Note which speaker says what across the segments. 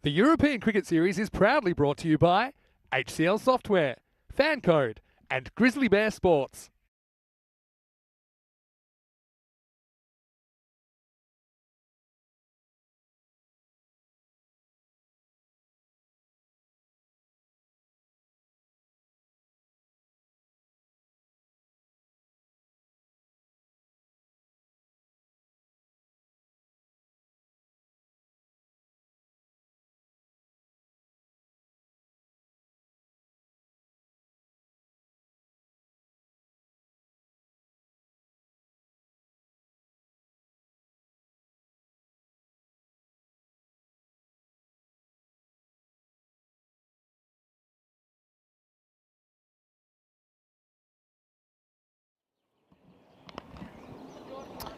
Speaker 1: The European Cricket Series is proudly brought to you by HCL Software, Fancode, and Grizzly Bear Sports.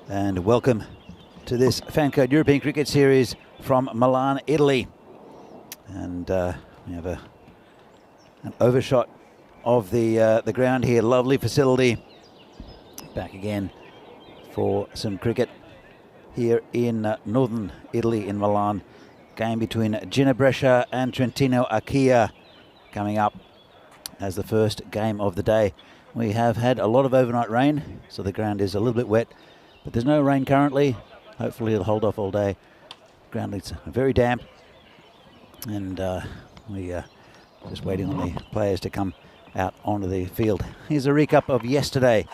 Speaker 2: And welcome to this Fancode European Cricket Series from Milan, Italy. And we have an overshot of the ground here. Lovely facility. Back again for some cricket here in northern Italy in Milan. Game between Ginebrescia and Trentino Acquia coming up as the first game of the day. We have had a lot of overnight rain, so the ground is a little bit wet. But there's no rain currently. Hopefully it'll hold off all day. Ground is very damp. And we are just waiting on the players to come out onto the field. Here's a recap of yesterday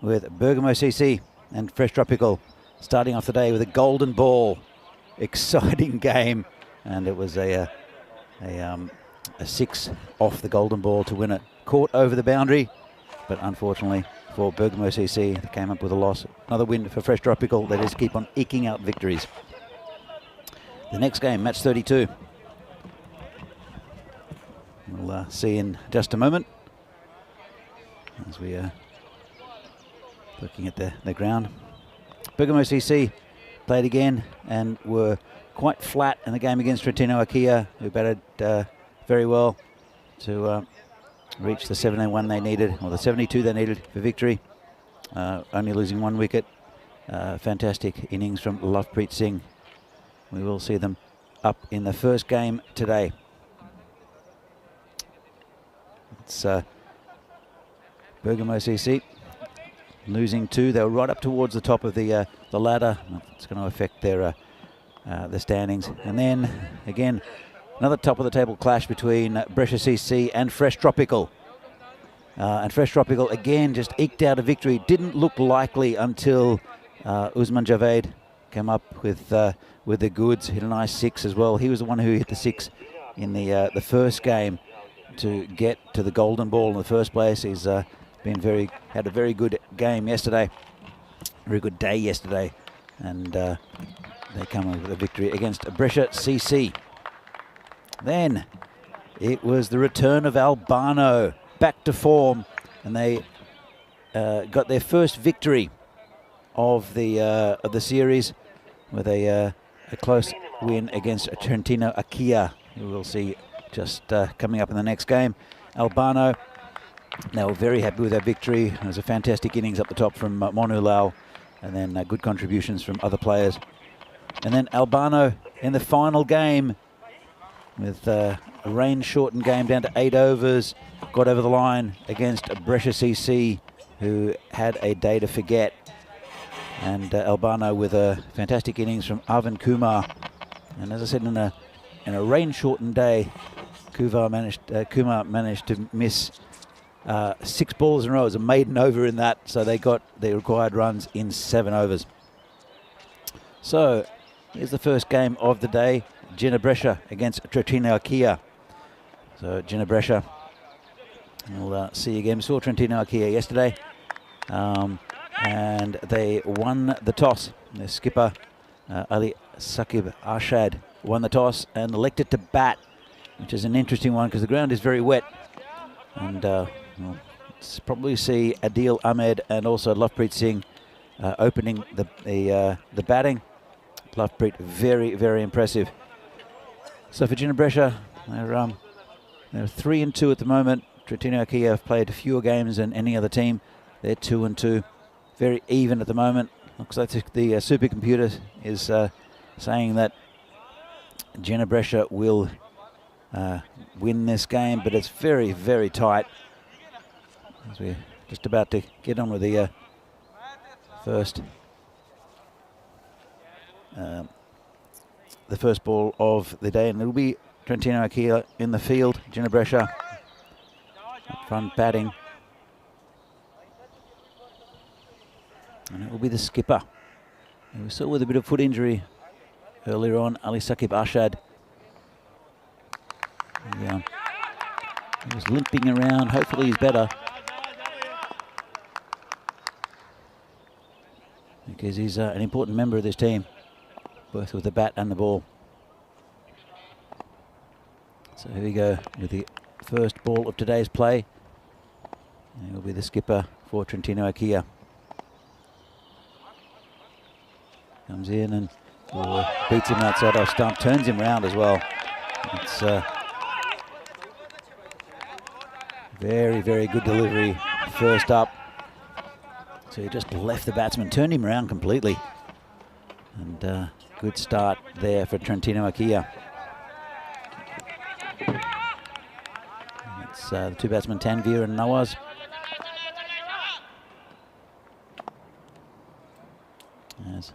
Speaker 2: with Bergamo CC and Fresh Tropical starting off the day with a golden ball. Exciting game. And it was a 6 off the golden ball to win it. Caught over the boundary, but unfortunately for Bergamo CC, they came up with a loss. Another win for Fresh Tropical. They just keep on eking out victories. The next game, match 32. We'll see in just a moment as we are looking at the ground. Bergamo CC played again and were quite flat in the game against Trentino Acquia, who batted very well to reach the 71 they needed, or the 72 they needed for victory. Only losing 1 wicket. Fantastic innings from Lovepreet Singh. We will see them up in the first game today. It's Bergamo CC losing 2. They were right up towards the top of the ladder. It's going to affect their standings. And then again, another top of the table clash between Brescia CC and Fresh Tropical. And Fresh Tropical again just eked out a victory. Didn't look likely until Usman Javed came up with the goods. Hit a nice 6 as well. He was the one who hit the 6 in the first game to get to the golden ball in the first place. He's had a very good game yesterday. Very good day yesterday. And they come up with a victory against Brescia CC. Then it was the return of Albano back to form, and they got their first victory of the series with a close win against Trentino Acquia, who we'll see just coming up in the next game. Albano, they were very happy with their victory. It was a fantastic innings up the top from Monu Lal, and then good contributions from other players. And then Albano in the final game, with a rain-shortened game down to 8 overs, got over the line against Brescia CC, who had a day to forget. And Albano with a fantastic innings from Arvind Kumar. And as I said, in a rain-shortened day, Kumar managed to miss 6 balls in a row. It was a maiden over in that, so they got the required runs in 7 overs. So here's the first game of the day. Ginebrescia against Trentino Acquia. So Ginebrescia, we'll see again. We saw Trentino Acquia yesterday, and they won the toss. Their skipper, Ali Saqib Arshad, won the toss and elected to bat, which is an interesting one because the ground is very wet. And we'll probably see Adil Ahmed and also Lovepreet Singh opening the batting. Lovepreet, very, very impressive. So for Ginebrescia, they're 3-2 at the moment. Trentino Acquia have played fewer games than any other team. They're 2-2. Very even at the moment. Looks like the supercomputer is saying that Brescia will win this game, but it's very, very tight. As we're just about to get on with the first ball of the day, and it'll be Trentino Acquia in the field. Brescia up front batting, and it will be the skipper. We saw with a bit of foot injury earlier on, Ali Sakib Ashad. He was limping around. Hopefully he's better, because he's an important member of this team, both with the bat and the ball. So here we go with the first ball of today's play. And he'll be the skipper for Trentino Acquia. Comes in and beats him outside off stump, turns him round as well. It's very, very good delivery first up. So he just left the batsman, turned him around completely. And good start there for Trentino Acquia. It's the two batsmen, Tanvir and Nawaz. As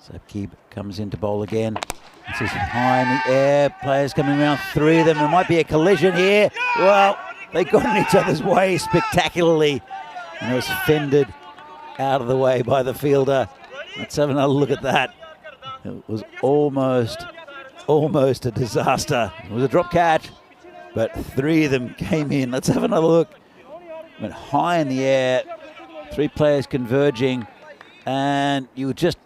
Speaker 2: Sakib comes in to bowl again. This is high in the air. Players coming around, three of them. There might be a collision here. Well, they got in each other's way spectacularly. And it was fended out of the way by the fielder. Let's have another look at that. It was almost a disaster. It was a drop catch, but three of them came in. Let's have another look. Went high in the air, three players converging, and you just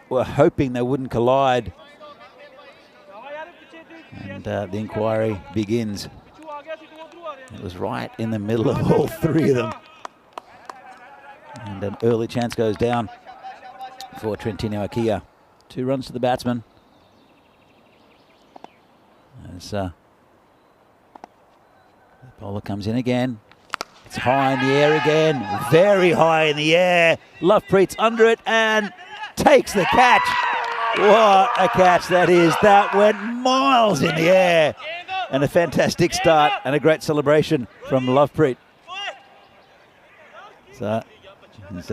Speaker 2: were hoping they wouldn't collide. And the inquiry begins. It was right in the middle of all three of them. And an early chance goes down for Trentino Acquia. 2 runs to the batsman. As the bowler comes in again. It's high in the air again. Very high in the air. Lovepreet's under it and takes the catch. What a catch that is. That went miles in the air. And a fantastic start and a great celebration from Lovepreet. So his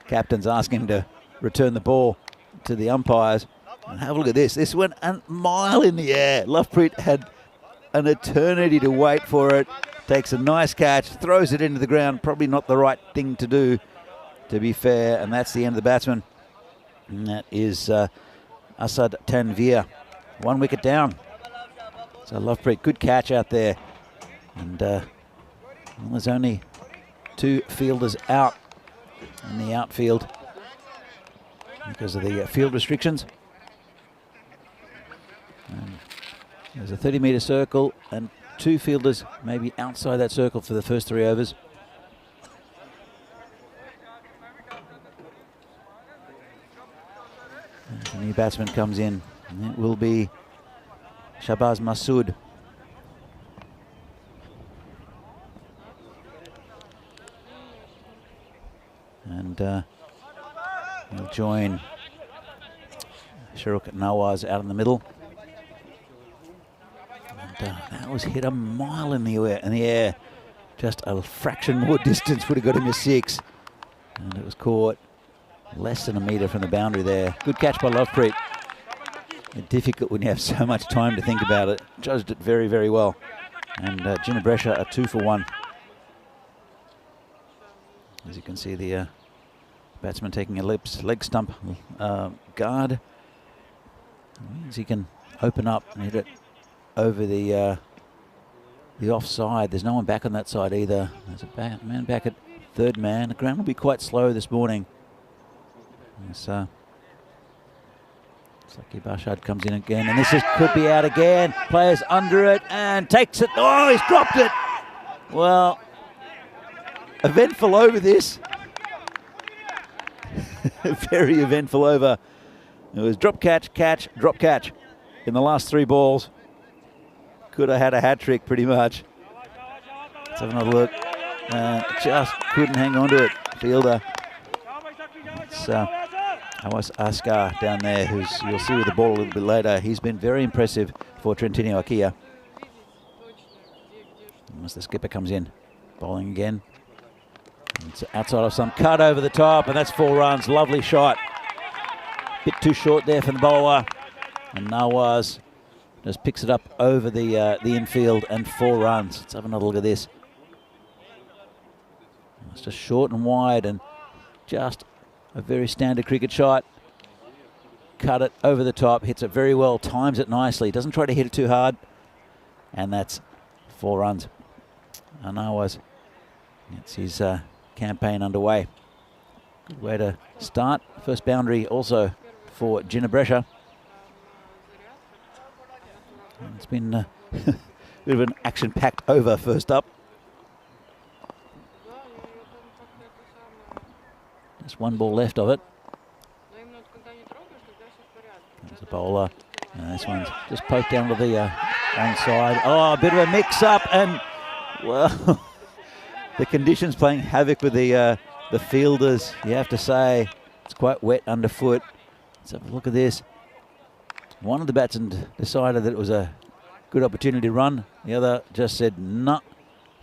Speaker 2: captain's asking him to return the ball to the umpires. And have a look at this. This went a mile in the air. Lovepreet had an eternity to wait for it. Takes a nice catch, throws it into the ground. Probably not the right thing to do, to be fair. And that's the end of the batsman. And that is Asad Tanvir. 1 wicket down. So Lovepreet, good catch out there. And well, there's only 2 fielders out in the outfield because of the field restrictions. And there's a 30-metre circle and 2 fielders maybe outside that circle for the first 3 overs. And the new batsman comes in, and it will be Shahbaz Masood. And he'll join Sharuk Nawaz out in the middle. And that was hit a mile in the air. Just a fraction more distance would have got him a 6. And it was caught less than a metre from the boundary there. Good catch by Lovepreet. Difficult when you have so much time to think about it. Judged it very, very well. And Brescia are 2 for 1. As you can see, the batsman taking a leg stump guard. It means he can open up and hit it over the offside. There's no one back on that side either. There's a man back at third man. The ground will be quite slow this morning. So Sakib Ashad comes in again, and this could be out again. Players under it and takes it. Oh, he's dropped it. Well, eventful over this. Very eventful over. It was drop catch, catch, drop catch in the last 3 balls. Could have had a hat trick pretty much. Let's have another look. Just couldn't hang on to it, fielder. It's Awas Askar down there, who's you'll see with the ball a little bit later. He's been very impressive for Trentino Akia. As the skipper comes in, bowling again. It's outside of some cut over the top, and that's 4 runs. Lovely shot. Bit too short there for the bowler, and Nawaz just picks it up over the infield, and 4 runs. Let's have another look at this. It's just short and wide, and just a very standard cricket shot. Cut it over the top, hits it very well, times it nicely. Doesn't try to hit it too hard, and that's 4 runs. And Nawaz gets his campaign underway. Good way to start. First boundary also for Ginebrescia. It's been a bit of an action-packed over first up. Just 1 ball left of it. There's a bowler. And this one's just poked down to the onside. Oh, a bit of a mix-up, and well, the conditions playing havoc with the fielders. You have to say it's quite wet underfoot. Let's have a look at this. One of the batsmen decided that it was a good opportunity to run. The other just said, no,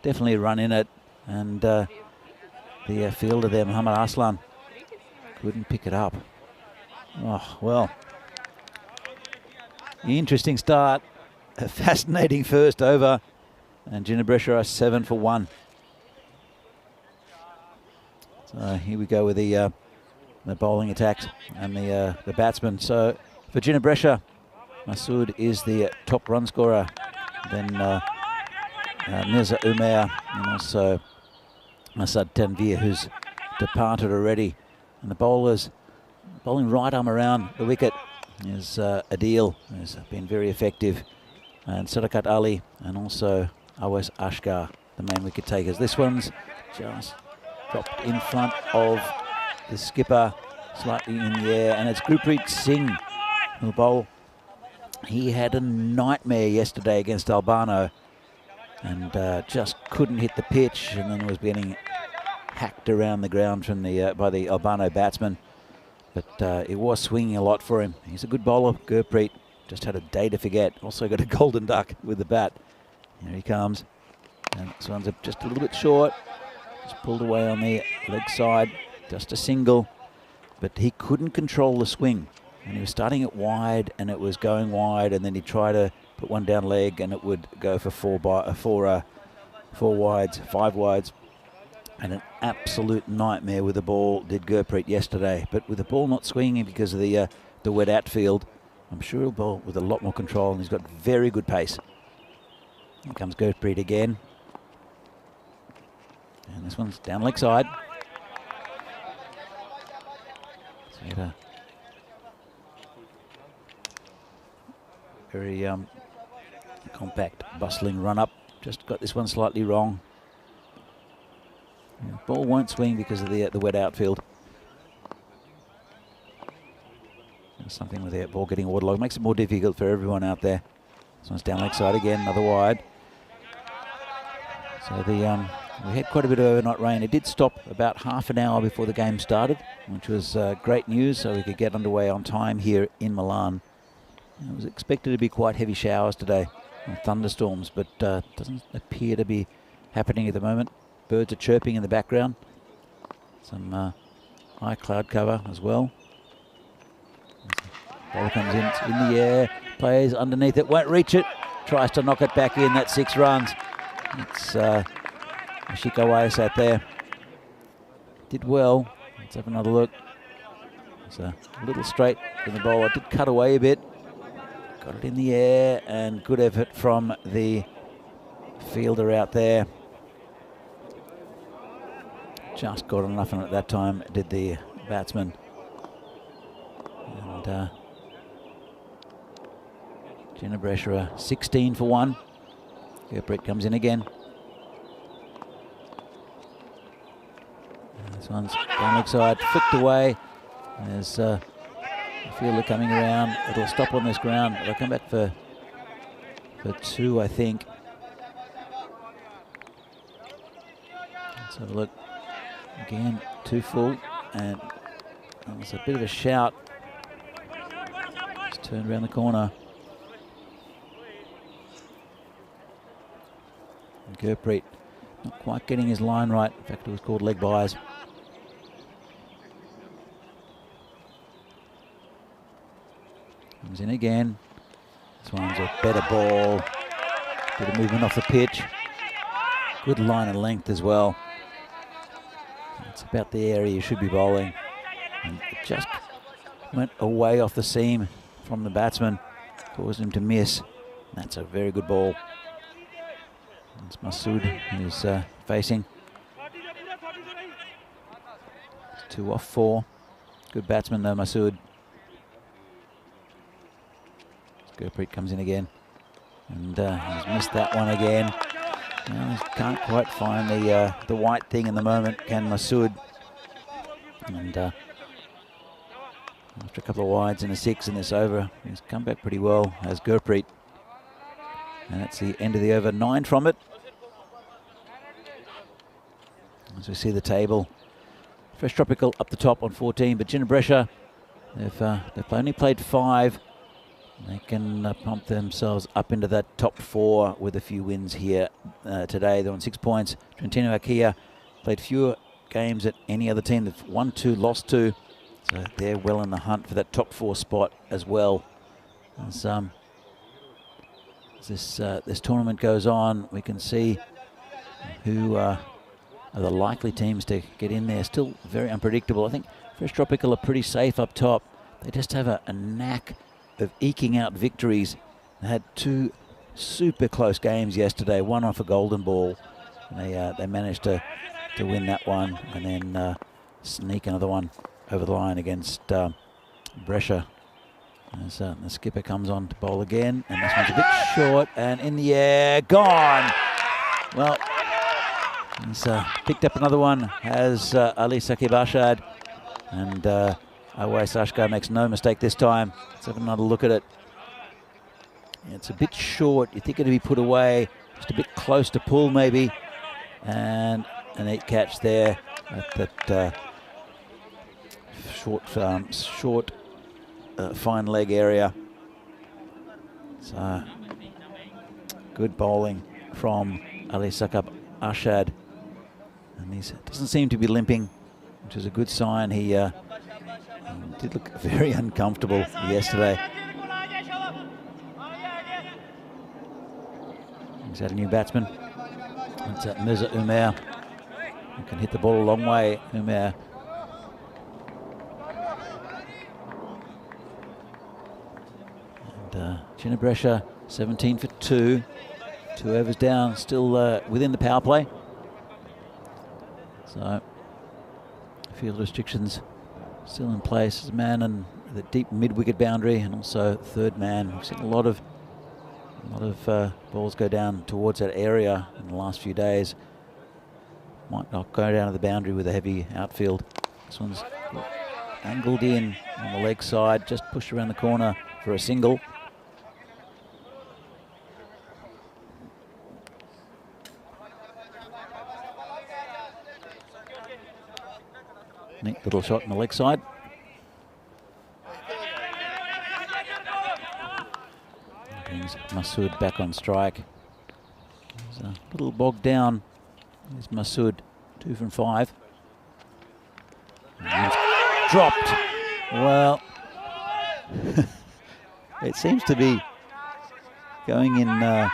Speaker 2: definitely a run in it. And the fielder there, Muhammad Aslan, couldn't pick it up. Oh, well. Interesting start. A fascinating first over. And Ginebrescia are 7 for 1. So here we go with the bowling attacks and the batsmen. So for Ginebrescia, Masood is the top run scorer. Then Mirza Umair, and also Masad Tanvir, who's departed already. And the bowlers bowling right arm around the wicket is Adil, who's been very effective. And Sadakat Ali, and also Awais Ashkar, the main wicket takers. This one's just dropped in front of the skipper, slightly in the air, and it's Gurpreet Singh who bowl. He had a nightmare yesterday against Albano, and just couldn't hit the pitch, and then was getting hacked around the ground from the by the Albano batsman. But it was swinging a lot for him. He's a good bowler, Gurpreet. Just had a day to forget. Also got a golden duck with the bat. Here he comes. And this one's just a little bit short. Just pulled away on the leg side. Just a single. But he couldn't control the swing. And he was starting it wide, and it was going wide, and then he'd try to put one down leg, and it would go for 5 wides. And an absolute nightmare with the ball did Gurpreet yesterday. But with the ball not swinging because of the wet outfield, I'm sure he'll bowl with a lot more control, and he's got very good pace. Here comes Gurpreet again. And this one's down leg side. So very compact, bustling run up. Just got this one slightly wrong. Yeah, ball won't swing because of the wet outfield. There's something with the ball getting waterlogged. Makes it more difficult for everyone out there. This one's down leg side again, another wide. So we had quite a bit of overnight rain. It did stop about half an hour before the game started, which was great news, so we could get underway on time here in Milan. It was expected to be quite heavy showers today and thunderstorms, but doesn't appear to be happening at the moment. Birds are chirping in the background. Some high cloud cover as well. Ball comes in the air, plays underneath it, won't reach it, tries to knock it back in. That's 6 runs. It's Ashika sat there. Did well. Let's have another look. It's a little straight from the bowler. Did cut away a bit. Got it in the air, and good effort from the fielder out there. Just got enough on it that time, did the batsman. And Ginebrescia 16 for 1. Gurpreet comes in again. And this one's down leg side, flicked away. There's a fielder coming around. It'll stop on this ground. It'll come back for 2, I think. Let's have a look. Again, 2 full, and That was a bit of a shout. Just turned around the corner. And Gurpreet not quite getting his line right. In fact, it was called leg buys. Comes in again. This one's a better ball. Bit of movement off the pitch. Good line and length as well. It's about the area you should be bowling. And it just went away off the seam from the batsman. Caused him to miss. That's a very good ball. It's Masood who's facing. It's 2 off 4. Good batsman though, Masood. Gurpreet comes in again. And he's missed that one again. Well, he can't quite find the white thing in the moment, can Masood. And after a couple of wides and a 6 in this over, he's come back pretty well as Gurpreet. And that's the end of the over. 9 from it. As we see the table, Fresh Tropical up the top on 14, but Ginebresha, they've only played 5. They can pump themselves up into that top 4 with a few wins here today. They're on 6 points. Trentino Akia played fewer games at any other team. They've won 2, lost 2. So they're well in the hunt for that top 4 spot as well. As this tournament goes on, we can see who are the likely teams to get in there. Still very unpredictable. I think Fresh Tropical are pretty safe up top. They just have a knack of eking out victories. They had 2 super close games yesterday, one off a golden ball. And they managed to win that one and then sneak another one over the line against Brescia. As the skipper comes on to bowl again, and this one's a bit short and in the air, gone. Well, he's picked up another one, has Ali Saqib Arshad, and Awais Ashkar makes no mistake this time. Let's have another look at it. It's a bit short. You think it'd be put away, just a bit close to pull maybe, and a neat catch there at that short fine leg area. So good bowling from Ali Saqib Arshad, and he doesn't seem to be limping, which is a good sign. He did look very uncomfortable yesterday. He's had a new batsman. It's Mirza Umair, who can hit the ball a long way. Umair. And Ginebresha 17 for 2. 2 overs down, still within the power play. So field restrictions still in place. As a man and the deep mid-wicket boundary, and also third man. We've seen a lot of balls go down towards that area in the last few days. Might not go down to the boundary with a heavy outfield. This one's angled in on the leg side, just pushed around the corner for a single. Neat little shot on the leg side. Brings Masood back on strike. He's a little bogged down. There's Masood, 2 from 5. And he's dropped. Well, it seems to be going in a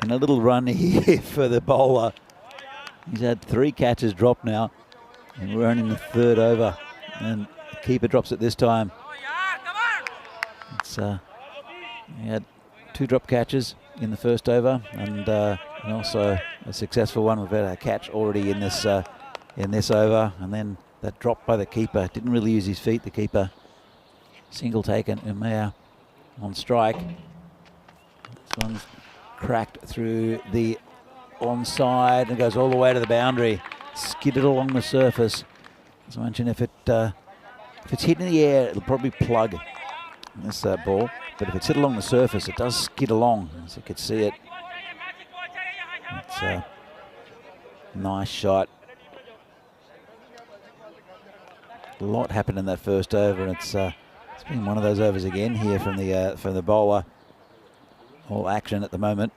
Speaker 2: little run here for the bowler. He's had 3 catches dropped now, and we're only in the 3rd over, and the keeper drops it this time. It's he had 2 drop catches in the 1st over, and also a successful one. We've had a catch already in this over, and then that drop by the keeper. Didn't really use his feet, the keeper. Single taken, Umair on strike. This one's cracked through the onside and goes all the way to the boundary. Skidded along the surface. As I mentioned, if it's hit in the air, it'll probably plug this ball. But if it's hit along the surface, it does skid along, as you could see it. It's a nice shot. A lot happened in that first over, and it's been one of those overs again here from the bowler. All action at the moment.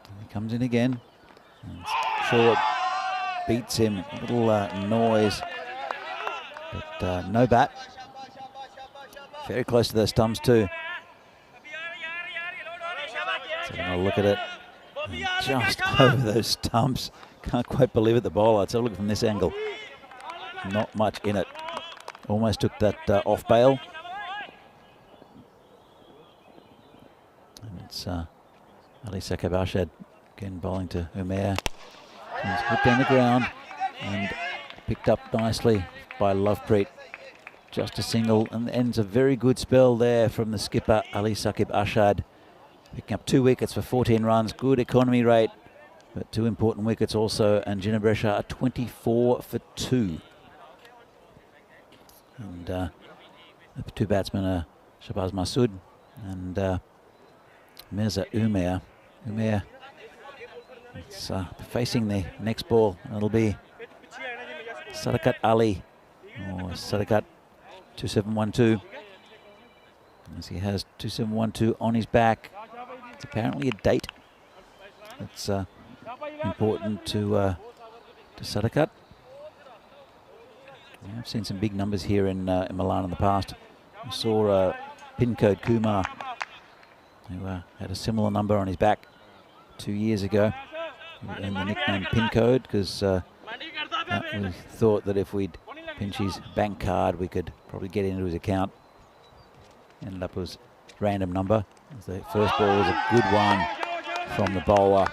Speaker 2: And he comes in again. And short, beats him. A little noise, but no bat. Very close to those stumps too. So I'm gonna look at it. And just over those stumps. Can't quite believe it, the bowler. Let's have a look from this angle. Not much in it. Almost took that off bail. And it's Ali Sakabashad again bowling to Umair. He's hooked down the ground and picked up nicely by Lovepreet. Just a single, and ends a very good spell there from the skipper Ali Sakib Ashad. Picking up 2 wickets for 14 runs, good economy rate, but 2 important wickets also, and Ginebra are 24 for 2. And the 2 batsmen are Shahbaz Masood and Mirza Umair. Umair is facing the next ball. It'll be Sadakat Ali, or Sadakat 2712. As he has 2712 on his back. It's apparently a date. It's important to Sadakat. Yeah, I've seen some big numbers here in Milan in the past. I saw pin code Kumar, who had a similar number on his back 2 years ago. And the nickname pin code because we thought that if we'd pinch his bank card, we could probably get into his account. Ended up as random number. The first ball was a good one from the bowler.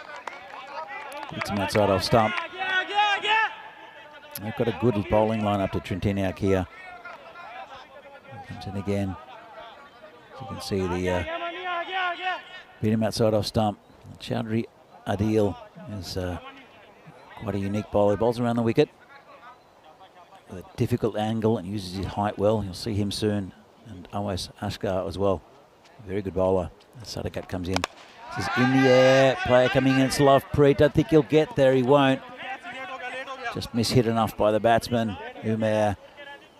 Speaker 2: Hits him outside off stump. They've got a good bowling line up to Trentiniak here. Comes in again. As you can see, the beat him outside off stump. Chaudhry Adil is quite a unique bowler. He bowls around the wicket with a difficult angle and uses his height well. You'll see him soon. And Awais Ashkar as well. Very good bowler. Sadakat comes in. This is in the air. Player coming in. It's Lovepreet. Don't think he'll get there. He won't. Just mishit enough by the batsman. Umair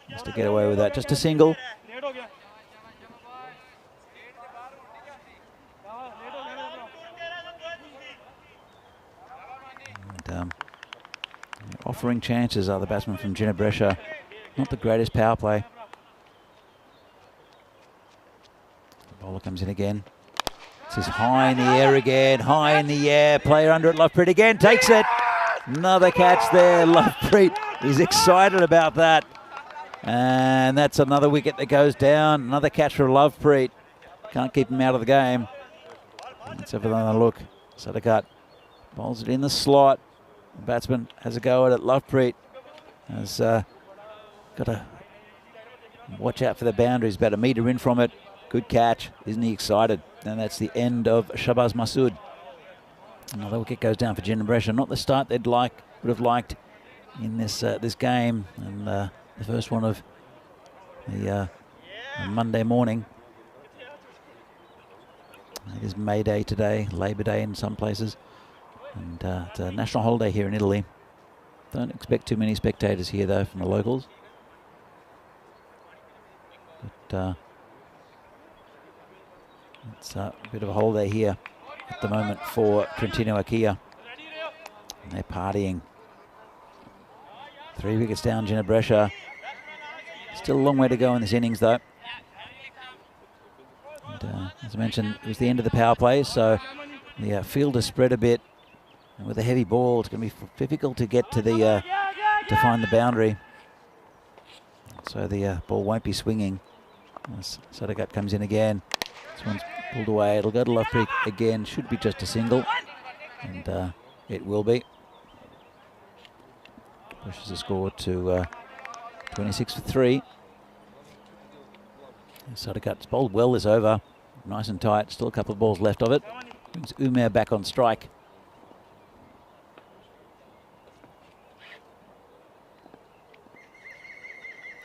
Speaker 2: has to get away with that. Just a single. And, offering chances are the batsmen from Ginebra. Not the greatest power play. The bowler comes in again. This is high in the air again. High in the air. Player under it. Lovepreet again. Takes it. Another catch there. Lovepreet is excited about that. And that's another wicket that goes down. Another catch for Lovepreet. Can't keep him out of the game. Let's have another look. Sadakat bowls it in the slot. The batsman has a go at it. Lovepreet has got to watch out for the boundaries. About a metre in from it. Good catch. Isn't he excited? And that's the end of Shahbaz Masood. Another wicket goes down for Ginebra. Not the start they'd would have liked in this this game, and the first one of the Monday morning. It is May Day today, Labour Day in some places, and it's a national holiday here in Italy. Don't expect too many spectators here though from the locals. But it's a bit of a holiday here at the moment for Trentino Akia. And they're partying. 3 wickets down, Ginebra. Still a long way to go in this innings though. And, as I mentioned, it was the end of the power play, so the field has spread a bit. And with a heavy ball, it's going to be difficult to get to the to find the boundary. So the ball won't be swinging. As Sadakat comes in again. This one's pulled away. It'll go to Lovepreet again. Should be just a single, and it will be. Pushes the score to 26 for 3. Sadakat's bowled well this over. Nice and tight. Still a couple of balls left of it. Brings Umair back on strike.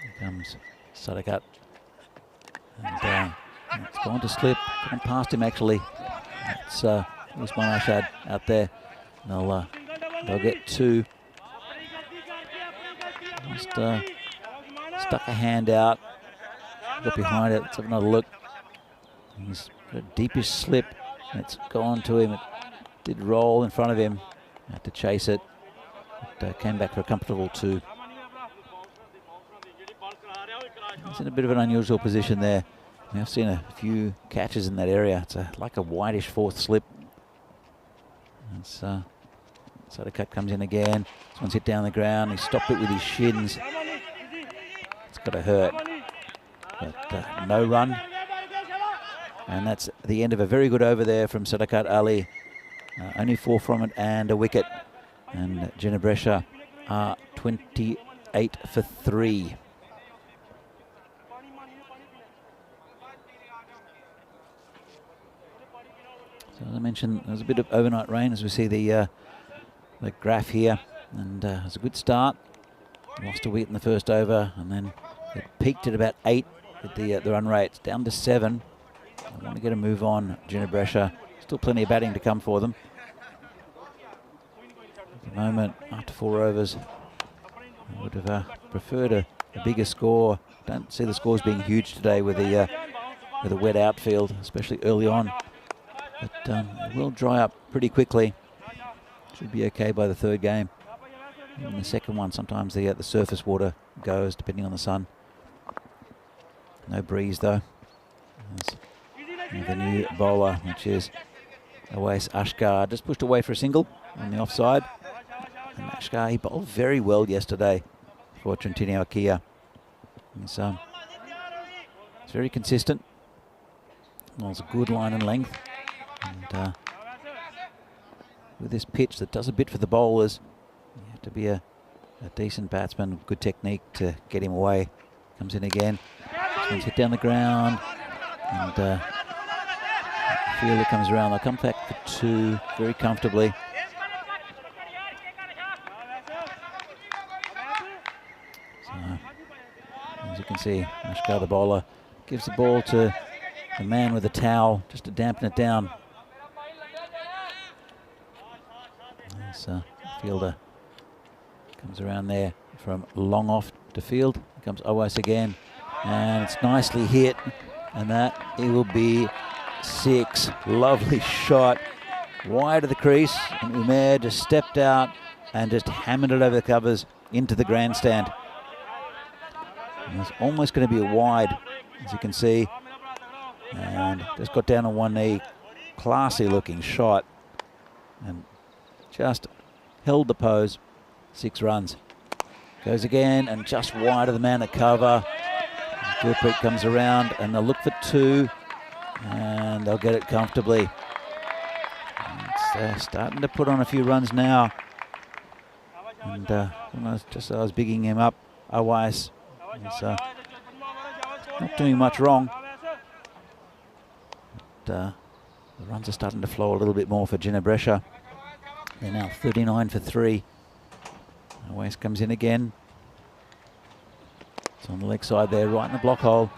Speaker 2: Here comes Sadakat. And it's gone to slip. Gone past him actually. It's Usman Ashad out there. They'll get 2. Just stuck a hand out, got behind it. Let's have another look. He's got a deepish slip, and it's gone to him. It did roll in front of him. Had to chase it. But came back for a comfortable 2. He's in a bit of an unusual position there. I've seen a few catches in that area. It's like a whitish 4th slip. Sadakat comes in again. This one's hit down the ground. He stopped it with his shins. It's got to hurt. But no run. And that's the end of a very good over there from Sadakat Ali. Only 4 from it and a wicket. And Ginebresha are 28 for 3. So as I mentioned, there was a bit of overnight rain as we see the graph here. And it was a good start. Lost a wicket in the first over, and then it peaked at about 8 with the run rate. It's down to 7. I want to get a move on Ginebresha. Still plenty of batting to come for them. At the moment, after 4 overs, I would have preferred a bigger score. Don't see the scores being huge today with a wet outfield, especially early on. But it will dry up pretty quickly. Should be okay by the 3rd game. In the second one, sometimes the surface water goes depending on the sun. No breeze though. There's the new bowler, which is Awais Ashkar, just pushed away for a single on the offside. And Ashkar, he bowled very well yesterday for Trentino Akia. It's very consistent. Well, it's a good line and length. And with this pitch that does a bit for the bowlers, you have to be a decent batsman, good technique to get him away. Comes in again. This one's hit down the ground. And fielder comes around. They'll come back for 2 very comfortably. So, as you can see, Ashkar the bowler gives the ball to the man with the towel just to dampen it down. This fielder comes around there from long off to field. Here comes Awais again, and it's nicely hit, and that it will be 6. Lovely shot wide of the crease, and Umair just stepped out and just hammered it over the covers into the grandstand. And it's almost going to be a wide, as you can see, and just got down on one knee. Classy looking shot, and just held the pose. 6 runs. Goes again, and just wide of the man at cover. Gurpreet comes around, and they'll look for 2, and they'll get it comfortably. It's starting to put on a few runs now. And just as I was bigging him up, Awais is not doing much wrong. But, the runs are starting to flow a little bit more for Ginebresha. They're now 39 for 3. Awais comes in again. It's on the leg side there, right in the block hole.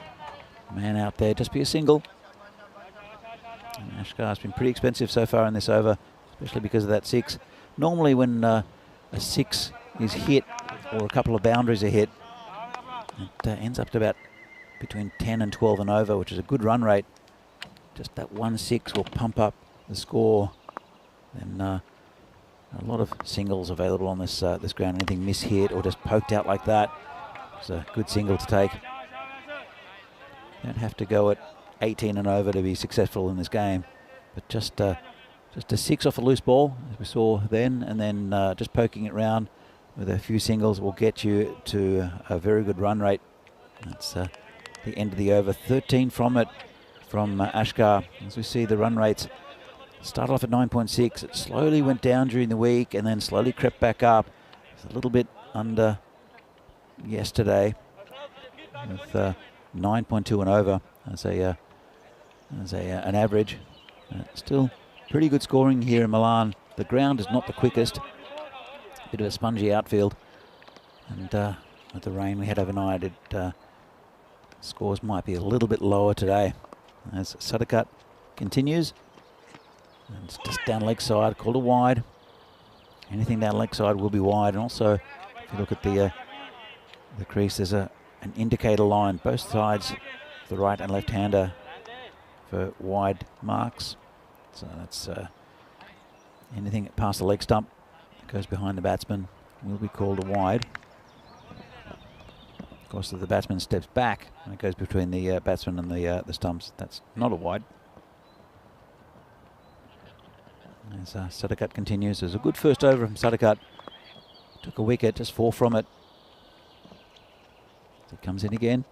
Speaker 2: Man out there, just be a single. And Ashkar's been pretty expensive so far in this over, especially because of that 6. Normally when a 6 is hit, or a couple of boundaries are hit, it ends up to about between 10 and 12 and over, which is a good run rate. Just that 1 6 will pump up the score. And a lot of singles available on this ground. Anything mishit or just poked out like that, it's a good single to take. You don't have to go at 18 and over to be successful in this game, but just a 6 off a loose ball, as we saw then, and then just poking it round with a few singles will get you to a very good run rate. That's the end of the over. 13 from it from Ashkar. As we see the run rates start off at 9.6. It slowly went down during the week and then slowly crept back up. It's a little bit under yesterday with 9.2 and over as an average. Still pretty good scoring here in Milan. The ground is not the quickest. Bit of a spongy outfield, and with the rain we had overnight, scores might be a little bit lower today. As Sadakat continues, and it's just down leg side, called a wide. Anything down leg side will be wide, and also if you look at the crease, there's a an indicator line, both sides, the right and left-hander, for wide marks. So that's anything past the leg stump that goes behind the batsman will be called a wide. Of course, if the batsman steps back and it goes between the batsman and the stumps, that's not a wide. As Sadakat continues, there's a good first over from Sadakat. Took a wicket, just 4 from it. It comes in again.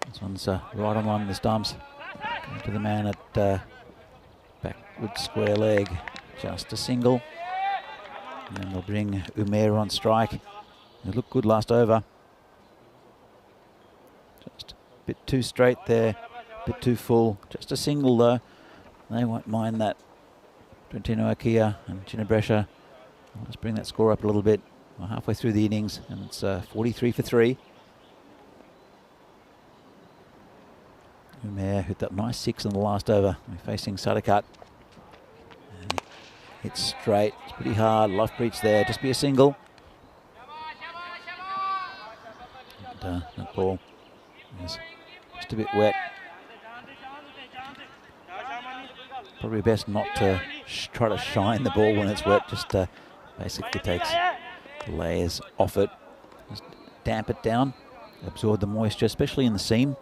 Speaker 2: This one's right on one of the stumps. Going to the man at backward square leg. Just a single. And then they'll bring Umair on strike. It looked good last over. Just a bit too straight there, a bit too full. Just a single though. They won't mind that. Trentino Akia and Ginebrescia. Let's bring that score up a little bit. We're halfway through the innings, and it's 43 for 3. Umair hit that nice 6 in the last over. We're facing Sadakat. And he hits straight. It's pretty hard. Lofbreach there. Just be a single. And that ball is just a bit wet. Probably best not to try to shine the ball when it's wet. Just basically takes the layers off it. Just damp it down. Absorb the moisture, especially in the seam,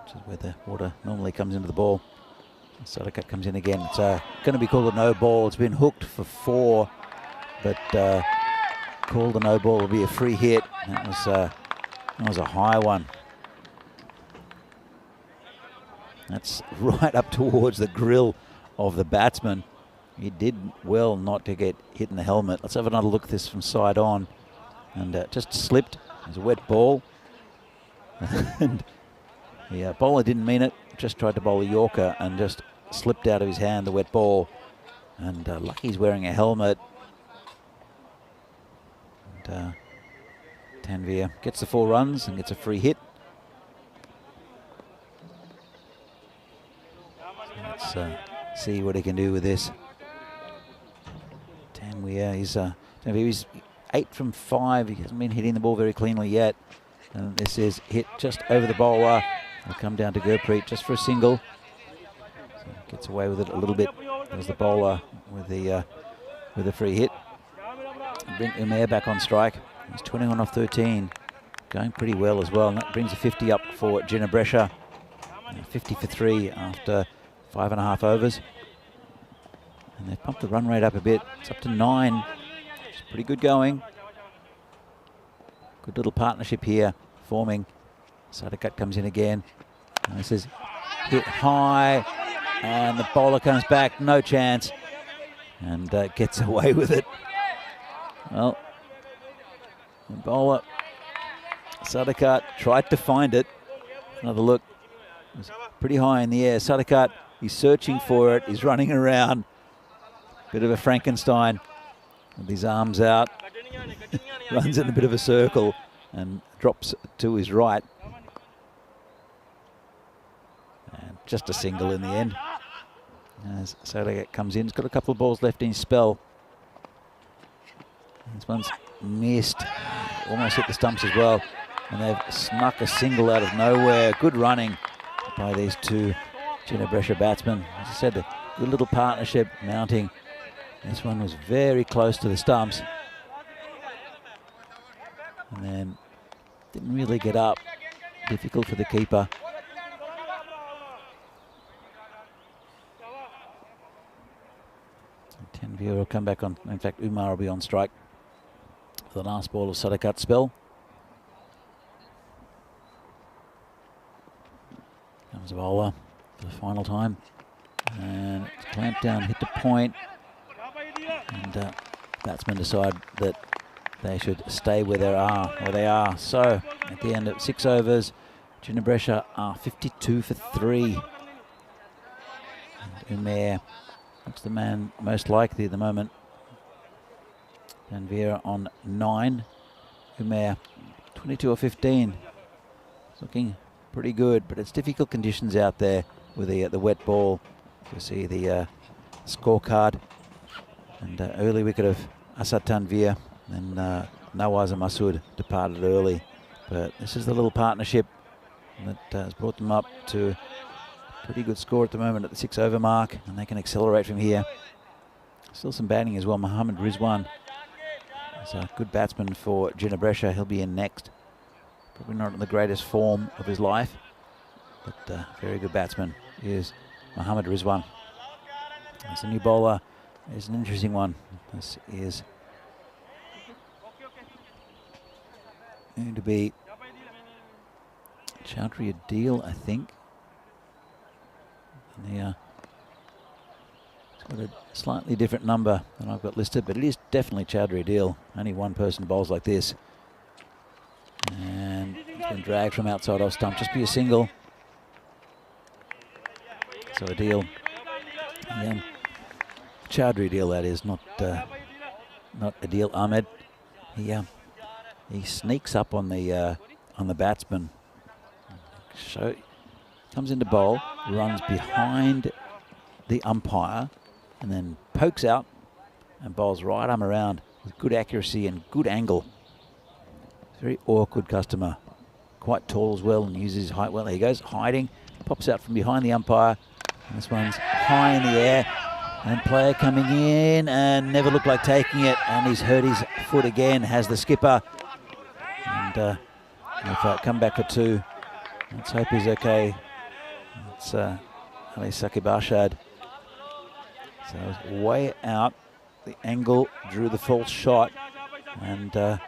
Speaker 2: which is where the water normally comes into the ball. Sadakat comes in again. It's going to be called a no ball. It's been hooked for 4, but called a no ball. It'll be a free hit. That was a high one. That's right up towards the grill of the batsman. He did well not to get hit in the helmet. Let's have another look at this from side on. And just slipped. It was a wet ball. And the bowler didn't mean it. Just tried to bowl a Yorker and just slipped out of his hand, the wet ball. And lucky he's wearing a helmet. And Tanvir gets the 4 runs and gets a free hit. Let's see what he can do with this. Tanvir, he's 8 from 5. He hasn't been hitting the ball very cleanly yet. And this is hit just over the bowler. Will come down to Gurpreet just for a single. So gets away with it a little bit. There's the bowler with the free hit. Bring Umair back on strike. He's 21 off 13. Going pretty well as well. And that brings a 50 up for Ginebrescia. 50 for 3 after 5.5 overs. And they've pumped the run rate up a bit. It's up to 9. It's pretty good going. Good little partnership here forming. Sadakat comes in again. And this is hit high. And the bowler comes back. No chance. And gets away with it. Well, the bowler, Sadakat, tried to find it. Another look. It was pretty high in the air. Sadakat, he's searching for it. He's running around. Bit of a Frankenstein with his arms out. Runs in a bit of a circle and drops to his right. And just a single in the end. As Sadakat comes in, he's got a couple of balls left in his spell. This one's missed. Almost hit the stumps as well. And they've snuck a single out of nowhere. Good running by these two Ginebrescia batsmen. As I said, a good little partnership mounting. This one was very close to the stumps. And then didn't really get up. Difficult for the keeper. Tanvir will come back on. In fact, Umar will be on strike for the last ball of Sadakat's spell. Comes a bowler for the final time. And it's clamped down, hit the point. And batsmen decide that they should stay where they are. So at the end of 6 overs, Ginebrescia are 52 for 3. And Umair, that's the man most likely at the moment. Tanvir on 9. Umair 22 or 15. It's looking pretty good, but it's difficult conditions out there with the wet ball. You see the scorecard. And early wicket of Asad Tanvir, and Nawaz Masood departed early. But this is the little partnership that has brought them up to a pretty good score at the moment at the 6-over mark, and they can accelerate from here. Still some batting as well. Mohammed Rizwan is a good batsman for Ginebrescia. He'll be in next. Probably not in the greatest form of his life, but very good batsman is Mohammed Rizwan. There's a new bowler. It's an interesting one. This is going to be Chowdhury Adil, I think. And it's got a slightly different number than I've got listed, but it is definitely Chowdhury Adil. Only one person bowls like this. And it's been dragged from outside off stump. Just be a single. So Adil. Yeah. Chowdhury Adil, that is, not Adil Ahmed. He sneaks up on the batsman. Comes into bowl, runs behind the umpire, and then pokes out and bowls right arm around with good accuracy and good angle. Very awkward customer. Quite tall as well and uses his height well. There he goes, hiding, pops out from behind the umpire. And this one's high in the air. And player coming in and never looked like taking it. And he's hurt his foot again, has the skipper. And if I come back for 2, let's hope he's okay. It's Ali Saqib Arshad. So it was way out. The angle drew the false shot. And it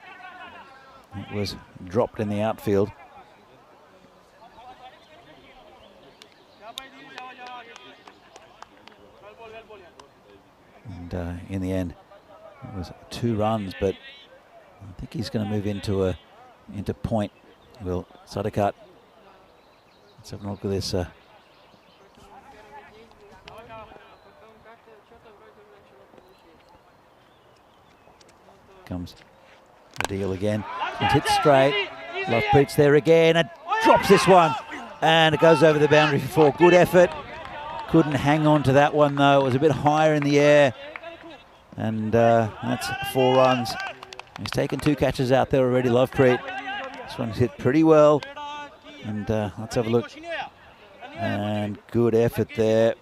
Speaker 2: was dropped in the outfield. And in the end, it was 2 runs, but I think he's going to move into point. Will Sadikat. Let's have a look at this. Comes Adil again. And hits straight. Lovepreet's there again and drops this one. And it goes over the boundary for 4. Good effort. Couldn't hang on to that one though. It was a bit higher in the air. And that's 4 runs. He's taken 2 catches out there already, Lovepreet. This one's hit pretty well. And let's have a look. And good effort there.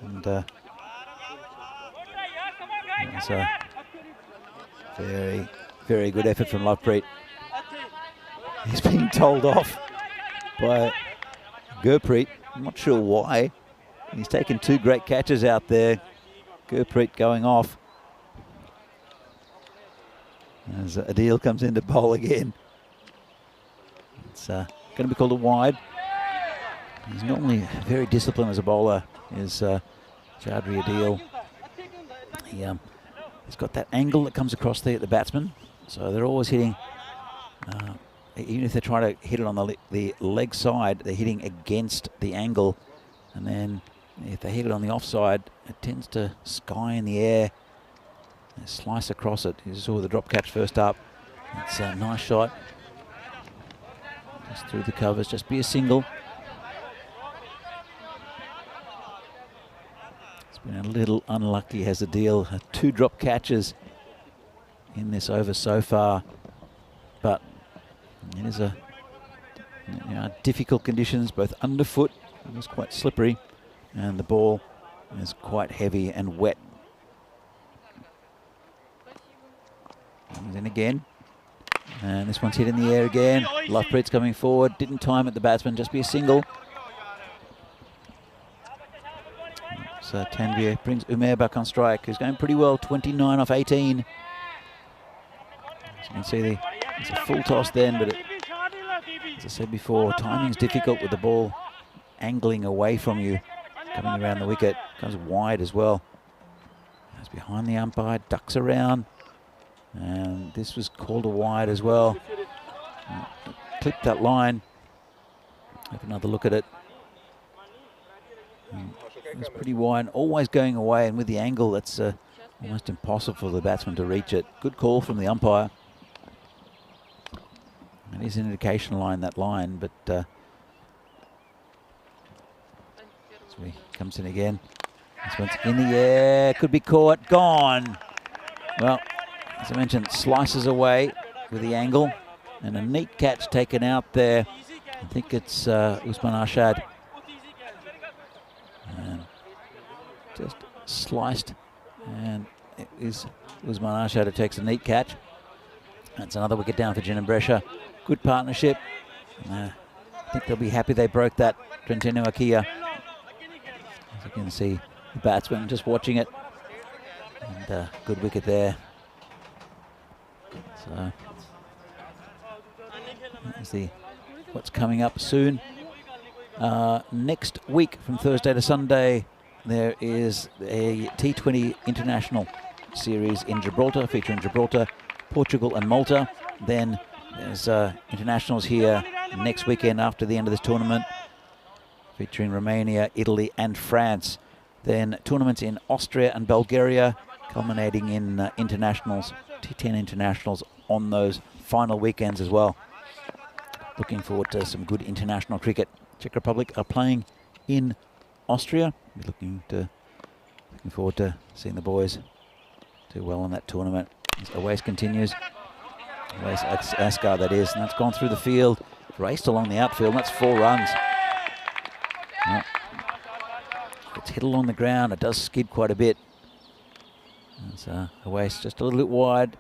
Speaker 2: And it's a very, very good effort from Lovepreet. He's being told off by Gurpreet. I'm not sure why. He's taken 2 great catches out there. Gurpreet going off. As Adil comes in to bowl again. It's going to be called a wide. He's normally very disciplined as a bowler, is Chowdhury Adil. He's got that angle that comes across there at the batsman. So they're always hitting, even if they're trying to hit it on the leg side, they're hitting against the angle. And then if they hit it on the offside, it tends to sky in the air. They slice across it. You saw the drop catch first up. It's a nice shot. Just through the covers, just be a single. It's been a little unlucky, has Adil. 2 drop catches in this over so far. But it is difficult conditions, both underfoot, it was quite slippery, and the ball is quite heavy and wet. Comes in again. And this one's hit in the air again. Lovepreet's coming forward. Didn't time at the batsman, just be a single. So Tanvir brings Umair back on strike, who's going pretty well, 29 off 18. As you can see, it's a full toss then, but as I said before, timing's difficult with the ball angling away from you, coming around the wicket. Comes wide as well. Goes behind the umpire, ducks around. And this was called a wide as well. Clipped that line. Have another look at it. It was pretty wide, always going away, and with the angle, that's almost impossible for the batsman to reach it. Good call from the umpire. It is an indication line, that line, but so he comes in again. This one's in the air, could be caught, gone. Well, as I mentioned, slices away with the angle. And a neat catch taken out there. I think it's Usman Arshad. And just sliced. And it is Usman Arshad who takes a neat catch. That's another wicket down for Ginebrescia. Good partnership. I think they'll be happy they broke that. Trentino Akia. As you can see, the batsman just watching it. And good wicket there. So, see what's coming up soon. Next week, from Thursday to Sunday, there is a T20 International Series in Gibraltar, featuring Gibraltar, Portugal and Malta. Then there's internationals here next weekend after the end of this tournament, featuring Romania, Italy and France. Then tournaments in Austria and Bulgaria, culminating in internationals, T10 internationals on those final weekends as well. Looking forward to some good international cricket. Czech Republic are playing in Austria. We're looking forward to seeing the boys do well in that tournament. As Awais continues. Awais Asghar, that is, and that's gone through the field, raced along the outfield, and that's 4 runs. Well, it's hit along the ground. It does skid quite a bit. It's Awais just a little bit wide,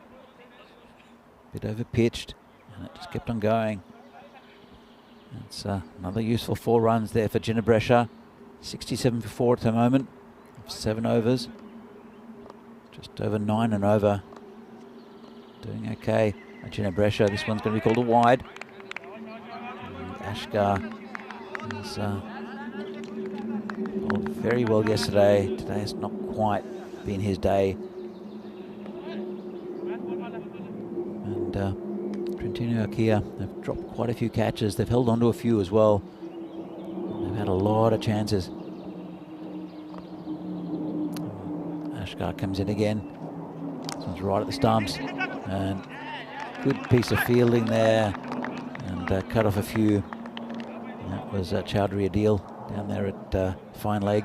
Speaker 2: a bit over pitched, and it just kept on going. It's another useful 4 runs there for Ginebrescia. 67 for 4 at the moment, 7 overs, just over 9 and over. Doing okay. Ginebrescia, this one's going to be called a wide. And Asghar is bowled very well yesterday. Today has not quite been his day. And Trentino Akia, they've dropped quite a few catches. They've held on to a few as well. They've had a lot of chances. Asghar comes in again. This one's right at the stumps. And good piece of fielding there. And cut off a few. And that was Chowdhury Adil down there at fine leg.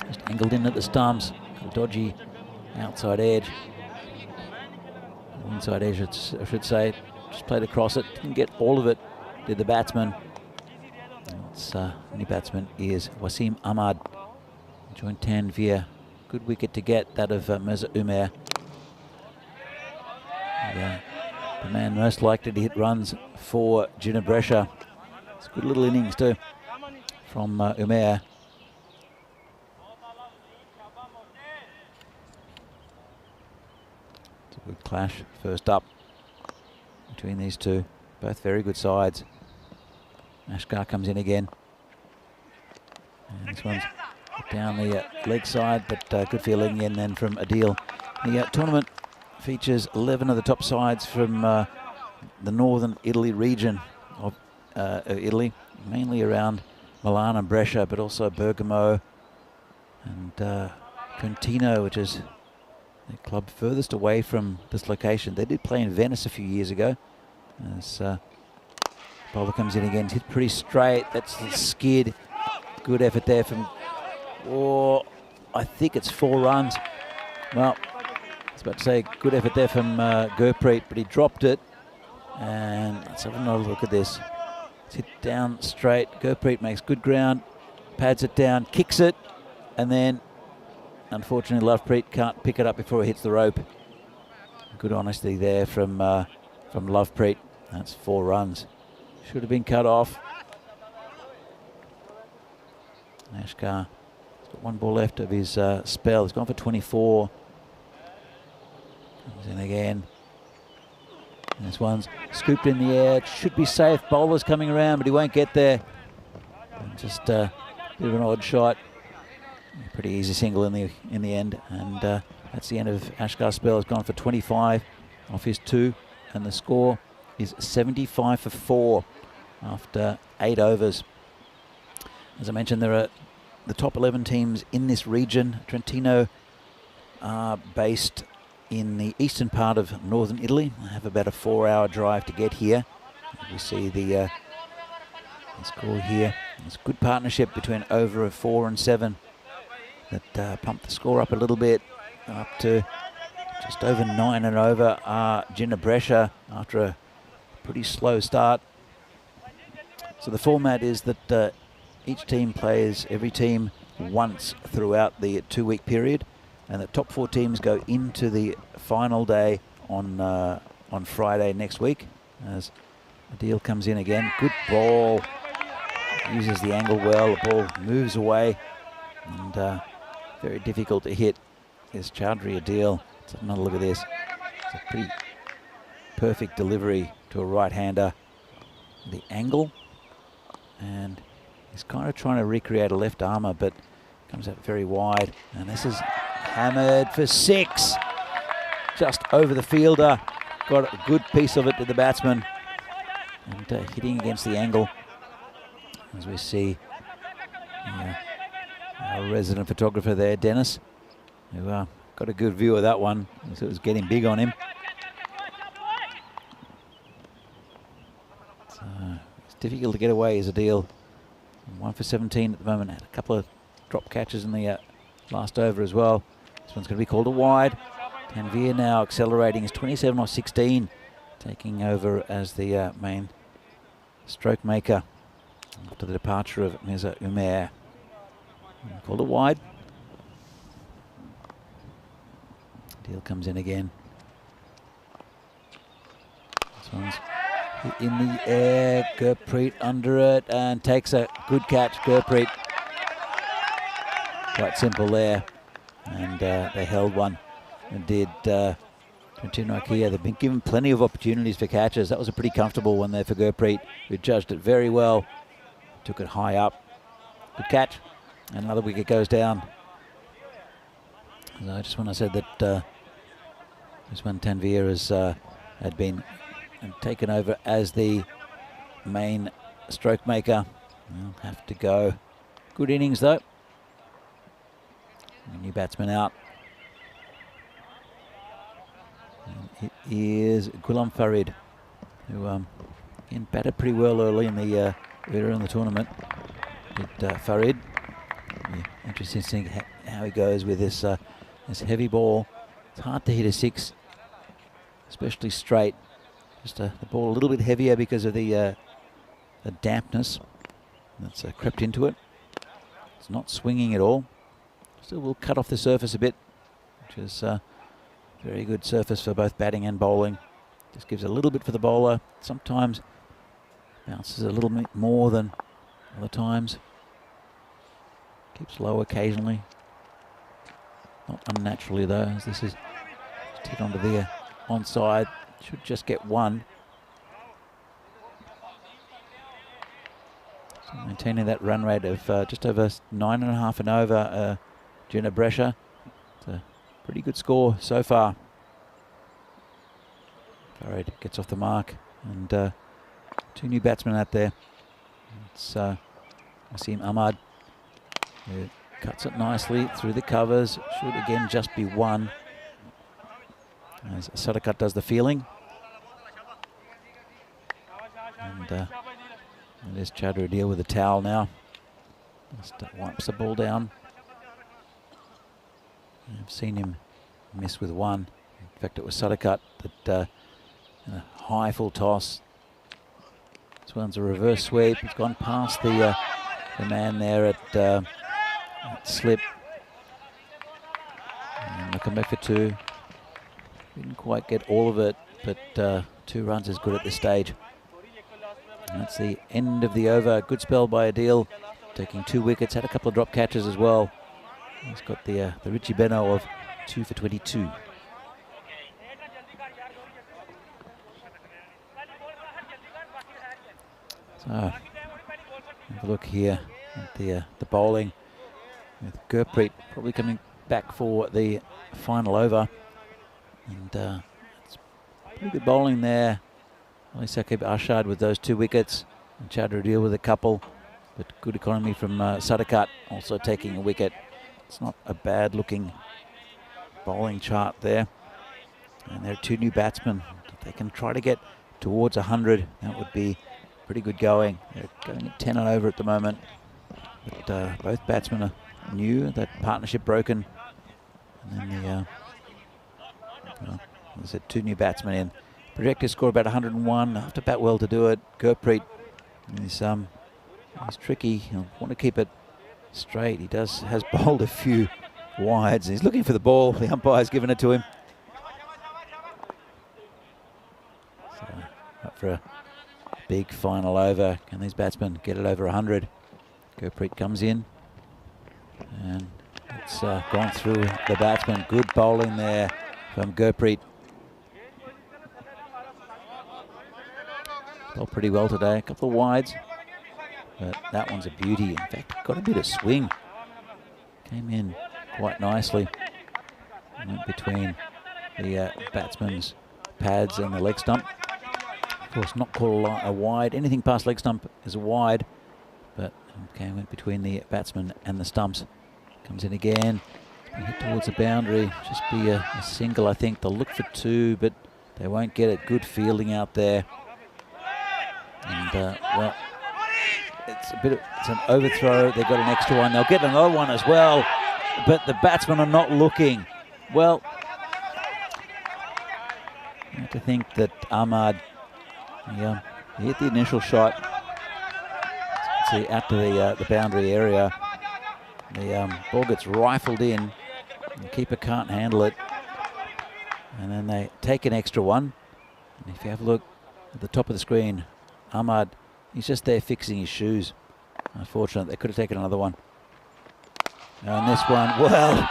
Speaker 2: Just angled in at the stumps. A dodgy outside edge. Inside edge, I should say. Just played across it. Didn't get all of it, did the batsman. It's new batsman is Wasim Ahmad. Joined Tanvir. Good wicket to get, that of Mirza Umair. Yeah, the man most likely to hit runs for Ginebrescia. It's a good little innings too from Umair. It's a good clash first up between these two. Both very good sides. Asghar comes in again. And this one's down the leg side, but good fielding in then from Adil. The tournament features 11 of the top sides from the northern Italy region of Italy, mainly around Milan and Brescia, but also Bergamo and Trentino, which is the club furthest away from this location. They did play in Venice a few years ago. As bowler comes in again, hit pretty straight. That's the skid. Good effort there from, I think it's 4 runs. Well, I was about to say good effort there from Gurpreet, but he dropped it. And let's have another look at this. It's hit down straight. Gurpreet makes good ground, pads it down, kicks it, and then unfortunately Lovepreet can't pick it up before it hits the rope. Good honesty there from Lovepreet. That's 4 runs. Should have been cut off. Asghar has got 1 ball left of his spell. He's gone for 24. Comes in again. And this one's scooped in the air. It should be safe. Bowler's coming around, but he won't get there. And just a bit of an odd shot. Pretty easy single in the end. And that's the end of Asghar's spell. He's gone for 25 off his 2. And the score is 75 for 4 after 8 overs. As I mentioned, there are the top 11 teams in this region. Trentino are based in the eastern part of northern Italy. They have about a 4-hour drive to get here. We see the score here. There's a good partnership between over 4 and 7 that pumped the score up a little bit, up to just over 9 and over. Ginebrescia, after pretty slow start. So the format is that each team plays every team once throughout the 2-week period, and the top 4 teams go into the final day on Friday next week. As Adil comes in again, good ball, uses the angle well, the ball moves away, and very difficult to hit is Chaudhry Adil. Let's have another look at this. It's a pretty perfect delivery to a right-hander. The angle, and he's kind of trying to recreate a left armour, but comes out very wide. And this is hammered for 6. Just over the fielder. Got a good piece of it to the batsman. And hitting against the angle. As we see our resident photographer there, Dennis, who got a good view of that one. It was getting big on him. So it's difficult to get away as a deal. 1 for 17 at the moment. Had a couple of drop catches in the last over as well. This one's going to be called a wide. Tanveer now accelerating. Is 27 or 16, taking over as the main stroke maker after the departure of Mirza Umair. Called it wide. Deal comes in again. This one's in the air. Gurpreet under it and takes a good catch. Gurpreet. Quite simple there. And they held one. And did Quintin Nokia. They've been given plenty of opportunities for catches. That was a pretty comfortable one there for Gurpreet, who judged it very well. Took it high up. Good catch. And another wicket goes down. So just when I said that this one Tanveer has had been taken over as the main stroke maker. We'll have to go. Good innings though. A new batsman out. And it is Ghulam Farid, who again batted pretty well early in the tournament. Farid, yeah, interesting to see how he goes with this heavy ball. It's hard to hit a 6, especially straight. Just the ball a little bit heavier because of the dampness that's crept into it. It's not swinging at all. Still will cut off the surface a bit, which is very good surface for both batting and bowling. Just gives a little bit for the bowler. Sometimes bounces a little bit more than other times. Keeps low occasionally. Not unnaturally though, as this is just hit onto the onside. Should just get 1. So maintaining that run rate of just over 9.5 and over Gina Brescia. It's a pretty good score so far. Farid gets off the mark, and 2 new batsmen out there. It's Asim Ahmad, who cuts it nicely through the covers. Should again just be 1. As Sadakat does the feeling. And there's Chaudhry Adil with a towel now. Just wipes the ball down. I've seen him miss with 1. In fact, it was Sadakat that a high full toss. This one's a reverse sweep. It's gone past the man there at slip. And they'll come back for 2. Didn't quite get all of it, but 2 runs is good at this stage. And that's the end of the over. Good spell by Adil, taking 2 wickets. Had a couple of drop catches as well. He's got the Richie Beno of 2 for 22. So have a look here at the bowling, with Gurpreet probably coming back for the final over. And it's pretty good bowling there. Ali Saqib Arshad with those 2 wickets, and Chaudhry Adil with a couple, but good economy from Sadakat also taking a wicket. It's not a bad looking bowling chart there. And there are 2 new batsmen. If they can try to get towards 100, that would be pretty good going. They're going at 10 and over at the moment. But both batsmen are new, that partnership broken. And then as I said, 2 new batsmen in. projected score about 101. Have to bat well to do it. Gurpreet is he's tricky. He'll want to keep it straight. He has bowled a few wides. He's looking for the ball. The umpire's given it to him. So up for a big final over. Can these batsmen get it over 100? Gurpreet comes in, and it's gone through the batsman. Good bowling there from Gurpreet. Bowled pretty well today. A couple of wides, but that one's a beauty. In fact, got a bit of swing. Came in quite nicely. Went between the batsman's pads and the leg stump. Of course, not called a wide. Anything past leg stump is a wide, but okay, went between the batsman and the stumps. Comes in again. Hit towards the boundary. Just be a single, I think. They'll look for two, but they won't get it. Good fielding out there. And well, it's an overthrow. They've got an extra one. They'll get another one as well, but the batsmen are not looking. Well, I have to think that Ahmad, he hit the initial shot. See, out to the boundary area. The ball gets rifled in. The keeper can't handle it. And then they take an extra one. And if you have a look at the top of the screen, Ahmad, he's just there fixing his shoes. Unfortunately, they could have taken another one. And this one, well,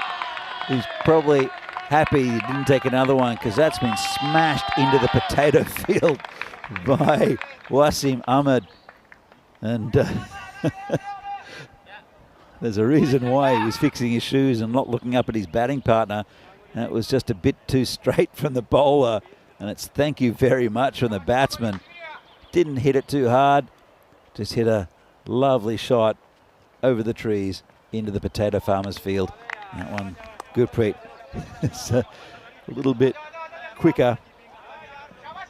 Speaker 2: he's probably happy he didn't take another one, because that's been smashed into the potato field by Wasim Ahmed. And there's a reason why he was fixing his shoes and not looking up at his batting partner. And it was just a bit too straight from the bowler. And it's thank you very much from the batsman. Didn't hit it too hard. Just hit a lovely shot over the trees into the potato farmer's field. That one, Gurpreet, it's a little bit quicker.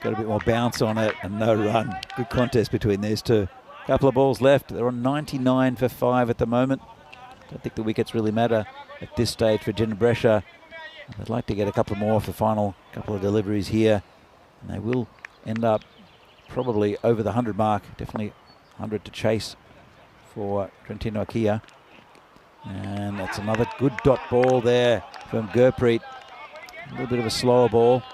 Speaker 2: Got a bit more bounce on it and no run. Good contest between these two. Couple of balls left. They're on 99 for 5 at the moment. Don't think the wickets really matter at this stage for Ginebresha. I'd like to get a couple more for the final couple of deliveries here. And they will end up probably over the 100 mark. Definitely 100 to chase for Trentino Akia. And that's another good dot ball there from Gurpreet. A little bit of a slower ball.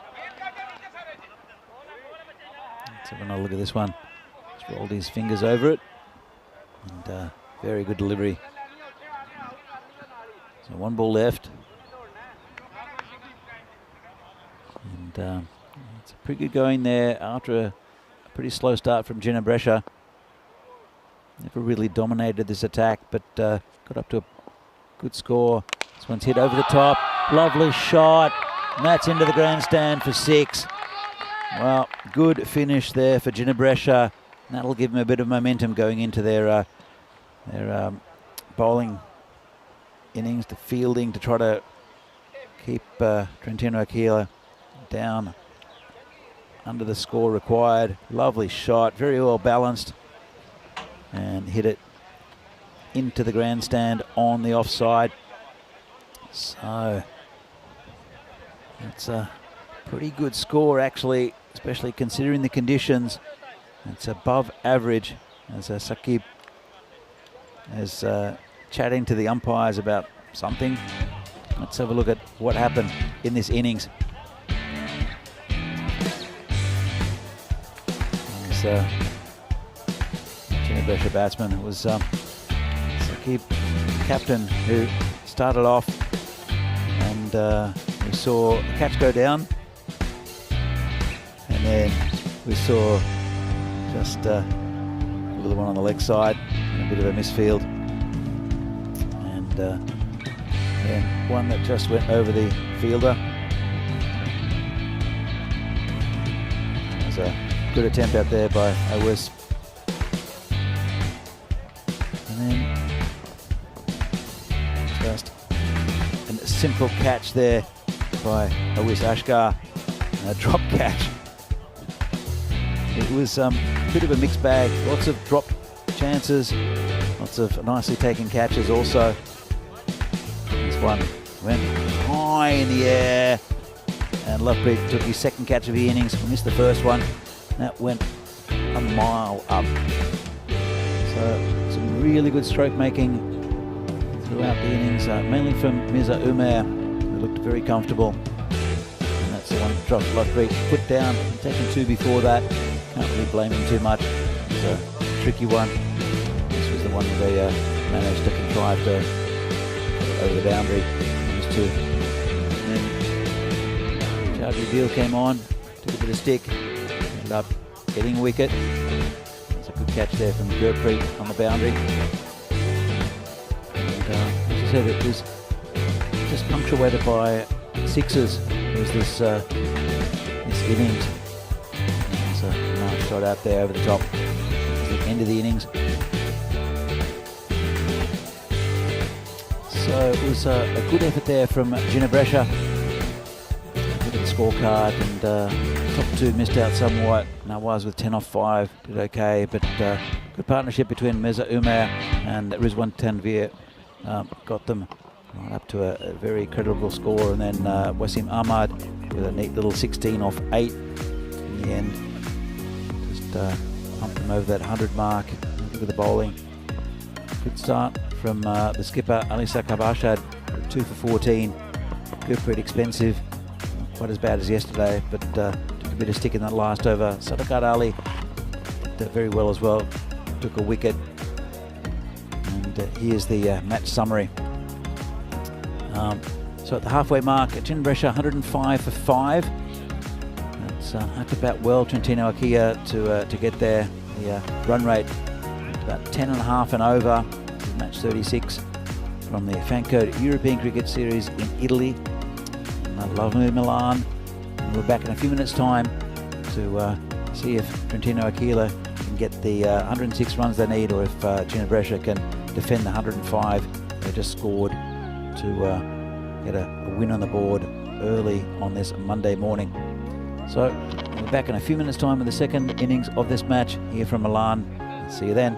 Speaker 2: Let's have another look at this one. Just rolled his fingers over it. And very good delivery. So one ball left. And it's pretty good going there after a pretty slow start from Ginebresha. Never really dominated this attack, but got up to a good score. This one's hit over the top. Lovely shot. And that's into the grandstand for 6. Well, good finish there for Ginebresha. That'll give them a bit of momentum going into their bowling innings, the fielding, to try to keep Trentino Akia down under the score required. Lovely shot, very well balanced, and hit it into the grandstand on the offside. So it's a pretty good score actually, especially considering the conditions. It's above average, as Sakib is chatting to the umpires about something. Let's have a look at what happened in this innings. Ginebresha batsman. It was Sakib, captain, who started off, and we saw a catch go down, and then we saw just a little one on the leg side, and a bit of a misfield, and then one that just went over the fielder. It was a good attempt out there by Awis. And then just a simple catch there by Awis Ashkar, a drop catch. It was a bit of a mixed bag, lots of dropped chances, lots of nicely taken catches also. This one went high in the air and Lovepreet took his second catch of the innings, missed the first one. That went a mile up. So some really good stroke making throughout the innings, mainly from Mirza Umair, who looked very comfortable. And that's the one dropped Lovepreet put down, taken 2 before that. Can't really blame him too much. It's a tricky one. This was the one where they managed to contrive to over the boundary. These 2. And then Chaudhry Deal came on, took a bit of stick, ended up getting a wicket. It's a good catch there from Gurpreet on the boundary. And as I said, it was just punctuated by 6s. There's this innings. There's a nice shot out there over the top. It's the end of the innings. So it was a good effort there from Ginebresha. Look at the scorecard, and top 2 missed out somewhat. Nawaz with 10 off 5 did okay, but good partnership between Mirza Umair and Rizwan Tanveer got them right up to a very credible score, and then Wasim Ahmad with a neat little 16 off 8 in the end. Just pumped them over that 100 mark. Look at the bowling. Good start from the skipper Alisa Kabashad, 2 for 14. Gurpreet expensive, not quite as bad as yesterday, but took a bit of stick in that last over. Sadaqat Ali did very well as well, took a wicket. And here's the match summary. So at the halfway mark, Ginebresha 105 for 5. That's up about well Trentino Akia to get there. The run rate about 10.5 and over. Match 36 from the Fancode European Cricket Series in Italy. Lovely Milan. And we're back in a few minutes' time to see if Trentino Aquila can get the 106 runs they need, or if Ginebresha can defend the 105 they just scored to get a win on the board early on this Monday morning. So we're back in a few minutes' time with the second innings of this match here from Milan. See you then.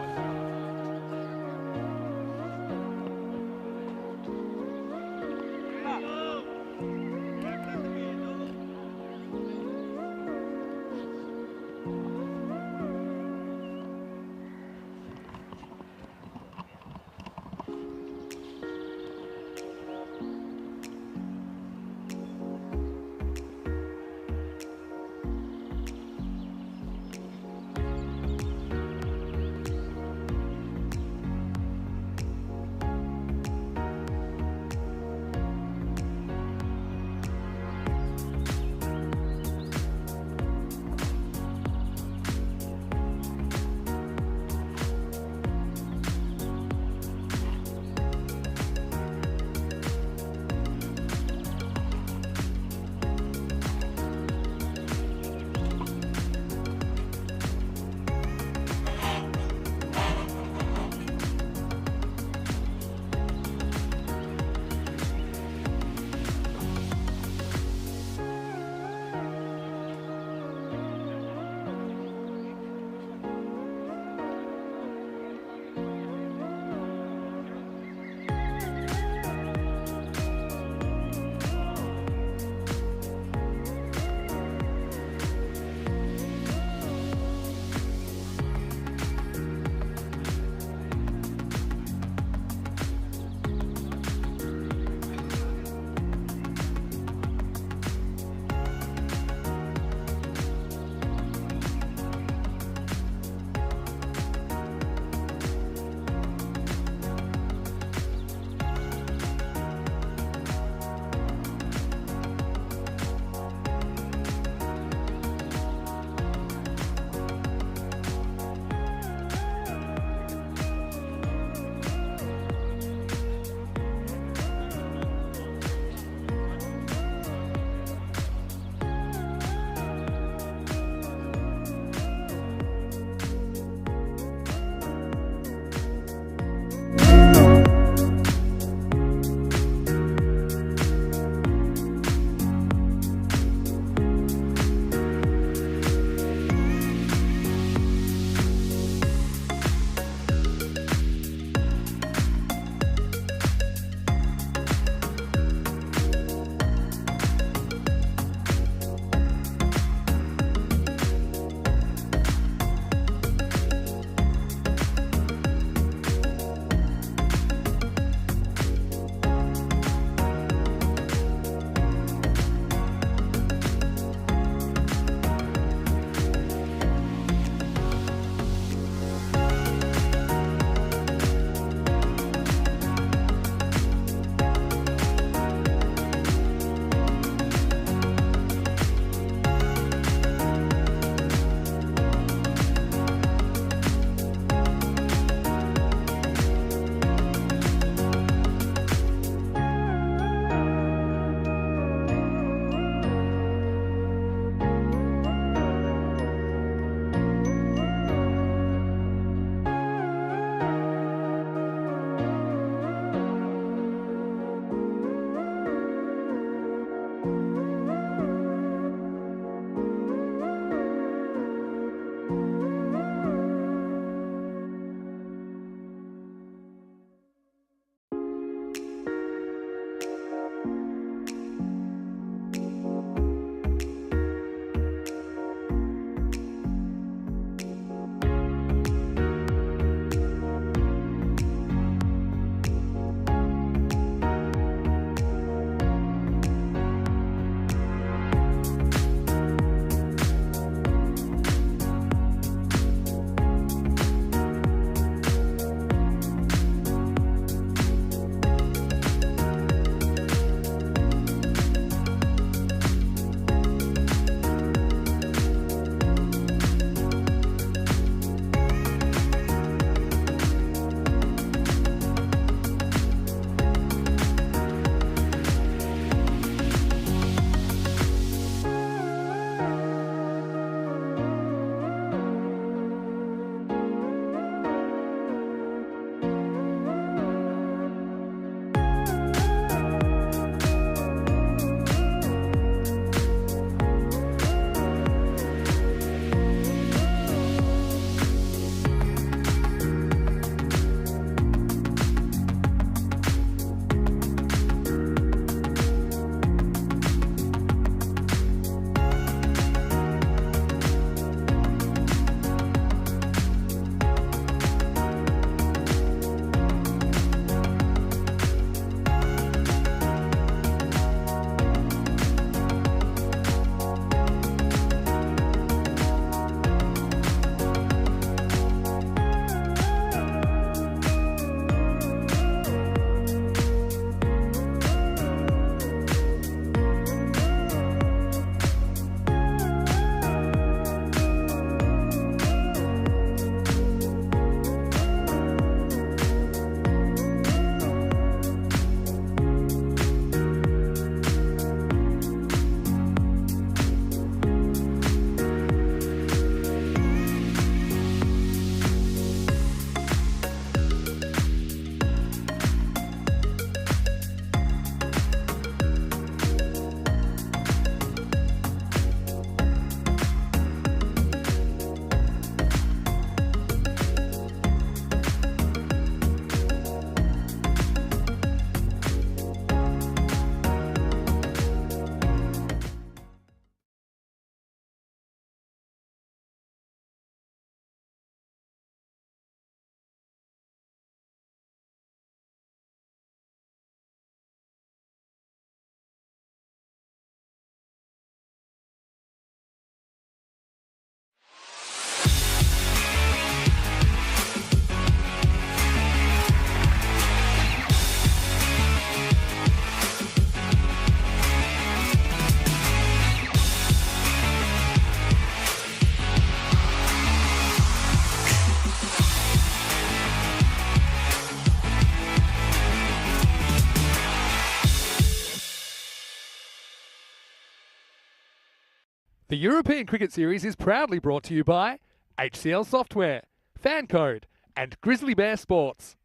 Speaker 1: European Cricket Series is proudly brought to you by HCL Software, Fan Code, and Grizzly Bear Sports.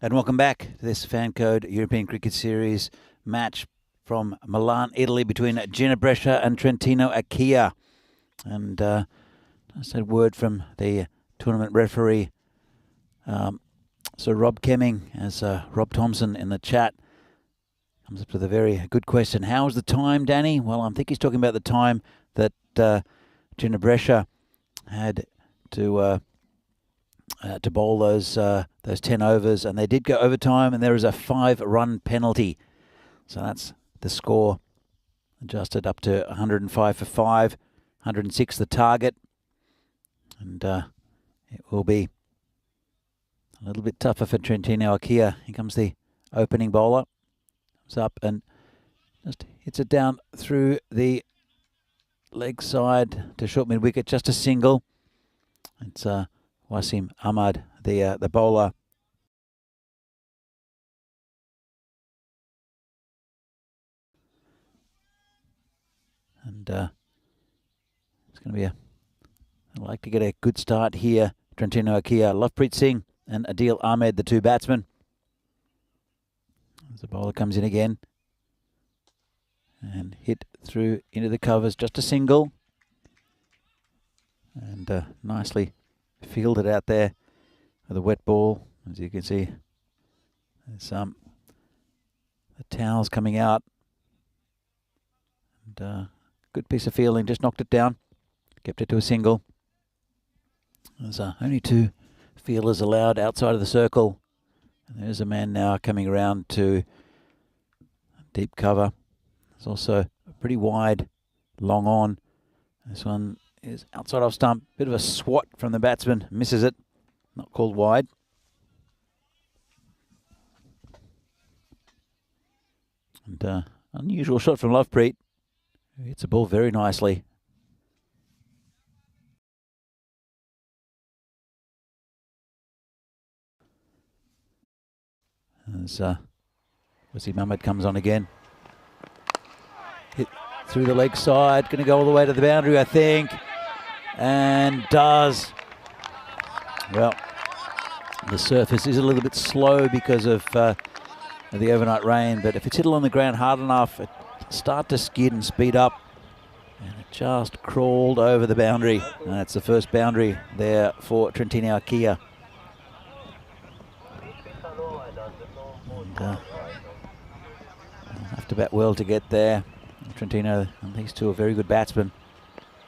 Speaker 2: And welcome back to this Fan Code European Cricket Series match from Milan, Italy, between Gina Brescia and Trentino Acchia. And I just had word from the tournament referee, Sir Rob Kemming, as Rob Thompson in the chat comes up with a very good question. How was the time, Danny? Well, I think he's talking about the time that Gina Brescia had to bowl those 10 overs, and they did go overtime, and there is a 5-run penalty. So that's the score, adjusted up to 105 for 5, 106 the target, and it will be a little bit tougher for Trentino Acchia. Here comes the opening bowler, comes up and just hits it down through the leg side to short mid wicket, just a single. It's Wasim Ahmad, the bowler. And it's going to be I'd like to get a good start here. Trentino Acchia, Lovepreet Singh and Adil Ahmed, the two batsmen. As the bowler comes in again and hit through into the covers, just a single. And nicely fielded out there with a wet ball. As you can see, there's the towels coming out. And good piece of fielding, just knocked it down, kept it to a single. There's only 2 fielders allowed outside of the circle. And there's a man now coming around to deep cover. There's also a pretty wide, long on. This one is outside off stump. Bit of a swat from the batsman. Misses it. Not called wide. And unusual shot from Lovepreet. Hits the ball very nicely. As Wasim Ahmed comes on again. Hit through the leg side. Going to go all the way to the boundary, I think. And does. Well, the surface is a little bit slow because of the overnight rain, but if it's hit along the ground hard enough, it start to skid and speed up. And it just crawled over the boundary. And that's the first boundary there for Trentino Acchia. And have to bat well to get there. Trentino and these two are very good batsmen.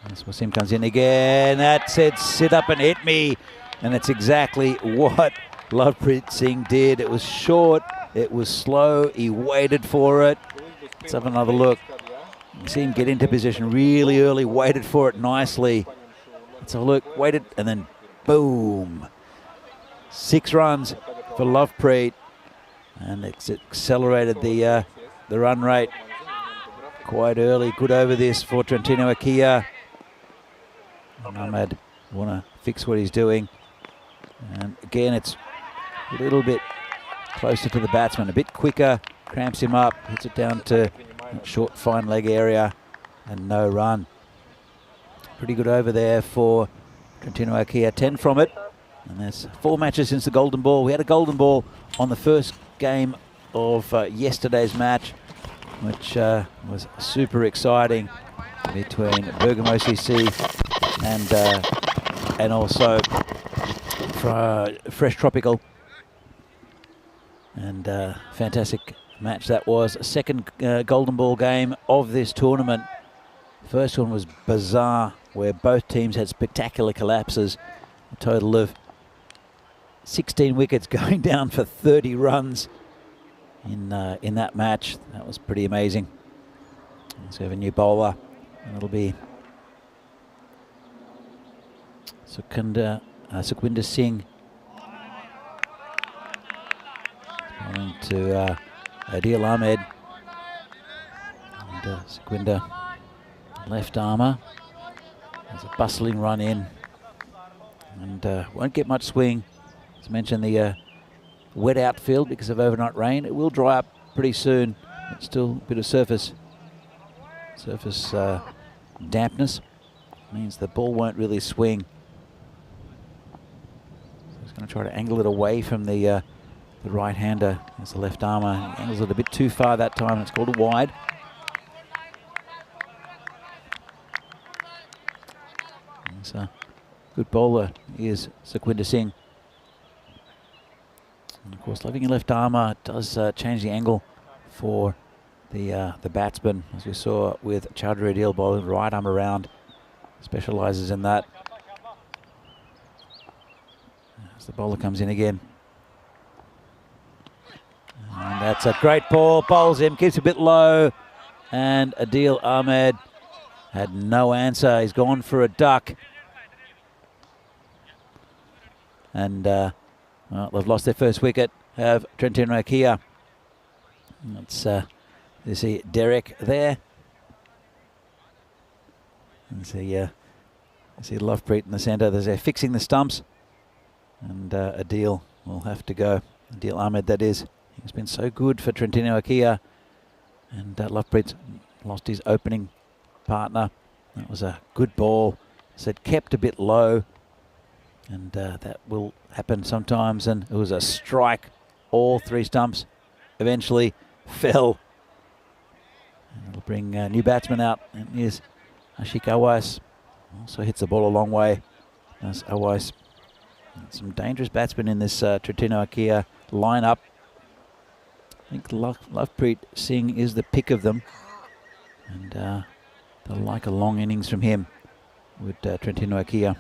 Speaker 2: As Wasim comes in again, that said, sit up and hit me. And that's exactly what Lovepreet Singh did. It was short, it was slow, he waited for it. Let's have another look. You see him get into position really early, waited for it nicely. Let's have a look, waited, and then boom. 6 runs for Lovepreet. And it's accelerated the run rate quite early. Good over this for Trentino Acchia. Ahmed want to fix what he's doing. And again, it's a little bit closer to the batsman, a bit quicker, cramps him up, hits it down to short, fine leg area, and no run. Pretty good over there for Trentino Acchia, 10 from it. And there's 4 matches since the golden ball. We had a golden ball on the first game of yesterday's match, which was super exciting, between Bergamo CC and also Fresh Tropical. And fantastic match that was. Second golden ball game of this tournament. First one was bizarre, where both teams had spectacular collapses. A total of 16 wickets going down for 30 runs in that match. That was pretty amazing. So we have a new bowler, and it'll be Sukhwinder Singh bowling to Adil Ahmed. And Sukhwinder, left armour. There's a bustling run in, and won't get much swing. As mentioned, the wet outfield because of overnight rain. It will dry up pretty soon. It's still a bit of surface. surface dampness means the ball won't really swing. So he's going to try to angle it away from the right-hander as the left armour. He angles it a bit too far that time, and it's called a wide. He's a good bowler, he is Sukhwinder Singh. And of course, leaving your left armour does change the angle for the batsman, as we saw with Chaudhry Adil bowling right arm around, specialises in that. As the bowler comes in again. And that's a great ball, bowls him, keeps a bit low, and Adil Ahmed had no answer. He's gone for a duck. And well, they've lost their first wicket, have Trentino Nokia. That's you see Derek there. You see Lovepreet in the centre. They're fixing the stumps, and Adil will have to go. Adil Ahmed, that is. He's been so good for Trentino Nokia, and Lovepreet's lost his opening partner. That was a good ball. Said kept a bit low, and that will happen sometimes. And it was a strike. All three stumps eventually fell. And it'll bring new batsman out. And here's Ashik Awais. Also hits the ball a long way. That's Awais. Some dangerous batsmen in this Trentino Nokia lineup. I think Lovepreet Singh is the pick of them. And they'll like a long innings from him with Trentino Nokia.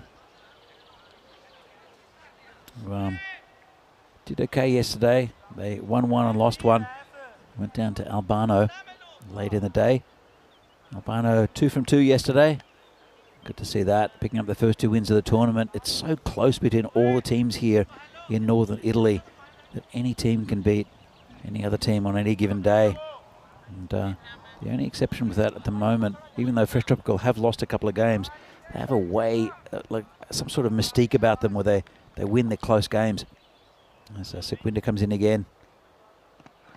Speaker 2: Did okay yesterday. They won one and lost one. Went down to Albano late in the day. Albano 2 from 2 yesterday. Good to see that. Picking up the first 2 wins of the tournament. It's so close between all the teams here in northern Italy that any team can beat any other team on any given day. And the only exception with that at the moment, even though Fresh Tropical have lost a couple of games, they have a way, like some sort of mystique about them where they win their close games. As Sukhwinder comes in again.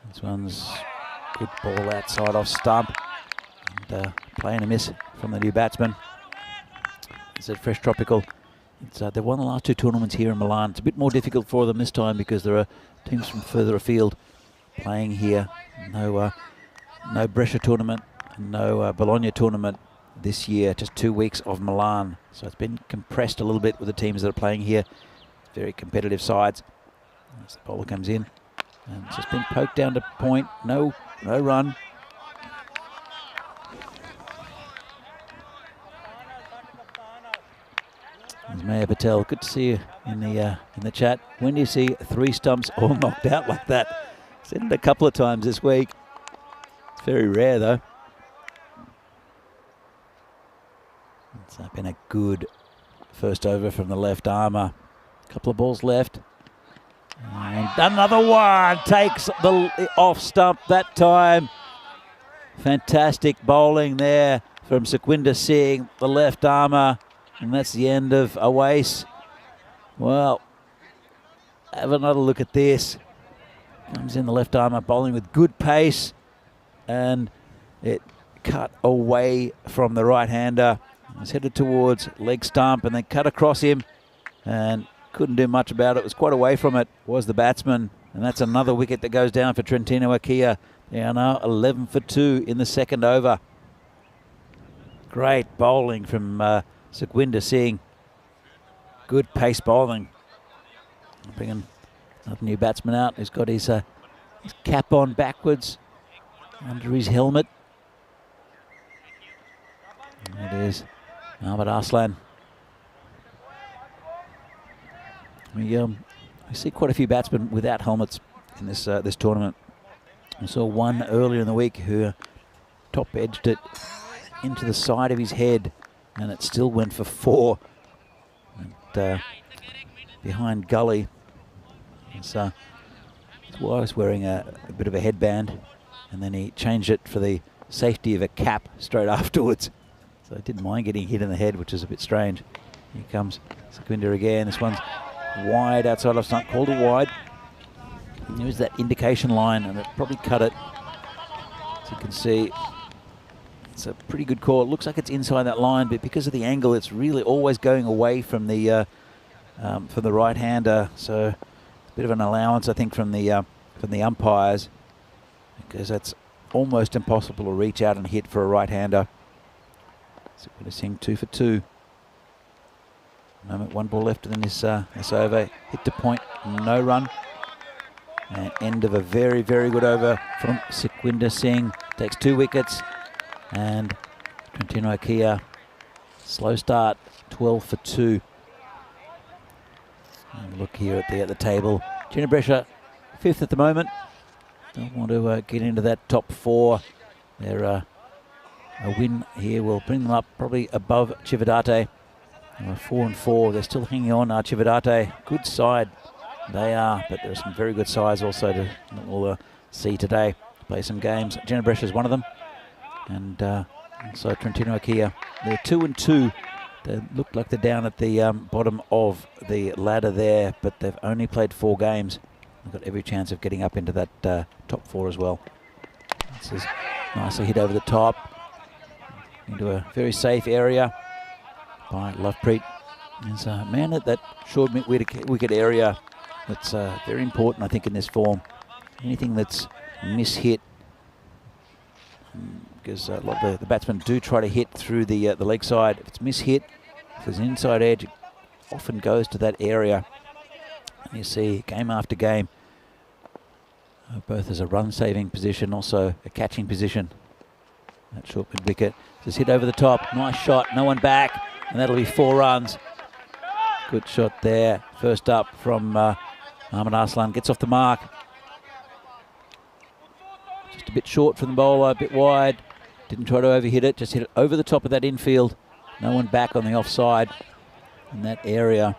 Speaker 2: This one's good ball outside off stump. And playing a miss from the new batsman. It's at Fresh Tropical. They've won the last 2 tournaments here in Milan. It's a bit more difficult for them this time because there are teams from further afield playing here. No Brescia tournament, no Bologna tournament this year. Just 2 weeks of Milan. So it's been compressed a little bit with the teams that are playing here. Very competitive sides. As the bowler comes in, and it's just been poked down to point. No run. There's Maya Patel. Good to see you in the chat. When do you see 3 stumps all knocked out like that? Said it a couple of times this week. It's very rare though. It's been a good first over from the left armour. Couple of balls left. And another one takes the off stump that time. Fantastic bowling there from Sukhwinder Singh, the left armour. And that's the end of Awais. Well, have another look at this. Comes in the left armour, bowling with good pace. And it cut away from the right-hander. It was headed towards leg stump and then cut across him. And couldn't do much about it. It was quite away from it, was the batsman. And that's another wicket that goes down for Trentino Nokia. They are now 11 for 2 in the second over. Great bowling from Sukhwinder Singh. Good pace bowling. Bringing another new batsman out who's got his cap on backwards under his helmet. And it is Ahmed Arslan. We see quite a few batsmen without helmets in this tournament. We saw one earlier in the week who top-edged it into the side of his head, and it still went for 4. And, behind Gully, was wearing a bit of a headband, and then he changed it for the safety of a cap straight afterwards. So I didn't mind getting hit in the head, which is a bit strange. Here comes Sukhwinder again. This one's wide outside of stump, called a wide. And there was that indication line, and it probably cut it. As you can see, It's a pretty good call. It looks like it's inside that line, but because of the angle, it's really always going away from the right-hander. So a bit of an allowance, I think, from the umpires, because that's almost impossible to reach out and hit for a right-hander. So we're going to sing 2 for 2. Moment, 1 ball left in this over. Hit to point, no run. And end of a very, very good over from Sukhwinder Singh. Takes 2 wickets. And Trentino Ikea, slow start, 12 for 2. And look here at the table. Ginebresha, 5th at the moment. Don't want to get into that top 4. They're a win here will bring them up probably above Chivadate. 4 and 4. They're still hanging on. Chivadate, good side they are, but there's some very good sides also that we'll see today. Play some games. Ginebresha is one of them, and also Trentino Ikea. They're 2 and 2. They look like they're down at the bottom of the ladder there, but they've only played 4 games. They've got every chance of getting up into that top 4 as well. This is nicely hit over the top into a very safe area by Lovepreet. There's a man at that short wicket area that's very important, I think, in this form. Anything that's mishit, because a lot of the batsmen do try to hit through the leg side. If it's mishit, if there's an inside edge, it often goes to that area. And you see game after game, both as a run-saving position, also a catching position. That short mid wicket just hit over the top. Nice shot, no one back, and that'll be 4 runs. Good shot there. First up from Mohammad Arslan, gets off the mark. Just a bit short from the bowler, a bit wide. Didn't try to overhit it, just hit it over the top of that infield. No one back on the offside in that area.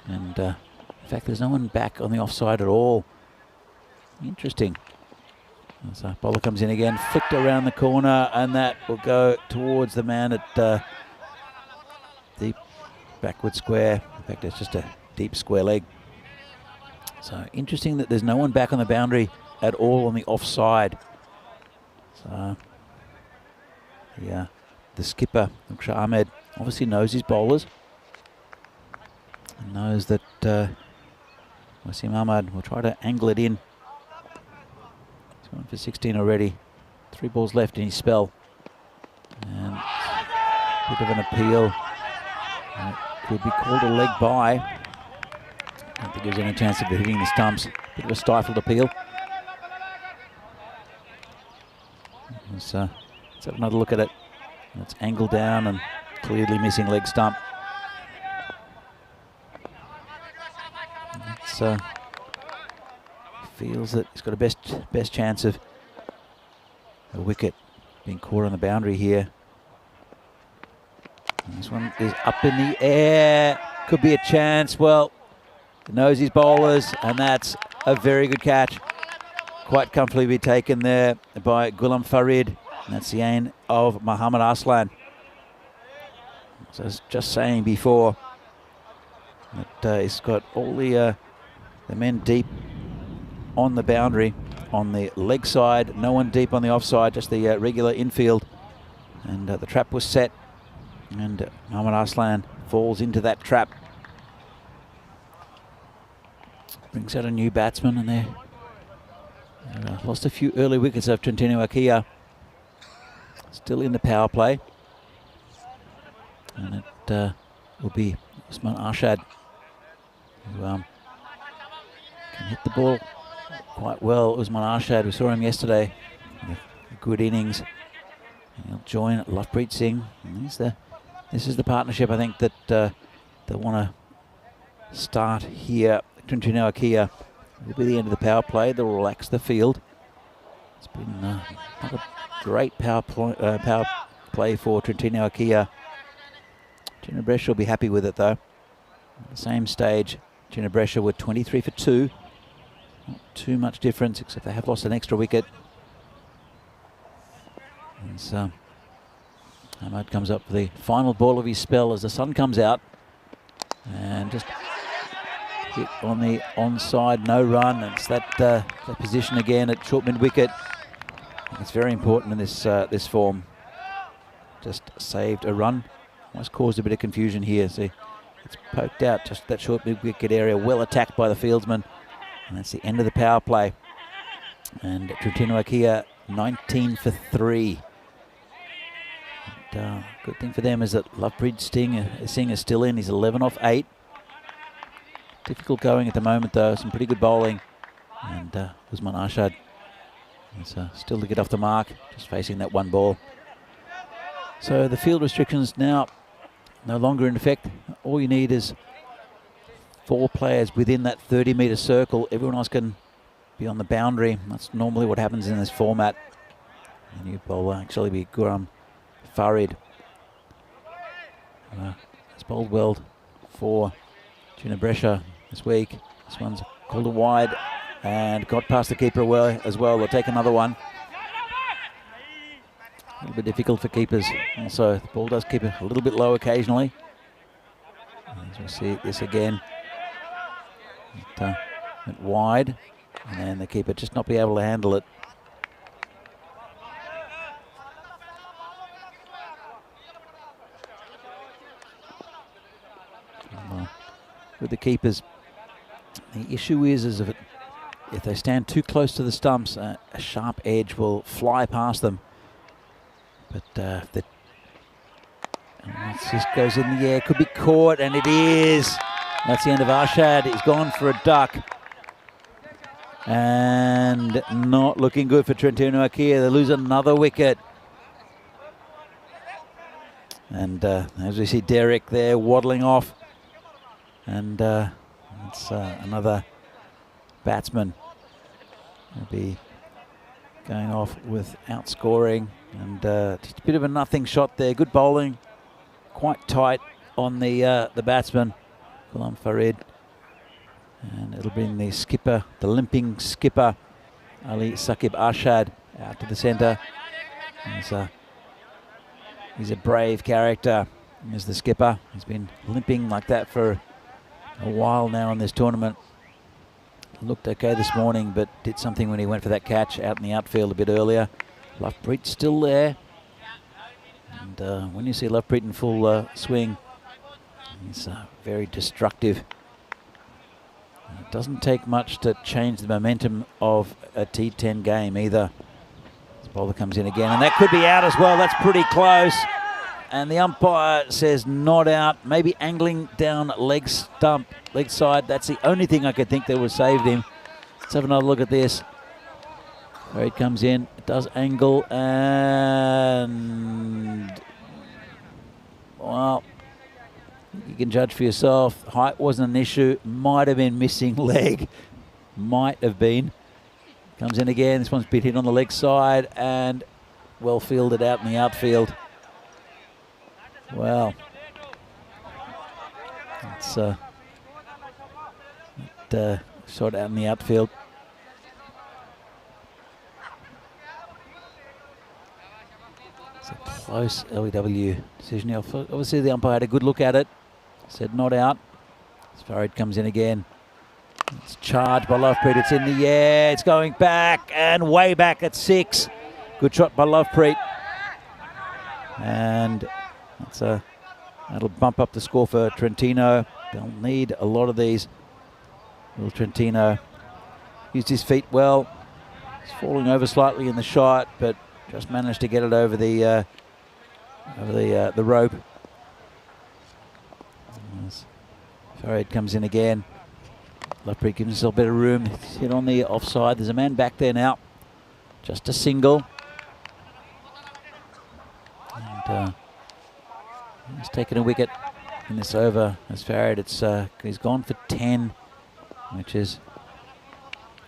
Speaker 2: And in fact, there's no one back on the offside at all. Interesting. As bowler comes in again, flicked around the corner, and that will go towards the man at deep backward square. In fact, it's just a deep square leg. So interesting that there's no one back on the boundary at all on the offside. So yeah, the skipper, Mukhtar Ahmed, obviously knows his bowlers and knows that Wasim Ahmad will try to angle it in. He's gone for 16 already. 3 balls left in his spell. And a bit of an appeal. It could be called a leg by. I don't think there's any chance of hitting the stumps. Bit of a stifled appeal. Let's have another look at it. It's angled down and clearly missing leg stump. It's feels that he's got a best chance of a wicket being caught on the boundary here. And this one is up in the air. Could be a chance. Well, he knows his bowlers, and that's a very good catch. Quite comfortably be taken there by Ghulam Farid. And that's the aim of Mohammad Arslan. As I was just saying before, that he's got all the men deep on the boundary, on the leg side, no one deep on the offside, just the regular infield. And the trap was set, and Mohammad Arslan falls into that trap. Brings out a new batsman, and they lost a few early wickets of Trentino Ikea. Still in the power play. And it will be Usman Arshad, who can hit the ball quite well. Usman Arshad, we saw him yesterday, a good innings. And he'll join Lovepreet Singh. And this is the partnership, I think, that they'll want to start here. Trentino Ikea will be the end of the power play. They'll relax the field. It's been not a great power play for Trentino Ikea. Ginebresha will be happy with it, though. At the same stage, Ginebresha were 23 for 2. Not too much difference, except they have lost an extra wicket. And Ahmad comes up for the final ball of his spell as the sun comes out. And just hit on the onside, no run. It's that position again at short mid wicket. It's very important in this form. Just saved a run. Almost caused a bit of confusion here. See, it's poked out just that short mid-wicket area. Well attacked by the fieldsman. And that's the end of the power play. And Trentino Ikea 19 for 3. And, good thing for them is that Lovepreet Singh is still in. He's 11 off 8. Difficult going at the moment though. Some pretty good bowling. And Usman Arshad is still to get off the mark. Just facing that one ball. So the field restrictions now no longer in effect. All you need is 4 players within that 30-metre circle. Everyone else can be on the boundary. That's normally what happens in this format. The new bowler actually be Guram Farid. It's bowled well for Gina Brescia this week. This one's called a wide and got past the keeper well as well. They'll take another one. A little bit difficult for keepers. Also, the ball does keep it a little bit low occasionally. As we see this again. It went wide, and the keeper just not be able to handle it. With the keepers, the issue is if they stand too close to the stumps, a sharp edge will fly past them. But it just goes in the air, could be caught, and it is. That's the end of Arshad. He's gone for a duck. And not looking good for Trentino Ikea. They lose another wicket. And as we see Derek there waddling off. And it's another batsman. Will be going off without scoring. And just a bit of a nothing shot there. Good bowling. Quite tight on the batsman, Ghulam Farid. And it'll bring the skipper, the limping skipper, Ali Saqib Arshad, out to the centre. He's a brave character. He's the skipper. He's been limping like that for a while now in this tournament. Looked okay this morning, but did something when he went for that catch out in the outfield a bit earlier. Lovepreet still there. And when you see Lovepreet in full swing, he's very destructive. It doesn't take much to change the momentum of a T10 game either. This bowler comes in again, and that could be out as well. That's pretty close. And the umpire says not out. Maybe angling down leg side. That's the only thing I could think that would have saved him. Let's have another look at this. Where it comes in, it does angle, and well, you can judge for yourself. Height wasn't an issue. Might have been missing leg. Might have been. Comes in again. This one's bit hit on the leg side and well fielded out in the outfield. Well, it's shot out in the outfield. It's a close LEW decision. Obviously the umpire had a good look at it. Said not out. As Farid comes in again. It's charged by Lovepreet. It's in the air. It's going back and way back at 6. Good shot by Lovepreet. And that'll bump up the score for Trentino. They'll need a lot of these. Will Trentino used his feet well. He's falling over slightly in the shot, but just managed to get it over the rope. As Farid comes in again. Lovepreet gives himself a bit of room. He's hit on the offside. There's a man back there now. Just a single. And he's taken a wicket in this over as Farid. He's gone for 10, which is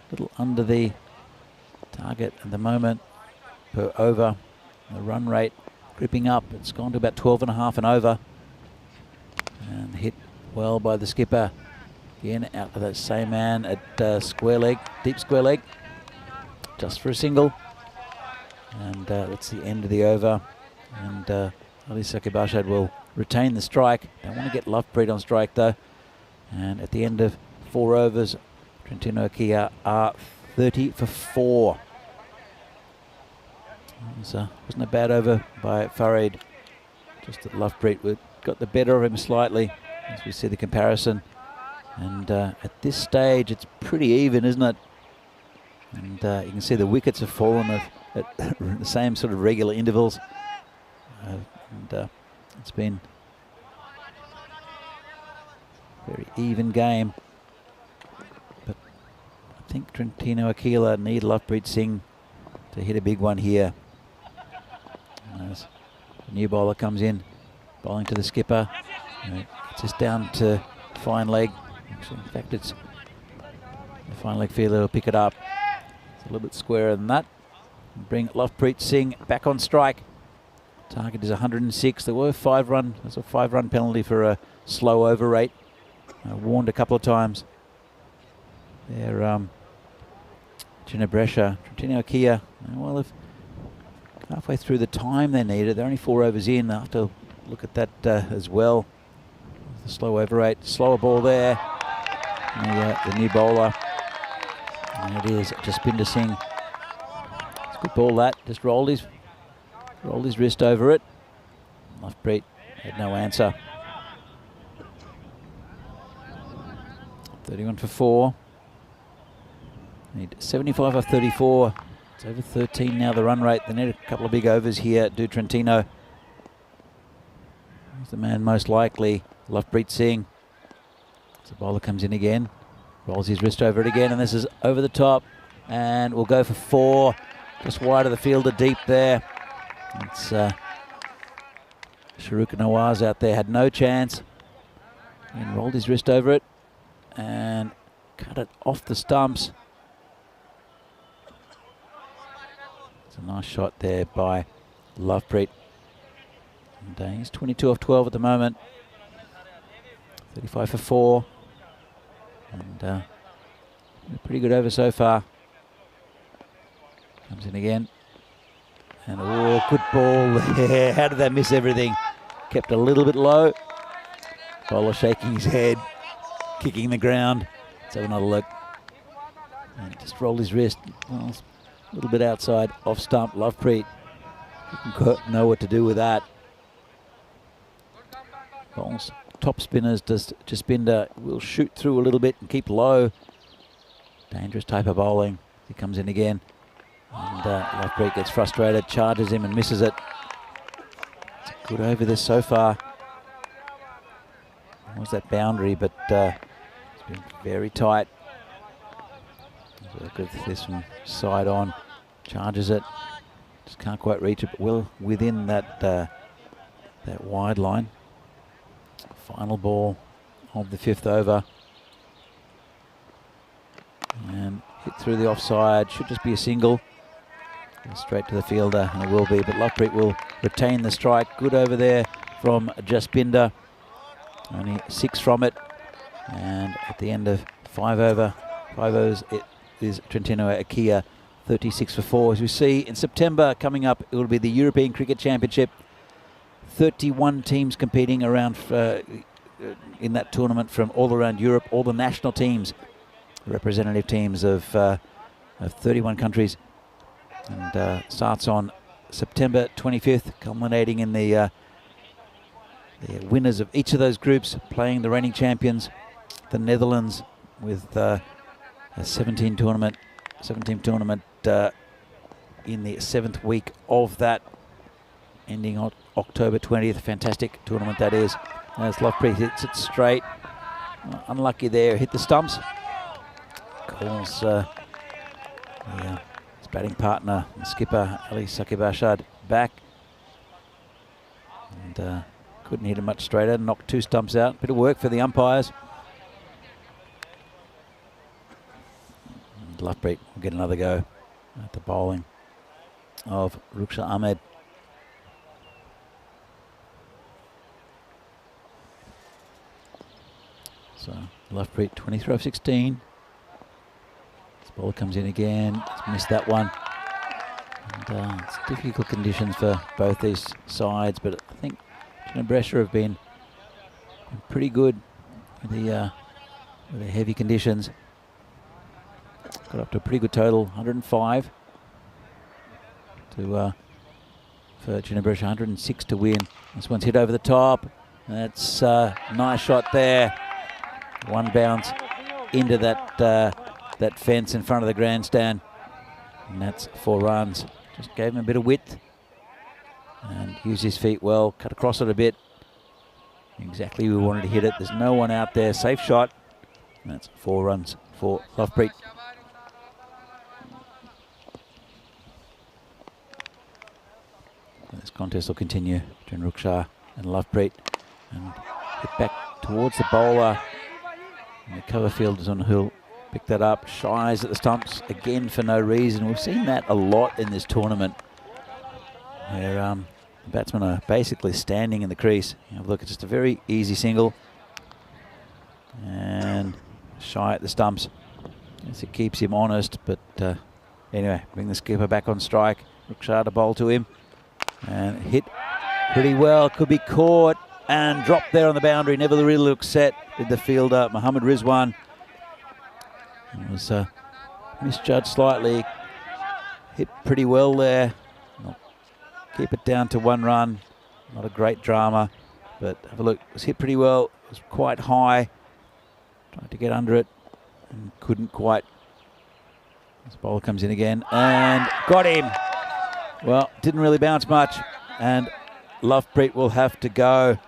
Speaker 2: a little under the target at the moment per over. The run rate gripping up. It's gone to about 12.5 and over. And hit well by the skipper. Again, out to that same man at square leg, deep square leg. Just for a single. And that's the end of the over. And Ali Saqib Arshad will retain the strike. Don't want to get Lovepreet on strike though. And at the end of 4 overs, Trentino Ikea are 30 for 4. Wasn't a bad over by Farid. Just that Lovepreet got the better of him slightly, as we see the comparison. And at this stage, it's pretty even, isn't it? And you can see the wickets have fallen at the same sort of regular intervals. It's been a very even game. But I think Trentino Akila need Lovepreet Singh to hit a big one here. As the new bowler comes in, bowling to the skipper. It's just down to fine leg. Actually, in fact, it's the fine leg fielder will pick it up. It's a little bit squarer than that. Bring Lovepreet Singh back on strike. Target is 106. There were there's a 5-run penalty for a slow over rate. Warned a couple of times. There, Ginebresha, Trentino Kia. Well, if halfway through the time they needed, they're only 4 overs in. I'll have to look at that as well. The slow over rate, slower ball there. The new bowler. And it is Jaspinder Singh. It's a good ball that. Just rolled his wrist over it. Lovepreet had no answer. 31 for 4. Need 75 of 34. It's over 13 now, the run rate. They need a couple of big overs here, do Trentino. He's the man most likely, Lovepreet Singh. So the bowler comes in again, rolls his wrist over it again, and this is over the top. And we'll go for 4. Just wide of the fielder, deep there. It's Shahrukh Nawaz out there, had no chance. And rolled his wrist over it and cut it off the stumps. It's a nice shot there by Lovepreet. And he's 22 off 12 at the moment. 35 for 4. And a pretty good over so far. Comes in again. And oh, good ball there. How did they miss everything? Kept a little bit low. Bowler shaking his head, kicking the ground. Let's have another look. And just rolled his wrist. Well, a little bit outside, off stump. Lovepreet didn't know what to do with that. Bowls, top spinners, Jaspinder will shoot through a little bit and keep low. Dangerous type of bowling. He comes in again. And Lovepreet gets frustrated, charges him and misses it. It's a good over this so far. Was that boundary, but it's been very tight. Look at this from side on, charges it. Just can't quite reach it, but well within that that wide line. Final ball of the 5th over. And hit through the offside, should just be a single. Straight to the fielder, and it will be, but Lovepreet will retain the strike. Good over there from Jaspinder. Only 6 from it. And at the end of 5 overs, it is Trentino Akila, 36 for 4. As we see in September coming up, it will be the European Cricket Championship. 31 teams competing around in that tournament from all around Europe, all the national teams, representative teams of 31 countries. And starts on September 25th, culminating in the winners of each of those groups playing the reigning champions, the Netherlands, with a 17-team tournament in the 7th week of that, ending on October 20th. Fantastic tournament that is. As Lovepreet hits it straight. Unlucky there, hit the stumps. Calls his batting partner, the skipper, Ali Sakib back. And couldn't hit it much straighter, knocked 2 stumps out. Bit of work for the umpires. And Lovepreet will get another go at the bowling of Ruksha Ahmed. So Lovepreet 23 of 16. This ball comes in again. It's missed that one. And it's difficult conditions for both these sides, but I think Ginebresha have been pretty good with the heavy conditions. Got up to a pretty good total, 105 to for Ginebresh, 106 to win. This one's hit over the top. That's a nice shot there. One bounce into that fence in front of the grandstand. And that's 4 runs. Just gave him a bit of width and used his feet well, cut across it a bit. Exactly where we wanted to hit it. There's no one out there. Safe shot. And that's 4 runs for Lovepreet. This contest will continue between Ruksha and Lovepreet. And hit back towards the bowler. And the cover field is on who'll pick that up. Shies at the stumps again for no reason. We've seen that a lot in this tournament, where the batsmen are basically standing in the crease. Look, it's just a very easy single. And shy at the stumps. Yes, it keeps him honest, but anyway, bring the skipper back on strike. Ruksha to bowl to him. And hit pretty well. Could be caught and dropped there on the boundary. Never really looked set. Did the fielder, Mohammad Rizwan. It was misjudged slightly. Hit pretty well there. Keep it down to 1 run. Not a great drama, but have a look. It was hit pretty well. It was quite high. Tried to get under it and couldn't quite. This bowler comes in again and got him. Well, didn't really bounce much, and Lovepreet will have to go.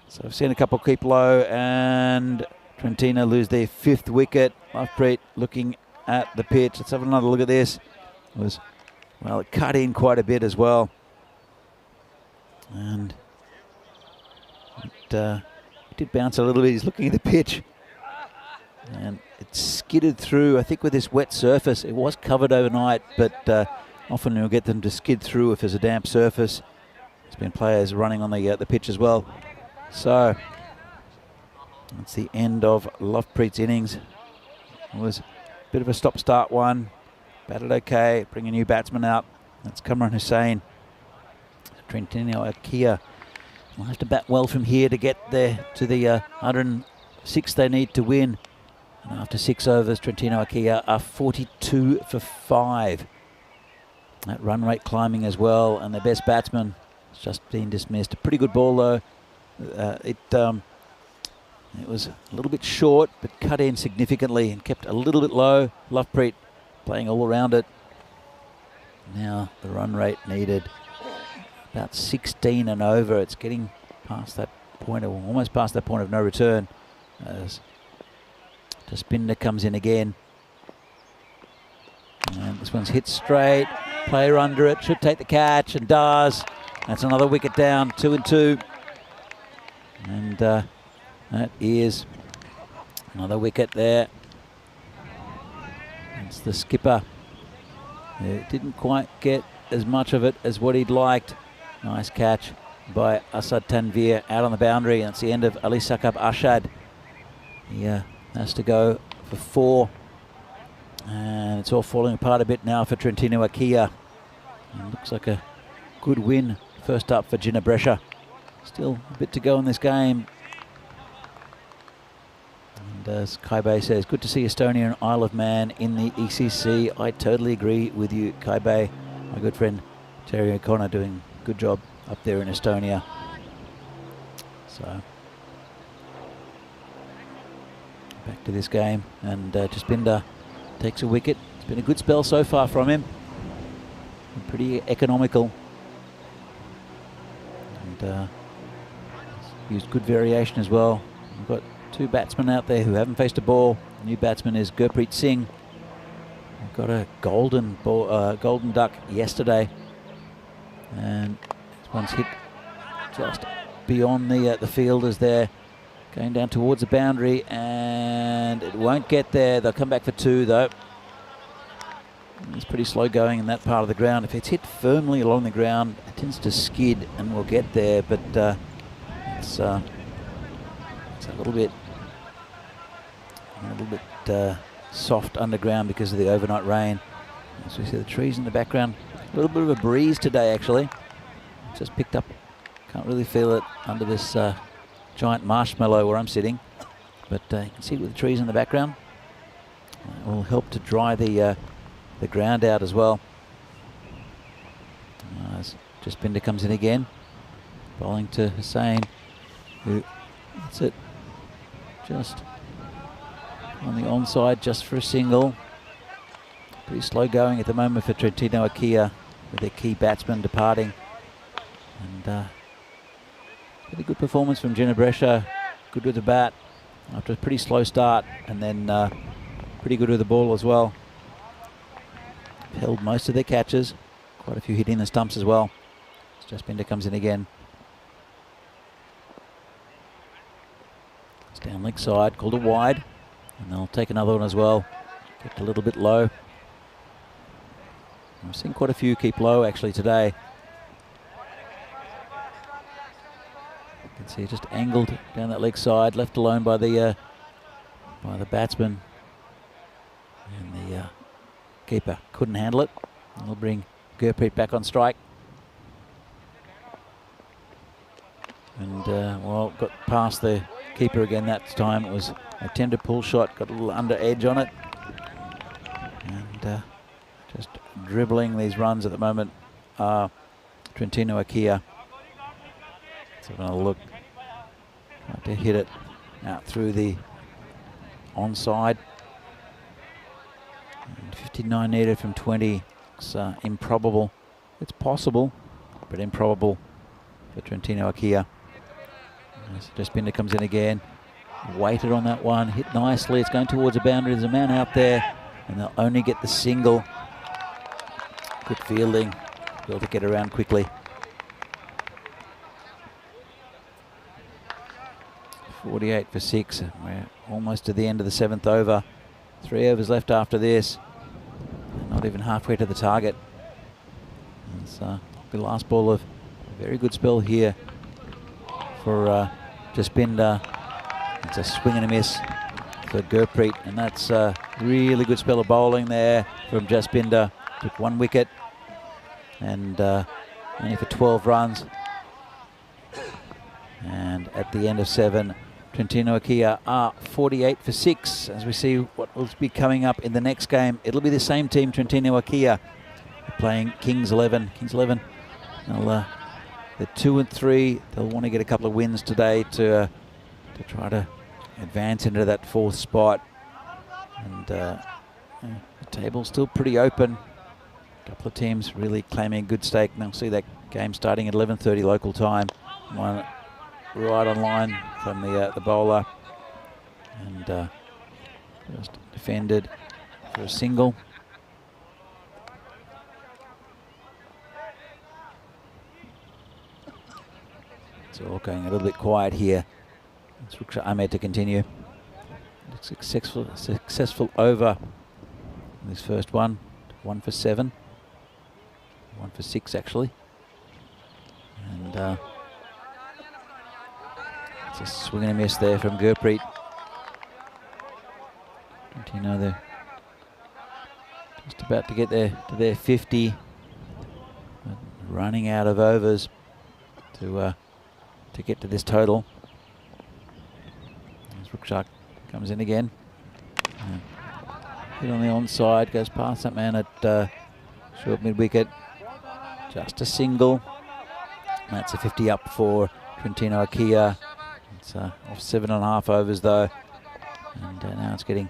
Speaker 2: So I've seen a couple keep low, and Trentino lose their 5th wicket. Lovepreet looking at the pitch. Let's have another look at this. It cut in quite a bit as well. And it did bounce a little bit. He's looking at the pitch. And it skidded through. I think with this wet surface, it was covered overnight, but often you'll get them to skid through if there's a damp surface. There's been players running on the pitch as well. So that's the end of Lovepreet's innings. It was a bit of a stop-start one. Batted okay. Bring a new batsman out. That's Kamran Hussain. Trentino Akia will have to bat well from here to get there to the 106 they need to win. And after 6 overs, Trentino Akia are 42 for 5. That run rate climbing as well, and their best batsman has just been dismissed. A pretty good ball though. It was a little bit short, but cut in significantly and kept a little bit low. Lovepreet playing all around it. Now the run rate needed about 16 and over. It's getting past that point, or almost past that point of no return. As Jaspinder comes in again. And this one's hit straight. Player under it, should take the catch and does. That's another wicket down, 2 and 2. And that is another wicket there. It's the skipper. Didn't quite get as much of it as what he'd liked. Nice catch by Asad Tanvir out on the boundary. And that's the end of Ali Sakab Ashad. He has to go for 4. And it's all falling apart a bit now for Trentino Akia. And looks like a good win first up for Ginebresh. Still a bit to go in this game. And as Kaibe says, good to see Estonia and Isle of Man in the ECC. I totally agree with you, Kaibe. My good friend Terry O'Connor doing a good job up there in Estonia. So back to this game, and Jaspinder takes a wicket. It's been a good spell so far from him. Pretty economical. And used good variation as well. We've got 2 batsmen out there who haven't faced a ball. The new batsman is Gurpreet Singh. We've got a golden duck yesterday. And this one's hit just beyond the fielders there. Going down towards the boundary, and it won't get there. They'll come back for 2 though. It's pretty slow going in that part of the ground. If it's hit firmly along the ground, it tends to skid and will get there, but it's a little bit soft underground because of the overnight rain. As we see the trees in the background. A little bit of a breeze today actually. Just picked up. Can't really feel it under this giant marshmallow where I'm sitting, but you can see it with the trees in the background. It will help to dry the ground out as well. As Jaspinder comes in again. Bowling to Hussain, who, that's it, just on the onside, just for a single. Pretty slow going at the moment for Trentino Akia, with their key batsman departing. And pretty good performance from Gina Brescia, good with the bat after a pretty slow start, and then pretty good with the ball as well. Held most of their catches, quite a few hitting the stumps as well. Jaspinder comes in again. It's down leg side, called a wide, and they'll take another one as well. Kept a little bit low. I've seen quite a few keep low actually today. You can see just angled down that leg side, left alone by the batsman, and the keeper couldn't handle it. They'll bring Gurpreet back on strike. And well, got past the keeper again that time. It was an attempted pull shot, got a little under edge on it. And just dribbling these runs at the moment are Trentino Akia. So I'm going to look, try to hit it out through the onside. And 59 needed from 20. It's improbable. It's possible, but improbable for Trentino Akia. Jaspinder comes in again. Waited on that one, hit nicely. It's going towards the boundary. There's a man out there, and they'll only get the single. Good fielding, able to get around quickly. 48 for 6. We're almost to the end of the 7th over. 3 overs left after this. Not even halfway to the target. It's the last ball of a very good spell here for Jaspinder. It's a swing and a miss for Gurpreet, and that's a really good spell of bowling there from Jaspinder. Took 1 wicket, and only for 12 runs. And at the end of 7, Trentino Akia are 48 for 6. As we see what will be coming up in the next game, it'll be the same team, Trentino Akia, playing Kings 11. Kings 11, they're 2 and 3. They'll want to get a couple of wins today to try to advance into that 4th spot. And the table's still pretty open. A couple of teams really claiming a good stake. And they'll see that game starting at 11:30 local time. One right on line from the bowler, and just defended for a single. It's all going a little bit quiet here. It's Ruksha Ahmed to continue. Successful over in this first one. 1 for 7. 1 for 6 actually. And it's a swing and a miss there from Gurpreet. Trentino, they're just about to get to their 50. Running out of overs to get to this total. As Ruksha comes in again. Hit on the onside, goes past that man at short mid-wicket. Just a single. That's a 50 up for Trentino Akia. It's off 7.5 overs though. And now it's getting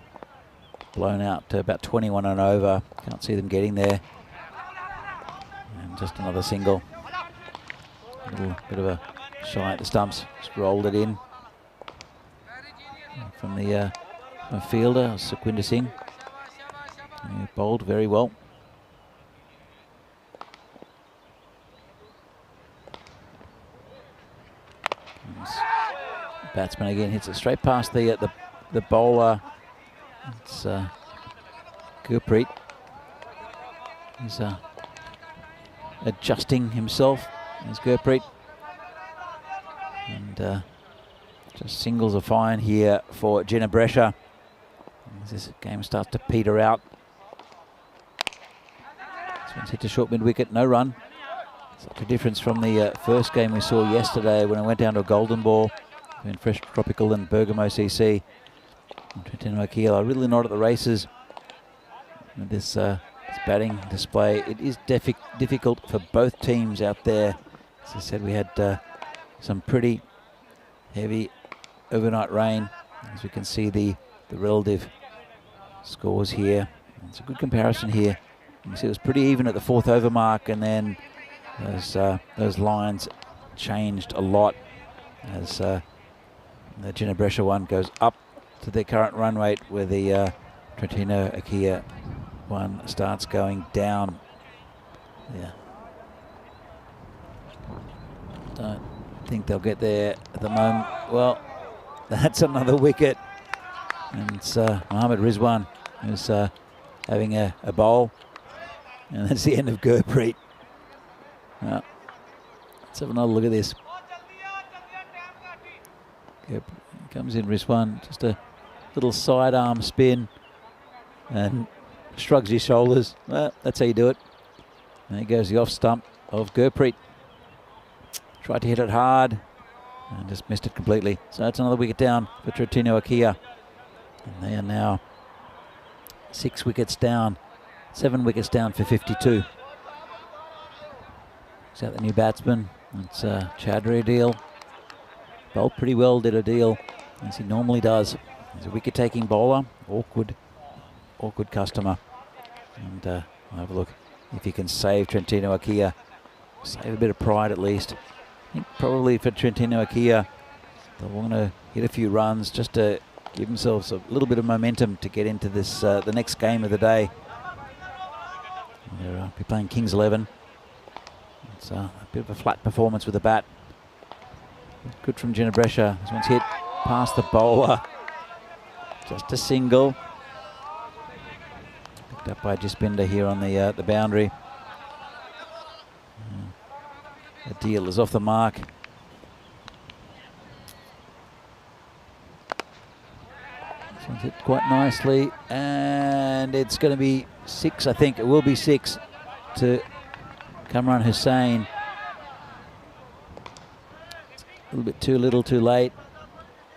Speaker 2: blown out to about 21 and over. Can't see them getting there. And just another single. A little bit of a shy at the stumps. Just rolled it in. From the fielder, Sukhwinder Singh. He bowled very well. Batsman again hits it straight past the bowler. It's Gurpreet. He's adjusting himself as Gurpreet. And just singles are fine here for Gina Brescia. As this game starts to peter out. This one's hit to short mid-wicket, no run. Such a difference from the first game we saw yesterday when it went down to a golden ball in Fresh Tropical and Bergamo CC. And Trentino Akia are really not at the races with this This batting display, it is difficult for both teams out there. As I said, we had some pretty heavy overnight rain. As we can see the relative scores here. It's a good comparison here. You can see it was pretty even at the 4th over mark, and then those lines changed a lot as the Ginebrescia one goes up to their current run rate, where the Trentino Akia one starts going down. Yeah. Don't think they'll get there at the moment. Well, that's another wicket. And it's Mohammad Rizwan who's having a bowl. And that's the end of Gurpreet. Well, let's have another look at this. Comes in Rizwan, just a little sidearm spin and shrugs his shoulders. Well, that's how you do it. And there goes the off stump of Gurpreet. Tried to hit it hard and just missed it completely. So that's another wicket down for Trentino Akia. And they are now 6 wickets down, 7 wickets down for 52. Is that the new batsman? It's Chowdhury Adil. Bowled pretty well, did Adil, as he normally does. He's a wicket-taking bowler, awkward customer. And we'll have a look if he can save Trentino Akia. Save a bit of pride at least. I think probably for Trentino Akia, they'll want to hit a few runs just to give themselves a little bit of momentum to get into this the next game of the day. They'll be playing Kings 11. It's a bit of a flat performance with the bat. Good from Ginebrescia. This one's hit past the bowler. Just a single. Picked up by Jaspinder here on the boundary. The deal is off the mark. This one's hit quite nicely, and it's going to be 6, I think. It will be 6 to Kamran Hussain. A little bit too little, too late,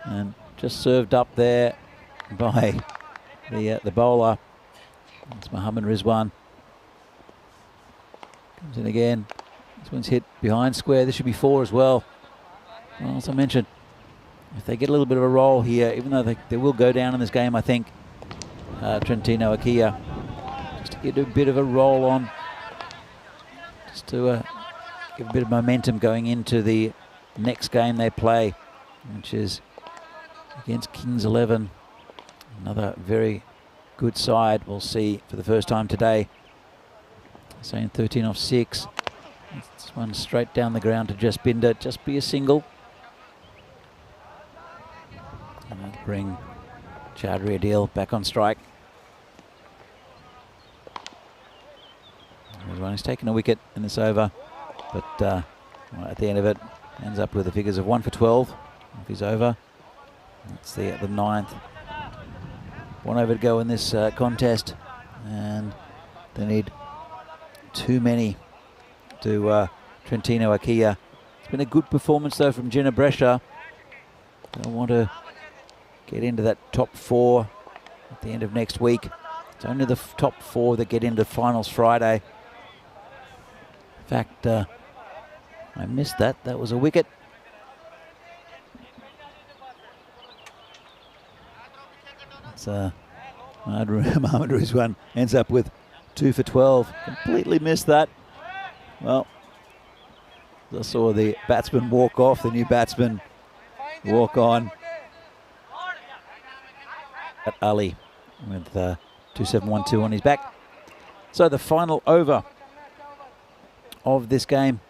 Speaker 2: and just served up there by the bowler. It's Mohammad Rizwan. Comes in again. This one's hit behind square. This should be 4 as well. Well, as I mentioned, if they get a little bit of a roll here, even though they will go down in this game, I think, Trentino Akia, just to get a bit of a roll on, just to give a bit of momentum going into the next game they play, which is against Kings 11. Another very good side we'll see for the first time today. Saying 13 off 6. This one straight down the ground to Jaspinder. Just be a single. And that'll bring Chowdhury Adil back on strike. Everyone has taken a wicket in this over, but at the end of it, ends up with the figures of 1 for 12 if he's over. That's the 9th. 1 over to go in this contest, and they need too many to Trentino Akia. It's been a good performance though from Ginebrescia. They'll want to get into that top 4 at the end of next week. It's only the top 4 that get into finals Friday. In fact, I missed that. That was a wicket. It's Mohammad Rizwan ends up with 2 for 12. Completely missed that. Well, I saw the batsman walk off, the new batsman walk on. At Ali with 2-7-1-2 on his back. So the final over of this game,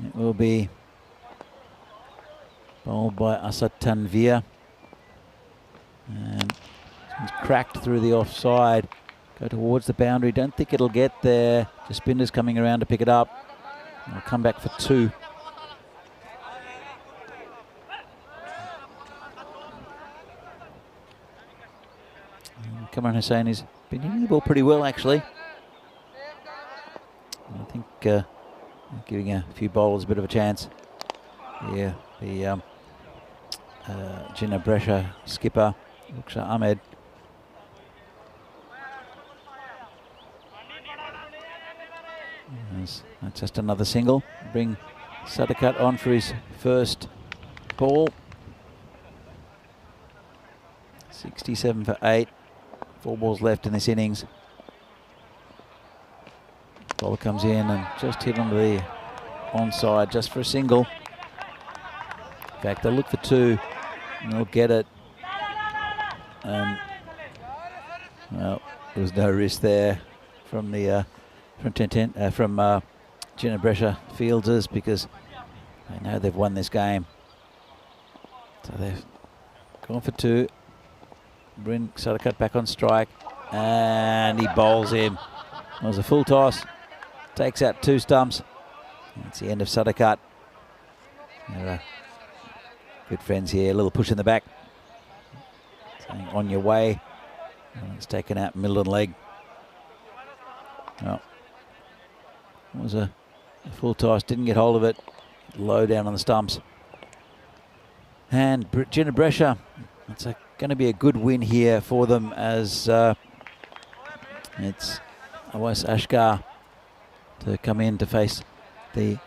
Speaker 2: it will be bowled by Asad Tanvir, and it's cracked through the offside. Go towards the boundary. Don't think it'll get there. Jaspinder's coming around to pick it up. It'll come back for 2. Kamran Hussain has been hitting the ball pretty well, actually. I think giving a few bowlers a bit of a chance. Yeah, the Ginebrescia skipper, Ruksha Ahmed. That's just another single. Bring Sadakat on for his first ball. 67 for 8. 4 balls left in this innings. Ball comes in and just hit onto the onside just for a single. In fact, they'll look for 2 and they'll get it. And well, there was no risk there from the from T10 from Ginebrescia fielders, because they know they've won this game. So they've gone for 2. Bring Sadakat back on strike, and he bowls him. It was a full toss. Takes out 2 stumps. That's the end of Sadakat. They're good friends here. A little push in the back. Saying on your way. And it's taken out middle and leg. Well, it was a full toss. Didn't get hold of it. Low down on the stumps. And Ginebrescia, it's going to be a good win here for them, as it's Awais Ashkar to come in to face the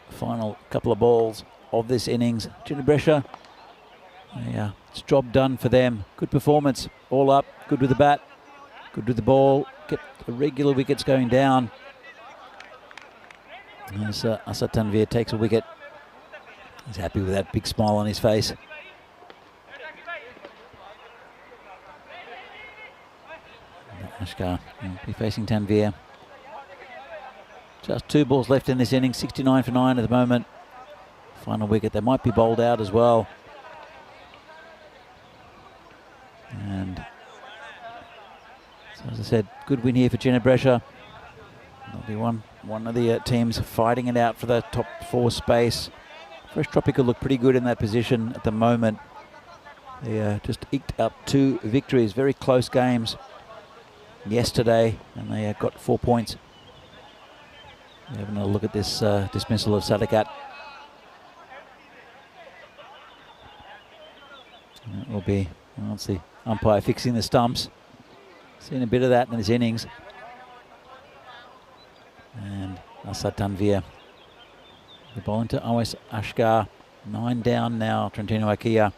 Speaker 2: final couple of balls of this innings. Ginebrescia, yeah, it's job done for them. Good performance, all up, good with the bat, good with the ball, kept the regular wickets going down. As Asad Tanvir takes a wicket, he's happy with that big smile on his face. Ashkar will be facing Tanvir. Just 2 balls left in this inning, 69 for 9 at the moment. Final wicket, they might be bowled out as well. And so, as I said, good win here for Ginebrescia. There'll be one of the teams fighting it out for the top 4 space. Fresh Tropical look pretty good in that position at the moment. They just eked up 2 victories, very close games yesterday, and they got 4 points. We're having a look at this dismissal of Sadakat. It will be, well, it's the umpire fixing the stumps. Seen a bit of that in his innings. And Asad Tanvir, the ball into Awais Ashkar. 9 down now, Trentino Akia.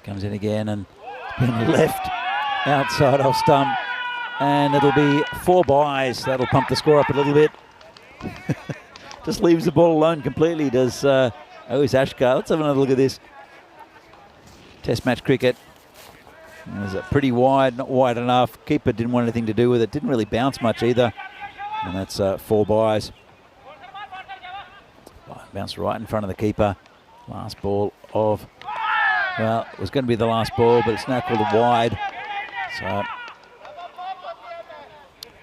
Speaker 2: Comes in again and been left outside off stump. And it'll be 4 byes. That'll pump the score up a little bit. Just leaves the ball alone completely, does Awais Ashkar. Let's have another look at this. Test match cricket. It was pretty wide, not wide enough. Keeper didn't want anything to do with it. Didn't really bounce much either. And that's 4 byes. Bounced right in front of the keeper. Last ball of, well, it was going to be the last ball, but it's now called a wide. So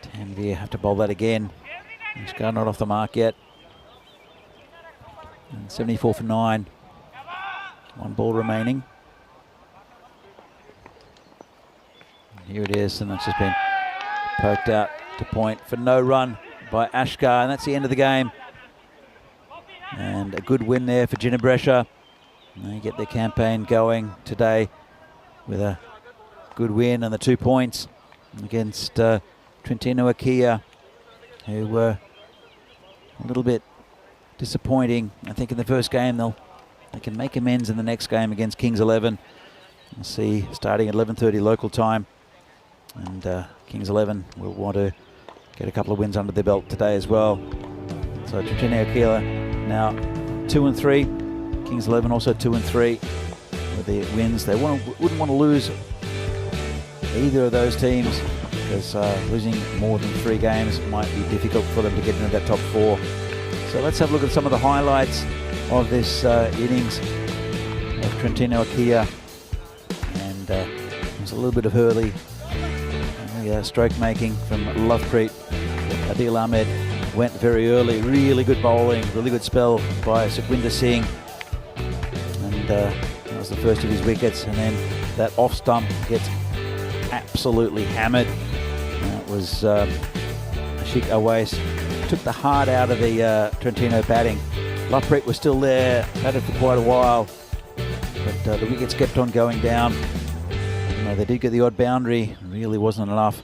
Speaker 2: Tanvir have to bowl that again. Ashkar not off the mark yet. And 74 for 9. 1 ball remaining. Here it is, and that's just been poked out to point for no run by Ashkar, and that's the end of the game. And a good win there for Ginebrescia. They get their campaign going today with a good win and the 2 points against Trentino Akia, who were a little bit disappointing. I think in the first game they can make amends in the next game against Kings 11. We'll see starting at 11:30 local time. And Kings 11 will want to get a couple of wins under their belt today as well. So Trentino Akia now 2-3. Kings 11 also 2-3 with the wins. They wouldn't want to lose either of those teams, because losing more than 3 games might be difficult for them to get into that top 4. So let's have a look at some of the highlights of this innings of Trentino Akia. And there's a little bit of Hurley stroke making from Lovepreet. Adil Ahmed went very early, really good bowling, really good spell by Sukhwinder Singh. And that was the first of his wickets. And then that off stump gets absolutely hammered. It was Ashik Awais. Took the heart out of the Trentino batting. Lovepreet was still there, batted for quite a while. But the wickets kept on going down. They did get the odd boundary, really wasn't enough.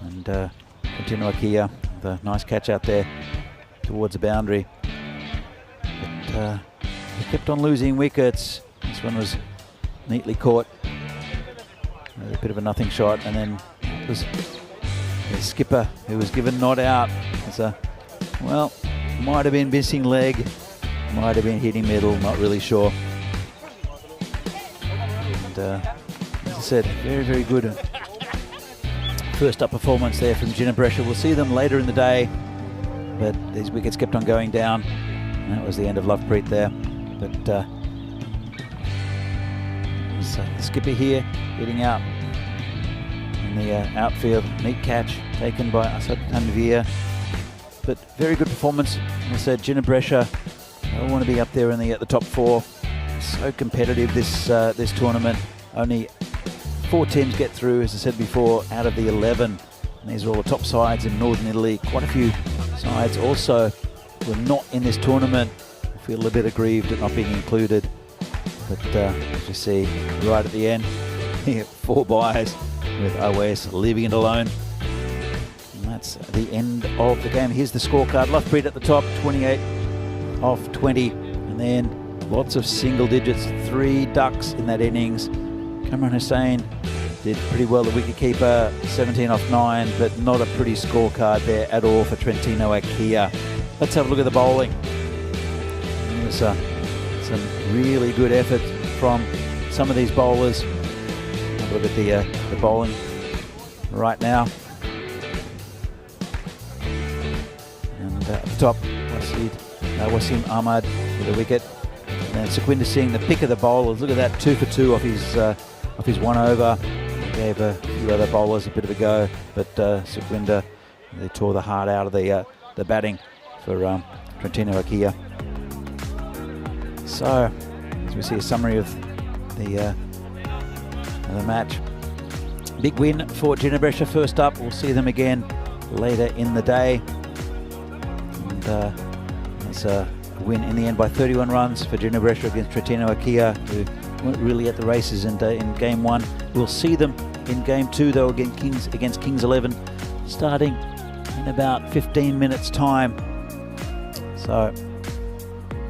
Speaker 2: And Trentino Akia The nice catch out there towards the boundary. But he kept on losing wickets. This one was neatly caught. A bit of a nothing shot, and then it was the skipper who was given not out. It's well, might have been missing leg, might have been hitting middle, not really sure. And as I said, very, very good first up performance there from Ginebrescia. We'll see them later in the day, but these wickets kept on going down. And that was the end of Lovepreet there. But the skipper here hitting out in the outfield. Neat catch taken by Asad Tanvir. But very good performance. As I said, Ginebrescia, I want to be up there in the top 4. So competitive this tournament. Only 4 teams get through, as I said before, out of the 11. And these are all the top sides in Northern Italy. Quite a few sides also were not in this tournament. I feel a bit aggrieved at not being included. But as you see, right at the end, 4 buys with OS leaving it alone. And that's the end of the game. Here's the scorecard. Lovepreet at the top, 28 off 20. And then lots of single digits, 3 ducks in that innings. Kamran Hussain did pretty well, the wicketkeeper, 17 off 9, but not a pretty scorecard there at all for Trentino Akia. Let's have a look at the bowling. There's some really good effort from some of these bowlers. Have a look at the bowling right now. And at the top, Wasim Ahmad with a wicket. And then Sukhwinder Singh, the pick of the bowlers. Look at that, 2 for 2 off his 1 over. Gave a few other bowlers a bit of a go, but Sukhwinder, they tore the heart out of the batting for Trentino Akia. So, as we see a summary of the match. Big win for Ginebrescia first up. We'll see them again later in the day. And that's a win in the end by 31 runs for Ginebrescia against Trentino Akia, who weren't really at the races in game 1. We'll see them in game 2 though against Kings 11, starting in about 15 minutes time. So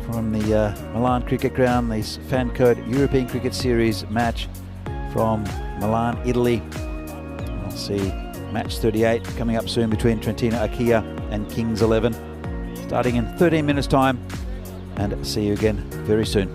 Speaker 2: from the Milan Cricket Ground, this Fan Code European Cricket Series match from Milan, Italy. We'll see match 38 coming up soon between Trentino Akia and Kings 11, starting in 13 minutes time, and see you again very soon.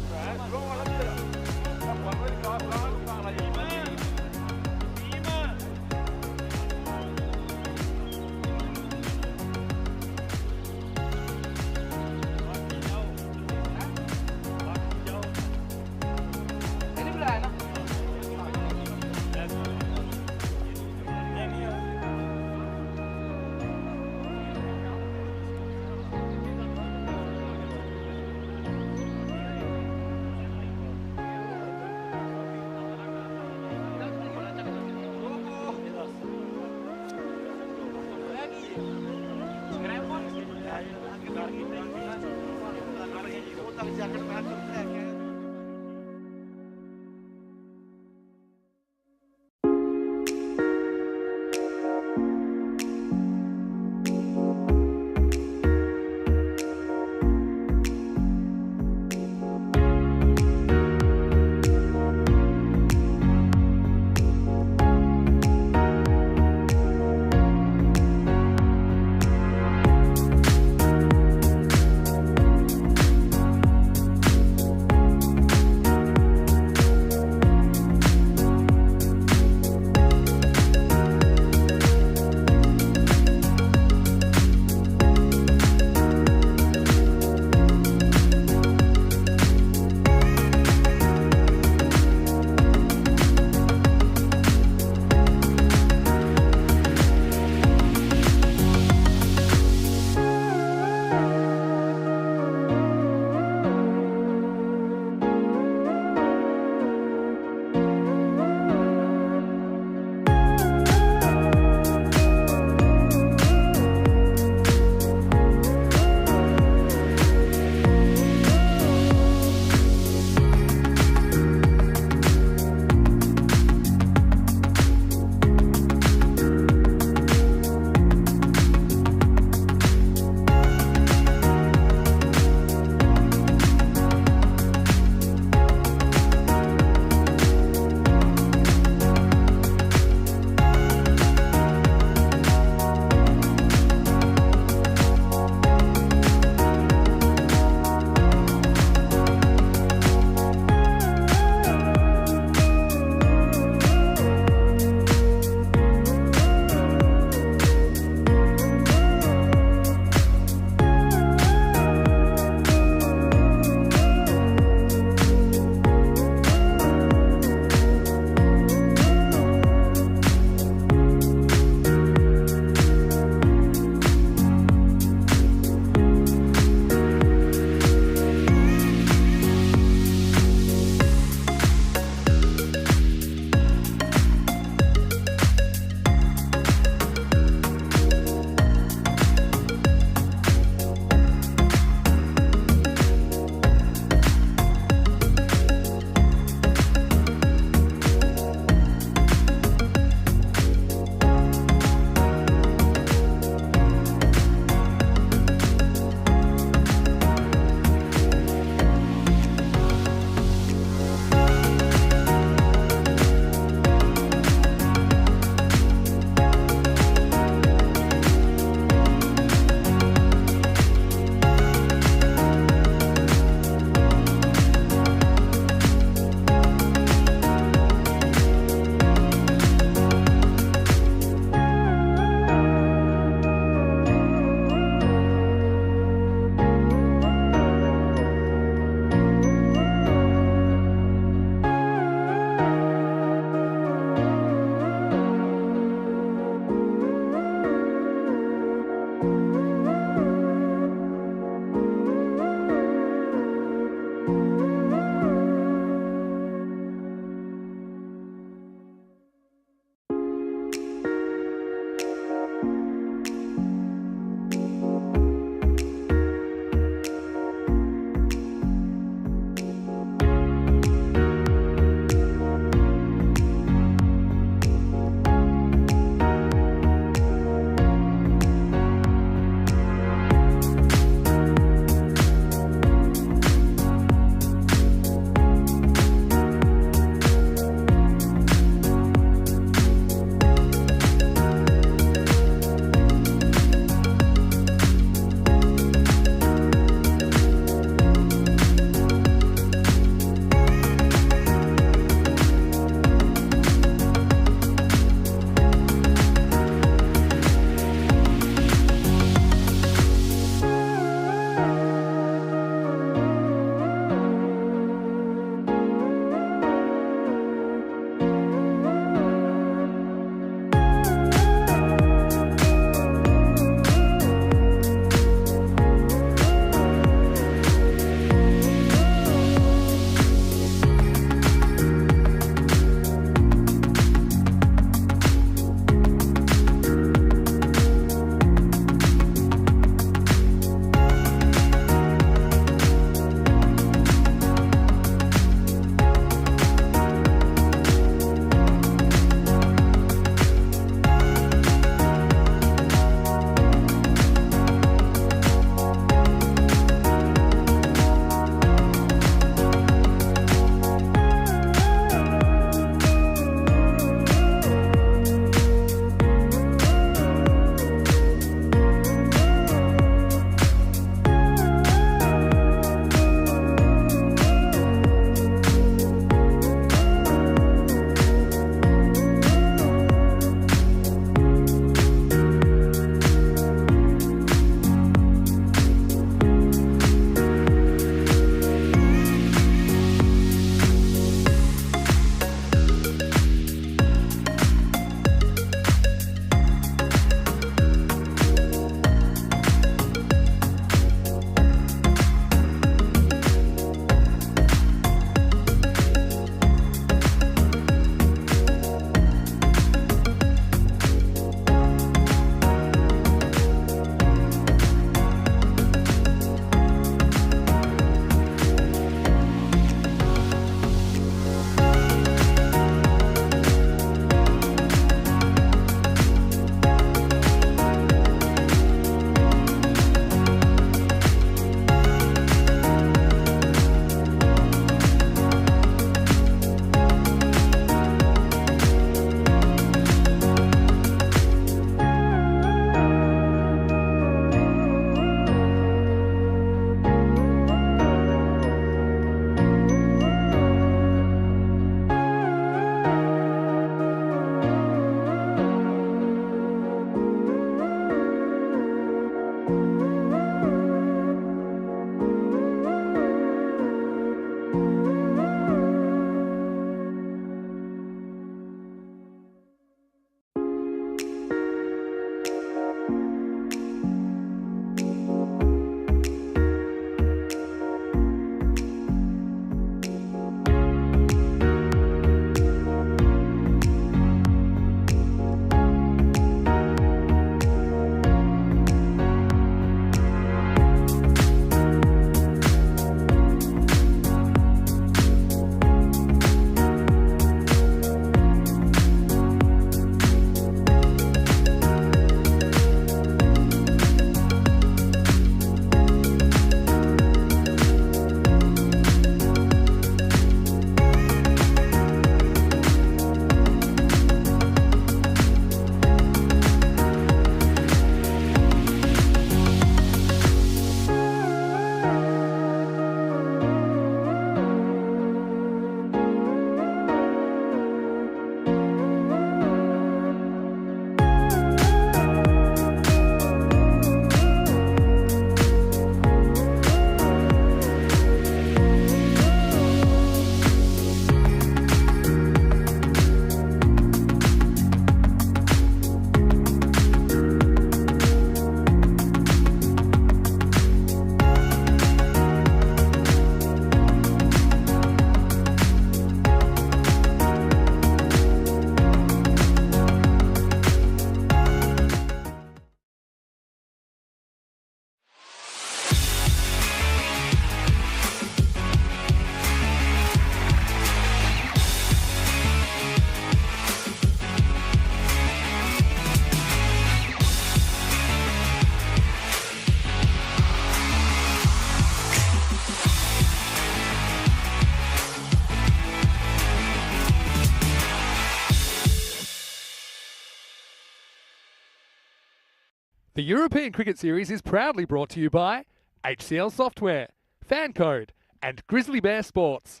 Speaker 1: The European Cricket Series is proudly brought to you by HCL Software, Fan Code, and Grizzly Bear Sports.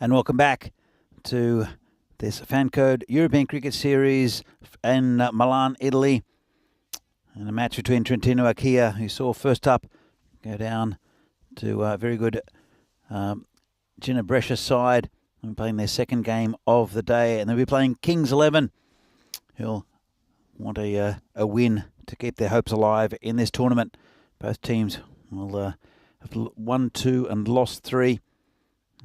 Speaker 2: And welcome back to this Fan Code European Cricket Series in Milan, Italy. And a match between Trentino Acquia, who saw first up go down to a very good Gina Brescia side. And playing their second game of the day. And they'll be playing Kings 11, who'll want a win to keep their hopes alive in this tournament. Both teams will have won 2 and lost 3.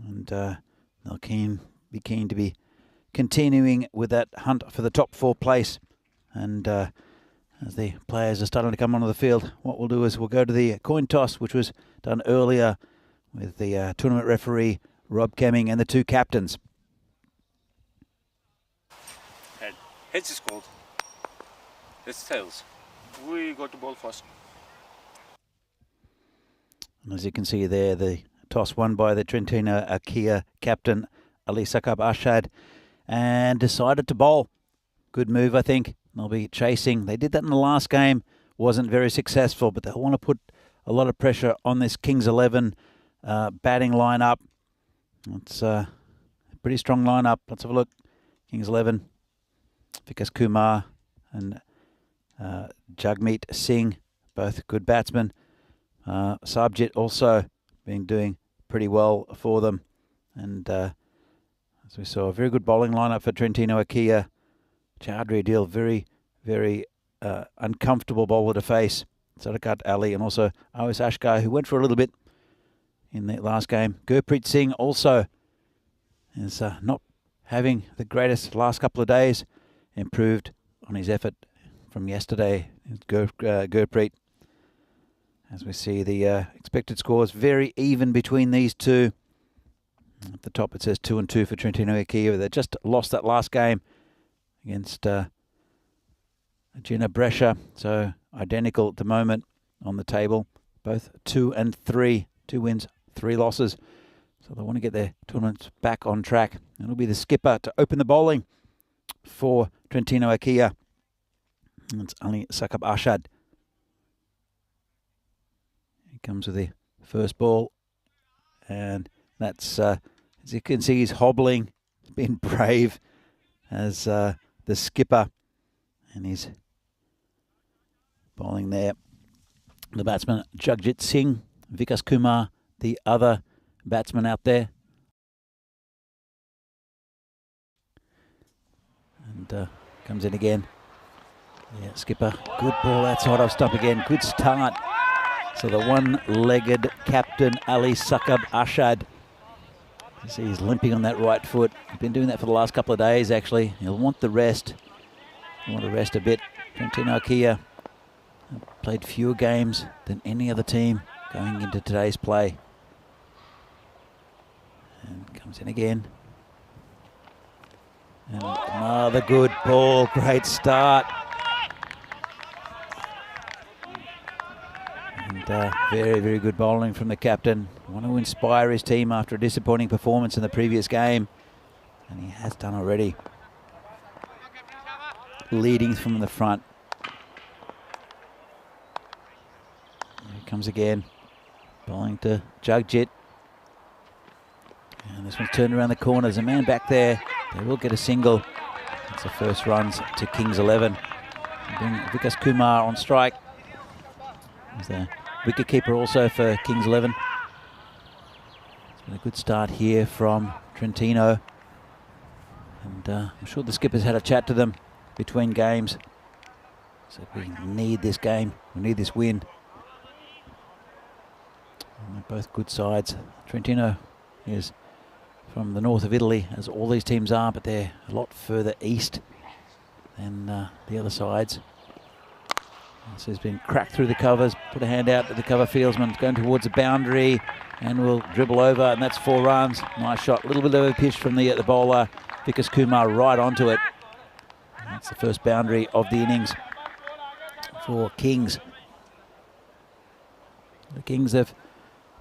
Speaker 2: And they'll be keen to be continuing with that hunt for the top 4 place. And as the players are starting to come onto the field, what we'll do is we'll go to the coin toss, which was done earlier with the tournament referee, Rob Kemming, and the 2 captains.
Speaker 3: Heads is called. It's tails. We got the ball first.
Speaker 2: And as you can see there, the toss won by the Trentino Acquia captain, Ali Sakab Ashad, and decided to bowl. Good move, I think. They'll be chasing. They did that in the last game. Wasn't very successful, but they'll want to put a lot of pressure on this Kings 11 batting lineup. It's a pretty strong lineup. Let's have a look. Kings 11, Vikas Kumar and Jagmeet Singh, both good batsmen. Sabjit also been doing pretty well for them. And as we saw, a very good bowling lineup for Trentino Acquia. Chaudhry Adil, very, very uncomfortable bowler to face. Sadakat Ali and also Awais Ashkar, who went for a little bit in the last game. Gurpreet Singh also is not having the greatest last couple of days. Improved on his effort from yesterday, Gurpreet. As we see the expected scores very even between these two. At the top it says 2 and 2 for Trentino Acquia. They just lost that last game against Gina Brescia. So identical at the moment on the table. Both 2 and 3. 2 wins, 3 losses. So they want to get their tournaments back on track. It'll be the skipper to open the bowling for Trentino Acquia. It's Ali Sakab Ashad. He comes with the first ball. And that's, as you can see, he's hobbling. He's been brave as the skipper. And he's bowling there. The batsman, Jagjit Singh. Vikas Kumar, the other batsman out there. And comes in again. Yeah, skipper, good ball outside off stump again. Good start. So the one-legged captain, Ali Sakab Ashad. You see he's limping on that right foot. He's been doing that for the last couple of days, actually. He'll want the rest. He'll want to rest a bit. Trentino Acquia played fewer games than any other team going into today's play. And comes in again. And another good ball. Great start. And very, very good bowling from the captain. Want to inspire his team after a disappointing performance in the previous game. And he has done already. Leading from the front. Here he comes again. Bowling to Jagjit. And this one's turned around the corner. There's a man back there. They will get a single. That's the first runs to Kings 11. Bring Vikas Kumar on strike. There's the wicket keeper also for Kings 11. It's been a good start here from Trentino. And I'm sure the skipper's had a chat to them between games. So we need this game. We need this win. And they're both good sides. Trentino is from the north of Italy, as all these teams are, but they're a lot further east than the other sides. This has been cracked through the covers, put a hand out to the cover fieldsman, going towards the boundary, and will dribble over, and that's 4 runs. Nice shot, a little bit of a pitch from the bowler, Vikas Kumar, right onto it. And that's the first boundary of the innings for Kings. The Kings have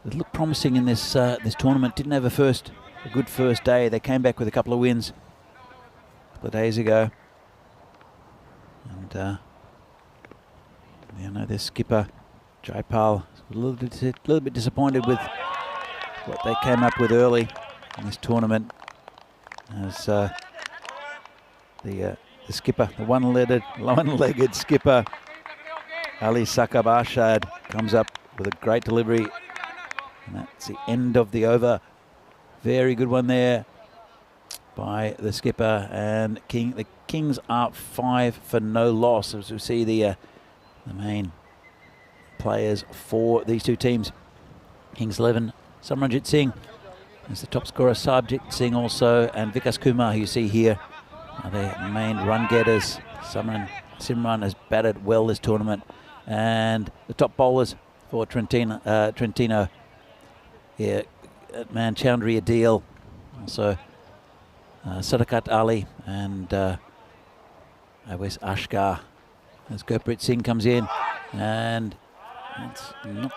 Speaker 2: looked promising in this this tournament. Didn't have a good first day. They came back with a couple of wins a couple of days ago. And And you know, their skipper Jaipal is a little bit disappointed with what they came up with early in this tournament, as the skipper, the one-legged skipper Ali Sakabashad comes up with a great delivery, and that's the end of the over. Very good one there by the skipper, and the Kings are 5 for no loss, as we see the main players for these two teams. Kings 11, Samranjit Singh is the top scorer, Sarbjit Singh also, and Vikas Kumar, who you see here, are their main run getters. Simran has batted well this tournament, and the top bowlers for Trentino here, man Chowdhury Adil, also Sadakat Ali, and Awais Ashkar, as Gurpreet Singh comes in, and it's not.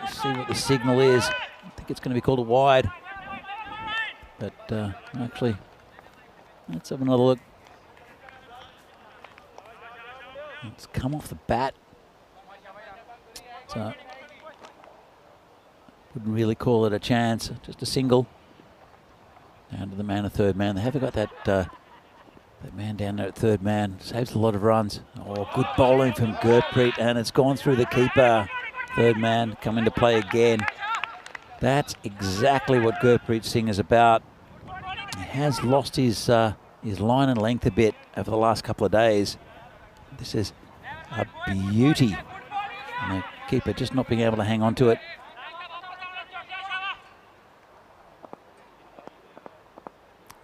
Speaker 2: Let's see what the signal is. I think it's going to be called a wide, but actually, let's have another look. It's come off the bat, so wouldn't really call it a chance. Just a single down to the man of third man. They haven't got that man down there at third man. Saves a lot of runs. Oh, good bowling from Gurpreet, and it's gone through the keeper. Third man coming to play again. That's exactly what Gurpreet Singh is about. He has lost his line and length a bit over the last couple of days. This is a beauty, and the keeper just not being able to hang on to it.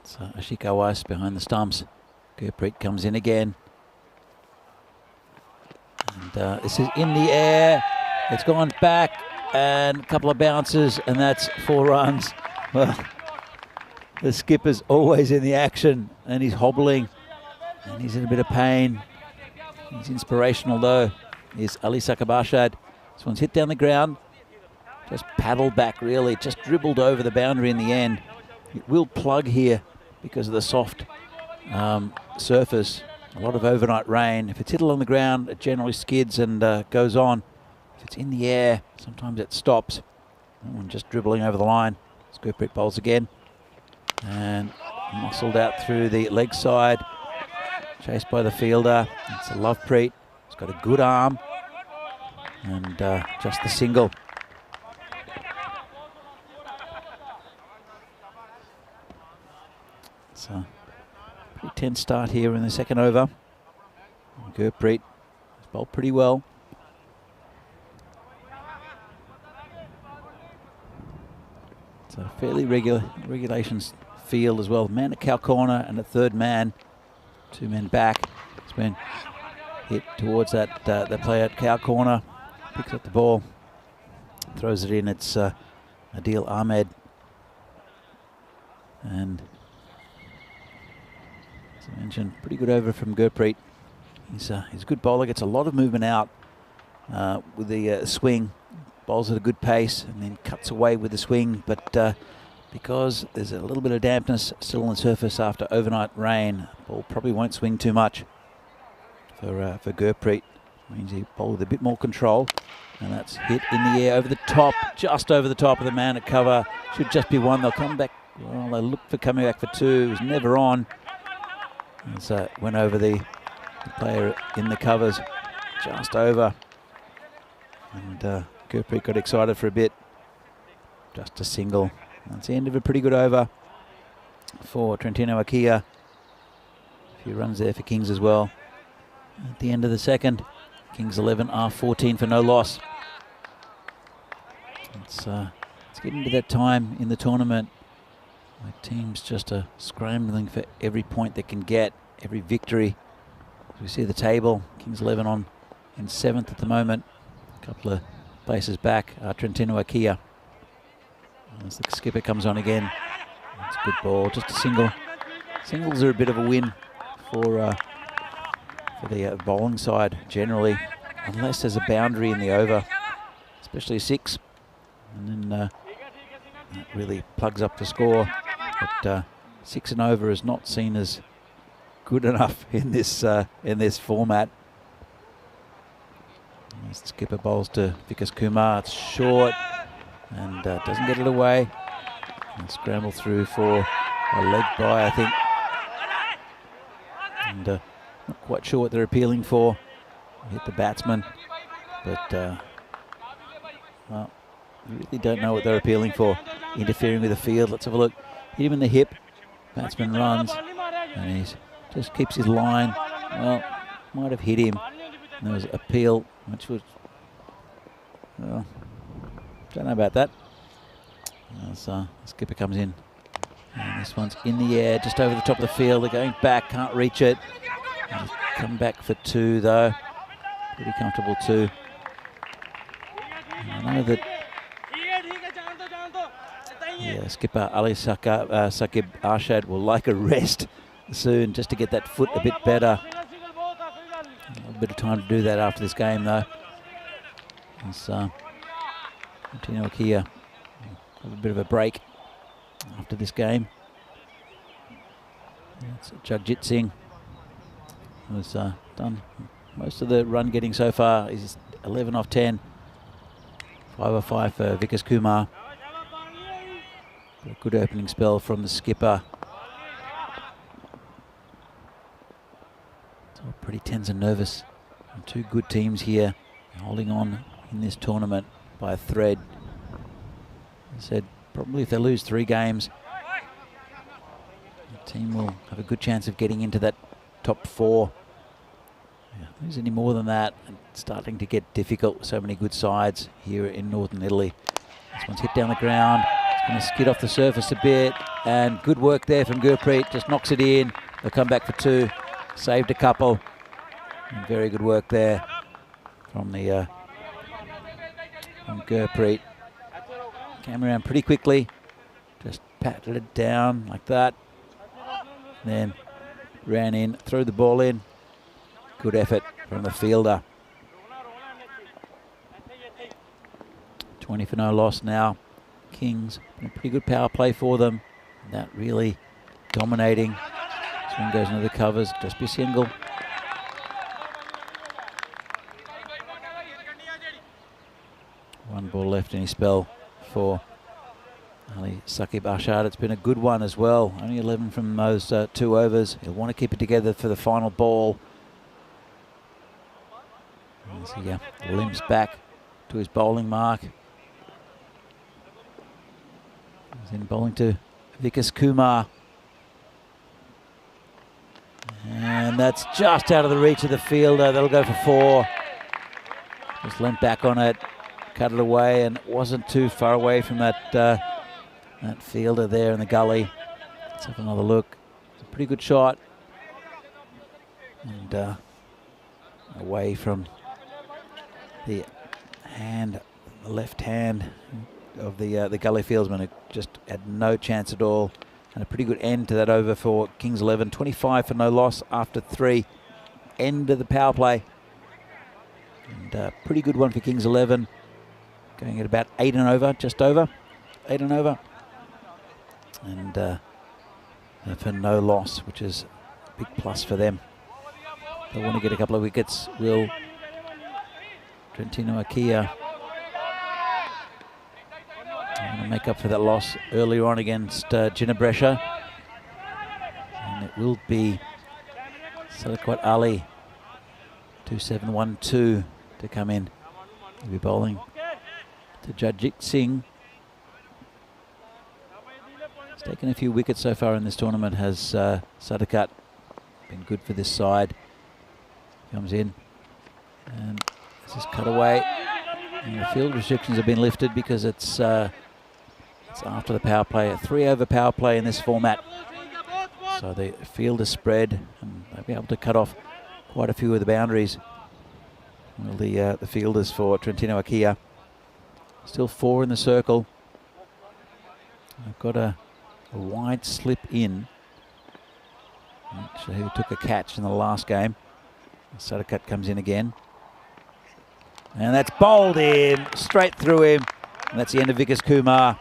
Speaker 2: So Ashik Awais behind the stumps. Gurpreet comes in again, and this is in the air. It's gone back, and a couple of bounces, and that's 4 runs. Well, the skipper's always in the action, and he's hobbling, and he's in a bit of pain. He's inspirational though. Here's Ali Sakabashad. This one's hit down the ground, just paddled back really, just dribbled over the boundary in the end. It will plug here because of the soft surface. A lot of overnight rain. If it's hit along the ground, it generally skids and goes on. If it's in the air, sometimes it stops. That one just dribbling over the line. Gurpreet bowls again, and muscled out through the leg side, chased by the fielder. It's a Lovepreet. He's got a good arm, and just the single. So pretty tense start here in the second over. Gurpreet has bowled pretty well. It's a fairly regulations field as well. Man at cow corner and a third man. 2 men back. It's been hit towards that the player at cow corner. Picks up the ball, throws it in. It's Adil Ahmed, and as I mentioned, pretty good over from Gurpreet. He's a good bowler. Gets a lot of movement out with the swing. Bowls at a good pace and then cuts away with the swing, but because there's a little bit of dampness still on the surface after overnight rain, ball probably won't swing too much for Gurpreet. Means he bowled with a bit more control, and that's hit in the air over the top, just over the top of the man at cover. Should just be one. They'll come back. Well, they look for coming back for 2. It was never on. As went over the player in the covers, just over, and Gurpreet got excited for a bit. Just a single. That's the end of a pretty good over for Trentino Akia. A few runs there for Kings as well. At the end of the second, Kings 11 are 14 for no loss. It's getting to that time in the tournament where teams just are scrambling for every point they can get, every victory. As we see the table, Kings 11 on in 7th at the moment. A couple of places back are Trentino Akia. As the skipper comes on again, it's a good ball, just a single. Singles are a bit of a win for the bowling side generally, unless there's a boundary in the over, especially a 6, and then that really plugs up the score. But 6 and over is not seen as good enough in this format. As the skipper bowls to Vikas Kumar. It's short and doesn't get it away. And scramble through for a leg bye, I think. And not quite sure what they're appealing for. Hit the batsman, but well, we really don't know what they're appealing for. Interfering with the field. Let's have a look. Hit him in the hip. Batsman runs, and he just keeps his line. Well, might have hit him. And there was appeal, which was, well, don't know about that. As the skipper comes in, and this one's in the air, just over the top of the field. They're going back, can't reach it. Just come back for two though. Pretty comfortable two. I know that. Yeah, skipper Ali Saqib Arshad will like a rest soon, just to get that foot a bit better. A bit of time to do that after this game though. As Tino Akia have a bit of a break after this game. It's Jagjit Singh who's done most of the run getting so far. He's 11 off 10. 5 off 5 for Vikas Kumar. A good opening spell from the skipper. It's all pretty tense and nervous. And two good teams here holding on in this tournament by a thread. I said probably if they lose 3 games, the team will have a good chance of getting into that top 4. Yeah, lose any more than that, and it's starting to get difficult with so many good sides here in northern Italy. This one's hit down the ground. It's going to skid off the surface a bit, and good work there from Gurpreet. Just knocks it in. They'll come back for 2. Saved a couple. And very good work there from the from Gurpreet. Came around pretty quickly. Just patted it down like that. Then ran in, threw the ball in. Good effort from the fielder. 20 for no loss now. Kings, a pretty good power play for them. That really dominating. This one goes into the covers. Just be single. One ball left in his spell for Ali Saqib Arshad. It's been a good one as well. Only 11 from those 2 overs. He'll want to keep it together for the final ball. As he limps back to his bowling mark. He's in bowling to Vikas Kumar. And that's just out of the reach of the fielder. That'll go for 4. Just leant back on it, cut it away, and it wasn't too far away from that that fielder there in the gully. Let's have another look. It's a pretty good shot. And away from the hand, the left hand of the gully fieldsman, who just had no chance at all. And a pretty good end to that over for Kings 11. 25 for no loss after 3. End of the power play. And a pretty good one for Kings 11. Going at about 8 and over, just over. 8 and over. And for no loss, which is a big plus for them. They want to get a couple of wickets. Will Trentino Akia want to make up for that loss earlier on against Ginebrescia. And it will be Sadaquat Ali, 2-7-1-2 to come in. He'll be bowling to Jagjit Singh. He's taken a few wickets so far in this tournament, has Sadaquat. Been good for this side. Comes in and this is cut away. And the field restrictions have been lifted because it's after the power play, a 3-over power play in this format. So the field is spread and they'll be able to cut off quite a few of the boundaries. Well, the fielders for Trentino Akia. Still 4 in the circle. I've got a wide slip in. Actually, who took a catch in the last game. Sadaquat comes in again. And that's bowled in, straight through him. And that's the end of Vikas Kumar.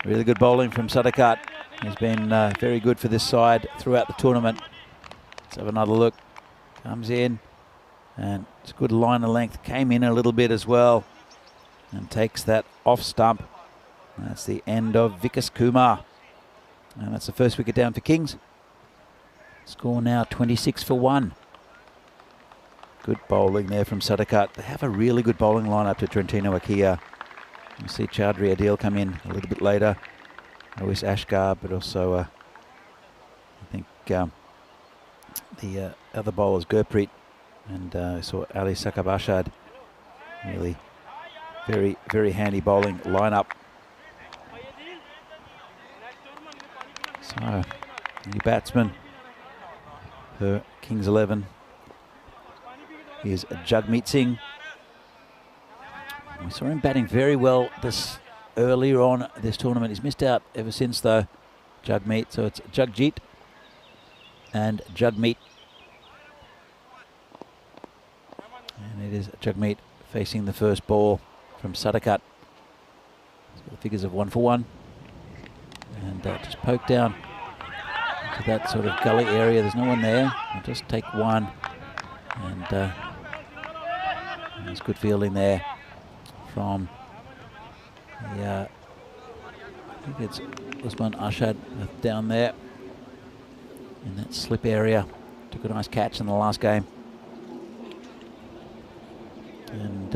Speaker 2: Really good bowling from Sadaquat. He's been very good for this side throughout the tournament. Let's have another look. Comes in, and it's a good line of length. Came in a little bit as well, and takes that off stump. That's the end of Vikas Kumar. And that's the first wicket down for Kings. Score now 26 for 1. Good bowling there from Sadakat. They have a really good bowling lineup to Trentino Akia. You see Chaudhry Adil come in a little bit later. Awais Ashgar, but also I think the other bowlers, Gurpreet, and I saw Ali Sakabashad. Really very, very handy bowling lineup. So, new batsman for Kings 11 is Jagmeet Singh. We saw him batting very well this earlier on this tournament. He's missed out ever since though, Jagmeet. So it's Jagjit and Jagmeet. And it is Jagmeet facing the first ball from Sadakat. So the figures of 1 for 1. And just poke down to that sort of gully area. There's no one there. I'll just take one. And there's good fielding there from the, I think it's Usman Ashad down there in that slip area. Took a nice catch in the last game. And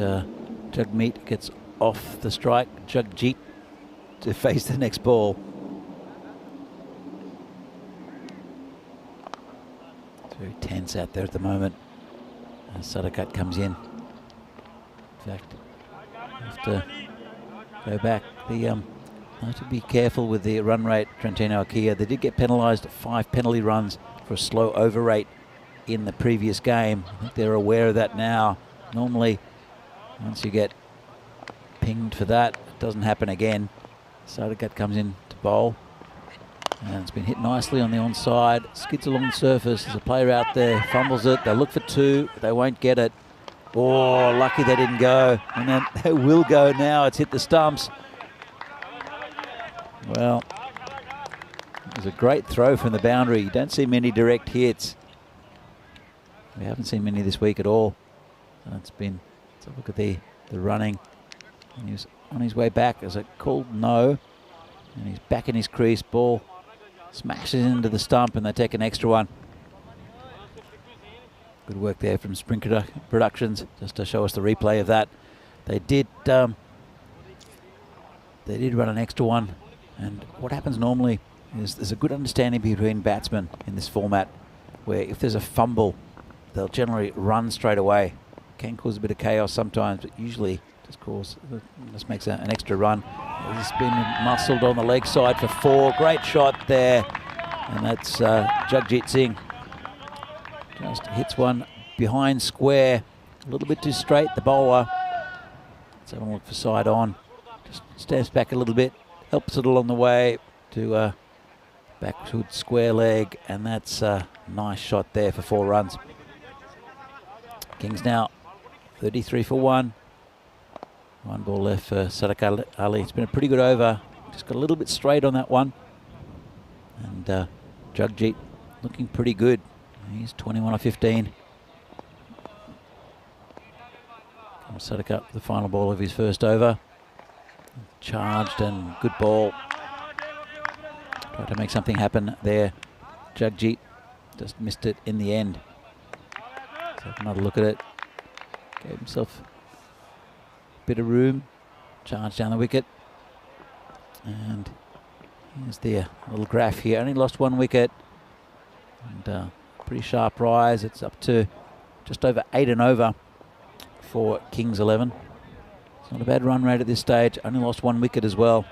Speaker 2: Jagmeet gets off the strike. Jagjit to face the next ball. It's very tense out there at the moment. Sadakat comes in. In fact, have to go back. Have to be careful with the run rate, Trentino Akia. They did get penalised 5 penalty runs for a slow over rate in the previous game. I think they're aware of that now. Normally, once you get pinged for that, it doesn't happen again. Sadakat comes in to bowl. And it's been hit nicely on the onside. Skids along the surface. There's a player out there, fumbles it. They'll look for 2, but they won't get it. Oh, lucky they didn't go. And then they will go now. It's hit the stumps. Well, it was a great throw from the boundary. You don't see many direct hits. We haven't seen many this week at all. It's been, let's have a look at the running. And he was on his way back as it called no. And he's back in his crease. Ball smashes into the stump and they take an extra one. Good work there from Spring Productions, just to show us the replay of that. They did run an extra one. And what happens normally is there's a good understanding between batsmen in this format, where if there's a fumble, they'll generally run straight away. Can cause a bit of chaos sometimes, but usually just makes an extra run. He's been muscled on the leg side for 4. Great shot there. And that's Jagjit Singh. Just hits one behind square. A little bit too straight, the bowler. Let's have a look for side on. Just steps back a little bit. Helps it along the way to back to square leg. And that's a nice shot there for 4 runs. Kings now 33 for 1. 1 ball left for Sadakat Ali. It's been a pretty good over. Just got a little bit straight on that one. And Jagjit looking pretty good. He's 21 or 15. Comes Sadakat, the final ball of his first over. Charged and good ball. Tried to make something happen there. Jagjit just missed it in the end. Let's have another look at it. Gave himself bit of room, charge down the wicket, and here's the little graph here. Only lost 1 wicket, and pretty sharp rise. It's up to just over 8 and over for Kings 11. It's not a bad run rate at this stage. Only lost 1 wicket as well.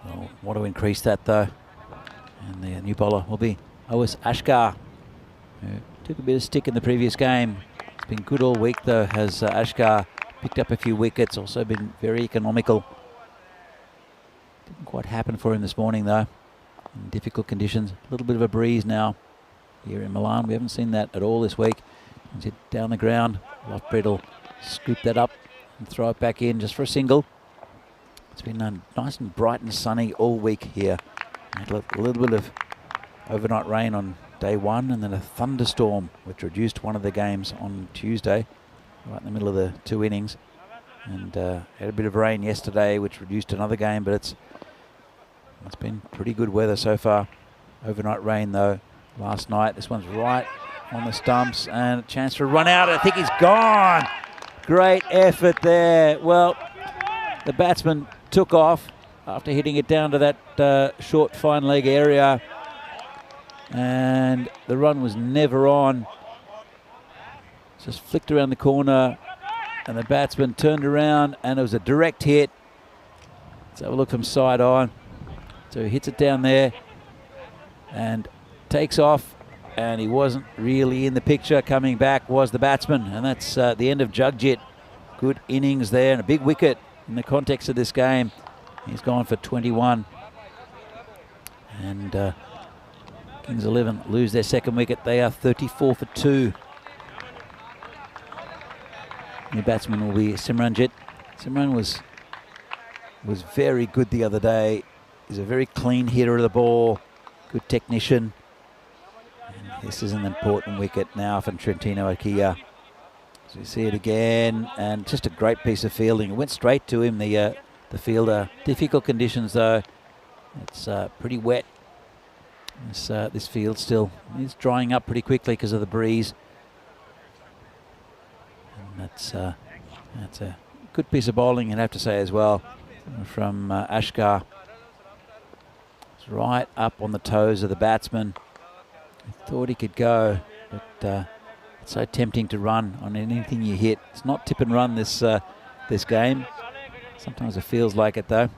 Speaker 2: Well, want to increase that though, and the new bowler will be Awais Ashgar, who took a bit of stick in the previous game. It's been good all week though, has Ashgar. Picked up a few wickets, also been very economical. Didn't quite happen for him this morning though, in difficult conditions. A little bit of a breeze now here in Milan. We haven't seen that at all this week. He's hit down the ground. Loftbreed will scoop that up and throw it back in just for a single. It's been nice and bright and sunny all week here. A little bit of overnight rain on day one, and then a thunderstorm which reduced one of the games on Tuesday, right in the middle of the 2 innings. And had a bit of rain yesterday which reduced another game, but it's been pretty good weather so far. Overnight rain though last night. This one's right on the stumps and a chance for a run out. I think he's gone. Great effort there. Well, the batsman took off after hitting it down to that short fine leg area, and the run was never on. Just flicked around the corner and the batsman turned around and it was a direct hit. Let's have a look from side on. So he hits it down there and takes off, and he wasn't really in the picture. Coming back was the batsman, and that's the end of Jagjit. Good innings there and a big wicket in the context of this game. He's gone for 21. And Kings 11 lose their second wicket. They are 34 for 2. New batsman will be Simranjit. Simran was very good the other day. He's a very clean hitter of the ball, good technician. And this is an important wicket now from Trentino Akia. So you see it again, and just a great piece of fielding. It went straight to him, the fielder. Difficult conditions though. It's pretty wet. This field still is drying up pretty quickly because of the breeze. And that's a good piece of bowling, I'd have to say as well, from Ashkar. It's right up on the toes of the batsman. I thought he could go, but it's so tempting to run on anything you hit. It's not tip and run this game. Sometimes it feels like it though.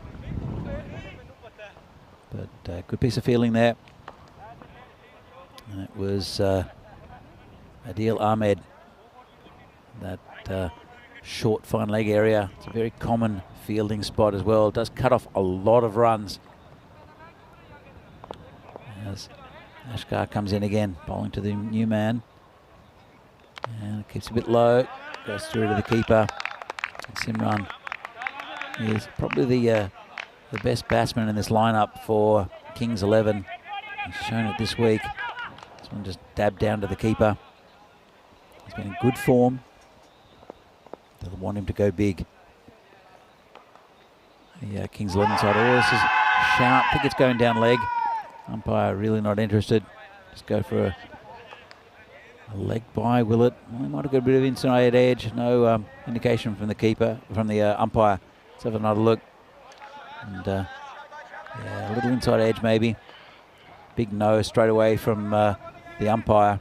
Speaker 2: But good piece of fielding there. And it was Adil Ahmed. That short fine leg area. It's a very common fielding spot as well. It does cut off a lot of runs. As Ashkar comes in again, bowling to the new man. And it keeps a bit low, goes through to the keeper. And Simran is probably the best batsman in this lineup for Kings 11. He's shown it this week. This one just dabbed down to the keeper. He's been in good form. They'll want him to go big. The Kings 11 side. Oh, this is shout. I think it's going down leg. Umpire really not interested. Just go for a leg by, will it? Well, he might have got a bit of inside edge. No indication from the keeper, from the umpire. Let's have another look. And yeah, a little inside edge maybe. Big no straight away from the umpire.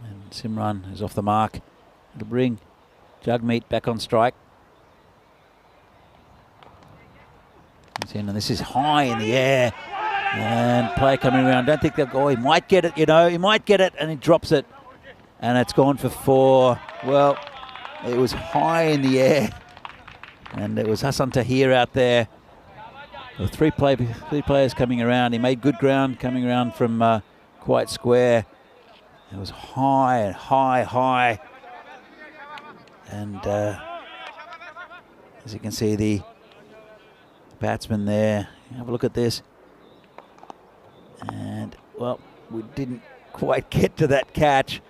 Speaker 2: And Simran is off the mark. It'll bring Jagmeet back on strike. He's in, and this is high in the air. And play coming around. Don't think they'll go. He might get it, you know. He might get it, and he drops it. And it's gone for 4. Well, it was high in the air. And it was Hassan Tahir out there. There were three players coming around. He made good ground coming around from quite square. It was high and high. And as you can see, the batsman there. Have a look at this. And, well, we didn't quite get to that catch.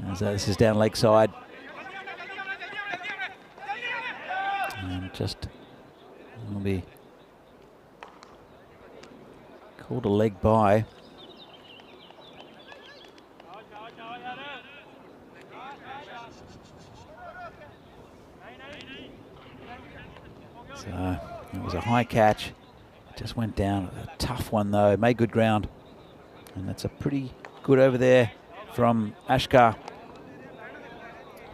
Speaker 2: As this is down leg side. And just will be called a leg by. So it was a high catch. It just went down. A tough one though. Made good ground. And that's a pretty good over there from Ashkar.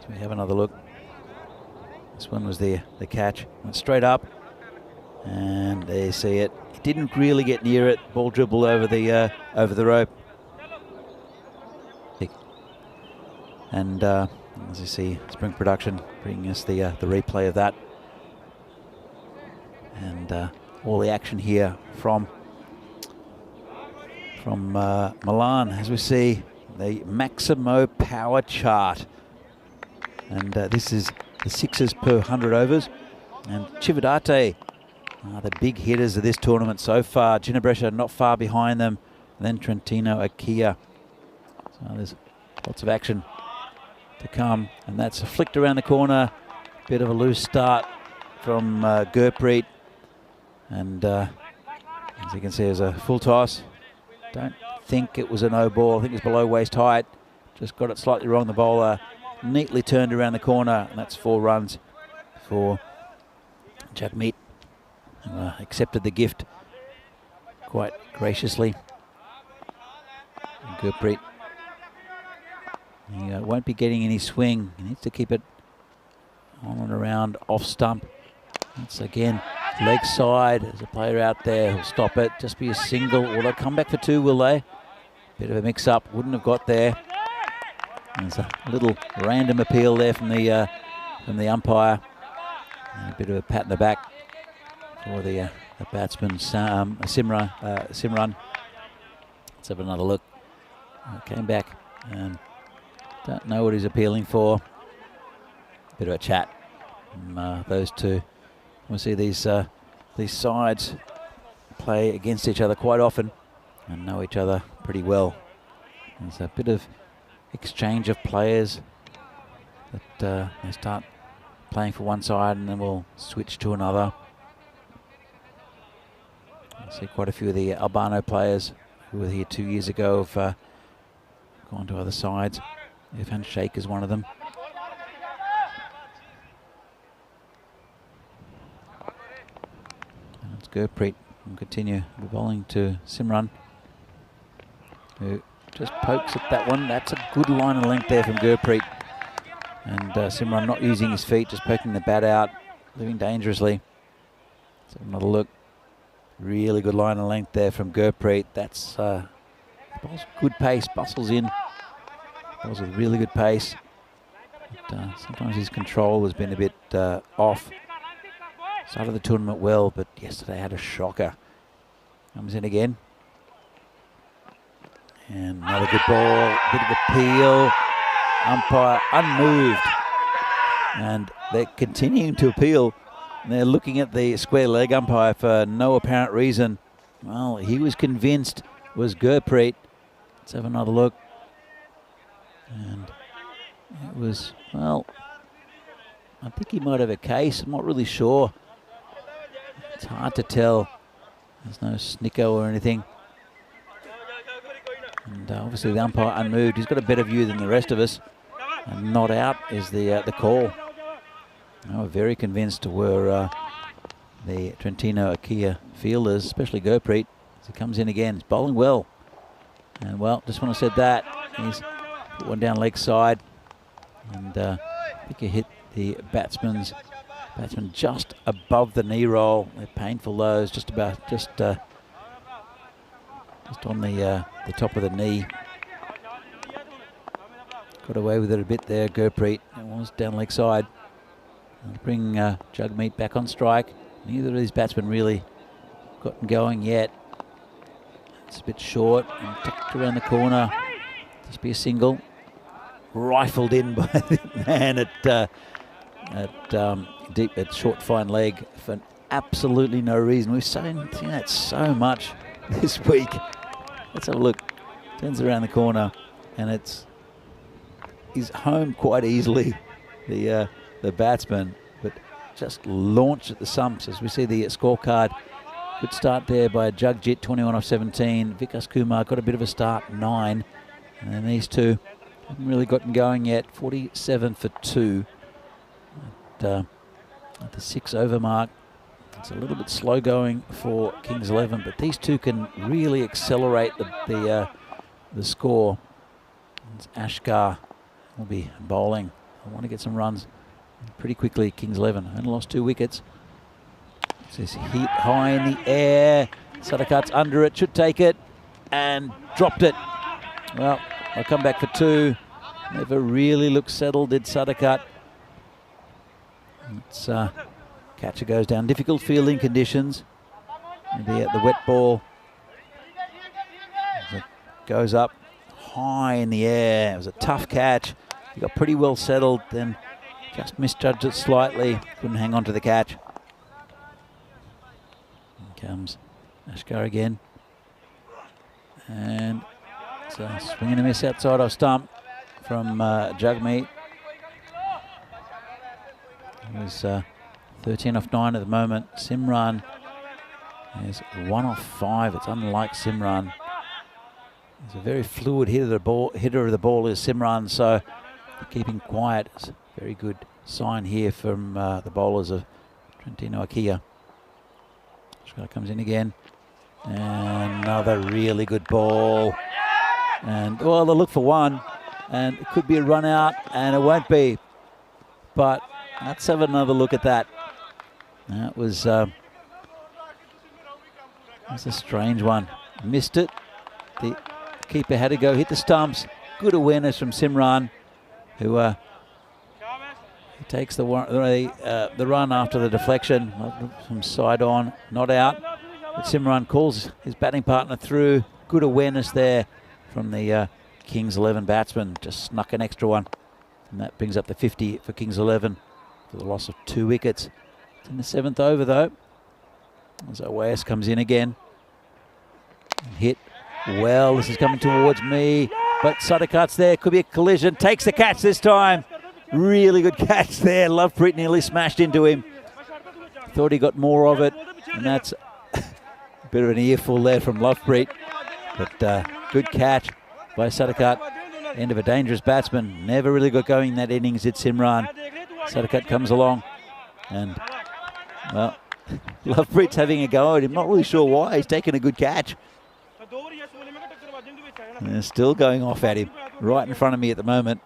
Speaker 2: So we have another look. This one was the catch. Went straight up. And there you see it. It didn't really get near it. Ball dribbled over the rope. And as you see, Spring Production bringing us the replay of that. And all the action here from Milan, as we see the Maximo power chart. And this is the 6s per 100 overs. And Chividate The big hitters of this tournament so far. Ginebrescia not far behind them. And then Trentino Akia. So there's lots of action to come. And that's flicked around the corner. Bit of a loose start from Gurpreet. And as you can see, there's a full toss. Don't think it was a no ball. I think it's below waist height. Just got it slightly wrong. The bowler neatly turned around the corner. And that's 4 runs for Jagmeet, who accepted the gift quite graciously. Gurpreet, he won't be getting any swing. He needs to keep it on and around off stump. Once again, leg side. There's a player out there who'll stop it. Just be a single. Will they come back for 2, will they? Bit of a mix-up. Wouldn't have got there. There's a little random appeal there from the umpire. And a bit of a pat in the back for the batsman, Simran. Let's have another look. Came back and don't know what he's appealing for. Bit of a chat from those two. We'll see these sides play against each other quite often and know each other pretty well. There's a bit of exchange of players that they start playing for one side and then we'll switch to another. I see quite a few of the Albano players who were here 2 years ago have gone to other sides. Irfan Sheikh is one of them. And it's Gurpreet will continue the bowling to Simran, who just pokes at that one. That's a good line of length there from Gurpreet. And Simran not using his feet, just poking the bat out, living dangerously. Let's have another look. Really good line of length there from Gurpreet. That's bowls good pace, bustles in. Bowls with really good pace. But, sometimes his control has been a bit off. Started the tournament well, but yesterday had a shocker. Comes in again. And another good ball, bit of appeal. Umpire unmoved. And they're continuing to appeal. And they're looking at the square leg umpire for no apparent reason. Well, he was convinced it was Gurpreet. Let's have another look. And it was, well, I think he might have a case. I'm not really sure. It's hard to tell. There's no snicko or anything. And obviously the umpire unmoved. He's got a better view than the rest of us. And not out is the call. They were very convinced were the Trentino Akia fielders, especially Gurpreet, as he comes in again. He's bowling well. And well, just when I said that, he's put one down leg side. And I think he hit the batsman just above the knee roll. They're painful those, just on the top of the knee. Got away with it a bit there, Gurpreet. It was down leg side. I'll bring Jagmeet back on strike. Neither of these batsmen really gotten going yet. It's a bit short and tucked around the corner. Just be a single. Rifled in by the man at short fine leg for absolutely no reason. We've seen that so much this week. Let's have a look. Turns around the corner and he's home quite easily. The batsman, but just launched at the stumps as we see the scorecard. Good start there by Jagjit, 21 off 17. Vikas Kumar got a bit of a start, 9. And then these two haven't really gotten going yet, 47 for 2. At the 6 over mark. It's a little bit slow going for Kings 11, but these two can really accelerate the score. Ashkar will be bowling. I want to get some runs pretty quickly. Kings 11 only lost 2 wickets. This hit high in the air. Sadakat's under it, should take it, and dropped it. Well, I'll come back for 2. Never really looked settled, did Sadakat. It's catcher goes down. Difficult fielding conditions. The wet ball goes up high in the air. It was a tough catch. He got pretty well settled, then just misjudged it slightly. Couldn't hang on to the catch. comes Ashkar again. And so swing and a miss outside off stump from Jagmeet. It was 13 off 9 at the moment. Simran is 1 off 5. It's unlike Simran. He's a very fluid hitter of the ball is Simran, so keeping quiet is a very good sign here from the bowlers of Trentino Akia. Ashkar comes in again. And another really good ball. And, well, they'll look for one. And it could be a run out, and it won't be. But let's have another look at that. That was a strange one. Missed it. The keeper had to go hit the stumps. Good awareness from Simran, who takes the run after the deflection from side on, not out. But Simran calls his batting partner through. Good awareness there from the Kings 11 batsman. Just snuck an extra one. And that brings up the 50 for Kings 11 for the loss of 2 wickets. It's in the 7th over though. As Oas comes in again. And hit. Well, this is coming towards me. But Sadakat's there. Could be a collision. Takes the catch this time. Really good catch there. Lovepreet nearly smashed into him. Thought he got more of it. And that's a bit of an earful there from Lovepreet. But good catch by Sadakat. End of a dangerous batsman. Never really got going in that innings, did Simran. Sadakat comes along. And, well, Lovepreet's having a go at him. Not really sure why. He's taken a good catch. And they're still going off at him. Right in front of me at the moment.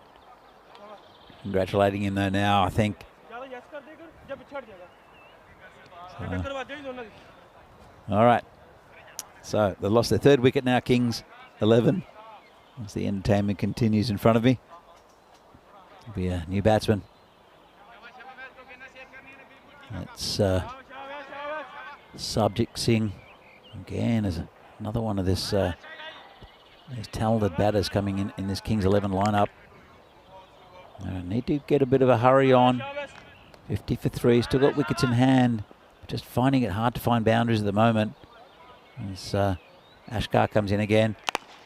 Speaker 2: Congratulating him though now, I think. All right. So they've lost their 3rd wicket now, Kings 11. As the entertainment continues in front of me. It'll be a new batsman. That's Sabjit Singh. Again, as another one of these talented batters coming in this Kings 11 lineup. Need to get a bit of a hurry on. 50 for 3, still got wickets in hand. Just finding it hard to find boundaries at the moment. As Ashkar comes in again.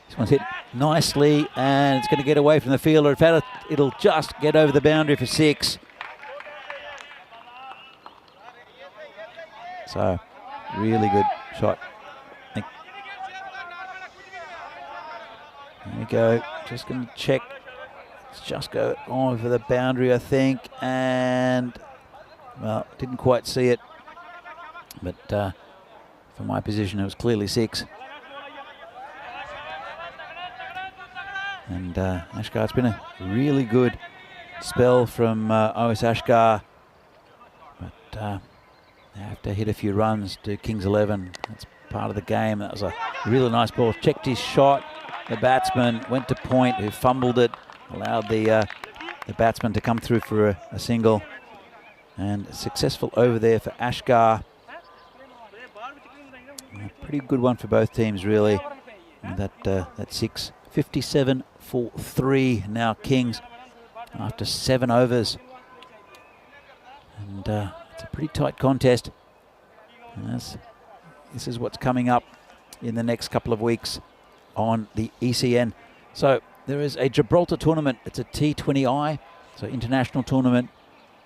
Speaker 2: This one's hit nicely, and it's going to get away from the fielder. In fact, it'll just get over the boundary for 6. So, really good shot. There we go. Just going to check. Let's just go over the boundary, I think. And, well, didn't quite see it. But from my position, it was clearly 6. And Ashkar, it's been a really good spell from OS Ashkar. But they have to hit a few runs to Kings 11. That's part of the game. That was a really nice ball. Checked his shot. The batsman went to point, who fumbled it. Allowed the batsman to come through for a single. And a successful over there for Ashkar. A pretty good one for both teams, really. And that 6. 57 for 3 now, Kings, after 7 overs. And it's a pretty tight contest. And this is what's coming up in the next couple of weeks on the ECN. So there is a Gibraltar tournament. It's a T20I, so international tournament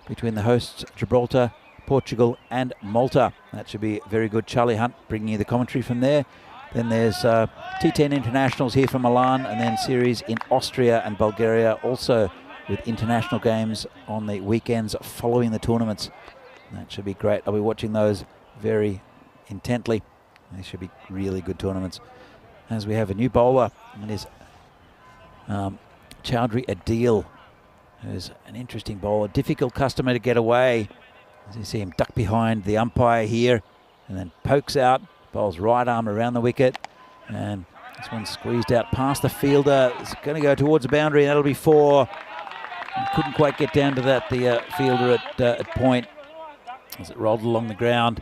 Speaker 2: between the hosts Gibraltar, Portugal and Malta. That should be very good. Charlie Hunt bringing you the commentary from there. Then there's T10 internationals here from Milan, and then series in Austria and Bulgaria, also with international games on the weekends following the tournaments. That should be great. I'll be watching those very intently. They should be really good tournaments. As we have a new bowler, and it is Chowdhury Adil, who's an interesting bowler. Difficult customer to get away. As you see him duck behind the umpire here, and then pokes out. Bowls right arm around the wicket, and this one's squeezed out past the fielder. It's going to go towards the boundary, and that'll be 4. Couldn't quite get down to that, the fielder at point, as it rolled along the ground.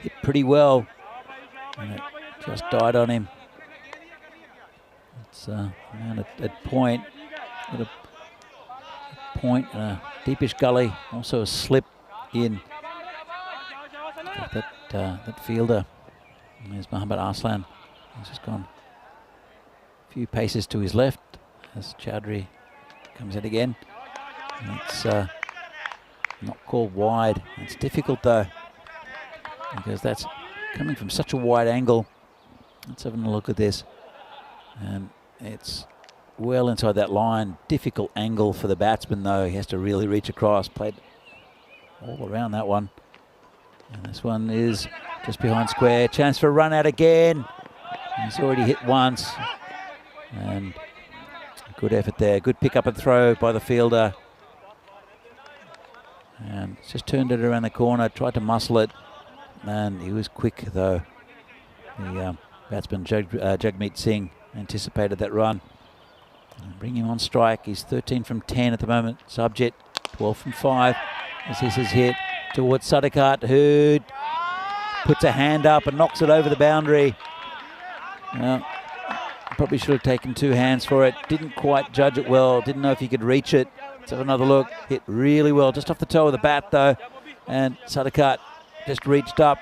Speaker 2: Hit pretty well, and it just died on him. It's around at point, with a point and a deepish gully, also a slip in. That that fielder, there's Mohammad Arslan, he's just gone a few paces to his left as Chowdhury comes in again. It's not called wide. It's difficult though, because that's coming from such a wide angle. Let's have a look at this. And it's well inside that line. Difficult angle for the batsman though. He has to really reach across. Played all around that one. And this one is just behind square. Chance for a run out again. He's already hit once. And good effort there. Good pick up and throw by the fielder. And just turned it around the corner. Tried to muscle it. And he was quick though. The batsman Jagmeet Singh anticipated that run. And bring him on strike. He's 13 from 10 at the moment. Subject 12 from 5. As this is hit towards Sadakat, who puts a hand up and knocks it over the boundary. Well, probably should have taken 2 hands for it. Didn't quite judge it well. Didn't know if he could reach it. Let's have another look. Hit really well, just off the toe of the bat though. And Sadakat just reached up.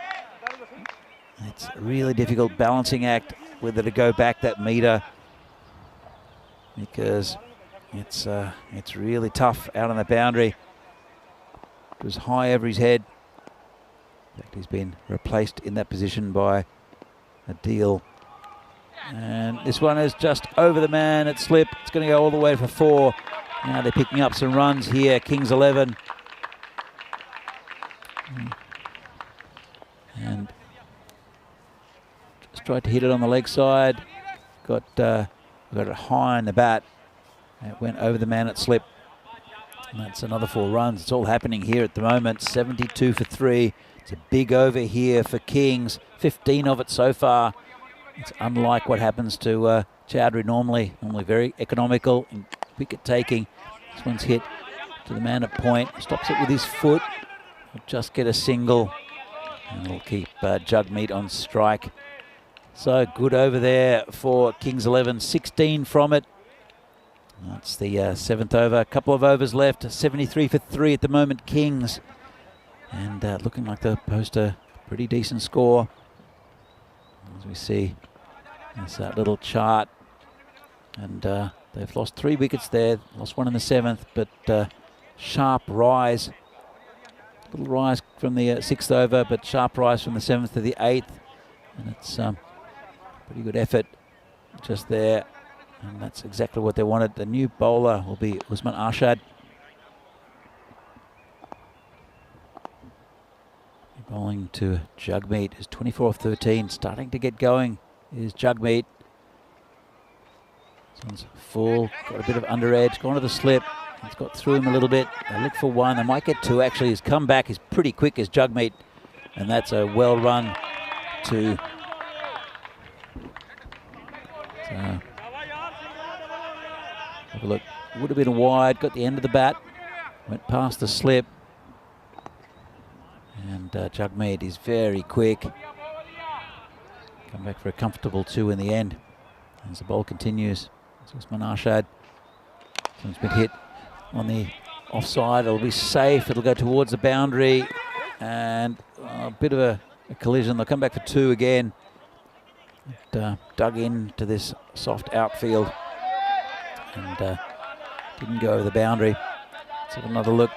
Speaker 2: It's a really difficult balancing act whether to go back that metre, because it's really tough out on the boundary. It was high over his head. In fact, he's been replaced in that position by a deal. And this one is just over the man at slip. It's going to go all the way for 4. Now they're picking up some runs here. Kings 11. And just tried to hit it on the leg side. Got it high in the bat. It went over the man at slip. And that's another 4 runs. It's all happening here at the moment. 72 for 3. It's a big over here for Kings. 15 of it so far. It's unlike what happens to Chowdhury normally. Normally very economical and wicket taking. This one's hit to the man at point. Stops it with his foot. He'll just get a single. And it'll keep Jagmeet on strike. So good over there for Kings 11. 16 from it. That's the 7th over. A couple of overs left. 73 for 3 at the moment, Kings. And looking like they'll post a pretty decent score. As we see, there's that little chart. And they've lost 3 wickets there. Lost 1 in the 7th, but sharp rise. Little rise from the 6th over, but sharp rise from the 7th to the 8th. And it's pretty good effort just there. And that's exactly what they wanted. The new bowler will be Usman Arshad. Bowling to Jagmeet, who's 24 of 13. Starting to get going is Jagmeet. This one's full, got a bit of under edge, gone to the slip. It's got through him a little bit. They look for 1. They might get 2 actually. His comeback is pretty quick as Jagmeet. And that's a well run to... have a look. Would have been a wide, got the end of the bat, went past the slip. And Jagmeet is very quick. Come back for a comfortable 2 in the end. As the ball continues, it's Usman Arshad. It's been hit on the offside. It'll be safe. It'll go towards the boundary. And a bit of a collision. They'll come back for 2 again. Dug into this soft outfield. And didn't go over the boundary. Let's have another look.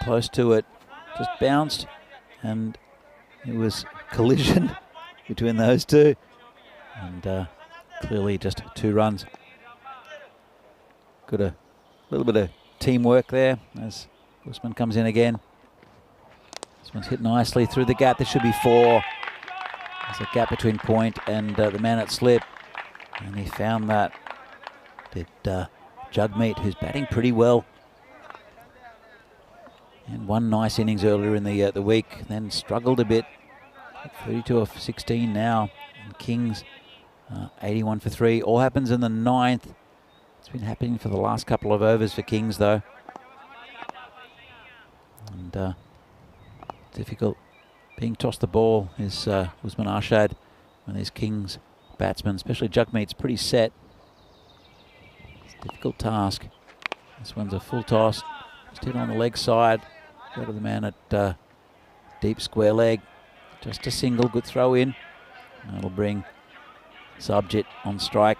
Speaker 2: Close to it. Just bounced. And it was collision between those 2. And clearly just 2 runs. Got a little bit of teamwork there as Usman comes in again. This one's hit nicely through the gap. There should be 4. There's a gap between point and the man at slip. And he found that. Did Jagmeet, who's batting pretty well. And 1 nice innings earlier in the week, then struggled a bit. 32 of 16 now. And Kings 81 for 3. All happens in the 9th. It's been happening for the last couple of overs for Kings though. And difficult. Being tossed the ball is Usman Arshad when there's Kings batsmen, especially Jagmeet's pretty set. It's a difficult task. This one's a full toss. Just hit on the leg side. Go to the man at deep square leg. Just a single, good throw in. That'll bring Subjit on strike.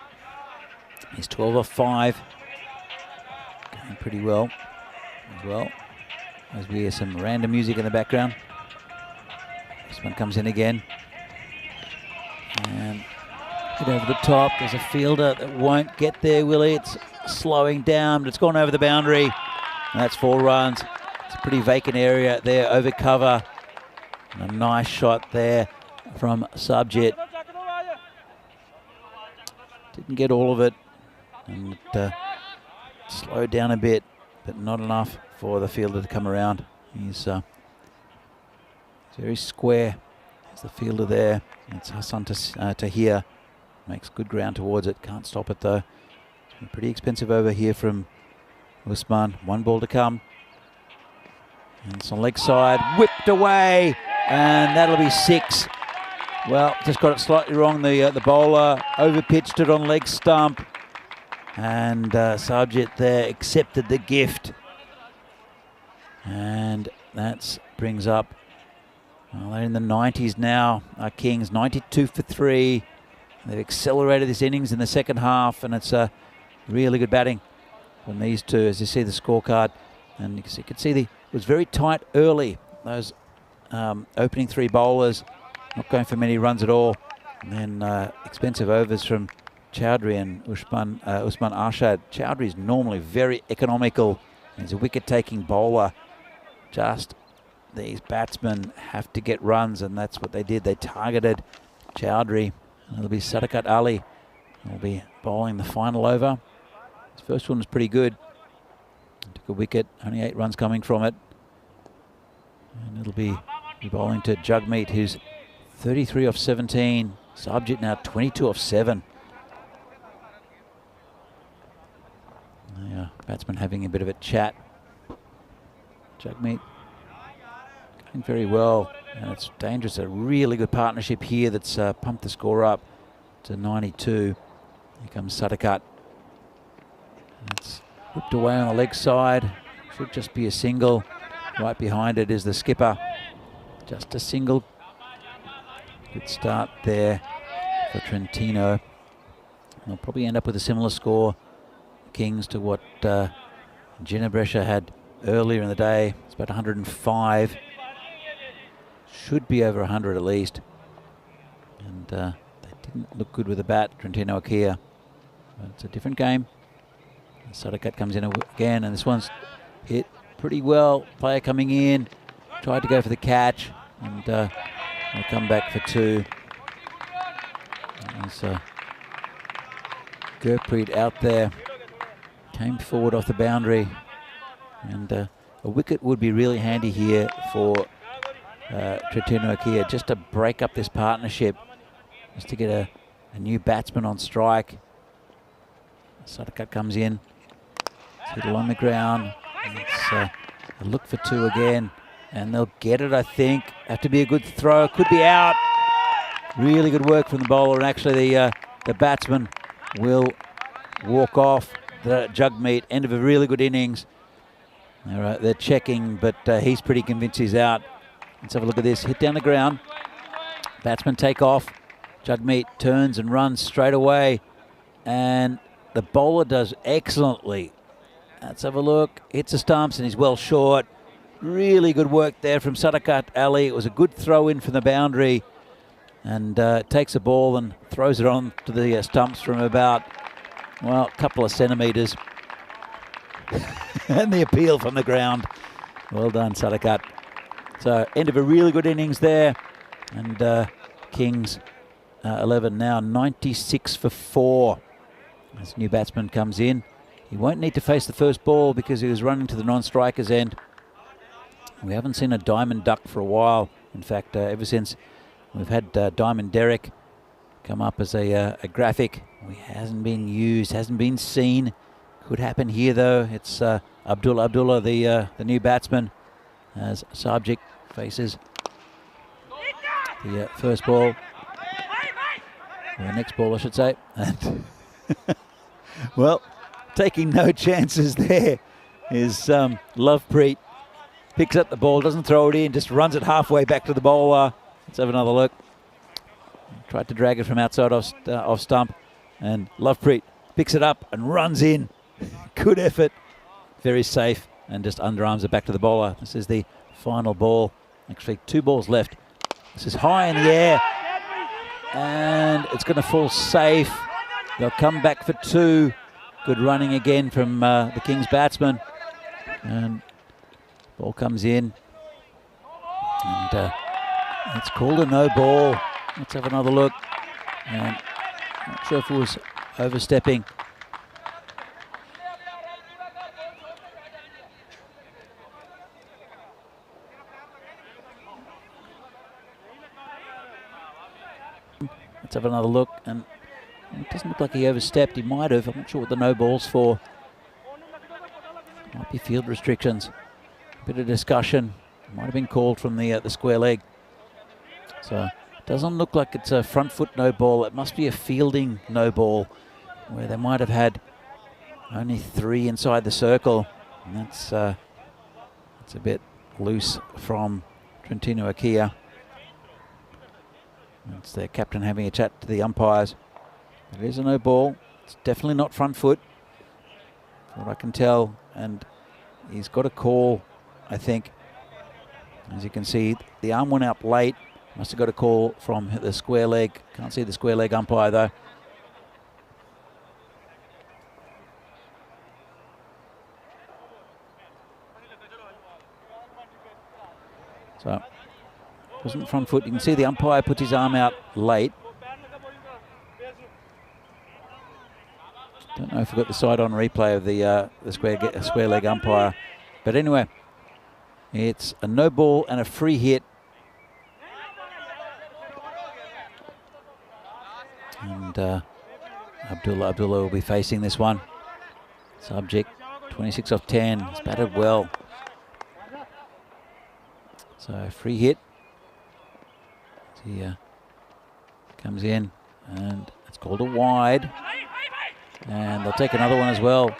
Speaker 2: He's 12 off 5. Going pretty well as well. As we hear some random music in the background. This one comes in again. And hit over the top. There's a fielder that won't get there, Willie. It's slowing down, but it's gone over the boundary. And that's 4 runs. It's a pretty vacant area there, over cover. And a nice shot there from Subjit. Didn't get all of it. And it slowed down a bit, but not enough for the fielder to come around. He's very square. There's the fielder there. It's Hassan Tahir. Makes good ground towards it. Can't stop it though. It's been pretty expensive over here from Usman. 1 ball to come. And it's on leg side. Whipped away. And that'll be 6. Well, just got it slightly wrong. The bowler overpitched it on leg stump. And Subjit there accepted the gift. And that brings up, well, they're in the 90s now. Our Kings, 92 for 3. They've accelerated this innings in the second half, and it's really good batting from these two, as you see the scorecard. And you can see it was very tight early. Those opening 3 bowlers not going for many runs at all. And then expensive overs from Chowdhury and Usman Arshad. Chowdhury is normally very economical. He's a wicket-taking bowler. Just these batsmen have to get runs, and that's what they did. They targeted Chowdhury. And it'll be Sadakat Ali who'll be bowling the final over. His first one was pretty good. Took a wicket, only 8 runs coming from it. And it'll be bowling to Jagmeet, who's 33 off 17. Subjit now 22 off 7. Yeah, batsman having a bit of a chat. Jagmeet going very well, and it's dangerous. A really good partnership here that's pumped the score up to 92. Here comes Sadakat. It's whipped away on the leg side. Should just be a single. Right behind it is the skipper. Just a single. Good start there for Trentino. They'll probably end up with a similar score, Kings, to what Ginebrescia had earlier in the day. It's about 105. Should be over 100 at least. And they didn't look good with the bat, Trentino Akia. But it's a different game. Sadakat comes in again, and this one's hit pretty well. Player coming in, tried to go for the catch, and they'll come back for 2. There's Gurpreet out there. Came forward off the boundary, and a wicket would be really handy here for Trentino Akia, just to break up this partnership, just to get a new batsman on strike. Sadakat comes in, hit along the ground. It's a look for 2 again, and they'll get it, I think. Have to be a good throw, could be out. Really good work from the bowler, and actually the batsman will walk off. The Jagmeet, end of a really good innings. All right, they're checking, but he's pretty convinced he's out. Let's have a look at this. Hit down the ground. Batsman take off. Jagmeet turns and runs straight away. And the bowler does excellently. Let's have a look. Hits the stumps and he's well short. Really good work there from Sadakat Ali. It was a good throw in from the boundary. And takes the ball and throws it on to the stumps from about, well, a couple of centimetres. And the appeal from the ground. Well done, Sadakat. So, end of a really good innings there. And Kings 11 now 96 for 4. As new batsman comes in. He won't need to face the first ball because he was running to the non-striker's end. We haven't seen a diamond duck for a while. In fact, ever since we've had Diamond Derek come up as a graphic. He hasn't been used, hasn't been seen. Could happen here though. It's Abdullah, the new batsman, as Subjit faces the first ball. Or the next ball, I should say. And well, taking no chances there is Lovepreet. Picks up the ball, doesn't throw it in, just runs it halfway back to the bowler. Let's have another look. Tried to drag it from outside off stump, and Lovepreet picks it up and runs in. Good effort. Very safe, and just underarms it back to the bowler. This is the final ball. Actually, 2 balls left. This is high in the air, and it's going to fall safe. They'll come back for 2. Good running again from the Kings batsman, and ball comes in, and it's called a no ball. Let's have another look. And not sure if it was overstepping. Let's have another look, and it doesn't look like he overstepped. He might have. I'm not sure what the no ball's for. Might be field restrictions. Bit of discussion. Might have been called from the square leg. So it doesn't look like it's a front foot no ball. It must be a fielding no ball, where they might have had only 3 inside the circle. And that's a bit loose from Trentino Akia. It's their captain having a chat to the umpires. It is a no ball. It's definitely not front foot, from what I can tell. And he's got a call, I think. As you can see, the arm went up late. Must have got a call from the square leg. Can't see the square leg umpire though. So, it wasn't front foot. You can see the umpire puts his arm out late. Don't know if we've got the side-on replay of the square leg umpire. But anyway, it's a no ball and a free hit. And Abdullah will be facing this one. Subject, 26 off 10. He's batted well. So free hit. He comes in, and it's called a wide. And they'll take another one as well.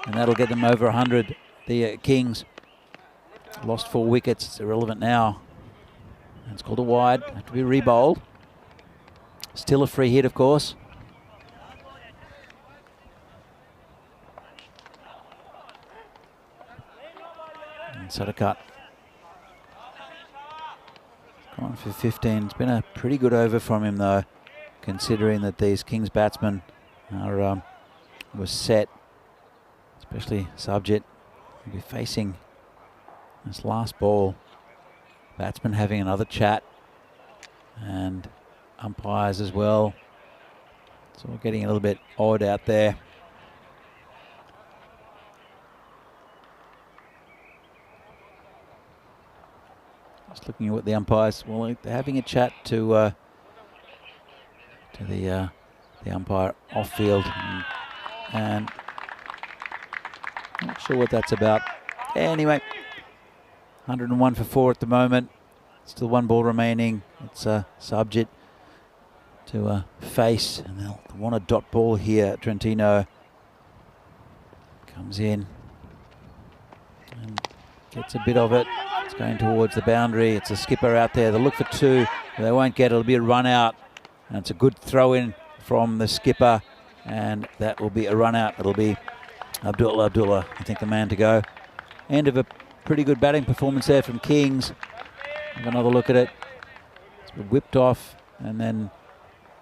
Speaker 2: And that'll get them over 100. The Kings lost 4 wickets. It's irrelevant now. And it's called a wide. Have to be re-bowled. Still a free hit, of course. And Sadakat gone for 15. It's been a pretty good over from him, though, considering that these Kings batsmen are was set, especially Subjit. Will be facing this last ball. Batsman having another chat, and umpires as well. So we're getting a little bit odd out there. Just looking at what the umpires, well, they're having a chat to the umpire off field, and not sure what that's about. Anyway, 101 for 4 at the moment. Still 1 ball remaining. It's Subjit to face, and they'll want a dot ball here. Trentino comes in and gets a bit of it. It's going towards the boundary. It's a skipper out there. They'll look for 2. They won't get it. It'll be a run out, and it's a good throw in from the skipper, and that will be a run out. It'll be Abdullah, I think, the man to go. End of a pretty good batting performance there from Kings. Have another look at it. It's been whipped off, and then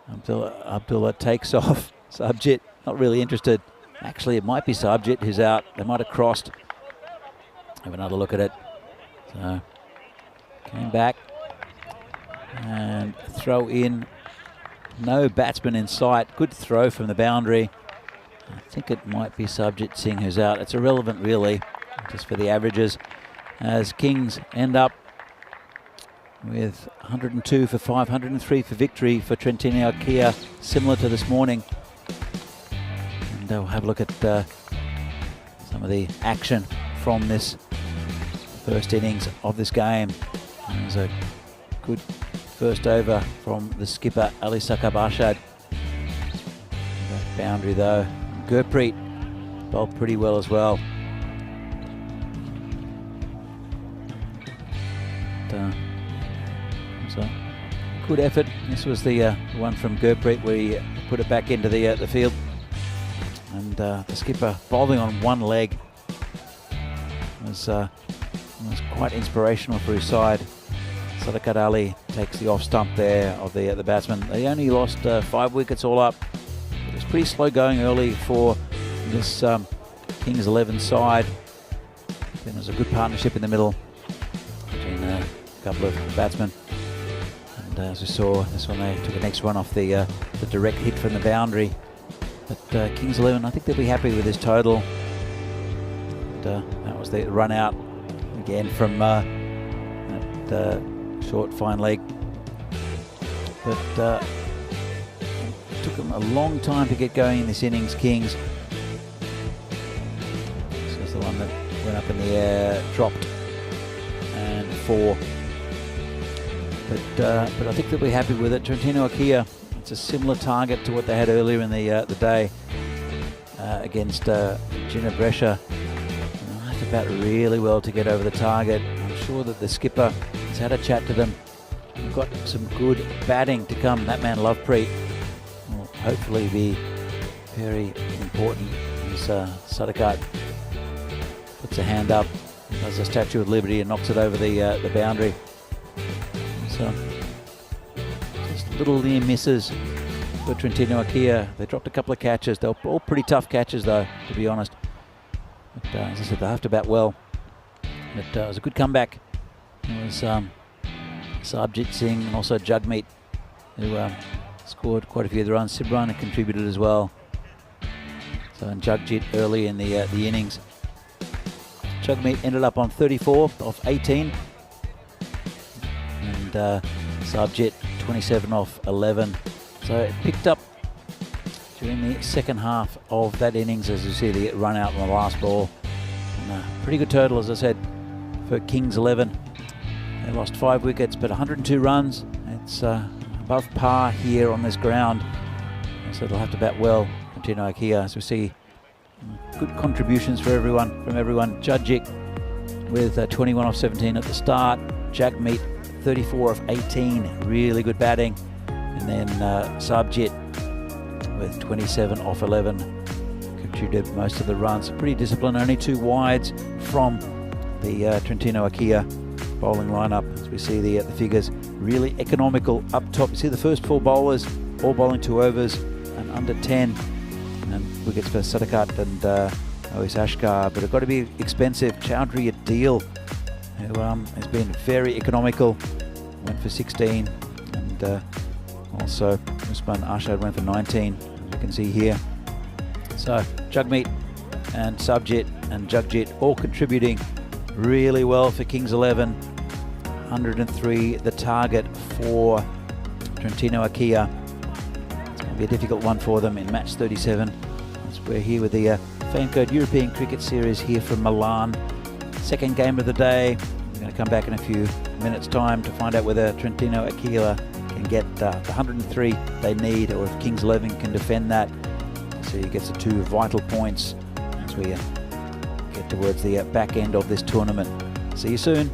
Speaker 2: Abdullah takes off. Subjit not really interested. Actually, it might be Subjit who's out. They might have crossed. Have another look at it. So came back and throw in. No batsman in sight. Good throw from the boundary. I think it might be Subjit Singh who's out. It's irrelevant really, just for the averages, as Kings end up with 102 for 5, 103 for victory for Trentino Akia, similar to this morning. And we'll have a look at some of the action from this first innings of this game. And there's a good first over from the skipper, Ali Sakab Arshad. That boundary though. Gurpreet bowled pretty well as well. So good effort. This was the one from Gurpreet where he put it back into the field. And the skipper bowling on one leg was quite inspirational for his side. Sadiq Ali takes the off stump there of the batsman. They only lost 5 wickets all up. It was pretty slow going early for this Kings 11 side. Then there was a good partnership in the middle between a couple of batsmen. And as we saw, this one they took the next one off the direct hit from the boundary. But Kings 11, I think they'll be happy with this total. And, that was the run out again from that short fine leg. But it took them a long time to get going in this innings, Kings. This was the one that went up in the air, dropped, and 4. But I think they'll be happy with it. Trentino Akia, it's a similar target to what they had earlier in the day against Gina Brescia. They bat really well to get over the target. I'm sure that the skipper has had a chat to them. We've got some good batting to come. That man Lovepreet will hopefully be very important as Sadiq puts a hand up, does a Statue of Liberty and knocks it over the boundary. So just little near misses for Trentino Akia. They dropped a couple of catches. They were all pretty tough catches though, to be honest. But as I said, they have to bat well. But it was a good comeback. It was Sarbjit Singh and also Jagmeet who scored quite a few of the runs. Sibran had contributed as well. So and Jagjit early in the innings. Jagmeet ended up on 34 off 18. And Sarbjit 27 off 11. So it picked up during the second half of that innings as you see the run out on the last ball. And, pretty good total, as I said, for Kings 11. They lost 5 wickets but 102 runs. It's above par here on this ground. So they'll have to bat well. Trentino Akia, as we see good contributions from everyone. Judgic with 21 off 17 at the start. Jagmeet 34 off 18, really good batting. And then Sarbjit with 27 off 11 contributed most of the runs. Pretty disciplined, only 2 wides from the Trentino Akia bowling lineup. As we see the figures, really economical up top. You see the first 4 bowlers all bowling 2 overs and under 10. And wickets for Sadiq and Ois Ashkar, but it's got to be expensive. Chowdhury Adil, who has been very economical, went for 16, and also Usman Ashad went for 19, as you can see here. So Jagmeet and Sarbjit and Jagjit all contributing really well for Kings 11. 103 the target for Trentino Akia. It's going to be a difficult one for them in match 37. As we're here with the Fancode European Cricket Series here from Milan. Second game of the day. We're going to come back in a few minutes time to find out whether Trentino Akia can get the 103 they need, or if Kings 11 can defend that. So he gets the 2 vital points as we get towards the back end of this tournament. See you soon.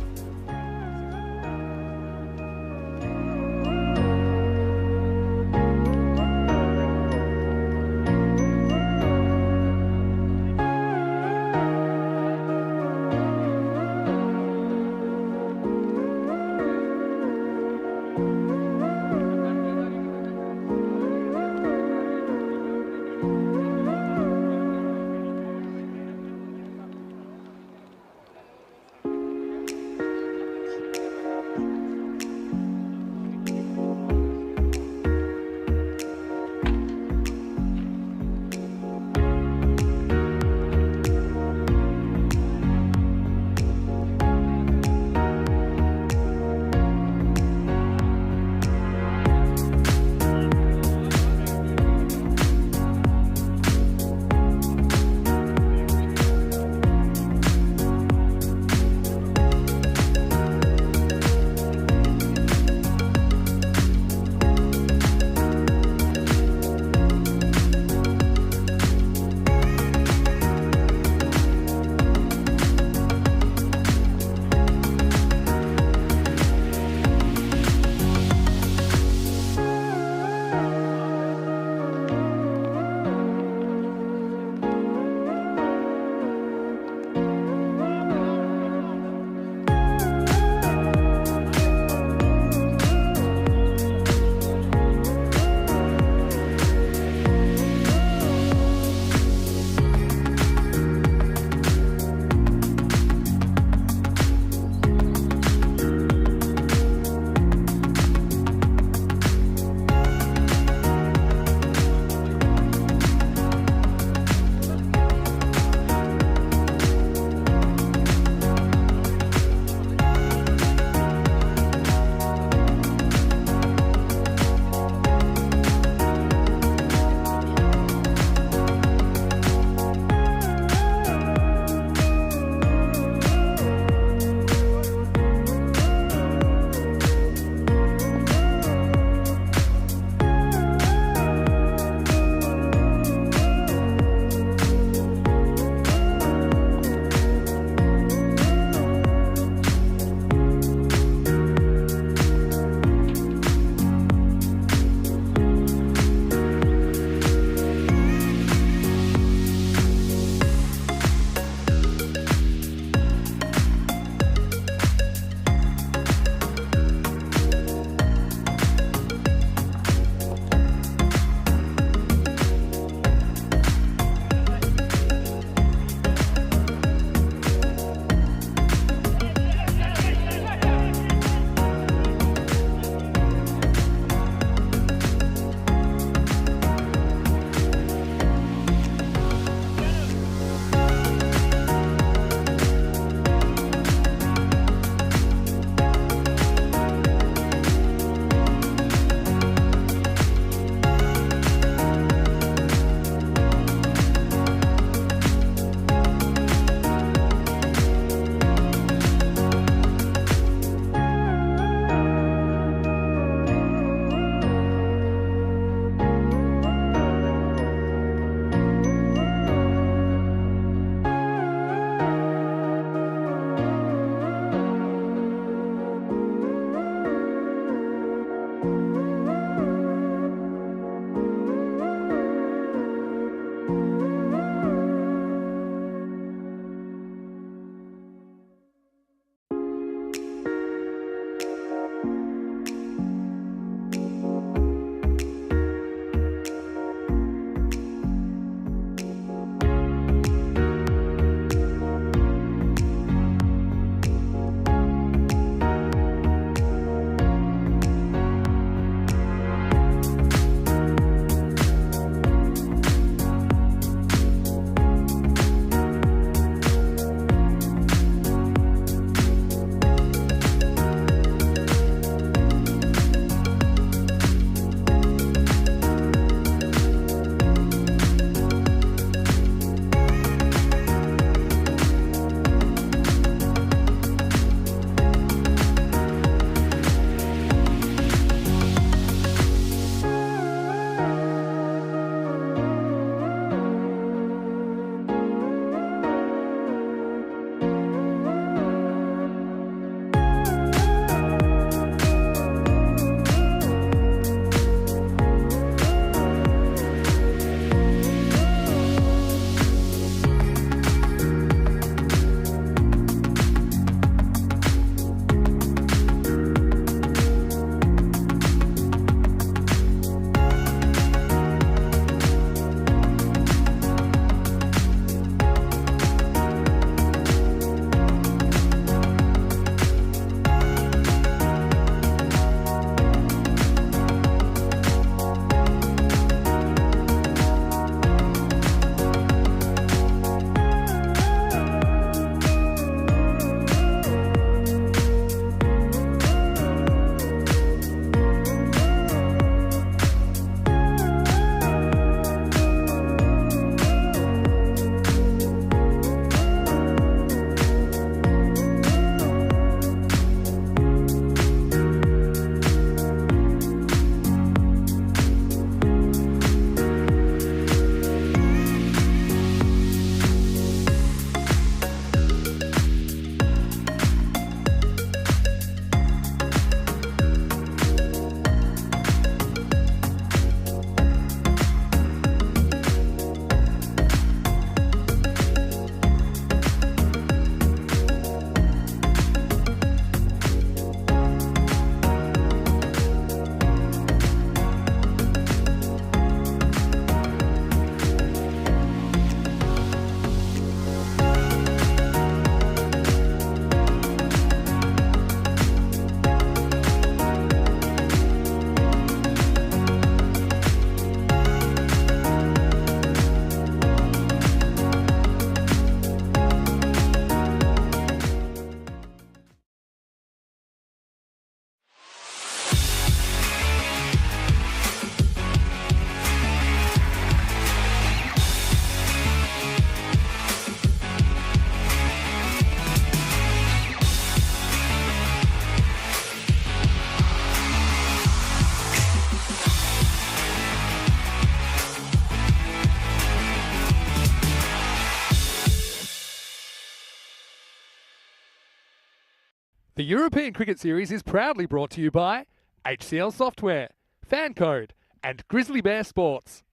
Speaker 1: The European Cricket Series is proudly brought to you by HCL Software, Fan Code, and Grizzly Bear Sports.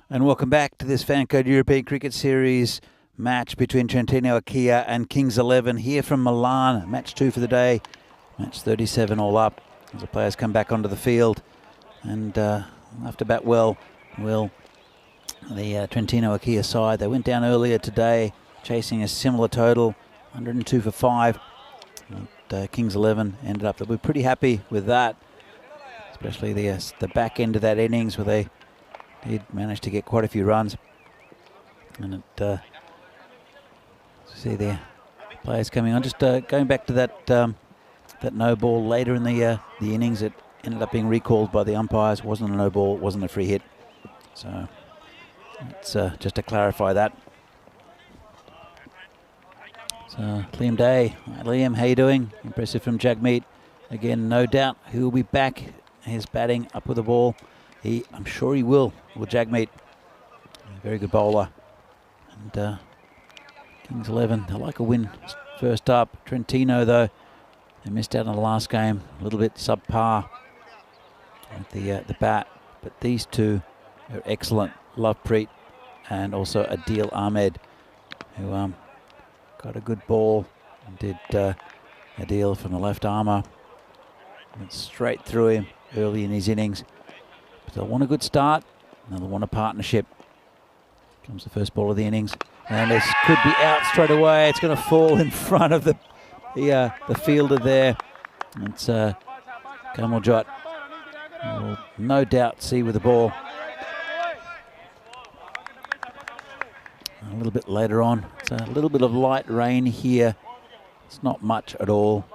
Speaker 2: And welcome back to this Fan Code European Cricket Series match between Trentino Akia and Kings 11 here from Milan. Match 2 for the day, match 37 all up as the players come back onto the field. And have to bat well, will the Trentino Akia side. They went down earlier today, chasing a similar total, 102 for 5. And, Kings 11 ended up that we're pretty happy with that, especially the back end of that innings where they did manage to get quite a few runs. And it, see the players coming on. Just going back to that that no ball later in the innings, it ended up being recalled by the umpires. It wasn't a no ball, it wasn't a free hit. So it's just to clarify that. So Liam Day, hi Liam, how you doing? Impressive from Jagmeet. Again, no doubt he will be back. He's batting up with the ball. I'm sure he will Jagmeet. Very good bowler. And Kings 11, they like a win first up. Trentino, though, they missed out on the last game. A little bit subpar with the bat. But these two are excellent. Lovepreet and also Adil Ahmed, who got a good ball and did Adil from the left armour. Went straight through him early in his innings. But they'll want a good start. And they'll want a partnership. Comes the first ball of the innings. And this could be out straight away. It's going to fall in front of the fielder there. It's Kamaljot. Will no doubt see with the ball. A little bit later on, it's a little bit of light rain here. It's not much at all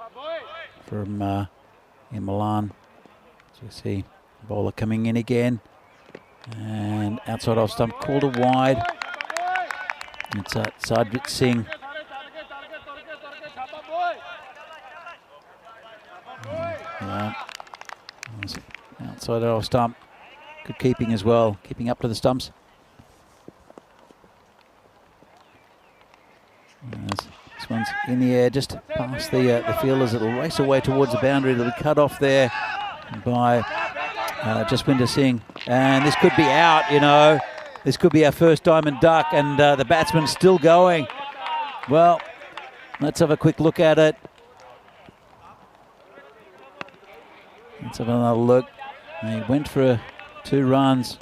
Speaker 2: from in Milan. So you see the bowler coming in again, and outside off stump, called a wide. It's Sajid Singh. Outside off stump, good keeping as well, keeping up to the stumps. This one's in the air, just past the fielders. It'll race away towards the boundary. It'll be cut off there by Jaswinder Singh. And this could be out, you know. This could be our first diamond duck, and the batsman's still going. Well, let's have a quick look at it. Let's have another look. He went for 2 runs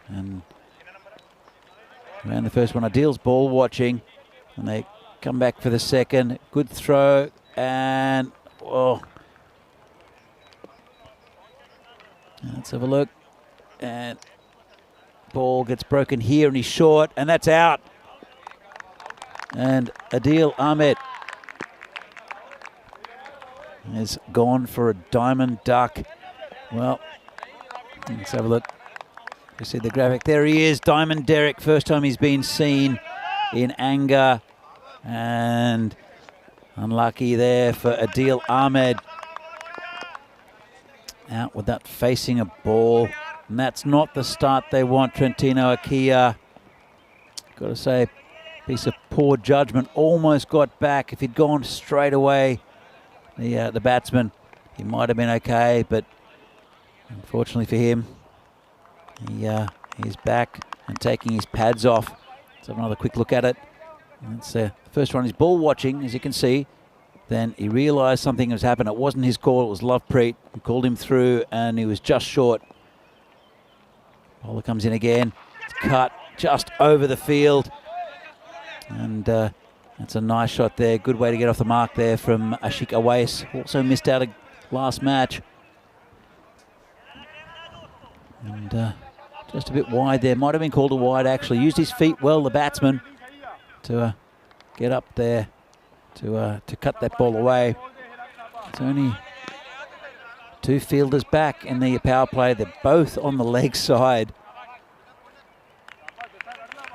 Speaker 2: and ran the first one. Adil's ball watching. And they come back for the second. Good throw, and let's have a look. And ball gets broken here, and he's short, and that's out. And Adil Ahmed has gone for a diamond duck. Well, let's have a look. You see the graphic. There he is, Diamond Derek. First time he's been seen in anger, and unlucky there for Adil Ahmed. Out with that facing a ball, and that's not the start they want. Trentino Akia, got to say, piece of poor judgment. Almost got back. If he'd gone straight away, the batsman, he might have been okay, but unfortunately for him, he's back and taking his pads off. Let's have another quick look at it. That's the first one. He's ball watching, as you can see. Then he realised something has happened. It wasn't his call. It was Lovepreet who called him through, and he was just short. Bowler comes in again. It's cut just over the field. And that's a nice shot there. Good way to get off the mark there from Ashik Awais. Also missed out a last match. And just a bit wide there. Might have been called a wide, actually. Used his feet well, the batsman, to get up there to cut that ball away. It's only 2 fielders back in the power play. They're both on the leg side.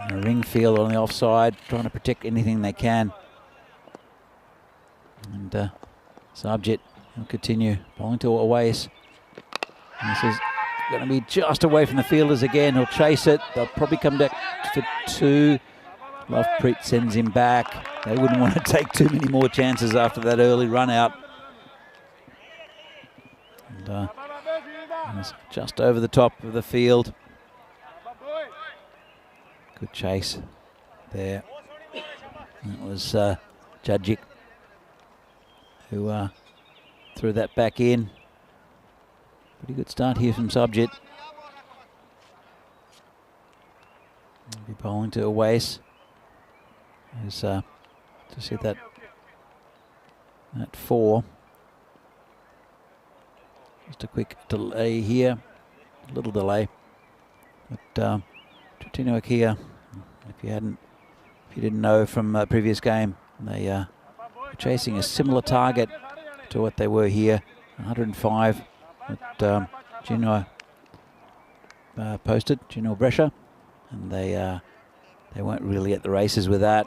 Speaker 2: And a ring field on the offside, trying to protect anything they can. And Sabjit will continue bowling to Awais. And this is going to be just away from the fielders again. He'll chase it. They'll probably come back for 2. Lovepreet sends him back. they wouldn't want to take too many more chances after that early run out. And was just over the top of the field. Good chase there. That was Jadjik who threw that back in. Pretty good start here from Subjit. Be bowling to Awais. Who's just hit that at 4. Just a quick delay here, a little delay. But Trentino Akia, if you didn't know from the previous game, they were chasing a similar target to what they were here, 105. But Gino posted, Gino Brescia, and they weren't really at the races with that.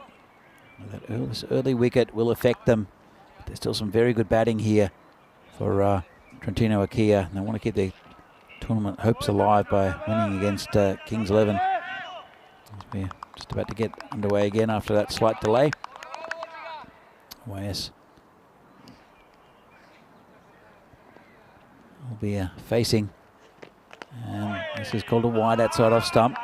Speaker 2: This early wicket will affect them. But there's still some very good batting here for Trentino Akia. They want to keep their tournament hopes alive by winning against Kings 11. We're just about to get underway again after that slight delay. Awais will be facing, and this is called a wide outside off stump.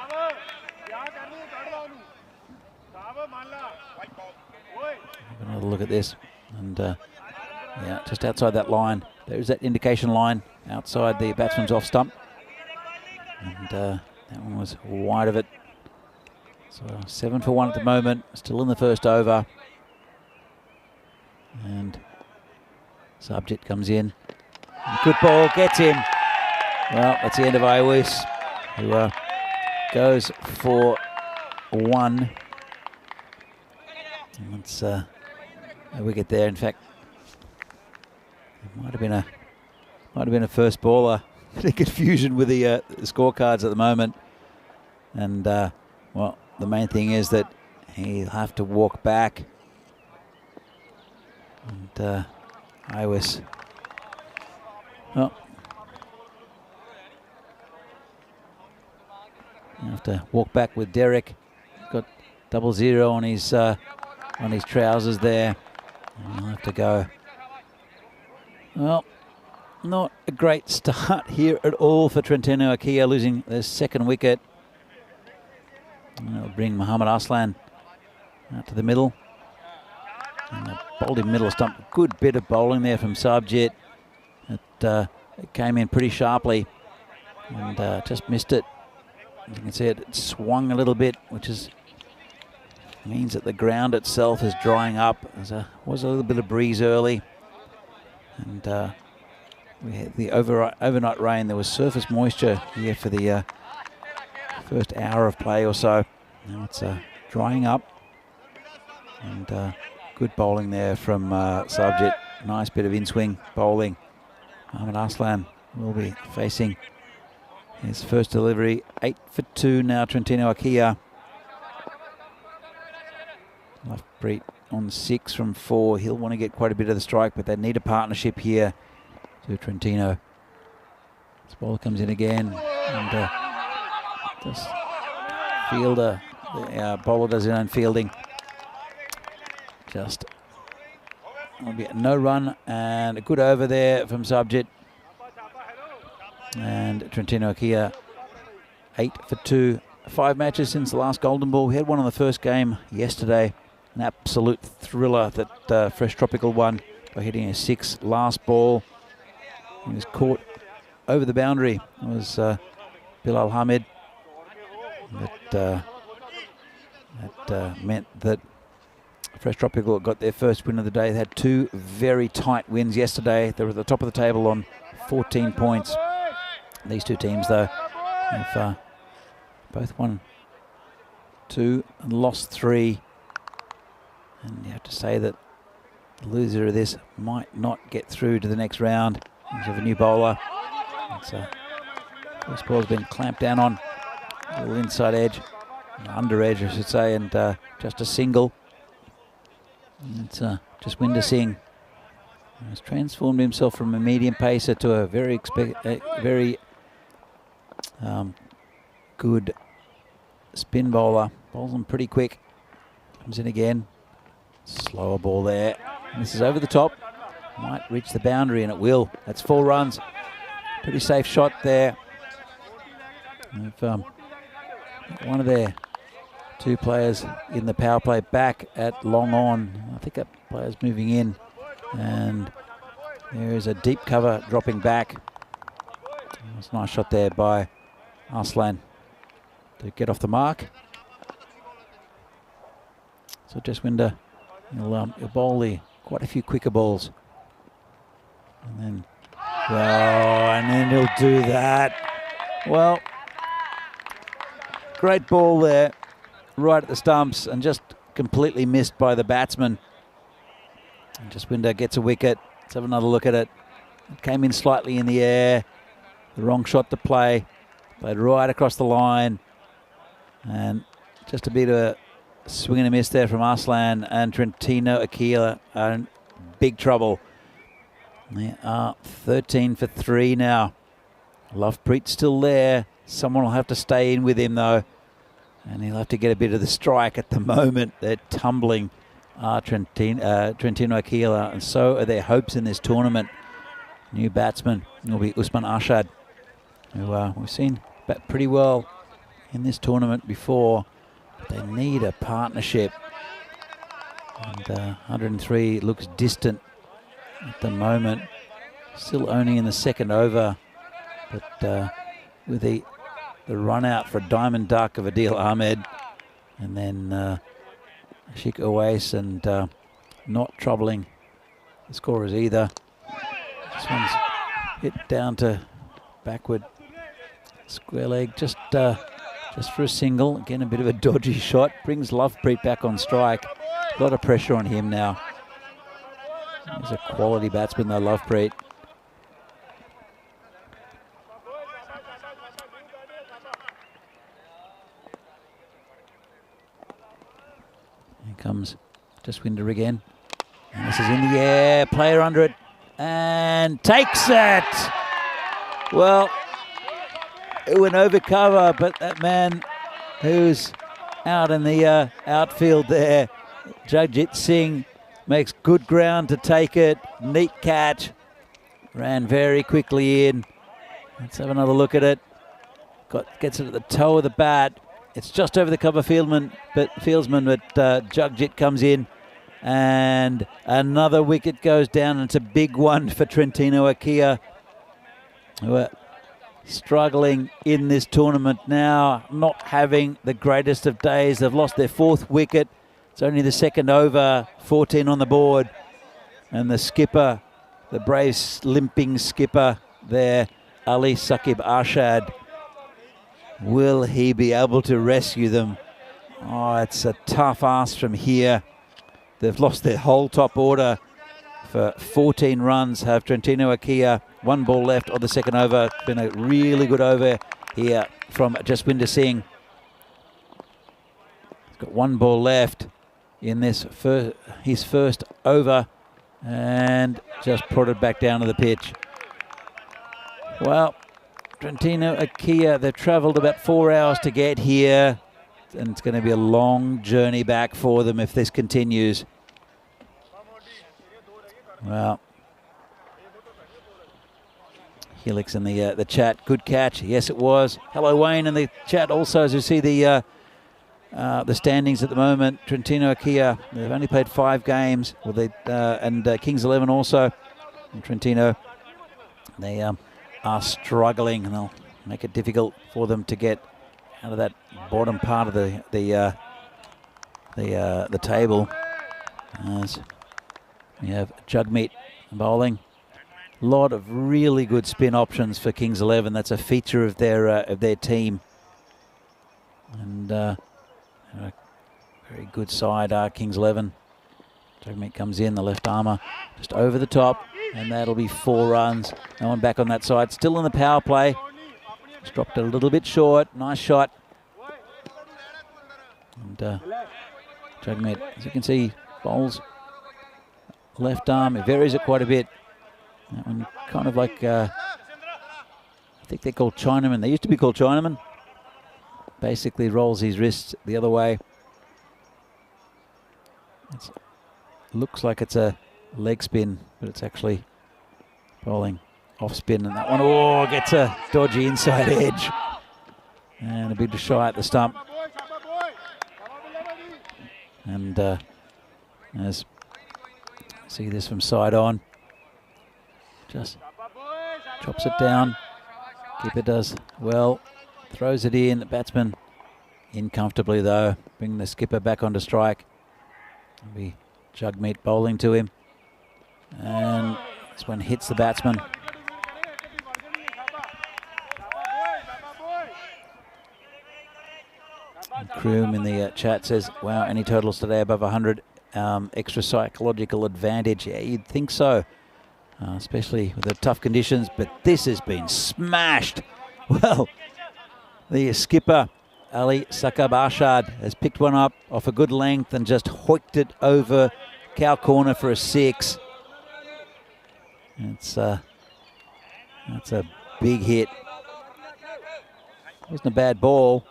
Speaker 2: Have another look at this, and yeah, just outside that line. There's that indication line outside the batsman's off stump, and that one was wide of it. So 7 for 1 at the moment, still in the first over. And Subjit comes in. Good ball, gets him. Well, that's the end of Awais, who goes for 1. And that's a wicket there. In fact, it might have been a first baller. Bit of confusion with the scorecards at the moment. And well, the main thing is that he'll have to walk back. And Awais, well, you have to walk back with Derek. Got 00 on his trousers there. And he'll have to go. Well, not a great start here at all for Trentino Akia, losing their second wicket. And that'll bring Muhammad Aslan out to the middle. And bowled him middle stump. Good bit of bowling there from Subjit. It came in pretty sharply and just missed it. As you can see, it swung a little bit, which means that the ground itself is drying up. There was a little bit of breeze early, and we had the overnight rain. There was surface moisture here for the first hour of play or so. Now it's drying up, and good bowling there from Subjit. Nice bit of in-swing bowling. Muhammad Aslan will be facing his first delivery. 8 for 2 now, Trentino Akia. Lovepreet on 6 from 4. He'll want to get quite a bit of the strike, but they need a partnership here to Trentino. This bowler comes in again, and this fielder, the bowler does his own fielding. Just will be no run, and a good over there from Subjit. And Trentino Akia 8 for 2. 5 matches since the last golden ball. We had one on the first game yesterday. An absolute thriller, that Fresh Tropical won by hitting a 6 last ball. He was caught over the boundary. It was Bilal Hamid. That meant that Fresh Tropical got their first win of the day. They had 2 very tight wins yesterday. They were at the top of the table on 14 points. These 2 teams, though, have both won 2 and lost 3. And you have to say that the loser of this might not get through to the next round. We have a new bowler. First ball's been clamped down on. A little inside edge, under edge, I should say, and just a single. It's just Winder Singh. He's transformed himself from a medium pacer to a very good spin bowler. Bowls him pretty quick. Comes in again. Slower ball there. And this is over the top. Might reach the boundary, and it will. That's 4 runs. Pretty safe shot there. One of their 2 players in the power play back at long on. I think that player's moving in. And there is a deep cover dropping back. It's a nice shot there by Arslan to get off the mark. So Jaswinder, he'll bowl quite a few quicker balls. And then he'll do that. Well, great ball there, right at the stumps, and just completely missed by the batsman. And Jaswinder gets a wicket. Let's have another look at it. It came in slightly in the air. The wrong shot to play. Played right across the line. And just a bit of a swing and a miss there from Arslan, and Trentino Akila are in big trouble. They are 13 for 3 now. Lovepreet's still there. Someone will have to stay in with him though, and he'll have to get a bit of the strike at the moment. They're tumbling Trentino Akila, and so are their hopes in this tournament. New batsman will be Usman Arshad, who we've seen bat pretty well in this tournament before. But they need a partnership, and 103 looks distant at the moment. Still owning in the second over, but with the run out for a diamond duck of Adil Ahmed, and then Ashik Awais, and not troubling the scorers either. This one's hit down to backward square leg, just for a single. Again, a bit of a dodgy shot. Brings Lovepreet back on strike. A lot of pressure on him now. He's a quality batsman though, Lovepreet. Here comes Jaswinder again. And this is in the air. Player under it. And takes it! Well, it went over cover, but that man who's out in the outfield there, Jagjit Singh, makes good ground to take it. Neat catch. Ran very quickly in. Let's have another look at it. Gets it at the toe of the bat. It's just over the cover fieldsman, but Jagjit comes in. And another wicket goes down, and it's a big one for Trentino Akila, who are struggling in this tournament now, not having the greatest of days. They've lost their 4th wicket. It's only the second over, 14 on the board. And the skipper, the brave limping skipper there, Ali Saqib Arshad, will he be able to rescue them? Oh, it's a tough ask from here. They've lost their whole top order for 14 runs, have Trentino Akila. 1 ball left of the second over. It's been a really good over here from Jaswinder Singh. He's got 1 ball left in this his first over, and just prodded back down to the pitch. Well, Trentino Akila, they've travelled about 4 hours to get here, and it's going to be a long journey back for them if this continues. Well, Helix in the chat, good catch. Yes, it was. Hello, Wayne, in the chat also, as you see the standings at the moment. Trentino Akila, they've only played 5 games, and Kings 11 also. And Trentino, they are struggling, and they'll make it difficult for them to get out of that bottom part of the table. As we have Jagmeet bowling. A lot of really good spin options for Kings 11. That's a feature of their team. And a very good side are Kings 11. Jagmeet comes in, the left armour, just over the top, and that'll be 4 runs. No one back on that side. Still in the power play. Just dropped it a little bit short. Nice shot. And Jagmeet, as you can see, bowls left arm. It varies it quite a bit. That one kind of like, I think they're called Chinaman. They used to be called Chinaman. Basically rolls his wrists the other way. It's looks like it's a leg spin, but it's actually bowling off spin. And that one, gets a dodgy inside edge. And a bit shy at the stump. And as see this from side on, just chops it down. Keeper does well, throws it in. The batsman in comfortably though, bring the skipper back onto strike. It'll be Jugmeet bowling to him, and this one hits the batsman. Kroom in the chat says, wow, any totals today above 100, extra psychological advantage. Yeah, you'd think so, especially with the tough conditions, but this has been smashed. Well, the skipper, Ali Sakab Arshad, has picked one up off a good length and just hoiked it over cow corner for a 6. That's a big hit. Wasn't a bad ball,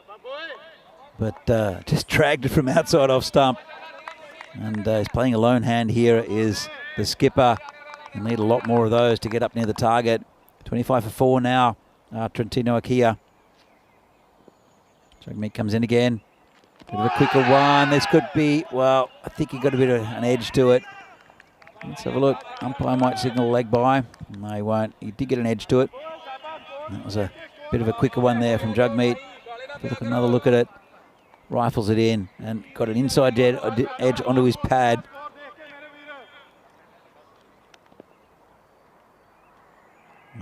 Speaker 2: but just dragged it from outside off stump. And he's playing a lone hand here is the skipper. He'll need a lot more of those to get up near the target. 25 for 4 now, Trentino Akia. Jugmeet comes in again. Bit of a quicker one. This could be, well, I think he got a bit of an edge to it. Let's have a look. Umpire might signal a leg by. No, he won't. He did get an edge to it. That was a bit of a quicker one there from Jugmeet. Another look at it. Rifles it in and got an inside edge onto his pad.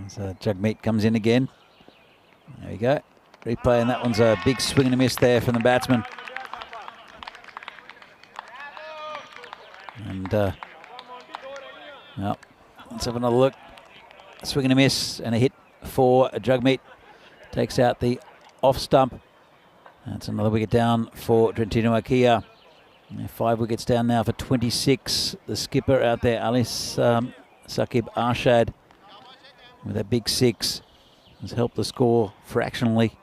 Speaker 2: So Jugmeet comes in again. There we go. Replay, and that one's a big swing and a miss there from the batsman. And well, let's have another look. A swing and a miss and a hit for Jugmeet. Takes out the off stump. That's another wicket down for Trentino Akia. 5 wickets down now for 26. The skipper out there, Alice Sakib Arshad, with a big 6, has helped the score fractionally.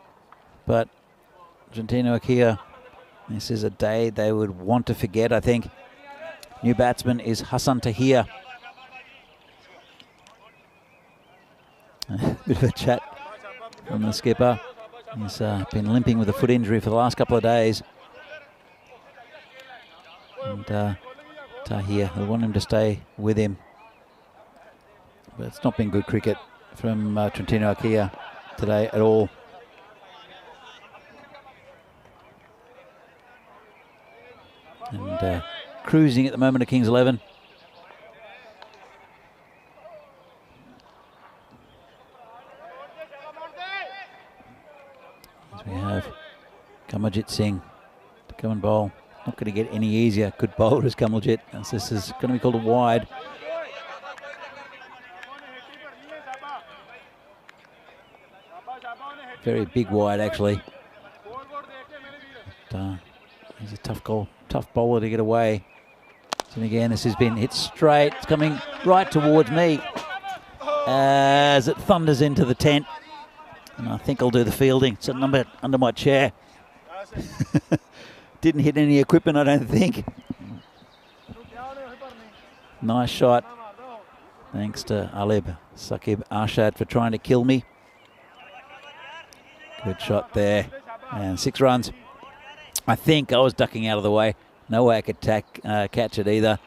Speaker 2: But Trentino Akia, this is a day they would want to forget, I think. New batsman is Hassan Tahir. A bit of a chat from the skipper. He's been limping with a foot injury for the last couple of days. And Tahir, they want him to stay with him. But it's not been good cricket from Trentino Akia today at all. And cruising at the moment at Kings 11. As we have Kamaljeet Singh to come and bowl. Not going to get any easier. Good bowler is Kamaljeet, as this is going to be called a wide. Very big wide, actually. But, he's a tough bowler to get away. And again, this has been hit straight. It's coming right towards me as it thunders into the tent. And I think I'll do the fielding. It's under my chair. Didn't hit any equipment, I don't think. Nice shot. Thanks to Alib Sakib Arshad for trying to kill me. Good shot there. And 6 runs. I think I was ducking out of the way. No way I could catch it either.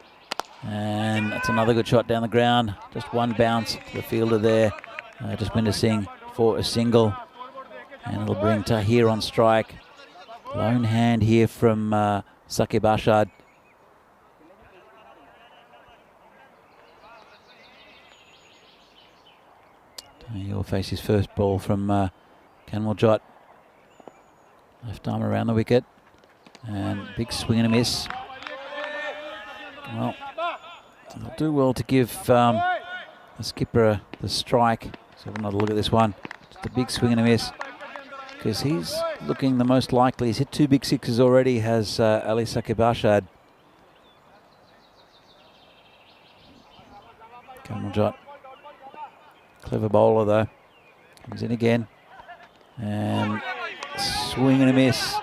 Speaker 2: And that's another good shot down the ground. Just one bounce to the fielder there. Jasminder Singh for a single. And it'll bring Tahir on strike. Lone hand here from Sakib Arshad. Tahir will face his first ball from Kamaljeet. Left arm around the wicket. And big swing and a miss. Well, they'll do well to give the skipper the strike. Let's have another look at this one. Just a big swing and a miss. Because he's looking the most likely. He's hit 2 big 6s already, has Ali Sakib Arshad. Kamaljeet. Clever bowler though. Comes in again. And swing and a miss.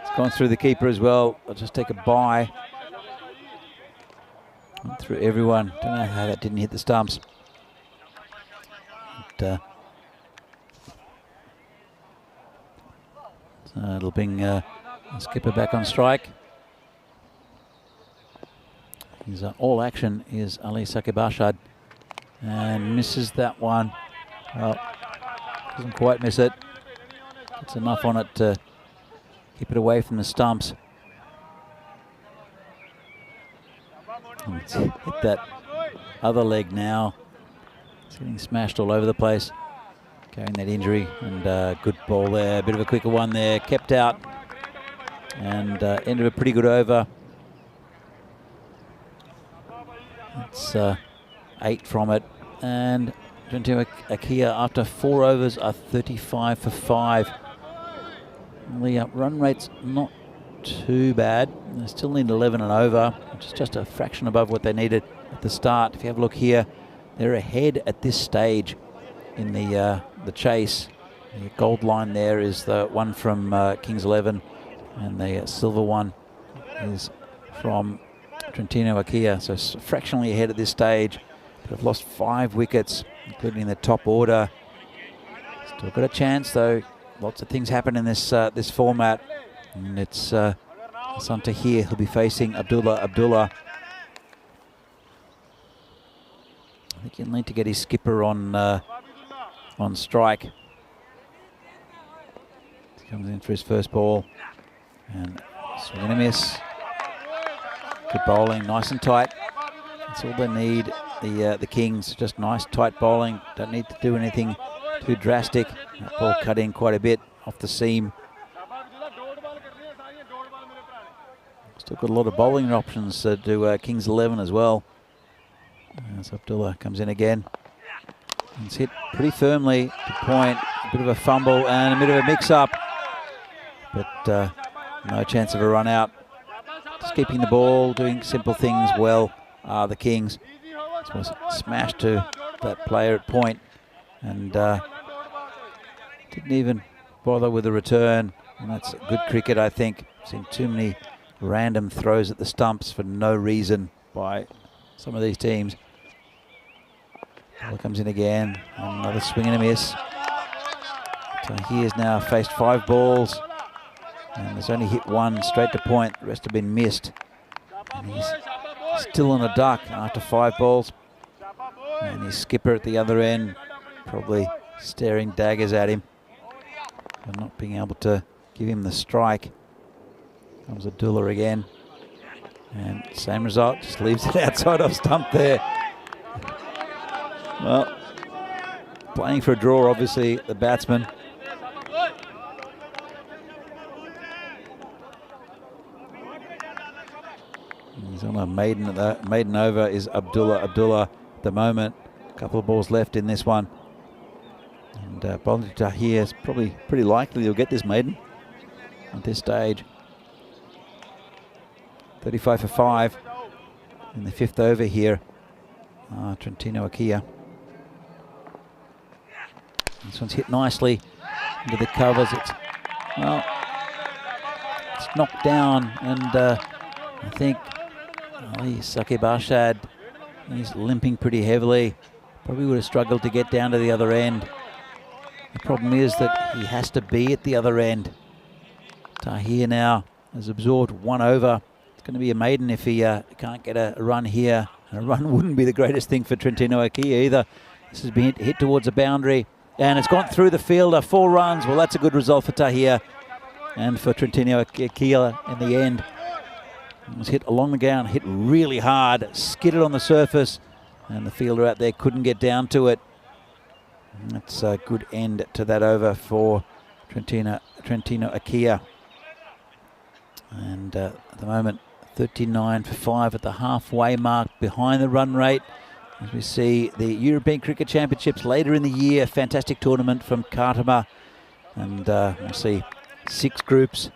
Speaker 2: It's gone through the keeper as well. I'll just take a bye. Went through everyone. Don't know how that didn't hit the stumps. But, so it'll bring the skipper back on strike. His all action is Ali Sakibashad, and misses that one. Well, doesn't quite miss it. It's enough on it to keep it away from the stumps. And it's hit that other leg now. It's getting smashed all over the place, carrying that injury. And good ball there, a bit of a quicker one there, kept out, and ended a pretty good over. It's 8 from it, and Trentino Akia after 4 overs are 35 for 5. The run rate's not too bad. They still need 11 and over, which is just a fraction above what they needed at the start. If you have a look here, they're ahead at this stage in the chase. The gold line there is the one from Kings 11, and the silver one is from Trentino Akia, so fractionally ahead at this stage, but have lost 5 wickets, including the top order. Still got a chance though. Lots of things happen in this this format, and it's on to here. He'll be facing Abdullah. I think he'll need to get his skipper on strike. He comes in for his first ball, and swing and a miss. Good bowling, nice and tight. That's all they need, the Kings. Just nice, tight bowling. Don't need to do anything too drastic. That ball cut in quite a bit off the seam. Still got a lot of bowling options to do Kings 11 as well. As Abdullah comes in again. It's hit pretty firmly to point. A bit of a fumble and a bit of a mix-up. But no chance of a run out. Just keeping the ball, doing simple things well are the Kings. This was smashed to that player at point, and didn't even bother with the return. And that's good cricket, I think. I've seen too many random throws at the stumps for no reason by some of these teams. Ball comes in again, another swing and a miss. So he has now faced 5 balls, and has only hit 1 straight to point. The rest have been missed. And he's still on a duck after 5 balls. And his skipper at the other end probably staring daggers at him and not being able to give him the strike. Comes Abdullah again. And same result, just leaves it outside off stump there. Well, playing for a draw, obviously, the batsman. He's on a maiden over is Abdullah at the moment. A couple of balls left in this one. And Bowling Tahir is probably pretty likely he'll get this maiden at this stage. 35 for 5 in the 5th over here. Trentino Akia. This one's hit nicely into the covers. It's knocked down, and I think Ali Sakibashad, he's limping pretty heavily. Probably would have struggled to get down to the other end. The problem is that he has to be at the other end. Tahir now has absorbed 1 over. It's going to be a maiden if he can't get a run here. And a run wouldn't be the greatest thing for Trentino Akia either. This has been hit towards a boundary, and it's gone through the fielder. 4 runs. Well, that's a good result for Tahir and for Trentino Akia in the end. It was hit along the ground, hit really hard, skidded on the surface, and the fielder out there couldn't get down to it. And that's a good end to that over for Trentino Akia. And at the moment, 39 for 5 at the halfway mark, behind the run rate. As we see the European Cricket Championships later in the year, fantastic tournament from Khartoum. And we'll see 6 groups,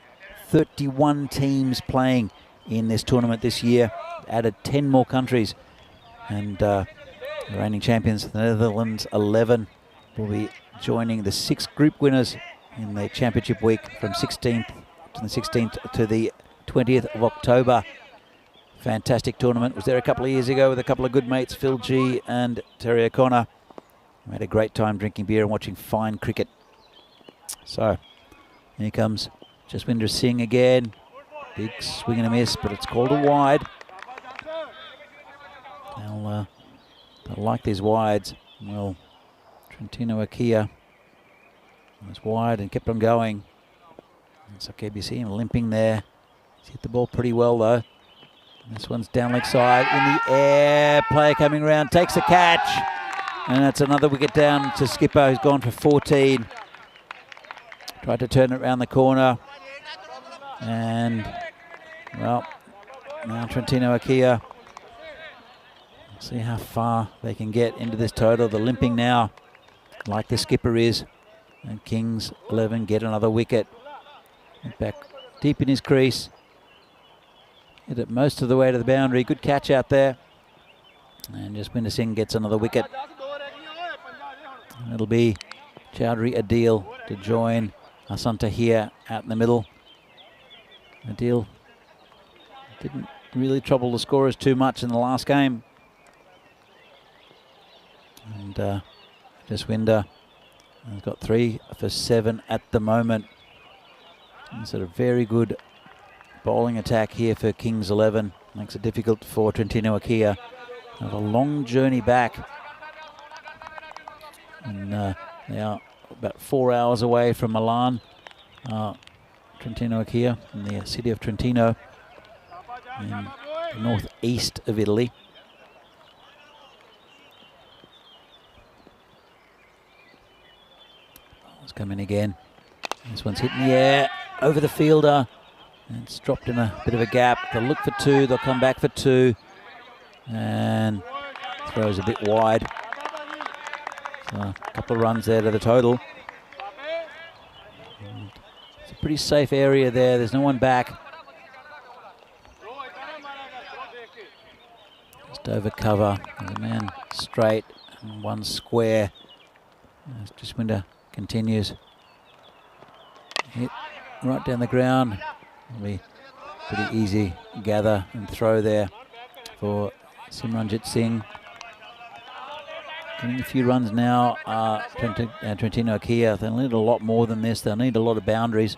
Speaker 2: 31 teams playing in this tournament this year. Added 10 more countries. And the reigning champions, the Netherlands 11, will be joining the 6 group winners in the championship week from 16th to the 16th to the 20th of October fantastic tournament. Was there a couple of years ago with a couple of good mates, Phil G and Terry O'Connor. We had a great time drinking beer and watching fine cricket. So here comes Jaswinder Singh again. Big swing and a miss, but it's called a wide. They'll like these wides. Well, Trentino Akia was wide and kept on going. It's okay, you see him limping there. He's hit the ball pretty well though. This one's down leg side, in the air. Player coming around, takes the catch. And that's another wicket down to skipper, who's gone for 14. Tried to turn it around the corner. And, well, now Trentino Akia. See how far they can get into this total. The limping now, like the skipper is. And Kings 11 get another wicket. Went back deep in his crease. Hit it most of the way to the boundary. Good catch out there. And Jaswinder Singh gets another wicket. And it'll be Chowdhury Adil to join Asanta here out in the middle. Adil didn't really trouble the scorers too much in the last game. And Jaswinder has got 3 for 7 at the moment. And sort of very good bowling attack here for Kings 11. Makes it difficult for Trentino Akia. Have a long journey back. And they are about 4 hours away from Milan. Trentino Akia in the city of Trentino in the northeast of Italy. Ball's coming again. This one's hit in the air over the fielder. And it's dropped in a bit of a gap. They'll look for 2. They'll come back for 2. And throws a bit wide. So a couple of runs there to the total. And it's a pretty safe area there. There's no one back. Just over cover. There's a man straight and one square. As Jaswinder continues. Hit right down the ground. It'll be pretty easy gather and throw there for Simranjit Singh. Getting a few runs now. Trentino Akia, they'll need a lot more than this. They'll need a lot of boundaries.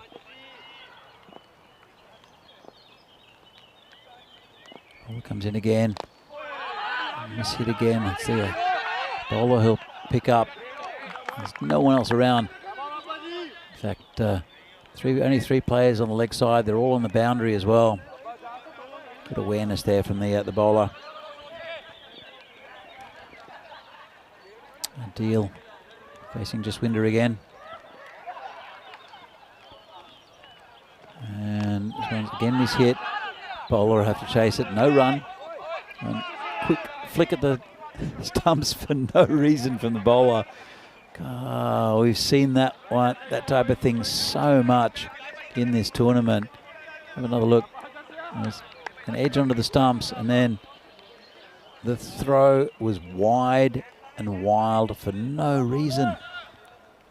Speaker 2: Ball comes in again. Miss hit again. Let's see a bowler he'll pick up. There's no one else around. In fact, only 3 players on the leg side. They're all on the boundary as well. Good awareness there from the bowler. Adil facing Jaswinder again. And this one's again mishit. Bowler will have to chase it. No run. Quick flick at the stumps for no reason from the bowler. Oh, we've seen that type of thing so much in this tournament. Have another look. There's an edge onto the stumps, and then the throw was wide and wild for no reason.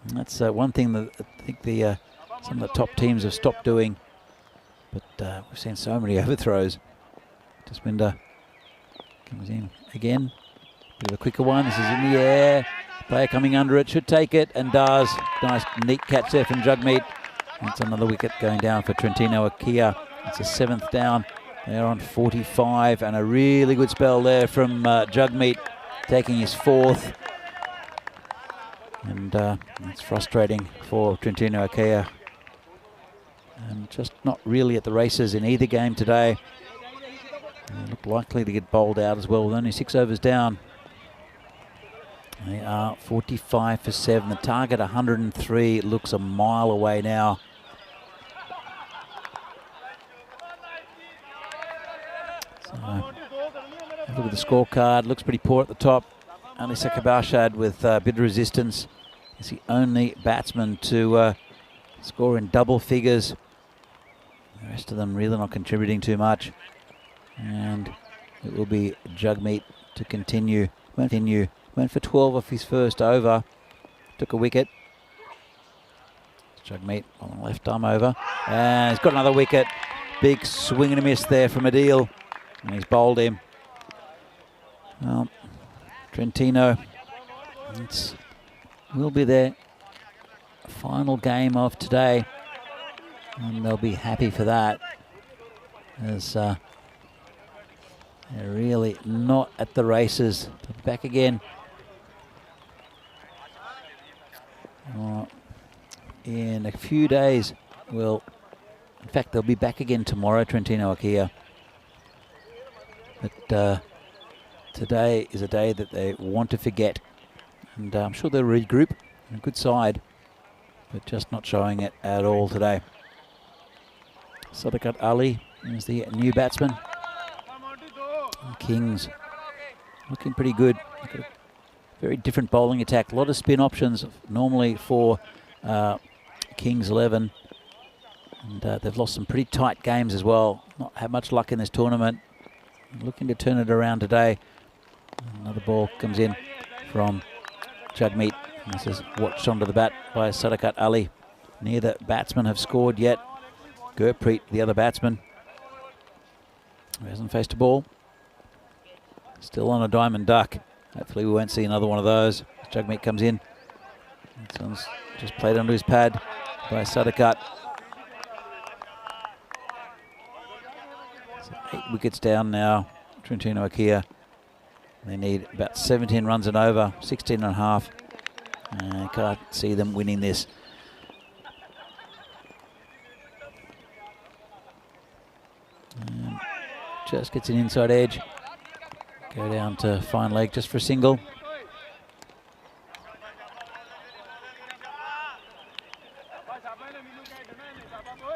Speaker 2: And that's one thing that I think some of the top teams have stopped doing. But we've seen so many overthrows. Jaswinder comes in again. Bit of a quicker one. This is in the air. Player coming under it, should take it, and does. Nice neat catch there from Jugmeet. That's another wicket going down for Trentino Akia. It's a 7th down. They're on 45, and a really good spell there from Jugmeet, taking his 4th. And it's frustrating for Trentino Akia. And just not really at the races in either game today. They look likely to get bowled out as well with only 6 overs down. They are 45 for 7. The target 103 looks a mile away now. So, look at the scorecard. Looks pretty poor at the top. Only Sakabashad with a bit of resistance. He's the only batsman to score in double figures. The rest of them really not contributing too much. And it will be Jugmeet to continue. Went for 12 off his first over. Took a wicket. Jugmeet on the left arm over. And he's got another wicket. Big swing and a miss there from Adil. And he's bowled him. Well, Trentino, will be their final game of today, and they'll be happy for that, as they're really not at the races. They're back again in a few days. In fact, they'll be back again tomorrow. Trentino are here, but today is a day that they want to forget, and I'm sure they'll regroup. A good side, but just not showing it at all today. Sadakat Ali is the new batsman. And Kings looking pretty good. Very different bowling attack. A lot of spin options normally for Kings 11. And they've lost some pretty tight games as well. Not had much luck in this tournament. Looking to turn it around today. Another ball comes in from Jagmeet. This is watched onto the bat by Sadakat Ali. Neither batsmen have scored yet. Gurpreet, the other batsman, who hasn't faced a ball. Still on a diamond duck. Hopefully we won't see another one of those. Jagmeet comes in. This one's just played onto his pad by Sadakat. So 8 wickets down now. Trentino Akia. They need about 17 runs and over, 16 and a half. I can't see them winning this. Just gets an inside edge. Go down to fine leg just for a single.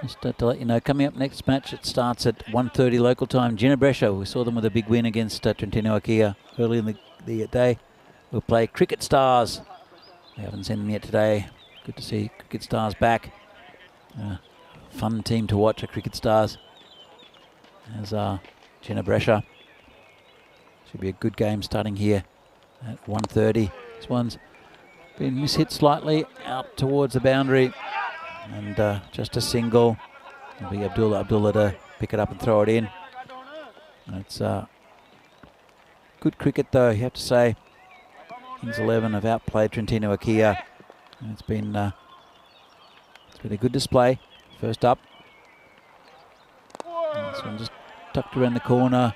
Speaker 2: Just to let you know, coming up next match, it starts at 1:30 local time. Ginebrescia, we saw them with a big win against Trentino Akia early in the day. We'll play Cricket Stars. We haven't seen them yet today. Good to see Cricket Stars back. Fun team to watch at Cricket Stars. As Ginebrescia. Should be a good game starting here at 1:30. This one's been mishit slightly out towards the boundary. And just a single. It'll be Abdullah to pick it up and throw it in. It's good cricket though, you have to say. Kings 11 have outplayed Trentino Akia. It's been a good display. First up. And this one just tucked around the corner.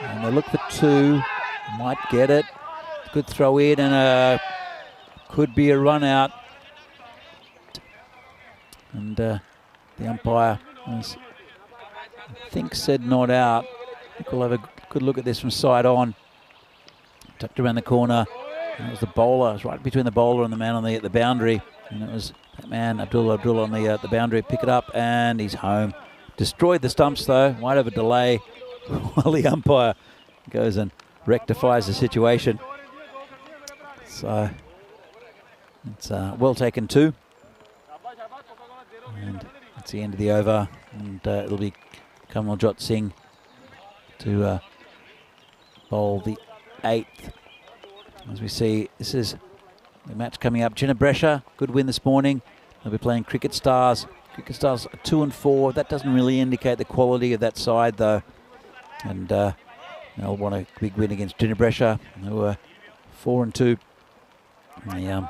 Speaker 2: And they look for two. Might get it. Good throw in and could be a run out. And the umpire has, I think, said not out. I think we'll have a good look at this from side on. Tucked around the corner. And it was the bowler. It was right between the bowler and the man on the boundary. And it was that man, Abdullah on the boundary. Pick it up and he's home. Destroyed the stumps though. Might have a delay while the umpire goes and rectifies the situation. So it's well taken two. And that's the end of the over, and it'll be Kamaljot Singh to bowl the 8th. As we see, this is the match coming up. Ginebrescia, good win this morning. They'll be playing Cricket Stars. Cricket Stars 2 and 4. That doesn't really indicate the quality of that side, though. And they'll want a big win against Ginebrescia, who are 4 and 2. In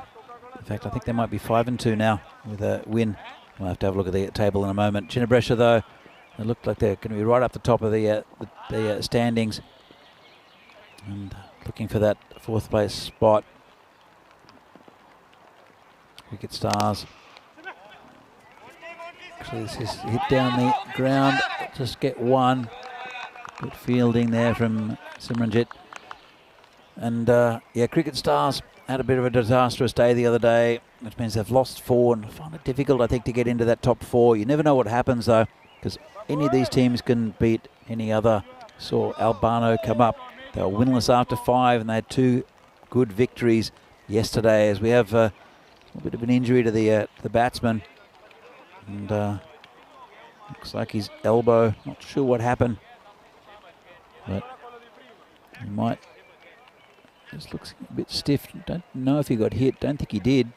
Speaker 2: fact, I think they might be 5 and 2 now with a win. We'll have to have a look at the table in a moment. Ginebrescia, though, they look like they're going to be right up the top of the standings. And looking for that 4th place spot. Cricket Stars. Actually, this is hit down the ground. Just get one. Good fielding there from Simranjit. And Cricket Stars had a bit of a disastrous day the other day, which means they've lost 4 and find it difficult, I think, to get into that top 4. You never know what happens, though, because any of these teams can beat any other. Saw Albano come up. They were winless after 5, and they had 2 good victories yesterday, as we have a bit of an injury to the batsman. And looks like his elbow, not sure what happened, but he might. Just looks a bit stiff. Don't know if he got hit. Don't think he did.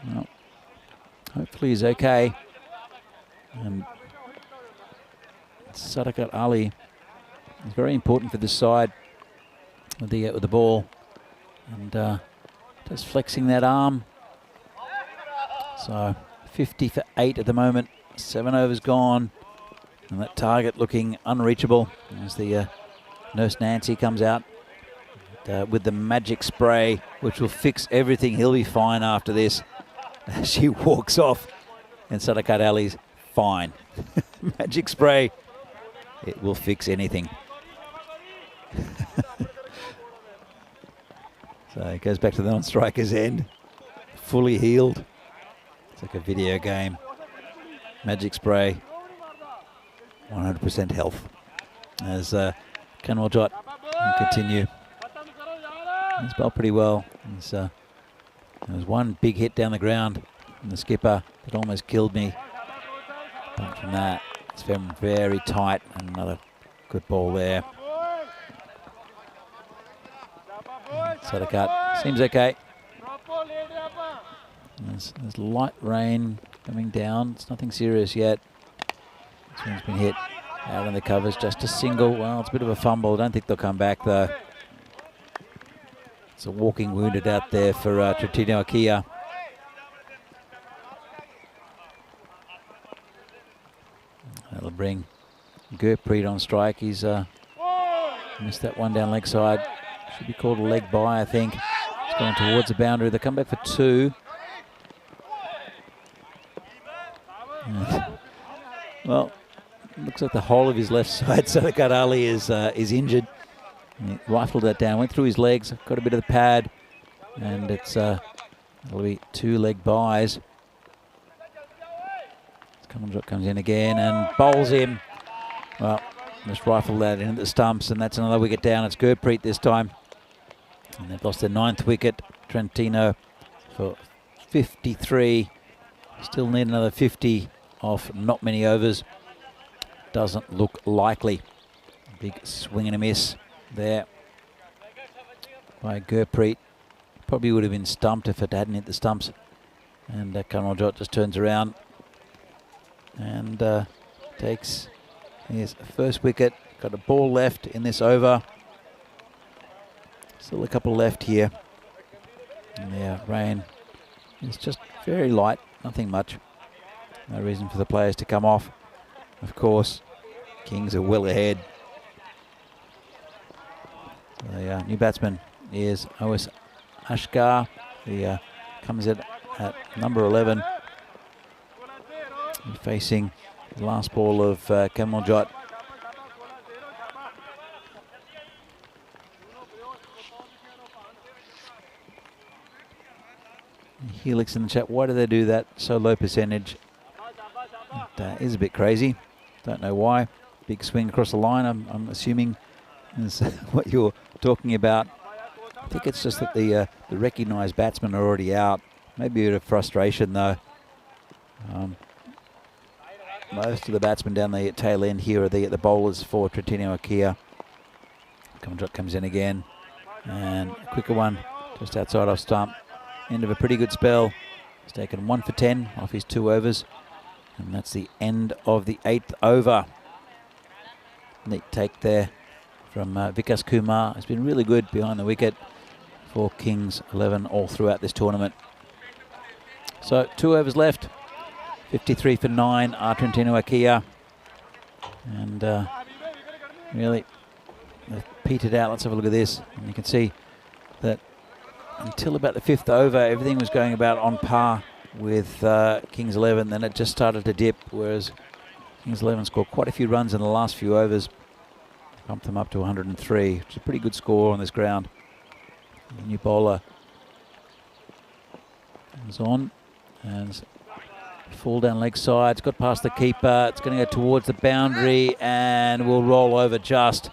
Speaker 2: Well, hopefully he's okay. Sadakat Ali is very important for this side with the ball, and just flexing that arm. So 50 for 8 at the moment. 7 overs gone, and that target looking unreachable as the nurse Nancy comes out with the magic spray, which will fix everything. He'll be fine after this. She walks off, and Sadakat Ali's fine. Magic spray, it will fix anything. So it goes back to the non-striker's end, fully healed. It's like a video game. Magic spray, 100% health. As Kanwaljot will continue. He's bowled pretty well. There was one big hit down the ground from the skipper that almost killed me. Apart from that, it's been very tight, and another good ball there. Sadakat seems okay. There's light rain coming down. It's nothing serious yet. This one's been hit out on the covers, just a single. Well, it's a bit of a fumble. I don't think they'll come back though. It's a walking wounded out there for Trentino Akia. That'll bring Gurpreet on strike. He's missed that one down leg side. Should be called a leg by, I think. It's going towards the boundary. They come back for 2. Well, looks like the whole of his left side, Sadakat Ali, is injured. He rifled that down, went through his legs, got a bit of the pad, and it'll be 2 leg buys. Kanwaljot comes in again and bowls him. Well, just rifled that into the stumps, and that's another wicket down. It's Gurpreet this time. And they've lost their 9th wicket. Trentino for 53. Still need another 50 off not many overs. Doesn't look likely. Big swing and a miss there by Gurpreet. Probably would have been stumped if it hadn't hit the stumps. And Kanwaljot just turns around and takes his first wicket. Got a ball left in this over. Still a couple left here. And yeah, rain is just very light, nothing much. No reason for the players to come off. Of course, Kings are well ahead. The new batsman is Ois Ashkar. He comes in at number 11. Facing the last ball of Kanwaljot. Helix in the chat, why do they do that? So low percentage. It is a bit crazy. Don't know why. Big swing across the line, I'm assuming is what you're talking about. I think it's just that the recognised batsmen are already out. Maybe a bit of frustration though. Most of the batsmen down the tail end here are the bowlers for Trentino Akia. Kanwaljot comes in again. And a quicker one just outside off stump. End of a pretty good spell. He's taken 1 for 10 off his 2 overs. And that's the end of the 8th over. Neat take there from Vikas Kumar. It's been really good behind the wicket for Kings 11 all throughout this tournament. So 2 overs left. 53 for 9 are Trentino Akia. And really, they've petered out. Let's have a look at this. And you can see that until about the 5th over, everything was going about on par with Kings 11. Then it just started to dip, whereas Kings 11 scored quite a few runs in the last few overs. Pumped them up to 103, which is a pretty good score on this ground. The new bowler is on, and fall down leg side. It's got past the keeper. It's going to go towards the boundary and will roll over just.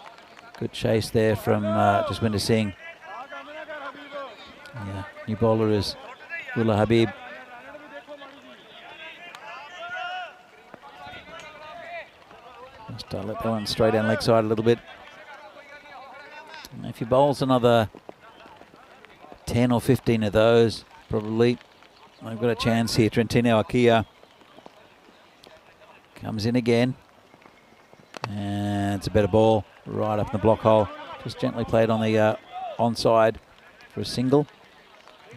Speaker 2: Good chase there from Jaswinder Singh. Yeah, new bowler is Ullah Habib. Just let that one straight down leg side a little bit. And if he bowls another 10 or 15 of those, probably they've got a chance here. Trentino Akia comes in again. And it's a better ball right up in the block hole. Just gently played on the onside for a single.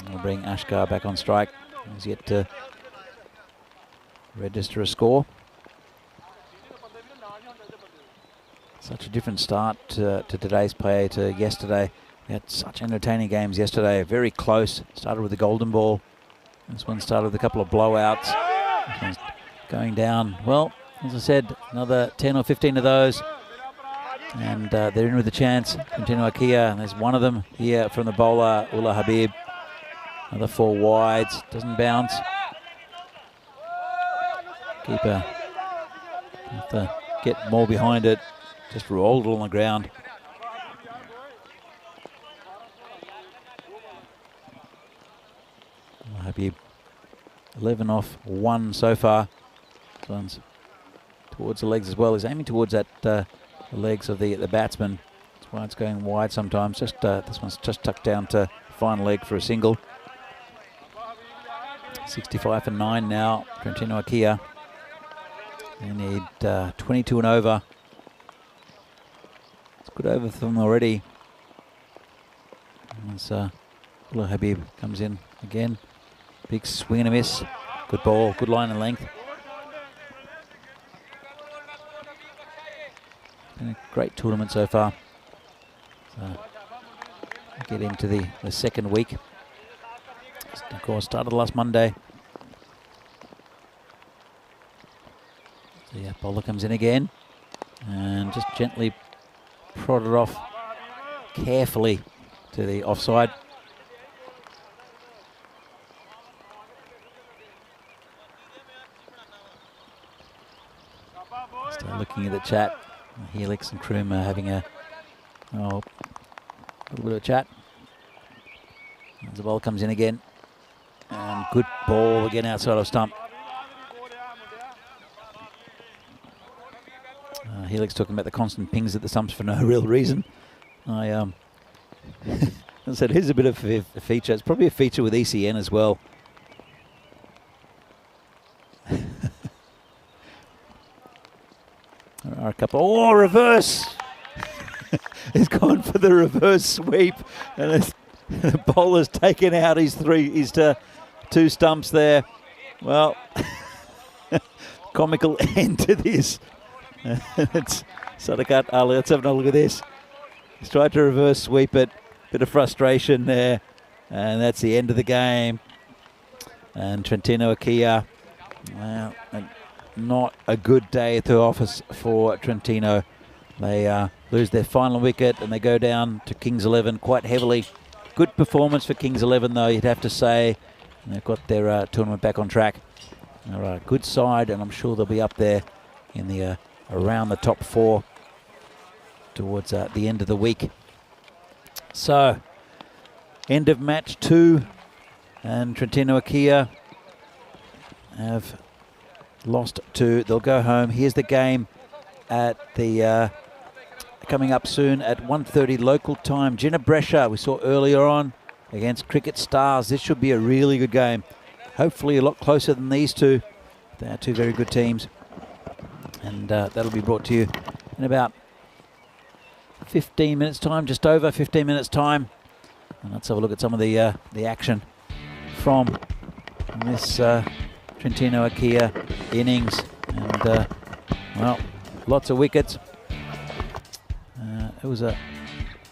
Speaker 2: We'll bring Ashkar back on strike. He's yet to register a score. Such a different start to today's play to yesterday. We had such entertaining games yesterday. Very close. Started with the golden ball. This one started with a couple of blowouts. This one's going down. Well, as I said, another 10 or 15 of those. And they're in with a chance. Continue Ikea. And there's one of them here from the bowler, Ullah Habib. Another 4 wides. Doesn't bounce. Keeper have to get more behind it. Just rolled it on the ground. Ullah Habib 11 off 1 so far. This one's towards the legs as well. He's aiming towards that the legs of the batsman. That's why it's going wide sometimes. Just this one's just tucked down to final leg for a single. 65 for 9 now. Trentino Ikea. They need 22 and over. It's good over for them already. As Ullah Habib comes in again. Big swing and a miss. Good ball, good line and length. Been a great tournament so far. So get into the second week. Of course, started last Monday. So yeah, bowler comes in again and just gently prodded off carefully to the offside. Still looking at the chat. Helix and Kroom are having a little bit of chat. As the ball comes in again. And good ball again outside of stump. Helix talking about the constant pings at the stumps for no real reason. I said, here's a bit of a feature. It's probably a feature with ECN as well. There are a couple. Oh, reverse! He's gone for the reverse sweep, and the bowler's taken out his 2 stumps there. Well, comical end to this. It's Sadakat Ali. Let's have a look at this. He's tried to reverse sweep it. Bit of frustration there. And that's the end of the game. And Trentino Ikea. Well, not a good day at the office for Trentino. They lose their final wicket and they go down to Kings 11 quite heavily. Good performance for Kings 11 though, you'd have to say. And they've got their tournament back on track. All right, good side, and I'm sure they'll be up there in the around the top 4 towards the end of the week. So, end of match 2, and Trentino Ikea have lost 2. They'll go home. Here's the game at the coming up soon at 1:30 local time. Ginebrescia, we saw earlier on, against Cricket Stars. This should be a really good game. Hopefully a lot closer than these two. They are 2 very good teams. And that'll be brought to you in about 15 minutes time, just over 15 minutes time. And let's have a look at some of the action from this Trentino Ikea innings. And well, lots of wickets. It was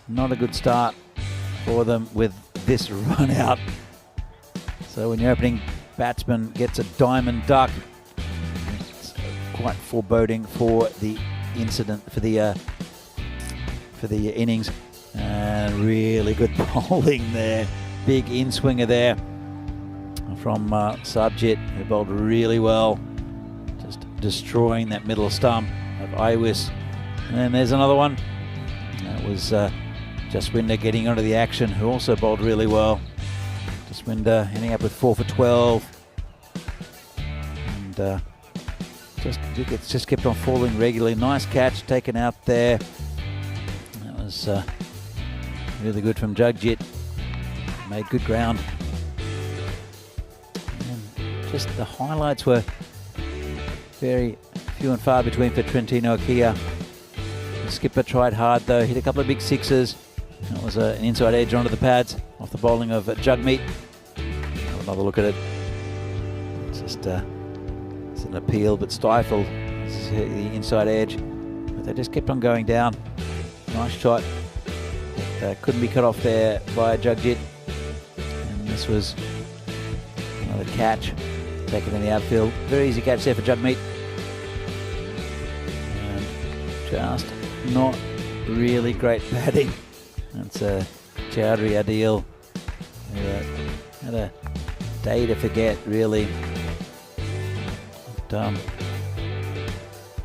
Speaker 2: not a good start for them with this run out. So when your opening batsman gets a diamond duck, it's quite foreboding for the incident, for the innings. And really good bowling there. Big in-swinger there from Sabjit, who bowled really well. Just destroying that middle stump of Iwis. And then there's another one. That was Jaswinder getting onto the action, who also bowled really well. Jaswinder ending up with 4 for 12. And wickets just kept on falling regularly. Nice catch taken out there. That was really good from Jagjit. Made good ground. And just the highlights were very few and far between for Trentino Ikea. skipper tried hard though, hit a couple of big sixes. That was an inside edge onto the pads off the bowling of Jugmeet. Have another look at it. It's just it's an appeal but stifled. This is the inside edge, but they just kept on going down. Nice shot. Couldn't be cut off there by Jugjit. And this was another catch taken in the outfield. Very easy catch there for Jugmeet. And just not really great batting. That's Chowdhury Adil. Had a day to forget, really. But,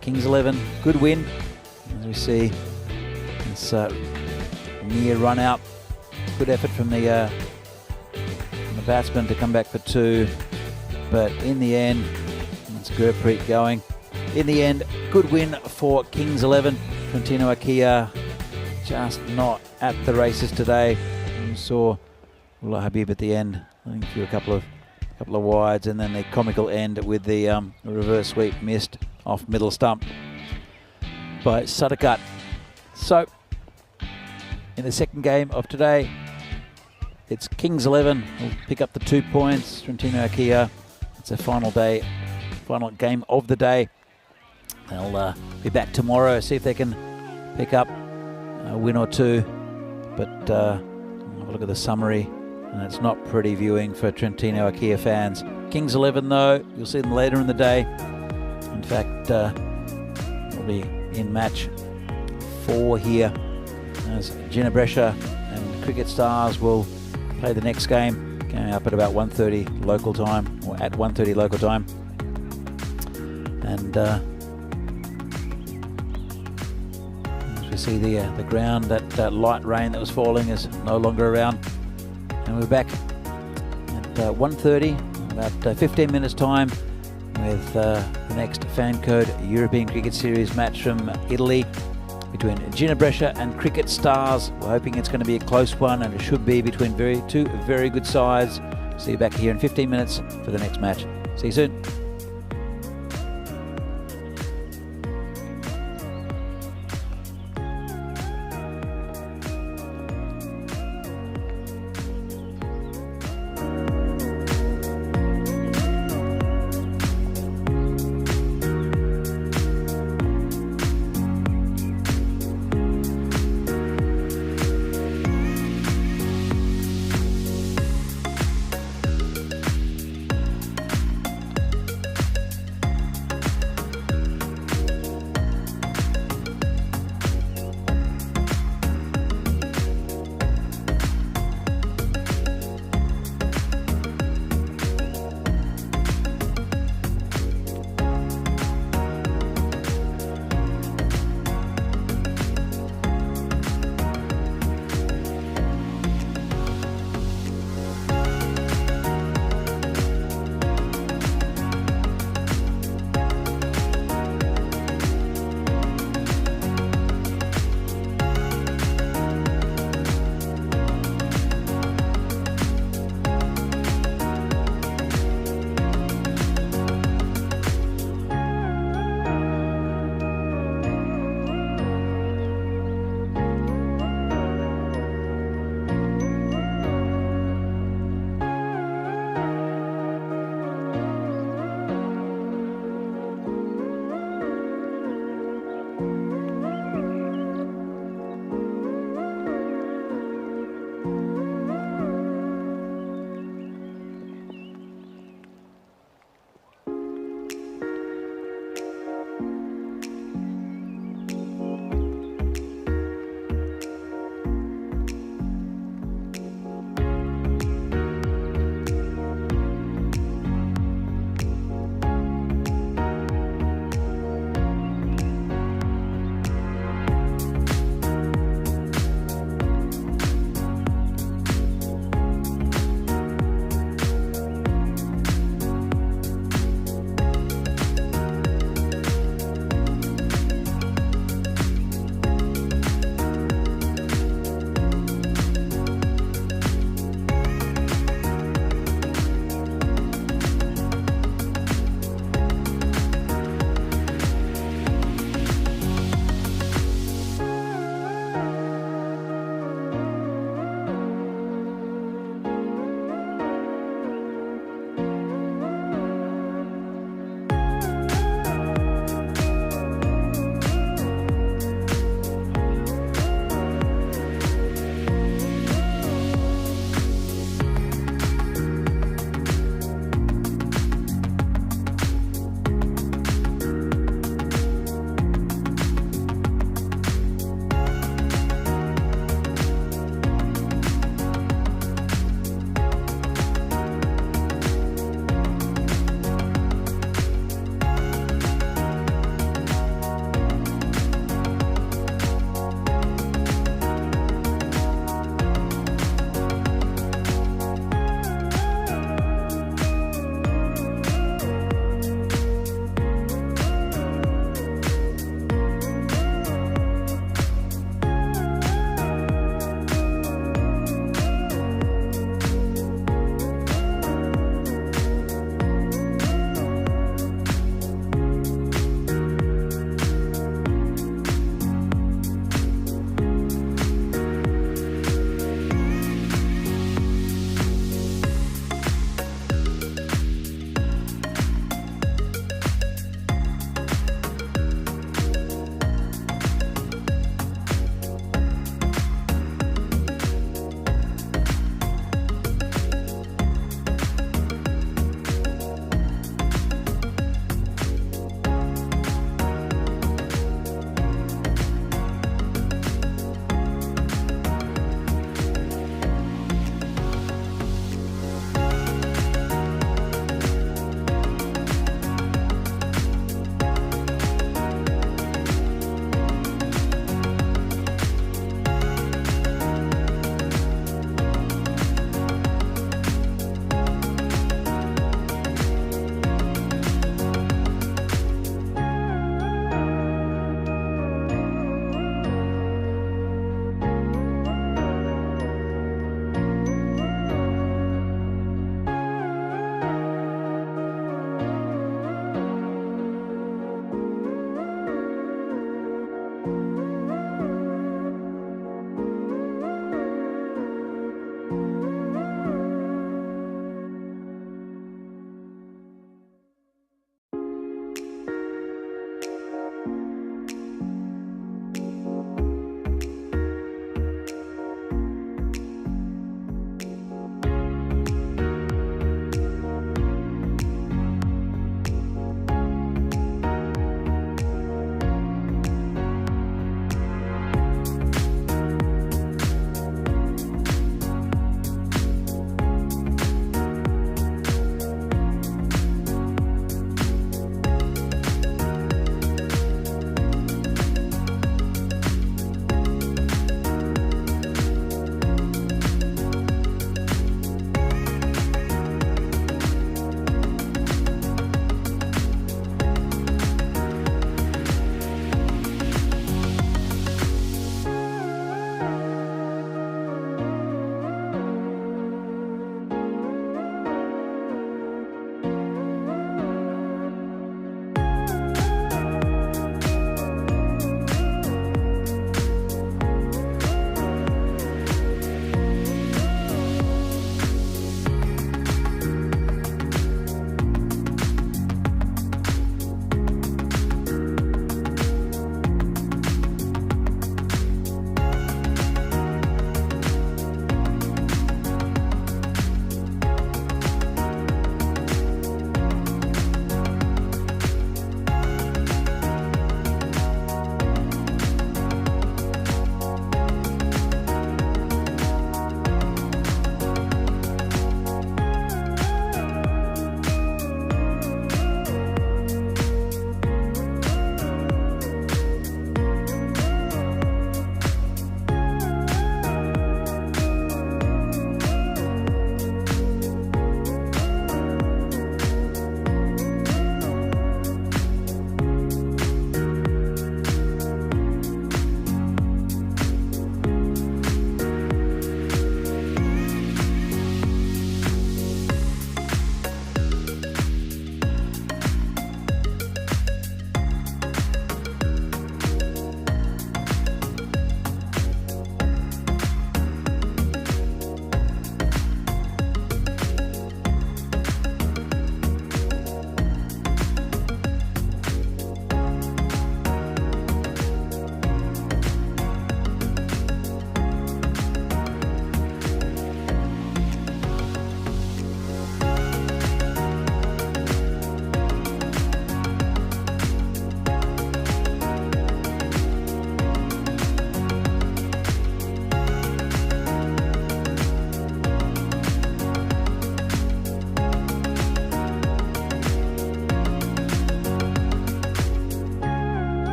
Speaker 2: Kings 11, good win. As we see, this near run out. Good effort from the batsman to come back for 2. But in the end, that's Gurpreet going. In the end, good win for Kings 11. Trentino Akia just not at the races today. You saw Ullah Habib at the end. I think threw a couple of wides, and then the comical end with the reverse sweep missed off middle stump by Sadakat. So in the second game of today, it's Kings 11 will pick up the 2 points. Trentino Akia, it's a final game of the day. They'll be back tomorrow, see if they can pick up a win or 2. But have a look at the summary, and it's not pretty viewing for Trentino Akia fans. Kings 11 though, you'll see them later in the day. In fact, will be in match 4 here, as Ginebrescia and Cricket Stars will play the next game, coming up at about 1:30 local time, or at 1:30 local time. And as we see the ground, that light rain that was falling is no longer around, and we're back at 1:30, about 15 minutes time, with the next Fan Code European Cricket Series match from Italy between Ginebrescia and Cricket Stars. We're hoping it's going to be a close one, and it should be between two very good sides. See you back here in 15 minutes for the next match. See you soon.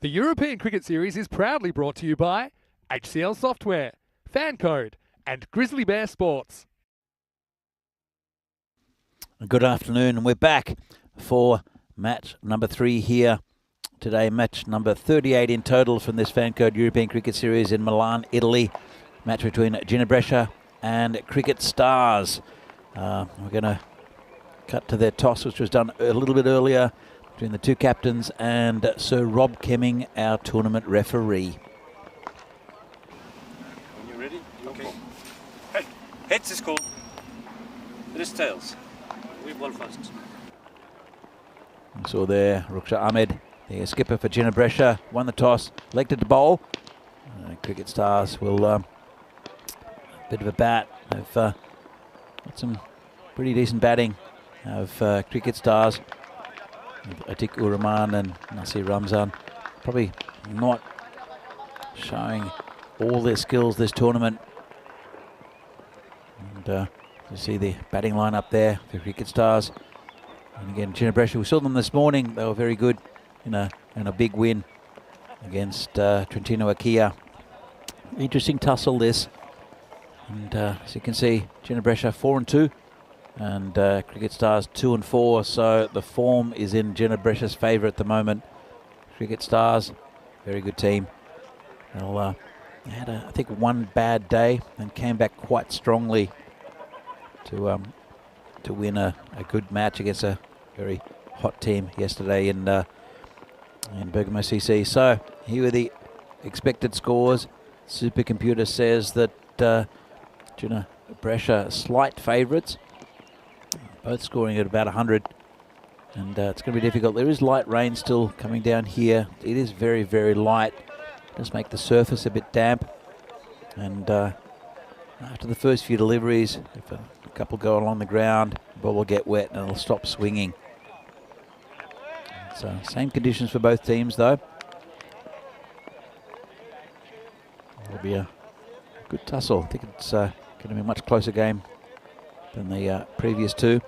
Speaker 1: The European Cricket Series is proudly brought to you by HCL Software, Fan Code, and Grizzly Bear Sports.
Speaker 2: Good afternoon, and we're back for match number 3 here today. Match number 38 in total from this Fan Code European Cricket Series in Milan, Italy. Match between Ginebrescia and Cricket Stars. We're going to cut to their toss, which was done a little bit earlier between the two captains and Sir Rob Kemming, our tournament referee.
Speaker 3: When you're ready, okay. Hey, heads is called. It is tails. We ball first.
Speaker 2: So there, Ruksha Ahmed, the skipper for Ginebrescia, won the toss, elected to bowl. Cricket Stars will bit of a bat. They've got some pretty decent batting of Cricket Stars. Atiq Ur-Rahman and Nasir Ramzan probably not showing all their skills this tournament. And you see the batting line up there for Cricket Stars. And again, Ginebrescia, we saw them this morning. They were very good in a big win against Trentino Akia. Interesting tussle this. And as you can see, Ginebrescia 4-2. And Cricket Stars 2-4, so the form is in Ginebrescia's favour at the moment. Cricket Stars, very good team. They had, I think, one bad day and came back quite strongly to win a good match against a very hot team yesterday in Bergamo CC. So here are the expected scores. Supercomputer says that Ginebrescia slight favourites. Both scoring at about 100, and it's going to be difficult. There is light rain still coming down here. It is very, very light. Does make the surface a bit damp, and after the first few deliveries, if a couple go along the ground, the ball will get wet and it'll stop swinging. So same conditions for both teams, though. It'll be a good tussle. I think it's going to be a much closer game than the previous two.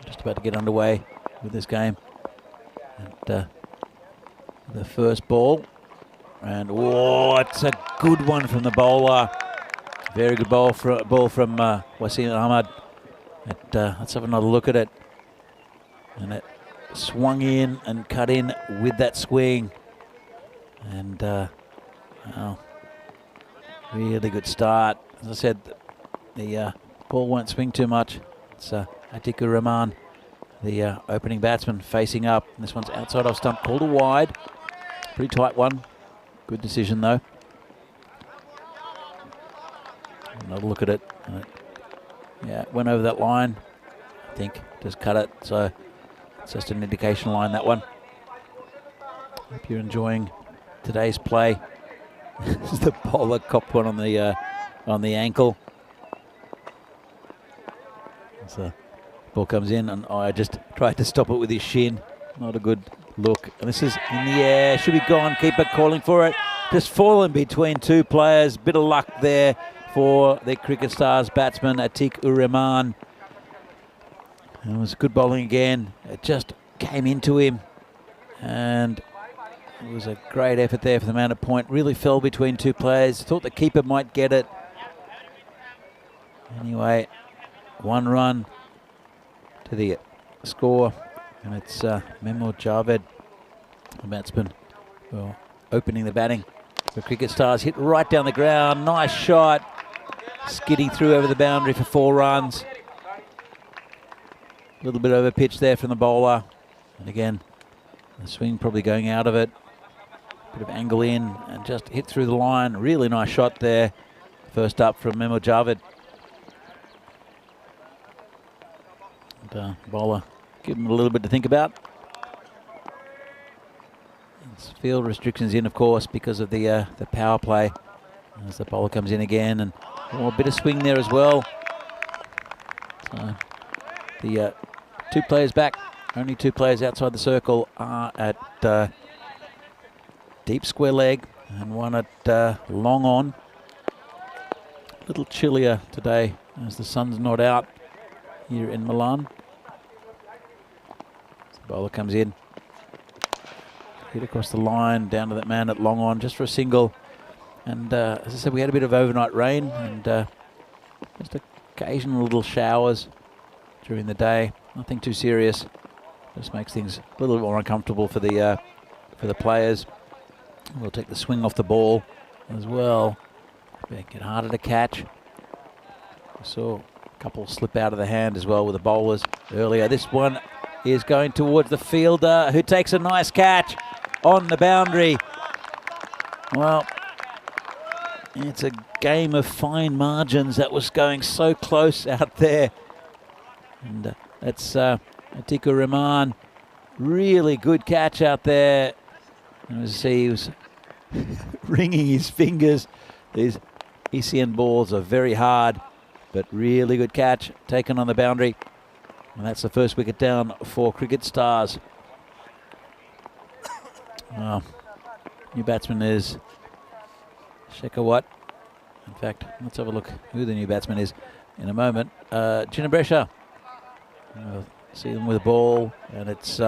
Speaker 2: Just about to get underway with this game. And the first ball. And oh, it's a good one from the bowler. Very good ball from Wasim Ahmad. Let's have another look at it. And it swung in and cut in with that swing. And wow, really good start. As I said, the ball won't swing too much. It's Atiq Ur-Rahman, the opening batsman, facing up. And this one's outside off stump, called a wide. Pretty tight one. Good decision, though. Another look at it. Yeah, it went over that line. I think just cut it. So it's just an indication line, that one. Hope you're enjoying today's play. The bowler copped one on the ankle. So ball comes in, and I just tried to stop it with his shin. Not a good look. And this is in the air. Should be gone. Keeper calling for it. Just fallen between two players. Bit of luck there for the Cricket Stars batsman, Atiq Ur-Rahman. And it was good bowling again. It just came into him. And it was a great effort there for the man at point. Really fell between two players. Thought the keeper might get it. Anyway, 1 run to the score, and it's Memo Javed, the batsman, well, opening the batting for Cricket Stars. Hit right down the ground, nice shot, skidding through over the boundary for 4 runs. A little bit over pitch there from the bowler, and again, the swing probably going out of it. Bit of angle in and just hit through the line. Really nice shot there. First up from Memo Javed. Bowler, give him a little bit to think about. It's field restrictions in, of course, because of the power play. As the bowler comes in again, and a bit of swing there as well. So the 2 players back, only 2 players outside the circle are at deep square leg, and one at long on. A little chillier today as the sun's not out here in Milan. Bowler comes in. hit across the line, down to that man at long on, just for a single. And as I said, we had a bit of overnight rain and just occasional little showers during the day. Nothing too serious. Just makes things a little bit more uncomfortable for the players. We'll take the swing off the ball as well. Make it harder to catch. We saw a couple slip out of the hand as well with the bowlers earlier. This one is going towards the fielder, who takes a nice catch on the boundary. Well, it's a game of fine margins. That was going so close out there. And that's Atiku Rahman. Really good catch out there. And as you see, he was wringing his fingers. These ECN balls are very hard, but really good catch taken on the boundary. And that's the first wicket down for Cricket Stars. Well, new batsman is Shekhawat. In fact, let's have a look who the new batsman is in a moment. Jinabresha. See them with the ball, and it's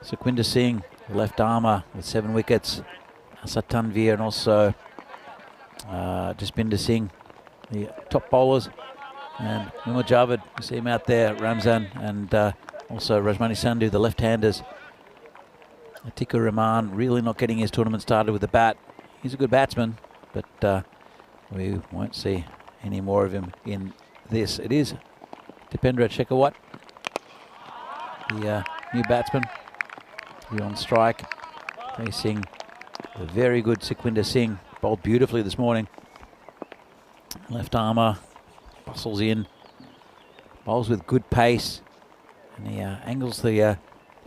Speaker 2: Sukhwinder Singh, the left armour, with 7 wickets. Asad Tanvir and also Jaspinder Singh, the top bowlers. And Mimo Javed, you see him out there, Ramzan, and also Rajmani Sandhu, the left-handers. Atiku Rahman really not getting his tournament started with the bat. He's a good batsman, but we won't see any more of him in this. It is Dipendra Shekhawat, the new batsman, who on strike, facing the very good Sukhwinder Singh, bowled beautifully this morning. Left armour, bustles in, bowls with good pace, and he angles the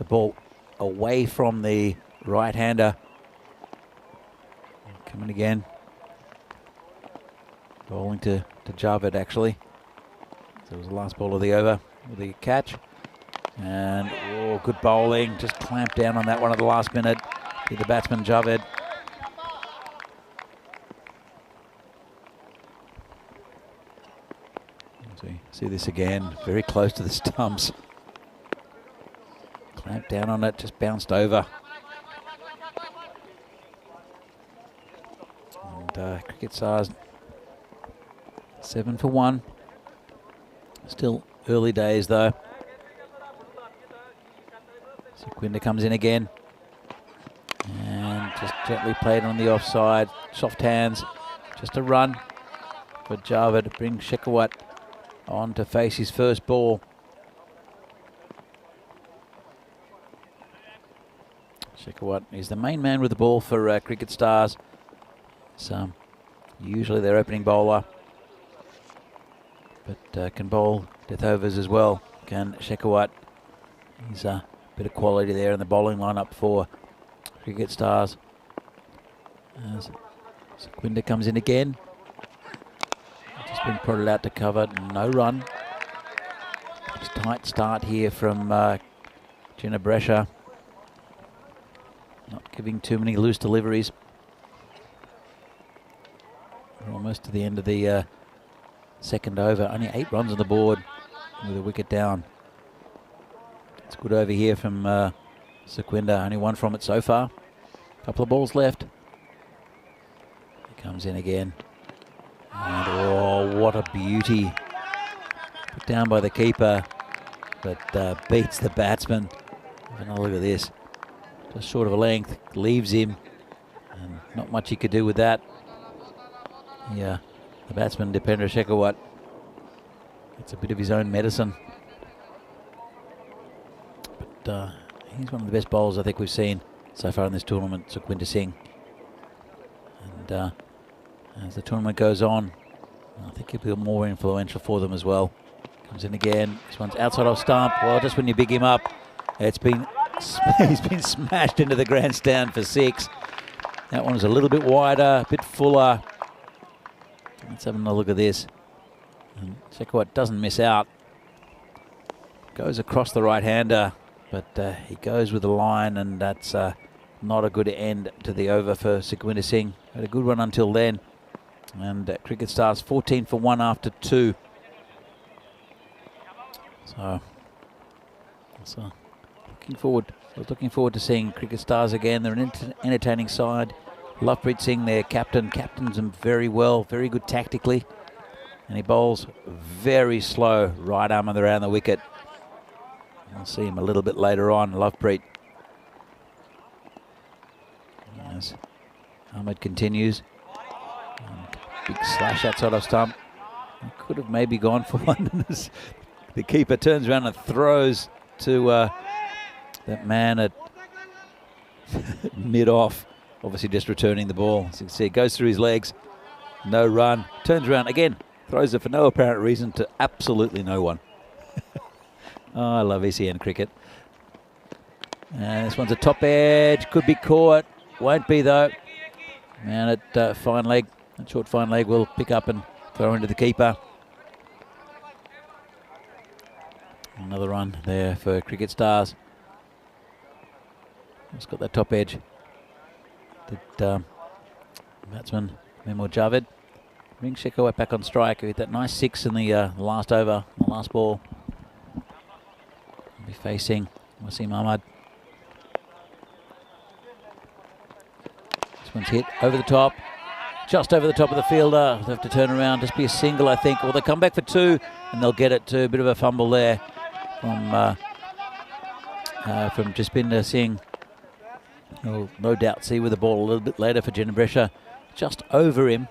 Speaker 2: ball away from the right-hander. Coming again, bowling to Javed actually. So it was the last ball of the over with the catch. And good bowling, just clamped down on that one at the last minute. To the batsman Javed. See this again, very close to the stumps. Clamped down on it, just bounced over. And Cricket Stars 7 for 1. Still early days though. Sukhwinder comes in again. And just gently played on the offside. Soft hands. Just a run for Javed to bring Shekhawat on to face his first ball. Shekhawat is the main man with the ball for Cricket Stars. So usually their opening bowler, but can bowl death overs as well. Can Shekhawat. He's a bit of quality there in the bowling lineup for Cricket Stars. As Sukhwinder comes in again. Just been prodded out to cover, no run. It's a tight start here from Jinabresha. Not giving too many loose deliveries. We're almost to the end of the second over. Only 8 runs on the board with a wicket down. It's good over here from Sukhwinder. Only 1 from it so far. Couple of balls left. He comes in again. And oh, what a beauty. Put down by the keeper, but beats the batsman. Have another look at this. Just short of a length, leaves him. And not much he could do with that. Yeah, the batsman, Dipendra Shekhawat, gets a bit of his own medicine. But he's one of the best bowlers I think we've seen so far in this tournament, Sukhwinder Singh. And as the tournament goes on, I think he'll be more influential for them as well. Comes in again. This one's outside off stump. Well, just when you big him up, he's been smashed into the grandstand for 6. That one was a little bit wider, a bit fuller. Let's have another look at this. And Shekhawat doesn't miss out. Goes across the right-hander, but he goes with the line, and that's not a good end to the over for Sukhwinder Singh. Had a good run until then. And Cricket Stars 14 for 1 after 2. So looking forward was looking forward to seeing Cricket Stars again. They're an entertaining side. Lovepreet Singh, their captain, captains them very well, very good tactically. And he bowls very slow right arm around the wicket. We'll see him a little bit later on, Lovepreet. Yes. Ahmed continues. Big slash outside of stump. He could have maybe gone for one. The keeper turns around and throws to that man at mid-off. Obviously just returning the ball. As you can see, it goes through his legs. No run. Turns around again. Throws it for no apparent reason to absolutely no one. Oh, I love ECN cricket. And this one's a top edge. Could be caught. Won't be though. Man at fine leg. That short fine leg will pick up and throw into the keeper. Another run there for Cricket Stars. Just got that top edge. Did batsman Memo Javed. Bring Shekhawat back on strike. He hit that nice 6 in the last over, the last ball. He'll be facing Wasim Ahmad. This one's hit over the top. Just over the top of the fielder. They'll have to turn around. Just be a single, I think. Or they'll come back for 2 and they'll get it too. A bit of a fumble there from Jaspinder Singh. He'll no doubt see with the ball a little bit later for Jenabresha. Just over him.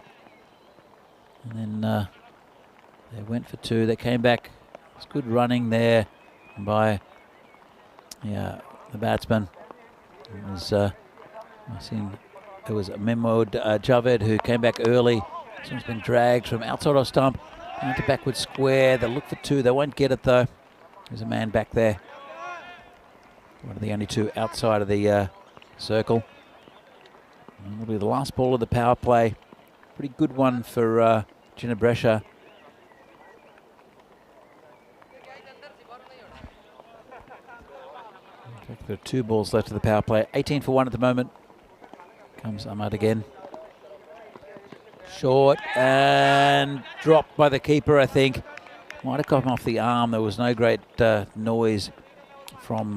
Speaker 2: And then they went for 2. They came back. It's good running there by the batsman. It was Memo Javed who came back early. This one's been dragged from outside of stump into backward square. They'll look for 2. They won't get it though. There's a man back there. One of the only 2 outside of the circle. And it'll be the last ball of the power play. Pretty good one for Jenabresha. In fact, there are 2 balls left of the power play. 18 for 1 at the moment. Comes Ahmad again. Short and dropped by the keeper, I think. Might have come off the arm. There was no great noise from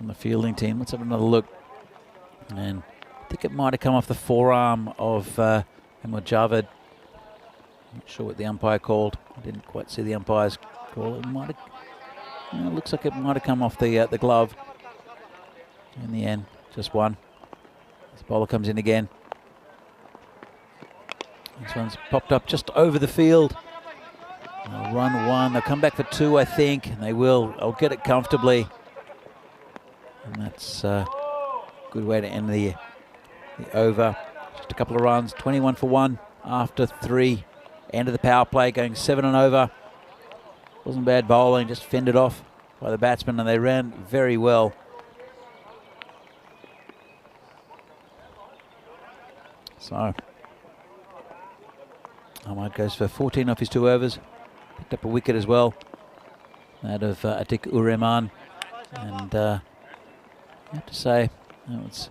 Speaker 2: the fielding team. Let's have another look. And I think it might have come off the forearm of Memo Javed. Not sure what the umpire called. I didn't quite see the umpire's call. It might have. It looks like it might have come off the glove. In the end, just 1. This bowler comes in again. This one's popped up just over the field. They'll run 1. They'll come back for 2, I think. And they will. I'll get it comfortably. And that's a good way to end the over. Just a couple of runs. 21 for 1 after 3. End of the power play, going 7 and over. Wasn't bad bowling, just fended off by the batsmen, and they ran very well. So Ahmad goes for 14 off his 2 overs. Picked up a wicket as well. That of Atiq-ur-Rahman. And I have to say, it's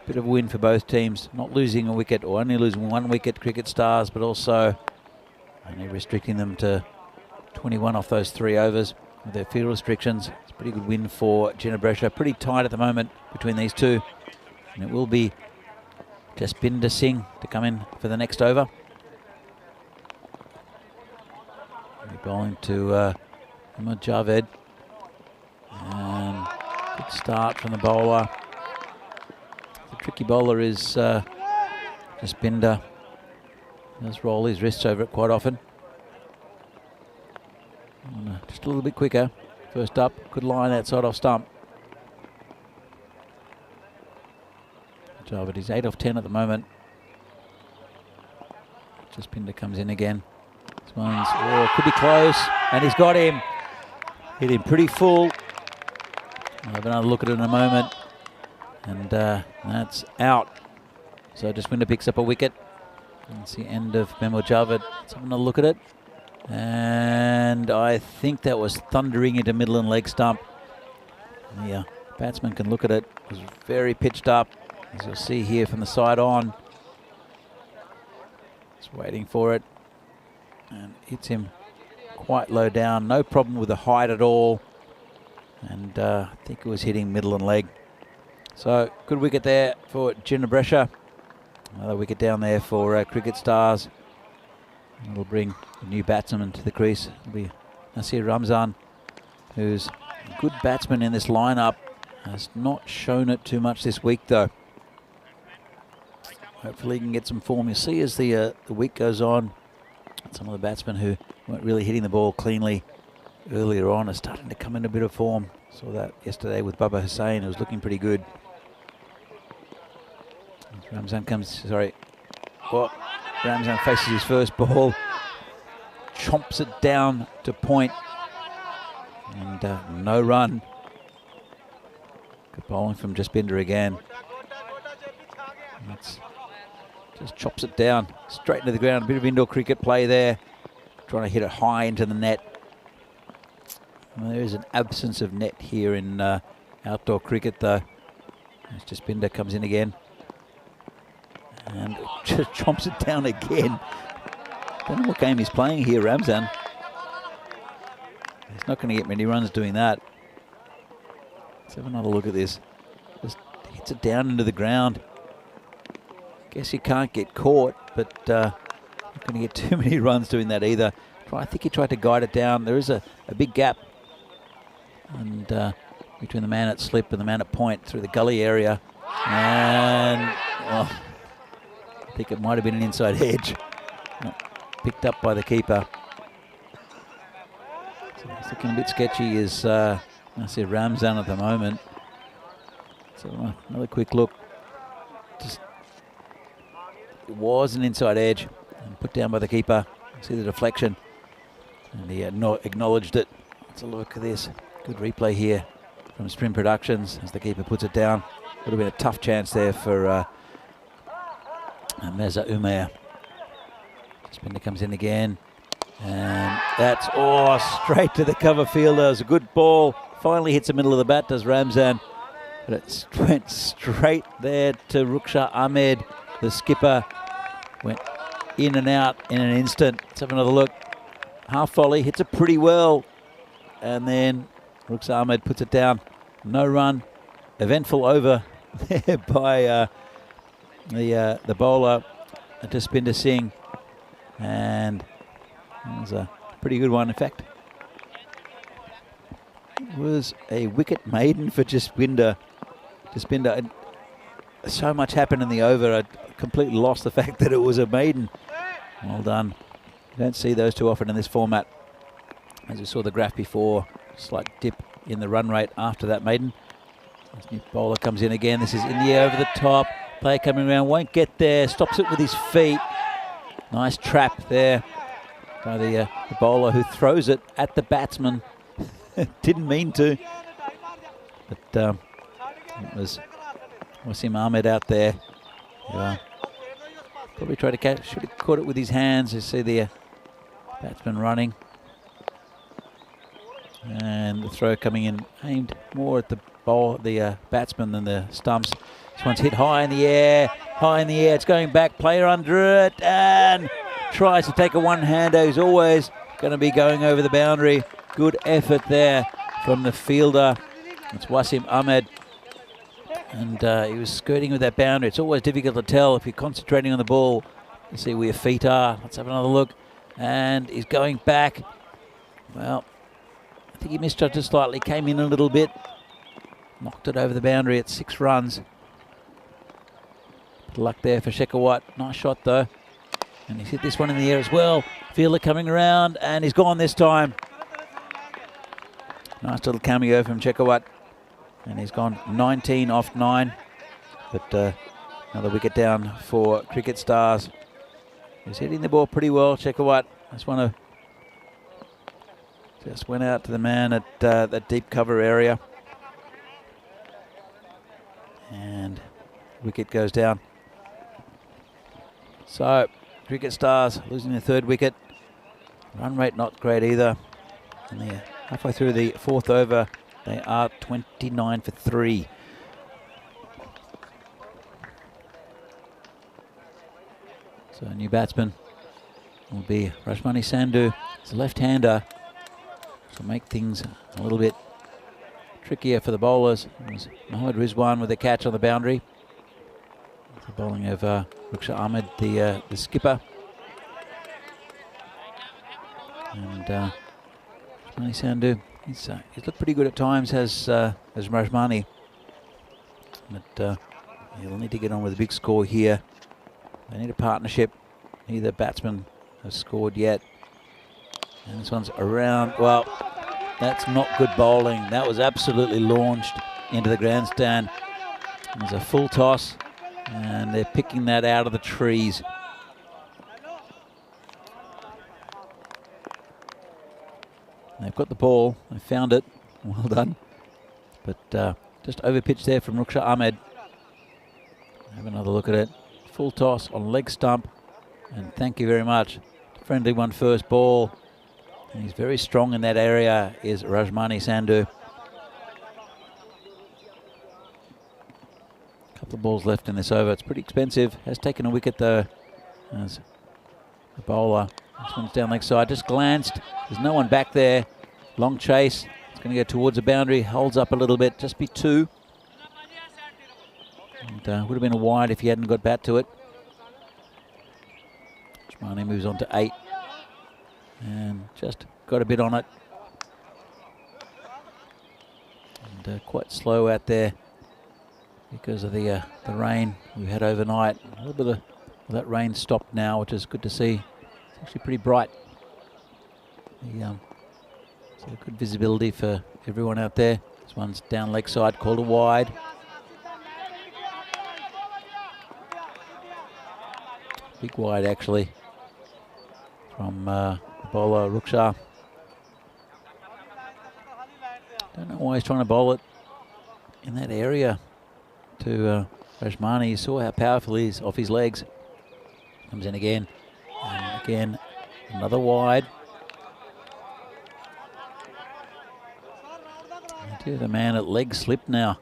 Speaker 2: a bit of a win for both teams. Not losing a wicket, or only losing 1 wicket, Cricket Stars, but also only restricting them to 21 off those 3 overs with their field restrictions. It's a pretty good win for Jenabresha. Pretty tight at the moment between these 2. And it will be Jaspinder Singh to come in for the next over. We're bowling to Memo Javed. And good start from the bowler. The tricky bowler is Jaspinder. He does roll his wrists over it quite often. Just a little bit quicker. First up, good line outside off stump. Javed is 8 off 10 at the moment. Jaspinder comes in again. This one's, could be close, and he's got him. Hit him pretty full. I'll have another look at it in a moment. And that's out. So Jaspinder picks up a wicket. That's the end of Memo Javed. Let's have another look at it. And I think that was thundering into middle and leg stump. The batsman can look at it. It was very pitched up, as you'll see here from the side on. Just waiting for it. And hits him quite low down. No problem with the height at all. and I think it was hitting middle and leg. So good wicket there for Ginebrescia. Another wicket down there for Cricket Stars. It'll bring a new batsman to the crease. It'll be Nasir Ramzan, who's a good batsman in this lineup. Has not shown it too much this week though. Hopefully he can get some form. You see as the week goes on, some of the batsmen who weren't really hitting the ball cleanly earlier on are starting to come in a bit of form. Saw that yesterday with Baba Hussain. It was looking pretty good. Ramzan Ramzan faces his first ball, chomps it down to point, and no run. Good bowling from Jaspinder again. That's just chops it down straight into the ground. A bit of indoor cricket play there, trying to hit it high into the net. Well, there is an absence of net here in outdoor cricket though. As Jaspinder comes in again and just chomps it down again. Don't know what game he's playing here, Ramzan. He's not going to get many runs doing that. Let's have another look at this. Just hits it down into the ground. Guess you can't get caught, but not going to get too many runs doing that either. I think he tried to guide it down. There is a big gap and between the man at slip and the man at point through the gully area. And well, I think it might have been an inside edge. Picked up by the keeper. So it's looking a bit sketchy is Nasir Ramzan at the moment. So another quick look. Just it was an inside edge and put down by the keeper. See the deflection, and he acknowledged it. Let's have a look at this. Good replay here from Sprint Productions as the keeper puts it down. Would have been a tough chance there for Meza Umair. Spinner comes in again, and that's straight to the cover fielder. It was a good ball. Finally hits the middle of the bat, does Ramzan, but it went straight there to Ruksha Ahmed, the skipper. Went in and out in an instant. Let's have another look. Half volley, hits it pretty well, and then Ruksha Ahmed puts it down. No run. Eventful over there by the bowler, Jaspinder Singh. And it was a pretty good one. In fact, it was a wicket maiden for Jaspinder. So much happened in the over, I completely lost the fact that it was a maiden. Well done. You don't see those too often in this format. As we saw the graph before, slight dip in the run rate after that maiden. This new bowler comes in again. This is in the air over the top. Player coming around, won't get there, stops it with his feet. Nice trap there by the bowler who throws it at the batsman. Didn't mean to, but it was Wasim Ahmed out there. Probably tried to catch, should have caught it with his hands. You see the batsman running. And the throw coming in, aimed more at the batsman than the stumps. This one's hit high in the air, it's going back, player under it, and tries to take a one-hander. He's always going to be going over the boundary. Good effort there from the fielder. It's Wasim Ahmed, and he was skirting with that boundary. It's always difficult to tell if you're concentrating on the ball. You see where your feet are. Let's have another look, and he's going back. Well, I think he misjudged it slightly, came in a little bit, knocked it over the boundary at 6 runs. Good luck there for Shekhawat. Nice shot though. And he's hit this one in the air as well. Fielder coming around, and he's gone this time. Nice little cameo from Shekhawat. And he's gone 19 off 9. But another wicket down for Cricket Stars. He's hitting the ball pretty well, Shekhawat. Just went out to the man at that deep cover area. And wicket goes down. So, Cricket Stars losing their 3rd wicket. Run rate not great either. And they're halfway through the 4th over. They are 29 for 3. So a new batsman will be Rashmani Sandhu. He's a left-hander. So make things a little bit trickier for the bowlers. It was Mohammad Rizwan with the catch on the boundary. The bowling of Ruksha Ahmed, the skipper. And Rajmani Sandhu, he's looked pretty good at times, as Rajmani. But he'll need to get on with a big score here. They need a partnership. Neither batsman has scored yet. And this one's around. Well, that's not good bowling. That was absolutely launched into the grandstand. There's a full toss, and they're picking that out of the trees. They've got the ball. They found it. Well done. But just overpitched there from Ruksha Ahmed. Have another look at it. Full toss on leg stump. And thank you very much. Friendly one first ball. And he's very strong in that area, is Rajmani Sandhu. Couple of balls left in this over. It's pretty expensive. Has taken a wicket though as the bowler. This one's down leg side. Just glanced. There's no one back there. Long chase. It's going to go towards the boundary. Holds up a little bit. Just be 2. And would have been a wide if he hadn't got bat to it. Rajmani moves on to 8. And just got a bit on it. And quite slow out there because of the rain we had overnight. A little bit of that rain stopped now, which is good to see. It's actually pretty bright. So good visibility for everyone out there. This one's down leg side, called a wide. Big wide actually from the bowler Ruksha. Don't know why he's trying to bowl it in that area to Rajmani. You saw how powerful he is off his legs. Comes in again. And again, another wide. The man at leg slip now.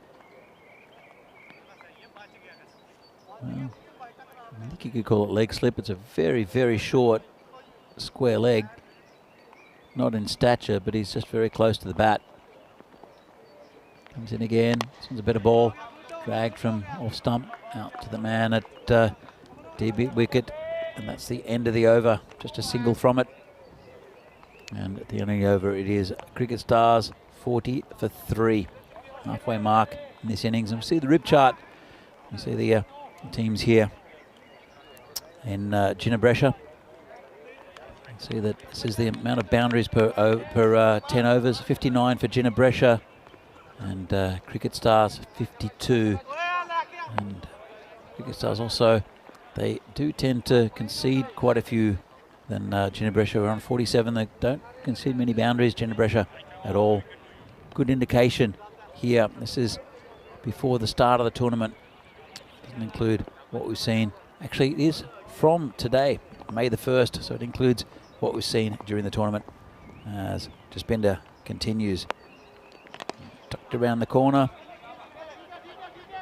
Speaker 2: Well, I think you could call it leg slip. It's a very, very short square leg. Not in stature, but he's just very close to the bat. Comes in again. This one's a better ball. Dragged from off stump out to the man at DB wicket. And that's the end of the over. Just a single from it. And at the end of the over, it is Cricket Stars 40 for 3. Halfway mark in this innings. And we see the rib chart. You see the teams here in Ginnabresha. You see that this is the amount of boundaries per 10 overs. 59 for Ginnabresha. And Cricket Stars 52. And Cricket Stars also, they do tend to concede quite a few than Ginnabresha. We're on 47. They don't concede many boundaries, Ginnabresha, at all. Good indication here. This is before the start of the tournament. Doesn't include what we've seen. Actually, it is from today, May the 1st, so it includes what we've seen during the tournament as Jaspinda continues. Tucked around the corner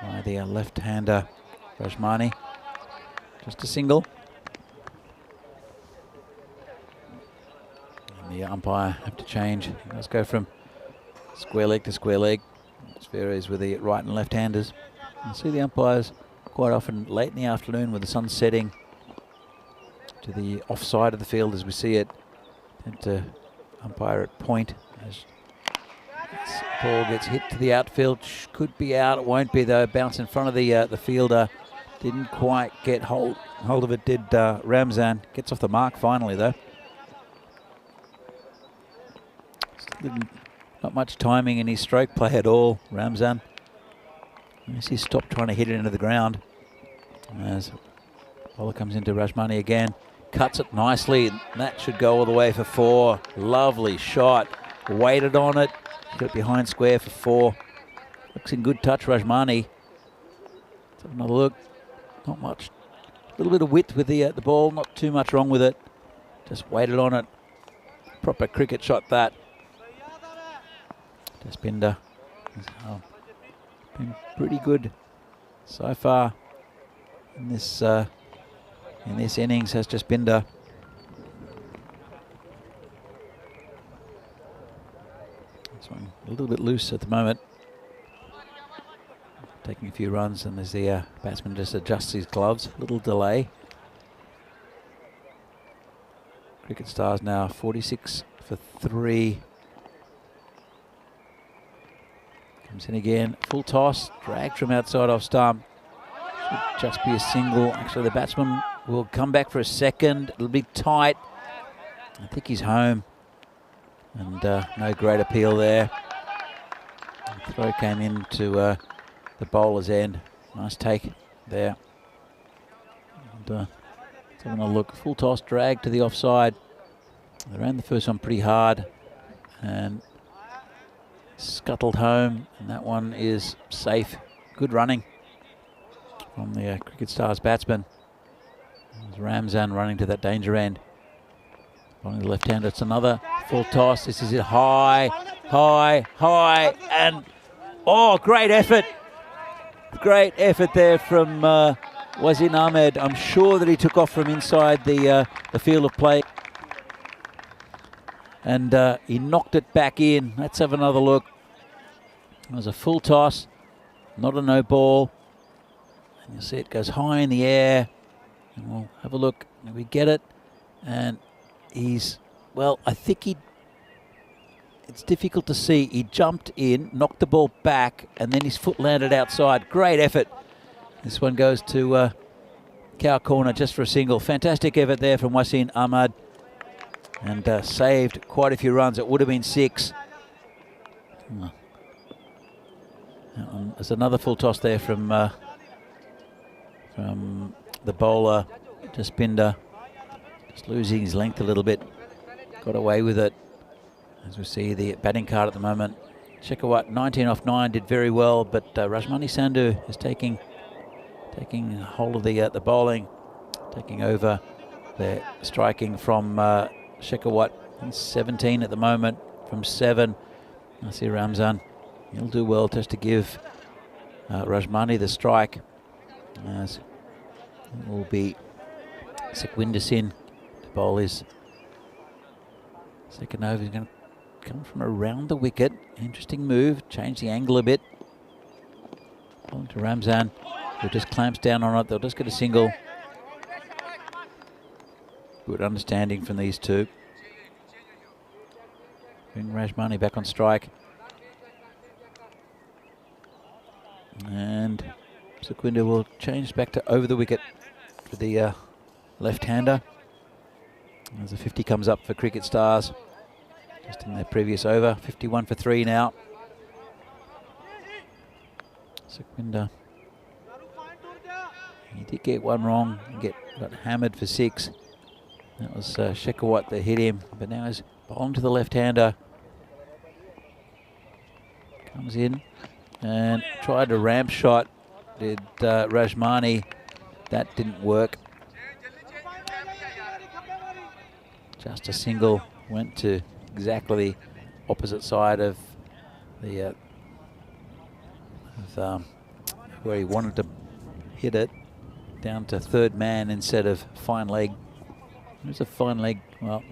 Speaker 2: by the left-hander Rajmani. Just a single. And the umpire have to change. Let's go from square leg to square leg. It varies with the right and left-handers. You see the umpires quite often late in the afternoon with the sun setting to the offside of the field as we see it. Tend to umpire at point as this ball gets hit to the outfield. Could be out, it won't be though. Bounce in front of the fielder. Didn't quite get hold of it, did Ramzan. Gets off the mark finally though. Not much timing in his stroke play at all, Ramzan. Unless he stopped trying to hit it into the ground. As bowler comes into Rajmani again. Cuts it nicely. That should go all the way for 4. Lovely shot. Waited on it. Got it behind square for 4. Looks in good touch, Rajmani. Let's have another look. Not much. A little bit of width with the ball. Not too much wrong with it. Just waited on it. Proper cricket shot that. Jaspinda has been pretty good so far in this innings, has Jaspinda. This one a little bit loose at the moment. taking a few runs, and as the batsman just adjusts his gloves, little delay. Cricket Stars now 46 for 3. Comes in again, full toss, dragged from outside off stump. Should just be a single. Actually, the batsman will come back for a second. It'll be tight. I think he's home. And no great appeal there. The throw came into the bowler's end. Nice take there. And, let's have a look. Full toss, drag to the offside. They ran the first one pretty hard and scuttled home, and that one is safe. Good running from the Cricket Stars batsman. There's Ramzan running to that danger end. On the left hand, it's another full toss. This is it, high, high, high, and oh, great effort. Great effort there from Wasim Ahmed. I'm sure that he took off from inside the field of play. And he knocked it back in. Let's have another look. It was a full toss, not a no ball. And you'll see it goes high in the air. And we'll have a look. And we get it. And he's, well, I think it's difficult to see. He jumped in, knocked the ball back, and then his foot landed outside. Great effort. This one goes to cow corner just for a single. Fantastic effort there from Wasim Ahmed. And saved quite a few runs. It would have been 6. There's another full toss there from the bowler, Jaspinder. Just losing his length a little bit. Got away with it. As we see the batting card at the moment. Shekhawat 19 off 9 did very well, but Rajmani Sandhu is taking hold of the bowling, taking over the striking from Shekhawat. He's 17 at the moment from 7. I see Ramzan. He'll do well just to give Rajmani the strike. As it will be Sukhwinder Singh to bowl his second over. He's going to come from around the wicket. Interesting move. Change the angle a bit. Bowling to Ramzan, who just clamps down on it. They'll just get a single. Good understanding from these two. Bring Rajmani back on strike. And Sukhwinder will change back to over the wicket for the left-hander. As the 50 comes up for Cricket Stars. Just in their previous over. 51 for 3 now. Sukhwinder. He did get one wrong. Got hammered for 6. That was Shekhawat that hit him, but now he's bowling to the left-hander. Comes in and tried a ramp shot. Did Rajmani. That didn't work. Just a single. Went to exactly the opposite side of the where he wanted to hit it, down to third man instead of fine leg. There's a fine leg, well,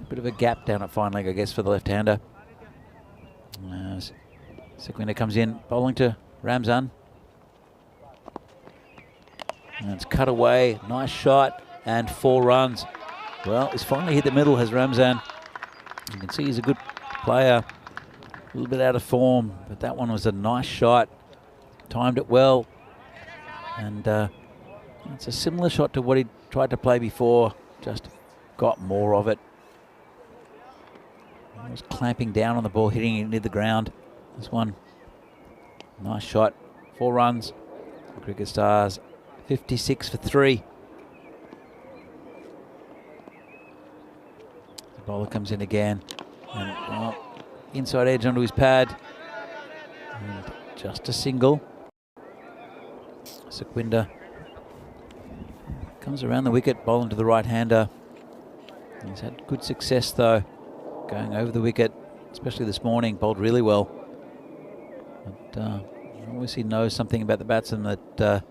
Speaker 2: a bit of a gap down at fine leg, I guess, for the left-hander. Sukhwinder comes in, bowling to Ramzan. And it's cut away, nice shot, and 4 runs. Well, he's finally hit the middle, has Ramzan. You can see he's a good player, a little bit out of form, but that one was a nice shot. Timed it well, and it's a similar shot to what he tried to play before, just got more of it. He was clamping down on the ball, hitting it near the ground. This one, nice shot. 4 runs. Cricket Stars, 56 for 3. The bowler comes in again, and inside edge onto his pad, and just a single. Sukhwinder comes around the wicket, bowling to the right-hander. He's had good success though, going over the wicket, especially this morning, bowled really well. But obviously knows something about the batsman that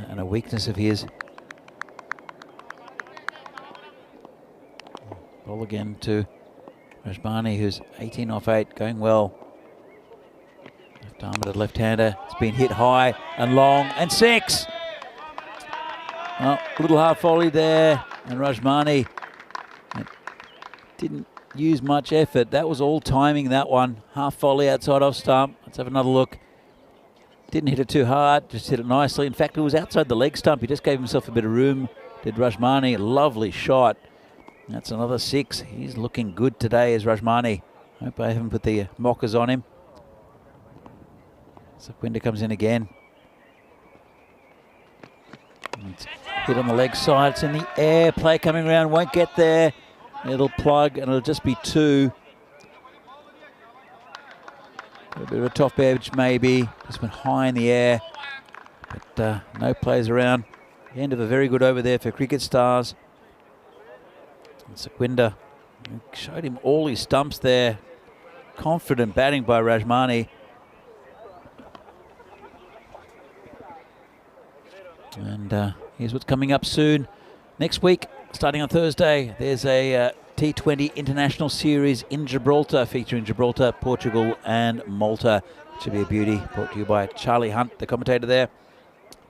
Speaker 2: and a weakness of his. Bowl again to Rajmani, who's 18 off 8, going well. Armored left-hander. It's been hit high and long and 6. Well, a little half volley there, and Rajmani didn't use much effort. That was all timing, that one. Half volley outside off stump. Let's have another look. Didn't hit it too hard, just hit it nicely. In fact, it was outside the leg stump. He just gave himself a bit of room. Did Rajmani. Lovely shot. That's another 6. He's looking good today as Rajmani. Hope I haven't put the mockers on him. So Winder comes in again. It's hit on the leg side. It's in the air. Play coming around. Won't get there. It'll plug and it'll just be 2. A bit of a top edge maybe. Just went high in the air. But no players around. The end of a very good over there for Cricket Stars. And Sequinder showed him all his stumps there. Confident batting by Rajmani. And here's what's coming up soon. Next week, starting on Thursday, there's a T20 International Series in Gibraltar, featuring Gibraltar, Portugal and Malta. It should be a beauty. Brought to you by Charlie Hunt, the commentator there.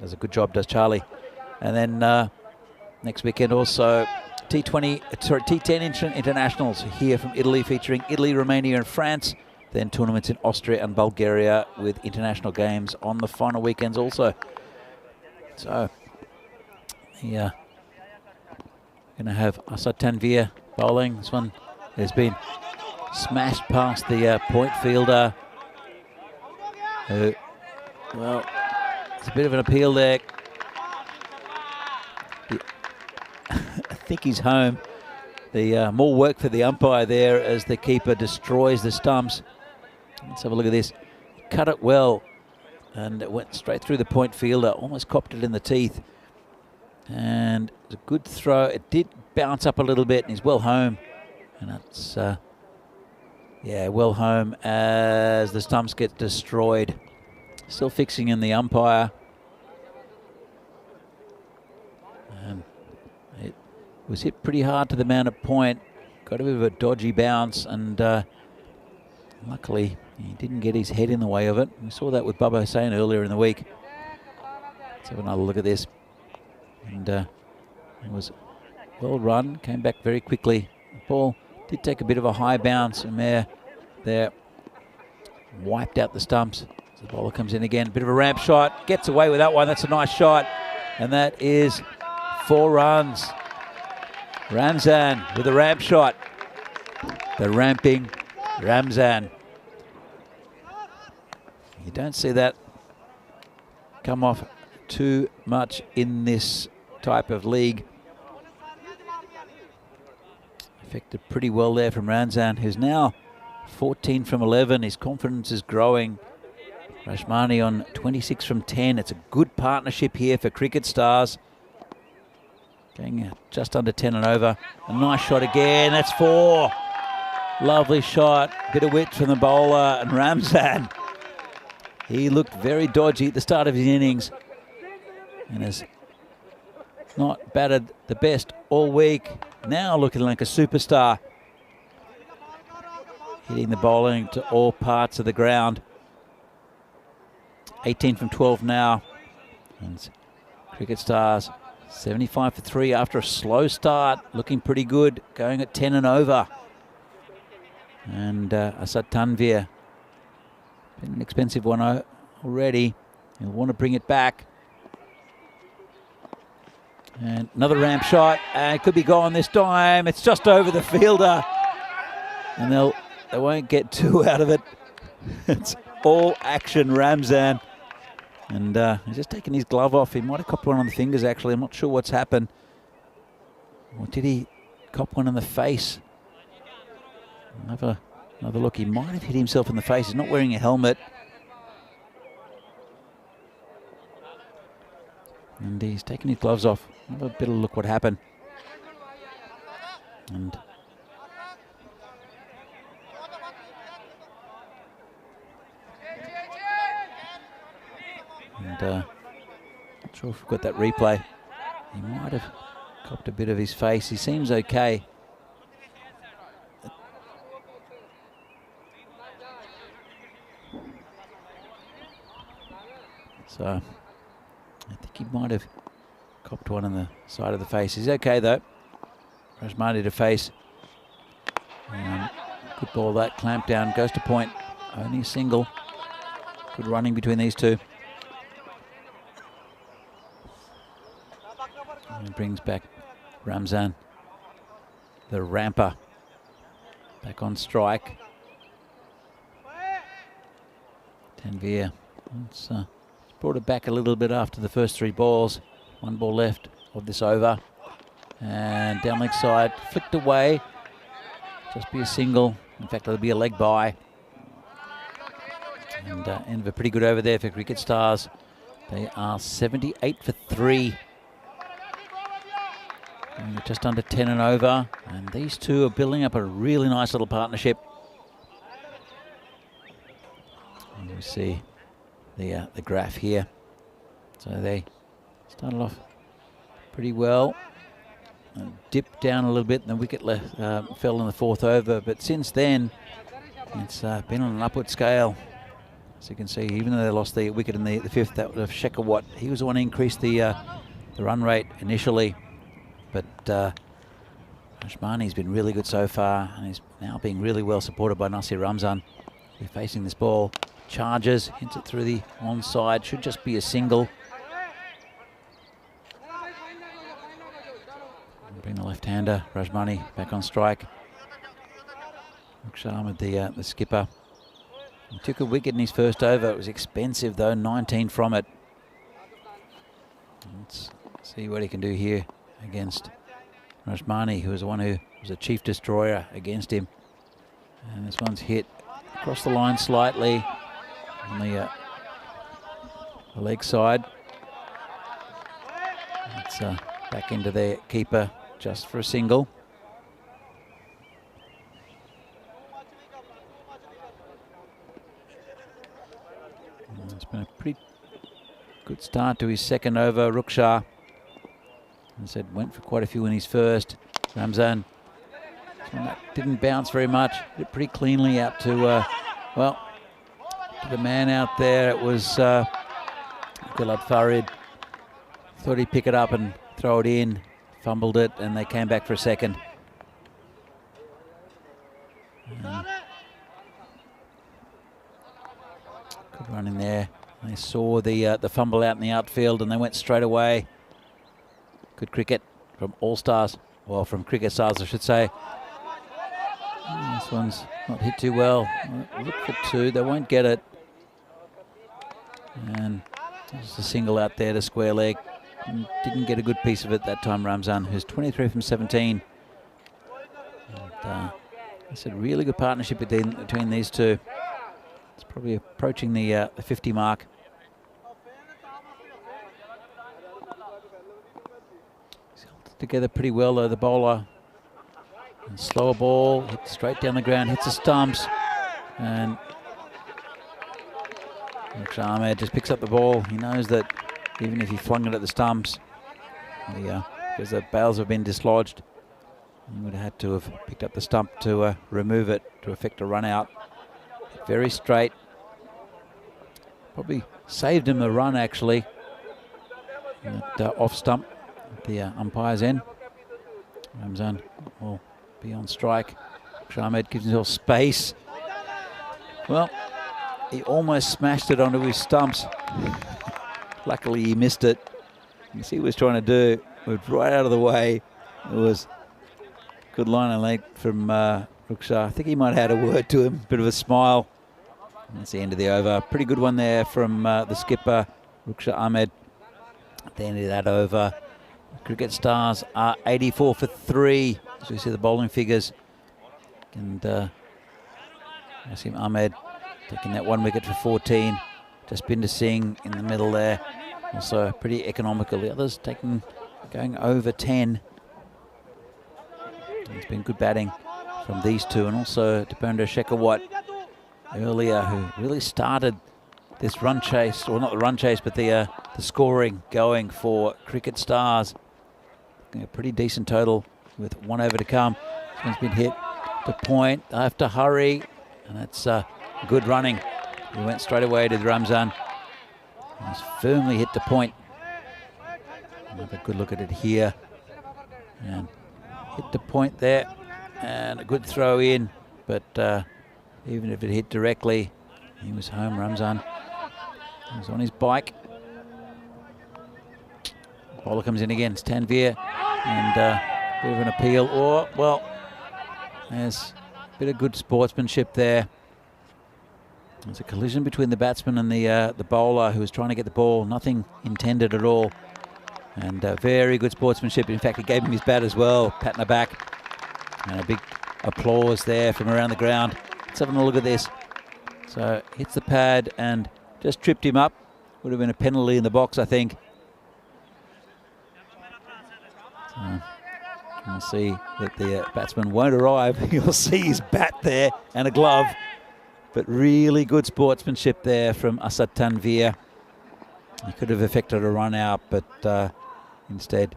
Speaker 2: Does a good job, does Charlie. And then next weekend also T10 Internationals here from Italy, featuring Italy, Romania and France. Then tournaments in Austria and Bulgaria with international games on the final weekends also. So, yeah, going to have Asad Tanvir bowling. This one has been smashed past the point fielder. Well, it's a bit of an appeal there. I think he's home. The more work for the umpire there as the keeper destroys the stumps. Let's have a look at this. Cut it well. And it went straight through the point fielder, almost copped it in the teeth. And it was a good throw. It did bounce up a little bit, and he's well home. And that's, yeah, well home as the stumps get destroyed. Still fixing in the umpire. And it was hit pretty hard to the man at point. Got a bit of a dodgy bounce, and luckily he didn't get his head in the way of it. We saw that with Bubba Hussain earlier in the week. Let's have another look at this. And it was well run, came back very quickly. The ball did take a bit of a high bounce, and there wiped out the stumps. So the bowler comes in again, a bit of a ramp shot, gets away with that one. That's a nice shot, and that is 4 runs. Ramzan with a ramp shot. The ramping Ramzan. You don't see that come off too much in this type of league. Affected pretty well there from Ramzan, who's now 14 from 11. His confidence is growing. Rajmani on 26 from 10. It's a good partnership here for Cricket Stars. Going just under 10 and over. A nice shot again. That's 4. Lovely shot. Bit of width from the bowler, and Ramzan. He looked very dodgy at the start of his innings and has not batted the best all week. Now looking like a superstar. Hitting the bowling to all parts of the ground. 18 from 12 now. And Cricket Stars 75 for 3 after a slow start. Looking pretty good. Going at 10 and over. And Asad Tanvir. Been an expensive one already. He'll want to bring it back. And another ramp shot. And it could be gone this time. It's just over the fielder. And they won't get 2 out of it. It's all action, Ramzan. And he's just taken his glove off. He might have copped one on the fingers, actually. I'm not sure what's happened. Or did he cop one in the face? Another look. He might have hit himself in the face. He's not wearing a helmet. And he's taken his gloves off. Have a bit of a look what happened. And not sure if we've got that replay. He might have copped a bit of his face. He seems okay. So I think he might have copped one on the side of the face. He's okay though. Rajmani to face. Good ball that. Clamp down. Goes to point. Only a single. Good running between these two. And brings back Ramzan, the ramper, back on strike. Tanvir brought it back a little bit after the first 3 balls. 1 ball left of this over. And down leg side, flicked away. Just be a single. In fact, it'll be a leg by. And end of a pretty good over there for Cricket Stars. They are 78 for 3. And just under 10 and over. And these two are building up a really nice little partnership. And we see the graph here. So they started off pretty well. And dipped down a little bit, and the wicket fell in the 4th over. But since then, it's been on an upward scale. As you can see, even though they lost the wicket in the 5th, that was Shekhawat. He was the one who increased the run rate initially. But Rajmani's been really good so far, and he's now being really well supported by Nasir Ramzan. They're facing this ball. Charges, hits it through the onside. Should just be a single. Bring the left-hander, Rajmani back on strike. Rukhsar Ahmed, the skipper. He took a wicket in his first over. It was expensive though, 19 from it. Let's see what he can do here against Rajmani, who was the one who was a chief destroyer against him. And this one's hit across the line slightly on the leg side. It's back into their keeper just for a single. And it's been a pretty good start to his second over. Rukhsar, as I said, went for quite a few in his first. Ramzan, that didn't bounce very much. Did it pretty cleanly out to, well, to the man out there. It was Gulab Farid. Thought he'd pick it up and throw it in. Fumbled it, and they came back for a second. Good run in there. They saw the fumble out in the outfield, and they went straight away. Good cricket from All Stars. Well, from Cricket Stars, I should say. This one's not hit too well. Look for 2. They won't get it. And just a single out there to square leg. And didn't get a good piece of it that time, Ramzan, who's 23 from 17. And, I said, really good partnership between these two. It's probably approaching the 50 mark. He's held it together pretty well, though, the bowler. And slower ball, hit straight down the ground, hits the stumps. And Ahmed just picks up the ball. He knows that even if he flung it at the stumps, because the bails have been dislodged, he would have had to have picked up the stump to remove it to effect a run out. Very straight. Probably saved him a run, actually. That off stump at the umpire's end. Ramzan will be on strike. Ahmed gives himself space. Well, he almost smashed it onto his stumps. Luckily, he missed it. You see what he was trying to do. Moved right out of the way. It was good line and length from Rukhsar. I think he might have had a word to him. Bit of a smile. And that's the end of the over. Pretty good one there from the skipper, Rukhsar Ahmed. At the end of that over, Cricket Stars are 84 for 3. As we see the bowling figures. And Asim Ahmed taking that 1 wicket for 14. Jaspinder Singh in the middle there. Also pretty economical. The others going over 10. It's been good batting from these two. And also Dipendra Shekhawat earlier, who really started this run chase, or not the run chase, but the scoring going for Cricket Stars. A pretty decent total with 1 over to come. This one's been hit to point. They have to hurry, and that's good running. He went straight away to Ramzan. He's firmly hit the point. Have a good look at it here. And hit the point there. And a good throw in. But even if it hit directly, he was home, Ramzan. He was on his bike. Bowler comes in again. It's Tanveer. And bit of an appeal. Or, well, there's a bit of good sportsmanship there. There's a collision between the batsman and the bowler who was trying to get the ball. Nothing intended at all. And very good sportsmanship. In fact, he gave him his bat as well, pat on the back. And a big applause there from around the ground. Let's have a look at this. So hits the pad and just tripped him up. Would have been a penalty in the box, I think. So you'll see that the batsman won't arrive. You'll see his bat there and a glove. But really good sportsmanship there from Asad Tanveer. He could have effected a run out, but instead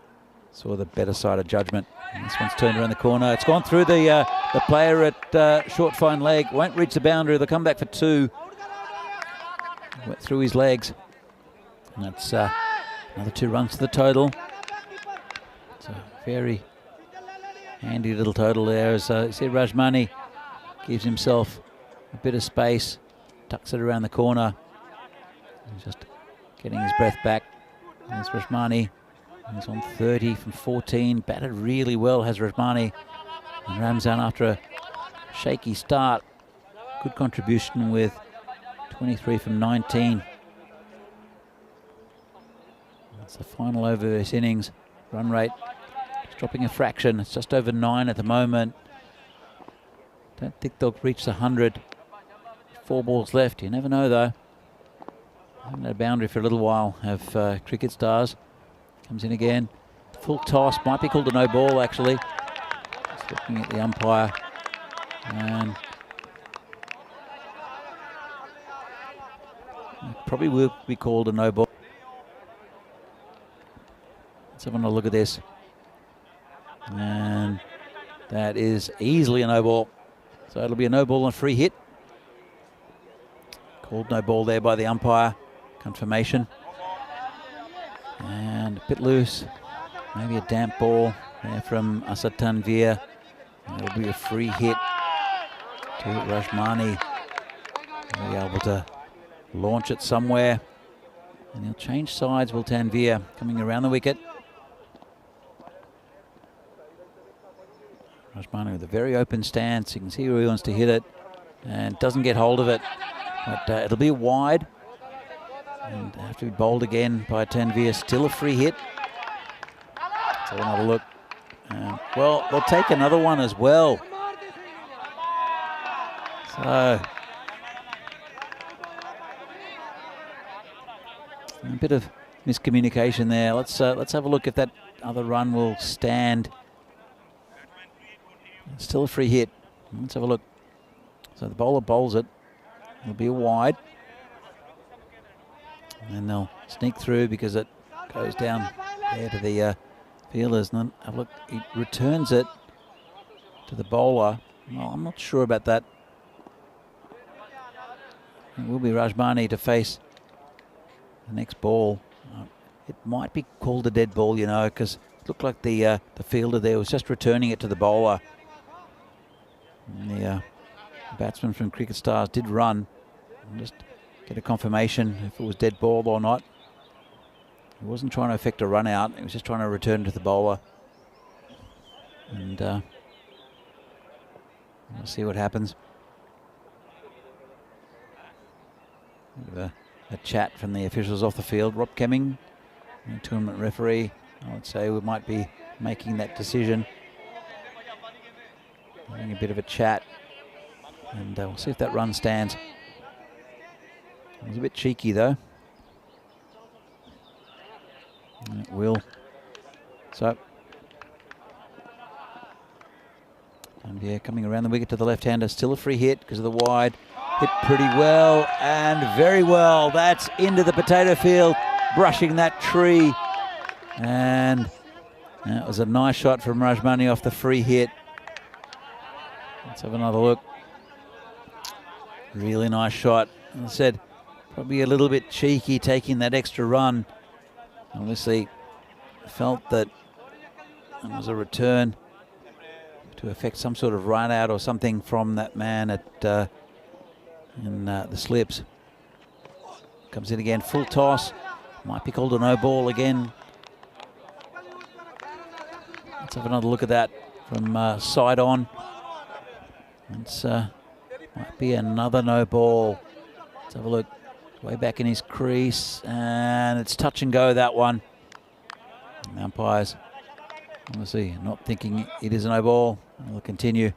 Speaker 2: saw the better side of judgment. And this one's turned around the corner. It's gone through the player at short fine leg. Won't reach the boundary. They'll come back for 2. Went through his legs. And that's another 2 runs to the total. It's a very handy little total there. As you see, Rajmani gives himself a bit of space, tucks it around the corner. He's just getting his breath back. There's Rajmani. He's on 30 from 14. Batted really well, has Rajmani. And Ramzan, after a shaky start, good contribution with 23 from 19. That's the final over this innings. Run rate is dropping a fraction. It's just over 9 at the moment. Don't think they'll reach the 100. 4 balls left. You never know, though. Haven't had a boundary for a little while, have cricket stars. Comes in again. Full toss. Might be called a no ball, actually. Just looking at the umpire. And it probably will be called a no ball. Let's have a look at this. And that is easily a no ball. So it'll be a no ball and a free hit. Called no ball there by the umpire. Confirmation. And a bit loose. Maybe a damp ball there from Asad Tanveer. It'll be a free hit to Rajmani. He'll be able to launch it somewhere. And he'll change sides, will Tanveer, coming around the wicket. Rajmani with a very open stance. You can see where he wants to hit it. And doesn't get hold of it. But it'll be wide. And have to be bowled again by Tanveer. Still a free hit. Let's have another look. Well, they'll take another one as well. So a bit of miscommunication there. Let's have a look if that other run will stand. Still a free hit. Let's have a look. So the bowler bowls it. It'll be a wide. And they'll sneak through because it goes down there to the fielders. And then have a look. He returns it to the bowler. Well, I'm not sure about that. It will be Rajmani to face the next ball. It might be called a dead ball, you know, because it looked like the fielder there was just returning it to the bowler. And the batsman from Cricket Stars did run. And just get a confirmation if it was dead ball or not. He wasn't trying to effect a run out. He was just trying to return to the bowler. And we'll see what happens. A chat from the officials off the field. Rob Kemming, the tournament referee, I would say we might be making that decision. Having a bit of a chat. And we'll see if that run stands. It was a bit cheeky though. And it will. So. And yeah, coming around the wicket to the left-hander. Still a free hit because of the wide. Hit pretty well and very well. That's into the potato field, brushing that tree. And that was a nice shot from Rajmani off the free hit. Let's have another look. Really nice shot. As I said, probably a little bit cheeky taking that extra run. Obviously felt that it was a return to affect some sort of run out or something from that man at in the slips. Comes in again, full toss. Might be called a no ball again. Let's have another look at that from side on. It's might be another no ball. Let's have a look. Way back in his crease, and it's touch and go, that one. And the umpires obviously not thinking it is a no ball. We'll continue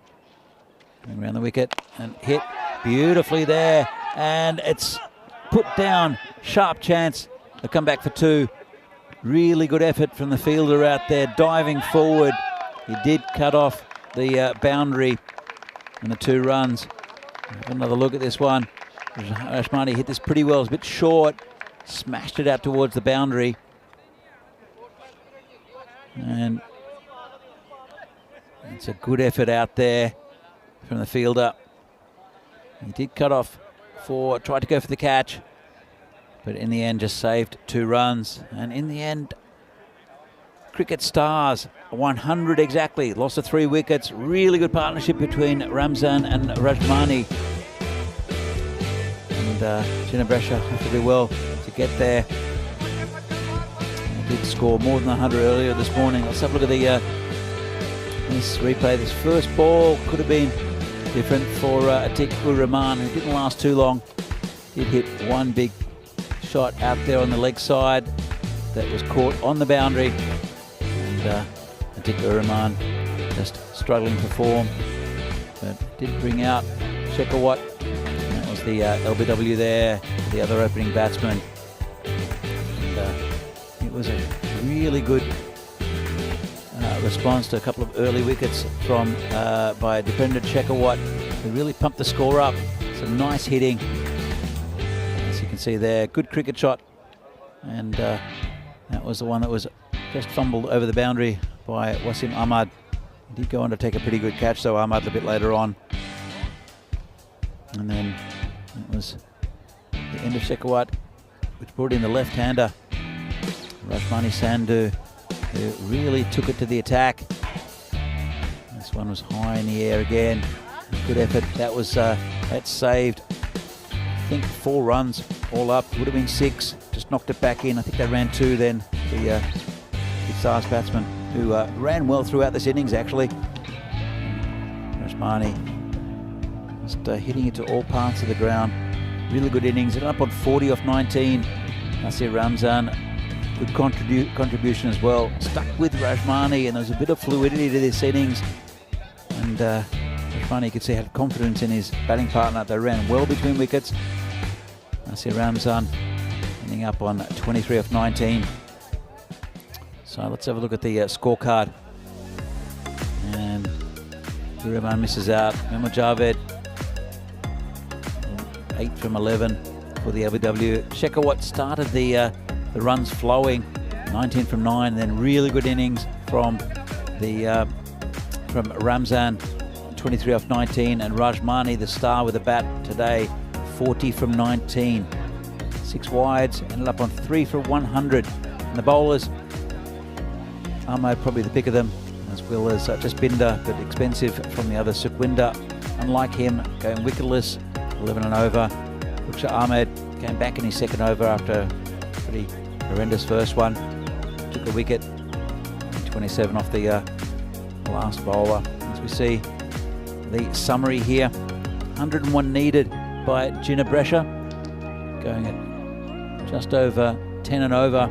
Speaker 2: going around the wicket and hit beautifully there, and it's put down. Sharp chance. They'll come back for 2. Really good effort from the fielder out there, diving forward. He did cut off the boundary and the 2 runs. Have another look at this one. Rashmani hit this pretty well. It's a bit short. Smashed it out towards the boundary. And it's a good effort out there from the fielder. He did cut off tried to go for the catch, but in the end just saved 2 runs. And in the end, Cricket Stars, 100 exactly. Loss of 3 wickets. Really good partnership between Ramzan and Rajmani. Ginebresha have to do well to get there. They did score more than 100 earlier this morning. Let's have a look at this replay. This first ball could have been different for Atiq-ur-Rahman, who didn't last too long. Did hit one big shot out there on the leg side that was caught on the boundary. And Atiq-ur-Rahman just struggling to perform, but did bring out Shekhawat. The LBW there, the other opening batsman. And, it was a really good response to a couple of early wickets from by Dipendra Shekhawat, who really pumped the score up. Some nice hitting, as you can see there. Good cricket shot, and that was the one that was just fumbled over the boundary by Wasim Ahmad. He did go on to take a pretty good catch, though, Ahmad, a bit later on. And then it was the end of Shekhawat, which brought in the left-hander, Rashmani Sandhu, who really took it to the attack. This one was high in the air again. Good effort. That saved, I think, 4 runs all up. Would have been 6. Just knocked it back in. I think they ran 2 then. The Stars batsman, who ran well throughout this innings, actually. Rashmani just hitting it to all parts of the ground. Really good innings. And up on 40 off 19. Nasir Ramzan, good contribution as well. Stuck with Rashmani, and there was a bit of fluidity to this innings. And Rashmani, you could see, had confidence in his batting partner. They ran well between wickets. Nasir Ramzan ending up on 23 off 19. So let's have a look at the scorecard. And Rahman misses out. Mehmet Javed, 8 from 11 for the LBW. Shekhawat started the runs flowing, 19 from 9, and then really good innings from Ramzan, 23 off 19, and Rajmani, the star with the bat today, 40 from 19. 6 wides, ended up on 3 for 100. And the bowlers, Ahmed probably the pick of them, as well as Jaspinder, but expensive from the other. Sukhwinder, unlike him, going wicketless, 11 and over. Ruksha Ahmed came back in his second over after a pretty horrendous first one. Took a wicket, 27 off the last bowler. As we see the summary here, 101 needed by Ginebresha, going at just over 10 and over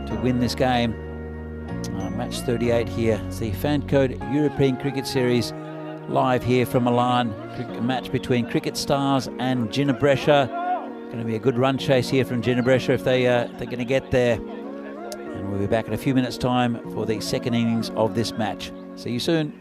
Speaker 2: to win this game. Match 38 here. It's the Fan Code European Cricket Series live here from Milan. A match between Cricket Stars and Ginebresha. Going to be a good run chase here from Ginebresha if they're going to get there. And we'll be back in a few minutes' time for the second innings of this match. See you soon.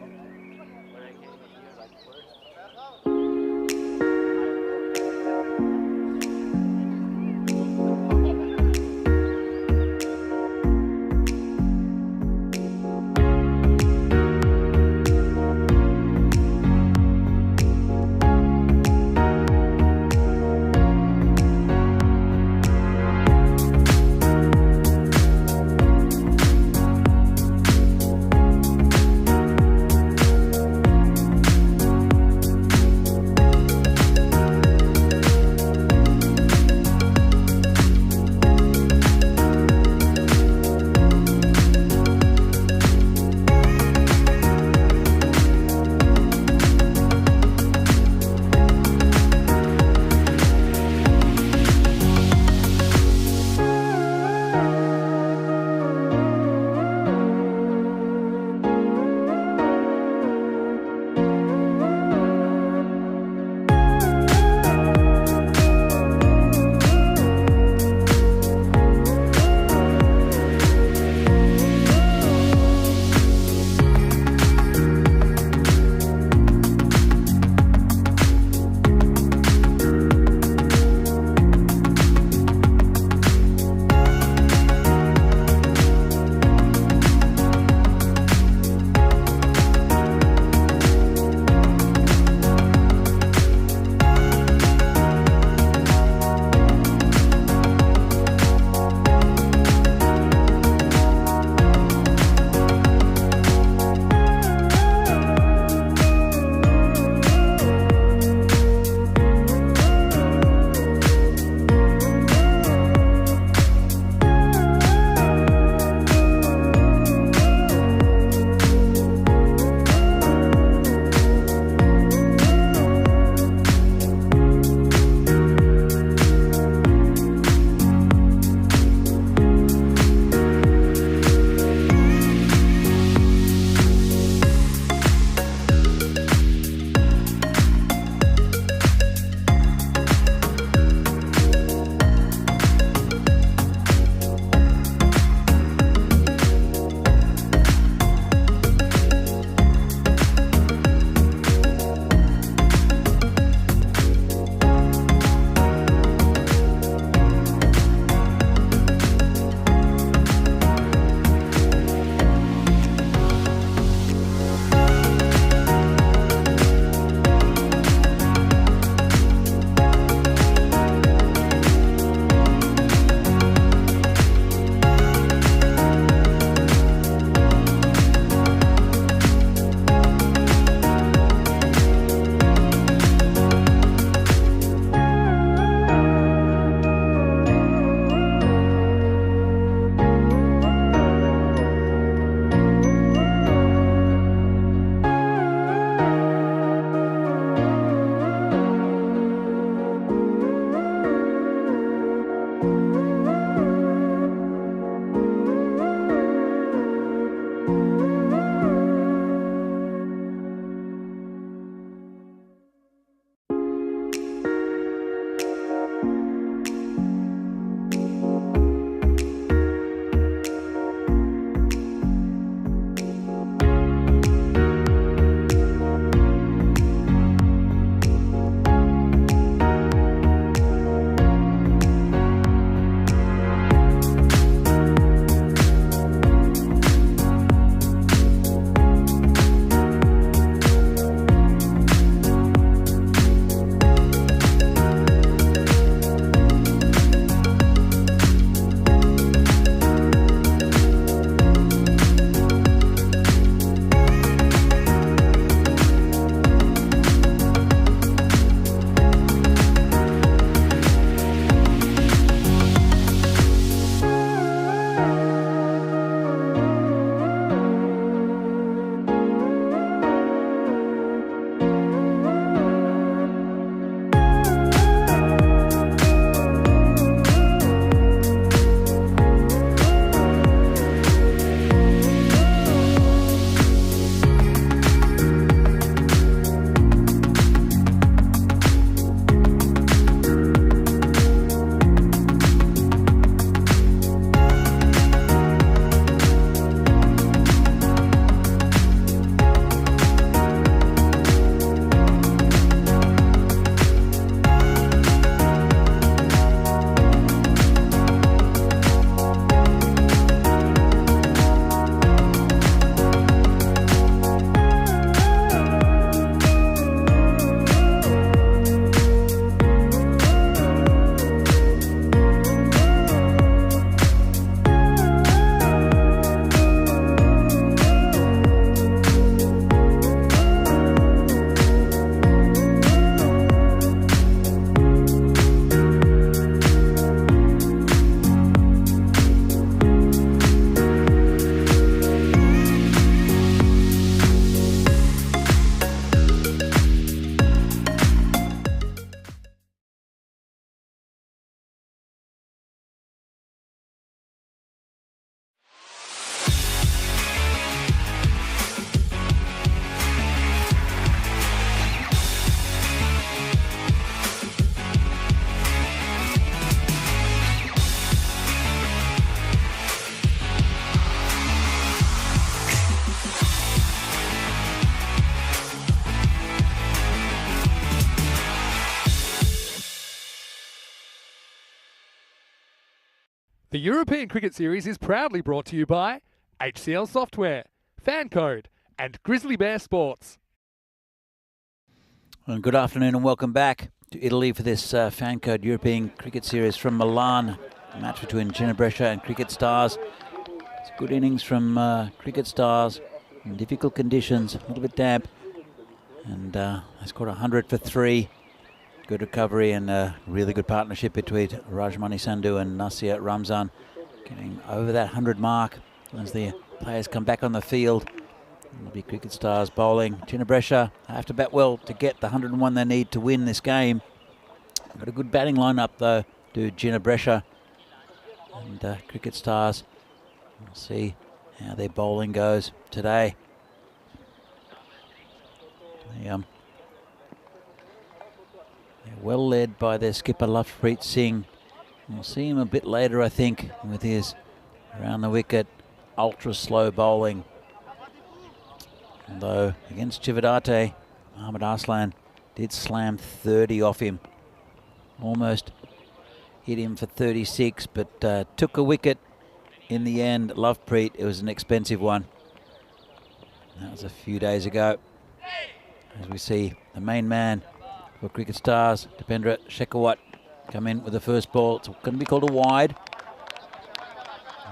Speaker 1: The European Cricket Series is proudly brought to you by HCL Software, Fan Code, and Grizzly Bear Sports.
Speaker 2: And good afternoon and welcome back to Italy for this Fan Code European Cricket Series from Milan. A match between Ginebrescia and Cricket Stars. It's a good innings from Cricket Stars in difficult conditions, a little bit damp. And they scored 100 for 3. Good recovery and a really good partnership between Rajmani Sandhu and Nasir Ramzan, getting over that 100 mark as the players come back on the field. It'll be Cricket Stars bowling. Ginebrescia have to bat well to get the 101 they need to win this game. Got a good batting lineup though, do Ginebrescia and Cricket Stars. We'll see how their bowling goes today. They're well led by their skipper Lovepreet Singh. We'll see him a bit later, I think, with his around the wicket ultra slow bowling. Although against Chivadate, Mohammad Arslan did slam 30 off him. Almost hit him for 36, but took a wicket in the end. Lovepreet, it was an expensive one. That was a few days ago. As we see the main man for Cricket Stars, Dipendra Shekhawat, come in with the first ball. It's going to be called a wide.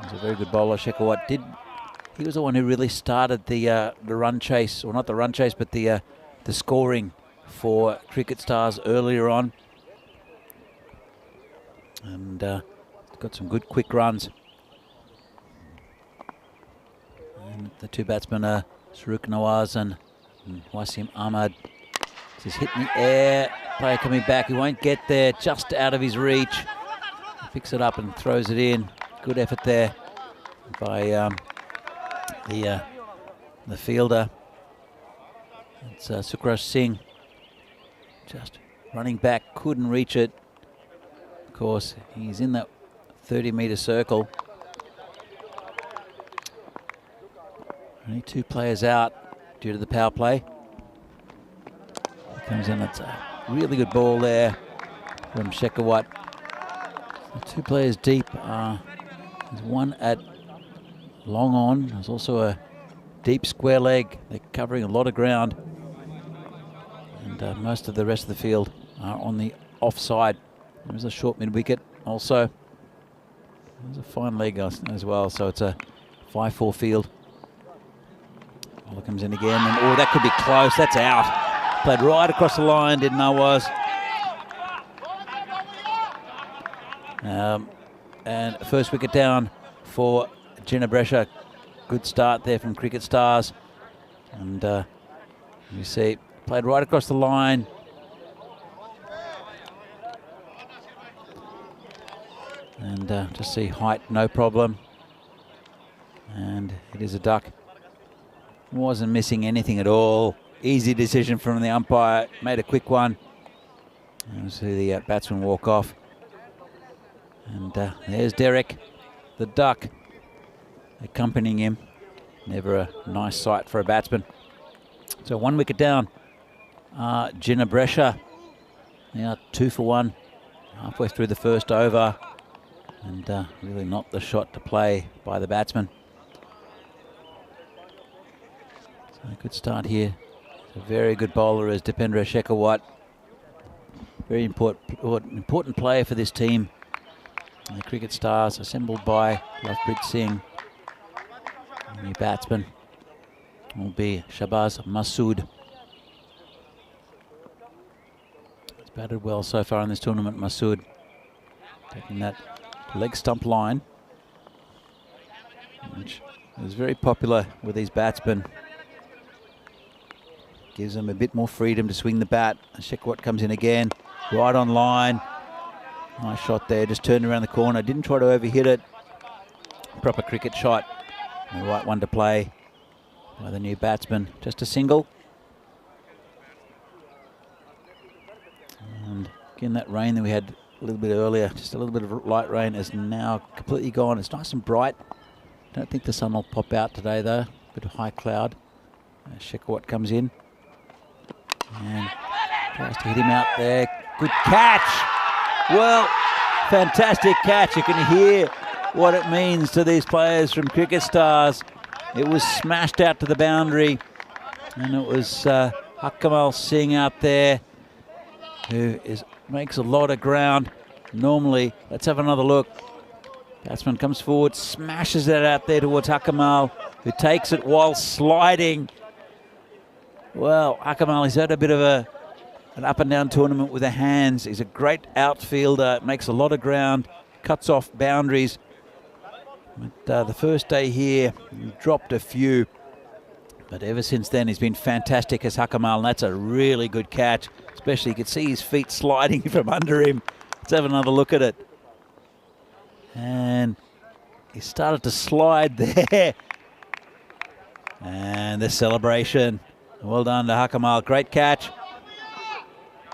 Speaker 2: He's a very good bowler, Shekhawat. He was the one who really started the run chase, or not the run chase, but the scoring for Cricket Stars earlier on. And got some good quick runs. And the two batsmen are Saruk Nawaz and Wasim Ahmad. This is hit in the air. Player coming back. He won't get there. Just out of his reach. He picks it up and throws it in. Good effort there by the fielder. It's Sukraj Singh. Just running back. Couldn't reach it. Of course, he's in that 30-metre circle. Only two players out due to the power play. Comes in, it's a really good ball there from Shekhawat. Two players deep. There's one at long on. There's also a deep square leg. They're covering a lot of ground. And most of the rest of the field are on the offside. There's a short mid-wicket also. There's a fine leg as well, so it's a 5-4 field. Ball comes in again, and oh, that could be close. That's out. Played right across the line, did Nawaz. And first wicket down for Ginebrescia. Good start there from Cricket Stars. And you see, played right across the line. And just see height, no problem. And it is a duck. Wasn't missing anything at all. Easy decision from the umpire. Made a quick one. And see the batsman walk off. And there's Derek, the duck, accompanying him. Never a nice sight for a batsman. So 1 wicket down. Ginebrescia now 2 for 1. Halfway through the first over. And really not the shot to play by the batsman. So a good start here. A very good bowler is Dipendra Shekhawat. Very important player for this team. And the Cricket Stars assembled by Lovepreet Singh. The new batsman will be Shahbaz Masood. He's batted well so far in this tournament, Masood. Taking that leg stump line, which is very popular with these batsmen. Gives them a bit more freedom to swing the bat. Shekhawat comes in again, right on line. Nice shot there, just turned around the corner. Didn't try to overhit it. Proper cricket shot. The right one to play by the new batsman. Just a single. And again, that rain that we had a little bit earlier, just a little bit of light rain, is now completely gone. It's nice and bright. Don't think the sun will pop out today though. Bit of high cloud. Shekhawat comes in and tries to hit him out there. Good catch. Well, fantastic catch. You can hear what it means to these players from Cricket Stars. It was smashed out to the boundary, and it was Hakamal Singh out there who makes a lot of ground. Normally, let's have another look. Batsman comes forward, smashes it out there towards Hakamal, who takes it while sliding. Well, Hakamal, he's had a bit of an up and down tournament with the hands. He's a great outfielder, makes a lot of ground, cuts off boundaries. But the first day here, he dropped a few. But ever since then, he's been fantastic as Hakamal, and that's a really good catch. Especially, you can see his feet sliding from under him. Let's have another look at it. And he started to slide there. And the celebration. Well done to Hakamal. Great catch.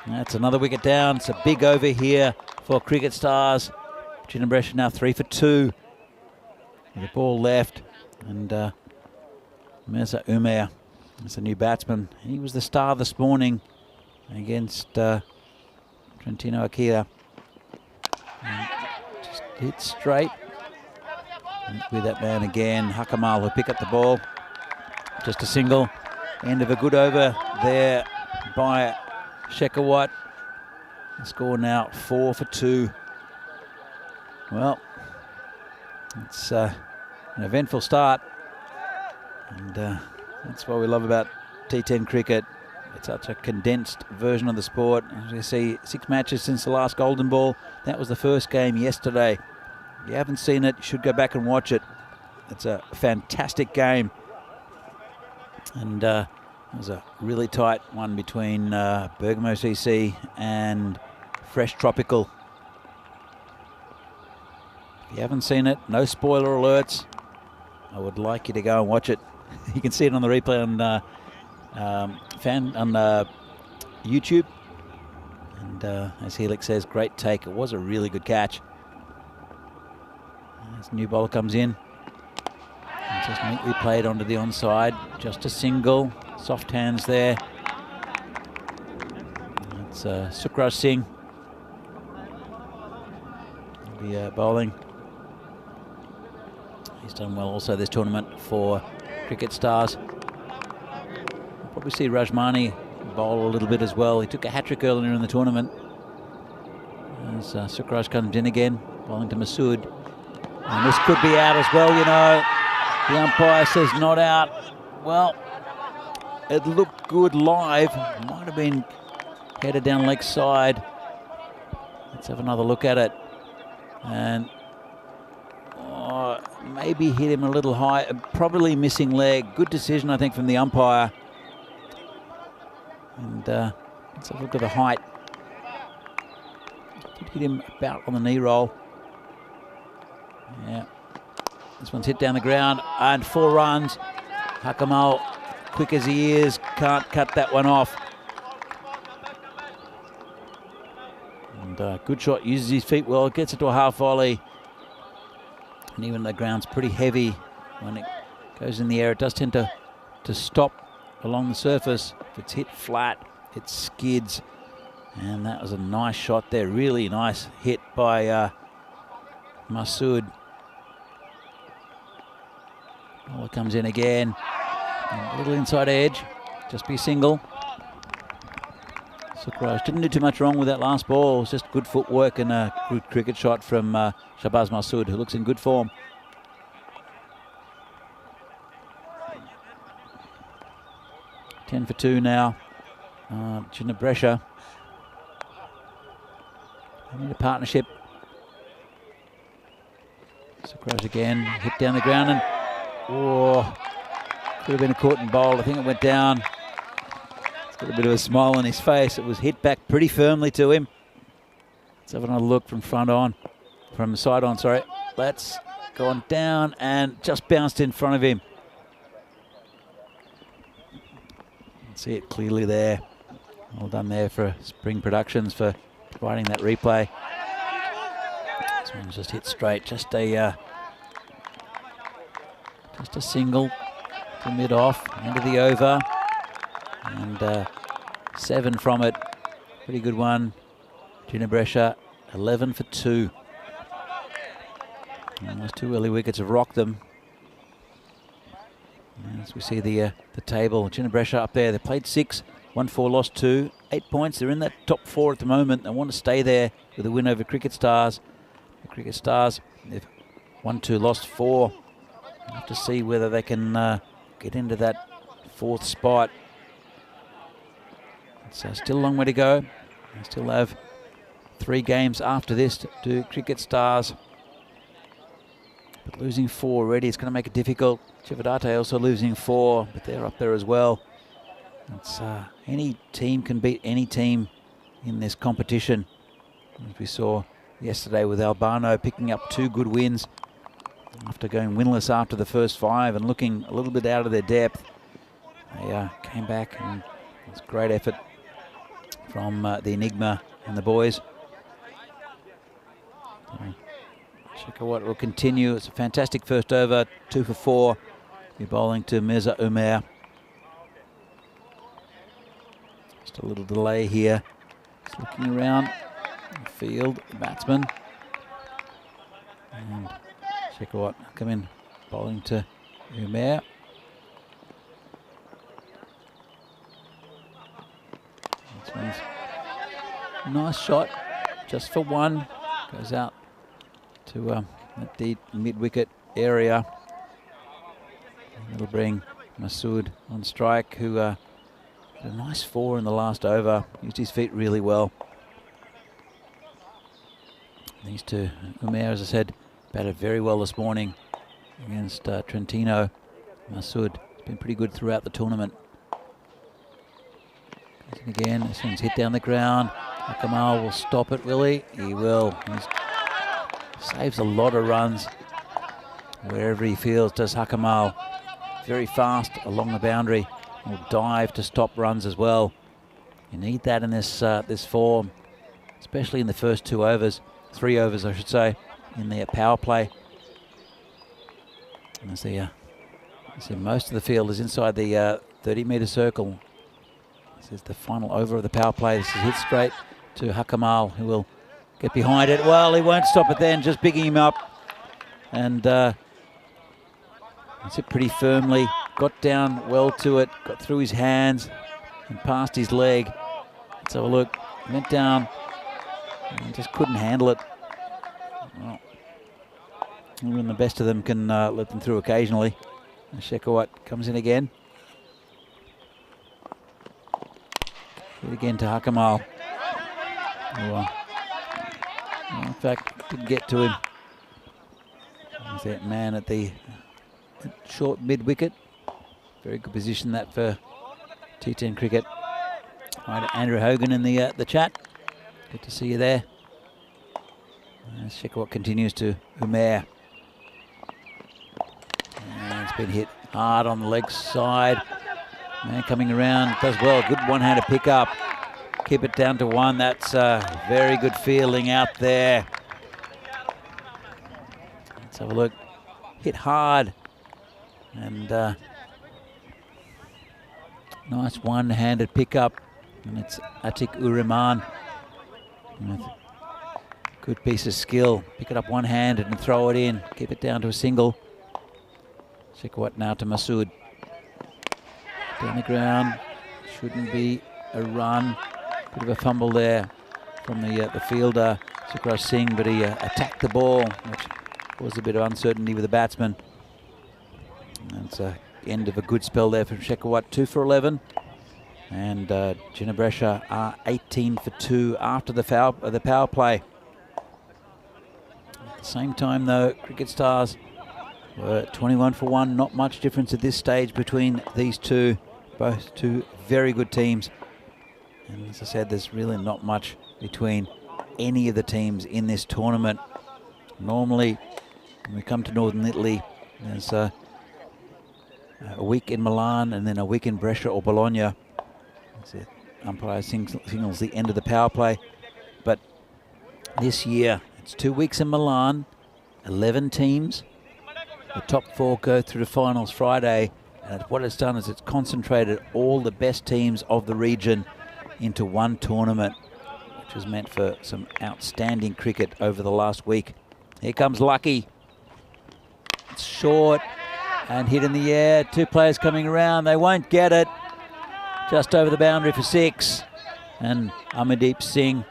Speaker 2: That's another wicket down. It's a big over here for Cricket Stars. Chinabresha now 3 for 2. With the ball left. And Mirza Umair is the new batsman. He was the star this morning against Trentino Akira. Just hit straight. And with that man again, Hakamal will pick up the ball. Just a single. End of a good over there by Shekhawat. The score now 4 for 2. Well, it's an eventful start. And that's what we love about T10 cricket. It's such a condensed version of the sport. As you see, 6 matches since the last Golden Ball. That was the first game yesterday. If you haven't seen it, you should go back and watch it. It's a fantastic game. And it was a really tight one between Bergamo CC and Fresh Tropical. If you haven't seen it, no spoiler alerts. I would like you to go and watch it. You can see it on the replay on YouTube. And as Helix says, great take. It was a really good catch. As new bowler comes in. And just neatly played onto the onside. Just a single. Soft hands there. It's Sukraj Singh. He'll be bowling. He's done well also this tournament for Cricket Stars. We'll probably see Rajmani bowl a little bit as well. He took a hat-trick earlier in the tournament. As Sukraj comes in again, bowling to Masood. And this could be out as well, you know. The umpire says not out. Well, it looked good live. Might have been headed down leg side. Let's have another look at it. And maybe hit him a little high. Probably missing leg. Good decision, I think, from the umpire. And let's have a look at the height. Did hit him about on the knee roll. Yeah. This one's hit down the ground and 4 runs. Hakamal, quick as he is, can't cut that one off. And good shot, uses his feet well, gets it to a half volley. And even the ground's pretty heavy when it goes in the air. It does tend to stop along the surface. If it's hit flat, it skids. And that was a nice shot there. Really nice hit by Masood. Ball comes in again. A little inside edge. Just be single. Sukraj didn't do too much wrong with that last ball. It was just good footwork and a good cricket shot from Shahbaz Masood, who looks in good form. Ten for 2 now. Chinabresha. They need a partnership. Sukraj again, hit down the ground and could have been a caught and bowled. I think it went down. He's got a bit of a smile on his face. It was hit back pretty firmly to him. Let's have another look from the side on, sorry. That's gone down and just bounced in front of him. You can see it clearly there. Well done there for Spring Productions for providing that replay. This one's just hit straight, just a single to mid off, end of the over, and 7 from it. Pretty good one. Chinabresha 11 for 2. And Those 2 early wickets have rocked them. As we see the table, Ginebresha up there. They played 6, won 4, lost 2, 8 points. They're in that top 4 at the moment. They want to stay there with a win over Cricket Stars. The Cricket Stars, they've won 2, lost 4. We'll have to see whether they can get into that 4th spot. It's still a long way to go. They still have 3 games after this to do Cricket Stars. But losing 4 already is going to make it difficult. Chivadate also losing 4, but they're up there as well. It's, any team can beat any team in this competition. As we saw yesterday with Albano picking up 2 good wins after going winless after the first 5 and looking a little bit out of their depth. They came back, and it was a great effort from the Enigma and the boys. Shekhawat will continue. It's a fantastic first over, 2 for 4. Be bowling to Mirza Umair. Just a little delay here. Just looking around the field, the batsman. And Shekhawat come in, bowling to Umair. This one's a nice shot, just for 1. Goes out to the mid-wicket area. That'll bring Masood on strike, who had a nice 4 in the last over. Used his feet really well. These two, Umair, as I said, batted very well this morning against Trentino. Masood has been pretty good throughout the tournament. Goes in again, this one's hit down the ground. Kamal will stop it, will he? He will. He saves a lot of runs wherever he feels, does Hakamal. Very fast along the boundary. Will dive to stop runs as well. You need that in this this form, especially in the first 2 overs, 3 overs I should say, in the power play. And see most of the field is inside the 30-metre circle. This is the final over of the power play. This is hit straight to Hakamal, who will get behind it. Well, he won't stop it then, just bigging him up. And it's it pretty firmly. Got down well to it, got through his hands and past his leg. Let's have a look. Went down and just couldn't handle it. Well, even the best of them can let them through occasionally. Shekhawat comes in again. Hit again to Hakamal. In fact, didn't get to him. There's that man at the short mid-wicket. Very good position that for T10 cricket. Hi to Andrew Hogan in the chat. Good to see you there. Shekhawat continues to Umair. And it's been hit hard on the leg side. Man coming around, does well. Good one-handed pick up. Keep it down to 1. That's very good fielding out there. Let's have a look. Hit hard. And nice one-handed pickup, and it's Atik Uriman with good piece of skill. Pick it up one-handed and throw it in. Keep it down to a single. Shekhawat now to Masood. Down the ground. Shouldn't be a run. Bit of a fumble there from the fielder, Sukraj Singh, but he attacked the ball, which caused a bit of uncertainty with the batsman. That's the end of a good spell there from Shekhawat. 2 for 11. And Ginebresha are 18 for 2 after the power play. At the same time, though, Cricket Stars were 21 for 1. Not much difference at this stage between these two. Both two very good teams. And as I said, there's really not much between any of the teams in this tournament. Normally, when we come to Northern Italy, there's a week in Milan and then a week in Brescia or Bologna. That's it. Umpire signals the end of the power play. But this year, it's 2 weeks in Milan, 11 teams. The top 4 go through the finals Friday. And what it's done is it's concentrated all the best teams of the region into one tournament, which was meant for some outstanding cricket over the last week. Here comes Lucky. It's short and hit in the air. 2 players coming around. They won't get it. Just over the boundary for 6. And Amardeep Singh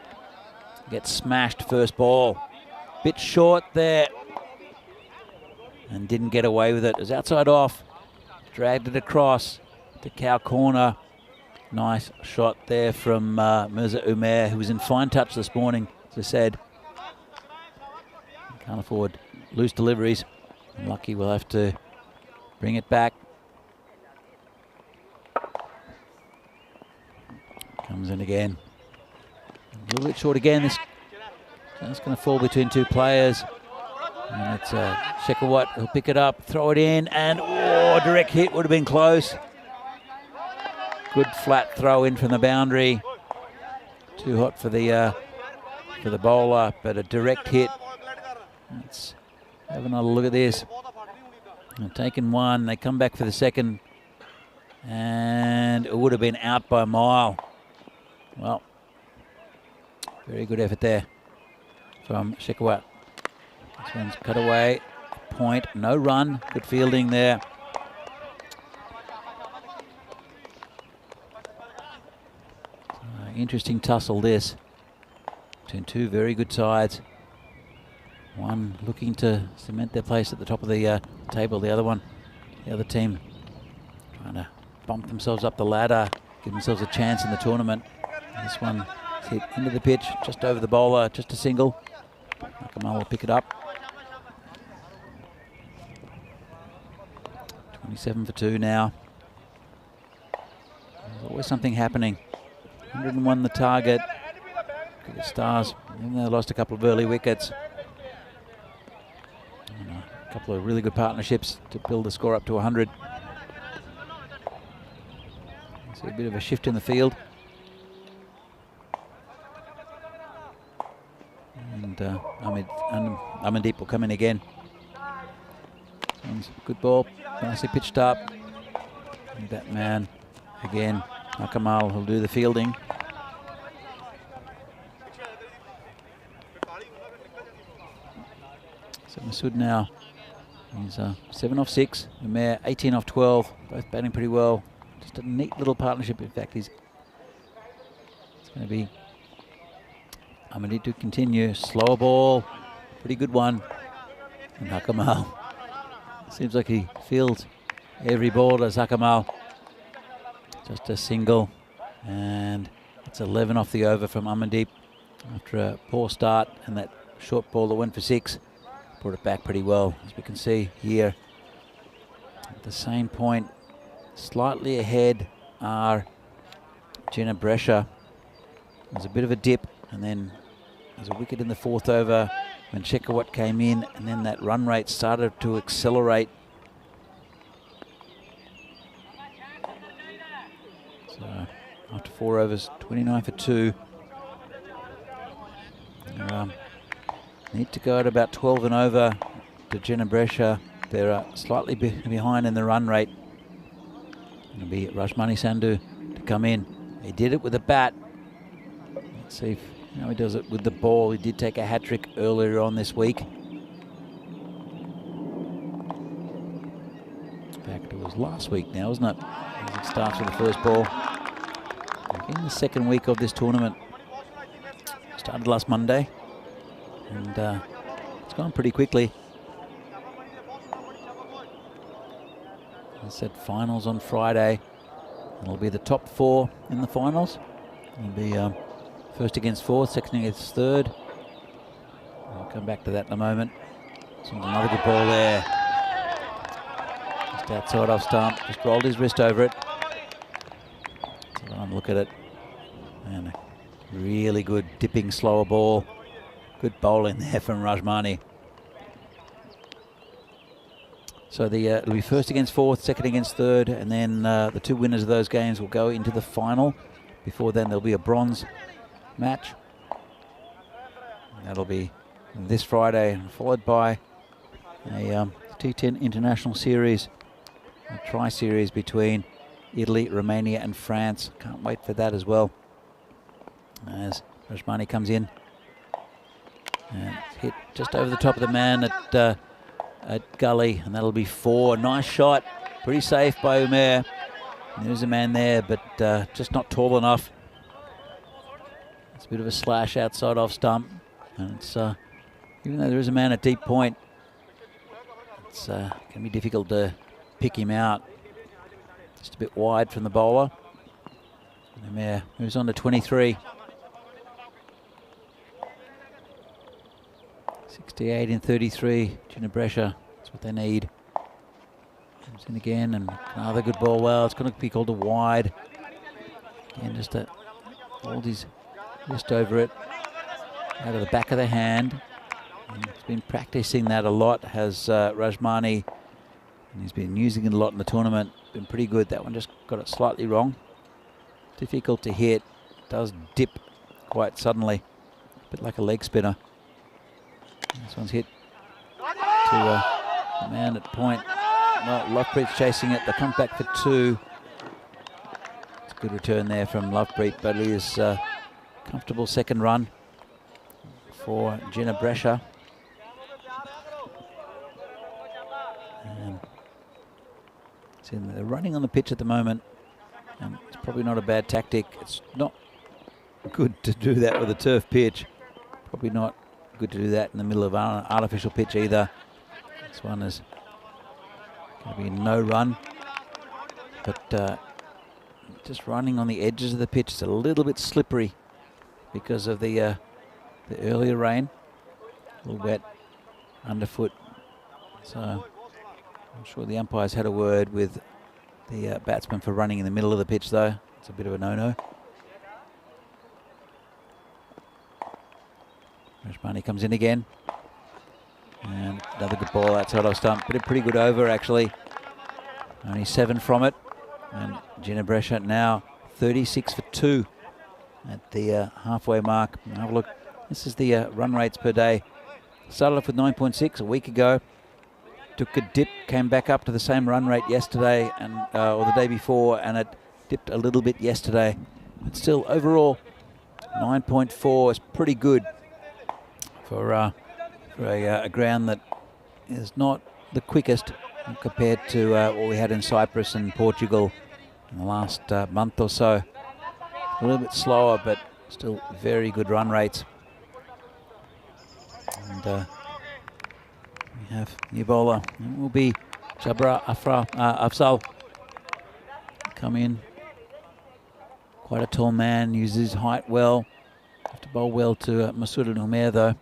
Speaker 2: gets smashed first ball. Bit short there. And didn't get away with it. It was outside off. Dragged it across to cow corner. Nice shot there from Mirza Umair, who was in fine touch this morning, as I said. Can't afford loose deliveries. Lucky we'll have to bring it back. Comes in again. A little bit short again. This just going to fall between 2 players. And it's Shekhawat who'll pick it up, throw it in, and oh, direct hit would have been close. Good flat throw in from the boundary. Too hot for the bowler, but a direct hit. Let's have another look at this. They've taken 1, they come back for the second, and it would have been out by a mile. Well, very good effort there from Shekhawat. This one's cut away, point, no run, good fielding there. Interesting tussle this between 2 very good sides. One looking to cement their place at the top of the table, the other team trying to bump themselves up the ladder, give themselves a chance in the tournament. This one hit into the pitch, just over the bowler, just a single. Kamal will pick it up. 27 for 2 now. There's always something happening. 101 the target. Cricket Stars, even though they lost a couple of early wickets. And a couple of really good partnerships to build the score up to 100. See a bit of a shift in the field. And Amandeep will come in again. This one's a good ball, nicely pitched up. And that man again. Akamal will do the fielding. So Masood now, he's 7 off 6, Umair 18 off 12, both batting pretty well. Just a neat little partnership. In fact, it's going to be Amandeep to continue. Slower ball, pretty good one. And Akamal, seems like he fields every ball as Akamal. Just a single, and it's 11 off the over from Amandeep after a poor start, and that short ball that went for 6 brought it back pretty well, as we can see here. At the same point, slightly ahead are Jenna Brescia. There's a bit of a dip, and then there's a wicket in the 4th over when Shekhawat came in, and then that run rate started to accelerate. After 4 overs, 29 for 2. Need to go at about 12 and over to Jenna Brescia. They're slightly behind in the run rate. It'll be Rashmani Sandhu to come in. He did it with a bat. Let's see how he does it with the ball. He did take a hat-trick earlier on this week. In fact, it was last week now, wasn't it? As it starts with the first ball. In the second week of this tournament. Started last Monday, and it's gone pretty quickly. I said finals on Friday. It'll be the top 4 in the finals. It'll be first against 4th, second against 3rd. I'll come back to that in a moment. So another good ball there. Just outside off stump, just rolled his wrist over it. So look at it. And a really good dipping slower ball. Good bowling there from Rajmani. So it'll be first against 4th, second against 3rd, and then the 2 winners of those games will go into the final. Before then there'll be a bronze match. And that'll be this Friday, followed by a T10 International Series, a tri-series between Italy, Romania and France. Can't wait for that as well. As Rashmani comes in and hit just over the top of the man at at gully, and that'll be 4. Nice shot, pretty safe by Umair. There's a man there, but just not tall enough. It's a bit of a slash outside off stump, and it's even though there is a man at deep point, it's going to be difficult to pick him out. Just a bit wide from the bowler. Umair moves on to 23. 68 in 33. Ginebrescia, that's what they need. Comes in again, and another good ball. Well, it's going to be called a wide. Again, just to hold his wrist over it, out of the back of the hand. And he's been practicing that a lot, has Rajmani, and he's been using it a lot in the tournament. Been pretty good. That one just got it slightly wrong. Difficult to hit. Does dip quite suddenly, a bit like a leg spinner. This one's hit to the man at point. Well, Lovepreet's chasing it. They come back for 2. It's a good return there from Lovepreet, but it is comfortable second run for Ginebrescia. And they're running on the pitch at the moment, and it's probably not a bad tactic. It's not good to do that with a turf pitch. Probably not good to do that in the middle of an artificial pitch either. This one is going to be no run, but just running on the edges of the pitch. It's a little bit slippery because of the earlier rain. A little wet underfoot. So I'm sure the umpires had a word with the batsman for running in the middle of the pitch, though. It's a bit of a no-no. Rajmani comes in again. And another good ball outside off stump. But a pretty good over, actually. Only 7 from it. And Ginebrescia now 36 for 2 at the halfway mark. Have a look. This is the run rates per day. Started off with 9.6 a week ago. Took a dip, came back up to the same run rate yesterday and or the day before, and it dipped a little bit yesterday. But still, overall, 9.4 is pretty good for a ground that is not the quickest compared to what we had in Cyprus and Portugal in the last month or so. A little bit slower, but still very good run rates. And we have new bowler. It will be Jabra Afzal. Come in. Quite a tall man, uses his height well. Have to bowl well to Masood and Umair, though.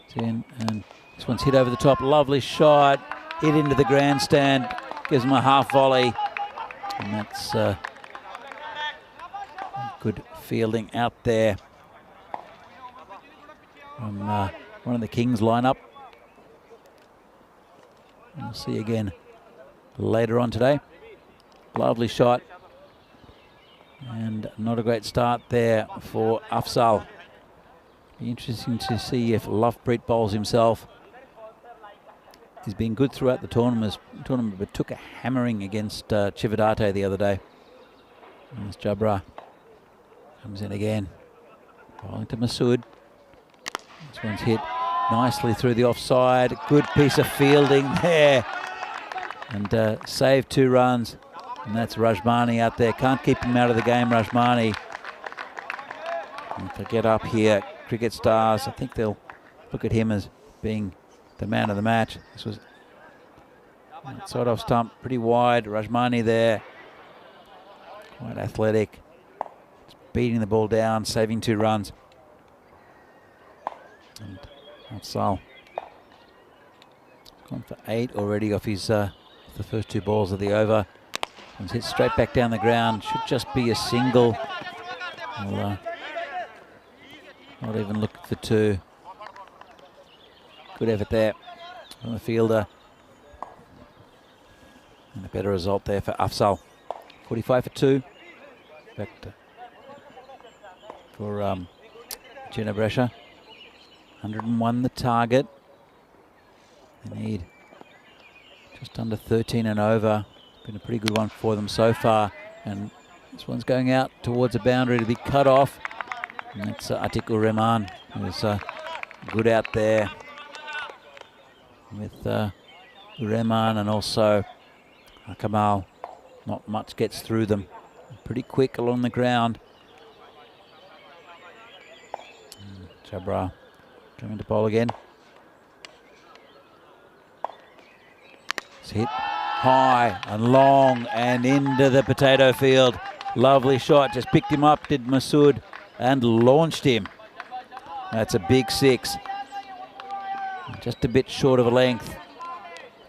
Speaker 2: It's in, and this one's hit over the top. Lovely shot. Hit into the grandstand. Gives him a half volley. And that's good fielding out there from one of the Kings lineup. We'll see again later on today. Lovely shot. And not a great start there for Afzal. Be interesting to see if Lovepreet bowls himself. He's been good throughout the tournament, but took a hammering against Chividate the other day. There's Jabra. Comes in again. Bowling to Masood. This one's hit nicely through the offside. Good piece of fielding there. And saved 2 runs. And that's Rajmani out there. Can't keep him out of the game, Rajmani. And to get up here, Cricket Stars, I think they'll look at him as being the man of the match. This was outside off stump, pretty wide. Rajmani there. Quite athletic. Just beating the ball down, saving 2 runs. And Afzal gone for 8 already off his the first 2 balls of the over. One's hit straight back down the ground. Should just be a single. I'll not even look for 2. Good effort there from the fielder. And a better result there for Afzal. 45 for 2. Back for Ginebrescia. 101 the target. They need just under 13 and over. Been a pretty good one for them so far. And this one's going out towards a boundary to be cut off. And that's Atikur Rahman, who's good out there. with Reman and also Kamal. Not much gets through them. Pretty quick along the ground. Jabra coming to bowl again. It's hit high and long and into the potato field. Lovely shot, just picked him up, did Masood, and launched him. That's a big 6. Just a bit short of a length,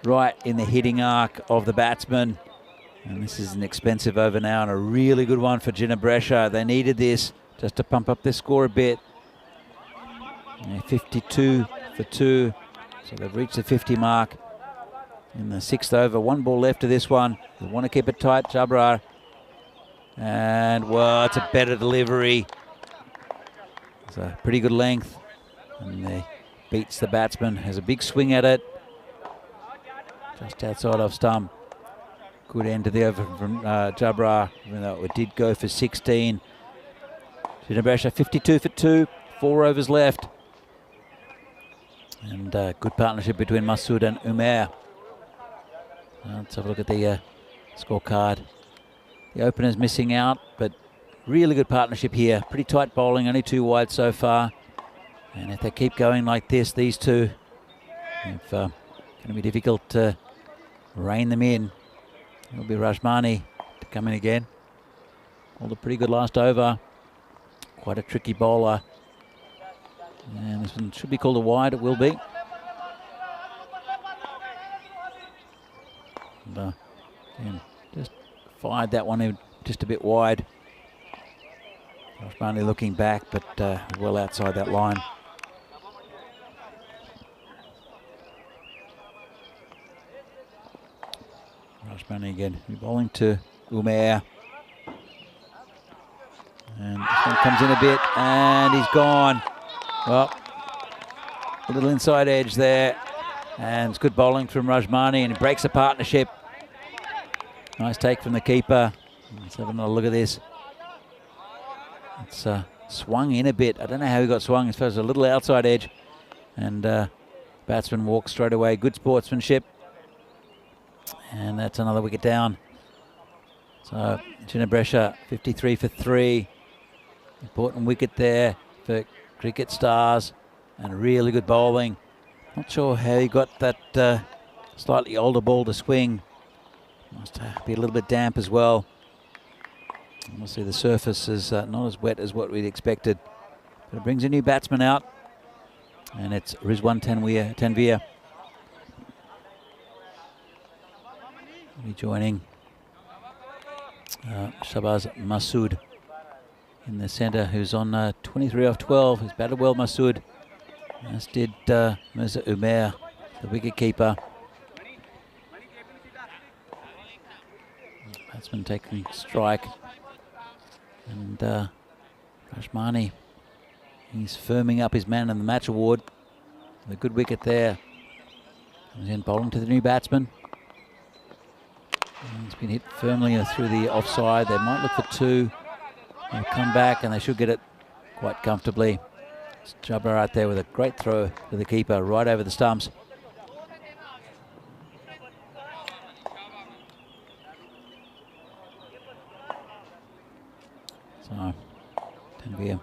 Speaker 2: right in the hitting arc of the batsman. And this is an expensive over now and a really good one for Ginebrescia. They needed this just to pump up their score a bit. 52 for 2, so they've reached the 50 mark in the 6th over. 1 ball left of this one. They want to keep it tight, Jabrar. And, well, it's a better delivery. It's a pretty good length. And he beats the batsman, has a big swing at it. Just outside off stump. Good end to the over from Jabrar, even though it did go for 16. Ginebrescia 52 for 2, 4 overs left. And good partnership between Masood and Umair. Let's have a look at the scorecard. The opener's missing out, but really good partnership here. Pretty tight bowling, only 2 wide so far. And if they keep going like this, these two, it's going to be difficult to rein them in. It'll be Rashmani to come in again. Bowled a pretty good last over. Quite a tricky bowler. And this one should be called a wide, it will be. And, again, just fired that one in just a bit wide. Rashmani looking back, but well outside that line. Rashmani again, bowling to Umair. And this one comes in a bit, and he's gone. Well, a little inside edge there, and it's good bowling from Rashmani, and he breaks the partnership. Nice take from the keeper. Let's have another look at this. It's swung in a bit. I don't know how he got swung. I suppose a little outside edge, and batsman walks straight away. Good sportsmanship, and that's another wicket down. So Ginebrescia 53 for 3. Important wicket there for Cricket Stars, and really good bowling. Not sure how he got that slightly older ball to swing. Must be a little bit damp as well. Obviously the surface is not as wet as what we'd expected. But it brings a new batsman out, and it's Rizwan Tanveer. He'll be joining Shabaz Masood in the centre, who's on 23 off 12. He's batted well, Masood, as did Mirza Umair, the wicket keeper. Batsman taking strike, and Rashmani, he's firming up his man in the match award. A good wicket there. Comes in bowling to the new batsman. And it's been hit firmly through the offside. They might look for 2. They'll come back, and they should get it quite comfortably. It's Jabbar out there with a great throw to the keeper right over the stumps. So Tanveer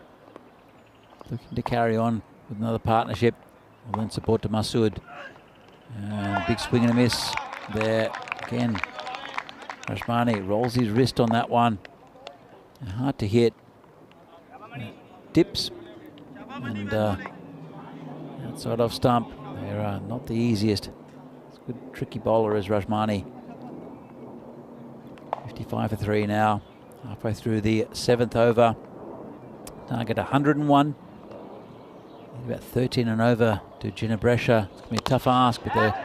Speaker 2: looking to carry on with another partnership. We'll then support to Masood. And big swing and a miss there again. Rashmani rolls his wrist on that one. Hard to hit. Dips. And outside off stump. They're not the easiest. It's a good tricky bowler is Rashmani. 55 for 3 now. Halfway through the 7th over. Target 101. About 13 and over to Ginebrescia. It's going to be a tough ask, but they're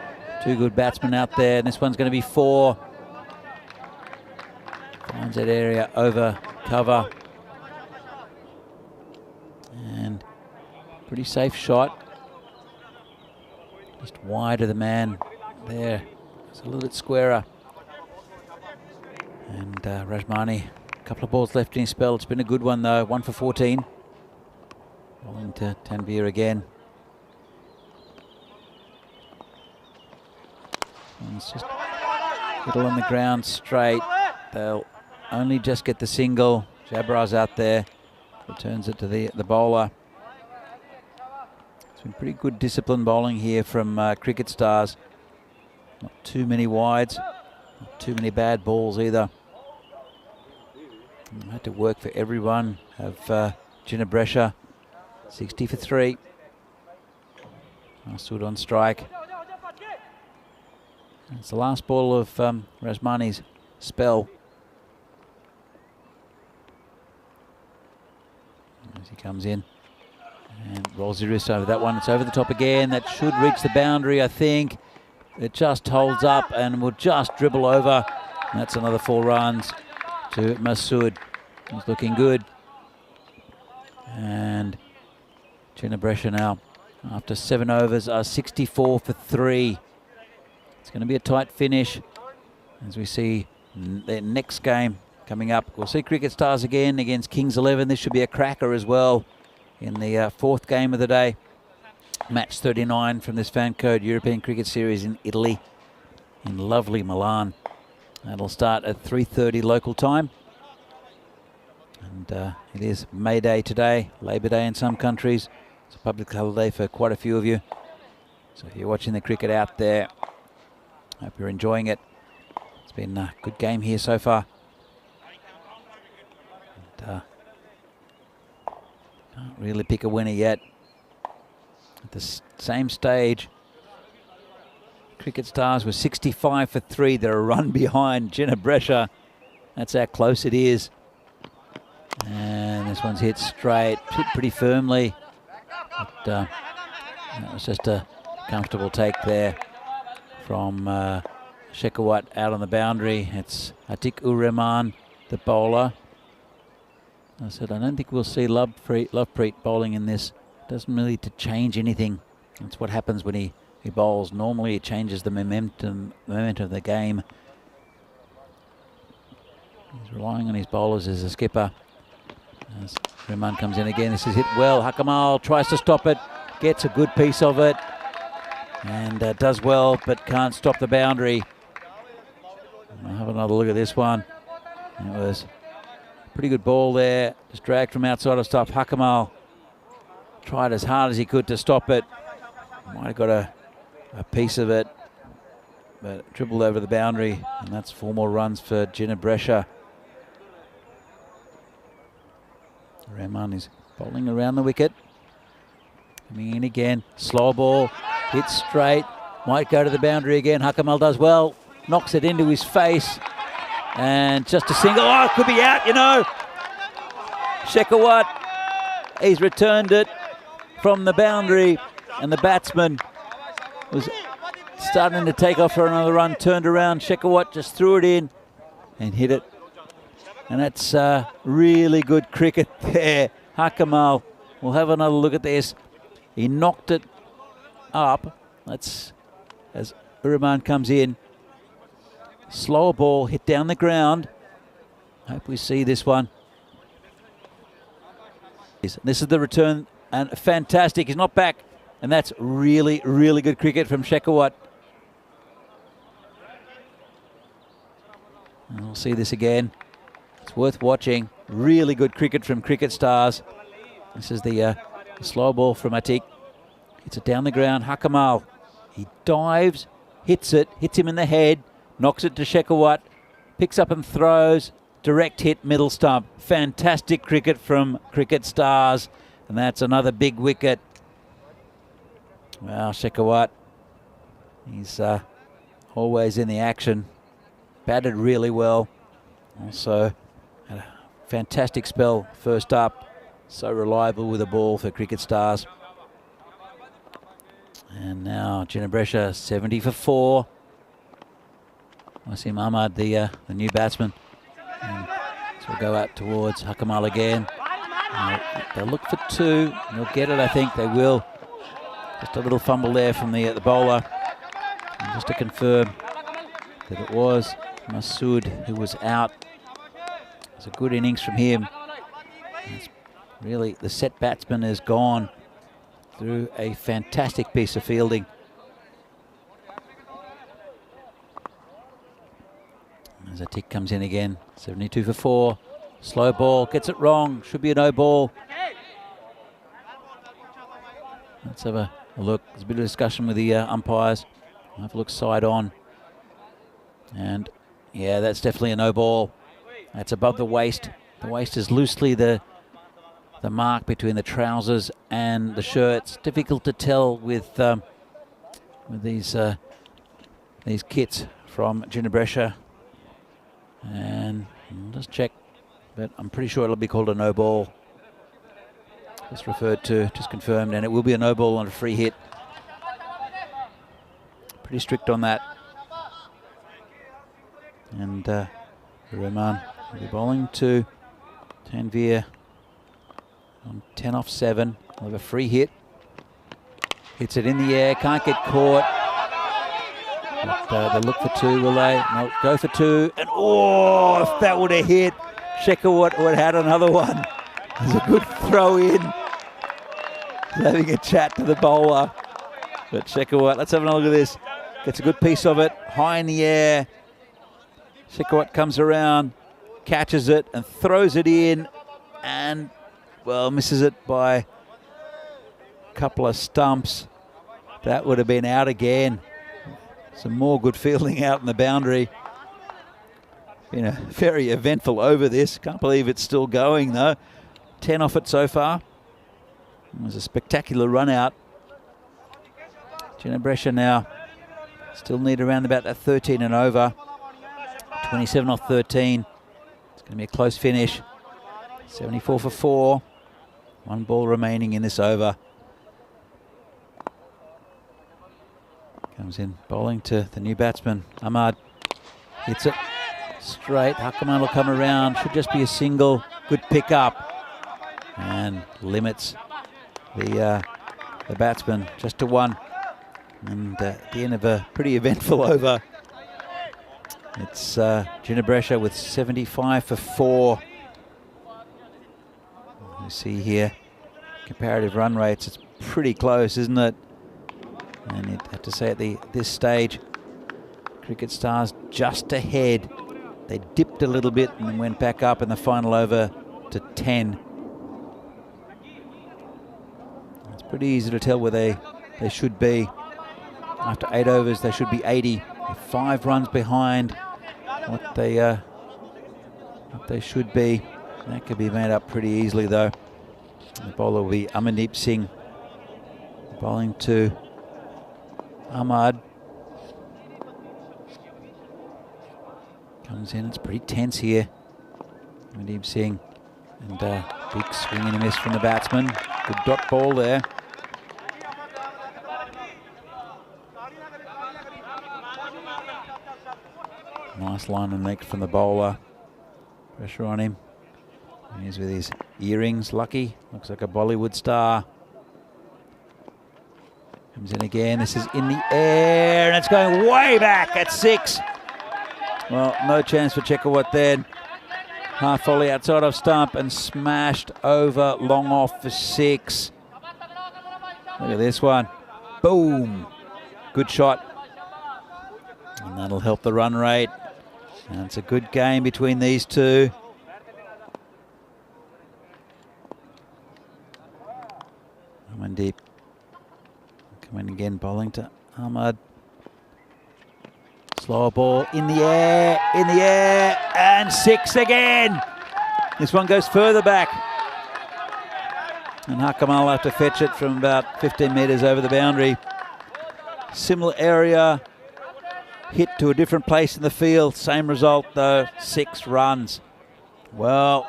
Speaker 2: 2 good batsmen out there. And this one's going to be 4. Finds that area over cover. And pretty safe shot. Just wide of the man there. It's a little bit squarer. And Rashmani, a couple of balls left in his spell. It's been a good one though, 1 for 14. Rolling to Tanveer again. Let's just get on the ground straight. They'll only just get the single. Jabbar's out there. Returns it to the bowler. It's been pretty good disciplined bowling here from Cricket Stars. Not too many wides. Not too many bad balls either. Had to work for everyone. Have Ginebresha 60 for 3. Stood on strike. It's the last ball of Rasmani's spell. As he comes in and rolls his wrist over that one. It's over the top again. That should reach the boundary, I think. It just holds up and will just dribble over. And that's another 4 runs to Masood. He's looking good. And Ginebresha now, after 7 overs, are 64 for 3. It's going to be a tight finish as we see their next game coming up. We'll see Cricket Stars again against Kings 11. This should be a cracker as well in the 4th game of the day. Match 39 from this Fan Code European Cricket Series in Italy, in lovely Milan. That'll start at 3:30 local time. And it is May Day today, Labor Day in some countries. It's a public holiday for quite a few of you. So if you're watching the cricket out there, hope you're enjoying it. It's been a good game here so far. And, can't really pick a winner yet. At the same stage, Cricket Stars were 65 for 3. They're a run behind Ginebresha. That's how close it is. And this one's hit straight, hit pretty firmly. But that was just a comfortable take there from Shekhawat out on the boundary. It's Atiq-ur-Rahman, the bowler. I said, I don't think we'll see Lovepreet bowling in this. Doesn't really to change anything. That's what happens when he bowls. Normally it changes the momentum of the game. He's relying on his bowlers as a skipper. As Rahman comes in again, this is hit well. Hakamal tries to stop it, gets a good piece of it, and does well, but can't stop the boundary. I'll have another look at this one. It was a pretty good ball there, just dragged from outside of stop. Hakamal tried as hard as he could to stop it. Might have got a piece of it, but dribbled over the boundary, and that's 4 more runs for Ginebresha. Rahman is bowling around the wicket. Coming in again. Slow ball. Hits straight. Might go to the boundary again. Hakamal does well. Knocks it into his face. And just a single. Oh, it could be out, you know. Shekhawat. He's returned it from the boundary. And the batsman was starting to take off for another run. Turned around. Shekhawat just threw it in and hit it. And that's really good cricket there. Hakamal, we'll have another look at this. He knocked it up. That's as Rahman comes in. Slower ball, hit down the ground. Hope we see this one. This is the return, and fantastic. He's not back. And that's really, really good cricket from Shekhawat. And we'll see this again. It's worth watching. Really good cricket from Cricket Stars. This is the slow ball from Atiq. Hits it down the ground. Hakamal. He dives, hits it, hits him in the head, knocks it to Shekhawat, picks up and throws. Direct hit, middle stump. Fantastic cricket from Cricket Stars. And that's another big wicket. Well, Shekhawat, he's always in the action. Batted really well. Also had a fantastic spell first up. So reliable with the ball for Cricket Stars. And now Ginebresha 70 for 4. Wasim Ahmad, the new batsman. And so we'll go out towards Hakamal again. They'll look for 2. They'll get it, I think. They will. Just a little fumble there from the bowler. And just to confirm that it was Masood who was out. It's a good innings from him. It's really, the set batsman is gone through a fantastic piece of fielding. As a tick comes in again, 72 for 4. Slow ball, gets it wrong, should be a no ball. Let's have a look. There's a bit of discussion with the umpires. I'll have a look side on. And yeah, that's definitely a no ball. That's above the waist. The waist is loosely the mark between the trousers and the shirts. Difficult to tell with these kits from Ginebrescia. And I'll just check, but I'm pretty sure it'll be called a no ball. Just referred to, just confirmed, and it will be a no ball on a free hit. Pretty strict on that. And Roman will be bowling to Tanvir on 10 off 7. We'll have a free hit. Hits it in the air, can't get caught. But they'll look for 2, will they? No, go for 2. And oh, if that would have hit, Shekhawat would have had another one. There's a good throw in. He's having a chat to the bowler. But Shekhawat, let's have another look at this. Gets a good piece of it, high in the air. Shekhawat comes around, catches it and throws it in. And, well, misses it by a couple of stumps. That would have been out again. Some more good fielding out in the boundary. Been a very eventful over this. Can't believe it's still going though. 10 off it so far. It was a spectacular run out. Ginebrescia now still need around about that 13 and over. 27 off 13. It's going to be a close finish. 74 for 4. 1 ball remaining in this over. Comes in bowling to the new batsman, Ahmad. Hits it straight. Hakaman will come around. Should just be a single. Good pick up. And limits the batsman just to 1. And at the end of a pretty eventful over, it's Ginebrescia with 75 for 4. You see here, comparative run rates. It's pretty close, isn't it? And you'd have to say at this stage, Cricket Stars just ahead. They dipped a little bit and then went back up in the final over to 10. It's pretty easy to tell where they should be. After 8 overs, they should be 80. They're 5 runs behind what they should be. That could be made up pretty easily though. The bowler will be Amandeep Singh, bowling to Ahmad. Comes in, it's pretty tense here. Amandeep Singh, and big swing and a miss from the batsman. Good dot ball there. Nice line and length from the bowler. Pressure on him. And he's with his earrings, lucky. Looks like a Bollywood star. Comes in again, this is in the air, and it's going way back at 6. Well, no chance for Shekhawat then. Half volley outside of stump and smashed over long off for 6. Look at this one. Boom. Good shot. And that'll help the run rate. And it's a good game between these two. Amandeep. Coming again, bowling to Ahmad. Slower ball in the air, and 6 again. This one goes further back. And Hakamal will have to fetch it from about 15 metres over the boundary. Similar area, hit to a different place in the field. Same result though, 6 runs. Well,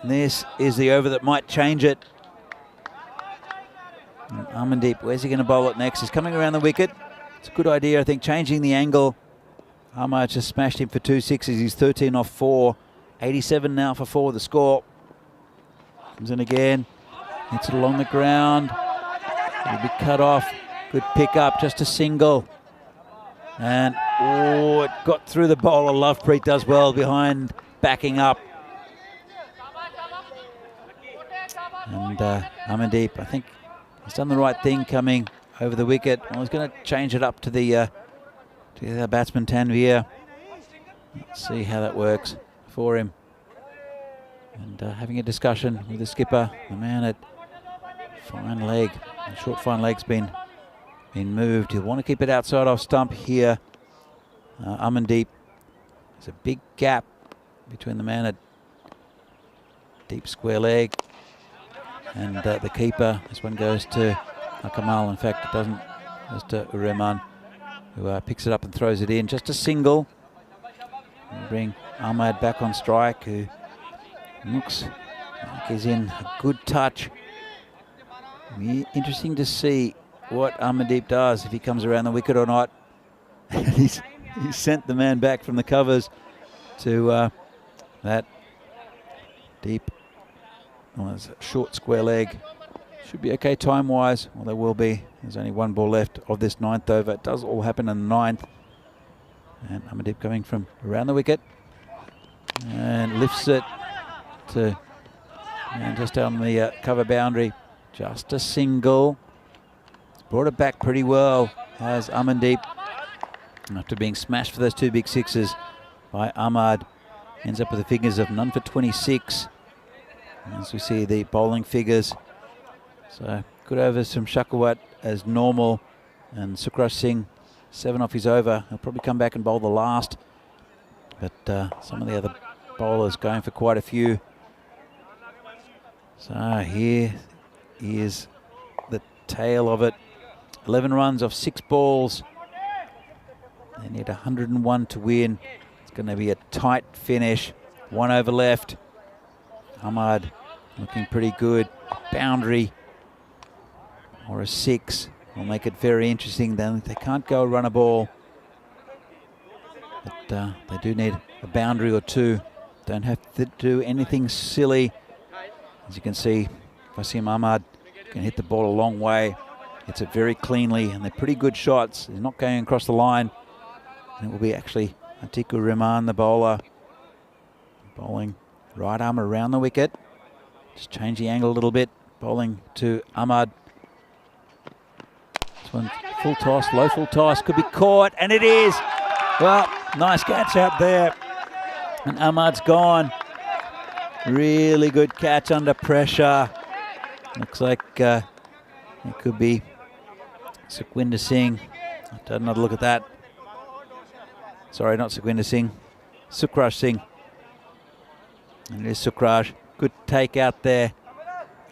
Speaker 2: this is the over that might change it. And Amandeep, where's he going to bowl it next? He's coming around the wicket. It's a good idea, I think, changing the angle. Ahmad just smashed him for 2 sixes. He's 13 off 4. 87 now for 4, the score. Comes in again. Hits it along the ground. It'll be cut off. Good pick up, just a single. And, oh, it got through the bowler. Lovepreet does well behind, backing up. And Amandeep, I think he's done the right thing coming over the wicket. Well, he's going to change it up to the batsman Tanvir. Let's see how that works for him. And having a discussion with the skipper, the man at fine leg, the short fine leg's been moved. He'll want to keep it outside off stump here. Amandeep, there's a big gap between the man at deep square leg and the keeper. This one goes to Akamal. In fact, it doesn't. It goes to Ureman, who picks it up and throws it in. Just a single. And bring Ahmad back on strike, who looks like he's in a good touch. Be interesting to see what Amandeep does, if he comes around the wicket or not. He's sent the man back from the covers to that deep, well, it's a short square leg. Should be okay time-wise. Well, there will be. There's only one ball left of this 9th over. It does all happen in the 9th. And Amandeep coming from around the wicket and lifts it to just down the cover boundary. Just a single. Brought it back pretty well, has Amandeep. After being smashed for those 2 big sixes by Ahmad. Ends up with the figures of none for 26. As we see the bowling figures. So good overs from Shakawat as normal. And Sukraj Singh, 7 off his over. He'll probably come back and bowl the last. But some of the other bowlers going for quite a few. So here is the tail of it. 11 runs off 6 balls. They need 101 to win. It's going to be a tight finish. 1 over left. Ahmad looking pretty good. Boundary or a 6 will make it very interesting. Then they can't go run a ball. But they do need a boundary or 2. Don't have to do anything silly. As you can see, Wasim Ahmad can hit the ball a long way. Hits it very cleanly, and they're pretty good shots. He's not going across the line. And it will be actually Atiku Rahman, the bowler, bowling right arm around the wicket. Just change the angle a little bit. Bowling to Ahmad. This one full toss, low full toss, could be caught, and it is. Well, nice catch out there. And Ahmad's gone. Really good catch under pressure. Looks like it could be Sukhwinder Singh. I've had another look at that. Sorry, not Sukhwinder Singh. Sukraj Singh. And it is Sukraj. Good take out there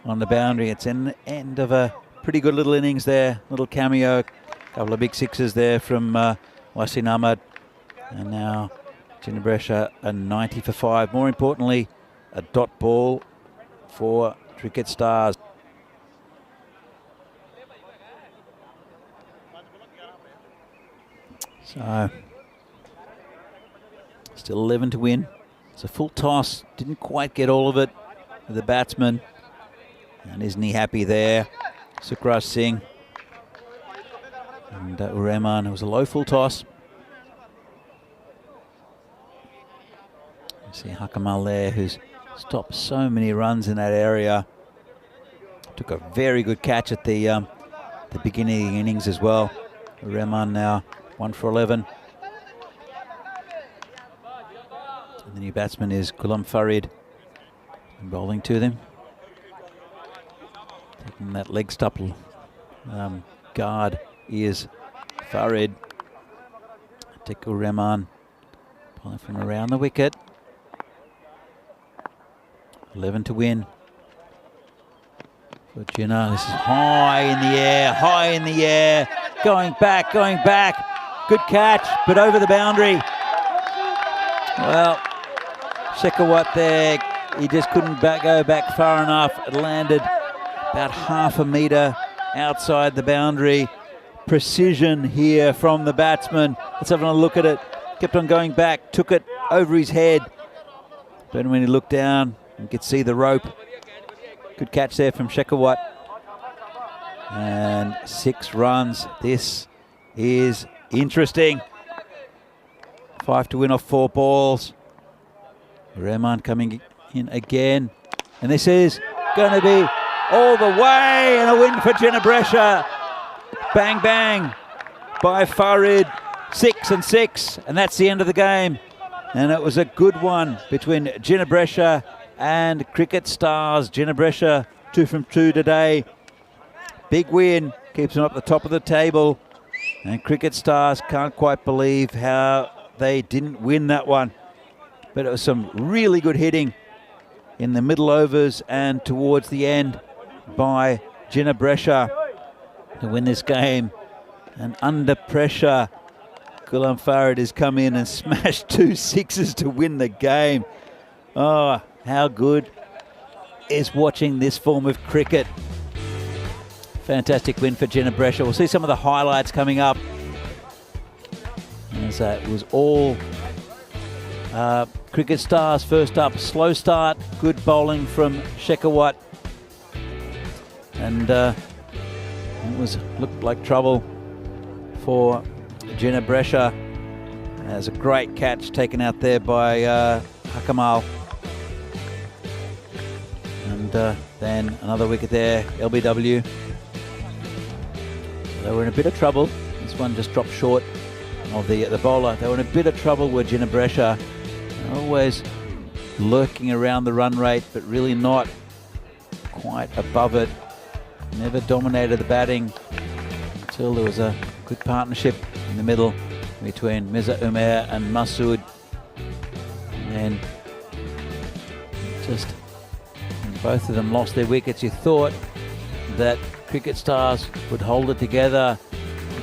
Speaker 2: on the boundary. It's in the end of a pretty good little innings there. Little cameo. Couple of big sixes there from Wasim Ahmad. And now Jinabresha a 90 for 5. More importantly, a dot ball for Cricket Stars. So, still 11 to win. It's a full toss. Didn't quite get all of it with the batsman. And isn't he happy there? Sukraj Singh. And Ureman, it was a low full toss. You see Hakamal there, who's stopped so many runs in that area. Took a very good catch at the beginning of the innings as well. Ureman now 1 for 11. And the new batsman is Ghulam Farid. Bowling to them. Taking that leg stump guard is Farid. Atiku Rahman bowling from around the wicket. 11 to win for Jinnah. This is high in the air, going back. Good catch, but over the boundary. Well, Shekhawat there, he just couldn't go back far enough. It landed about half a metre outside the boundary. Precision here from the batsman. Let's have a look at it. Kept on going back, took it over his head. But when he looked down, you could see the rope. Good catch there from Shekhawat. And 6 runs. This is interesting. 5 to win off 4 balls. Rahman coming in again. And this is going to be all the way, and a win for Jinabresha. Bang, bang by Farid. 6 and 6. And that's the end of the game. And it was a good one between Ginebrescia and Cricket Stars. Ginebrescia 2 from 2 today. Big win, keeps them up the top of the table. And Cricket Stars can't quite believe how they didn't win that one. But it was some really good hitting in the middle overs and towards the end by Ginebrescia to win this game. And under pressure, Ghulam Farid has come in and smashed 2 sixes to win the game. Oh, how good is watching this form of cricket. Fantastic win for Ginebrescia. We'll see some of the highlights coming up. As it was all Cricket Stars first up. Slow start, good bowling from Shekhawat. And it looked like trouble for Ginebrescia. There's a great catch taken out there by Hakamal. And then another wicket there, LBW. They were in a bit of trouble. This one just dropped short of the bowler. They were in a bit of trouble with Ginebrescia. Always lurking around the run rate, but really not quite above it. Never dominated the batting until there was a good partnership in the middle between Mirza Umair and Masood. And then just when both of them lost their wickets, you thought that Cricket Stars would hold it together.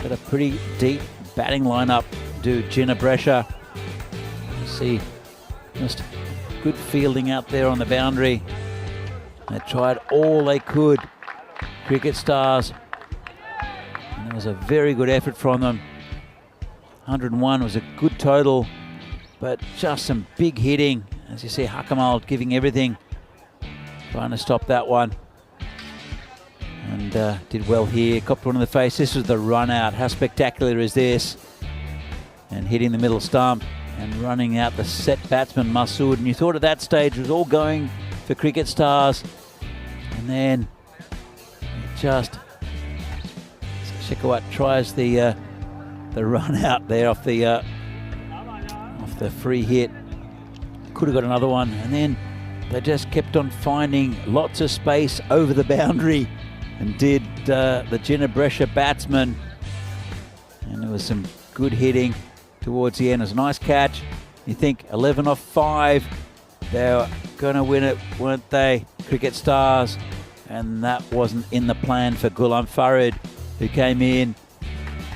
Speaker 2: Got a pretty deep batting lineup, do Ginebrescia. You see just good fielding out there on the boundary. They tried all they could, Cricket Stars. And it was a very good effort from them. 101 was a good total, but just some big hitting. As you see, Hakamal giving everything, trying to stop that one. And did well here, copped one in the face. This was the run out. How spectacular is this? And hitting the middle stump and running out the set batsman Masood. And you thought at that stage it was all going for Cricket Stars. And then just Shekhawat tries the run out there off the free hit. Could have got another one. And then they just kept on finding lots of space over the boundary. And did the Ginebrescia batsman. And there was some good hitting towards the end. It was a nice catch. You think 11 off 5. They were going to win it, weren't they? Cricket Stars. And that wasn't in the plan for Ghulam Farid, who came in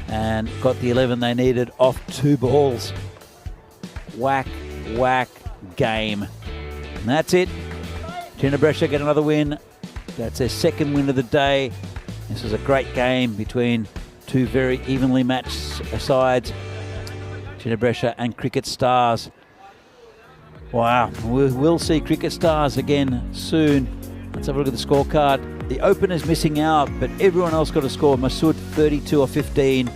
Speaker 2: and got the 11 they needed off 2 balls. Whack, whack, game. And that's it. Ginebrescia get another win. That's their second win of the day. This was a great game between 2 very evenly matched sides, Ginebrescia and Cricket Stars. Wow, we'll see Cricket Stars again soon. Let's have a look at the scorecard. The opener's missing out, but everyone else got a score. Masood 32 off 15,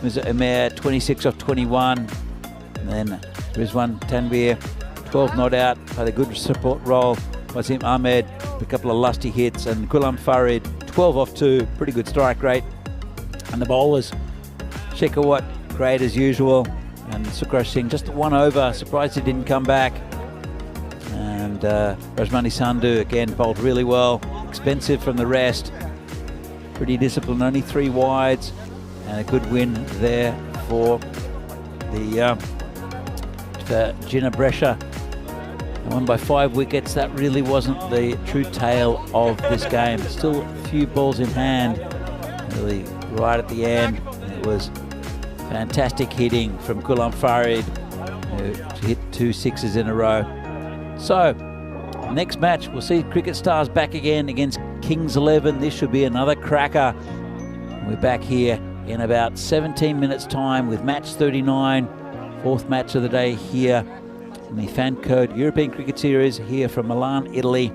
Speaker 2: Mirza Umair 26 off 21, and then Rizwan Tanveer 12 not out, had a good support role. Wasim Ahmed, a couple of lusty hits, and Ghulam Farid 12 off 2, pretty good strike rate. And the bowlers, Shekhawat, great as usual, and Sukraj Singh just 1 over, surprised he didn't come back. And Rajmani Sandhu again bowled really well, expensive from the rest, pretty disciplined, only 3 wides, and a good win there for the Ginebrescia. They won by 5 wickets. That really wasn't the true tale of this game. Still a few balls in hand, really right at the end. It was fantastic hitting from Ghulam Farid, who hit 2 sixes in a row. So, next match, we'll see Cricket Stars back again against Kings 11. This should be another cracker. We're back here in about 17 minutes' time with match 39, 4th match of the day here in the Fan Code European Cricket Series here from Milan, Italy.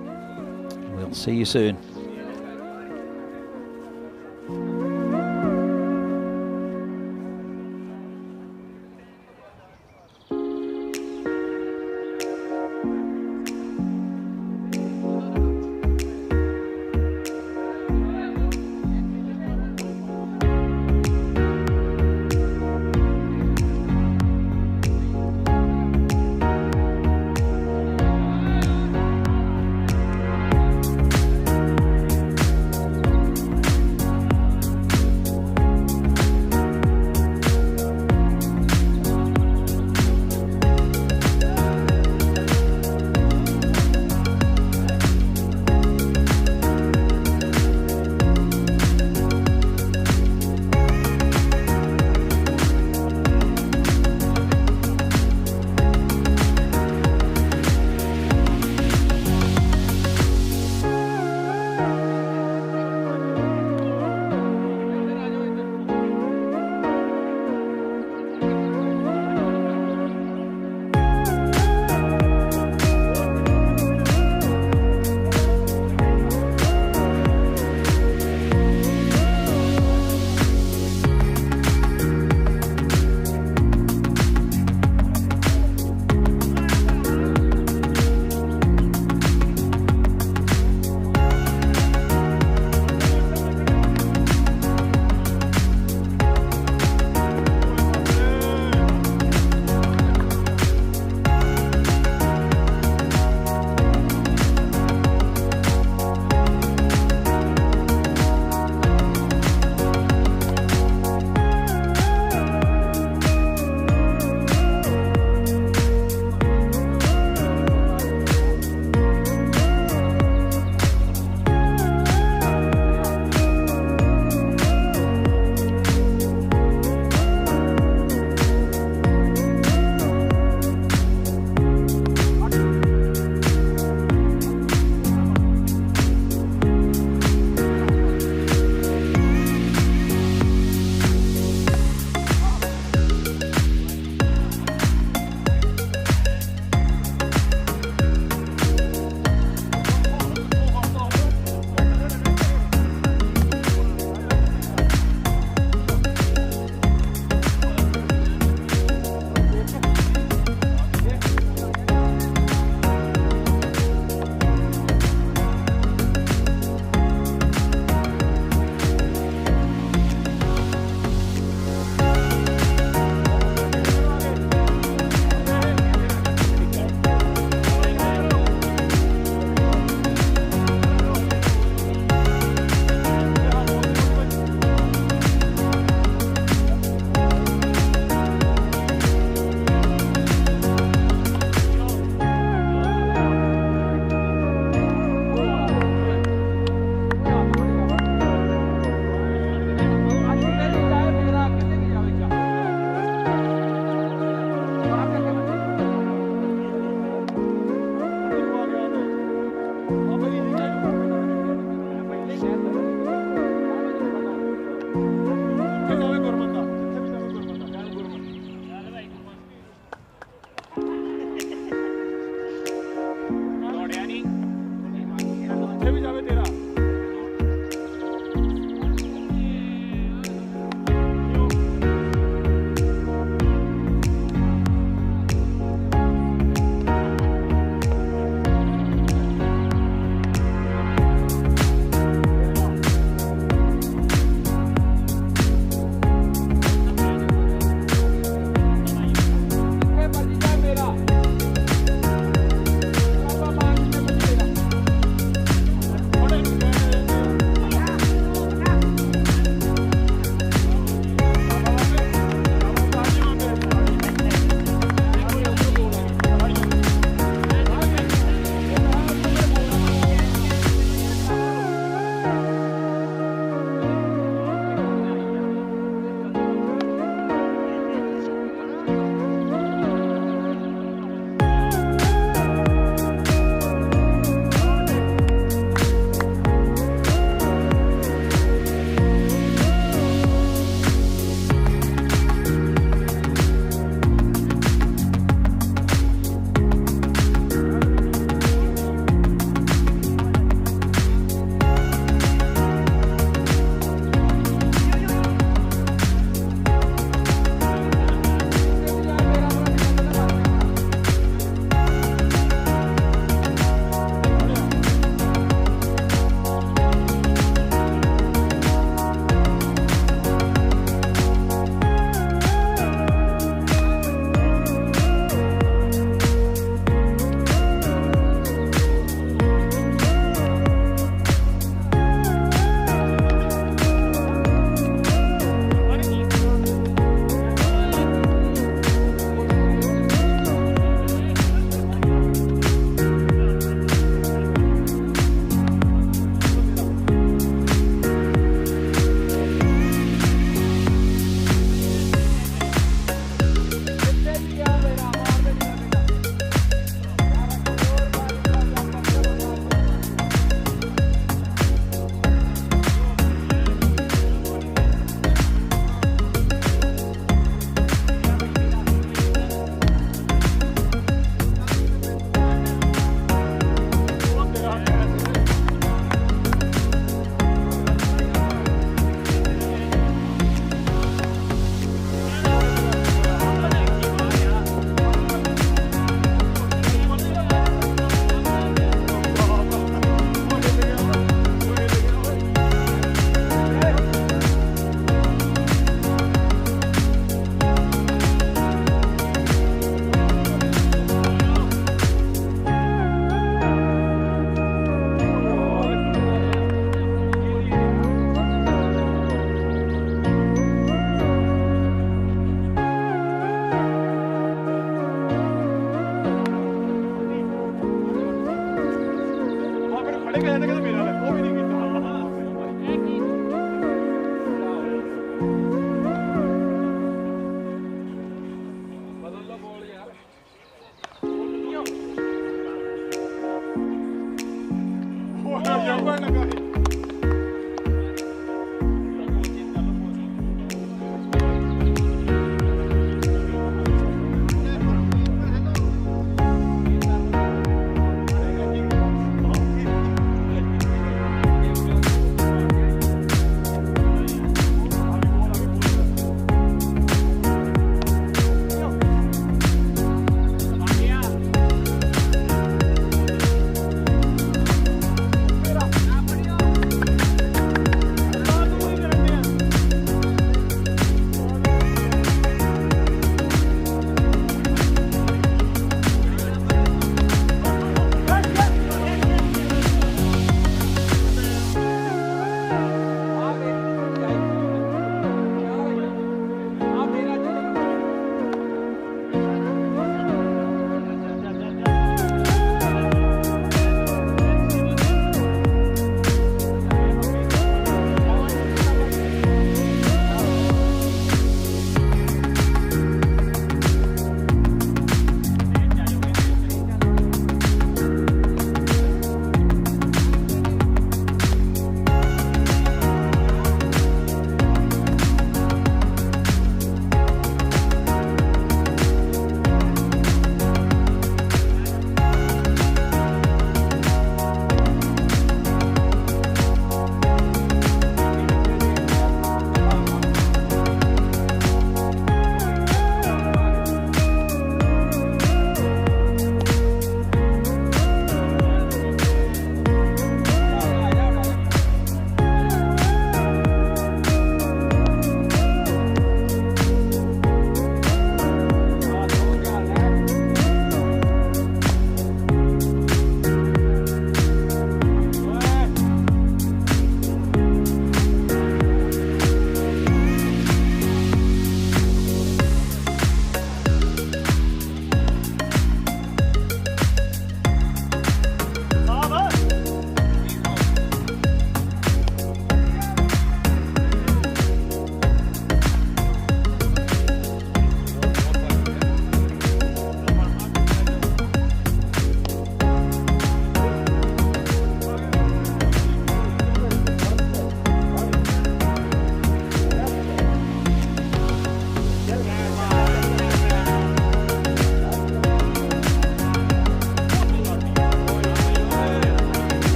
Speaker 2: We'll see you soon.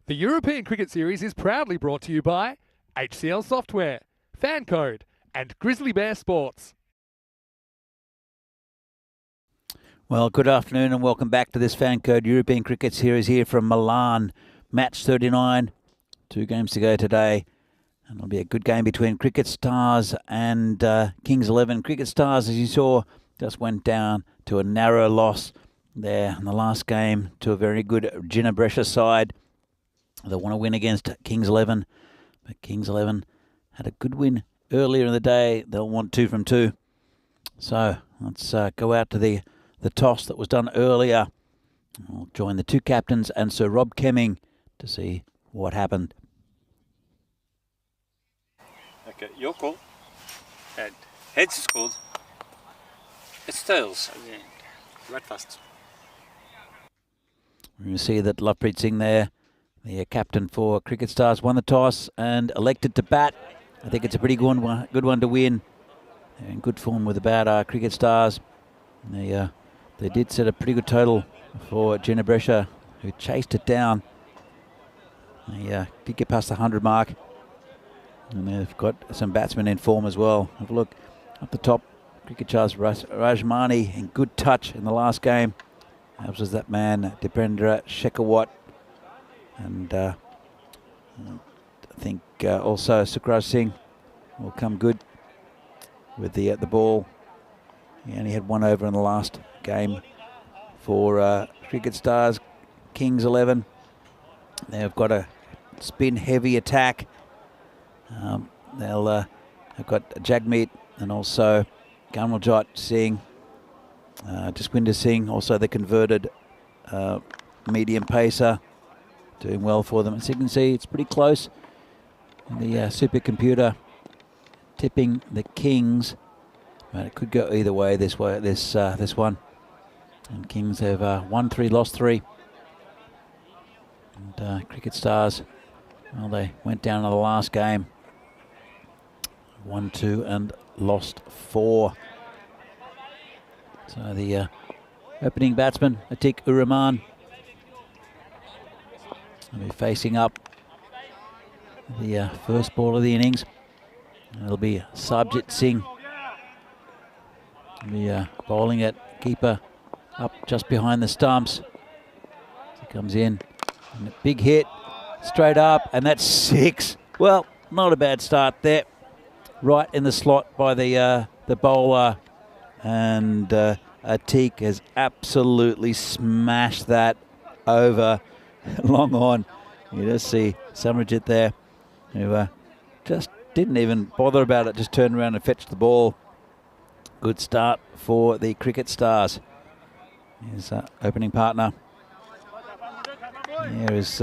Speaker 1: The European Cricket Series is proudly brought to you by HCL Software, Fan Code, and Grizzly Bear Sports.
Speaker 2: Well, good afternoon and welcome back to this Fan Code European Cricket Series here from Milan. Match 39, 2 games to go today. And it'll be a good game between Cricket Stars and Kings 11. Cricket Stars, as you saw, just went down to a narrow loss there in the last game to a very good Ginebrescia side. They want to win against Kings 11, but Kings 11 had a good win earlier in the day. They'll want 2 from 2. So let's go out to the toss that was done earlier. I'll join the 2 captains and Sir Rob Kemming to see what happened.
Speaker 3: Okay, your call. Head. Heads is called. It's tails. Right fast.
Speaker 2: We're going to see that Lovepreet Singh there, the captain for Cricket Stars, won the toss and elected to bat. I think it's a pretty good one to win. They're in good form with the bat, Cricket Stars. They did set a pretty good total for Ginebrescia, who chased it down. They did get past the 100 mark. And they've got some batsmen in form as well. Have a look up the top. Cricket Stars, Rajmani in good touch in the last game. That was that man, Dipendra Shekhawat. And I think also Sukraj Singh will come good with the ball. He only had 1 over in the last game for Cricket Stars. Kings 11. They've got a spin-heavy attack. They'll have got Jagmeet and also Gamaljot Singh, Jaswinder Singh, also the converted medium pacer. Doing well for them. As you can see, it's pretty close. And the supercomputer tipping the Kings, but it could go either way. This one. And Kings have won 3, lost 3. And Cricket Stars, well, they went down in the last game, 1-2 and lost 4. So the opening batsman, Atiq Ur-Rahman, will be facing up the first ball of the innings. It'll be Sarabjit Singh. He'll be bowling it, keeper up just behind the stumps. He comes in, and a big hit, straight up, and that's 6. Well, not a bad start there. Right in the slot by the bowler, and Atiq has absolutely smashed that over. Long on. You just see Samarjit there, who just didn't even bother about it, just turned around and fetched the ball. Good start for the Cricket Stars. His opening partner. There is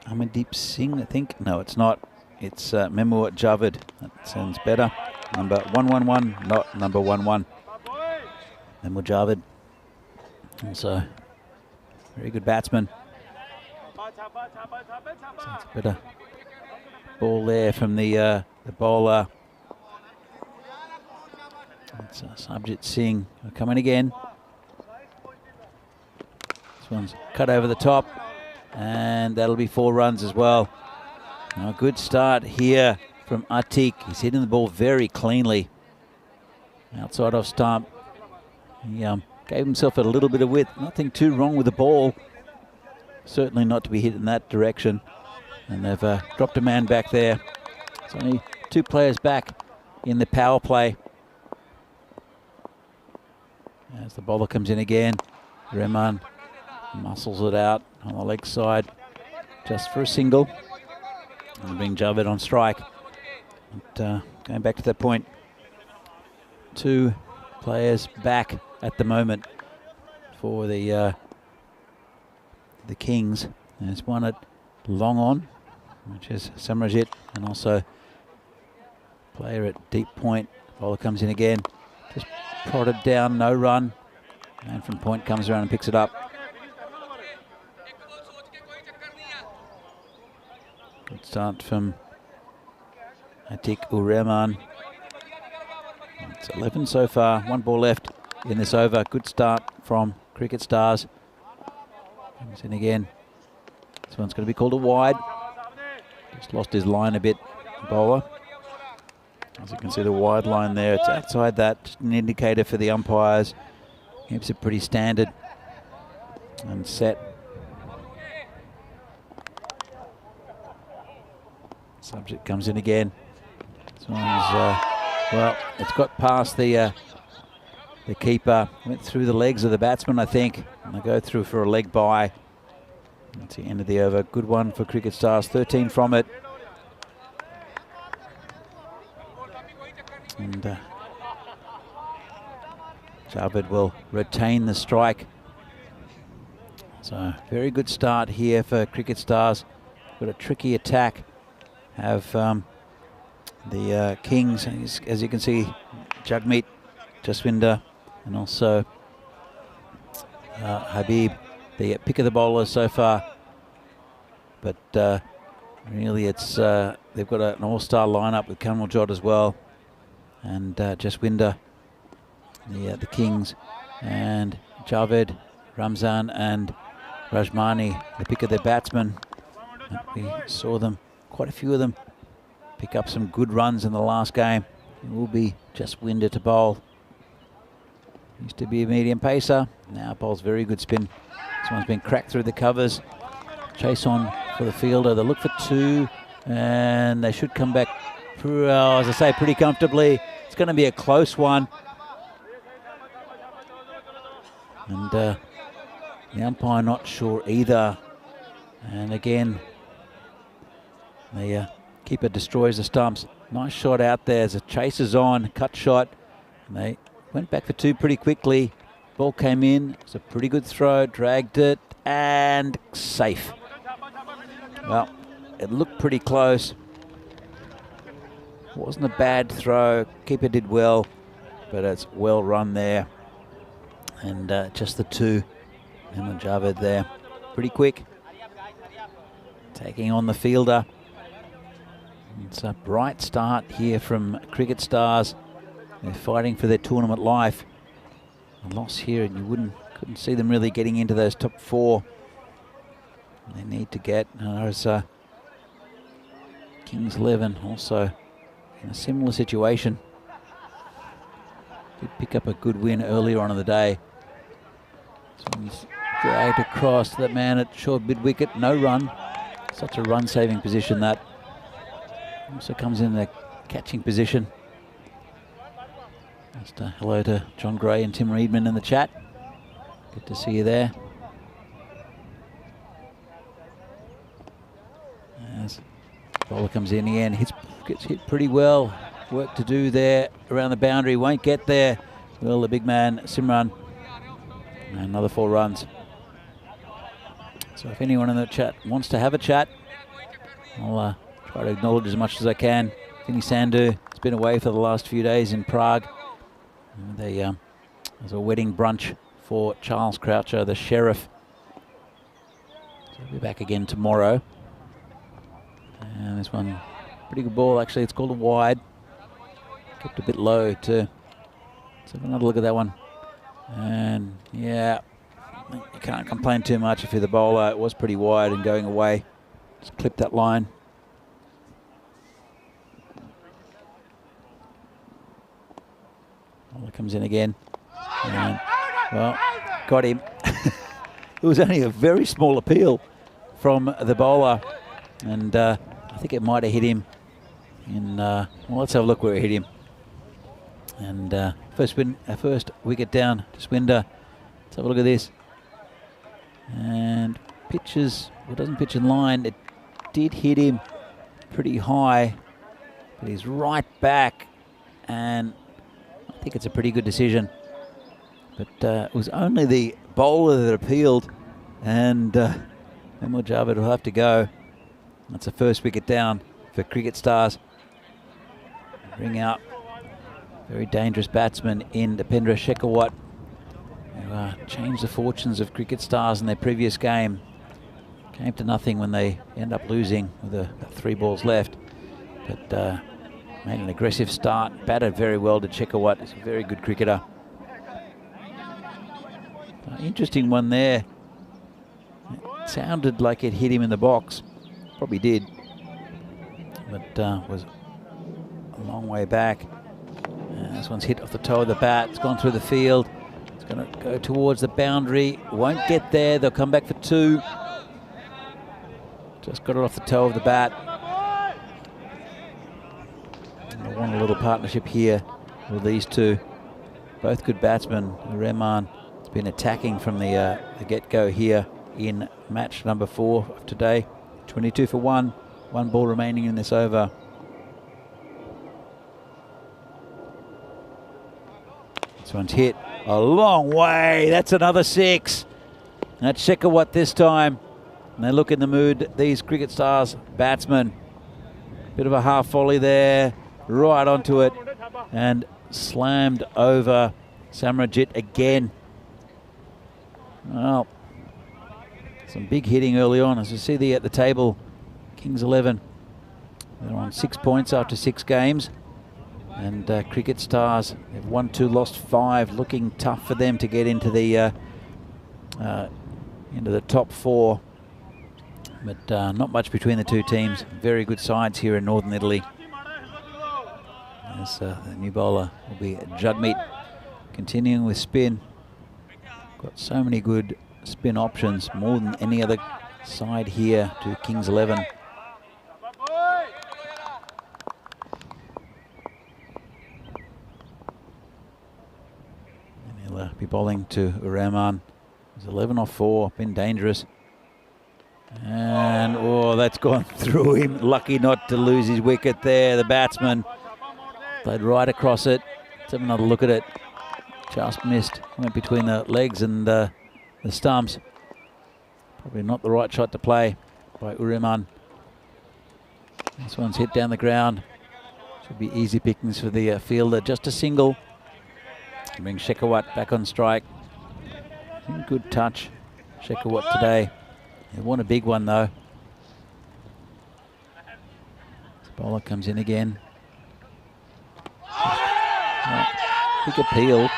Speaker 2: Amandeep Singh, I think. No, it's not. It's Memur Javed. That sounds better. Number 111, not number 11. Memur Javed. Also very good batsman. So it's a better ball there from the bowler. It's Sarabjit Singh coming again. This one's cut over the top, and that'll be 4 runs as well. Now, a good start here from Atiq. He's hitting the ball very cleanly. Outside off stump. He gave himself a little bit of width. Nothing too wrong with the ball. Certainly not to be hit in that direction. And they've dropped a man back there. It's only 2 players back in the power play. As the bowler comes in again, Rahman muscles it out on the leg side just for a single. And being Javed on strike. But, going back to that point, 2 players back at the moment for the Kings. There's one at long on, which is Samarjit, and also player at deep point. Bowler comes in again, just prodded down, no run. Man from point comes around and picks it up. Good start from Atiq Ur-Rahman. It's 11 so far, 1 ball left in this over. Good start from Cricket Stars. Comes in again. This one's going to be called a wide. Just lost his line a bit, bowler. As you can see, the wide line there, it's outside that. Just an indicator for the umpires. Keeps it pretty standard and set. Subject comes in again. This one's, well, it's got past the keeper. Went through the legs of the batsman, I think. And they go through for a leg bye. That's the end of the over. Good one for Cricket Stars. 13 from it. And Javed will retain the strike. So very good start here for Cricket Stars. Got a tricky attack. Have the Kings, as you can see, Jagmeet, Jaswinder, and also Habib, the pick of the bowlers so far. But really, it's they've got an all-star lineup with Kamaljot as well, and Jaswinder, the Kings, and Javed, Ramzan, and Rajmani, the pick of their batsmen. And we saw them, quite a few of them, pick up some good runs in the last game. It will be Jaswinder to bowl. Used to be a medium pacer, now bowls very good spin. This one's been cracked through the covers. Chase on for the fielder. They look for two, and they should come back, as I say, pretty comfortably. It's going to be a close one. And the umpire not sure either. And again, the keeper destroys the stumps. Nice shot out there as the chase is on, cut shot. And they went back for two pretty quickly. Ball came in, it's a pretty good throw, dragged it, and safe. Well, it looked pretty close. Wasn't a bad throw. Keeper did well, but it's well run there. And just the two. Ahmed Javed there. Pretty quick. Taking on the fielder. It's a bright start here from Cricket Stars. They're fighting for their tournament life. A loss here, and you couldn't see them really getting into those top four. They need to get. There's Kings 11 also in a similar situation. Did pick up a good win earlier on in the day. This one's dragged across to that man at short mid wicket. No run. Such a run-saving position that. Also comes in the catching position. Just hello to John Gray and Tim Reedman in the chat. Good to see you there. As the bowler comes in again, gets hit pretty well. Work to do there around the boundary. Won't get there. Well, the big man, Simran. And another 4 runs. So if anyone in the chat wants to have a chat, I'll try to acknowledge as much as I can. Vinny Sandhu has been away for the last few days in Prague. There's a wedding brunch for Charles Croucher, the sheriff. So he'll be back again tomorrow. And this one, pretty good ball actually. It's called a wide. Kept a bit low too. Let's have another look at that one. And yeah, you can't complain too much if you're the bowler. It was pretty wide and going away. Just clipped that line. Bowler comes in again. And, well, got him. It was only a very small appeal from the bowler. And I think it might have hit him in, well, let's have a look where it hit him. And first wicket down, Jaswinder. Let's have a look at this. And pitches, well, doesn't pitch in line. It did hit him pretty high, but he's right back. And I think it's a pretty good decision. But it was only the bowler that appealed, and Ahmed Javed will have to go. That's the first wicket down for Cricket Stars. Bring out very dangerous batsman in Dipendra Shekhawat, who changed the fortunes of Cricket Stars in their previous game. Came to nothing when they end up losing with 3 balls left. But made an aggressive start, batted very well to Shekhawat. He's a very good cricketer. Interesting one there. sounded like it hit him in the box. Probably did, but was a long way back. This one's hit off the toe of the bat. It's gone through the field. It's going to go towards the boundary. Won't get there. They'll come back for 2. Just got it off the toe of the bat. And I want a little partnership here with these two. Both good batsmen. Rahman has been attacking from the get-go here in match number 4 of today. 22 for 1. 1 ball remaining in this over. This one's hit a long way. That's another 6. That's Shekhawat this time. And they look in the mood, these Cricket Stars batsmen. Bit of a half volley there, right onto it, and slammed over Samrajit again. Well, some big hitting early on. As you see the table, Kings 11, they're on 6 points after 6 games. And Cricket Stars, they've won 2, lost 5. Looking tough for them to get into the top 4. But not much between the two teams. Very good sides here in Northern Italy. As the new bowler will be Jagmeet, continuing with spin. Got so many good spin options, more than any other side here to Kings 11. And he'll be bowling to Rahman. He's 11 off 4, been dangerous. And, oh, that's gone through him. Lucky not to lose his wicket there. The batsman played right across it. Let's have another look at it. Just missed. Went between the legs and the stumps. Probably not the right shot to play by Uriman. This one's hit down the ground. Should be easy pickings for the fielder. Just a single. Bring Shekhawat back on strike. Good touch, Shekhawat today. They want a big one though. This bowler comes in again. Big appeal.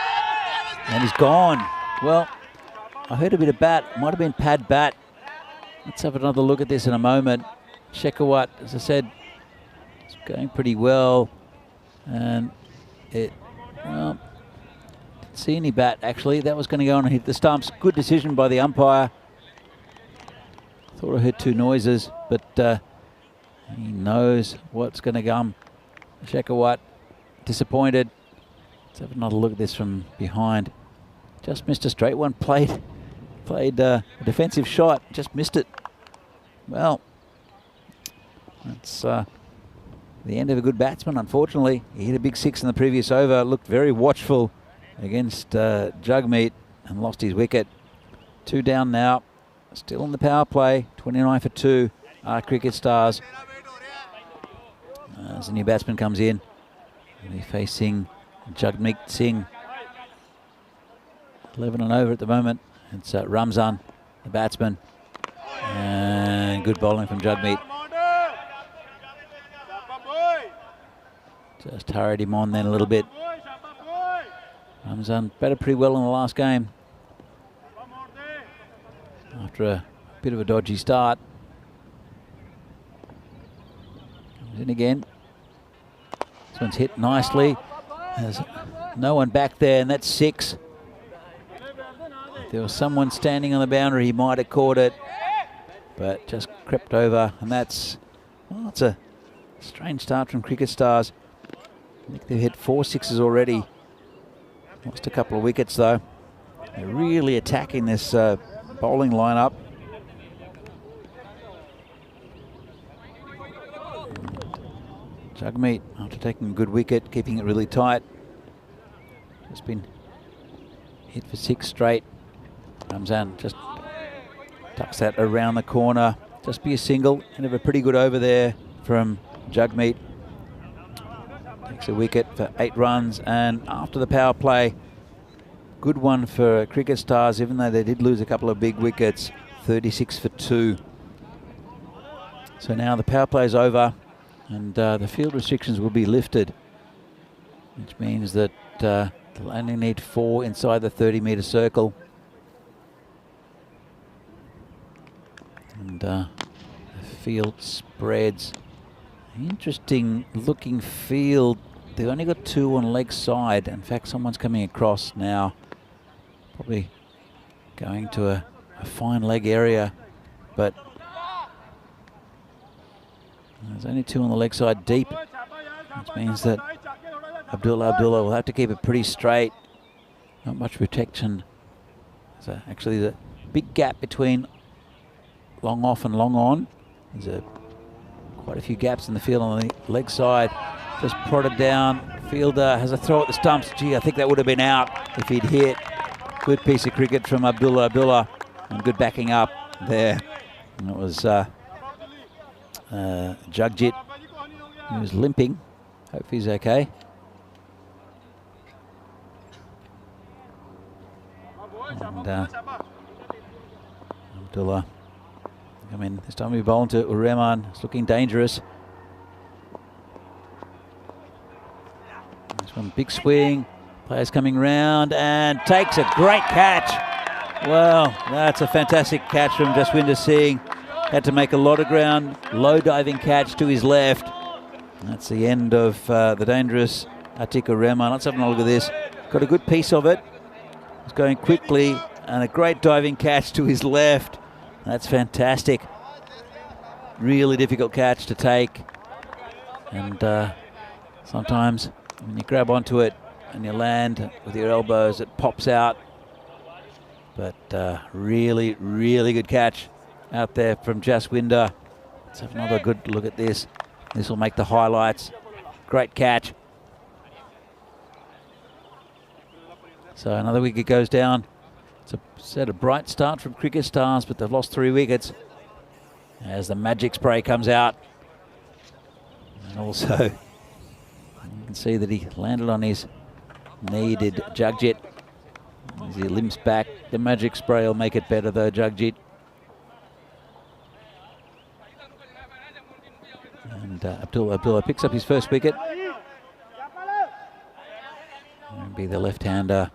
Speaker 2: And he's gone. Well, I heard a bit of bat. Might have been pad bat. Let's have another look at this in a moment. Shekhawat, as I said, it's going pretty well. And well, didn't see any bat actually. That was going to go on and hit the stumps. Good decision by the umpire. Thought I heard 2 noises, but he knows what's going to come. Shekhawat, disappointed. Let's have another look at this from behind. Just missed a straight one. Played a defensive shot. Just missed it. Well, that's the end of a good batsman, unfortunately. He hit a big 6 in the previous over. Looked very watchful against Jagmeet and lost his wicket. 2 down now. Still in the power play. 29 for 2 are Cricket Stars. As the new batsman comes in, he'll be facing Jagmeet Singh. 11 and over at the moment. It's Ramzan, the batsman. And good bowling from Jagmeet. Just hurried him on then a little bit. Ramzan batted pretty well in the last game. After a bit of a dodgy start. Comes in again. This one's hit nicely. There's no one back there, and that's 6. If there was someone standing on the boundary, he might have caught it, but just crept over, and that's, well, it's a strange start from Cricket Stars. I think they've hit 4 6s already. Lost a couple of wickets though. They're really attacking this bowling lineup. Jagmeet, after taking a good wicket, keeping it really tight. Just been hit for 6 straight. Ramzan just tucks that around the corner. Just be a single. And have a pretty good over there from Jagmeet. Takes a wicket for 8 runs. And after the power play, good one for Cricket Stars, even though they did lose a couple of big wickets. 36 for 2. So now the power play is over, and the field restrictions will be lifted, which means that they'll only need 4 inside the 30-metre circle. And the field spreads. Interesting looking field. They've only got 2 on leg side. In fact, someone's coming across now. Probably going to a fine leg area, but there's only 2 on the leg side deep, which means that Abdullah will have to keep it pretty straight. Not much protection. So actually the big gap between long off and long on. There's quite a few gaps in the field on the leg side. Just prodded down. Fielder has a throw at the stumps. Gee, I think that would have been out if he'd hit. Good piece of cricket from Abdullah, and good backing up there. And it was Jagjit, who was limping. Hope he's okay. And Abdullah, I mean, this time we bowled to Urrahman. It's looking dangerous. This one, big swing. Players coming round and takes a great catch. Well, that's a fantastic catch from Jaswinder Singh. Had to make a lot of ground. Low diving catch to his left. That's the end of the dangerous Atiq Urrahman. Let's have a look at this. Got a good piece of it. It's going quickly and a great diving catch to his left. That's fantastic. Really difficult catch to take. And sometimes when you grab onto it and you land with your elbows, it pops out. But really, really good catch out there from Jaswinder. Let's have another good look at this. This will make the highlights. Great catch. So another wicket goes down. It's a bright start from Cricket Stars, but they've lost 3 wickets as the magic spray comes out. And also, you can see that he landed on his knee, did Jagjit. As he limps back, the magic spray will make it better though, Jagjit. And Abdullah picks up his first wicket. And be the left-hander,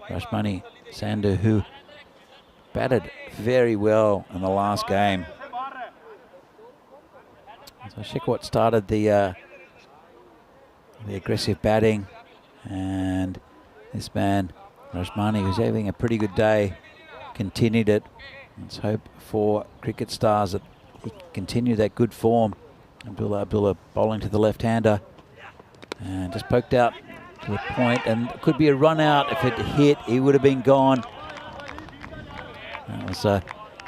Speaker 2: Rashmani Sandhu, who batted very well in the last game. So Shekhawat started the aggressive batting, and this man, Rashmani, who's having a pretty good day, continued it. Let's hope for Cricket Stars that he can continue that good form. Abdullah bowling to the left-hander and just poked out to the point, and it could be a run out. If it hit, he would have been gone. That was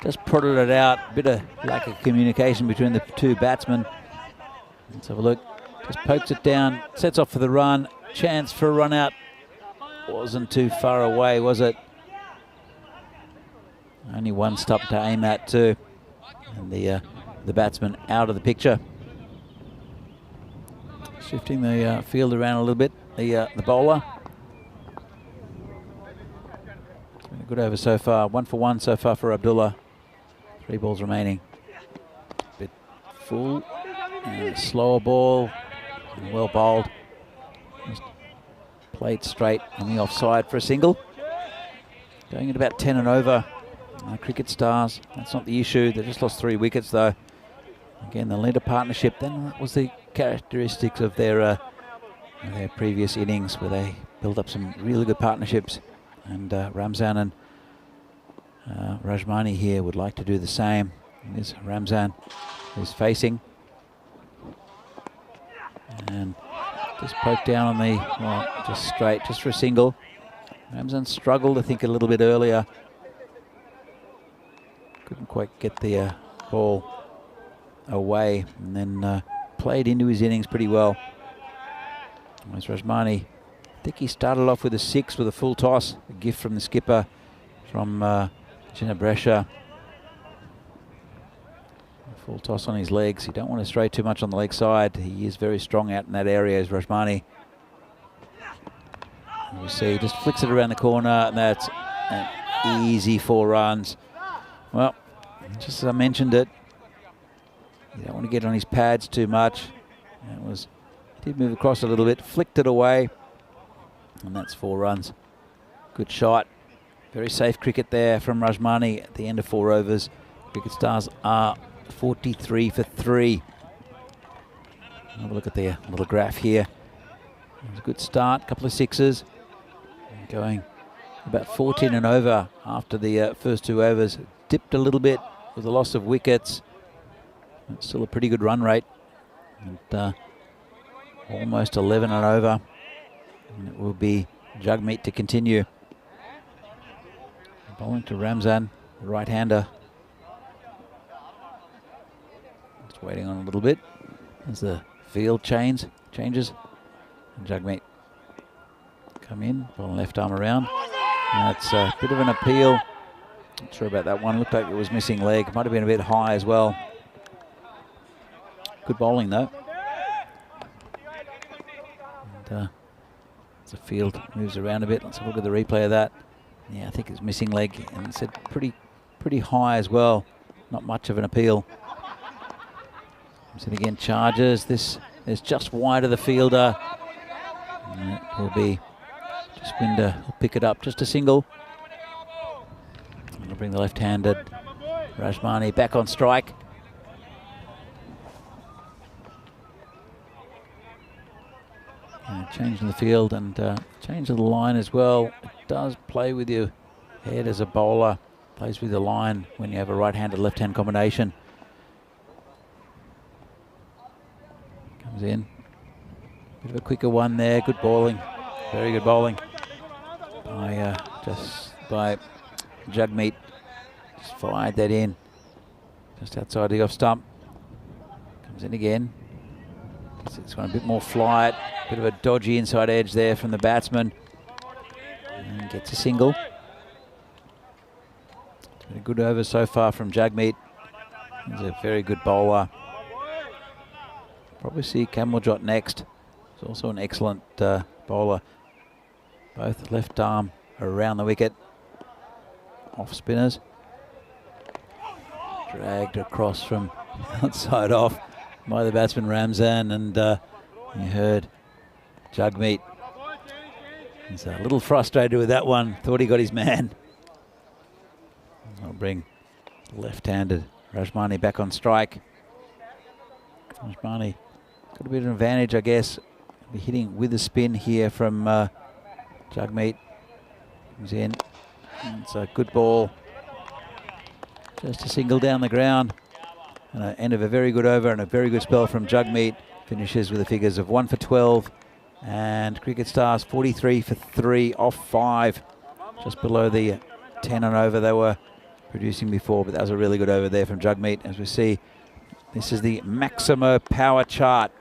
Speaker 2: just prodded it out. Bit of lack of communication between the 2 batsmen. Let's have a look. Just pokes it down, sets off for the run. Chance for a run out. Wasn't too far away, was it? Only one stop to aim at too. And the batsman out of the picture. Shifting the field around a little bit. The bowler. It's been a good over so far. 1 for 1 so far for Abdullah. 3 balls remaining. Bit full. And a slower ball. And well bowled. Just played straight on the offside for a single. Going at about 10 and over. Cricket Stars, that's not the issue. They just lost 3 wickets though. Again, the leader partnership, then that was the characteristics of their previous innings, where they built up some really good partnerships. And Ramzan and Rashmani here would like to do the same. There's Ramzan, who's facing. And just poked down on the, well, just straight, just for a single. Ramzan struggled, I think, a little bit earlier. Couldn't quite get the ball away, and then played into his innings pretty well. There's Rashmani. I think he started off with a 6 with a full toss, a gift from the skipper from Jinabresha. Full toss on his legs. You don't want to stray too much on the leg side. He is very strong out in that area, as Rashmani. And you see, he just flicks it around the corner, and that's an easy 4 runs. Well, just as I mentioned it, you don't want to get on his pads too much. He did move across a little bit, flicked it away, and that's 4 runs. Good shot. Very safe cricket there from Rashmani at the end of 4 overs. Cricket Stars are 43 for 3. Have a look at their little graph here. It was a good start, couple of sixes. Going about 14 and over after the first 2 overs. Dipped a little bit with the loss of wickets. It's still a pretty good run rate. And almost 11 and over. And it will be Jagmeet to continue. Bowling to Ramzan, the right-hander. Just waiting on a little bit as the field changes. And Jagmeet come in, bowling left arm around. That's a bit of an appeal. Not sure about that one. Looked like it was missing leg. Might have been a bit high as well. Good bowling though. And as the field moves around a bit, let's have a look at the replay of that. Yeah, I think it's missing leg, and it's pretty high as well. Not much of an appeal. And again, charges. This is just wide of the fielder. And it will be Jaspinda will pick it up, just a single. And we'll bring the left-handed Rajmani back on strike. Change in the field and change of the line as well. It does play with your head as a bowler. Plays with the line when you have a right-handed left-hand combination. Comes in. Bit of a quicker one there. Good bowling. Very good bowling by Jagmeet. Just fired that in. Just outside the off stump. Comes in again. It's got a bit more flight. Bit of a dodgy inside edge there from the batsman. And gets a single. It's been a good over so far from Jagmeet. He's a very good bowler. Probably see Kamaljot next. He's also an excellent bowler. Both left arm around the wicket. Off spinners. Dragged across from outside off by the batsman Ramzan, and you heard Jagmeet. He's a little frustrated with that one. Thought he got his man. I'll bring left-handed Rajmani back on strike. Rajmani got a bit of an advantage, I guess. Be hitting with the spin here from Jagmeet. Comes in. It's a good ball. Just a single down the ground. And an end of a very good over and a very good spell from Jagmeet. Finishes with the figures of 1 for 12. And Cricket Stars 43 for 3 off 5. Just below the 10 and over they were producing before. But that was a really good over there from Jagmeet. As we see, this is the Maximo power chart.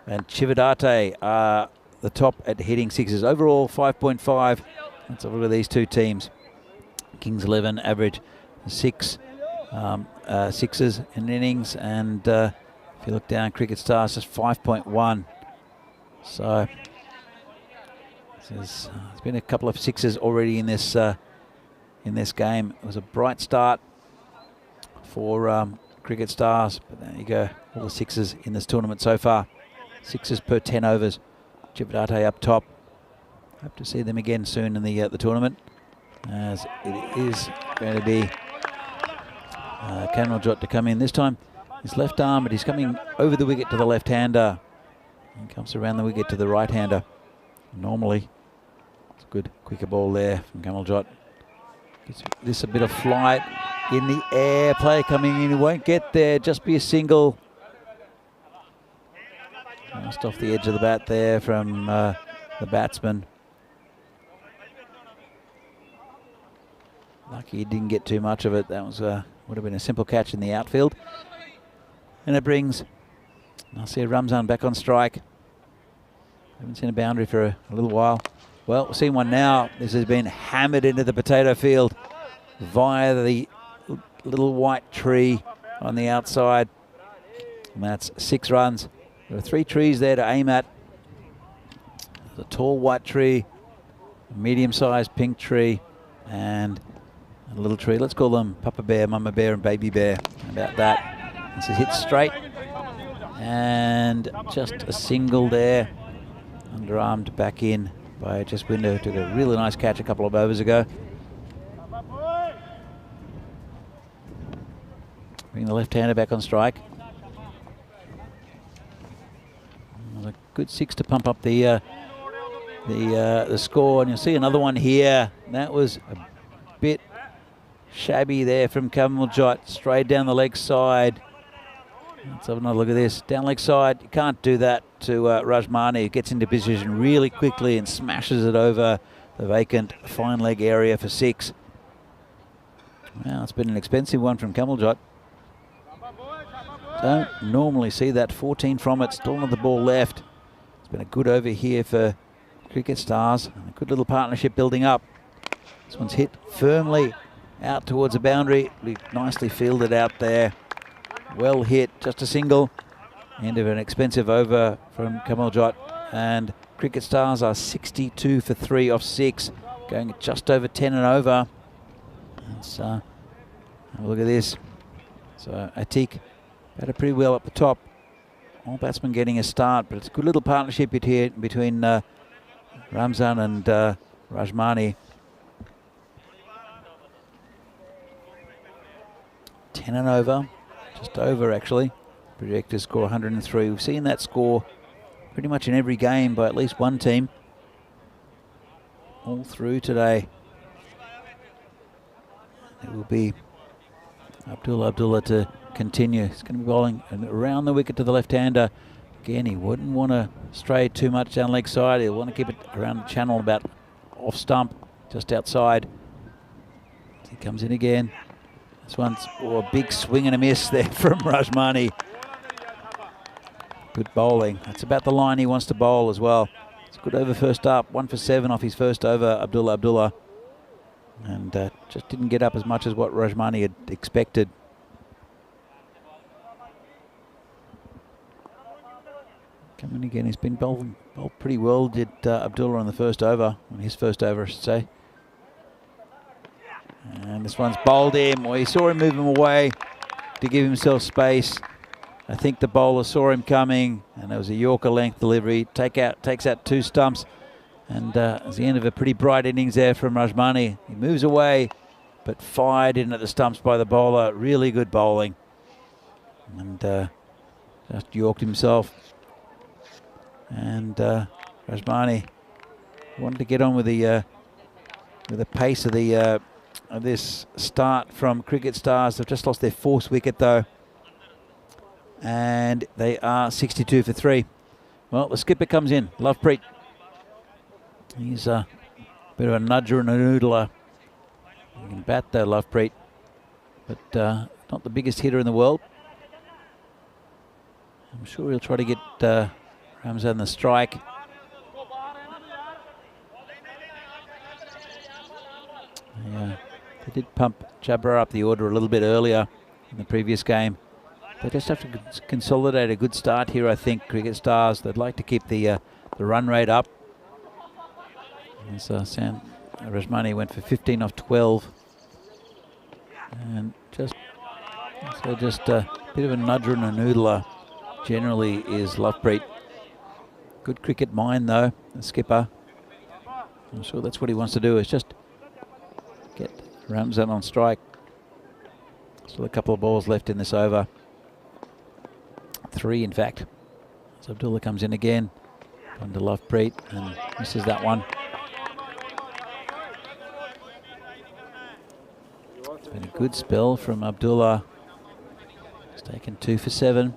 Speaker 2: And Chivadate are the top at hitting sixes. Overall 5.5. Let's have a look at these two teams. Kings 11 average 6. Sixes in innings, and if you look down, Cricket Stars just 5.1. So there's been a couple of sixes already in this game. It was a bright start for Cricket Stars, but there you go, all the sixes in this tournament so far. Sixes per 10 overs. Chivadate up top. Hope to see them again soon in the tournament, as it is going to be Kamaljot to come in. This time his left arm, but he's coming over the wicket to the left-hander. And comes around the wicket to the right-hander. Normally, it's a good quicker ball there from Kamaljot. Gives this a bit of flight in the air. Play coming in, he won't get there, just be a single. Just off the edge of the bat there from the batsman. Lucky he didn't get too much of it. That was would have been a simple catch in the outfield. And it brings Nasir Ramzan back on strike. Haven't seen a boundary for a little while. Well, we're seeing one now. This has been hammered into the potato field via the little white tree on the outside. And that's 6 runs. There are 3 trees there to aim at. There's a tall white tree, a medium-sized pink tree, and a little tree. Let's call them Papa Bear, Mama Bear, and Baby Bear. How about that? This is hit straight. And just a single there. Underarmed back in by Jaspinda. Took a really nice catch a couple of overs ago. Bring the left-hander back on strike. A good 6 to pump up the score, and you'll see another one here. That was a bit shabby there from Kamaljot, straight down the leg side. Let's have another look at this. Down leg side, you can't do that to Rajmani, who gets into position really quickly and smashes it over the vacant fine leg area for 6. Well, it's been an expensive one from Kamaljot. Don't normally see that. 14 from it, still not the ball left. It's been a good over here for Cricket Stars. A good little partnership building up. This one's hit firmly out towards the boundary. Nicely fielded out there. Well hit, just a single. End of an expensive over from Kamaljot. And Cricket Stars are 62 for 3 off 6. Going just over 10 and over. Let's have a look at this. So Atik batted pretty well up the top. All batsmen getting a start, but it's a good little partnership here between Ramzan and Rajmani. 10 and over, just over actually. Projected score 103. We've seen that score pretty much in every game by at least one team. All through today. It will be Abdullah to continue. He's going to be bowling around the wicket to the left-hander. Again, he wouldn't want to stray too much down leg side. He'll want to keep it around the channel, about off stump, just outside. He comes in again. This one's a big swing and a miss there from Rajmani. Good bowling. That's about the line he wants to bowl as well. It's good over first up. 1 for 7 off his first over, Abdullah. And just didn't get up as much as what Rajmani had expected. Coming again, he's been bowled pretty well, did Abdullah on the first over, on his first over I should say. And this one's bowled him. Well, he saw him move him away to give himself space. I think the bowler saw him coming, and there was a Yorker length delivery. Takes out 2 stumps, and it's the end of a pretty bright innings there from Rajmani. He moves away, but fired in at the stumps by the bowler. Really good bowling, and just Yorked himself. And Rajmani wanted to get on with the pace of this start from Cricket Stars. They've just lost their 4th wicket though, and they are 62 for 3. Well, the skipper comes in, Lovepreet. He's a bit of a nudger and a noodler. He can bat though, Lovepreet, but not the biggest hitter in the world. I'm sure he'll try to get Ramzan the strike. Yeah, they did pump Jabra up the order a little bit earlier in the previous game. They just have to consolidate a good start here, I think, Cricket Stars. They'd like to keep the run rate up. As Rajmani went for 15 off 12. And just a bit of a nudger and a noodler generally is Lovepreet. Good cricket mind though, the skipper. I'm sure that's what he wants to do, is just get Ramzan on strike. Still a couple of balls left in this over. 3 in fact. So Abdullah comes in again. Under Lovepreet and misses that one. It's been a good spell from Abdullah. He's taken 2 for 7.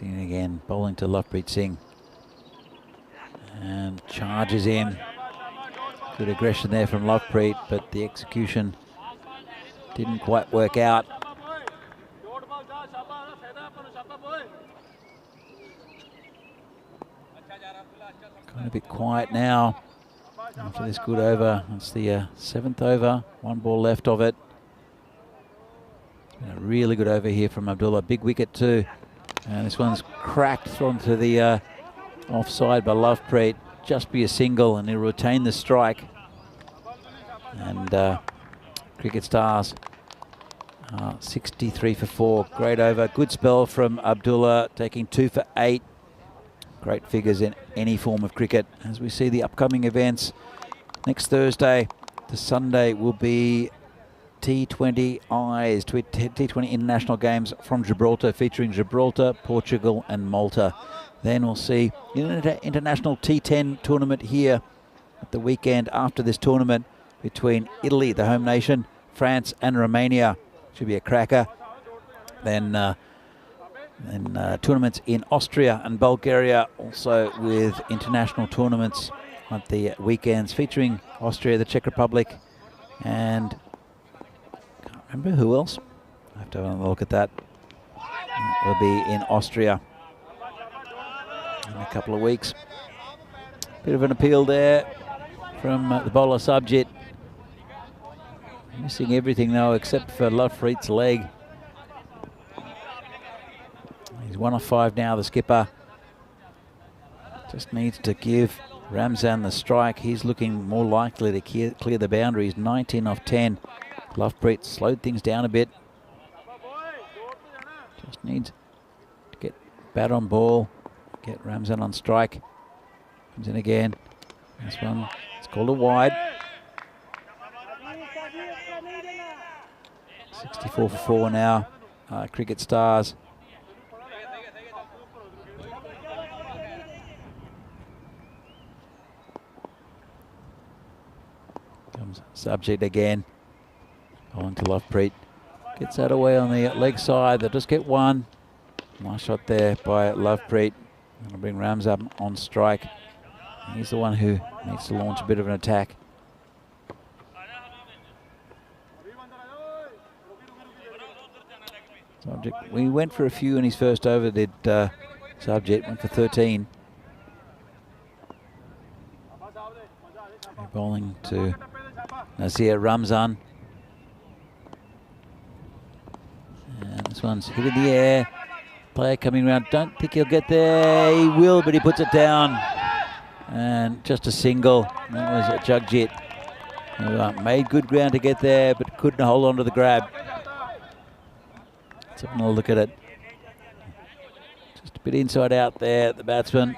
Speaker 2: In again, bowling to Lovepreet Singh, and charges in. Good aggression there from Lovepreet, but the execution didn't quite work out. Going a bit quiet now after this good over. It's the 7th over, 1 ball left of it. It's been a really good over here from Abdullah. Big wicket too. And this one's cracked, thrown to the offside by Lovepreet. Just be a single and he'll retain the strike. And Cricket Stars 63 for 4. Great over. Good spell from Abdullah, taking 2 for 8. great figures in any form of cricket. As we see the upcoming events, next Thursday to Sunday will be T20 Eyes, T20 International Games from Gibraltar, featuring Gibraltar, Portugal and Malta. Then we'll see an international T10 tournament here at the weekend after this tournament between Italy, the home nation, France and Romania. Should be a cracker. Then tournaments in Austria and Bulgaria, also with international tournaments at the weekends featuring Austria, the Czech Republic, and can't remember who else. I have to have a look at that. It'll be in Austria in a couple of weeks. Bit of an appeal there from the bowler Subjit. Missing everything though except for Lovepreet's leg. He's 1 off 5 now, the skipper. Just needs to give Ramzan the strike. He's looking more likely to clear the boundaries. 19 off 10. Lovepreet slowed things down a bit. Just needs to get bat on ball, get Ramzan on strike. Comes in again. This one, it's called a wide. 64 for 4 now. Cricket Stars. Comes Subject again. On to Lovepreet. Gets that away on the leg side. They'll just get one. Nice shot there by Lovepreet. That'll bring Ramzan on strike. He's the one who needs to launch a bit of an attack. Subject, we went for a few in his first over, did Subject, went for 13. Bowling to Nazir Ramzan. And this one's hit in the air. Player coming around, don't think he'll get there. He will, but he puts it down. And just a single. That was Jagjit, who made good ground to get there, but couldn't hold on to the grab. Let's have a look at it. Just a bit inside out there, the batsman.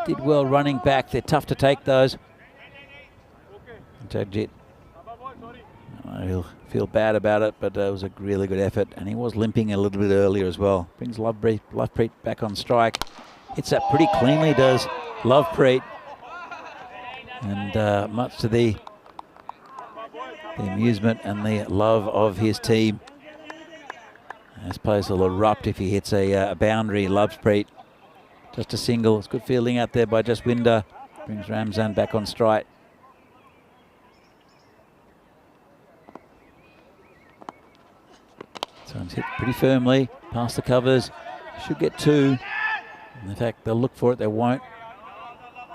Speaker 2: Did well running back. They're tough to take those. Jagjit, he'll feel bad about it, but it was a really good effort, and he was limping a little bit earlier as well. Brings Lovepreet back on strike. Hits that pretty cleanly, does Lovepreet, and much to the amusement and the love of his team. This place will erupt if he hits a boundary. Lovepreet, just a single. It's good fielding out there by Jaswinder. Brings Ramzan back on strike. So it's hit pretty firmly past the covers. Should get 2. In fact, they'll look for it, they won't.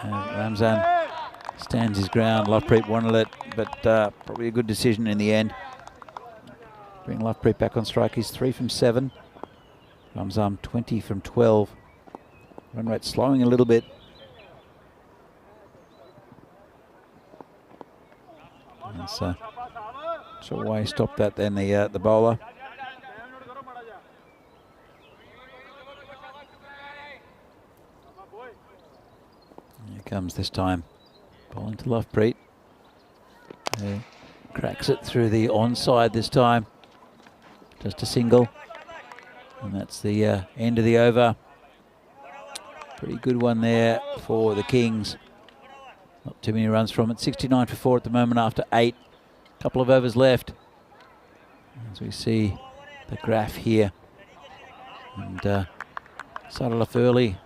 Speaker 2: And Ramzan stands his ground. Lovepreet wanted it, but probably a good decision in the end. Bring Lovepreet back on strike. He's 3 from 7. Ramzan 20 from 12. Run rate slowing a little bit. So, not sure why he stopped that then, the bowler. Here comes this time. Bowling to Lovepreet. Cracks it through the onside this time. Just a single. And that's the end of the over. Pretty good one there for the Kings. Not too many runs from it. 69 for 4 at the moment after 8. Couple of overs left. As we see the graph here. And started off early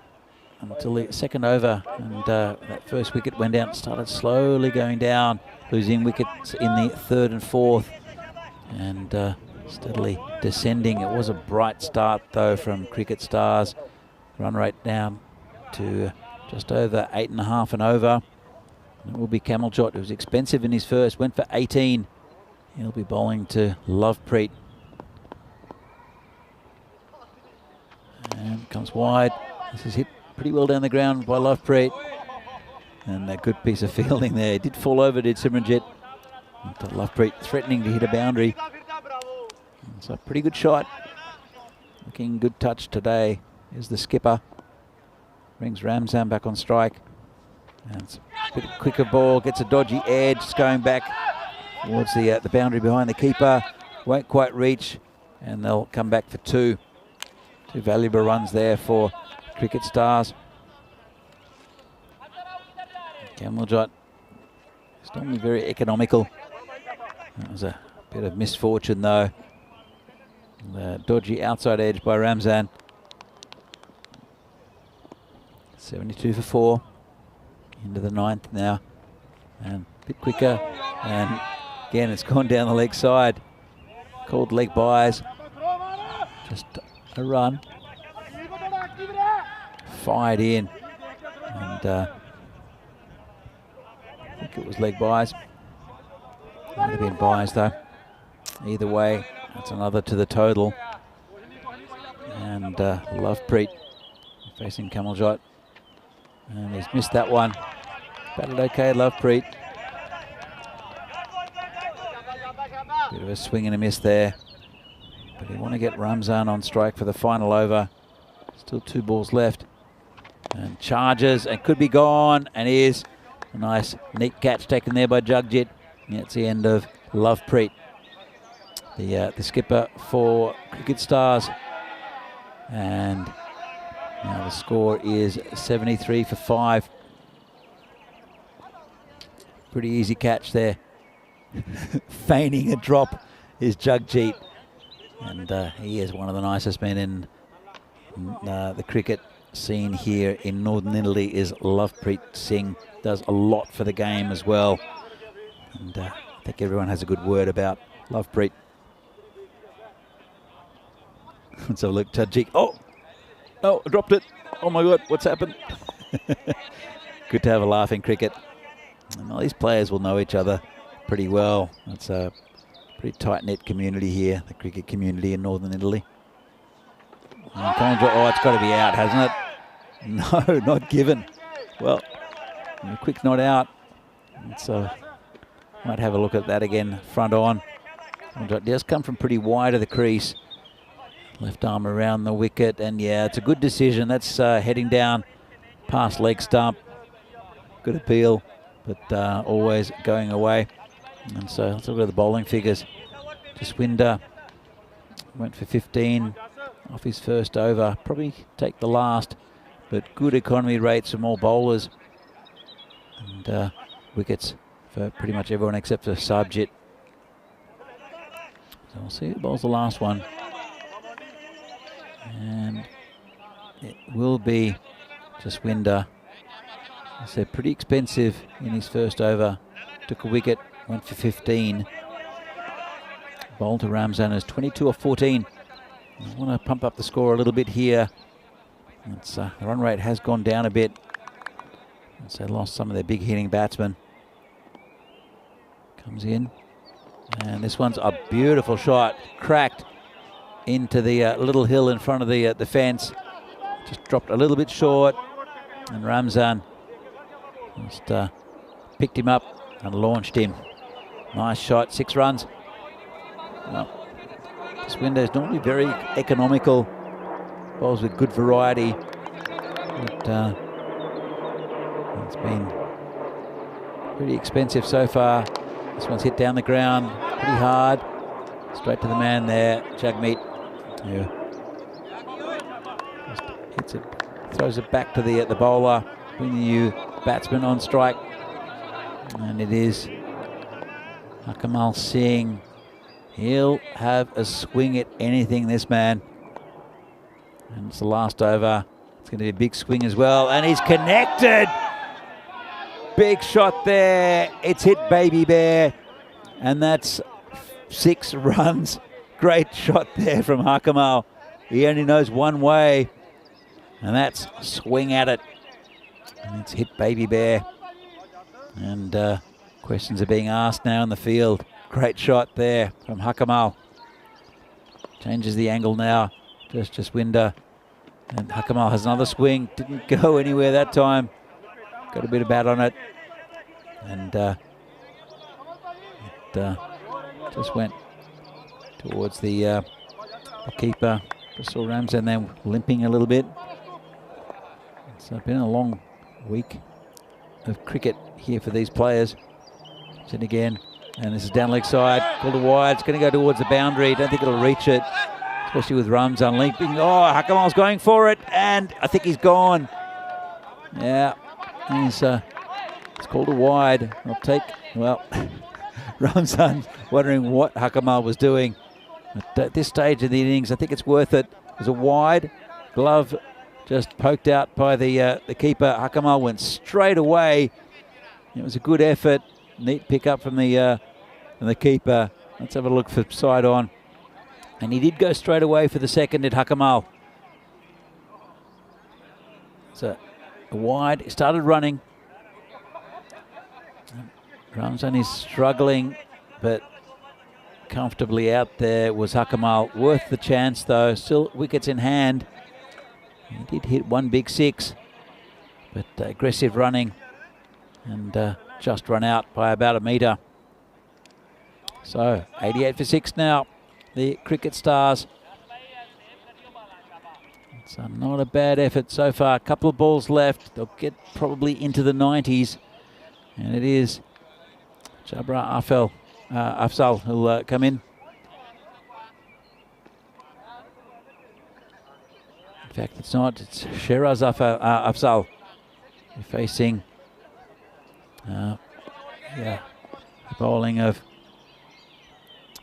Speaker 2: until the second over, and that first wicket went down, started slowly going down, losing wickets in the 3rd and 4th, and steadily descending. It was a bright start though from Cricket Stars. Run rate down to just over 8.5 and over. And it will be Cameljot, who was expensive in his first, went for 18. He'll be bowling to Lovepreet. And comes wide. This is hit pretty well down the ground by Lovepreet. And a good piece of fielding there. It did fall over, did Simranjit. Lovepreet threatening to hit a boundary. It's a pretty good shot. Looking good touch today Here's the skipper. Brings Ramzan back on strike. And it's a bit quicker ball. Gets a dodgy edge. It's going back towards the boundary behind the keeper. Won't quite reach. And they'll come back for two. Two valuable runs there for Cricket Stars. Cameljot is normally very economical. That was a bit of misfortune though. The dodgy outside edge by Ramzan. 72 for 4. Into the 9th now. And a bit quicker. And again, it's gone down the leg side. Called leg byes. Just a run. Fired in. And I think it was leg byes. Might have been byes though. Either way, that's another to the total. And Lovepreet facing Cameljot. And he's missed that one. Batted okay, Lovepreet. Bit of a swing and a miss there. But you want to get Ramzan on strike for the final over. Still 2 balls left. And charges and could be gone. And is a nice neat catch taken there by Jagjit. That's the end of Lovepreet. The skipper for Cricket Stars. And now the score is 73 for 5. Pretty easy catch there. Feigning a drop is Jagjit. And he is one of the nicest men in the cricket scene here in Northern Italy is Lovepreet Singh. Does a lot for the game as well. And I think everyone has a good word about Lovepreet. Let's have a look. Jagjit. Oh, I dropped it. Oh my God, what's happened? Good to have a laugh in cricket. And all these players will know each other pretty well. It's a pretty tight-knit community here, the cricket community in Northern Italy. Oh, it's got to be out, hasn't it? No, not given. Well, a quick not out. So might have a look at that again, front on. It does come from pretty wide of the crease. Left arm around the wicket, and yeah, it's a good decision. That's heading down past leg stump. Good appeal, but always going away. And so let's look at the bowling figures. Jaswinder went for 15 off his first over. Probably take the last, but good economy rates from all bowlers. And wickets for pretty much everyone except for Sabjit. So we'll see who bowls the last one. And it will be Jaswinder. I said pretty expensive in his first over. Took a wicket, went for 15. Bowled to Ramzan as 22 or 14. I want to pump up the score a little bit here. It's, the run rate has gone down a bit. So they lost some of their big hitting batsmen. Comes in. And this one's a beautiful shot. Cracked into the little hill in front of the fence. Just dropped a little bit short. And Ramzan just picked him up and launched him. Nice shot, 6 runs. Well, this window is normally very economical. Bowls with good variety. But it's been pretty expensive so far. This one's hit down the ground pretty hard. Straight to the man there, Jagmeet. Yeah. Just hits it, throws it back to the bowler, bringing you batsman on strike. And it is Akamal Singh. He'll have a swing at anything, this man. And it's the last over. It's going to be a big swing as well. And he's connected. Big shot there. It's hit Baby Bear. And that's 6 runs. Great shot there from Hakamal. He only knows one way. And that's swing at it. And it's hit Baby Bear. And questions are being asked now in the field. Great shot there from Hakamal. Changes the angle now. Just Jaswinder. And Hakamal has another swing. Didn't go anywhere that time. Got a bit of bat on it. And it just went towards the keeper. Just saw Ramzan then limping a little bit. It's been a long week of cricket here for these players. Then again, and this is down leg side, called a wide. It's going to go towards the boundary. Don't think it'll reach it, especially with Ramzan leaping. Oh, Hakamal's going for it, and I think he's gone. Yeah, it's called a wide. I'll take, well, Ramzan wondering what Hakamal was doing. But at this stage of the innings, I think it's worth it. It was a wide. Glove just poked out by the keeper. Hakamal went straight away. It was a good effort. Neat pick up from the keeper. Let's have a look for side on. And he did go straight away for the second at Hakamal. So a wide. He started running. Ramzan is struggling, but comfortably out there was Hakamal. Worth the chance though. Still wickets in hand. He did hit one big six, but aggressive running and just run out by about a metre. So 88 for 6 now, the Cricket Stars. It's not a bad effort so far. A couple of balls left. They'll get probably into the 90s. And it is Jabra Afzal who'll come in. In fact, it's not. It's Sheraz Afzal facing the bowling of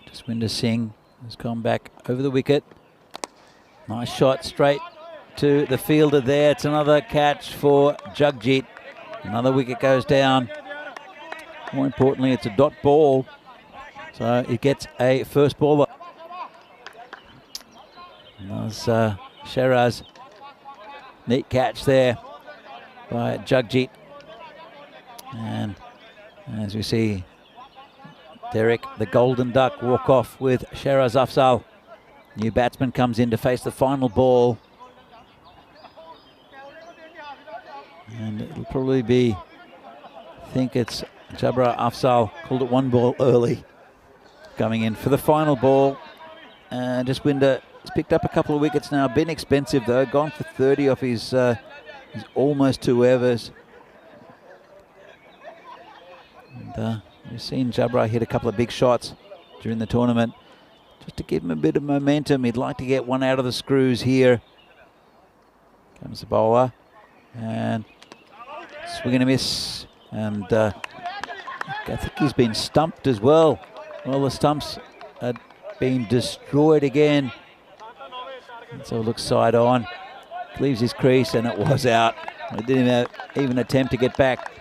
Speaker 2: Jaswinder Singh, who's gone back over the wicket. Nice shot straight to the fielder there. It's another catch for Jagjit. Another wicket goes down. More importantly, it's a dot ball, so it gets a first baller. There's Sheraz. Neat catch there by Jagjit. And as we see Derek, the Golden Duck, walk off with Sheraz Afzal. New batsman comes in to face the final ball. And it'll probably be, I think it's Jabra Afzal, called it one ball early, coming in for the final ball. And Jaswinder has picked up a couple of wickets now. Been expensive though, gone for 30 off his almost 2 overs. And we've seen Jabra hit a couple of big shots during the tournament. Just to give him a bit of momentum, he'd like to get one out of the screws here. Comes the bowler. And swing and a miss. And I think he's been stumped as well. Well, the stumps had been destroyed again. And so it looks side on. Leaves his crease and it was out. He didn't even attempt to get back.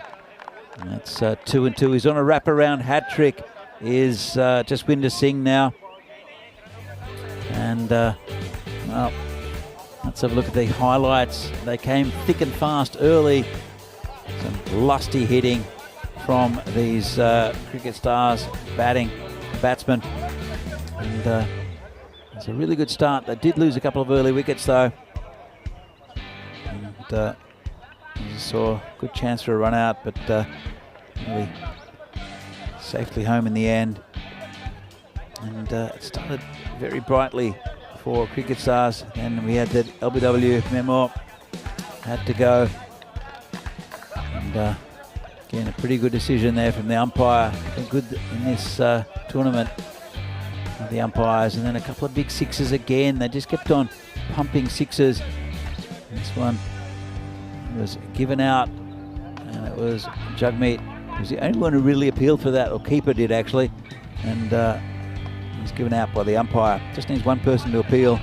Speaker 2: And that's 2 and 2. He's on a wraparound hat trick. Is Jaswinder Singh now. And well, let's have a look at the highlights. They came thick and fast early. Some lusty hitting from these Cricket Stars batsmen. And it's a really good start. They did lose a couple of early wickets though. And as you saw, good chance for a run out, but really safely home in the end. And it started very brightly for Cricket Stars. And we had that LBW memo had to go. And again, a pretty good decision there from the umpire. Been good in this tournament, the umpires. And then a couple of big sixes again. They just kept on pumping sixes. This one was given out, and it was Jagmeet. He was the only one who really appealed for that, or keeper did actually. And he was given out by the umpire. Just needs one person to appeal.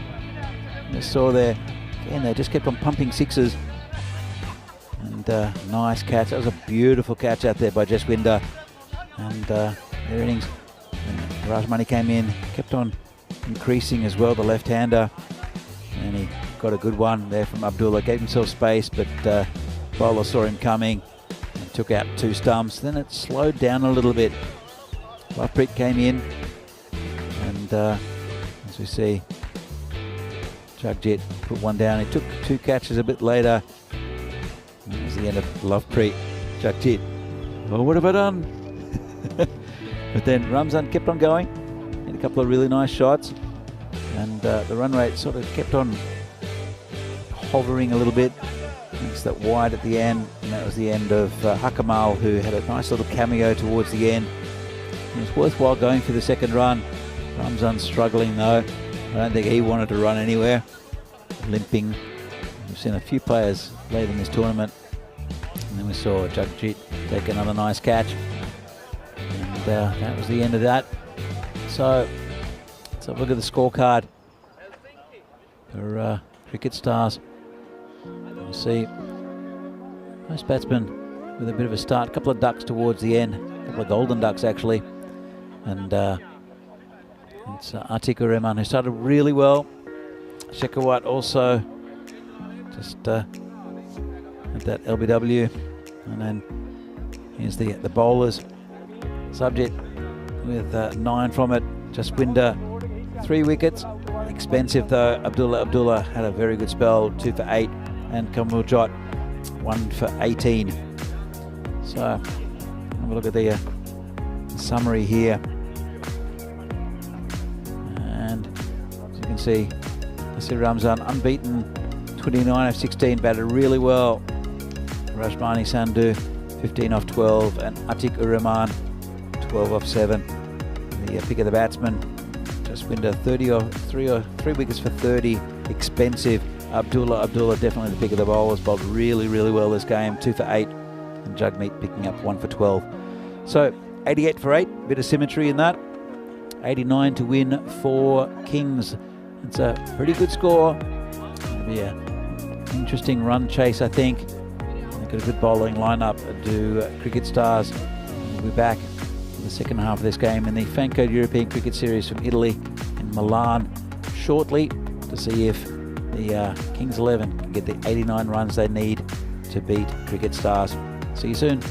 Speaker 2: And you saw there, again, they just kept on pumping sixes. And nice catch. That was a beautiful catch out there by Jaswinder. And their innings, Rajmani came in, kept on increasing as well, the left-hander. And he got a good one there from Abdullah. Gave himself space, but bowler saw him coming and took out 2 stumps. Then it slowed down a little bit. Lovepreet came in, and as we see, Jagjit put one down. He took 2 catches a bit later. And that was the end of Lovepreet. Jagjit, oh, what have I done? But then Ramzan kept on going. Hit a couple of really nice shots. And the run rate sort of kept on hovering a little bit. Makes that wide at the end, and that was the end of Akamal, who had a nice little cameo towards the end. It was worthwhile going for the second run. Ramzan struggling though. I don't think he wanted to run anywhere. Limping. We've seen a few players late in this tournament. And then we saw Jagjit take another nice catch. And that was the end of that. So let's have a look at the scorecard for Cricket Stars. You see most batsmen with a bit of a start. A couple of ducks towards the end. A couple of golden ducks actually. And it's Atikur Rahman who started really well. Shekhawat also just had that LBW. And then here's the bowlers. Subject with 9 from it. Jaswinder 3 wickets. Expensive though. Abdullah had a very good spell, 2 for 8. And Kamuljot 1 for 18. So have a look at the summary here. And as you can see, Nasir Ramzan unbeaten, 29 of 16, batted really well. Rashmani Sandhu 15 off 12, and Atikur Rahman 12 off 7. The pick of the batsman, Jaswinder 3 wickets for 30, expensive. Abdullah definitely the pick of the bowlers, bowled really well this game, 2 for 8, and Jagmeet picking up 1 for 12. So 88 for 8, bit of symmetry in that. 89 to win for Kings. It's a pretty good score. It'll be an interesting run chase, I think. They've got a good bowling lineup. Do Cricket Stars. We'll be back in the second half of this game in the Fancode European Cricket Series from Italy in Milan shortly to see if the Kings 11 can get the 89 runs they need to beat Cricket Stars. See you soon.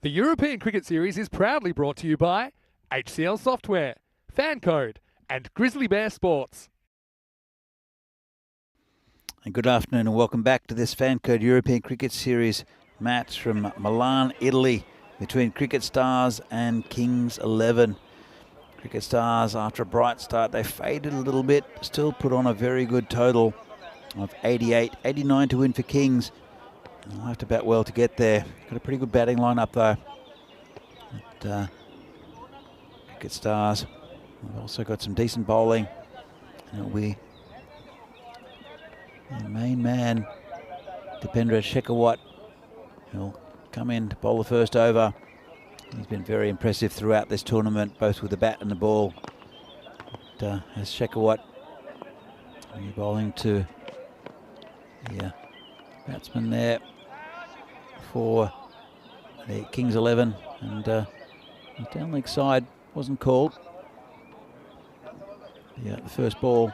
Speaker 1: The European Cricket Series is proudly brought to you by HCL Software, Fan Code, and Grizzly Bear Sports.
Speaker 2: And good afternoon and welcome back to this Fan Code European Cricket Series match from Milan, Italy, between Cricket Stars and Kings 11. Cricket Stars, after a bright start, they faded a little bit, still put on a very good total of 88, 89 to win for Kings. They'll have to bat well to get there. Got a pretty good batting lineup though. But, Cricket Stars, we've also got some decent bowling. It'll be the main man, Dipendra Shekhawat. He'll come in to bowl the first over. He's been very impressive throughout this tournament, both with the bat and the ball. But, as Shekhawat, he's bowling to the batsman there for the Kings 11, and the down leg side wasn't called. The first ball.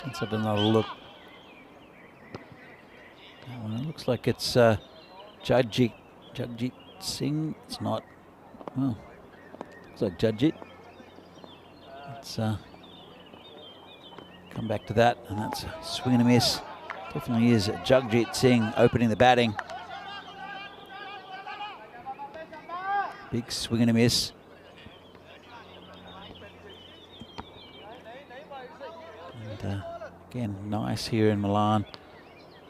Speaker 2: Let's have another look. That one, it looks like it's Jagjit Singh. It's not. Well, looks like Jagjit. Let's come back to that, and that's a swing and a miss. Definitely is Jagjit Singh opening the batting. Big swing and a miss. And again, nice here in Milan.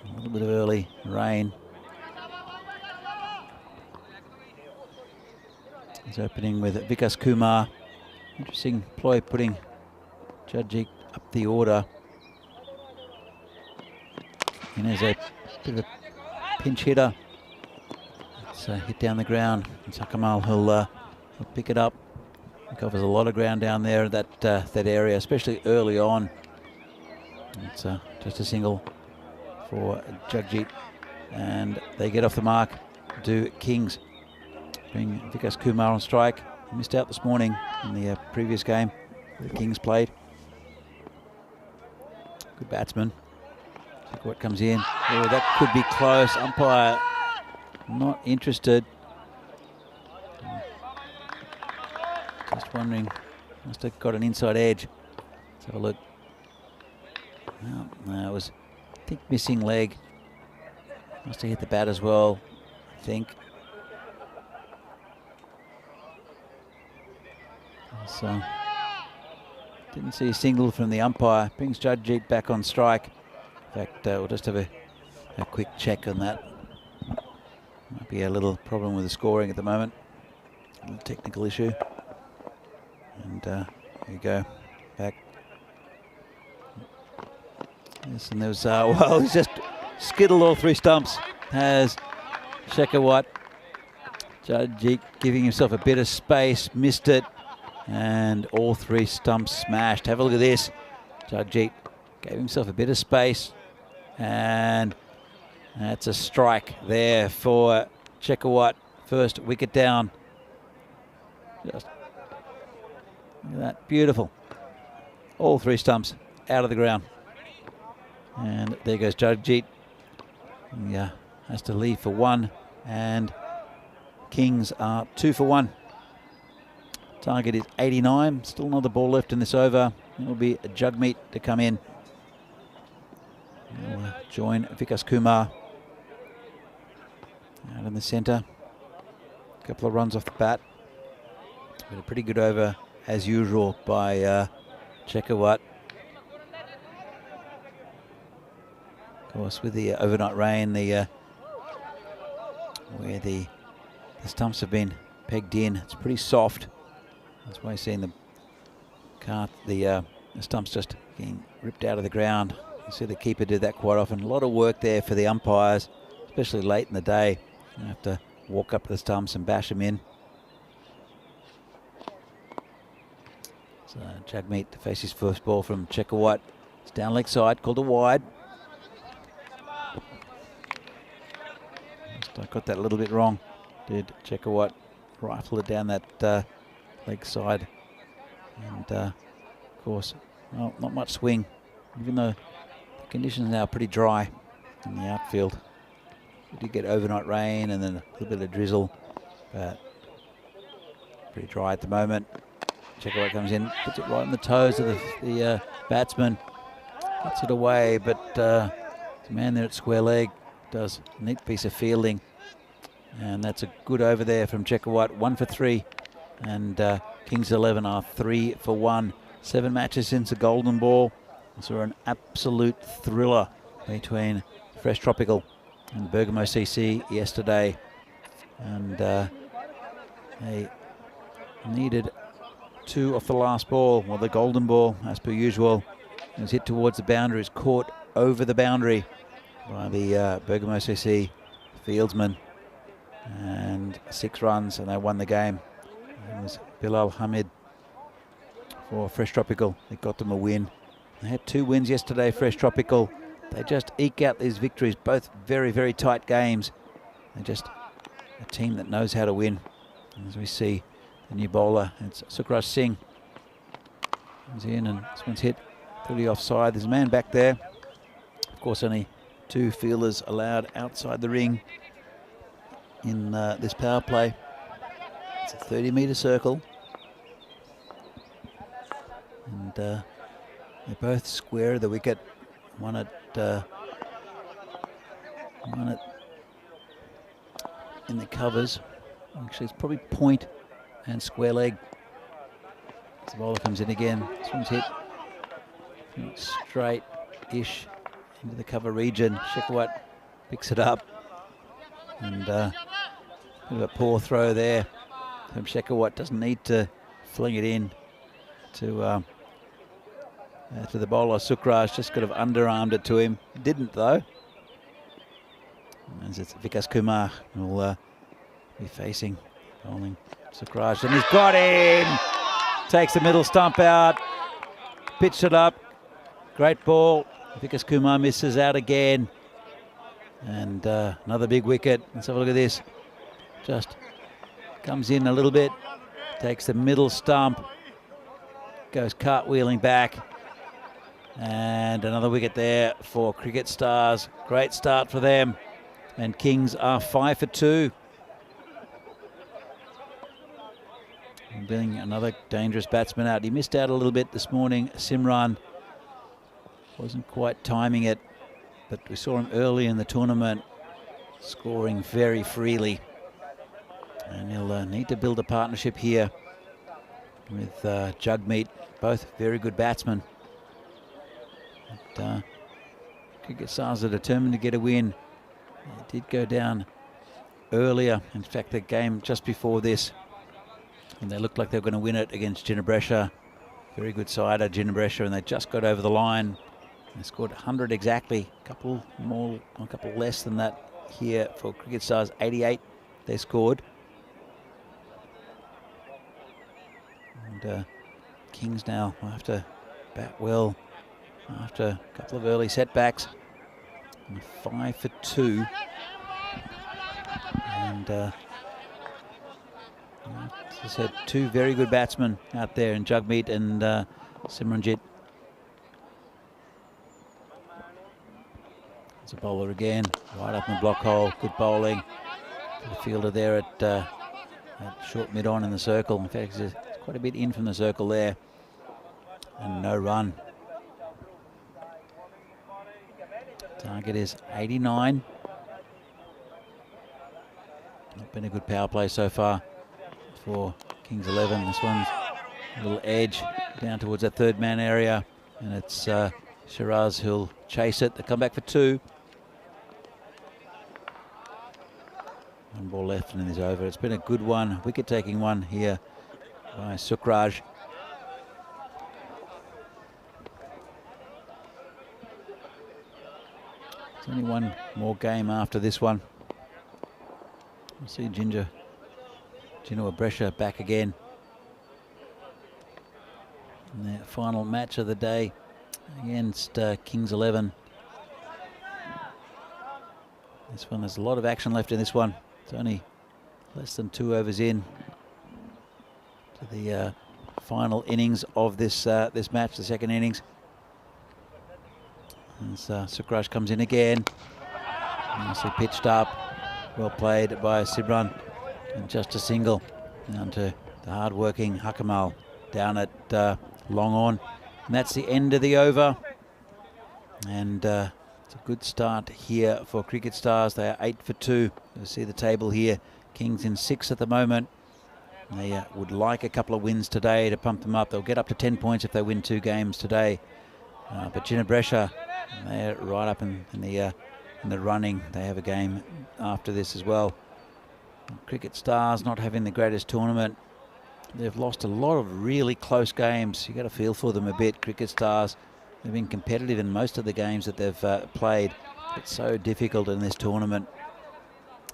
Speaker 2: A little bit of early rain. He's opening with Vikas Kumar. Interesting ploy putting Jagjit up the order. And there's a bit of a pinch hitter. It's hit down the ground. And Sakamal, he'll pick it up. He covers a lot of ground down there, that area, especially early on. It's just a single for Jagjit, and they get off the mark. Do Kings bring Vikas Kumar on strike. He missed out this morning in the previous game the Kings played. Good batsman. Check what comes in. Oh, that could be close. Umpire not interested. Just wondering, must have got an inside edge. Let's have a look. No, it was, I think, missing leg. Must have hit the bat as well, I think. So, didn't see a single from the umpire. Brings Jagjit back on strike. In fact, we'll just have a quick check on that. Might be a little problem with the scoring at the moment. A little technical issue. And here you go, back. Yes, and there was, well, he's just skittled all three stumps. Has Shekhawat. Jagjit giving himself a bit of space, missed it. And all three stumps smashed. Have a look at this. Jagjit gave himself a bit of space. And that's a strike there for Shekhawat. First wicket down. Just look at that. Beautiful. All three stumps out of the ground. And there goes Jagjit. He has to leave for one. And Kings are 2 for 1. Target is 89. Still another ball left in this over. It'll be Jagmeet to come in. He'll join Vikas Kumar out in the centre. A couple of runs off the bat. But a pretty good over as usual by Shekhawat. Of course, with the overnight rain, where the stumps have been pegged in, it's pretty soft. That's why you're seeing the stumps just getting ripped out of the ground. You see the keeper do that quite often. A lot of work there for the umpires, especially late in the day. You have to walk up to the stumps and bash them in. So Jagmeet to face his first ball from Shekhawat. It's down leg side, called a wide. I got that a little bit wrong. Did Shekhawat rifle it down that leg side? And of course, well, not much swing, even though the conditions now are pretty dry in the outfield. We did get overnight rain and then a little bit of drizzle but pretty dry at the moment. Checkerwhite comes in, puts it right on the toes of the batsman. Gets it away, but the man there at square leg does a neat piece of fielding. And that's a good over there from Checkerwhite, 1 for 3. And Kings 11 are 3 for 1. 7 matches since the golden ball. We saw an absolute thriller between Fresh Tropical and Bergamo CC yesterday. And they needed 2 off the last ball. Well, the golden ball, as per usual, was hit towards the boundary. It's caught over the boundary by the Bergamo CC fieldsman. And 6 runs, and they won the game. It was Bilal Hamid for Fresh Tropical. It got them a win. They had 2 wins yesterday, Fresh Tropical. They just eke out these victories, both very, very tight games. They're just a team that knows how to win. And as we see, the new bowler, it's Sukraj Singh. Comes in, and this one's hit pretty offside. There's a man back there. Of course, only 2 fielders allowed outside the ring in this power play. It's a 30-metre circle. And they're both square of the wicket. One in the covers. Actually, it's probably point and square leg. The bowler comes in again. This one's hit straight-ish into the cover region. Checkerwhite picks it up. And a bit of a poor throw there from Checkerwhite. Doesn't need to fling it in to the bowler. Sukraj just could have underarmed it to him. Didn't though. As it's Vikas Kumar will be facing bowling Sukraj, and he's got him. Takes the middle stump out. Pitched it up. Great ball. Vikas Kumar misses out again. And another big wicket. Let's have a look at this. Just comes in a little bit. Takes the middle stump. Goes cartwheeling back. And another wicket there for Cricket Stars. Great start for them. And Kings are 5 for 2. And being another dangerous batsman out. He missed out a little bit this morning. Simran wasn't quite timing it. But we saw him early in the tournament scoring very freely. And he'll need to build a partnership here with Jagmeet. Both very good batsmen. But Cricket Stars are determined to get a win. They did go down earlier. In fact, the game just before this. And they looked like they were going to win it against Ginebresha. Very good side at Ginebresha, and they just got over the line. They scored 100 exactly. A couple more, a couple less than that here for Cricket Stars. 88 they scored. And Kings now will have to bat well after a couple of early setbacks. And 5 for 2. And as I said, 2 very good batsmen out there in Jagmeet and Simranjit. It's a bowler again, right up in the block hole. Good bowling. The fielder there at short mid-on in the circle. In fact, there's quite a bit in from the circle there. And no run. Target is 89. Not been a good power play so far for Kings 11. This one's a little edge down towards that third man area. And it's Shiraz who'll chase it. They come back for 2. 1 ball left and it's over. It's been a good one, wicket-taking one here by Sukraj. There's only 1 more game after this one. We'll see Ginebresha back again in their final match of the day against Kings 11. This one, there's a lot of action left in this one. It's only less than 2 overs in to the final innings of this this match, the second innings. As Sukraj comes in again. Nicely pitched up. Well played by Simran. And just a single down to the hard-working Hakamal down at long on. And that's the end of the over. And it's a good start here for Cricket Stars. They are 8 for 2. You see the table here. Kings in 6 at the moment. They would like a couple of wins today to pump them up. They'll get up to 10 points if they win 2 games today. But Ginebrescia, they're right up in the running. They have a game after this as well. Cricket Stars not having the greatest tournament. They've lost a lot of really close games. You got to feel for them a bit. Cricket Stars, they've been competitive in most of the games that they've played. It's so difficult in this tournament.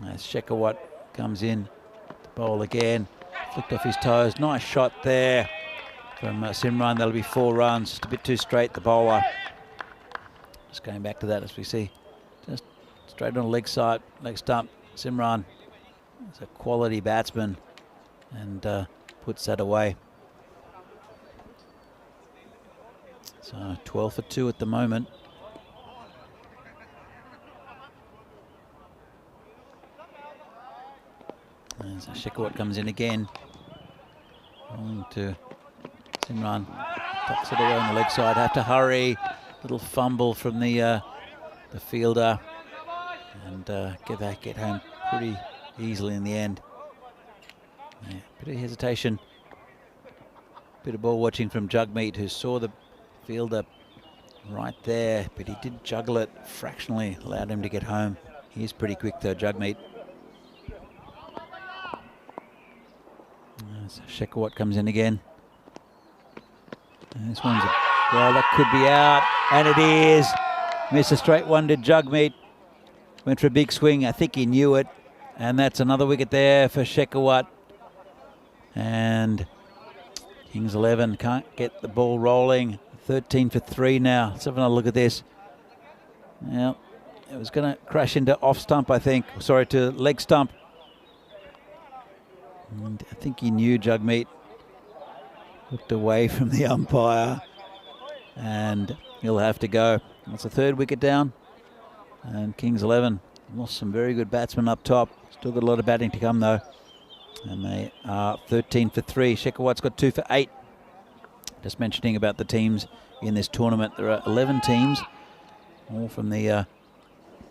Speaker 2: As Shekhawat comes in to bowl again, flicked off his toes. Nice shot there from Simran. That'll be 4 runs. Just a bit too straight, the bowler. Just going back to that as we see. Just straight on the leg side, leg stump. Simran is a quality batsman and puts that away. So 12 for 2 at the moment. As Shekhawat comes in again. Going to Simran. Tucks it away on the leg side. Have to hurry. Little fumble from the fielder. And get home pretty easily in the end. Yeah, bit of hesitation. Bit of ball watching from Jugmeet, who saw the fielder right there, but he did juggle it fractionally, allowed him to get home. He's pretty quick though, Jugmeet. So Shekhawat comes in again. And this one's well, that could be out, and it is. Missed a straight one to Jugmeet. Went for a big swing. I think he knew it, and that's another wicket there for Shekhawat. And Kings 11 can't get the ball rolling. 13 for 3 now. Let's have another look at this. Well, it was going to crash into off stump, I think. Sorry, to leg stump. And I think he knew Jugmeet. Looked away from the umpire. And he'll have to go. That's the 3rd wicket down. And Kings 11 lost some very good batsmen up top. Still got a lot of batting to come though. And they are 13 for 3. Shekhawat's got 2 for 8. Just mentioning about the teams in this tournament. There are 11 teams, all from the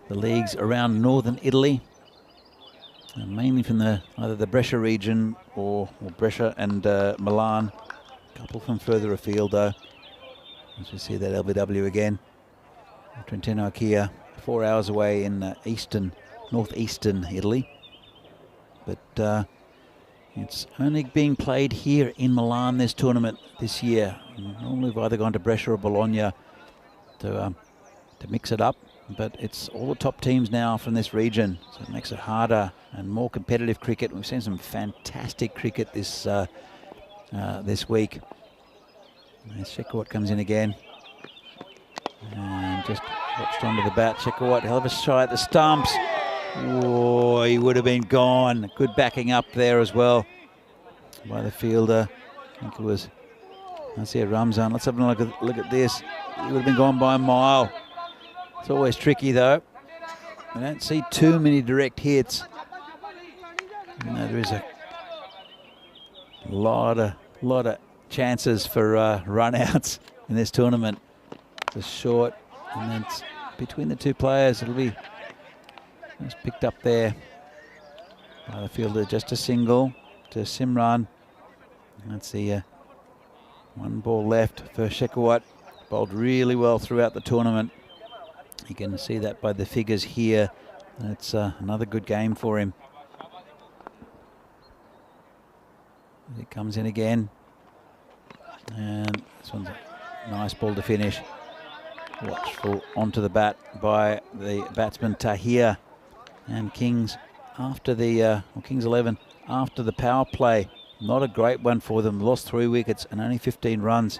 Speaker 2: leagues around northern Italy, and mainly from either the Brescia region or Brescia and Milan. A couple from further afield though. As we see that LBW again. Trentino Chia, 4 hours away in northeastern Italy. But it's only being played here in Milan, this tournament this year. Normally we've either gone to Brescia or Bologna to mix it up, but it's all the top teams now from this region, so it makes it harder and more competitive cricket. We've seen some fantastic cricket this week. As Shekhawat comes in again, and just watched onto the bat. Shekhawat, hell of a shot at the stumps. Oh, he would have been gone. Good backing up there as well by the fielder. I think it was, I see a Ramzan. Let's have a look at this. He would have been gone by a mile. It's always tricky though. I don't see too many direct hits. You know, there is a lot of chances for run-outs in this tournament. It's a short, and then it's between the two players. It'll be just picked up there by the fielder. Just a single to Simran. That's the 1 ball left for Shekhawat. Bowled really well throughout the tournament. You can see that by the figures here. That's another good game for him. He comes in again. And this one's a nice ball to finish. Watchful onto the bat by the batsman Tahir. And Kings after the Kings 11 after the power play, not a great one for them. Lost 3 wickets and only 15 runs.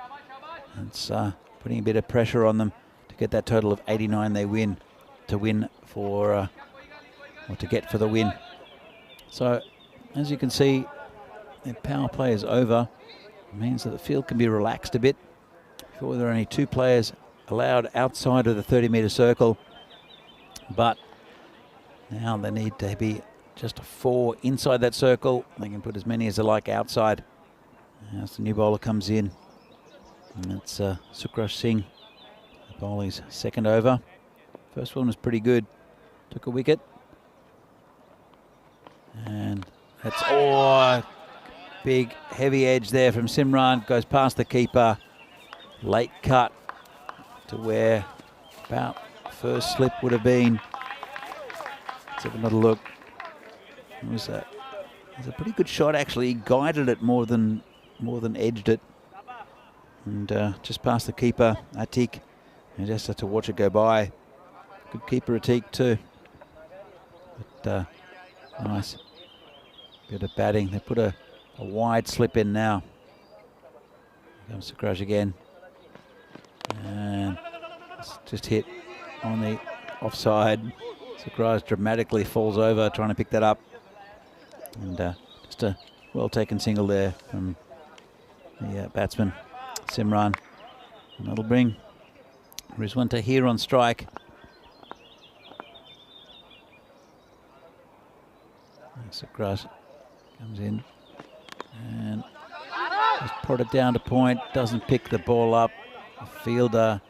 Speaker 2: It's putting a bit of pressure on them to get that total of 89 they win, to win for or to get for the win. So as you can see, the power play is over. It means that the field can be relaxed a bit. Before there are only 2 players allowed outside of the 30-metre circle, but now they need to be just a 4 inside that circle. They can put as many as they like outside. As the new bowler comes in, and that's Sukraj Singh. The bowler's second over. First one was pretty good. Took a wicket. And that's big heavy edge there from Simran. Goes past the keeper. Late cut to where about first slip would have been. Let's have another look. It was a pretty good shot actually. He guided it more than edged it. And just past the keeper, Atik. And just had to watch it go by. Good keeper, Atik too. But nice bit of batting. They put a wide slip in now. Here comes Sukraj again. And it's just hit on the offside. Sukraj dramatically falls over trying to pick that up. And just a well taken single there from the batsman, Simran. And that'll bring Rizwan Tahir on strike. Sukraj comes in and just prodded down to point, doesn't pick the ball up. The fielder,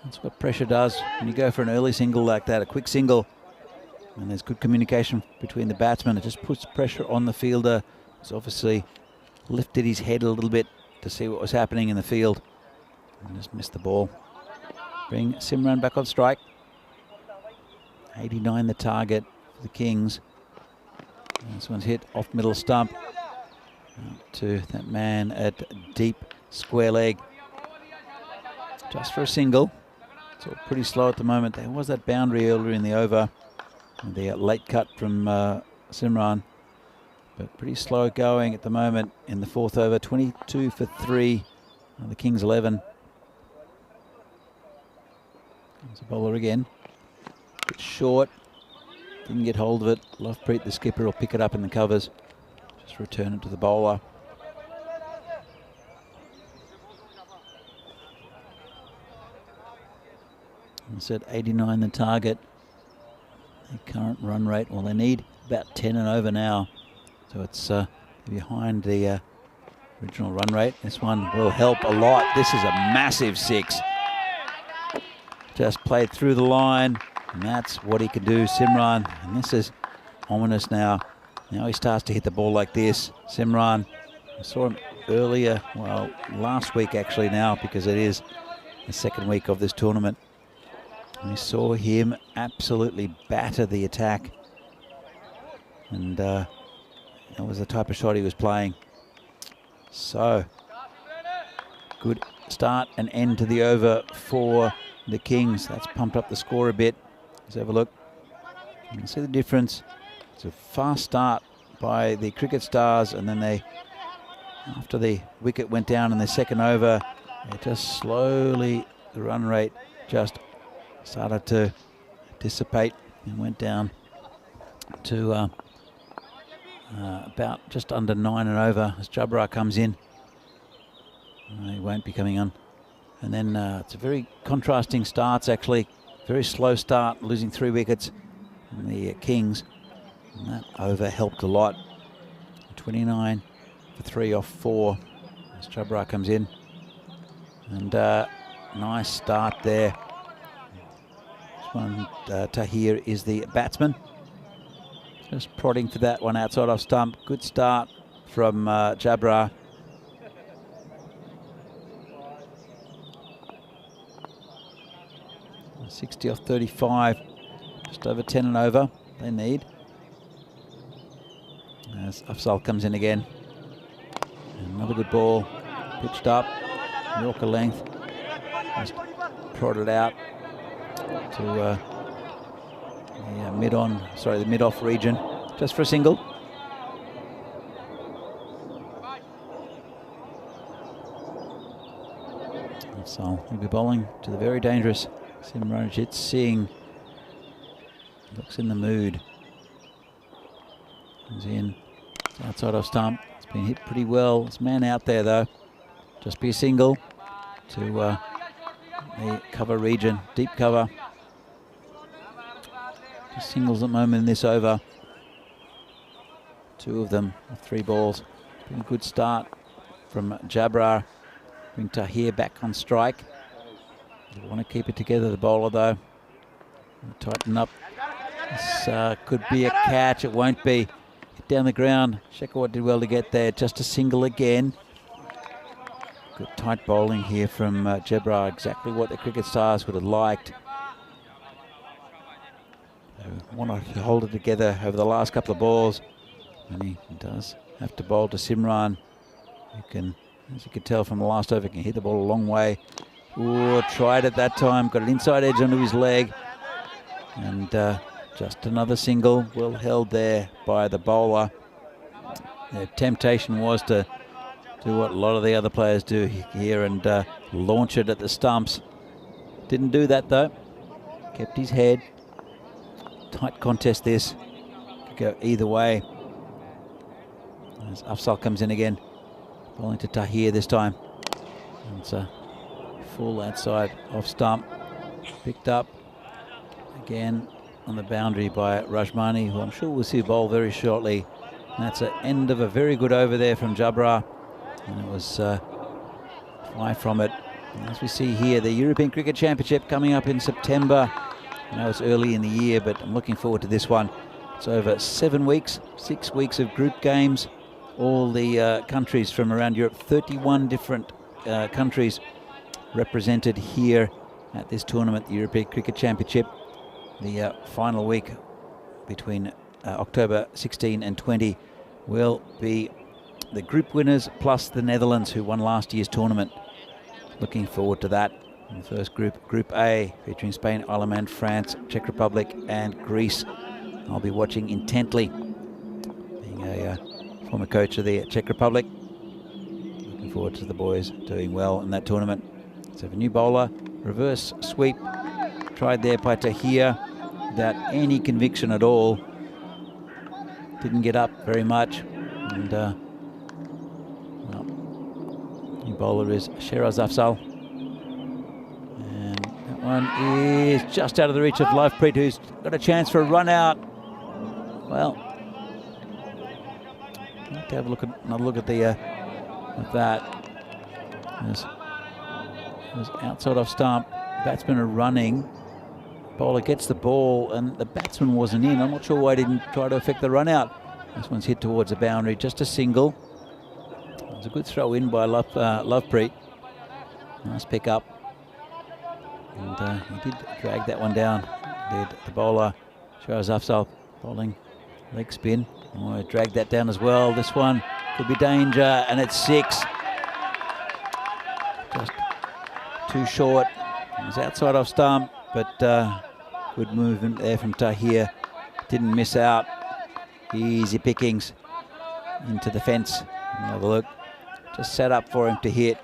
Speaker 2: that's what pressure does when you go for an early single like that, a quick single, and there's good communication between the batsmen. It just puts pressure on the fielder. He's obviously lifted his head a little bit to see what was happening in the field and just missed the ball. Bring Simran back on strike. 89 the target for the Kings. This one's hit off middle stump to that man at deep square leg. Just for a single. It's all pretty slow at the moment. There was that boundary earlier in the over. The late cut from Simran. But pretty slow going at the moment in the fourth over. 22 for 3. The Kings 11. Comes the bowler again. Bit short. Didn't get hold of it. Lovepreet, the skipper, will pick it up in the covers. Just return it to the bowler. I said 89 the target. The current run rate, well, they need about 10 and over now. So it's behind the original run rate. This one will help a lot. This is a massive 6. Just played through the line. And that's what he can do, Simran. And this is ominous now. Now he starts to hit the ball like this. Simran, I saw him earlier, well, last week actually now, because it is the second week of this tournament. We saw him absolutely batter the attack. And that was the type of shot he was playing. So, good start and end to the over for the Kings. That's pumped up the score a bit. Let's have a look. You can see the difference. It's a fast start by the Cricket Stars, and then they, after the wicket went down in the second over, it just slowly, the run rate just started to dissipate and went down to about just under 9 and over as Jabra comes in. He won't be coming on. And then it's a very contrasting starts actually. Very slow start, losing 3 wickets in the Kings. And that over helped a lot. 29 for 3 off 4 as Jabra comes in. And nice start there. This one, Tahir is the batsman. Just prodding for that one outside off stump. Good start from Jabra. .60 off 35, just over 10 and over they need. As Afzal comes in again. And another good ball, pitched up, Yorker length, just prodded out to the mid-off region, just for a single. Afzal will be bowling to the very dangerous Simranjit Singh. Looks in the mood. Comes in. It's outside off stump. It's been hit pretty well. It's man out there though. Just be a single to the cover region. Deep cover. Just singles at the moment in this over. 2 of them, 3 balls. It's been a good start from Jabra. Bring Tahir back on strike. They want to keep it together, the bowler, though. Tighten up. This could be a catch. It won't be. Hit down the ground. Shekhawat did well to get there. Just a single again. Good tight bowling here from Jabra. Exactly what the cricket stars would have liked. Want to hold it together over the last couple of balls. And he does have to bowl to Simran. You can, as you could tell from the last over, can hit the ball a long way. Ooh, tried it that time. Got an inside edge onto his leg. And just another single, well held there by the bowler. The temptation was to do what a lot of the other players do here and launch it at the stumps. Didn't do that though. Kept his head. Tight contest this. Could go either way. As Afzal comes in again. Bowling to Tahir this time. And it's a full outside off stump. Picked up again on the boundary by Rajmani, who I'm sure we'll see bowl very shortly. And that's the end of a very good over there from Jabra. And it was 5 from it. And as we see here, the European Cricket Championship coming up in September. I know it's early in the year, but I'm looking forward to this one. It's over 7 weeks, 6 weeks of group games. All the countries from around Europe, 31 different countries represented here at this tournament, the European Cricket Championship. The final week between October 16 and 20 will be the group winners plus the Netherlands, who won last year's tournament. Looking forward to that. In the first group, Group A, featuring Spain, Ireland, France, Czech Republic and Greece. I'll be watching intently, being a former coach of the Czech Republic. Looking forward to the boys doing well in that tournament. So a new bowler, reverse sweep, tried there by Tahir without any conviction at all. Didn't get up very much. And well, new bowler is Sheraz Afzal. And that one is just out of the reach of Lovepreet, who's got a chance for a run out. Well, I'd like to have another look at the at that. It was outside off stump. Batsmen are running. Bowler gets the ball and the batsman wasn't in. I'm not sure why he didn't try to affect the run out. This one's hit towards the boundary, just a single. It was a good throw in by Lovepreet. Nice pick up. And he did drag that one down. Did the bowler, Sheraz Afzal, bowling leg spin. Oh, dragged that down as well. This one could be danger, and it's 6. Just too short. It was outside off stump, but good movement there from Tahir. Didn't miss out. Easy pickings into the fence. Have a look. Just set up for him to hit.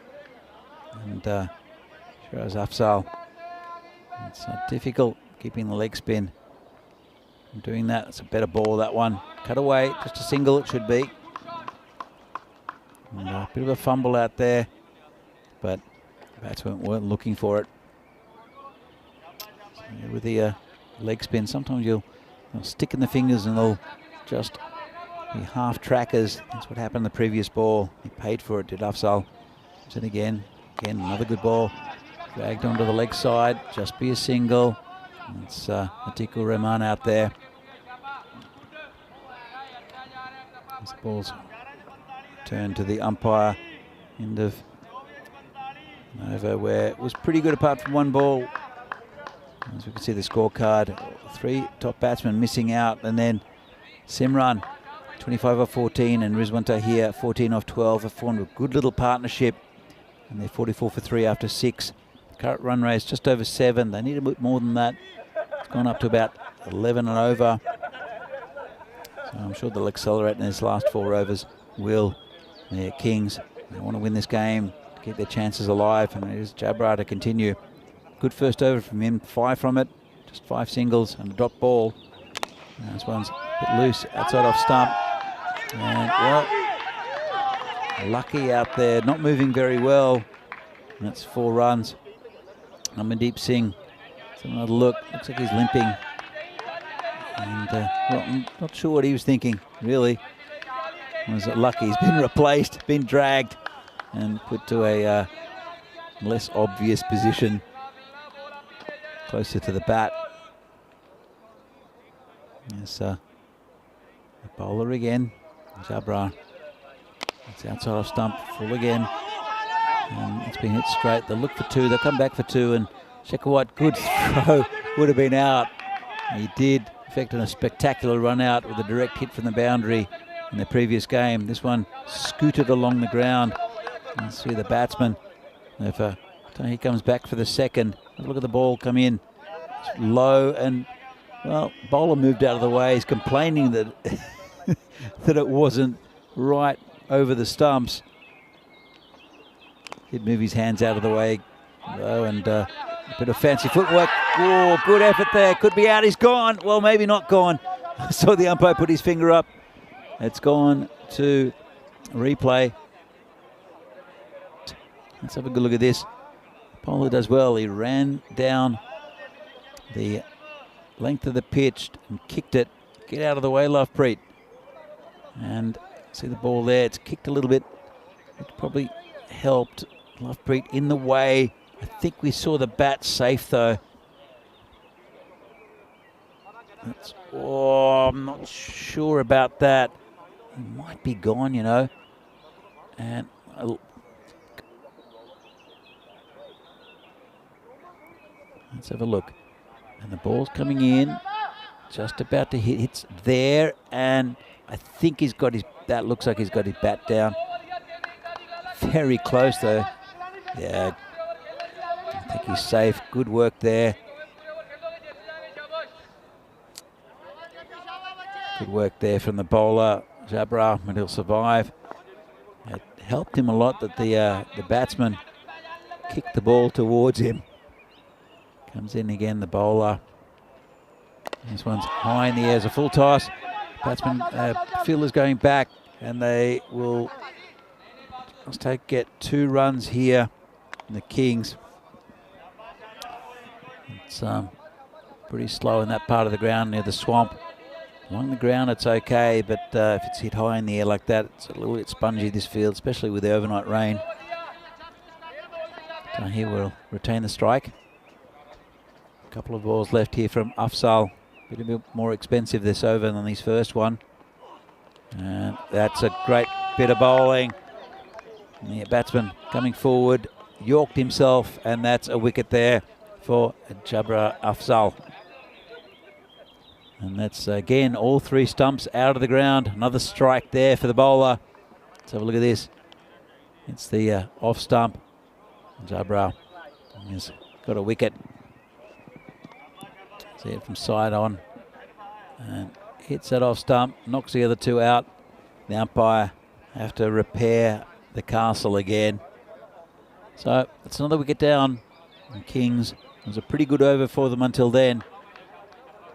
Speaker 2: And Sheraz Afzal. It's difficult keeping the leg spin. And doing that, it's a better ball, that one. Cut away, just a single it should be. And a bit of a fumble out there, but the batsmen weren't looking for it. So with the leg spin, sometimes you'll stick in the fingers and they'll just be half trackers. That's what happened in the previous ball. He paid for it, did Afzal. And again, another good ball. Dragged onto the leg side, just be a single. It's Atikur Rahman out there. This ball's turned to the umpire. End of over, where it was pretty good apart from one ball. As we can see the scorecard, 3 top batsmen missing out, and then Simran 25 off 14 and Rizwan Tahir 14 off 12 have formed a good little partnership, and they're 44 for 3 after 6. Current run rate is just over 7. They need a bit more than that. It's gone up to about 11 and over. So I'm sure they'll accelerate in these last 4 overs. Will the Kings, they want to win this game, keep their chances alive, and it is Jabra to continue. Good first over from him, 5 from it, just 5 singles and a drop ball. And this one's a bit loose outside off stump. And well, lucky out there, not moving very well. And that's 4 runs. Amandeep Singh, let's have another look. Looks like he's limping. And well, I'm not sure what he was thinking, really. was lucky. He's been replaced, been dragged, and put to a less obvious position, closer to the bat. Yes, the bowler again, Jabra. It's outside off stump, full again. And it's been hit straight. They'll look for two, they'll come back for two, and Shekhawat, good throw, would have been out. He did, effecting a spectacular run out with a direct hit from the boundary in the previous game. This one scooted along the ground. You see the batsman. If he comes back for the second, have a look at the ball come in. It's low, and well, bowler moved out of the way. He's complaining that that it wasn't right over the stumps. He'd move his hands out of the way, though, and a bit of fancy footwork. Oh, good effort there. Could be out. He's gone. Well, maybe not gone. I saw the umpire put his finger up. It's gone to replay. Let's have a good look at this. Bowler does well. He ran down the length of the pitch and kicked it. Get out of the way, Lovepreet. And see the ball there. It's kicked a little bit. It probably helped. Lovepreet in the way. I think we saw the bat safe though. I'm not sure about that. He might be gone, you know. And let's have a look. And the ball's coming in. Just about to hit. It's there, and I think he's got his. That looks like he's got his bat down. Very close though. Yeah, I think he's safe. Good work there. Good work there from the bowler, Jabra, but he'll survive. It helped him a lot that the batsman kicked the ball towards him. Comes in again, the bowler. This one's high in the air as a full toss. Batsman, fielder's going back, and they will just get 2 runs here. The Kings. It's pretty slow in that part of the ground near the swamp. Along the ground it's okay, but if it's hit high in the air like that, it's a little bit spongy, this field, especially with the overnight rain. So here we'll retain the strike. A couple of balls left here from Afzal. A bit more expensive this over than his first one. And that's a great bit of bowling. And the batsman coming forward, yorked himself, and that's a wicket there for Jabra Afzal. And that's again all 3 stumps out of the ground. Another strike there for the bowler. Let's have a look at this. It's the off stump. Jabra has got a wicket. See it from side on. And hits that off stump, knocks the other 2 out. The umpire have to repair the castle again. So it's another wicket down. And Kings, it was a pretty good over for them until then.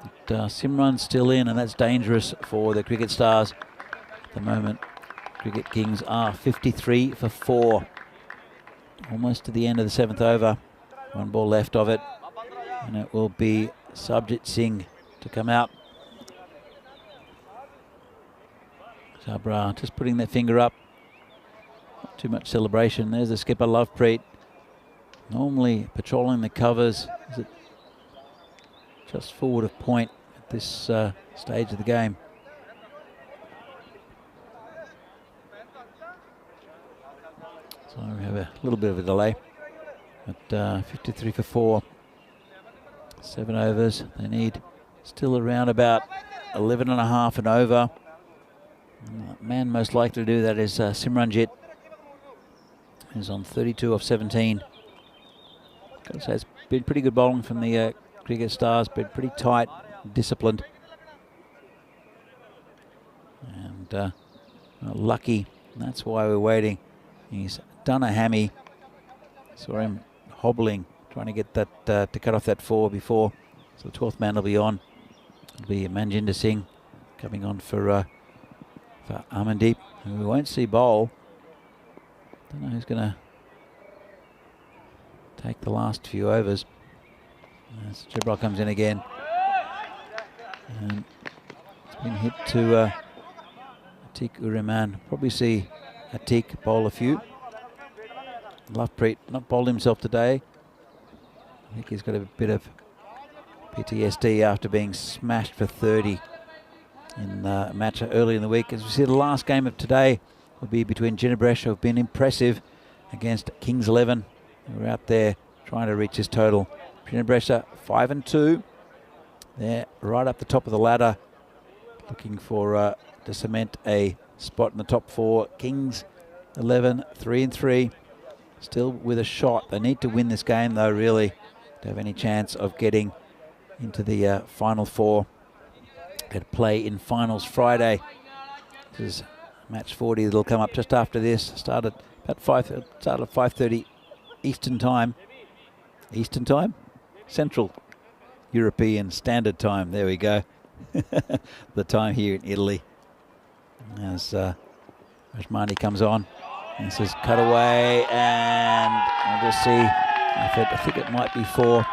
Speaker 2: But, Simran's still in, and that's dangerous for the Cricket Stars. At the moment, Cricket Kings are 53 for 4. Almost to the end of the 7th over. 1 ball left of it. And it will be Subjit Singh to come out. Jabra just putting their finger up. Not too much celebration. There's the skipper, Lovepreet. Normally patrolling the covers. Is it just forward of point at this stage of the game? So we have a little bit of a delay. But 53 for 4. 7 overs. They need still around about 11 and a half and over. The man most likely to do that is Simranjit, who's on 32 off 17. Gotta say, it's been pretty good bowling from the Cricket Stars, been pretty tight, disciplined. And lucky, that's why we're waiting. He's done a hammy. Saw him hobbling, trying to get that to cut off that 4 before. So the 12th man will be on. It'll be Manjinder Singh coming on for Amandeep, who we won't see bowl. Don't know who's going to take the last few overs. As Jabra comes in again. And it's been hit to Atik Uriman. Probably see Atik bowl a few. Lovepreet not bowled himself today. I think he's got a bit of PTSD after being smashed for 30 in a match early in the week. As we see, the last game of today will be between Ginebresh, who have been impressive, against Kings 11, who are out there trying to reach his total. Ginebresh 5-2. They're right up the top of the ladder, looking for to cement a spot in the top 4. Kings 11, 3-3. Still with a shot. They need to win this game, though, really, to have any chance of getting into the final 4. Going to play in finals Friday. This is match 40 that'll come up just after this. Started at 5:30 Eastern Time. Eastern Time? Central European Standard Time. There we go. The time here in Italy. As Rashmani comes on. And this is cut away, and we'll just see. I think it might be 4.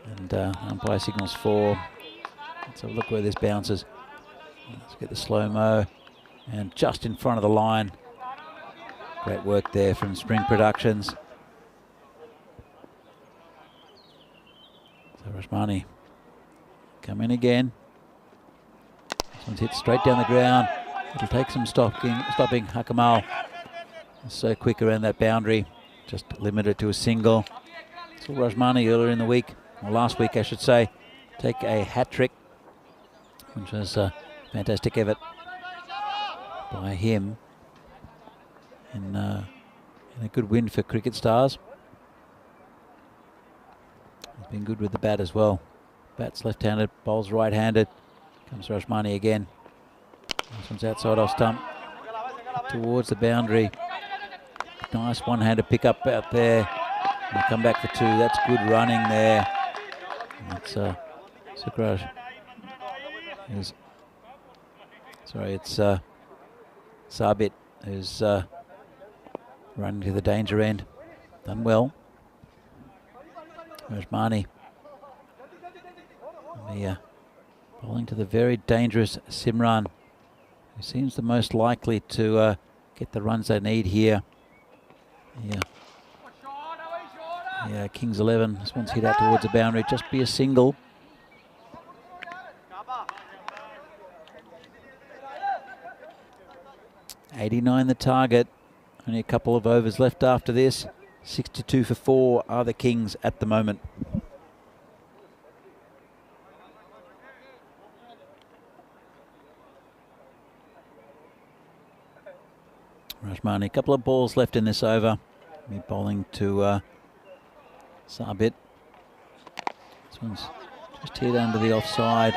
Speaker 2: And umpire signals 4. Let's have a look where this bounces. Let's get the slow-mo. And just in front of the line. Great work there from Spring Productions. So Rashmani come in again. This one's hit straight down the ground. It'll take some stopping. Hakamal is so quick around that boundary. Just limited to a single. Saw Rashmani earlier in the week, or last week I should say, take a hat-trick, which was a fantastic effort by him. And a good win for Cricket Stars. He's been good with the bat as well. Bat's left-handed, bowls right-handed. Comes Rashmani again. This one's outside off stump towards the boundary. Nice one-handed pick up out there. And come back for 2. That's good running there. It's Sukraj. It's Sabit who's running to the danger end. Done well. Rashmani. Bowling to the very dangerous Simran, who seems the most likely to get the runs they need here. Yeah, Kings 11. This one's hit out towards the boundary. Just be a single. .89 the target. Only a couple of overs left after this. 62 for 4 are the Kings at the moment. Rashmani, a couple of balls left in this over. Be bowling to Sabit. This one's just hit under the offside.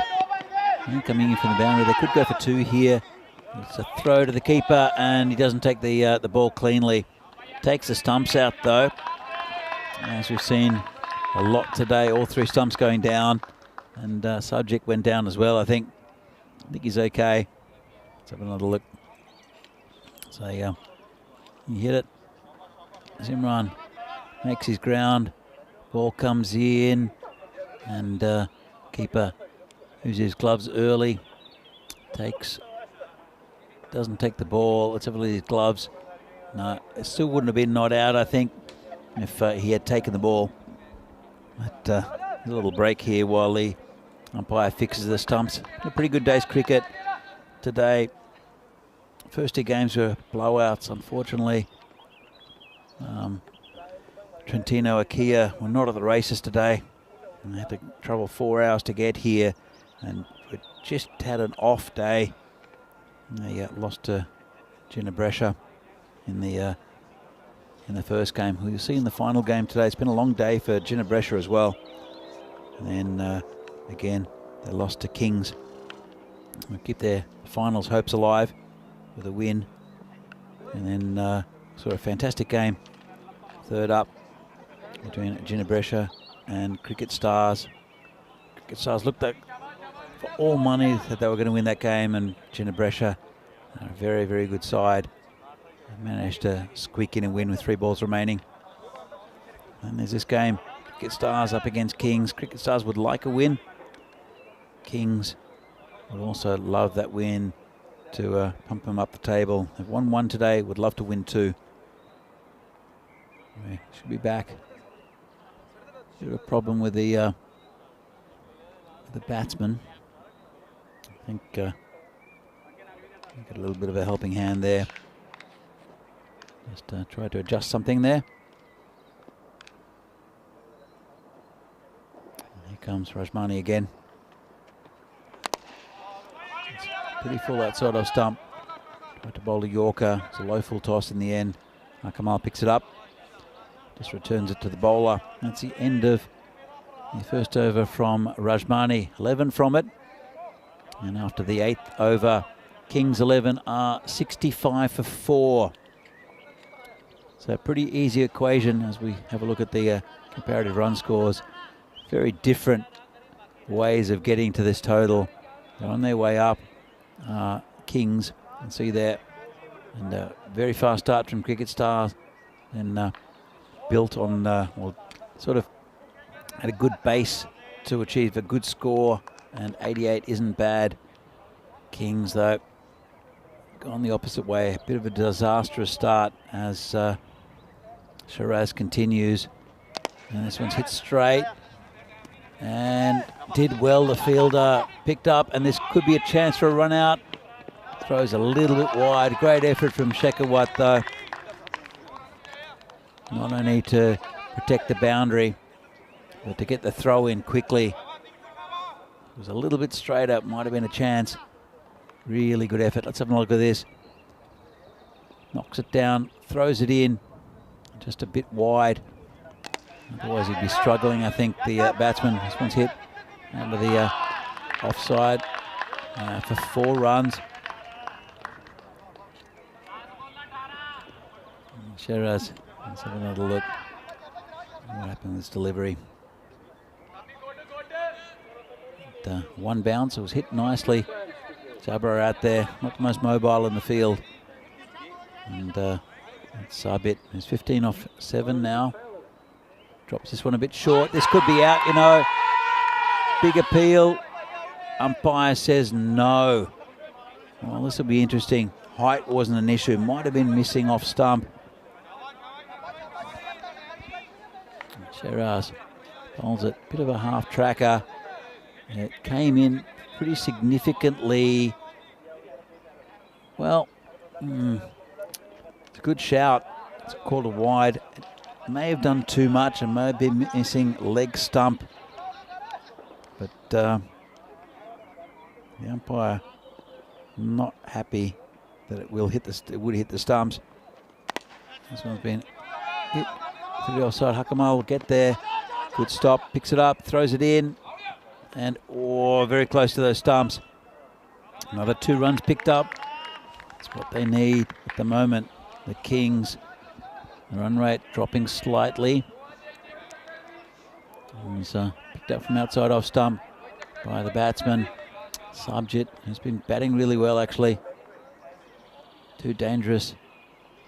Speaker 2: And coming in from the boundary, they could go for 2 here. It's a throw to the keeper, and he doesn't take the ball cleanly. Takes the stumps out though. As we've seen a lot today, all 3 stumps going down, and Subject went down as well. I think he's okay. Let's have another look. So he hit it. Simran makes his ground. Ball comes in, and keeper uses his gloves early. Doesn't take the ball. Let's have a look at his gloves. No, it still wouldn't have been not out, I think, if he had taken the ball. But a little break here while the umpire fixes the stumps. A pretty good day's cricket today. First 2 games were blowouts, unfortunately. Trentino Akia were not at the races today. And they had to travel 4 hours to get here, and we just had an off day. They lost to Ginebresh in the first game. We'll see in the final game today. It's been a long day for Ginebresh as well. And then again, they lost to Kings. We'll keep their finals hopes alive with a win. And then saw a fantastic game, third up, between Ginebresh and Cricket Stars. Cricket Stars looked like for all money that they were going to win that game, and Ginebresh, a very, very good side, managed to squeak in and win with 3 balls remaining. And there's this game, Cricket Stars up against Kings. Cricket Stars would like a win. Kings would also love that win to pump them up the table. They've won 1 today, would love to win 2. We should be back. Bit of a problem with the batsman. I think got a little bit of a helping hand there. Just try to adjust something there. Here comes Rajmani again. It's pretty full outside of stump. Tried to bowl a Yorker. It's a low full toss in the end. Kamal picks it up. Just returns it to the bowler. That's the end of the first over from Rajmani. 11 from it. And after the 8th over, Kings 11 are 65 for 4. So a pretty easy equation as we have a look at the comparative run scores. Very different ways of getting to this total. They're on their way up. Kings, you can see there. And a very fast start from Cricket Stars. And built on, well, sort of had a good base to achieve a good score, and 88 isn't bad. Kings, though, gone the opposite way. A bit of a disastrous start as Shiraz continues. And this one's hit straight and did well. The fielder picked up, and this could be a chance for a run out. Throws a little bit wide. Great effort from Shekhawat, though. Not only to protect the boundary, but to get the throw in quickly. It was a little bit straighter, might have been a chance. Really good effort. Let's have a look at this. Knocks it down, throws it in, just a bit wide. Otherwise he'd be struggling, I think, the batsman. This one's hit under the offside for 4 runs. Shiraz, let's have another look. What happened with this delivery? One bounce, it was hit nicely. Jabra out there, not the most mobile in the field. And Sabit is 15 off 7 now. Drops this one a bit short. This could be out, you know. Big appeal. Umpire says no. Well, this will be interesting. Height wasn't an issue. Might have been missing off stump. Shiraz holds it. Bit of a half tracker. It came in pretty significantly. Well, it's a good shout. It's called a wide. It may have done too much and may have been missing leg stump. But the umpire not happy that it would hit the stumps. This one's been hit to the offside. Hakamal will get there. Good stop. Picks it up. Throws it in. And very close to those stumps. Another 2 runs picked up. That's what they need at the moment. The Kings. The run rate dropping slightly. He's picked up from outside off stump by the batsman. Sabjit has been batting really well, actually. 2 dangerous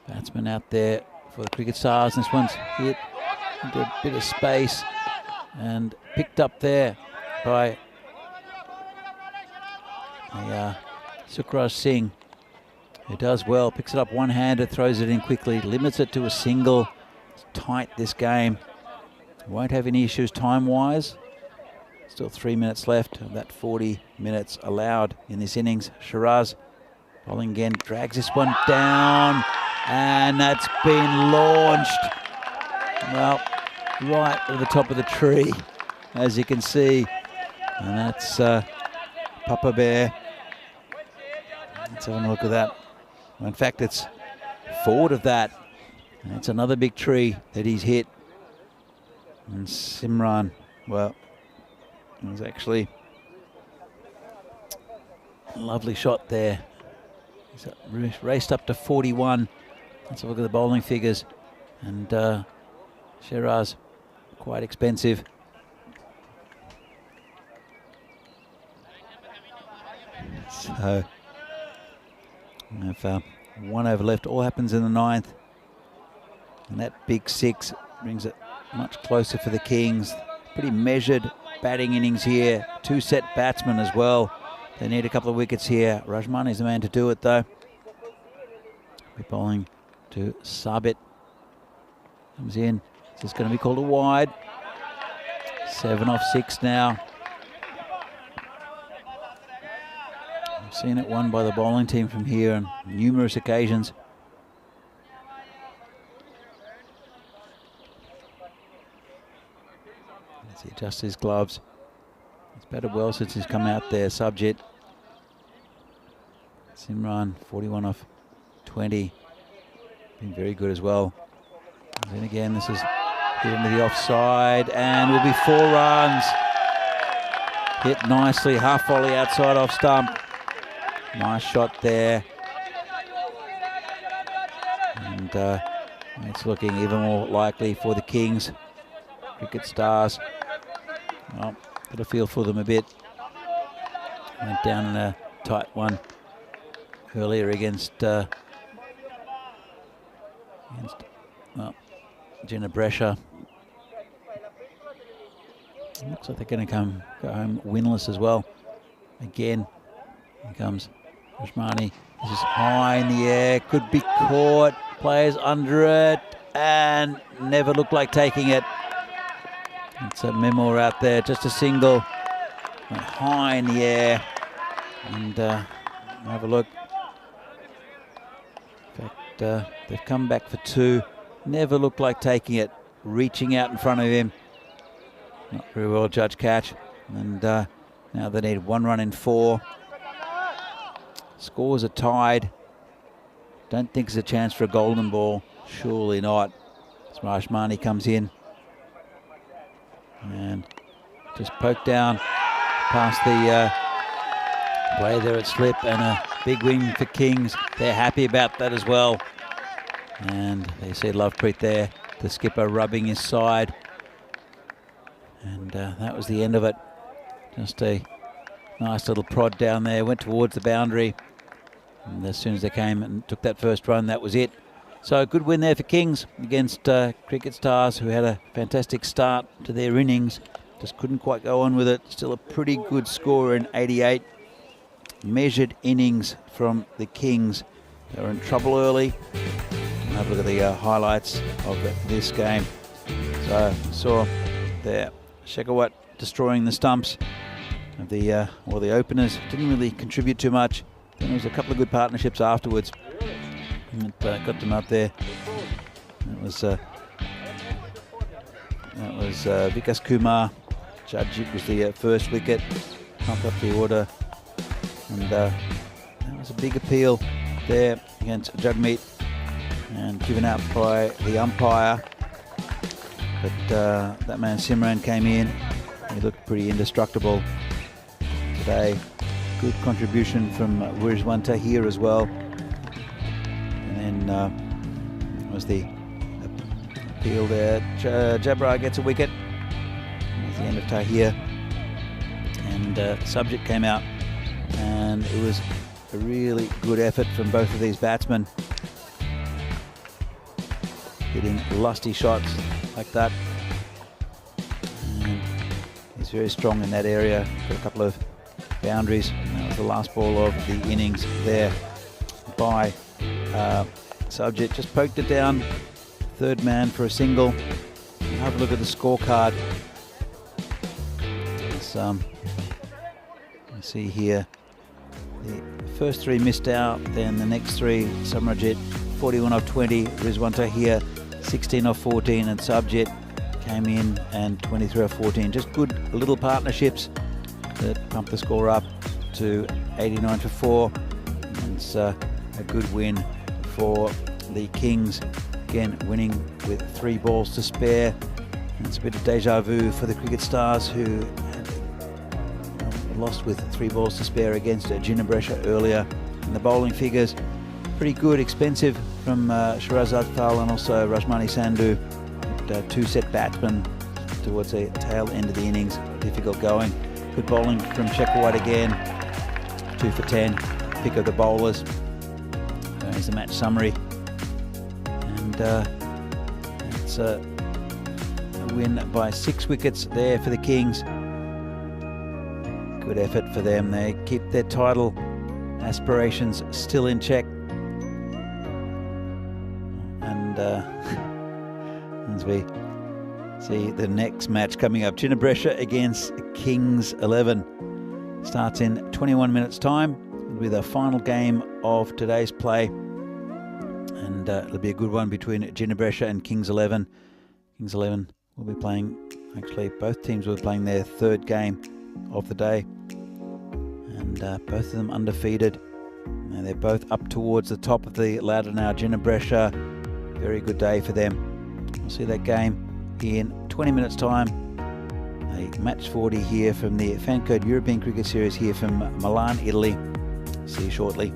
Speaker 2: batsmen out there for the Cricket Stars. This one's hit into a bit of space and picked up there by Sukraj Singh, who does well, picks it up one-handed, throws it in quickly, limits it to a single. It's tight, this game. Won't have any issues time-wise. Still 3 minutes left of that 40 minutes allowed in this innings. Shiraz bowling again, drags this one down, and that's been launched. Well, right at the top of the tree, as you can see. And that's Papa Bear. Let's have a look at that. Well, in fact, it's forward of that. And it's another big tree that he's hit. And Simran, well, it was actually a lovely shot there. He's raced up to 41. Let's have a look at the bowling figures. And Shiraz, quite expensive. So, we have 1 over left. All happens in the 9th. And that big 6 brings it much closer for the Kings. Pretty measured batting innings here. 2 set batsmen as well. They need a couple of wickets here. Rajmani's the man to do it though. We're bowling to Sabit. Comes in. This is going to be called a wide. 7 off 6 now. I've seen it won by the bowling team from here on numerous occasions. As he adjusts his gloves. He's batted well since he's come out there. Subject. Simran, 41 off 20. Been very good as well. And then again, this is hit into the offside and will be 4 runs. Hit nicely, half volley outside off stump. Nice shot there. And it's looking even more likely for the Kings. Cricket Stars. Well, got a feel for them a bit. Went down in a tight one earlier against Jenna Brescia. Looks like they're going to go home winless as well. Again, here comes Rajmani. This is high in the air, could be caught. Players under it and never looked like taking it. It's a memo out there, just a single. Went high in the air. And have a look. In fact, they've come back for 2. Never looked like taking it. Reaching out in front of him. Not very well judged catch. And now they need 1 run in 4. Scores are tied. Don't think there's a chance for a golden ball. Surely not. As Rajmani comes in. And just poked down past the play there at slip, and a big win for Kings. They're happy about that as well. And they see Lovepreet there, the skipper rubbing his side. And that was the end of it. Just a nice little prod down there, went towards the boundary. And as soon as they came and took that first run, that was it. So a good win there for Kings against Cricket Stars, who had a fantastic start to their innings. Just couldn't quite go on with it. Still a pretty good score in 88. Measured innings from the Kings. They were in trouble early. Have a look at the highlights of this game. So saw there Shekhawat destroying the stumps of the openers. Didn't really contribute too much. Then there was a couple of good partnerships afterwards. And got them up there. That was Vikas Kumar. Judge was the first wicket. Pumped up the order. And that was a big appeal there against Jagmeet. And given out by the umpire. But that man Simran came in. He looked pretty indestructible today. Good contribution from Rizwan Tahir as well. And then was the appeal there. Jabra gets a wicket. That's the end of Tahir. And the subject came out. And it was a really good effort from both of these batsmen. Hitting lusty shots like that. And he's very strong in that area. Got a couple of boundaries. And that was the last ball of the innings there by Subject. Just poked it down. Third man for a single. Have a look at the scorecard. You see here the first 3 missed out, then the next 3 Samrajit 41 off 20, Rizwan Tahir 16 off 14, and Subject came in and 23 off 14. Just good little partnerships that pumped the score up to 89 for 4. And it's a good win for the Kings, again winning with 3 balls to spare. And it's a bit of deja vu for the Cricket Stars, who had lost with 3 balls to spare against Jenna Brescia earlier. And the bowling figures pretty good, expensive from Shiraz Adfal and also Rajmani Sandhu. 2 set batsmen towards the tail end of the innings. Difficult going. Good bowling from Shekhawat again. 2 for 10. Pick of the bowlers. Here's the match summary. And it's a win by 6 wickets there for the Kings. Good effort for them. They keep their title aspirations still in check. And as we see the next match coming up, Ginebrescia against Kings 11. Starts in 21 minutes time with a final game of today's play. And it'll be a good one between Ginebrescia and Kings 11. Kings 11 will be playing, actually both teams will be playing their third game of the day. And both of them undefeated. And they're both up towards the top of the ladder now. Ginebrescia, very good day for them. We'll see that game in 20 minutes time. A match 40 here from the Fancode European Cricket Series here from Milan, Italy. See you shortly.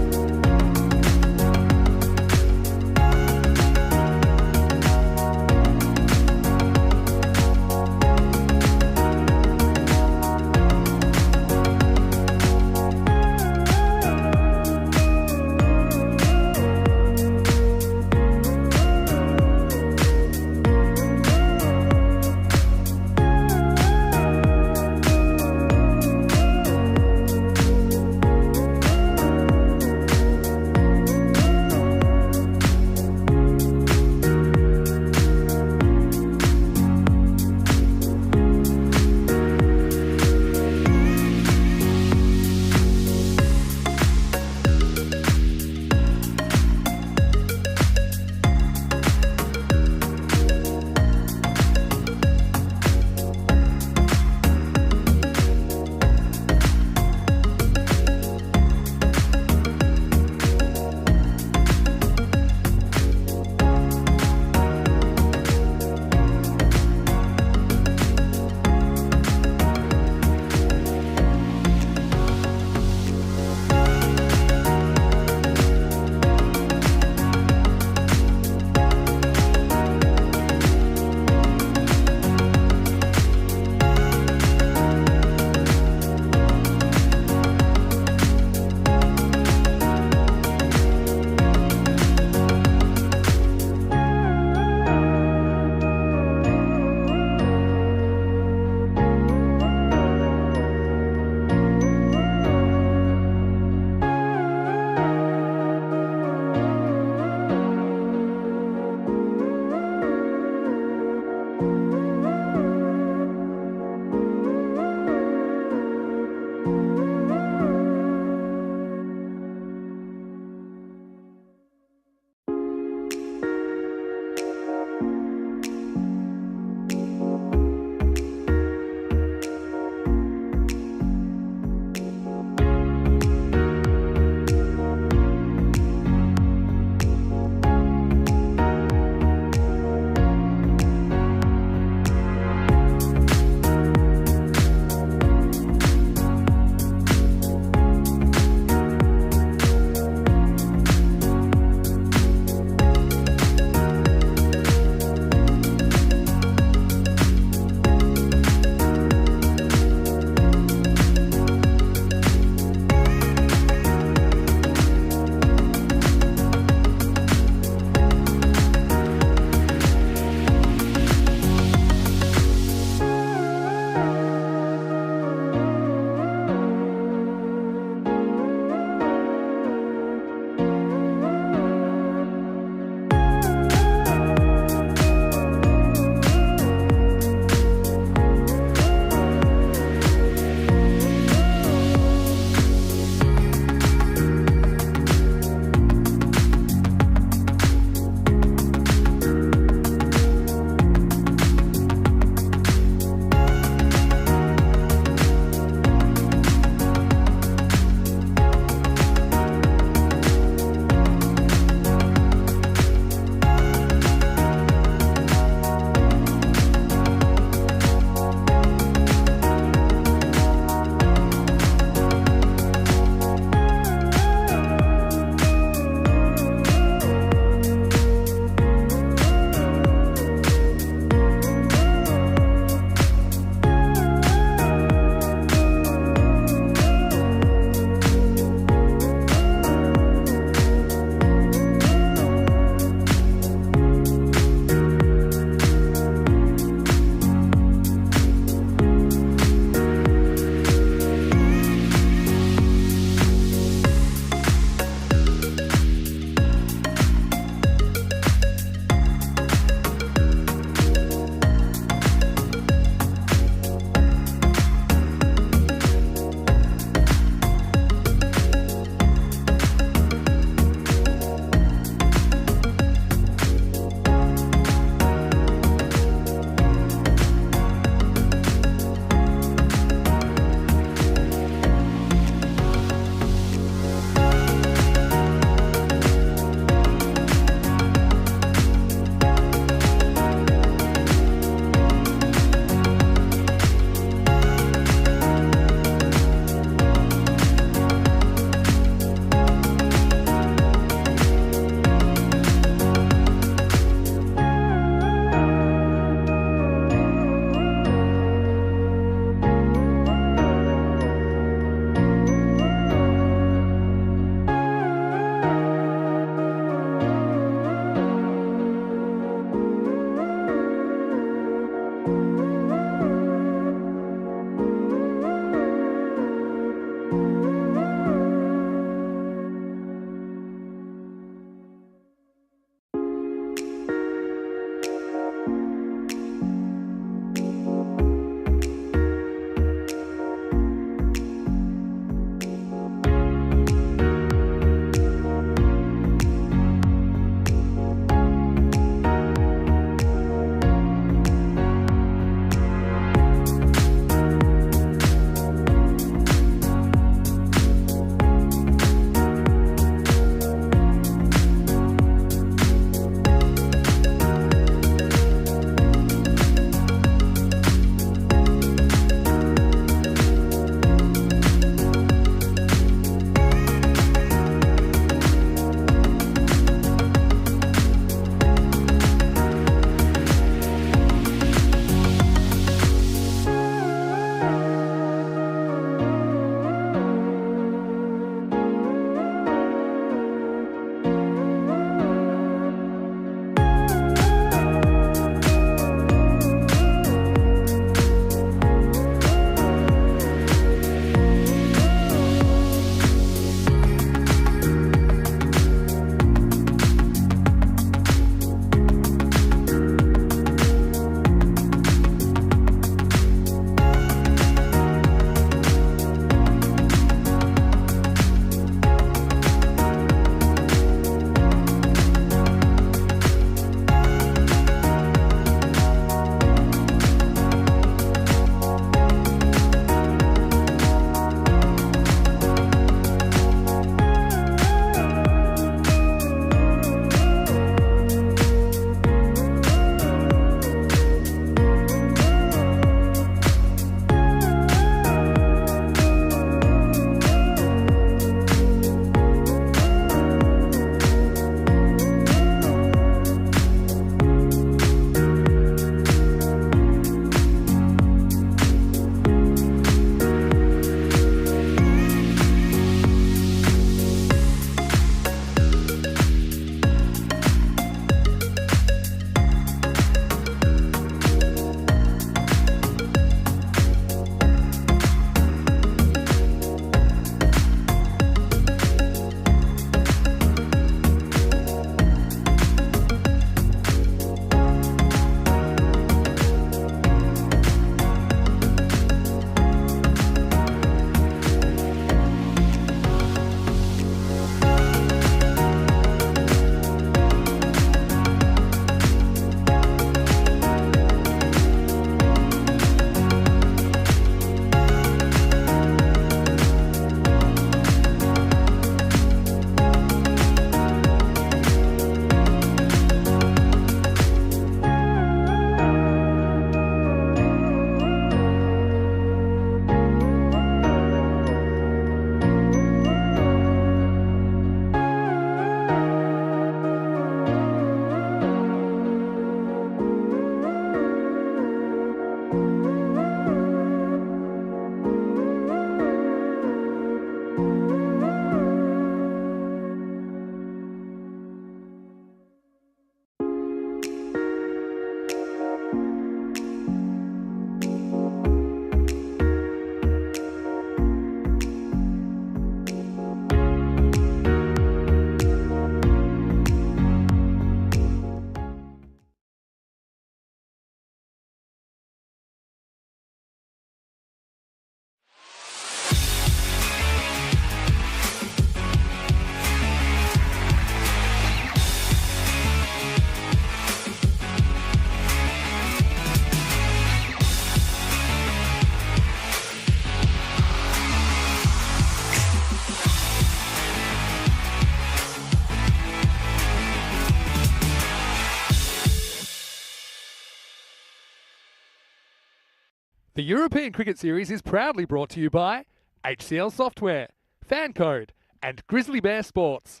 Speaker 1: The European Cricket Series is proudly brought to you by HCL Software, Fan Code, and Grizzly Bear Sports.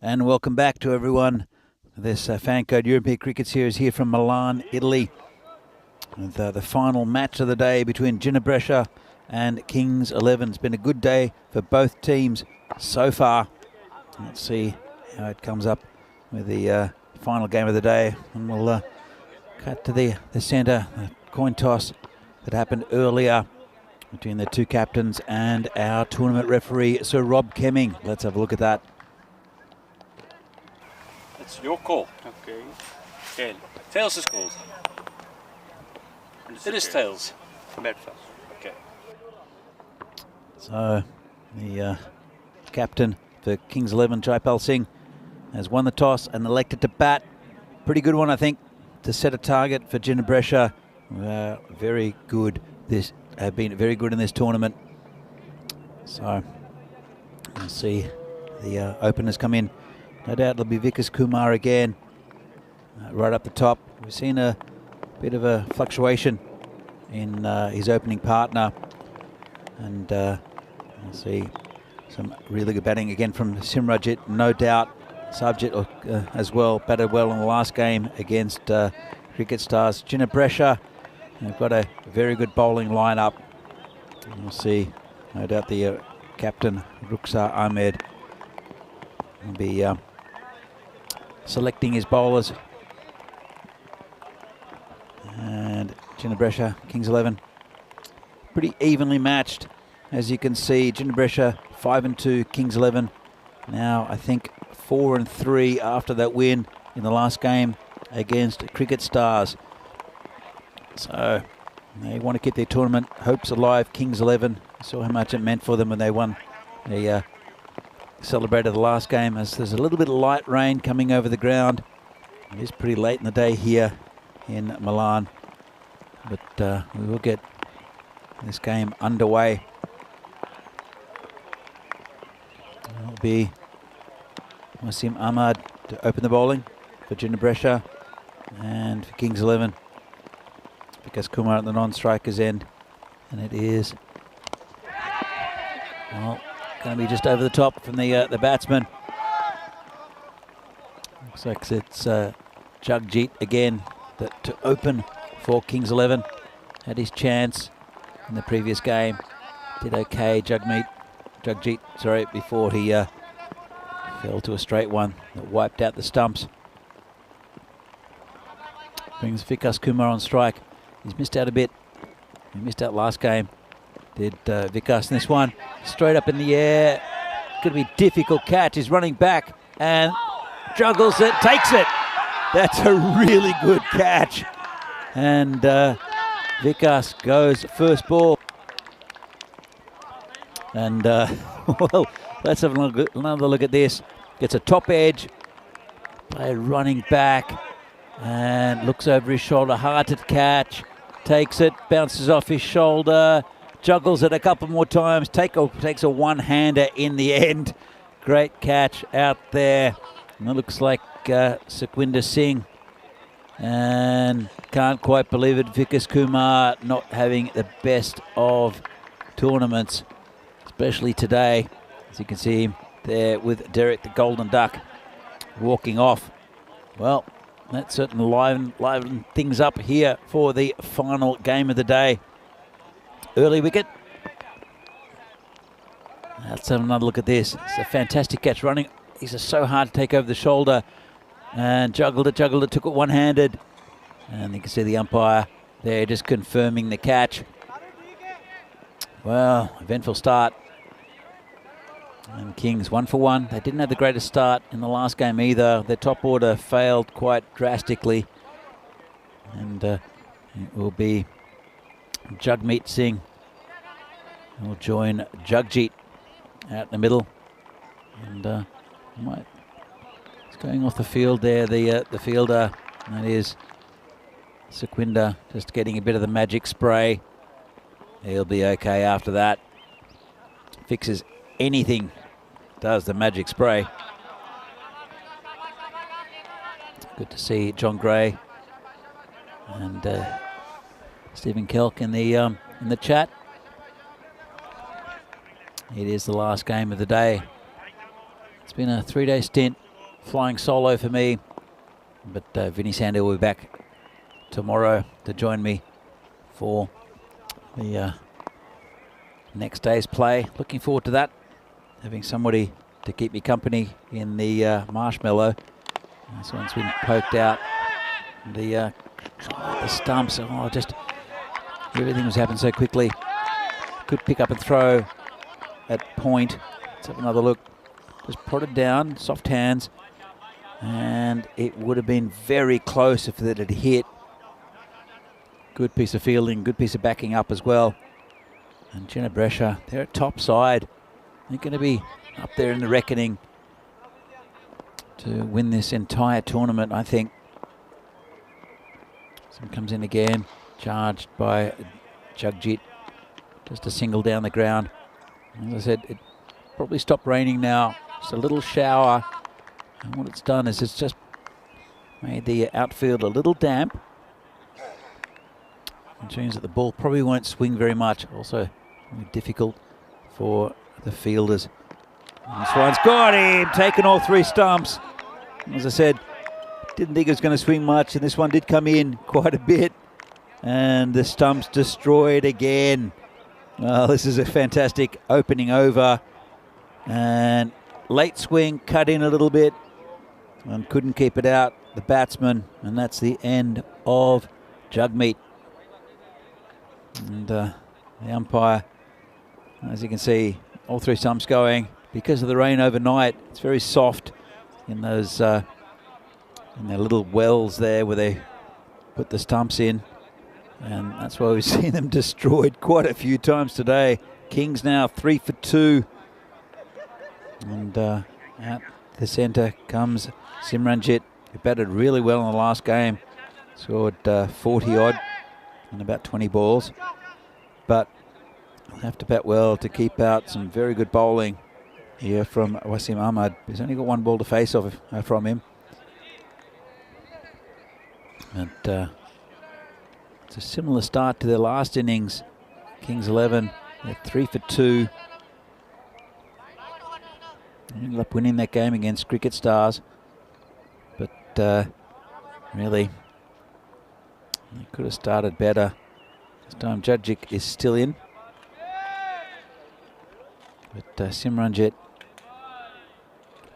Speaker 2: And welcome back to everyone. This Fan Code European Cricket Series here from Milan, Italy. With the final match of the day between Ginebrescia and Kings 11. It's been a good day for both teams so far. Let's see how it comes up with the final game of the day. And we'll cut to the centre, the coin toss that happened earlier between the two captains and our tournament referee, Sir Rob Kemming. Let's have a look at that.
Speaker 3: It's your call.
Speaker 4: Okay.
Speaker 3: Okay. Tails is called. It is tails.
Speaker 4: Bat first.
Speaker 3: Okay.
Speaker 2: So the captain for Kings 11, Jaipal Singh, has won the toss and elected to bat. Pretty good one, I think, to set a target for Ginebrescia. Very good. Have been very good in this tournament. So we'll see the openers come in. No doubt it'll be Vikas Kumar again, right up the top. We've seen a bit of a fluctuation in his opening partner, and we'll see some really good batting again from Simrajit. No doubt Sabjit as well batted well in the last game against Cricket Stars. Ginebrescia, they've got a very good bowling lineup. And we'll see, no doubt the captain Rukhsar Ahmed will be selecting his bowlers. And Ginebrescia, Kings 11, pretty evenly matched. As you can see, Ginebrescia 5-2, Kings 11 now I think 4-3 after that win in the last game against Cricket Stars. So they want to keep their tournament hopes alive. Kings 11, saw how much it meant for them when they won. They celebrated the last game, as there's a little bit of light rain coming over the ground. It is pretty late in the day here in Milan, but we will get this game underway. It'll be Wasim Ahmad to open the bowling for Ginebrescia, and for Kings 11, Vikas Kumar at the non-strikers end, and it is, well, going to be just over the top from the batsman. Looks like it's Jagjit again to open for Kings 11. Had his chance in the previous game. Did okay, Jagjit, sorry, before he fell to a straight one that wiped out the stumps. Brings Vikas Kumar on strike. He's missed out a bit. He missed out last game. Did Vikas in this one. Straight up in the air. Going to be a difficult catch. He's running back and juggles it, takes it. That's a really good catch. And Vikas goes first ball. And well, let's have another look at this. Gets a top edge. Player running back and looks over his shoulder. Hard to catch. Takes it, bounces off his shoulder. Juggles it a couple more times. Takes a one-hander in the end. Great catch out there. And it looks like Sukhwinder Singh. And can't quite believe it. Vikas Kumar not having the best of tournaments, especially today. As you can see him there with Derek the Golden Duck walking off. Well, that certainly livened things up here for the final game of the day. Early wicket. Let's have another look at this. It's a fantastic catch running. These are so hard to take over the shoulder. And juggled it, took it one-handed. And you can see the umpire there just confirming the catch. Well, eventful start. And Kings 1 for 1. They didn't have the greatest start in the last game either. Their top order failed quite drastically. And it will be Jagmeet Singh will join Jagjit out in the middle. And he's going off the field there, the fielder. And that is Sukhwinder, just getting a bit of the magic spray. He'll be okay after that. Fixes anything, does the magic spray. Good to see John Gray And Stephen Kelk in the chat. It is the last game of the day. It's been a 3-day stint flying solo for me, but Vinny Sandel will be back tomorrow to join me for the next day's play. Looking forward to that, having somebody to keep me company in the marshmallow. This one's been poked out. The stumps, just everything was happening so quickly. Could pick up and throw at point. Let's have another look. Just prodded down, soft hands, and it would have been very close if it had hit. Good piece of fielding, good piece of backing up as well. And Jenna Brescia, they're at top side. They're going to be up there in the reckoning to win this entire tournament, I think. Some comes in again, charged by Jagjit. Just a single down the ground. As I said, it probably stopped raining now. Just a little shower. And what it's done is it's just made the outfield a little damp. Which means that the ball probably won't swing very much. Also difficult for the fielders. And this one's got him, taken all 3 stumps. As I said, didn't think it was going to swing much, and this one did come in quite a bit. And the stumps destroyed again. Well, this is a fantastic opening over. And late swing, cut in a little bit, and couldn't keep it out, the batsman. And that's the end of Jugmeet. And the umpire, as you can see, all 3 stumps going. Because of the rain overnight, it's very soft in those in their little wells there where they put the stumps in. And that's why we've seen them destroyed quite a few times today. Kings now 3 for 2. And out the centre comes Simranjit, who batted really well in the last game. Scored 40 odd in about 20 balls. But we'll have to bat well to keep out some very good bowling here from Wasim Ahmad. He's only got 1 ball to face off from him. And it's a similar start to their last innings. Kings 11, they're 3 for 2. They ended up winning that game against Cricket Stars. But really, they could have started better. This time Jagjit is still in. But Simranjit,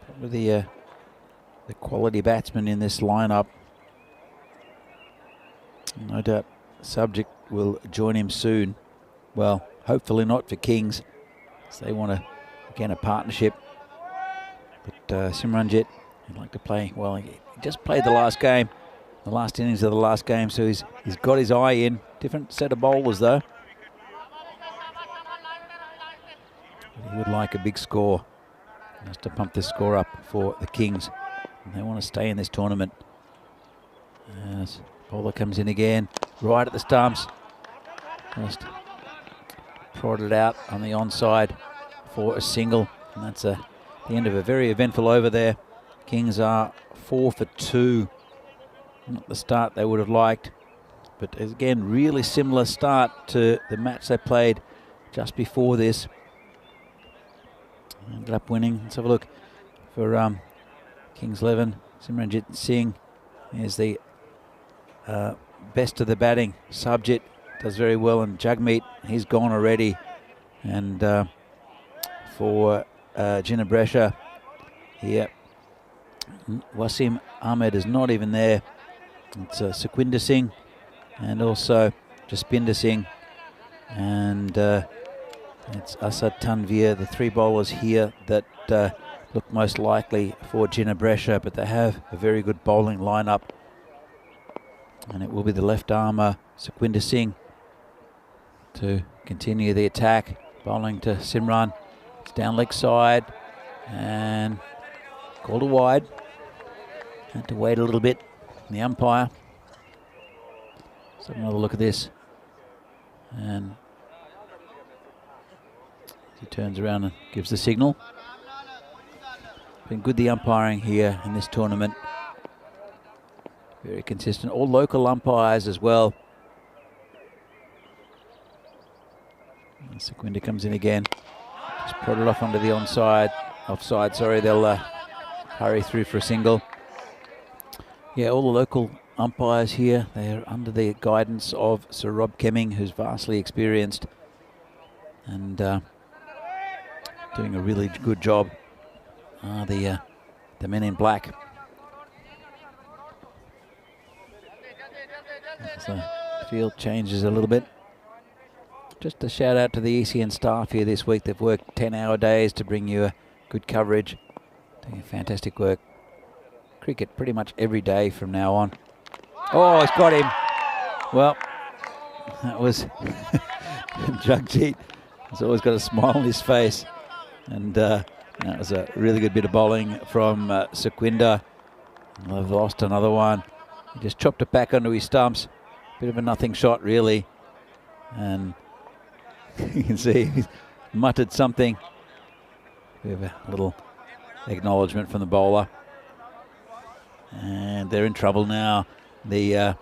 Speaker 2: probably the quality batsman in this lineup. No doubt Subject will join him soon. Well, hopefully not for Kings, as they want to, again, a partnership. But Simranjit, he'd like to play, well, he just played the last game, the last innings of the last game, so he's got his eye in. Different set of bowlers, though. He would like a big score, just to pump this score up for the Kings. And they want to stay in this tournament. As bowler comes in again, right at the stumps. Just prodded out on the onside for a single. And that's the end of a very eventful over there. Kings are 4 for 2. Not the start they would have liked. But again, really similar start to the match they played just before this. Ended up winning. Let's have a look for Kings 11. Simranjit Singh is the best of the batting. Subjit does very well, and Jugmeet, he's gone already. And for Jenna Brescia here, Wasim Ahmed is not even there. It's Sukhwinder Singh and also Jaspinder Singh, and it's Asad Tanvir, the 3 bowlers here that look most likely for Jenna Brescia, but they have a very good bowling lineup. And it will be the left armer, Sukhwinder Singh, to continue the attack. Bowling to Simran. It's down leg side and called a wide. Had to wait a little bit. The umpire. Let's have another look at this. And he turns around and gives the signal. Been good, the umpiring here in this tournament. Very consistent. All local umpires as well. And Sequinda comes in again. Just prodded off onto the offside, sorry. They'll hurry through for a single. Yeah, all the local umpires here, they're under the guidance of Sir Rob Kemming, who's vastly experienced and doing a really good job. The men in black. As the field changes a little bit. Just a shout out to the ECN staff here this week. They've worked 10-hour days to bring you good coverage. Doing fantastic work. Cricket pretty much every day from now on. Oh, he's got him. Well, that was Jagjit. He's always got a smile on his face. And that was a really good bit of bowling from Sequinda. They've lost another one. He just chopped it back onto his stumps. Bit of a nothing shot, really. And you can see he's muttered something. We have a little acknowledgement from the bowler. And they're in trouble now. The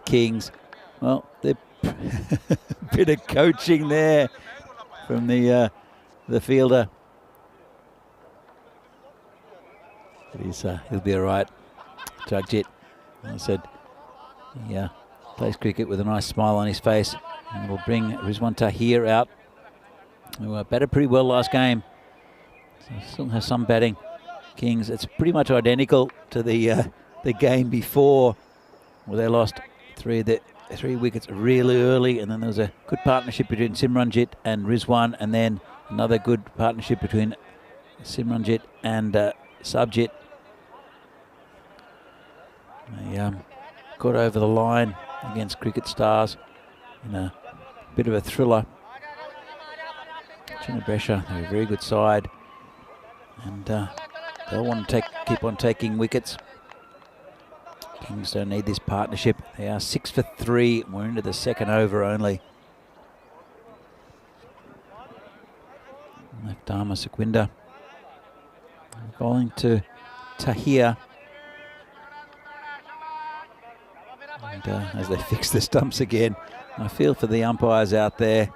Speaker 2: Kings. Well, they're a bit of coaching there from the fielder. But he'll be all right. Jagjit, I said, he plays cricket with a nice smile on his face. And we'll bring Rizwan Tahir out, who batted pretty well last game. So still has some batting. Kings, it's pretty much identical to the game before, where they lost three wickets really early, and then there was a good partnership between Simranjit and Rizwan, and then another good partnership between Simranjit and Subjit. They got over the line against Cricket Stars in a bit of a thriller. Chinabresha, they're a very good side, and they'll want to keep on taking wickets. Kings don't need this partnership. They are 6 for 3. We're into the second over only. Left armer Sequinda. Bowling to Tahir. And as they fix the stumps again, I feel for the umpires out there.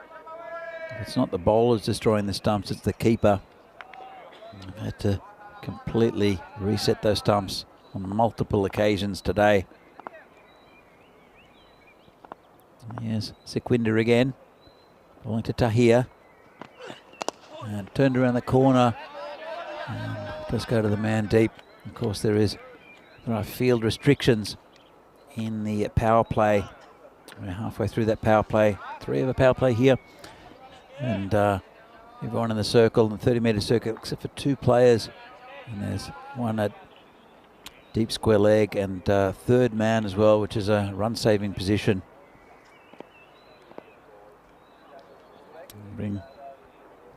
Speaker 2: It's not the bowlers destroying the stumps, it's the keeper. They've had to completely reset those stumps on multiple occasions today. Here's Sequinda again, bowling to Tahir. And turned around the corner and just go to the man deep. Of course, there are field restrictions in the power play. We're halfway through that power play. 3 of a power play here. And everyone in the circle, the 30-metre circle, except for 2 players. And there's one at deep square leg and third man as well, which is a run-saving position. Bring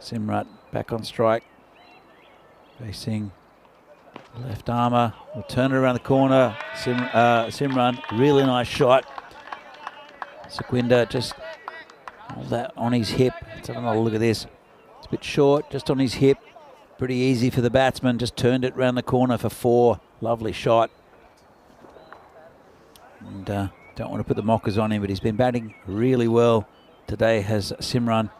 Speaker 2: Simrat back on strike. Facing left armour. We'll turn it around the corner. Simran, really nice shot. Sequinda just hold that on his hip. Let's have another look at this. It's a bit short, just on his hip. Pretty easy for the batsman. Just turned it around the corner for 4. Lovely shot. And don't want to put the mockers on him, but he's been batting really well today, has Simran.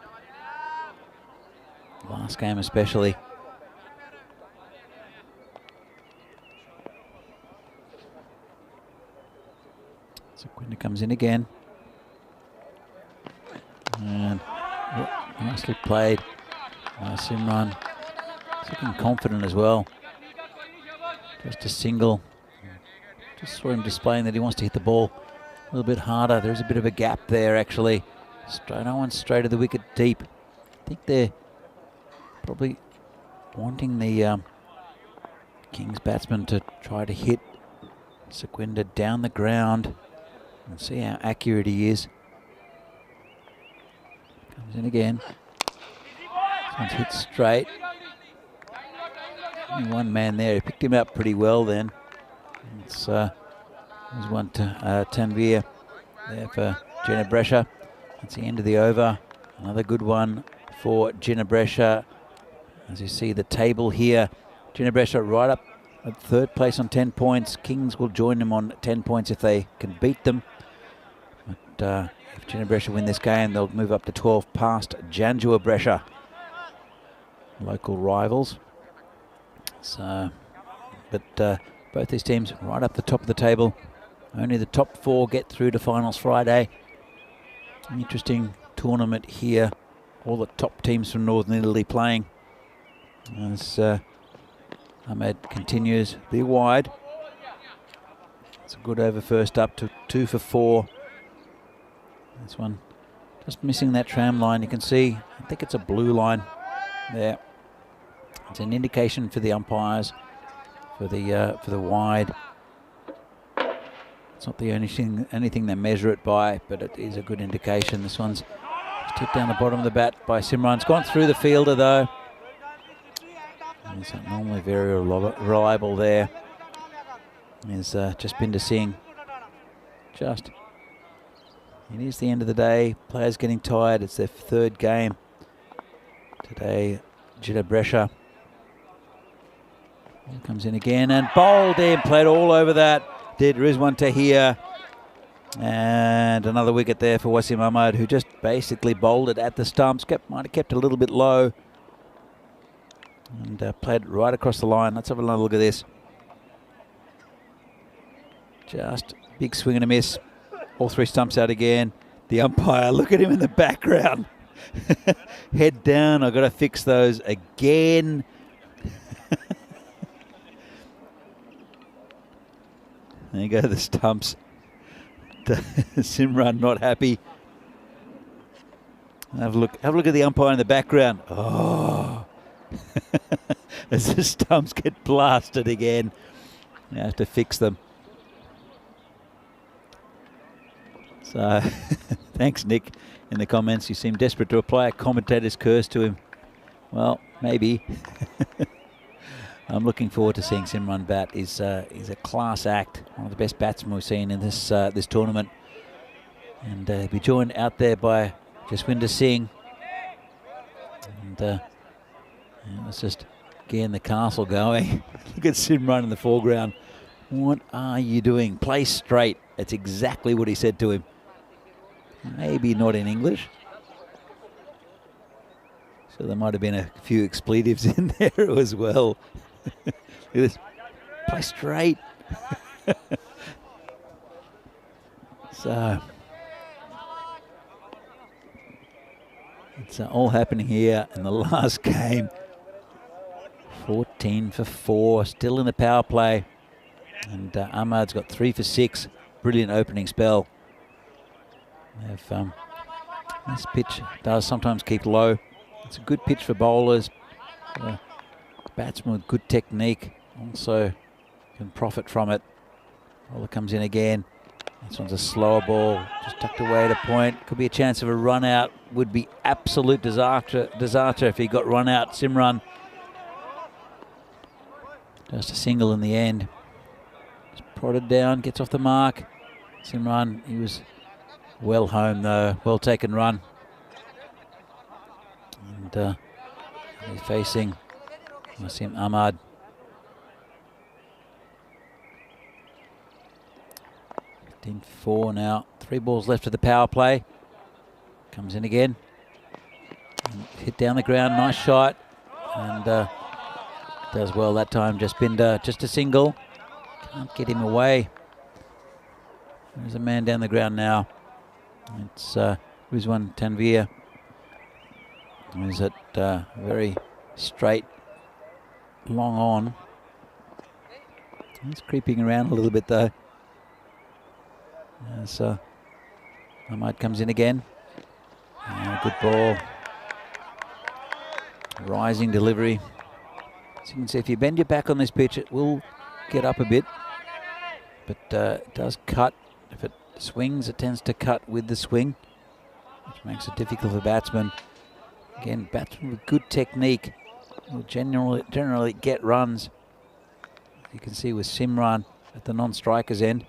Speaker 2: Last game especially. Sequinda comes in again. And nicely played. Simran looking confident as well. Just a single. Just saw him displaying that he wants to hit the ball a little bit harder. There's a bit of a gap there actually. No one straight to the wicket deep. I think they're probably wanting the Kings batsman to try to hit Sequinda down the ground and see how accurate he is. Comes in again. This one's hit straight. Only one man there. He picked him up pretty well then. It's there's one to Tanvir there for Chinabresha. That's the end of the over. Another good one for Chinabresha. As you see the table here, Chinabresha right up at third place on 10 points. Kings will join them on 10 points if they can beat them. But if Gina Brescia win this game, they'll move up to 12 past Janjua Brescia, local rivals. So, but both these teams right up the top of the table. Only the top 4 get through to finals Friday. Interesting tournament here. All the top teams from Northern Italy playing. As Ahmed continues be wide. It's a good over first up to 2 for 4. This one just missing that tram line. You can see, I think it's a blue line there. It's an indication for the umpires for the wide. It's not the only thing, anything they measure it by, but it is a good indication. This one's just hit down the bottom of the bat by Simran. It's gone through the fielder though. It's normally very reliable there. It's just been to seeing. Just. It is the end of the day. Players getting tired. It's their 3rd game today. Gina Brescia comes in again and bowled in, played all over that. Did Rizwan Tahir. And another wicket there for Wasim Ahmad, who just basically bowled it at the stumps. Might have kept a little bit low. And played right across the line. Let's have another look at this. Just big swing and a miss. All 3 stumps out again. The umpire, look at him in the background. Head down, I've got to fix those again. There you go, the stumps. Simran not happy. Have a look at the umpire in the background. Oh. As the stumps get blasted again. You have to fix them. So, thanks, Nick, in the comments. You seem desperate to apply a commentator's curse to him. Well, maybe. I'm looking forward to seeing Simran bat. He's a class act, one of the best batsmen we've seen in this tournament. And he'll be joined out there by Jaswinder Singh. And let's just get the castle going. Look at Simran in the foreground. What are you doing? Play straight. That's exactly what he said to him. Maybe not in English. So there might have been a few expletives in there as well. Look at this. Play straight. So it's all happening here in the last game. 14 for 4, still in the power play. And Ahmad's got 3 for 6. Brilliant opening spell. This pitch does sometimes keep low. It's a good pitch for bowlers. Batsman with good technique also can profit from it. Bowler comes in again. This one's a slower ball, just tucked away at a point. Could be a chance of a run out. Would be absolute disaster if he got run out. Simran. Just a single in the end. Just prodded down, gets off the mark. Simran, he was well home though, well taken run. And he's facing Wasim Ahmad. 15-4 now. 3 balls left of the power play. Comes in again. And hit down the ground, nice shot. And does well that time. Jaspinder, just a single. Can't get him away. There's a man down the ground now. It's Rizwan Tanvir. Is it very straight, long on. He's creeping around a little bit though. So Ahmad comes in again. Good ball. Rising delivery. So you can see if you bend your back on this pitch, it will get up a bit. But it does cut. If it swings, it tends to cut with the swing, which makes it difficult for batsmen. Again, batsmen with good technique will generally get runs. You can see with Simran at the non-striker's end.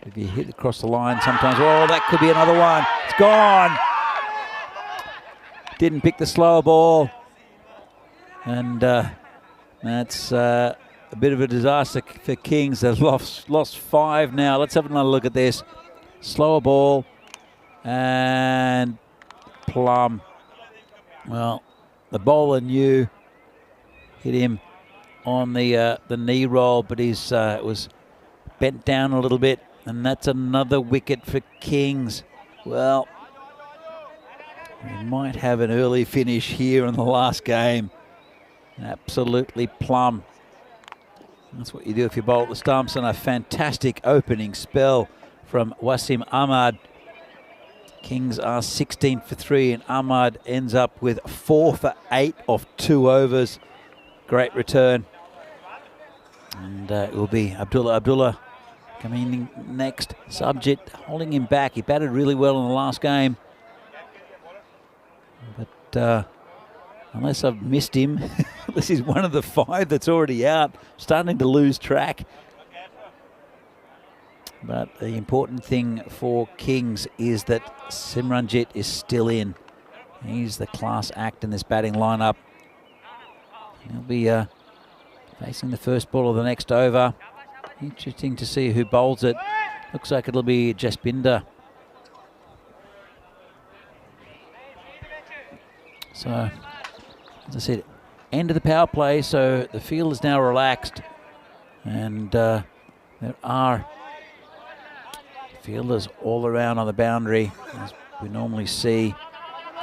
Speaker 2: If you hit across the line sometimes, oh, that could be another one. It's gone. Didn't pick the slower ball. And that's a bit of a disaster for Kings. They've lost 5 now. Let's have another look at this. Slower ball and Plum. Well, the bowler knew, hit him on the knee roll, but it was bent down a little bit, and that's another wicket for Kings. Well, we might have an early finish here in the last game. Absolutely plum. That's what you do if you bowl at the stumps, and a fantastic opening spell from Wasim Ahmad. Kings are 16 for 3, and Ahmad ends up with 4 for 8 off 2 overs. Great return. And it will be Abdullah coming in next. Subjit holding him back. He batted really well in the last game. But unless I've missed him, this is one of the 5 that's already out, starting to lose track. But the important thing for Kings is that Simranjit is still in. He's the class act in this batting lineup. He'll be facing the first ball of the next over. Interesting to see who bowls it. Looks like it'll be Jaspinder. So, as I said, end of the power play, so the field is now relaxed. And there are fielders all around on the boundary. As we normally see,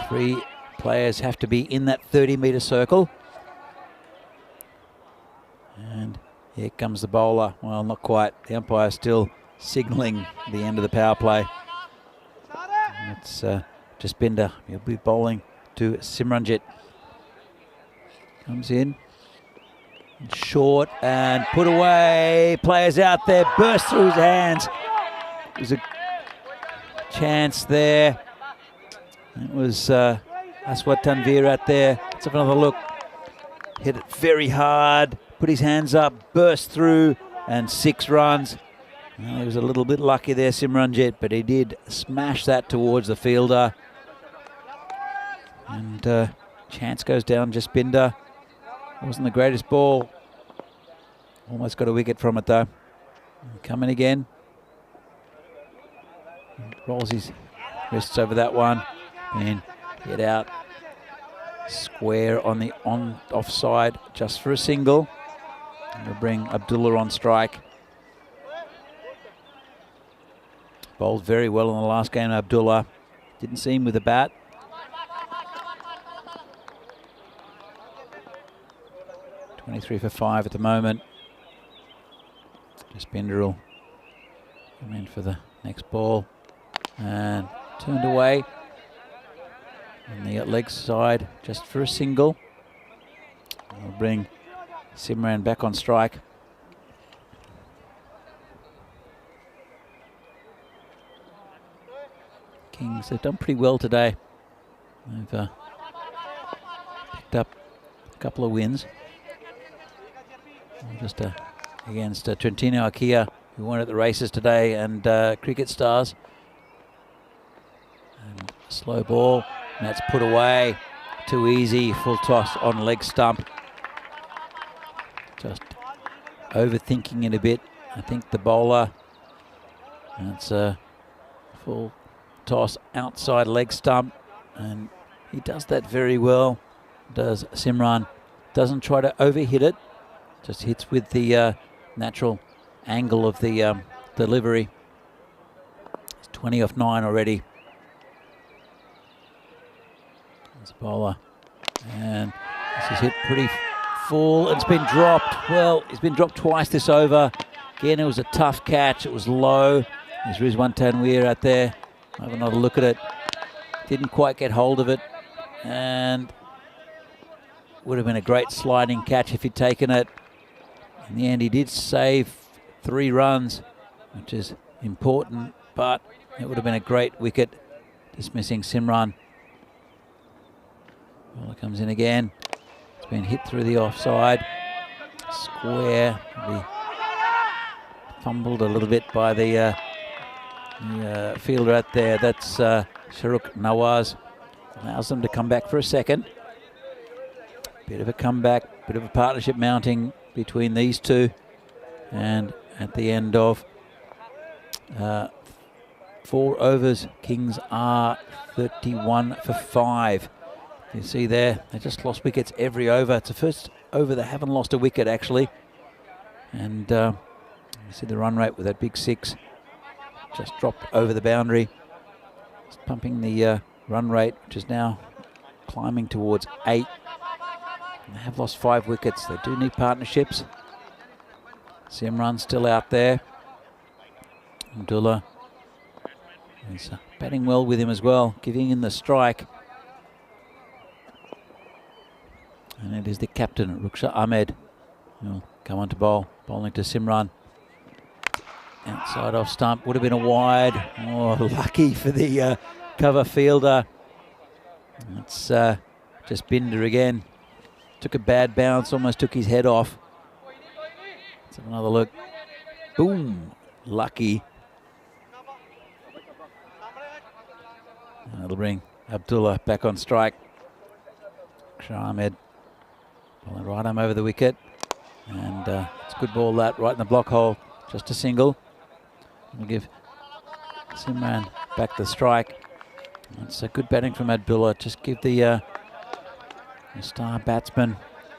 Speaker 2: 3 players have to be in that 30-metre circle. And here comes the bowler. Well, not quite. The umpire still signalling the end of the power play. It's Jaspinder. He'll be bowling to Simranjit. Comes in. Short and put away. Players out there. Burst through his hands. There's a chance there. It was Aswat Tanvir out there. Let's have another look. Hit it very hard. Put his hands up. Burst through. And 6 runs. Well, he was a little bit lucky there, Simranjit, but he did smash that towards the fielder. And chance goes down. Jaspinder. Wasn't the greatest ball. Almost got a wicket from it though. Coming again. Rolls his wrists over that one. And hit out. Square on the offside just for a single. And we'll bring Abdullah on strike. Bowled very well in the last game, Abdullah. Didn't see him with a bat. .23 for 5 at the moment. Jaspinder will come in for the next ball. And turned away. On the leg side, just for a single. We'll bring Simran back on strike. Kings have done pretty well today. They've picked up a couple of wins. Just against Trentino Akia, who won at the races today, and Cricket Stars. And slow ball, and that's put away. Too easy, full toss on leg stump. Just overthinking it a bit. I think the bowler, and it's a full toss outside leg stump, and he does that very well, does Simran. Doesn't try to overhit it, just hits with the natural angle of the delivery. It's 20 off 9 already. There's a bowler, and this is hit pretty full. It's been dropped. Well, it's been dropped twice this over. Again, it was a tough catch. It was low. There's Rizwan Tanwir out there. Have another look at it. Didn't quite get hold of it, and would have been a great sliding catch if he'd taken it. In the end, he did save 3 runs, which is important, but it would have been a great wicket, dismissing Simran. Bowler comes in again. It's been hit through the offside. Square. Be fumbled a little bit by the fielder out there. That's Sharuk Nawaz. Allows them to come back for a second. Bit of a comeback, bit of a partnership mounting between these two. And at the end of 4 overs, Kings are 31 for 5. You see there, they just lost wickets every over. It's the first over they haven't lost a wicket, actually. And you see the run rate with that big 6. Just dropped over the boundary. It's pumping the run rate, which is now climbing towards 8. And they have lost 5 wickets. They do need partnerships. Simran still out there. Abdullah is batting well with him as well, giving him the strike. And it is the captain, Ruksha Ahmed, who will come on to bowl. Bowling to Simran. Outside off stump, would have been a wide. Oh, lucky for the cover fielder. It's just Binder again. Took a bad bounce, almost took his head off. Let's have another look. Boom, lucky. And that'll bring Abdullah back on strike. Ahmed bowling right arm over the wicket. And it's a good ball that, right in the block hole. Just a single. We'll give Simran back the strike. That's a good batting from Abdullah. Just give the star batsman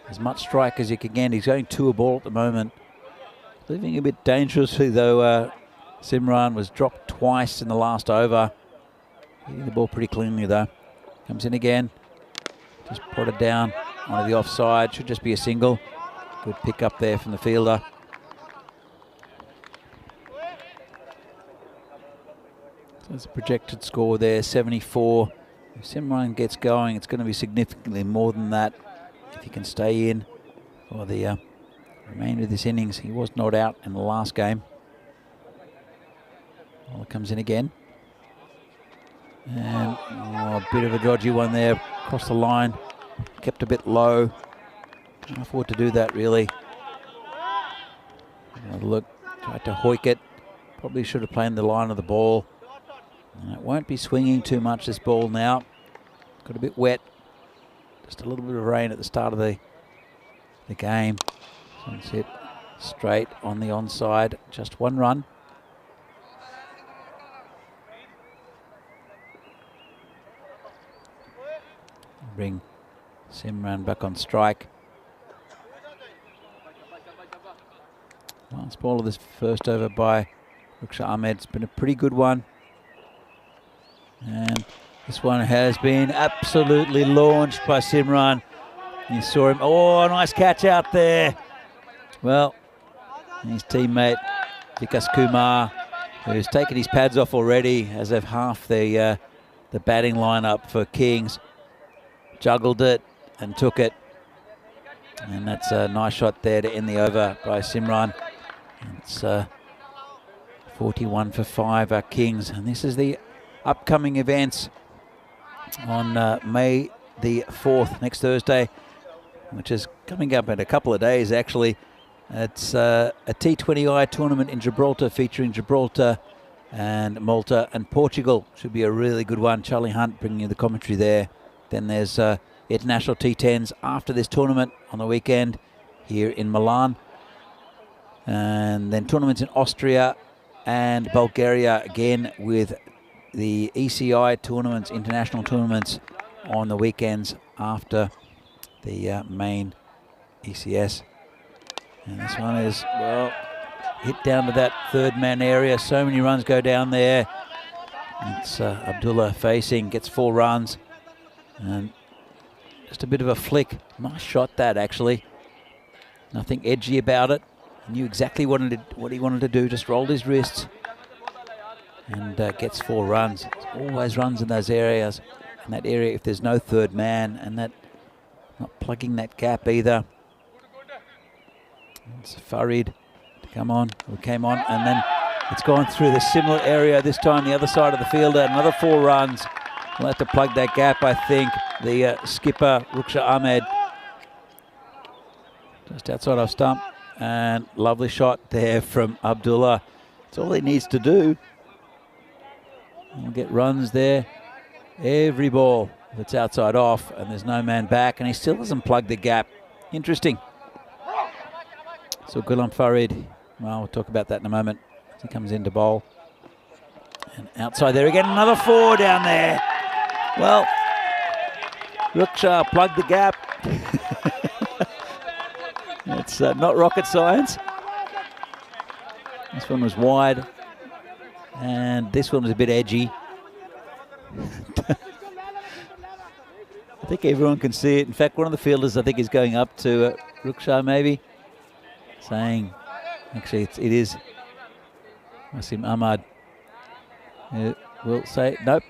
Speaker 2: as much strike as he can get. He's going 2 a ball at the moment. Leaving a bit dangerously though. Simran was dropped twice in the last over. Hitting the ball pretty cleanly though. Comes in again. Just prodded down onto the offside. Should just be a single. Good pick up there from the fielder. So there's a projected score there, 74. If Simran gets going, it's going to be significantly more than that if he can stay in for the remainder of this innings. He was not out in the last game. Bowler comes in again. And a bit of a dodgy one there, across the line. Kept a bit low. Can't afford to do that really. Another look, tried to hoik it. Probably should have played the line of the ball. And it won't be swinging too much, this ball now. Got a bit wet. Just a little bit of rain at the start of the game. So it's hit straight on the onside. Just 1 run. Bring Simran back on strike. Last ball of this first over by Ruksha Ahmed. It's been a pretty good one. And this one has been absolutely launched by Simran. You saw him. Oh, nice catch out there. Well, his teammate Vikas Kumar, who's taken his pads off already, as of half the batting lineup for Kings, juggled it and took it. And that's a nice shot there to end the over by Simran. It's 41 for 5 are Kings. And this is the upcoming events on May the 4th, next Thursday, which is coming up in a couple of days actually. It's a T20I tournament in Gibraltar, featuring Gibraltar and Malta and Portugal. Should be a really good one. Charlie Hunt bringing you the commentary there. Then there's international T10s after this tournament on the weekend here in Milan. And then tournaments in Austria and Bulgaria again, with the ECI tournaments, international tournaments, on the weekends after the main ECS. And this one is, well, hit down to that 3rd man area. So many runs go down there. It's Abdullah facing, gets 4 runs. And just a bit of a flick. Nice shot that, actually. Nothing edgy about it. Knew exactly what he wanted to do. Just rolled his wrists and gets 4 runs. There's always runs in those areas. In that area, if there's no 3rd man, and that not plugging that gap either. It's Farid to come on, who came on, and then it's gone through the similar area this time, the other side of the fielder. Another 4 runs. We'll have to plug that gap, I think. The skipper, Ruksha Ahmed, just outside off stump. And lovely shot there from Abdullah. That's all he needs to do. We'll get runs there. Every ball that's outside off, and there's no man back, and he still doesn't plug the gap. Interesting. So Ghulam Farid, well, we'll talk about that in a moment as he comes in to bowl. And outside there again, another 4 down there. Well, Ruksha plugged the gap. It's not rocket science. This one was wide, and this one was a bit edgy. I think everyone can see it. In fact, one of the fielders, I think, is going up to Ruksha maybe, saying, actually, it is Wasim Ahmad. Will say, nope,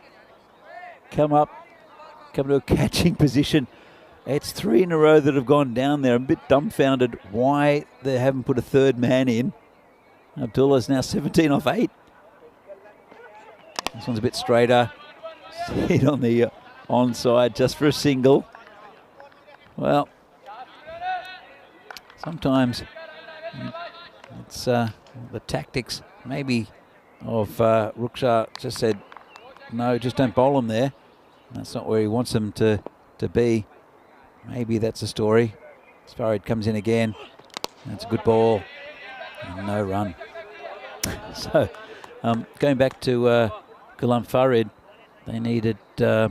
Speaker 2: come up, come to a catching position. It's 3 in a row that have gone down there. I'm a bit dumbfounded why they haven't put a third man in. Abdullah's now 17 off 8. This one's a bit straighter. Hit on the onside just for a single. Well, sometimes it's the tactics maybe of Ruksha just said, no, just don't bowl him there. That's not where he wants him to be. Maybe that's the story. Farid comes in again. That's a good ball. And no run. So, going back to Ghulam Farid, they needed, I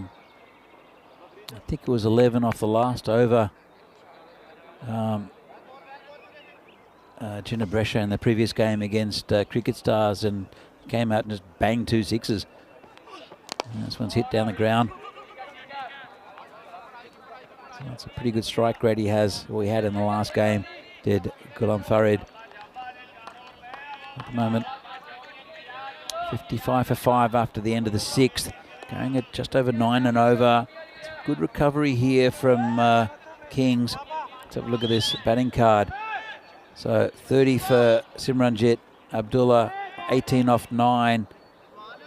Speaker 2: think it was 11 off the last over. Jinnah Brescia in the previous game against Cricket Stars, and came out and just banged 2 sixes. And this one's hit down the ground. So that's a pretty good strike rate he has, or he had in the last game, did Ghulam Farid. At the moment, 55 for 5 after the end of the 6th, going at just over 9 and over. It's a good recovery here from Kings. Let's have a look at this batting card. So 30 for Simranjit, Abdullah 18 off 9.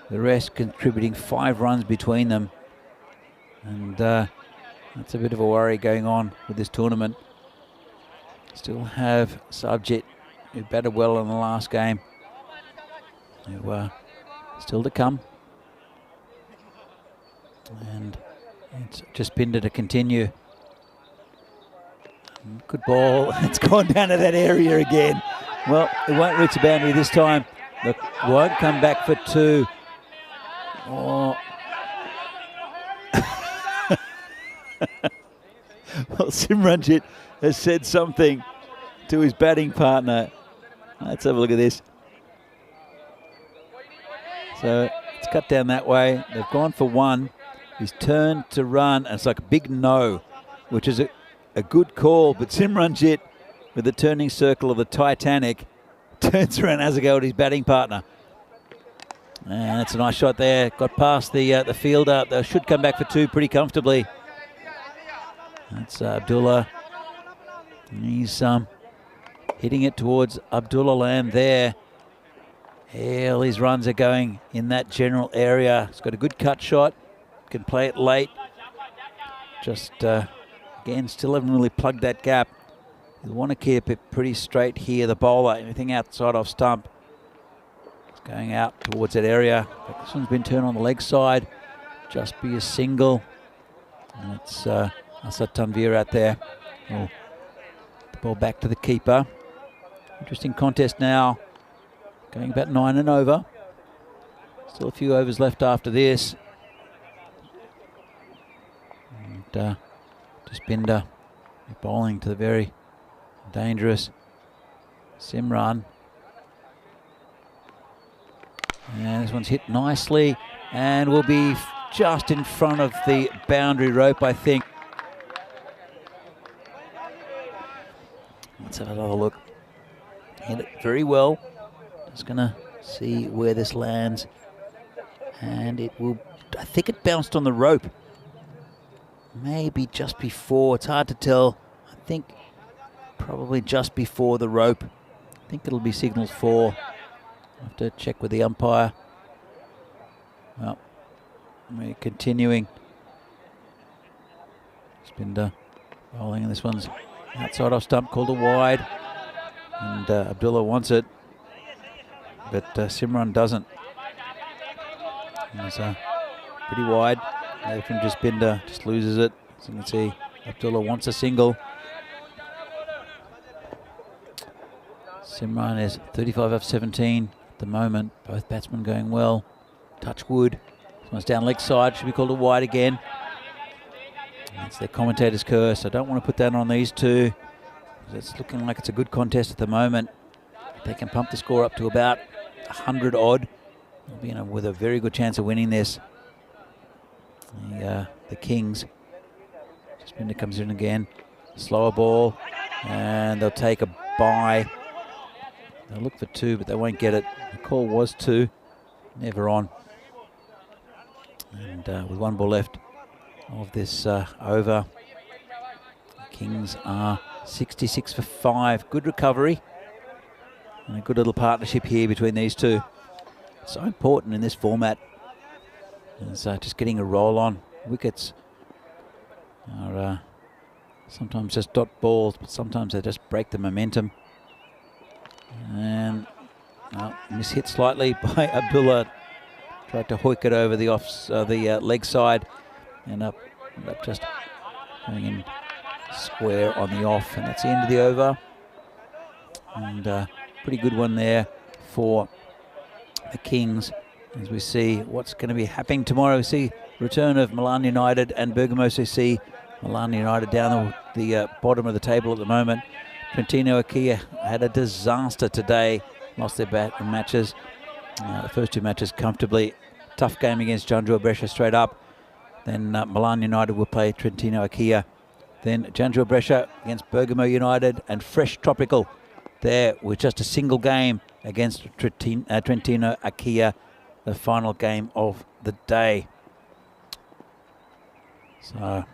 Speaker 2: The rest contributing 5 runs between them. And that's a bit of a worry going on with this tournament. Still have Sabjit, who batted well in the last game, who still to come. And it's just Pinder to continue. Good ball. It's gone down to that area again. Well, it won't reach the boundary this time. Look, won't come back for 2. Oh. Well, Simranjit has said something to his batting partner. Let's have a look at this. So it's cut down that way. They've gone for 1. He's turned to run, and it's like a big no, which is a good call. But Simranjit, with the turning circle of the Titanic, turns around, has a go at his batting partner. And it's a nice shot there. Got past the fielder. They should come back for 2 pretty comfortably. That's Abdullah. He's hitting it towards Abdullah land there. All his runs are going in that general area. He's got a good cut shot. Can play it late. Just, again, still haven't really plugged that gap. You want to keep it pretty straight here, the bowler. Anything outside off stump. It's going out towards that area. But this one's been turned on the leg side. Just be a single. And it's Asad Tanvir out there. Oh, the ball back to the keeper. Interesting contest now. Going about 9 and over. Still a few overs left after this. And Jaspinder bowling to the very dangerous Simran. And this one's hit nicely and will be just in front of the boundary rope, I think. Let's have another look. Hit it very well. Just going to see where this lands. And it will, I think it bounced on the rope. Maybe just before, it's hard to tell. I think probably just before the rope. I think it'll be signals 4. I'll have to check with the umpire. Well, we're continuing. Spinder bowling, and this one's outside off stump, called a wide. And Abdullah wants it, but Simran doesn't. It's pretty wide. From Jaspinder, just loses it. As you can see, Abdullah wants a single. Simran is 35 of 17 at the moment. Both batsmen going well. Touch wood. This one's down leg side. Should be called a wide again. That's their commentator's curse. I don't want to put that on these two. It's looking like it's a good contest at the moment. If they can pump the score up to about 100 odd, they'll be with a very good chance of winning this. The Kings. Spinner comes in again. Slower ball. And they'll take a bye. They'll look for 2, but they won't get it. The call was 2. Never on. And with 1 ball left of this over, the Kings are 66 for 5. Good recovery. And a good little partnership here between these two. So important in this format. It's just getting a roll on. Wickets are sometimes just dot balls, but sometimes they just break the momentum. And mishit slightly by Abdullah. Tried to hoik it over the leg side, and up just going in square on the off, and that's the end of the over. And pretty good one there for the Kings. As we see what's going to be happening tomorrow, we see return of Milan United and Bergamo. So we see Milan United down the bottom of the table at the moment. Trentino Akia had a disaster today, lost their matches. The first 2 matches comfortably. Tough game against Janjua Brescia straight up. Then Milan United will play Trentino Akia. Then Janjua Brescia against Bergamo United, and Fresh Tropical there with just a single game against Trentino Akia, the final game of the day. So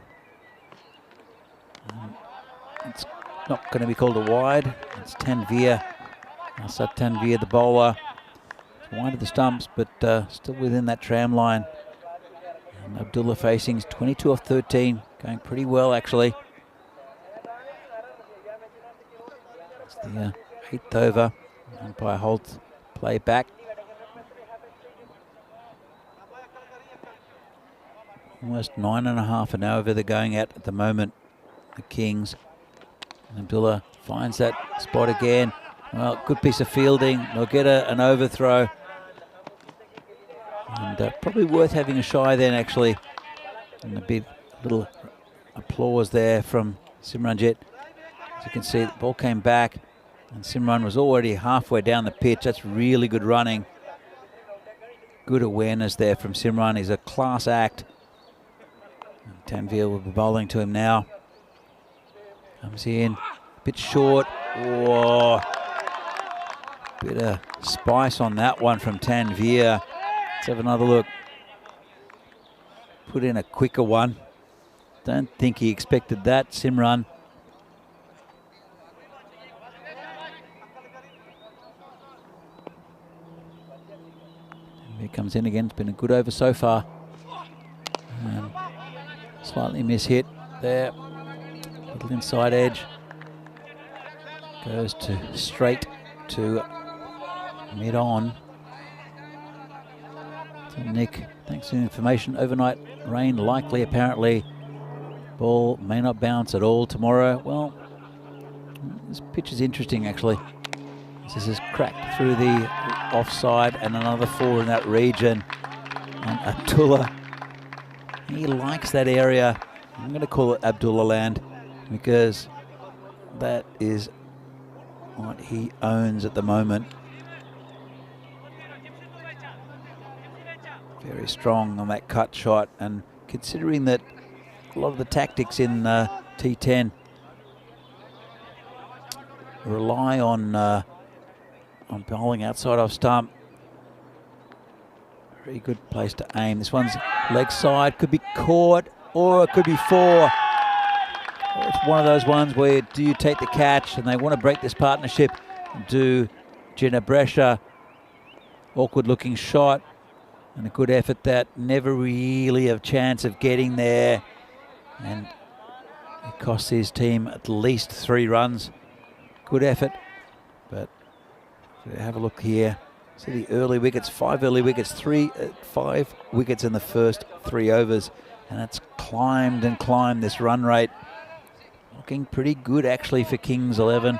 Speaker 2: it's not going to be called a wide. It's Tanvir. Asad Tanvir, the bowler. It's wide of the stumps, but still within that tram line. And Abdullah facing 22 of 13, going pretty well actually. It's the 8th over. Umpire holds play back. Almost 9.5 an over they're going at the moment, the Kings. And Abdullah finds that spot again. Well, good piece of fielding. They'll get an overthrow. And probably worth having a shy then, actually. And a big little applause there from Simranjit. As you can see, the ball came back, and Simran was already halfway down the pitch. That's really good running. Good awareness there from Simran. He's a class act. And Tanvir will be bowling to him now. Comes in, a bit short. Whoa. Bit of spice on that one from Tanvir. Let's have another look. Put in a quicker one. Don't think he expected that, Simran. Here comes in again. It's been a good over so far. Slightly mishit there. Little inside edge. Goes to straight to mid on. So Nick, thanks for the information. Overnight rain likely apparently. Ball may not bounce at all tomorrow. Well, this pitch is interesting actually. This is cracked through the offside and another 4 in that region. And Abdullah, he likes that area. I'm going to call it Abdullah land because that is what he owns at the moment. Very strong on that cut shot, and considering that a lot of the tactics in T10 rely on bowling outside off stump. Very good place to aim. This one's leg side, could be caught or it could be 4. It's one of those ones where do you take the catch, and they want to break this partnership. Do Janjua Brescia. Awkward looking shot and a good effort that never really a chance of getting there, and it costs his team at least 3 runs. Good effort, but have a look here. See the early wickets, 5 early wickets, 5 wickets in the first 3 overs, and it's climbed and climbed this run rate. Looking pretty good actually for Kings 11.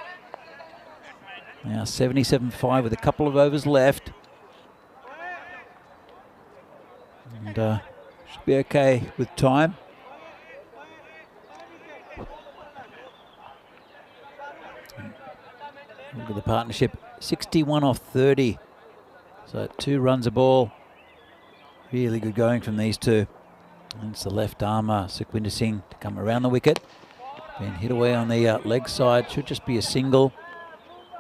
Speaker 2: Now 77-5 with a couple of overs left. And should be okay with time. Look at the partnership, 61 off 30. So 2 runs a ball. Really good going from these two. And it's the left armer, Sukhwinder Singh, to come around the wicket. Been hit away on the leg side, should just be a single.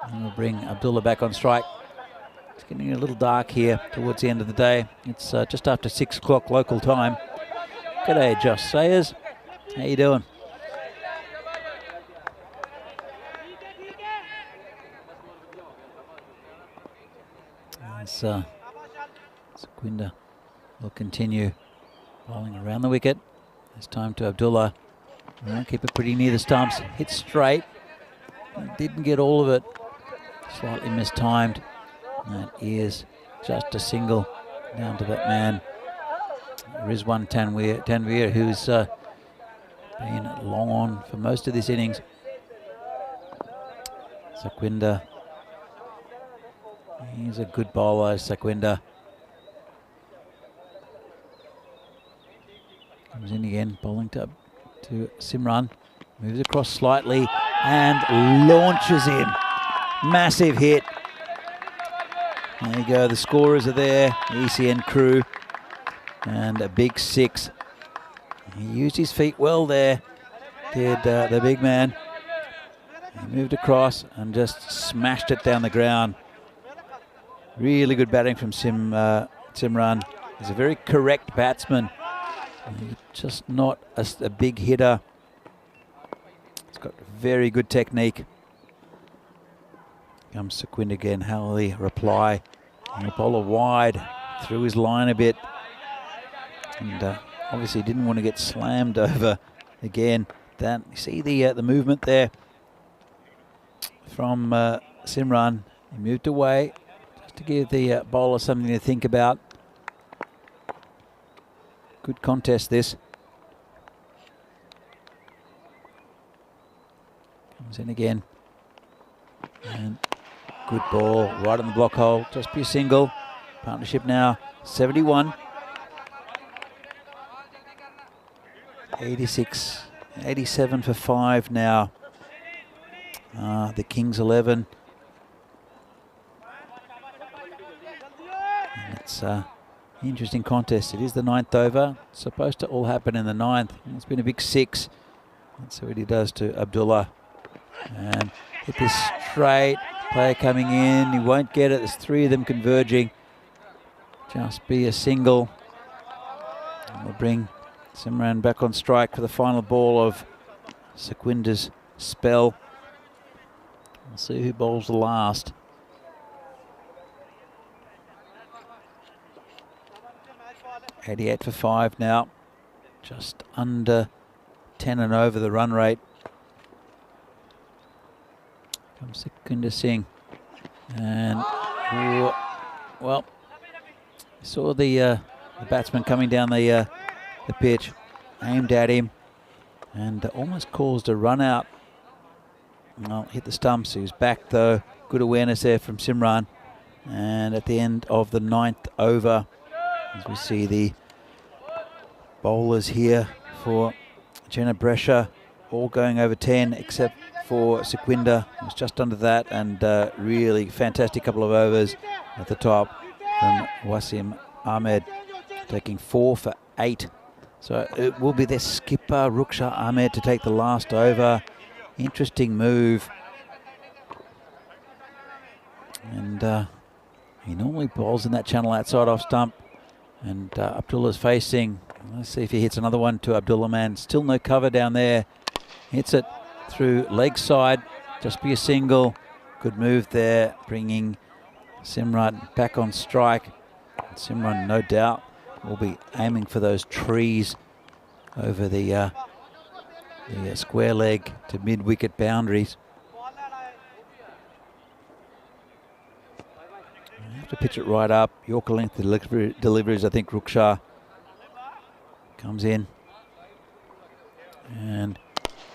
Speaker 2: And we'll bring Abdullah back on strike. It's getting a little dark here towards the end of the day. It's just after 6 o'clock local time. G'day, Josh Sayers. How you doing? Sukhwinder will continue bowling around the wicket. This time to Abdullah. Keep it pretty near the stumps. Hit straight. Didn't get all of it. Slightly mistimed. That is just a single down to that man, Rizwan Tanveer, who's been long on for most of this innings. Sukhwinder. He's a good bowler, Sukhwinder. Comes in again, bowling to Simran. Moves across slightly and launches him. Massive hit. There you go, the scorers are there, the ECN crew. And a big 6. He used his feet well there, did the big man. He moved across and just smashed it down the ground. Really good batting from Simran. He's a very correct batsman. Just not a big hitter. He's got very good technique. Comes Sukhwinder again. How will he reply? And the bowler wide, through his line a bit. And obviously didn't want to get slammed over again. You see the movement there from Simran. He moved away just to give the bowler something to think about. Good contest this. Comes in again. And good ball right on the block hole. Just be a single. Partnership now 71. 86, 87 for 5 now. The Kings 11. And it's an interesting contest. It is the 9th over. It's supposed to all happen in the 9th. It's been a big 6. Let's see what he does to Abdullah. And hit this straight. Player coming in. He won't get it. There's 3 of them converging. Just be a single. And we'll bring Simran back on strike for the final ball of Sukhwinder's spell. We'll see who bowls the last. .88 for 5 now. Just under 10 and over the run rate. Comes Sukhwinder Singh. And, well, saw the batsman coming down the pitch, aimed at him, and almost caused a run out. Well, hit the stumps. He was back though. Good awareness there from Simran. And at the end of the 9th over, as we see the bowlers here for Jenna Brescia, all going over 10 except for Sukhwinder. It was just under that, and really fantastic couple of overs at the top from Wasim Ahmed, taking 4 for 8. So it will be their skipper, Ruksha Ahmed, to take the last over. Interesting move. And he normally bowls in that channel outside off stump. And Abdullah's facing. Let's see if he hits another one to Abdullah Man. Still no cover down there. Hits it through leg side. Just be a single. Good move there, bringing Simran back on strike. Simran, no doubt, will be aiming for those trees over the square leg to mid-wicket boundaries. I have to pitch it right up. Yorker length deliveries, I think Ruksha comes in and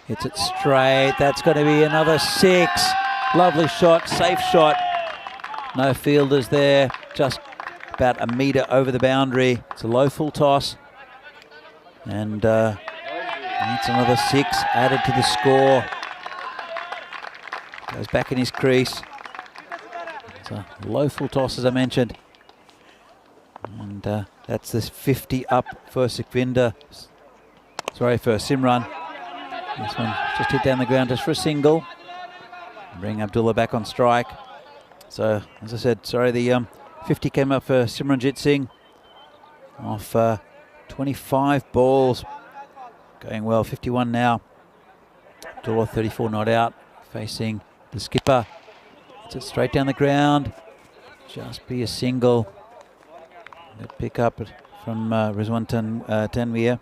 Speaker 2: hits it straight. That's going to be another 6. Lovely shot, safe shot. No fielders there, just about a metre over the boundary. It's a low full toss. And that's another 6 added to the score. Goes back in his crease. It's a low full toss, as I mentioned. And that's this 50 up for Sukhvinder. Sorry, for Simran. This one just hit down the ground just for a single. Bring Abdullah back on strike. So, as I said, sorry, the 50 came up for Simranjit Singh off 25 balls. Going well, 51 now. Abdullah 34 not out, facing the skipper. It's it straight down the ground. Just be a single. Good pick up from Rizwan Tanvir.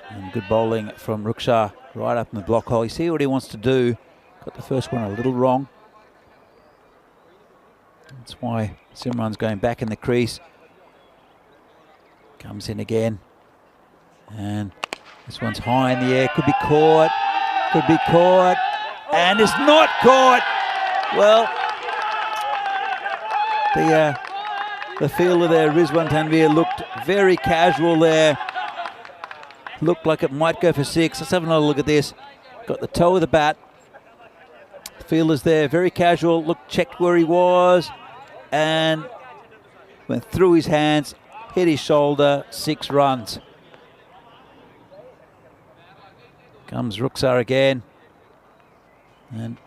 Speaker 2: And good bowling from Ruksha right up in the block hole. You see what he wants to do. Got the first one a little wrong. That's why Simran's going back in the crease. Comes in again. And this one's high in the air. Could be caught. Could be caught. And it's not caught. Well, the fielder there, Rizwan Tanvir, looked very casual there. Looked like it might go for 6. Let's have another look at this. Got the toe of the bat. The fielder's there, very casual. Looked, checked where he was, and went through his hands, hit his shoulder, 6 runs. Comes Ruksar again. And,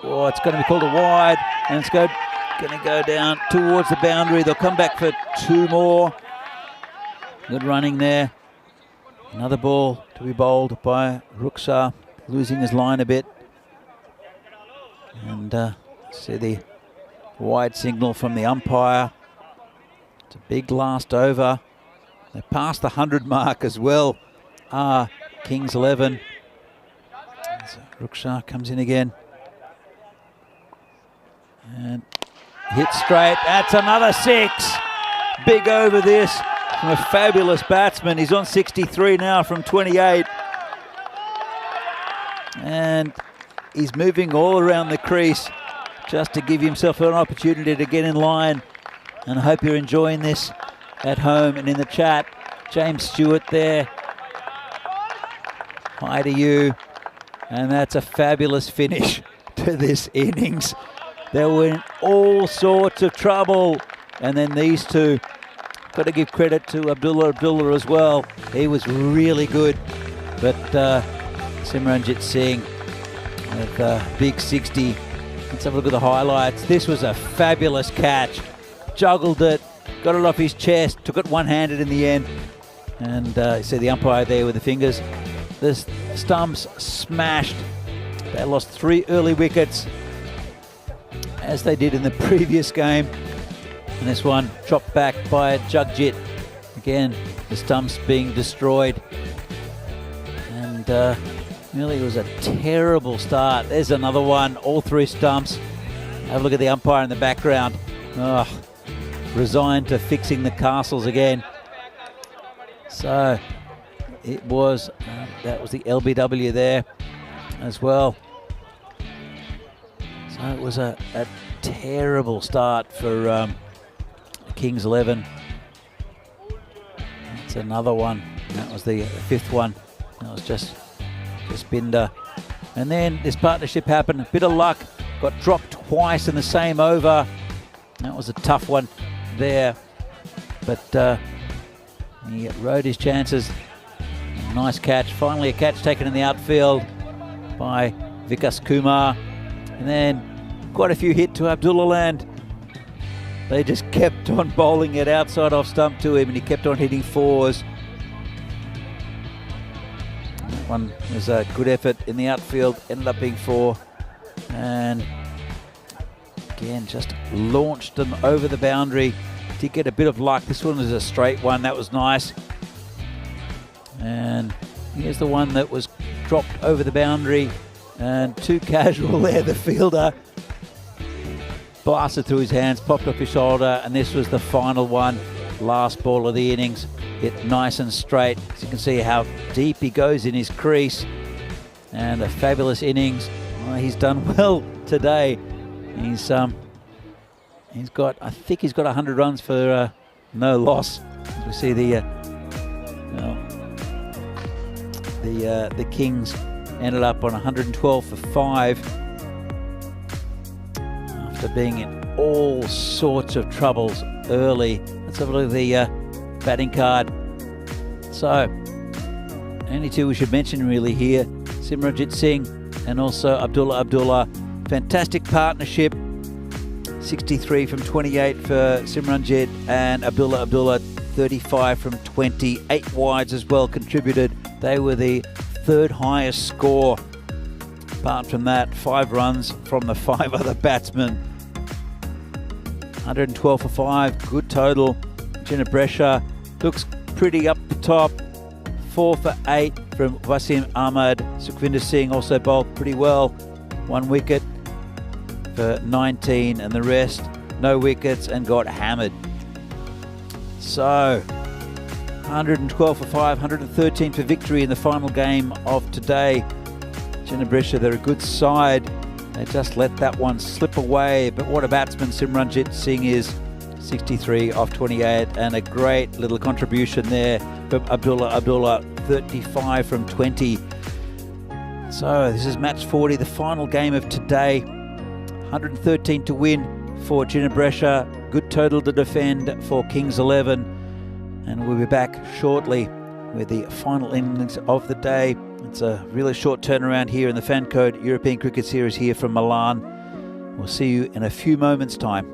Speaker 2: oh, it's going to be called a wide, and it's going to go down towards the boundary. They'll come back for 2 more. Good running there. Another ball to be bowled by Ruksar, losing his line a bit. And see the wide signal from the umpire. It's a big last over. They passed the 100 mark as well. Kings 11. So Ruksar comes in again. And hit straight. That's another 6. Big over this from a fabulous batsman. He's on 63 now from 28. And he's moving all around the crease just to give himself an opportunity to get in line. And I hope you're enjoying this at home and in the chat. James Stewart there. Hi to you. And that's a fabulous finish to this innings. They were in all sorts of trouble. And then these two, got to give credit to Abdullah as well. He was really good. But Simranjit Singh with a big 60. Let's have a look at the highlights. This was a fabulous catch. Juggled it, got it off his chest, took it one-handed in the end. And you see the umpire there with the fingers. The stumps smashed. They lost 3 early wickets, as they did in the previous game. And this one dropped back by Jagjit. Again, the stumps being destroyed. And really, it was a terrible start. There's another one, all 3 stumps. Have a look at the umpire in the background. Oh, resigned to fixing the castles again. So it was, that was the LBW there as well. So it was a terrible start for Kings 11. That's another one. That was the 5th one. That was just Binder. And then this partnership happened. A bit of luck. Got dropped twice in the same over. That was a tough one there. But he rode his chances. Nice catch. Finally a catch taken in the outfield by Vikas Kumar. And then quite a few hit to Abdullah Land. They just kept on bowling it outside off stump to him, and he kept on hitting 4s. That one was a good effort in the outfield, ended up being 4. And again, just launched them over the boundary. Did get a bit of luck. This one was a straight one. That was nice. And here's the one that was dropped over the boundary. And too casual there, the fielder. Blasted through his hands, popped off his shoulder. And this was the final one. Last ball of the innings. Hit nice and straight. As you can see how deep he goes in his crease. And a fabulous innings. He's done well today. He's got, I think he's got 100 runs for no loss. As we see the Kings ended up on 112 for 5 after being in all sorts of troubles early. Let's have a look at the batting card. So, only two we should mention really here, Simranjit Singh and also Abdullah. Fantastic partnership. 63 from 28 for Simranjit, and Abdullah 35 from 20. 8 wides as well contributed. They were the third highest score. Apart from that, 5 runs from the 5 other batsmen. 112 for 5, good total. Jinabresha looks pretty up the top. 4 for 8 from Wasim Ahmad. Sukhvinder Singh also bowled pretty well. 1 wicket for 19, and the rest no wickets and got hammered. So 112 for 5, 113 for victory in the final game of today. Jinabresha, they're a good side. They just let that one slip away, but what a batsman Simranjit Singh is. 63 off 28, and a great little contribution there from Abdullah 35 from 20. So this is match 40, the final game of today. 113 to win for Jinabresha. Good total to defend for Kings 11. And we'll be back shortly with the final innings of the day. It's a really short turnaround here in the Fan Code European Cricket Series here from Milan. We'll see you in a few moments' time.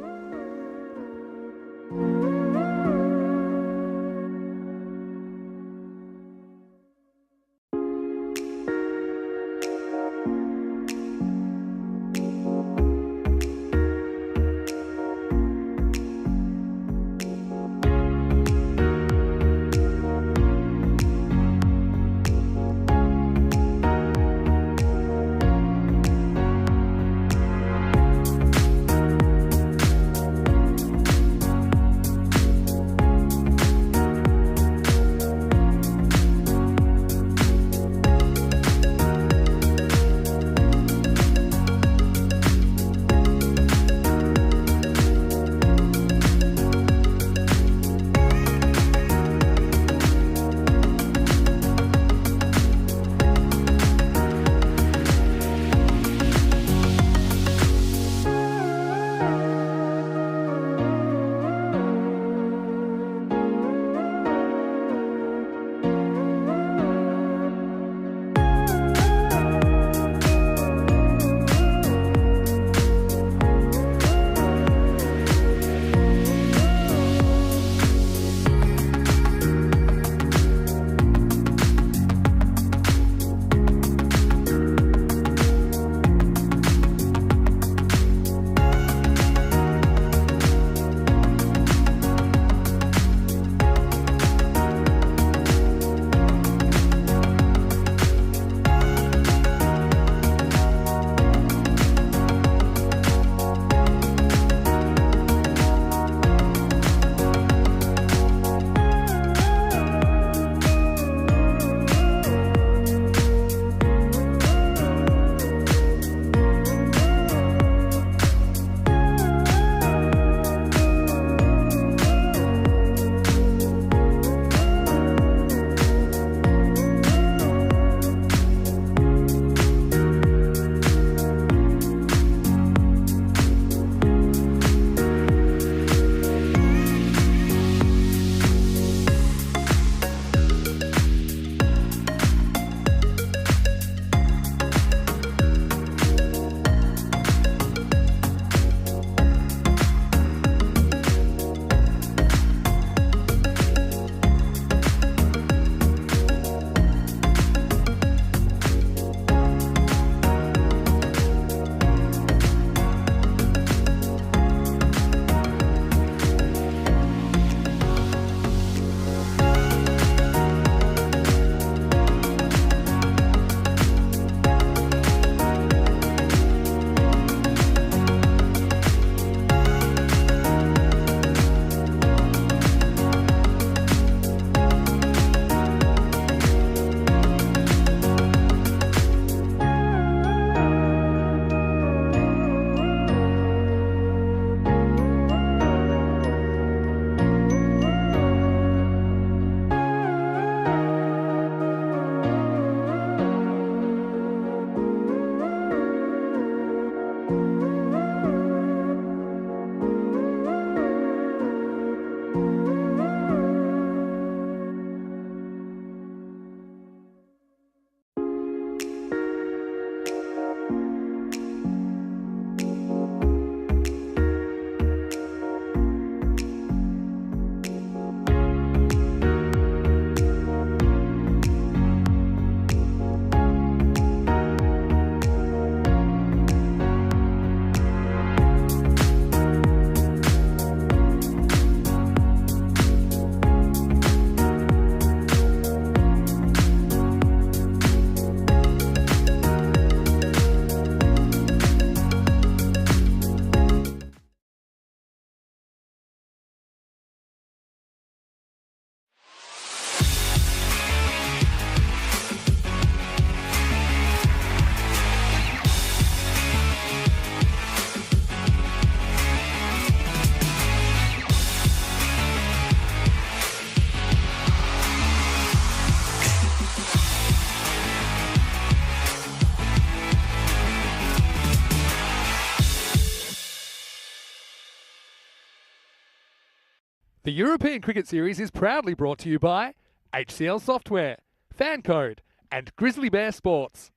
Speaker 1: The European Cricket Series is proudly brought to you by HCL Software, Fan Code, and Grizzly Bear Sports.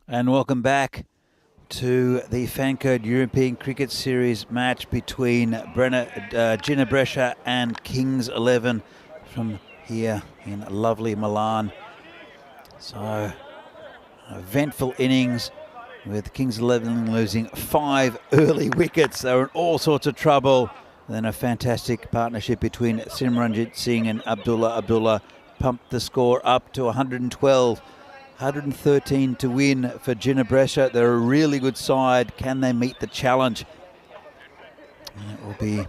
Speaker 2: And welcome back to the Fancode European Cricket Series match between Ginebrescia and Kings 11 from here in lovely Milan. So, eventful innings with Kings 11 losing 5 early wickets. They were in all sorts of trouble. Then a fantastic partnership between Simranjit Singh and Abdullah pumped the score up to 112. 113 to win for Ginebrescia. They're a really good side. Can they meet the challenge? And it will be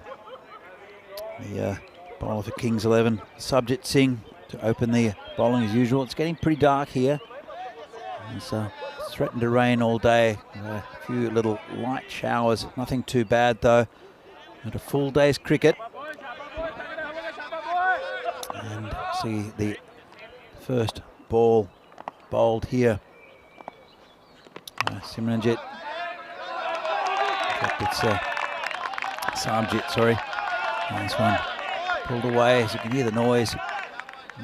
Speaker 2: the bowler for Kings 11, Subjit Singh, to open the bowling as usual. It's getting pretty dark here. It's threatened to rain all day. A few little light showers. Nothing too bad though. At a full day's cricket. And see the first ball bowled here. Simranjit. In fact, it's Samjit, sorry. Nice one. Pulled away, as you can hear the noise.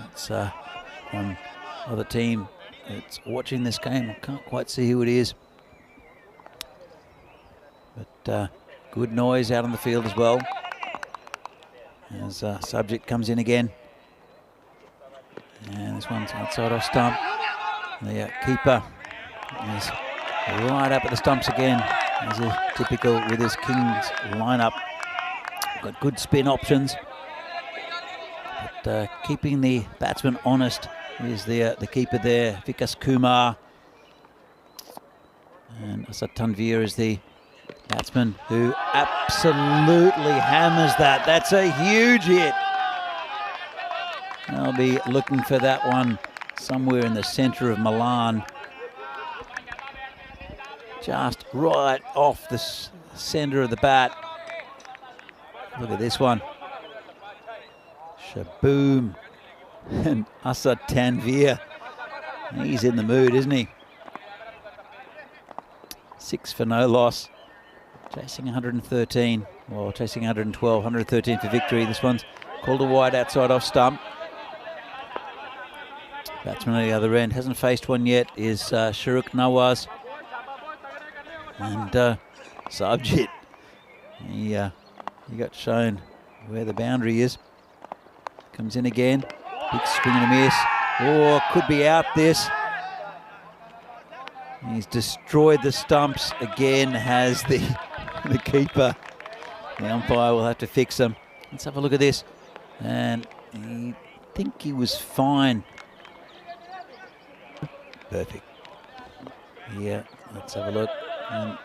Speaker 2: It's from other team. It's watching this game. I can't quite see who it is. But good noise out on the field as well. As Subject comes in again. And this one's outside off stump. The keeper is right up at the stumps again, as is typical with his Kings lineup. Got good spin options. But keeping the batsman honest is the keeper there, Vikas Kumar. And Asad Tanvir is the batsman who absolutely hammers that. That's a huge hit. I'll be looking for that one somewhere in the centre of Milan. Just right off the centre of the bat. Look at this one. Shaboom. And Asad Tanvir. He's in the mood, isn't he? 6 for no loss. Chasing 113. Or chasing 112. 113 for victory. This one's called a wide outside off stump. Batsman on the other end, hasn't faced one yet, is Sharuk Nawaz. And Subjit, he got shown where the boundary is. Comes in again, big swing and a miss. Oh, could be out this. He's destroyed the stumps again, has the keeper. The umpire will have to fix them. Let's have a look at this. And I think he was fine. Perfect. Yeah, let's have a look. And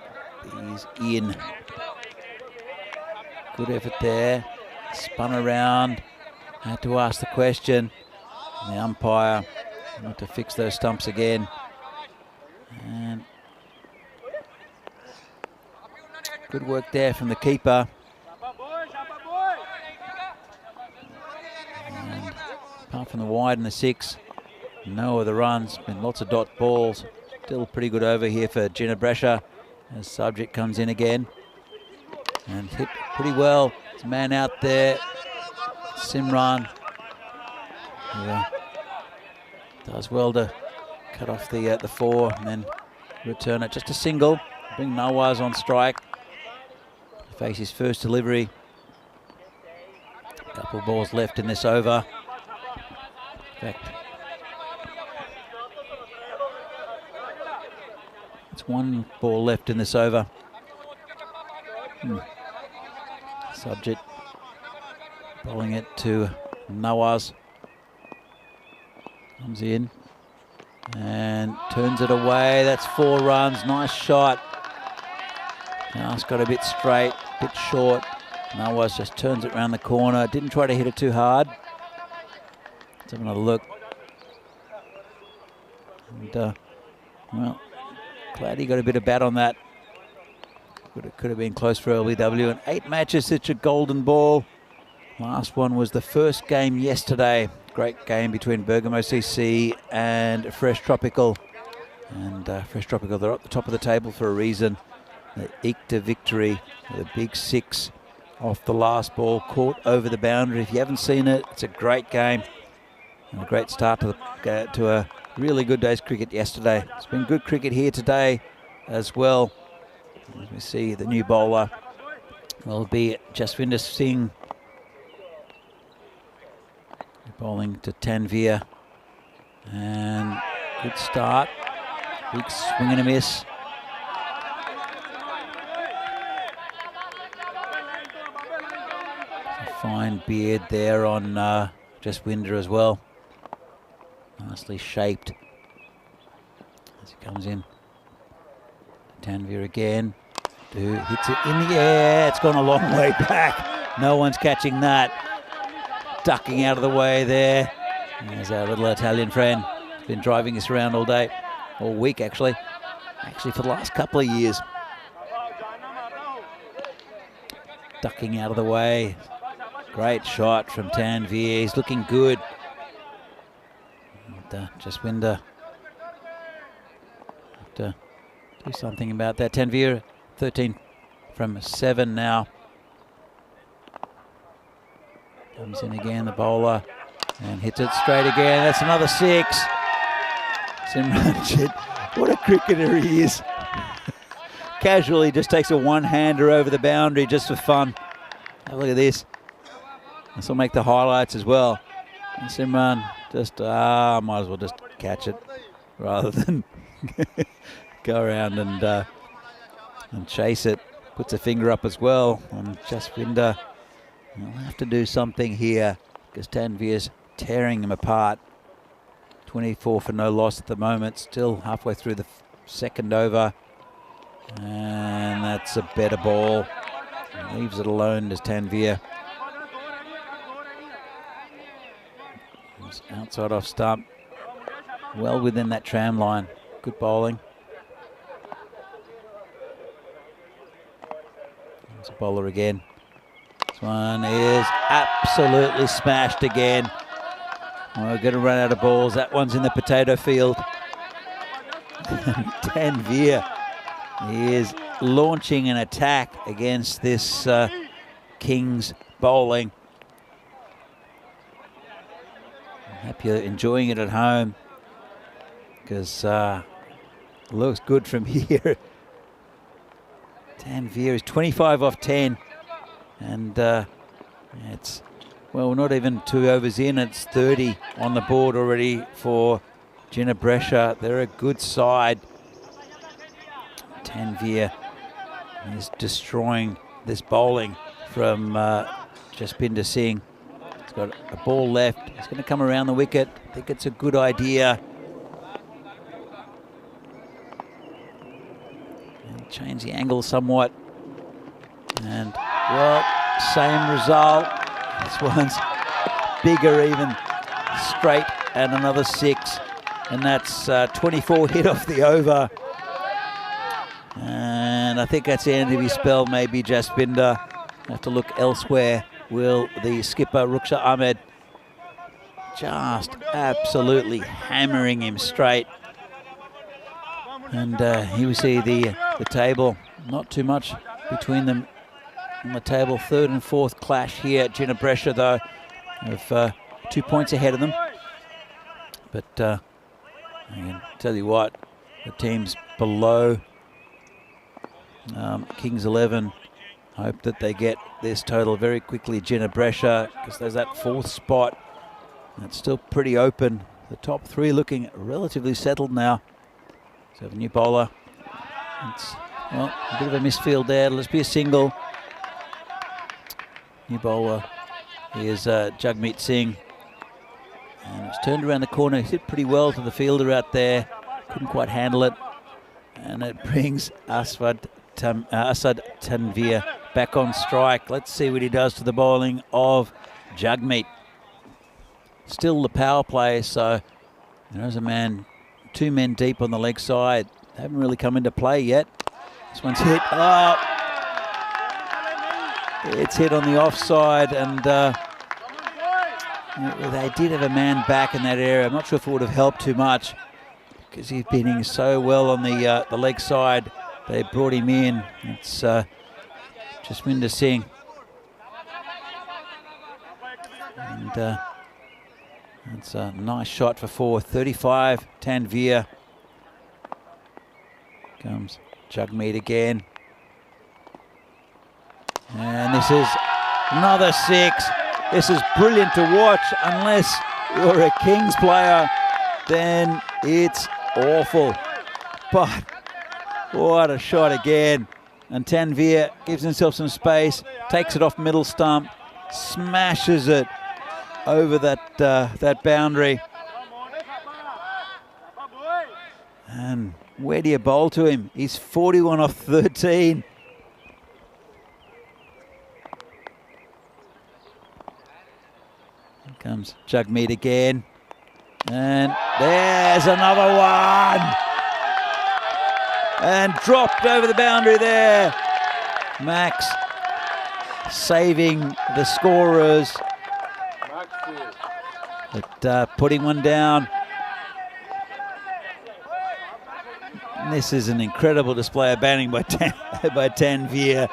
Speaker 2: he's in. Good effort there. Spun around. Had to ask the question. And the umpire wanted to fix those stumps again. And good work there from the keeper. And apart from the wide and the 6, no other runs. Been lots of dot balls. Still pretty good over here for Ginebrescia as Subject comes in again. And hit pretty well. There's a man out there. Simran. Yeah. Does well to cut off the 4 and then return it. Just a single. Bring Nawaz on strike. Face his first delivery. A couple of balls left in this over. In fact, it's 1 ball left in this over. Subject bowling it to Nawaz. Comes in and turns it away. That's 4 runs. Nice shot. Just got a bit straight, a bit short. Nawaz just turns it around the corner. Didn't try to hit it too hard. Let's have another look. And, well, glad he got a bit of bat on that. Could have been close for LBW. And 8 matches, it's a golden ball. Last one was the first game yesterday. Great game between Bergamo CC and Fresh Tropical. And Fresh Tropical, they're at the top of the table for a reason. They eked a victory with a big 6 off the last ball, caught over the boundary. If you haven't seen it, it's a great game and a great start to a really good day's cricket yesterday. It's been good cricket here today as well. As we see, the new bowler will be Jaswinder Singh, bowling to Tanveer, and good start. Big swing and a miss. A fine beard there on Jaswinder as well. Nicely shaped as he comes in. Tanveer again. Hits it in the air. It's gone a long way back. No one's catching that. Ducking out of the way there. There's our little Italian friend. He's been driving us around all day, all week actually. Actually for the last couple of years. Ducking out of the way. Great shot from Tanveer. He's looking good. And, Jaswinder have to do something about that. Tanveer 13 from 7 now. Comes in again, the bowler, and hits it straight again. That's another 6. Simranjit, what a cricketer he is. Casually just takes a one-hander over the boundary just for fun. Have a look at this. This will make the highlights as well. And Simran just, might as well just catch it rather than go around and chase it. Puts a finger up as well. And Jaswinder will have to do something here because Tanveer's tearing him apart. 24 for no loss at the moment. Still halfway through the second over. And that's a better ball. Leaves it alone as Tanveer. It's outside off stump. Well within that tram line. Good bowling. There's a bowler again. This one is absolutely smashed again. We're going to run out of balls. That one's in the potato field. Tanveer is launching an attack against this Kings bowling. I hope you're enjoying it at home because it looks good from here. Tanveer is 25 off 10. And it's, well, not even 2 overs in. It's 30 on the board already for Ginebresha. They're a good side. Tanveer is destroying this bowling from Jaswinder Singh. He's got a ball left. He's going to come around the wicket. I think it's a good idea. And change the angle somewhat. And, well, same result. This one's bigger even. Straight and another 6. And that's 24 hit off the over. And I think that's the end of his spell, maybe Jaswinder. Have to look elsewhere. Will the skipper, Ruksha Ahmed, just absolutely hammering him straight. And here we see the table. Not too much between them on the table. 3rd and 4th clash here. Ginebresha, though, have 2 points ahead of them. But I can tell you what, the teams below Kings 11 hope that they get this total very quickly. Ginebresha, because there's that 4th spot. It's still pretty open. The top 3 looking relatively settled now. So have a new bowler. It's, well, a bit of a misfield there. Let's be a single. New bowler is Jagmeet Singh. And it's turned around the corner. He's hit pretty well to the fielder out there. Couldn't quite handle it. And it brings Asad Tanveer back on strike. Let's see what he does to the bowling of Jagmeet. Still the power play, so there's a man, 2 men deep on the leg side. They haven't really come into play yet. This one's hit. Oh! It's hit on the offside, and they did have a man back in that area. I'm not sure if it would have helped too much because he's been hitting so well on the leg side. They brought him in. It's Jaswinder Singh And that's a nice shot for 4. 35, Tanveer. Comes Jagmeet again. And this is another 6. This is brilliant to watch. Unless you're a Kings player, then it's awful. But what a shot again. And Tanveer gives himself some space, takes it off middle stump, smashes it over that boundary. And where do you bowl to him? He's 41 off 13. Here comes Jagmeet again. And there's another one. And dropped over the boundary there. Max saving the scorers. But putting one down. And this is an incredible display of batting by Tanveer.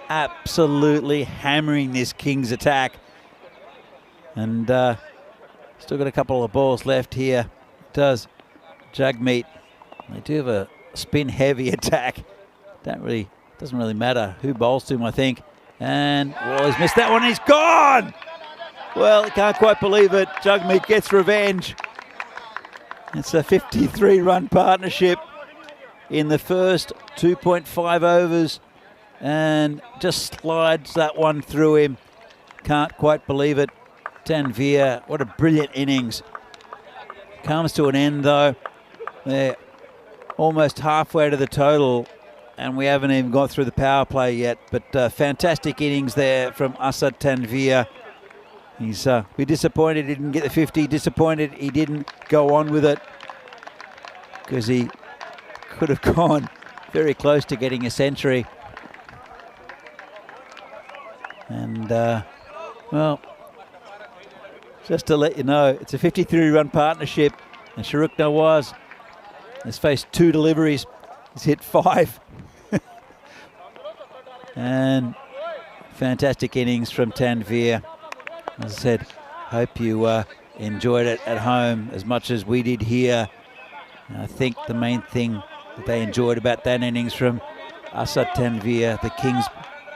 Speaker 2: Absolutely hammering this Kings attack. And still got a couple of balls left here. Does Jagmeet. They do have a spin-heavy attack. Doesn't really matter who bowls to him, I think. And he's missed that one. He's gone. Well, I can't quite believe it. Jagmeet gets revenge. It's a 53-run partnership in the first 2.5 overs, and just slides that one through him. Can't quite believe it. Tanveer, what a brilliant innings. Comes to an end though. They're almost halfway to the total, and we haven't even got through the power play yet. But fantastic innings there from Asad Tanveer. He's be disappointed he didn't get the 50, disappointed he didn't go on with it, because he could have gone very close to getting a century. And, well, just to let you know, it's a 53-run partnership, and Sharuk Nawaz has faced 2 deliveries. He's hit 5. And fantastic innings from Tanveer. As I said, hope you enjoyed it at home as much as we did here. And I think the main thing that they enjoyed about that innings from Asad Tanveer, the Kings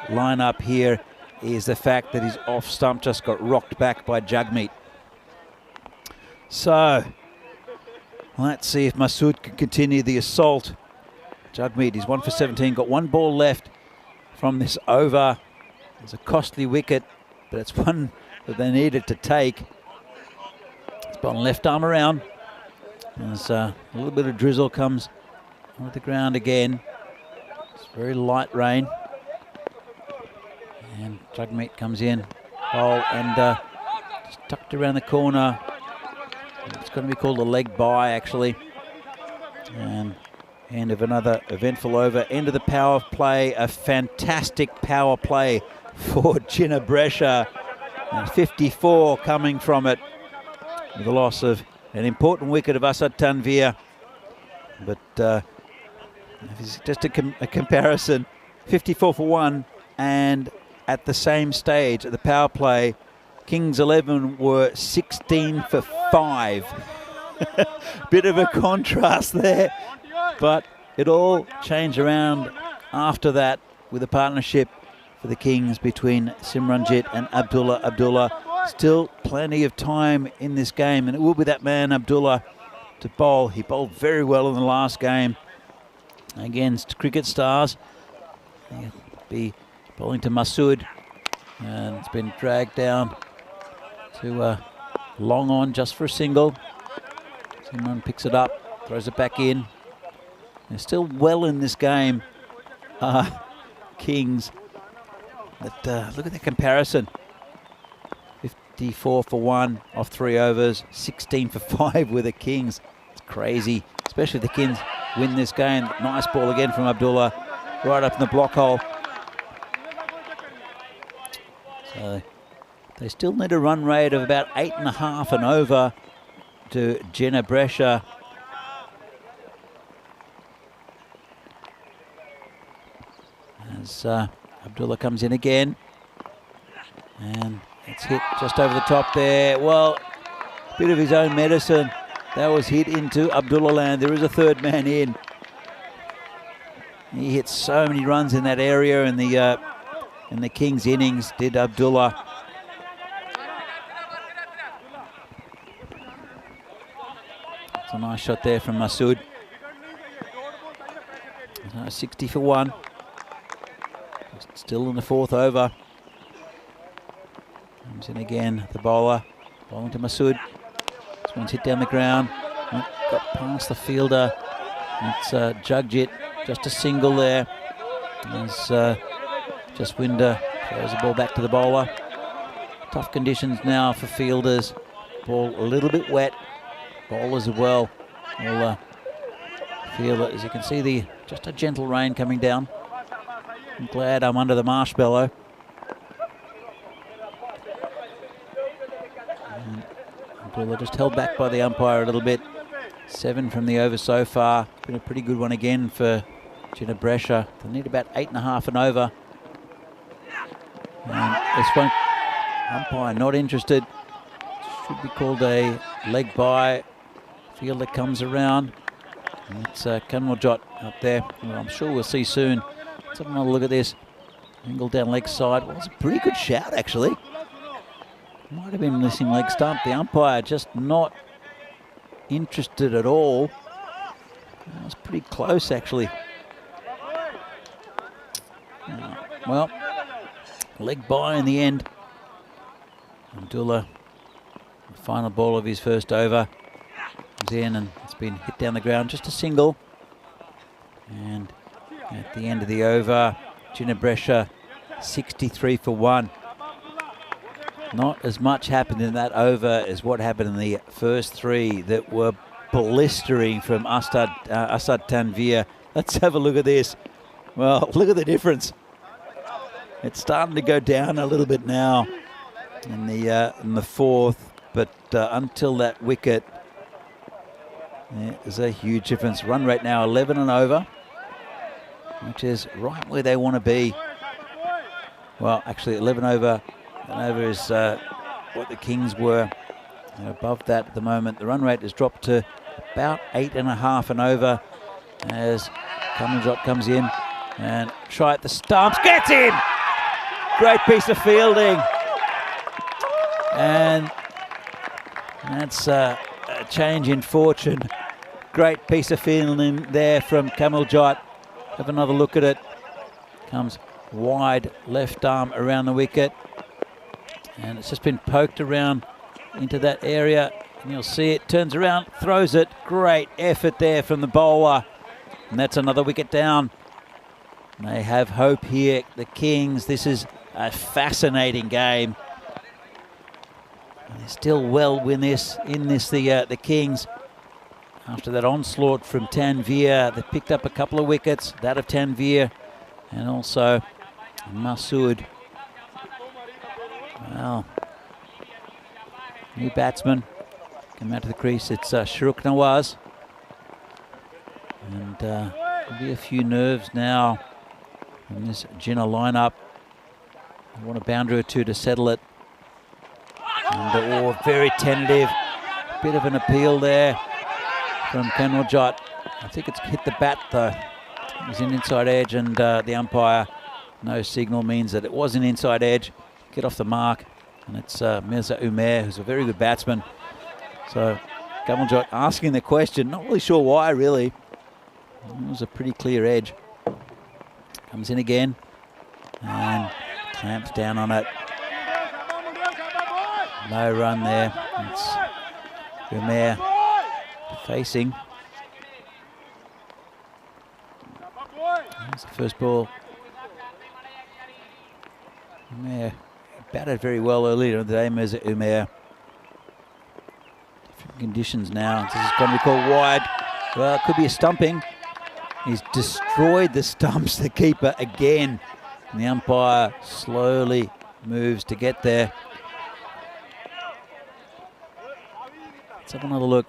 Speaker 2: lineup here, is the fact that his off stump just got rocked back by Jagmeet. So let's see if Masood can continue the assault. Jagmeet is 1 for 17, got 1 ball left from this over. It's a costly wicket, but it's one that they needed to take. It's bowling left arm around. As a little bit of drizzle comes on the ground again. It's very light rain. And Jagmeet comes in, bowl, and just tucked around the corner. It's going to be called a leg bye, actually. And end of another eventful over. End of the power play. A fantastic power play for Jinnah, and 54 coming from it, with the loss of an important wicket of Asad Tanveer. But just a comparison, 54 for 1, and at the same stage at the power play, Kings 11 were 16 for 5. Bit of a contrast there, but it all changed around after that with a partnership for the Kings between Simranjit and Abdullah. Abdullah, still plenty of time in this game, and it will be that man Abdullah to bowl. He bowled very well in the last game against Cricket Stars. He'll be bowling to Masood, and it's been dragged down to long on just for a single. Simran picks it up, throws it back in. They're still well in this game, Kings. But look at the comparison. 54 for 1 off 3 overs, 16 for 5 with the Kings. It's crazy, especially if the Kings win this game. Nice ball again from Abdullah, right up in the block hole. So they still need a run rate of about 8.5 and over to Jinnah. As Abdullah comes in again, and It's hit just over the top there. Well, a bit of his own medicine. That was hit into Abdullah land. There is a third man in. He hit so many runs in that area in the Kings innings, did Abdullah. It's a nice shot there from Masood. 60 for 1. Still in the 4th over. Comes in again, the bowler. Bowling to Masood. This one's hit down the ground. Got past the fielder. It's Jugjit. Just a single there. As Jaswinder throws the ball back to the bowler. Tough conditions now for fielders. Ball a little bit wet. Bowlers as well. Will feel it. As you can see, just a gentle rain coming down. I'm glad I'm under the marshmallow. Abdullah just held back by the umpire a little bit. 7 from the over so far. Been a pretty good one again for Ginebresha. They need about 8.5 and over. And this one, umpire not interested. Should be called a leg by. Fielder comes around. And it's Kanwaljot up there. Well, I'm sure we'll see soon. Let's have another look at this. Angle down leg side. Well, it's a pretty good shout, actually. Might have been missing leg stump. The umpire just not interested at all. That was pretty close, actually. Well, leg by in the end. Abdullah, the final ball of his first over, comes in and it's been hit down the ground. Just a single. And at the end of the over, Ginebresha 63 for 1. Not as much happened in that over as what happened in the first 3 that were blistering from Asad Tanvir. Let's have a look at this. Well, look at the difference. It's starting to go down a little bit now in the 4th, but until that wicket, there's a huge difference. Run rate now 11 and over, which is right where they want to be. Well, actually 11 over. And over is what the Kings were. They're above that at the moment. The run rate has dropped to about 8.5 and over as Kanwaljot comes in and try at the stumps. Gets him! Great piece of fielding. And that's a change in fortune. Great piece of fielding there from Kanwaljot. Have another look at it. Comes wide left arm around the wicket. And it's just been poked around into that area. And you'll see it turns around, throws it. Great effort there from the bowler. And that's another wicket down. They have hope here, the Kings. This is a fascinating game. And they still well win this. The Kings. After that onslaught from Tanvir, they picked up a couple of wickets. That of Tanvir and also Masood. Well, new batsman come out to the crease. It's Shahrukh Nawaz. And there'll be a few nerves now in this Jinnah lineup. They want a boundary or two to settle it. And very tentative. Bit of an appeal there from Kanwaljot. I think it's hit the bat though. It was an inside edge, and the umpire, no signal means that it was an inside edge. Get off the mark, and it's Mirza Umair, who's a very good batsman. So Kanwaljot asking the question, not really sure why really. It was a pretty clear edge. Comes in again and clamps down on it. No run there. It's Umair facing. That's the first ball. Umair batted very well earlier in the day, Mirza Umair. Different conditions now. This is going to be called wide. Well, it could be a stumping. He's destroyed the stumps, the keeper, again. And the umpire slowly moves to get there. Let's have another look.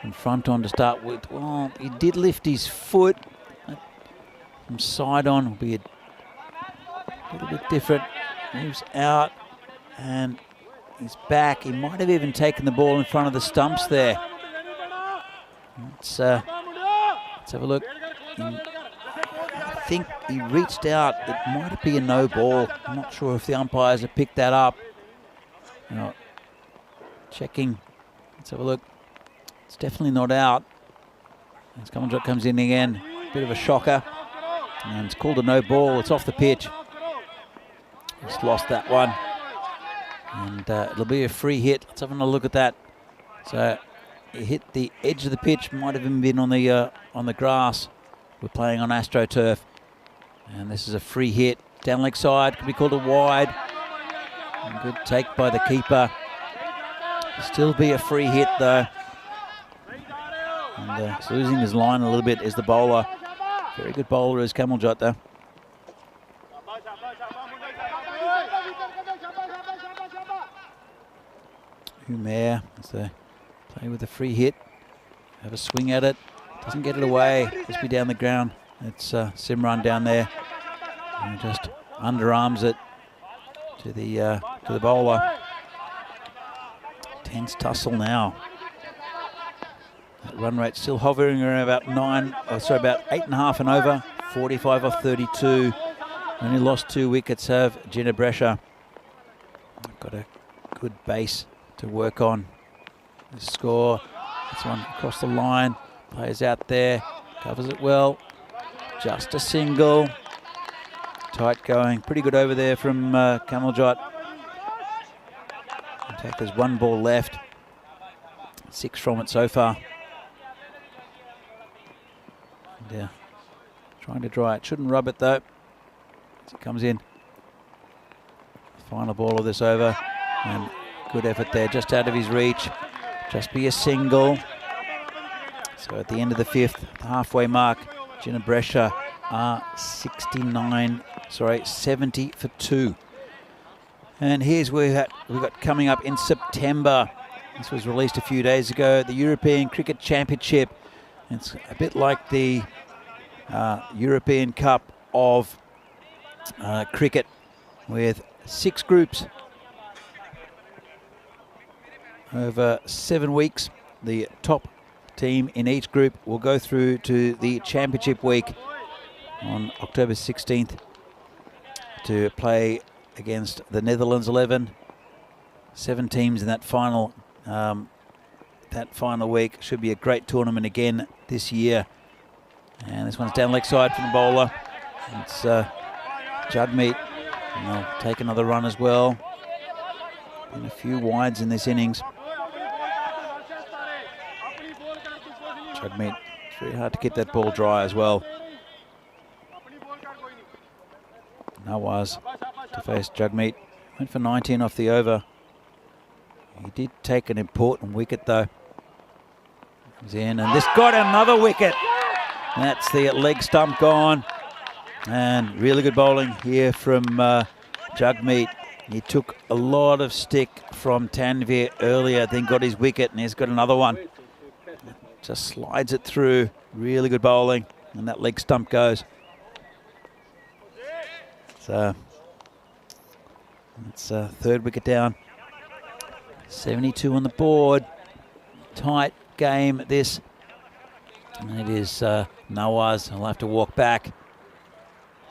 Speaker 2: From front on to start with. Well, he did lift his foot. From side on will be a little bit different. Moves out and he's back. He might have even taken the ball in front of the stumps there. Let's have a look. I think he reached out. It might be a no ball. I'm not sure if the umpires have picked that up. Checking. Let's have a look. It's definitely not out. As Kamaljoch comes in again. Bit of a shocker. And it's called a no ball. It's off the pitch. Just lost that one. And it'll be a free hit. Let's have a look at that. So it hit the edge of the pitch. Might have even been on the grass. We're playing on AstroTurf. And this is a free hit. Down leg side. Could be called a wide. And good take by the keeper. Still be a free hit though. And he's losing his line a little bit is the bowler. Very good bowler is Kamaljoch though. Humair as they play with a free hit. Have a swing at it. Doesn't get it away. Just be down the ground. It's Simran down there. And just underarms it to the bowler. Tense tussle now. That run rate still hovering around about about 8.5 and over. 45 off 32. Only lost 2 wickets have Gina Brescia. Got a good base to work on. The score. This one across the line. Plays out there. Covers it well. Just a single. Tight going. Pretty good over there from Kamaljoch. In fact, there's 1 ball left. 6 from it so far. And, trying to dry it. Shouldn't rub it though. As it comes in. Final ball of this over. And good effort there. Just out of his reach. Just be a single. So at the end of the 5th, the halfway mark, Gina Brescia are 70 for 2. And here's where we've got coming up in September. This was released a few days ago. The European Cricket Championship. It's a bit like the European Cup of cricket with 6 groups over 7 weeks. The top team in each group will go through to the championship week on October 16th to play against the Netherlands 11. 7 teams in that final week. Should be a great tournament again this year. And this one's down leg side from the bowler. It's Jagmeet. And they'll take another run as well. Been a few wides in this innings. Jagmeet, it's very hard to get that ball dry as well. Nawaz to face Jagmeet. Went for 19 off the over. He did take an important wicket though. Comes in and this got another wicket. That's the leg stump gone. And really good bowling here from Jagmeet. He took a lot of stick from Tanvir earlier, then got his wicket, and he's got another one. Just slides it through. Really good bowling, and that leg stump goes. So it's 3rd wicket down. 72 on the board. Tight game this. And it is Nawaz. I'll have to walk back.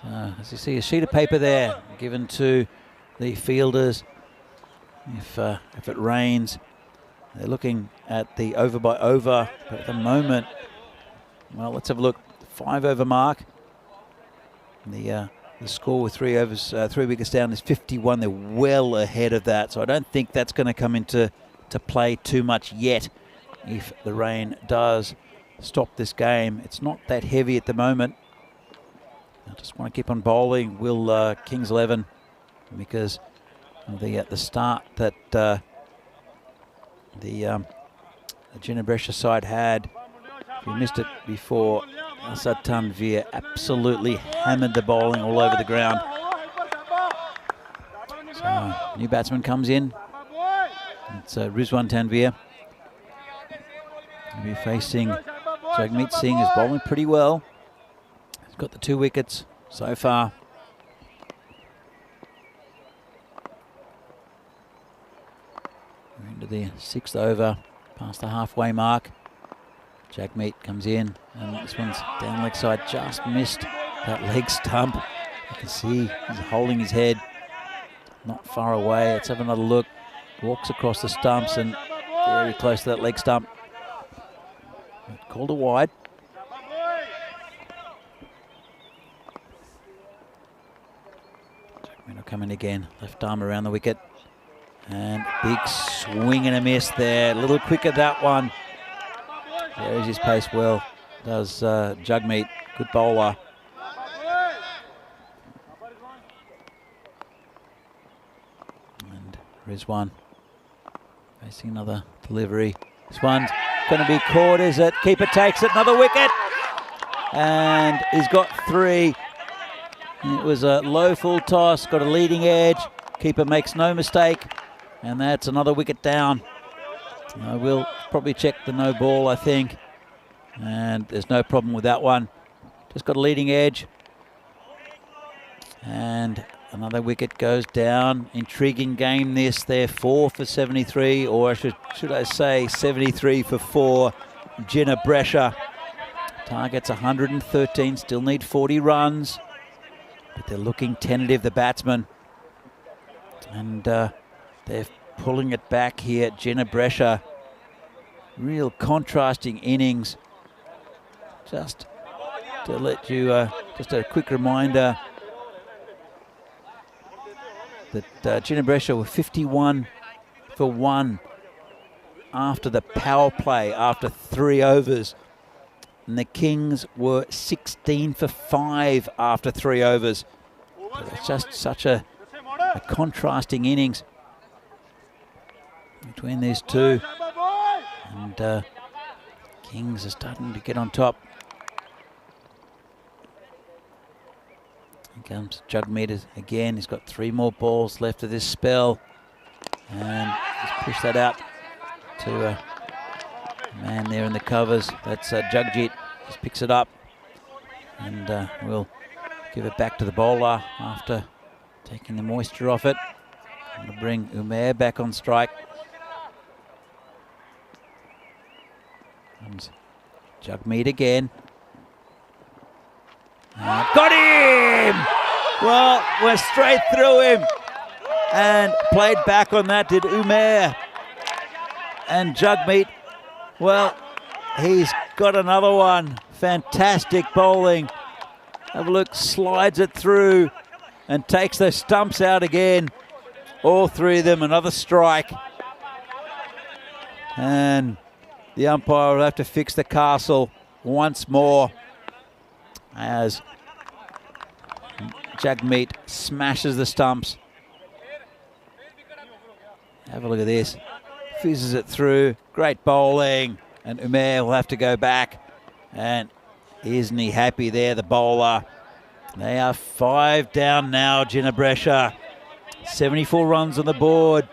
Speaker 2: As you see, a sheet of paper there given to the fielders. If it rains, they're looking at the over by over. But at the moment, well, let's have a look. 5 over mark. The score with 3 overs, 3 wickets down is 51. They're well ahead of that. So I don't think that's going to come into play too much yet. If the rain does stop this game, it's not that heavy at the moment. I just want to keep on bowling. Will Kings 11, because of the start that the Gina Brescia side had. If you missed it before, Asad Tanvir absolutely hammered the bowling all over the ground. So new batsman comes in. It's Rizwan Tanvir. He'll be facing Jagmeet Singh, who's bowling pretty well. He's got the 2 wickets so far. into the 6th over, past the halfway mark. Jagmeet comes in, and this one's down leg side, just missed that leg stump. You can see he's holding his head, not far away. Let's have another look. Walks across the stumps and very close to that leg stump. Called a wide. Jagmeet will come in again, left arm around the wicket. And big swing and a miss there. A little quicker that one. Carries his pace well. Does Jagmeet. Good bowler. And Rizwan facing another delivery. This one's going to be caught, is it? Keeper takes it, another wicket. And he's got 3. It was a low full toss, got a leading edge. Keeper makes no mistake. And that's another wicket down. We'll probably check the no ball, I think. And there's no problem with that one. Just got a leading edge. And another wicket goes down. Intriguing game this. They're 4 for 73, or should I say 73 for 4. Jinnah Brescia. Target's 113, still need 40 runs. But they're looking tentative, the batsmen. And they're pulling it back here. Jinnah Brescia. Real contrasting innings. Just to let you, just a quick reminder that Jinnah Brescia were 51 for 1 after the power play, after 3 overs. And the Kings were 16 for 5 after 3 overs. But it's just such a contrasting innings between these two. And Kings are starting to get on top. Here comes Jagmeet again. He's got 3 more balls left of this spell. And just push that out to a man there in the covers. That's Jagjit. Just picks it up. And we'll give it back to the bowler after taking the moisture off it. And we'll bring Umair back on strike. Comes Jagmeet again. Got him! Well, we're straight through him. And played back on that did Umair. And Jagmeet, well, he's got another one. Fantastic bowling. Have a look, slides it through and takes those stumps out again. All 3 of them, another strike. And the umpire will have to fix the castle once more as Jagmeet smashes the stumps. Have a look at this. Fizzes it through. Great bowling. And Umair will have to go back. And isn't he happy there, the bowler? They are 5 down now, Jinnah Brescia. 74 runs on the board.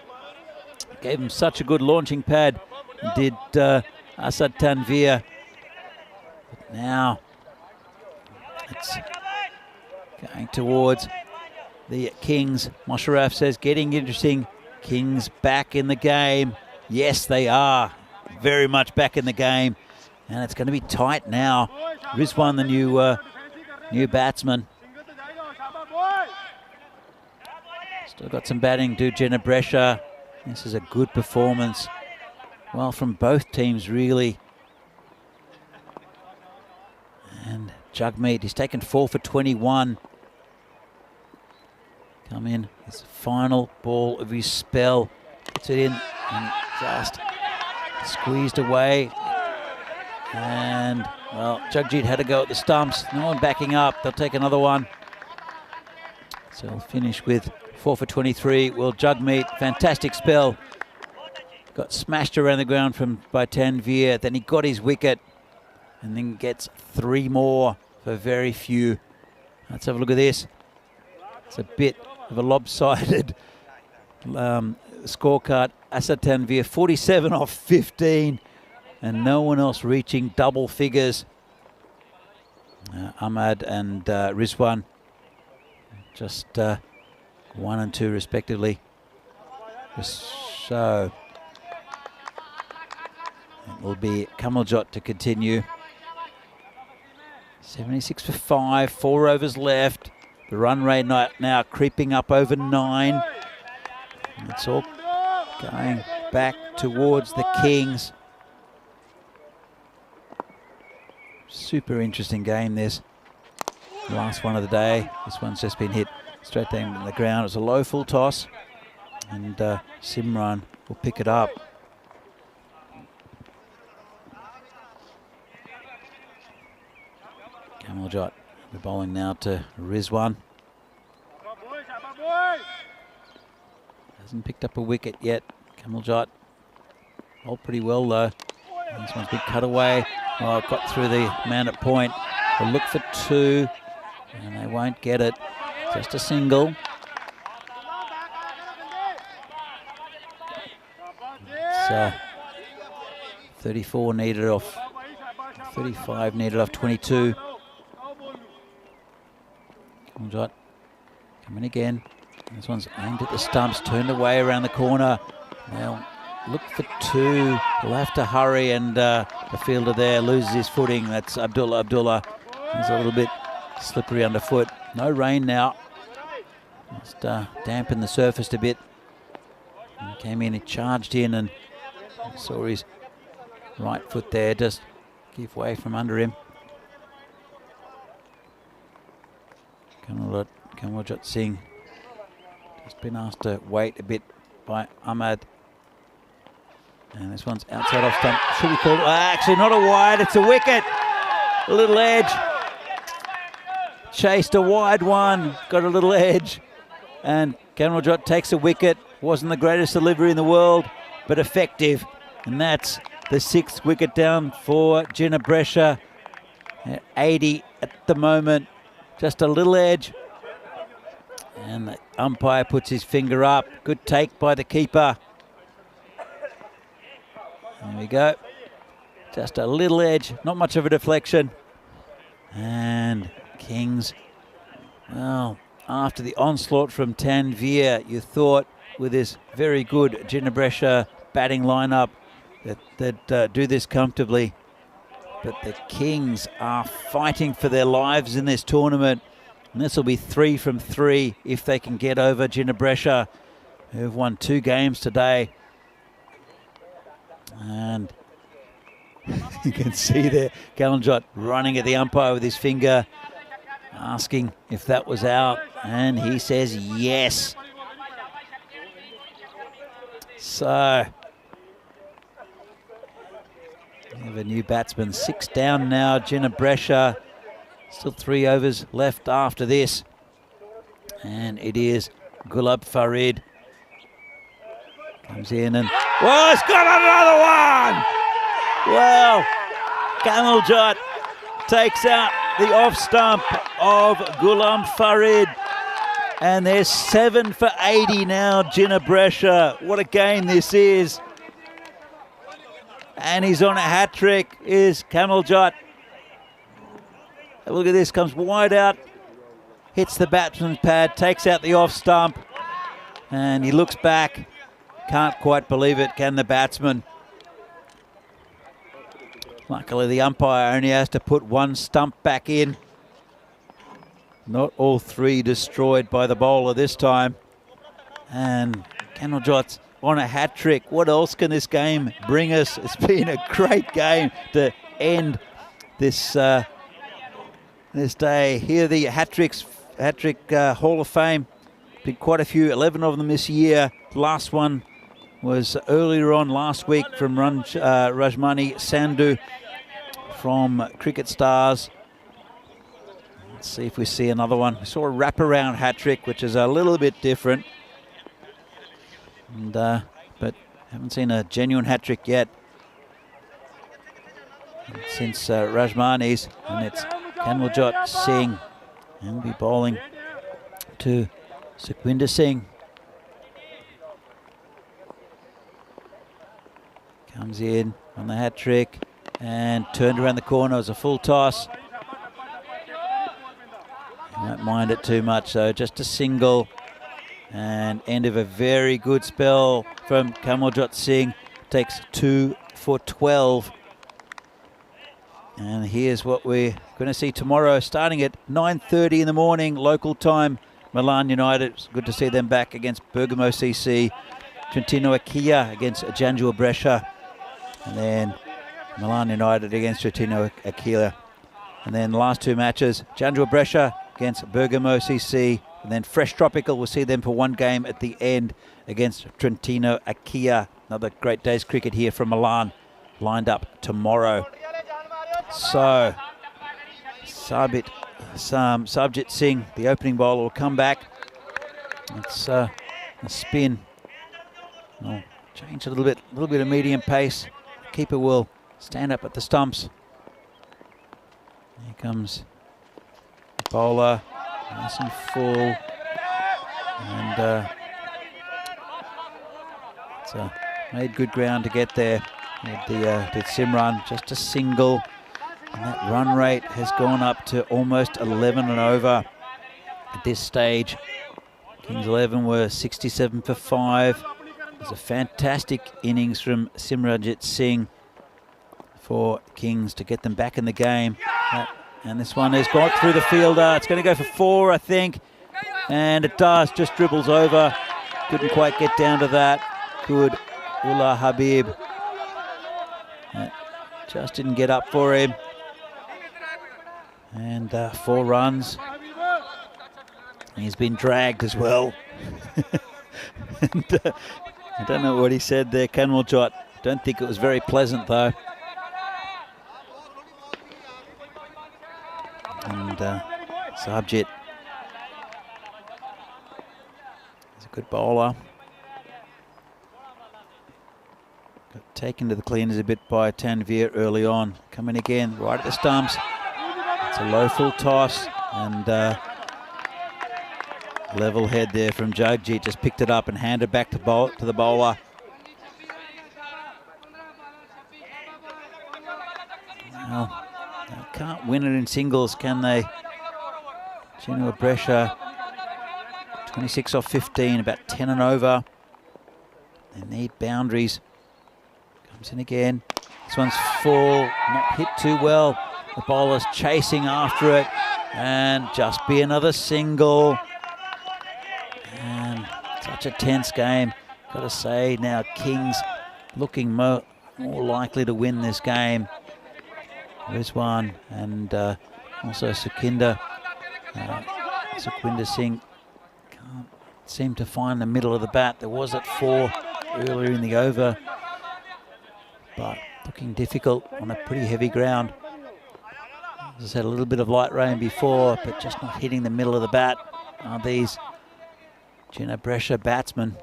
Speaker 2: Gave him such a good launching pad. Did Asad Tanvir. But now it's going towards the Kings. Mosharraf says, getting interesting. Kings back in the game. Yes, they are. Very much back in the game. And it's going to be tight now. Rizwan, the new batsman. Still got some batting to Jinnah Brescia. This is a good performance. Well, from both teams, really. And Jagmeet, he's taken 4 for 21. Come in, his final ball of his spell. Puts it in and just squeezed away. And, well, Jagjit had to go at the stumps. No one backing up. They'll take another one. So he'll finish with 4 for 23. Well, Jagmeet, fantastic spell. Got smashed around the ground by Tanvir. Then he got his wicket. And then gets 3 more for very few. Let's have a look at this. It's a bit of a lopsided scorecard. Asad Tanvir, 47 off 15. And no one else reaching double figures. Ahmad and Rizwan, just 1 and 2 respectively. So will be Kamaljot to continue. 76 for 5, 4 overs left. The run rate now creeping up over 9. It's all going back towards the Kings. Super interesting game this. Last one of the day. This one's just been hit straight down to the ground. It's a low full toss, and Simran will pick it up. Kamaljot, we're bowling now to Rizwan. Hasn't picked up a wicket yet. Kamaljot bowled pretty well though. This one's been cut away. Oh, got through the man at point. They'll look for 2, and they won't get it. Just a single. It's 34 needed off, 35 needed off 22. Kamaljot coming again. This one's aimed at the stumps, turned away around the corner. Now look for 2. We'll have to hurry, and the fielder there loses his footing. That's Abdullah. He's a little bit slippery underfoot. No rain now. Just dampened the surface a bit. He came in, he charged in, and saw his right foot there just give way from under him. Kamaljot Singh just been asked to wait a bit by Ahmad. And this one's outside off stump. Should we call it? Actually, not a wide, it's a wicket. A little edge. Chased a wide one, got a little edge. And Kamaljot takes a wicket. Wasn't the greatest delivery in the world, but effective. And that's the 6th wicket down for Ginebresha. 80 at the moment. Just a little edge. And the umpire puts his finger up. Good take by the keeper. There we go. Just a little edge, not much of a deflection. And Kings, well, after the onslaught from Tanveer, you thought with this very good Ginebresha batting lineup that they'd do this comfortably. But the Kings are fighting for their lives in this tournament. And this will be 3 from 3 if they can get over Ginebresha, who've won 2 games today. And you can see there Kamaljot running at the umpire with his finger, asking if that was out, and he says yes. So we have a new batsman. 6 down now, Ginebresha. Still 3 overs left after this. And it is Gulab Farid. Comes in and, oh, it's got another one! Well, Kamaljot takes out the off stump of Ghulam Farid. And they're 7 for 80 now, Ginebresha. What a game this is. And he's on a hat-trick, is Kamaljot. Look at this, comes wide out, hits the batsman's pad, takes out the off stump, and he looks back. Can't quite believe it, can the batsman? Luckily, the umpire only has to put 1 stump back in. Not all 3 destroyed by the bowler this time. And Kamaljot's on a hat-trick. What else can this game bring us? It's been a great game to end this this day. Here the hat-trick Hall of Fame. Been quite a few, 11 of them this year. Last one was earlier on last week from Rajmani Sandhu from Cricket Stars. Let's see if we see another one. We saw a wraparound hat-trick, which is a little bit different. And, but haven't seen a genuine hat-trick yet since Rajmani's, and it's Kamaljot Singh, and will be bowling to Sukhwinder Singh. Comes in on the hat-trick and turned around the corner. It was a full toss. You won't mind it too much, so just a single. And end of a very good spell from Kamaljot Singh. Takes 2 for 12. And here's what we're going to see tomorrow, starting at 9:30 in the morning, local time. Milan United, it's good to see them back against Bergamo CC. Trentino Acquia against Giangio Brescia. And then Milan United against Trentino Acquia. And then the last two matches, Giangio Brescia against Bergamo CC. And then Fresh Tropical, we'll see them for one game at the end against Trentino Acquia. Another great day's cricket here from Milan, lined up tomorrow. So, Sarabjit Singh, the opening bowler, will come back. It's a spin. I'll change a little bit of medium pace. Keeper will stand up at the stumps. Here comes the bowler, nice and full. And it's made good ground to get there. Did Simran, just a single. And that run rate has gone up to almost 11 and over at this stage. Kings 11 were 67 for 5. It was a fantastic innings from Simranjit Singh for Kings to get them back in the game. And this one has got through the fielder. It's going to go for 4, I think. And it does, just dribbles over. Couldn't quite get down to that. Good Ullah Habib. Just didn't get up for him. And 4 runs. He's been dragged as well. And, I don't know what he said there, Kanwaljot. Don't think it was very pleasant though. And Sarabjit is a good bowler. Got taken to the cleaners a bit by Tanvir early on. Coming again, right at the stumps. It's a low full toss, and level head there from Jagjit. Just picked it up and handed back to the bowler. Well, they can't win it in singles, can they? Genoa Brescia, 26 off 15, about 10 and over. They need boundaries. Comes in again. This one's full, not hit too well. The bowler's chasing after it, and just be another single. And such a tense game. Got to say now, Kings looking more likely to win this game. There's one, and also Sukhwinder Singh can't seem to find the middle of the bat. There was at 4 earlier in the over, but looking difficult on a pretty heavy ground. Just had a little bit of light rain before, but just not hitting the middle of the bat are these Genoa Brescia batsmen.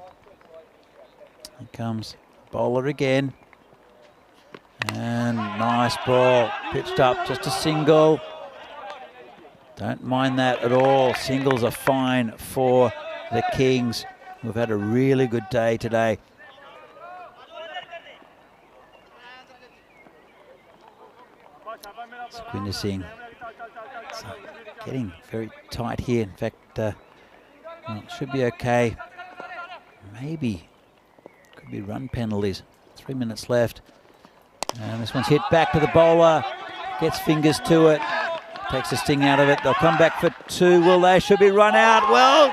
Speaker 2: Here comes bowler again. And nice ball, pitched up, just a single. Don't mind that at all. Singles are fine for the Kings. We've had a really good day today. Sukhwinder Singh. It's getting very tight here. In fact, well, it should be okay. Maybe could be run penalties. 3 minutes left. And this one's hit back to the bowler. Gets fingers to it. Takes the sting out of it. They'll come back for 2. Will they? Should be run out. Well,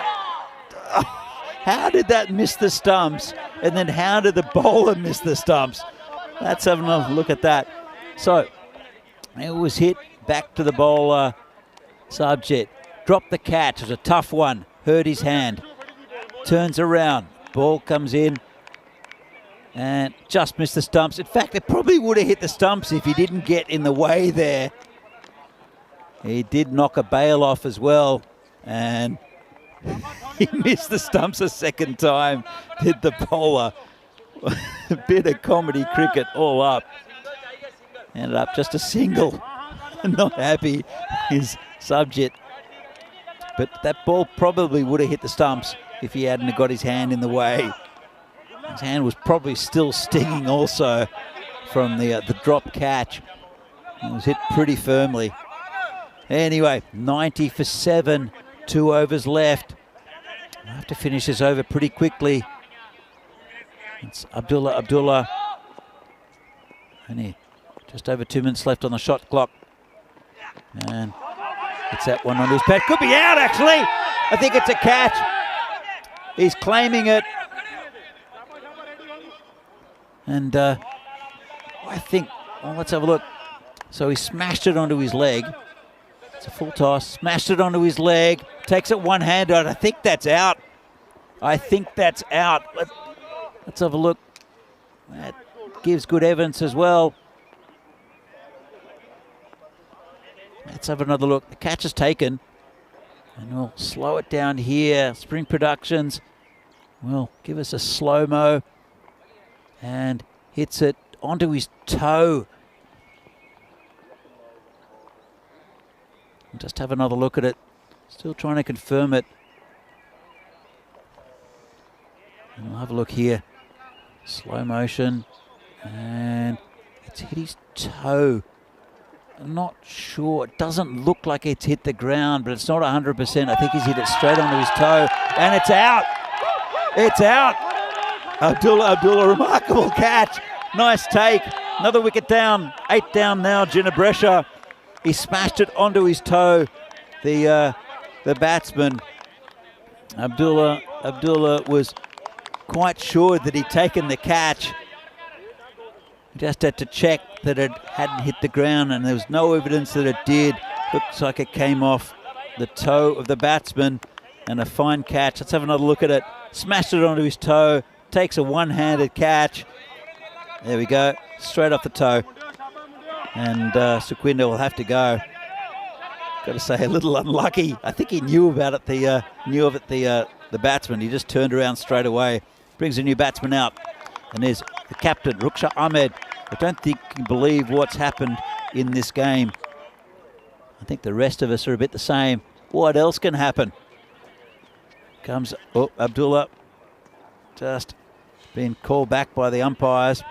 Speaker 2: how did that miss the stumps? And then how did the bowler miss the stumps? Let's have a look at that. So, it was hit back to the bowler. Sarabjit dropped the catch. It was a tough one. Hurt his hand. Turns around. Ball comes in. And just missed the stumps. In fact, it probably would have hit the stumps if he didn't get in the way there. He did knock a bail off as well. And he missed the stumps a second time, did the bowler. A bit of comedy cricket all up. Ended up just a single. Not happy is Sarabjit. But that ball probably would have hit the stumps if he hadn't got his hand in the way. His hand was probably still stinging also from the drop catch. It was hit pretty firmly. Anyway, 90 for 7, 2 overs left. I have to finish this over pretty quickly. It's Abdullah Only just over 2 minutes left on the shot clock. And it's that one onto his pad. Could be out, actually. I think it's a catch. He's claiming it. And I think, well, let's have a look. So he smashed it onto his leg. It's a full toss. Smashed it onto his leg. Takes it one-handed. I think that's out. I think that's out. Let's have a look. That gives good evidence as well. Let's have another look. The catch is taken. And we'll slow it down here. Spring Productions will give us a slow-mo. And hits it onto his toe. And just have another look at it. Still trying to confirm it. And we'll have a look here. Slow motion. And it's hit his toe. I'm not sure. It doesn't look like it's hit the ground, but it's not 100%. I think he's hit it straight onto his toe. And it's out. It's out. Abdullah, remarkable catch. Nice take. Another wicket down. 8 down now, Ginebresha. He smashed it onto his toe. The batsman, Abdullah was quite sure that he'd taken the catch. Just had to check that it hadn't hit the ground, and there was no evidence that it did. Looks like it came off the toe of the batsman, and a fine catch. Let's have another look at it. Smashed it onto his toe. Takes a one-handed catch. There we go. Straight off the toe. And Suquinder will have to go. Got to say, a little unlucky. I think he knew about it. The batsman. He just turned around straight away. Brings a new batsman out, and there's the captain, Ruksha Ahmed. I don't think you can believe what's happened in this game. I think the rest of us are a bit the same. What else can happen? Comes Abdullah, just being called back by the umpires,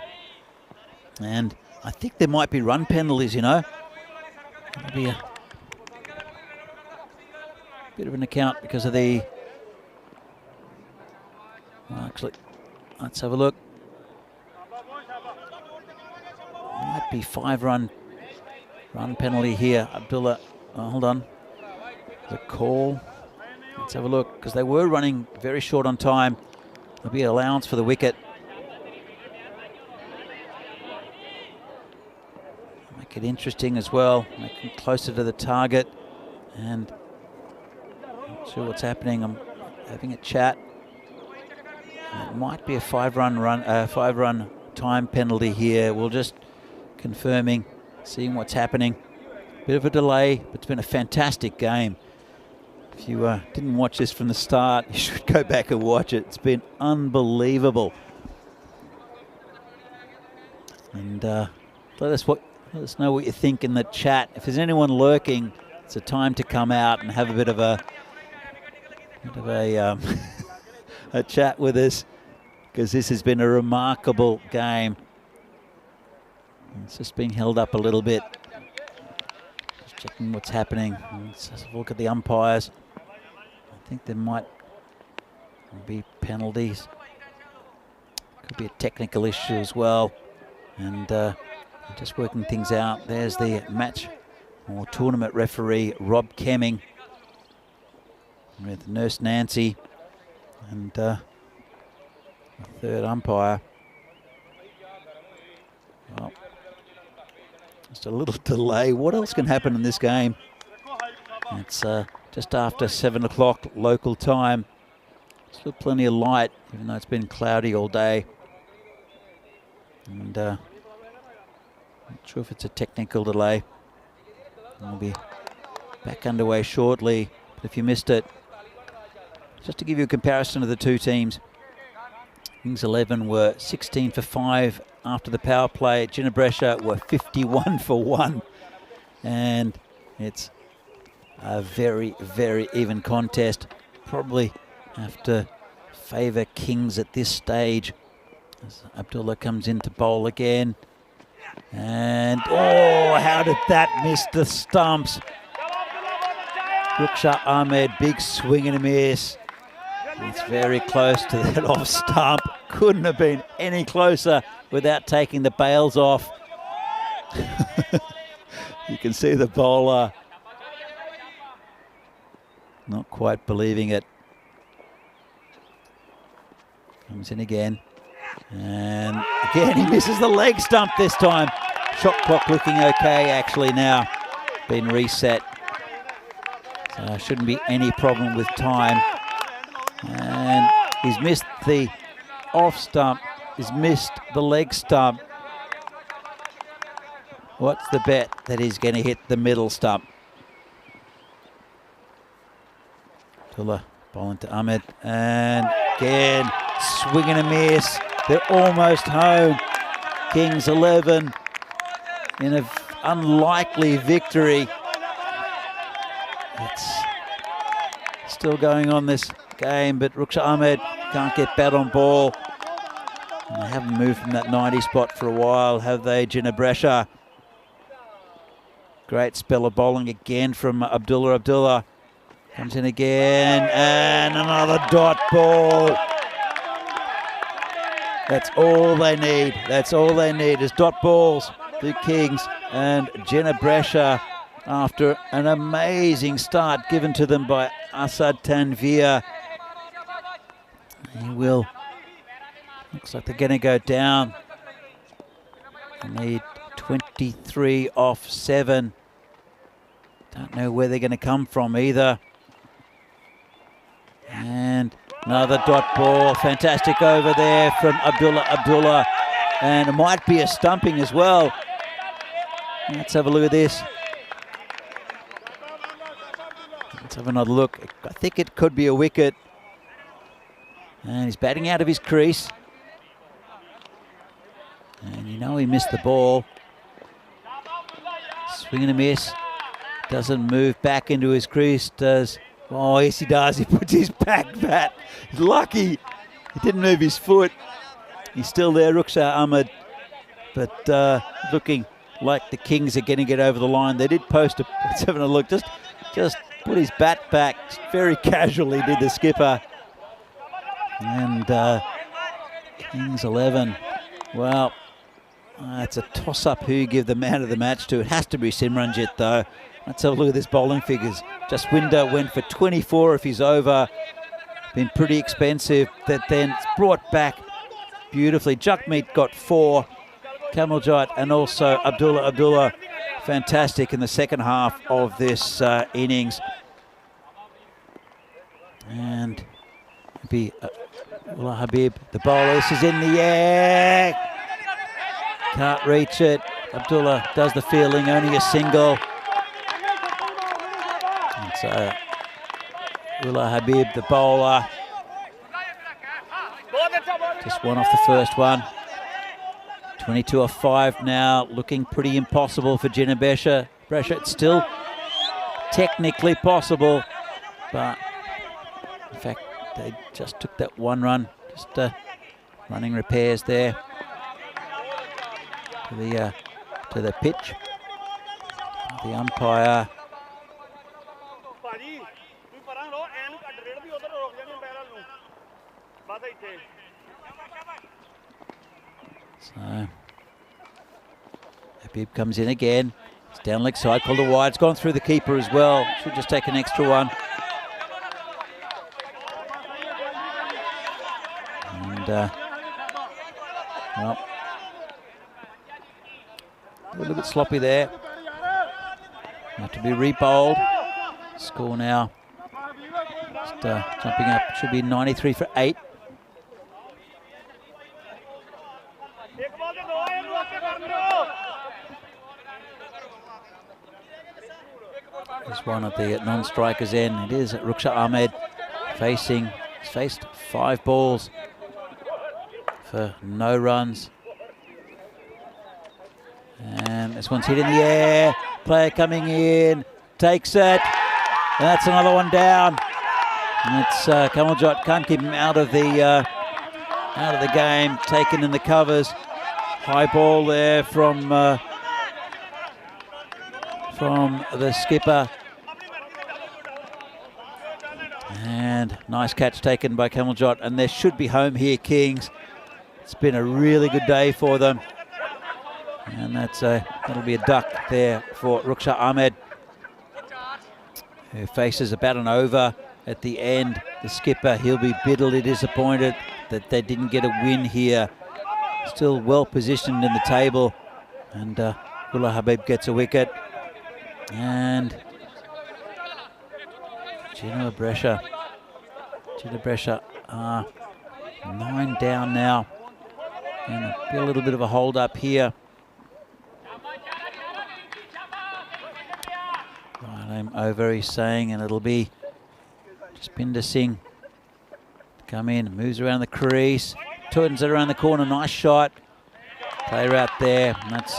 Speaker 2: and I think there might be run penalties. You know, it'll be a bit of an account because of the. Well, actually, let's have a look. Might be 5-run penalty here. Abdullah, hold on. The call. Let's have a look, because they were running very short on time. There'll be an allowance for the wicket. Make it interesting as well. Make it closer to the target. And not sure what's happening. I'm having a chat. It might be a 5-run time penalty here. We'll just confirming, seeing what's happening. Bit of a delay, but it's been a fantastic game. If you didn't watch this from the start, you should go back and watch it. It's been unbelievable. And let us know what you think in the chat. If there's anyone lurking, it's a time to come out and have a bit of a a chat with us, because this has been a remarkable game. It's just being held up a little bit. Just checking what's happening. Let's have a look at the umpires. I think there might be penalties. Could be a technical issue as well. And just working things out. There's the match or tournament referee, Rob Kemming, with Nurse Nancy, and the third umpire. Well, just a little delay. What else can happen in this game? It's just after 7 o'clock local time. Still plenty of light, even though it's been cloudy all day. And not sure if it's a technical delay. We'll be back underway shortly. But if you missed it, just to give you a comparison of the two teams, Kings 11 were 16 for 5 after the power play. Ginebresha were 51 for 1. And it's a very, very even contest. Probably have to favour Kings at this stage. As Abdullah comes in to bowl again. And, oh, how did that miss the stumps? Ruksha Ahmed, big swing and a miss. It's very close to that off stump. Couldn't have been any closer without taking the bails off. You can see the bowler not quite believing it. Comes in again. And again, he misses the leg stump this time. Shot clock looking okay actually now. Been reset. So shouldn't be any problem with time. And he's missed the off stump. He's missed the leg stump. What's the bet that he's going to hit the middle stump? Abdullah bowling to Ahmed. And again, swing and a miss. They're almost home. Kings 11 in an unlikely victory. It's still going on this game, but Rukhsar Ahmed can't get bat on ball. And they haven't moved from that 90 spot for a while, have they, Ginebresha? Great spell of bowling again from Abdullah. Abdullah comes in again, and another dot ball. That's all they need. That's all they need is dot balls. The Kings and Ginebresha, after an amazing start given to them by Asad Tanvir. He will. Looks like they're going to go down. They need 23 off 7. Don't know where they're going to come from either. And another dot ball. Fantastic over there from Abdullah. And it might be a stumping as well. Let's have a look at this. Let's have another look. I think it could be a wicket. And he's batting out of his crease. And you know he missed the ball. Swing and a miss. Doesn't move back into his crease, does... Oh, yes he does. He puts his back bat. He's lucky. He didn't move his foot. He's still there, Rukhsar Ahmed. But looking like the Kings are getting it over the line. They did post a... Let's have a look. Just put his bat back. Very casually did the skipper. And Kings 11. Well, it's a toss-up who you give the man of the match to. It has to be Simranjit, though. Let's have a look at this bowling figures. Jaswinder went for 24 if he's over. Been pretty expensive. That then it's brought back beautifully. Jagmeet got 4. Kamaljot and also Abdullah. Fantastic in the second half of this innings. And maybe Ullah Habib, the bowler. This is in the air. Can't reach it. Abdullah does the fielding, only a single. And so Ullah Habib, the bowler. Just one off the first one. 22 off 5 now, looking pretty impossible for Ginebresha. It's still technically possible, but in fact they just took that one run. Just running repairs there to the pitch. The umpire. So Habib comes in again. It's down leg side, called a wide. It's gone through the keeper as well. Should just take an extra one. And well, a little bit sloppy there. Have to be re-bowled. Score now. Just jumping up. Should be 93 for 8. There's one at the non-strikers end. It is Rukhsar Ahmed facing. He's faced 5 balls for no runs. And this one's hit in the air. Player coming in, takes it. And that's another one down. And it's Kamaljot can't keep him out of the game. Taken in the covers. High ball there from the skipper. And nice catch taken by Kamaljot. And there should be home here, Kings. It's been a really good day for them. And that'll be a duck there for Ruksha Ahmed, who faces about an over at the end. The skipper, he'll be bitterly disappointed that they didn't get a win here. Still well positioned in the table, and Abdullah Habib gets a wicket. And Gina Brescia, 9 down now. And there'll be a little bit of a hold up here. I'm over, he's saying, and it'll be Jaspinder Singh come in, moves around the crease, turns it around the corner, nice shot. Player out there, and that's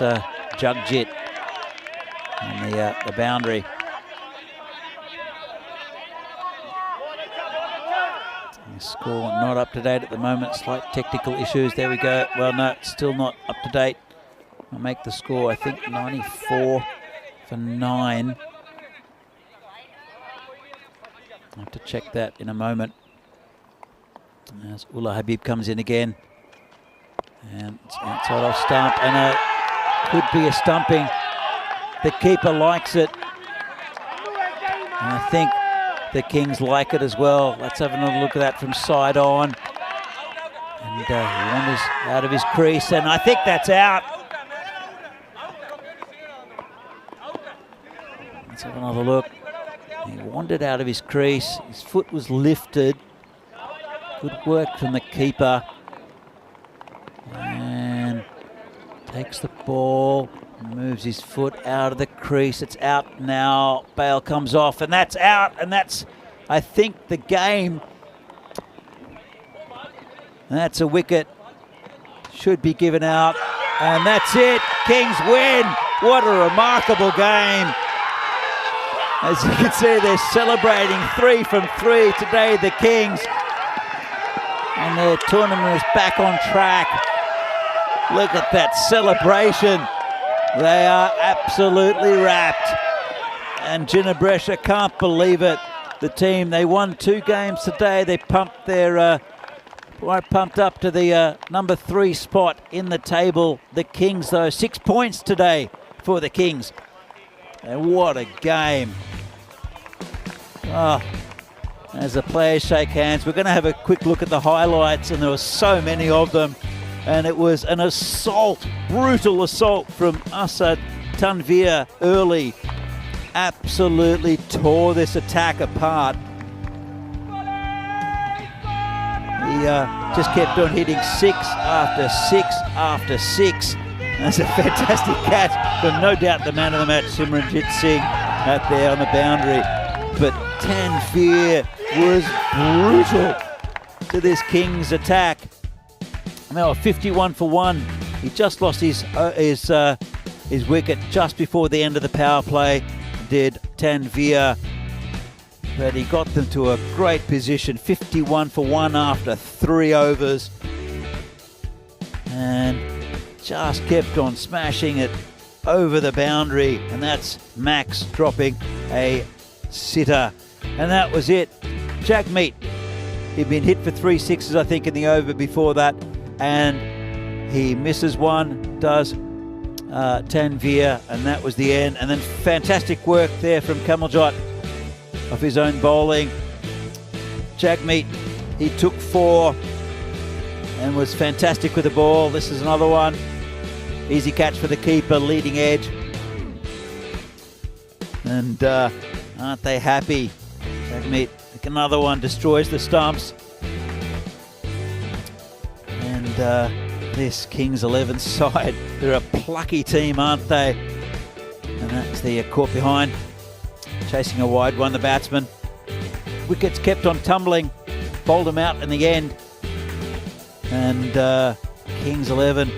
Speaker 2: Jagjit on the boundary. The score not up to date at the moment, slight technical issues. There we go. Well, no, it's still not up to date. I'll make the score, I think, 94 for 9. I'll have to check that in a moment. As Ullah Habib comes in again. And it's outside off stump, and could be a stumping. The keeper likes it. And I think the Kings like it as well. Let's have another look at that from side on. And he wanders out of his crease, and I think that's out. Let's have another look. He wandered out of his crease. His foot was lifted. Good work from the keeper. And takes the ball, moves his foot out of the crease. It's out now. Bail comes off, and that's out. And that's, I think, the game. And that's a wicket. Should be given out. And that's it. Kings win. What a remarkable game. As you can see, they're celebrating 3 from 3 today, the Kings. And the tournament is back on track. Look at that celebration. They are absolutely wrapped. And Gina Brescia can't believe it. The team, they won 2 games today. They pumped their, pumped up to the number 3 spot in the table. The Kings, though, 6 points today for the Kings. And what a game. Oh, as the players shake hands, we're going to have a quick look at the highlights, and there were so many of them. And it was an assault, brutal assault from Asad Tanvir early. Absolutely tore this attack apart. He just kept on hitting 6 after 6 after 6. That's a fantastic catch from, no doubt, the man of the match, Simranjit Singh, out there on the boundary. But Tanvir was brutal to this Kings attack. Now 51 for 1. He just lost his wicket just before the end of the power play, did Tanvir. But he got them to a great position, 51 for 1 after 3 overs. And just kept on smashing it over the boundary, and that's Max dropping a sitter. And that was it. Jagmeet, he'd been hit for 3 sixes, I think, in the over before that, and he misses one, does Tanvir, and that was the end. And then fantastic work there from Kamaljot of his own bowling. Jagmeet, he took 4 and was fantastic with the ball. This is another one. Easy catch for the keeper, leading edge. And aren't they happy? Jagmeet, another one, destroys the stumps. And this Kings 11 side, they're a plucky team, aren't they? And that's the caught behind. Chasing a wide one, the batsman. Wickets kept on tumbling. Bowled them out in the end. And Kings 11.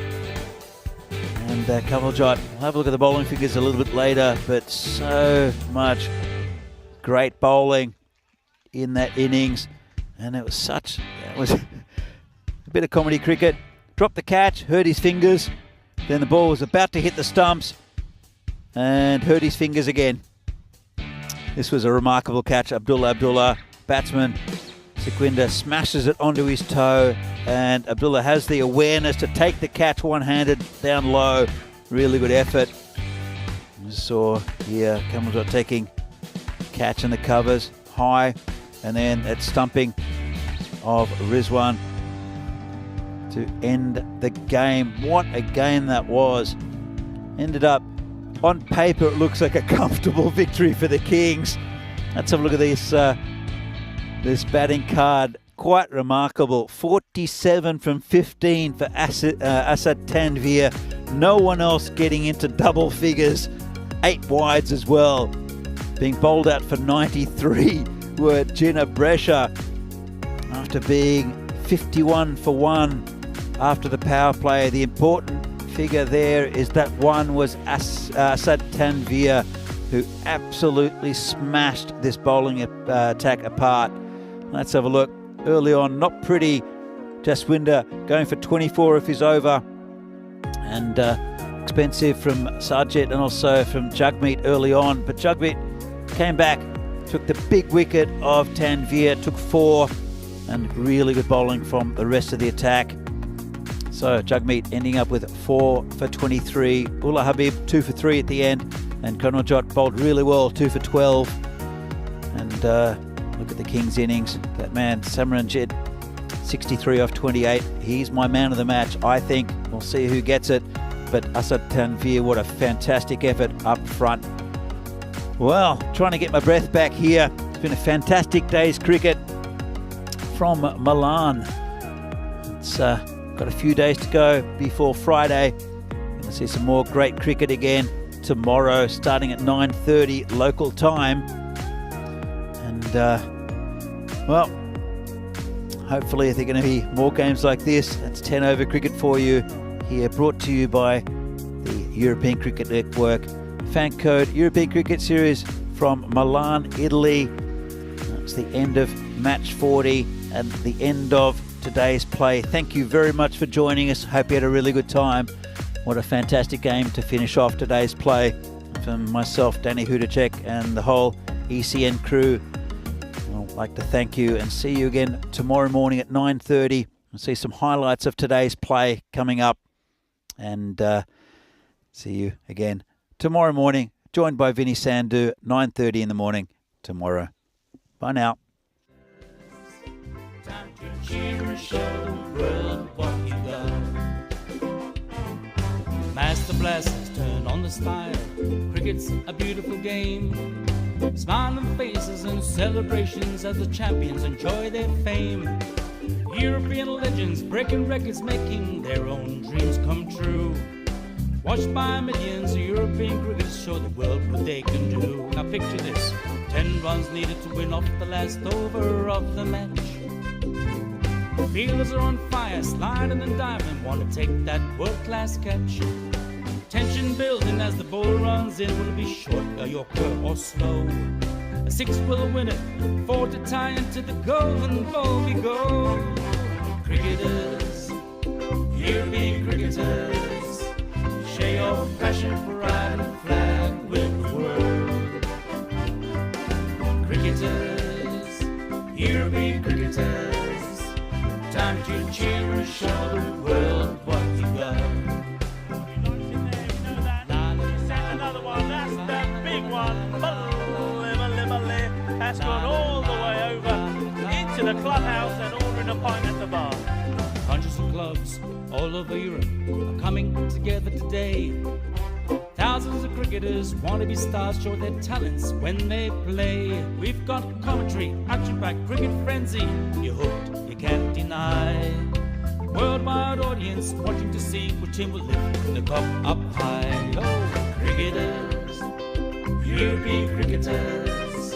Speaker 2: And Kamaljot, we'll have a look at the bowling figures a little bit later, but so much great bowling in that innings. And it was a bit of comedy cricket. Dropped the catch, hurt his fingers. Then the ball was about to hit the stumps and hurt his fingers again. This was a remarkable catch. Abdullah, batsman, Sequinder smashes it onto his toe, and Abdullah has the awareness to take the catch one-handed down low Really good effort. You saw here Cameldrot taking catch in the covers high, and then that stumping of Rizwan to end the game. What a game that was. Ended up, on paper, it looks like a comfortable victory for the Kings. Let's have a look at this batting card. Quite remarkable. 47 from 15 for Asad Tanveer. No one else getting into double figures. 8 wides as well. Being bowled out for 93 were Gina Brescia after being 51 for 1 after the power play. The important figure there is that one was Asad Tanveer, who absolutely smashed this bowling attack apart. Let's have a look. Early on, not pretty. Jaswinder going for 24 of his over, and expensive from Sajid and also from Jagmeet early on. But Jagmeet came back, took the big wicket of Tanveer, took 4, and really good bowling from the rest of the attack. So Jagmeet ending up with 4 for 23. Ullah Habib 2 for 3 at the end, and Kamalrot bowled really well, 2 for 12. And look at the Kings innings. That man, Samranjit, 63 off 28. He's my man of the match, I think. We'll see who gets it. But Asad Tanveer, what a fantastic effort up front. Well, trying to get my breath back here. It's been a fantastic day's cricket from Milan. It's got a few days to go before Friday. Going to see some more great cricket again tomorrow, starting at 9:30 local time. And, well, hopefully there are going to be more games like this. That's 10 over cricket for you here, brought to you by the European Cricket Network. Fan code European Cricket Series from Milan, Italy. That's the end of match 40 and the end of today's play. Thank you very much for joining us. Hope you had a really good time. What a fantastic game to finish off today's play. From myself, Danny Hudacek, and the whole ECN crew, I'd like to thank you and see you again tomorrow morning at 9:30. We'll see some highlights of today's play coming up, and see you again tomorrow morning, joined by Vinny Sandhu, 9:30 in the morning tomorrow. Bye now.
Speaker 4: Time to cheer and show the world what you got. Master blasters turn on the style. Cricket's a beautiful game. Smiling faces and celebrations as the champions enjoy their fame. European legends breaking records, making their own dreams come true. Watched by millions, European cricketers show the world what they can do. Now picture this, 10 runs needed to win off the last over of the match. Fielders are on fire, sliding and diving, want to take that world-class catch. Tension building as the bowler runs in. Will it be short, a yorker or slow? A 6 will win it, 4 to tie into the golden ball we go. Cricketers, European cricketers, share your passion for riding flag with the world. Cricketers, European cricketers, time to cheer and show the world what you got.
Speaker 5: Another one, that's the big one. That's gone all the way over into the clubhouse and ordering a pint at the bar.
Speaker 4: Hundreds of clubs all over Europe are coming together today. Thousands of cricketers want to be stars, show their talents when they play. We've got commentary, action-packed cricket frenzy. You're hooked, you can't deny. Worldwide audience watching to see which team will lift the cup up high. Oh, cricketers, European cricketers,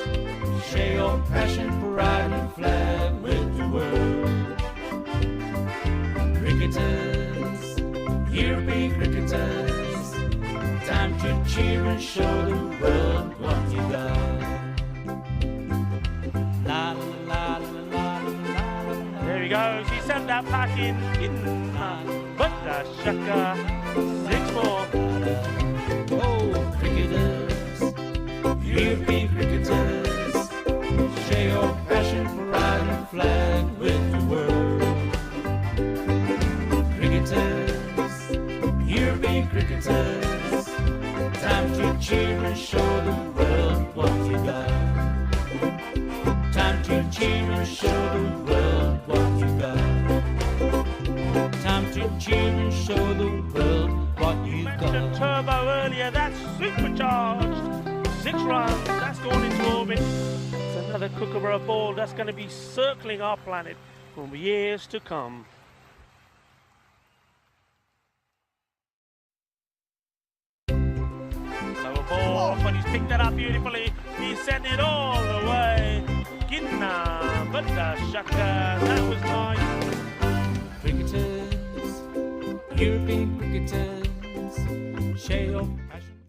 Speaker 4: share your passion for riding flag with the world. Cricketers, European cricketers, time to cheer and show the world what you got. La la la la la la.
Speaker 5: There he goes, he sent that pack in but the shaka, 6-4.
Speaker 4: Oh, cricketers, European cricketers, share your passion for riding flag with the world. Cricketers, European cricketers,
Speaker 5: charged. 6 runs, that's gone into orbit. It's another Kookaburra ball that's going to be circling our planet for years to come. Lower ball, but he's picked that up beautifully. He sent it all the way. Ginna, but shaka, that was nice.
Speaker 4: Cricketers, European cricketers, share your passion.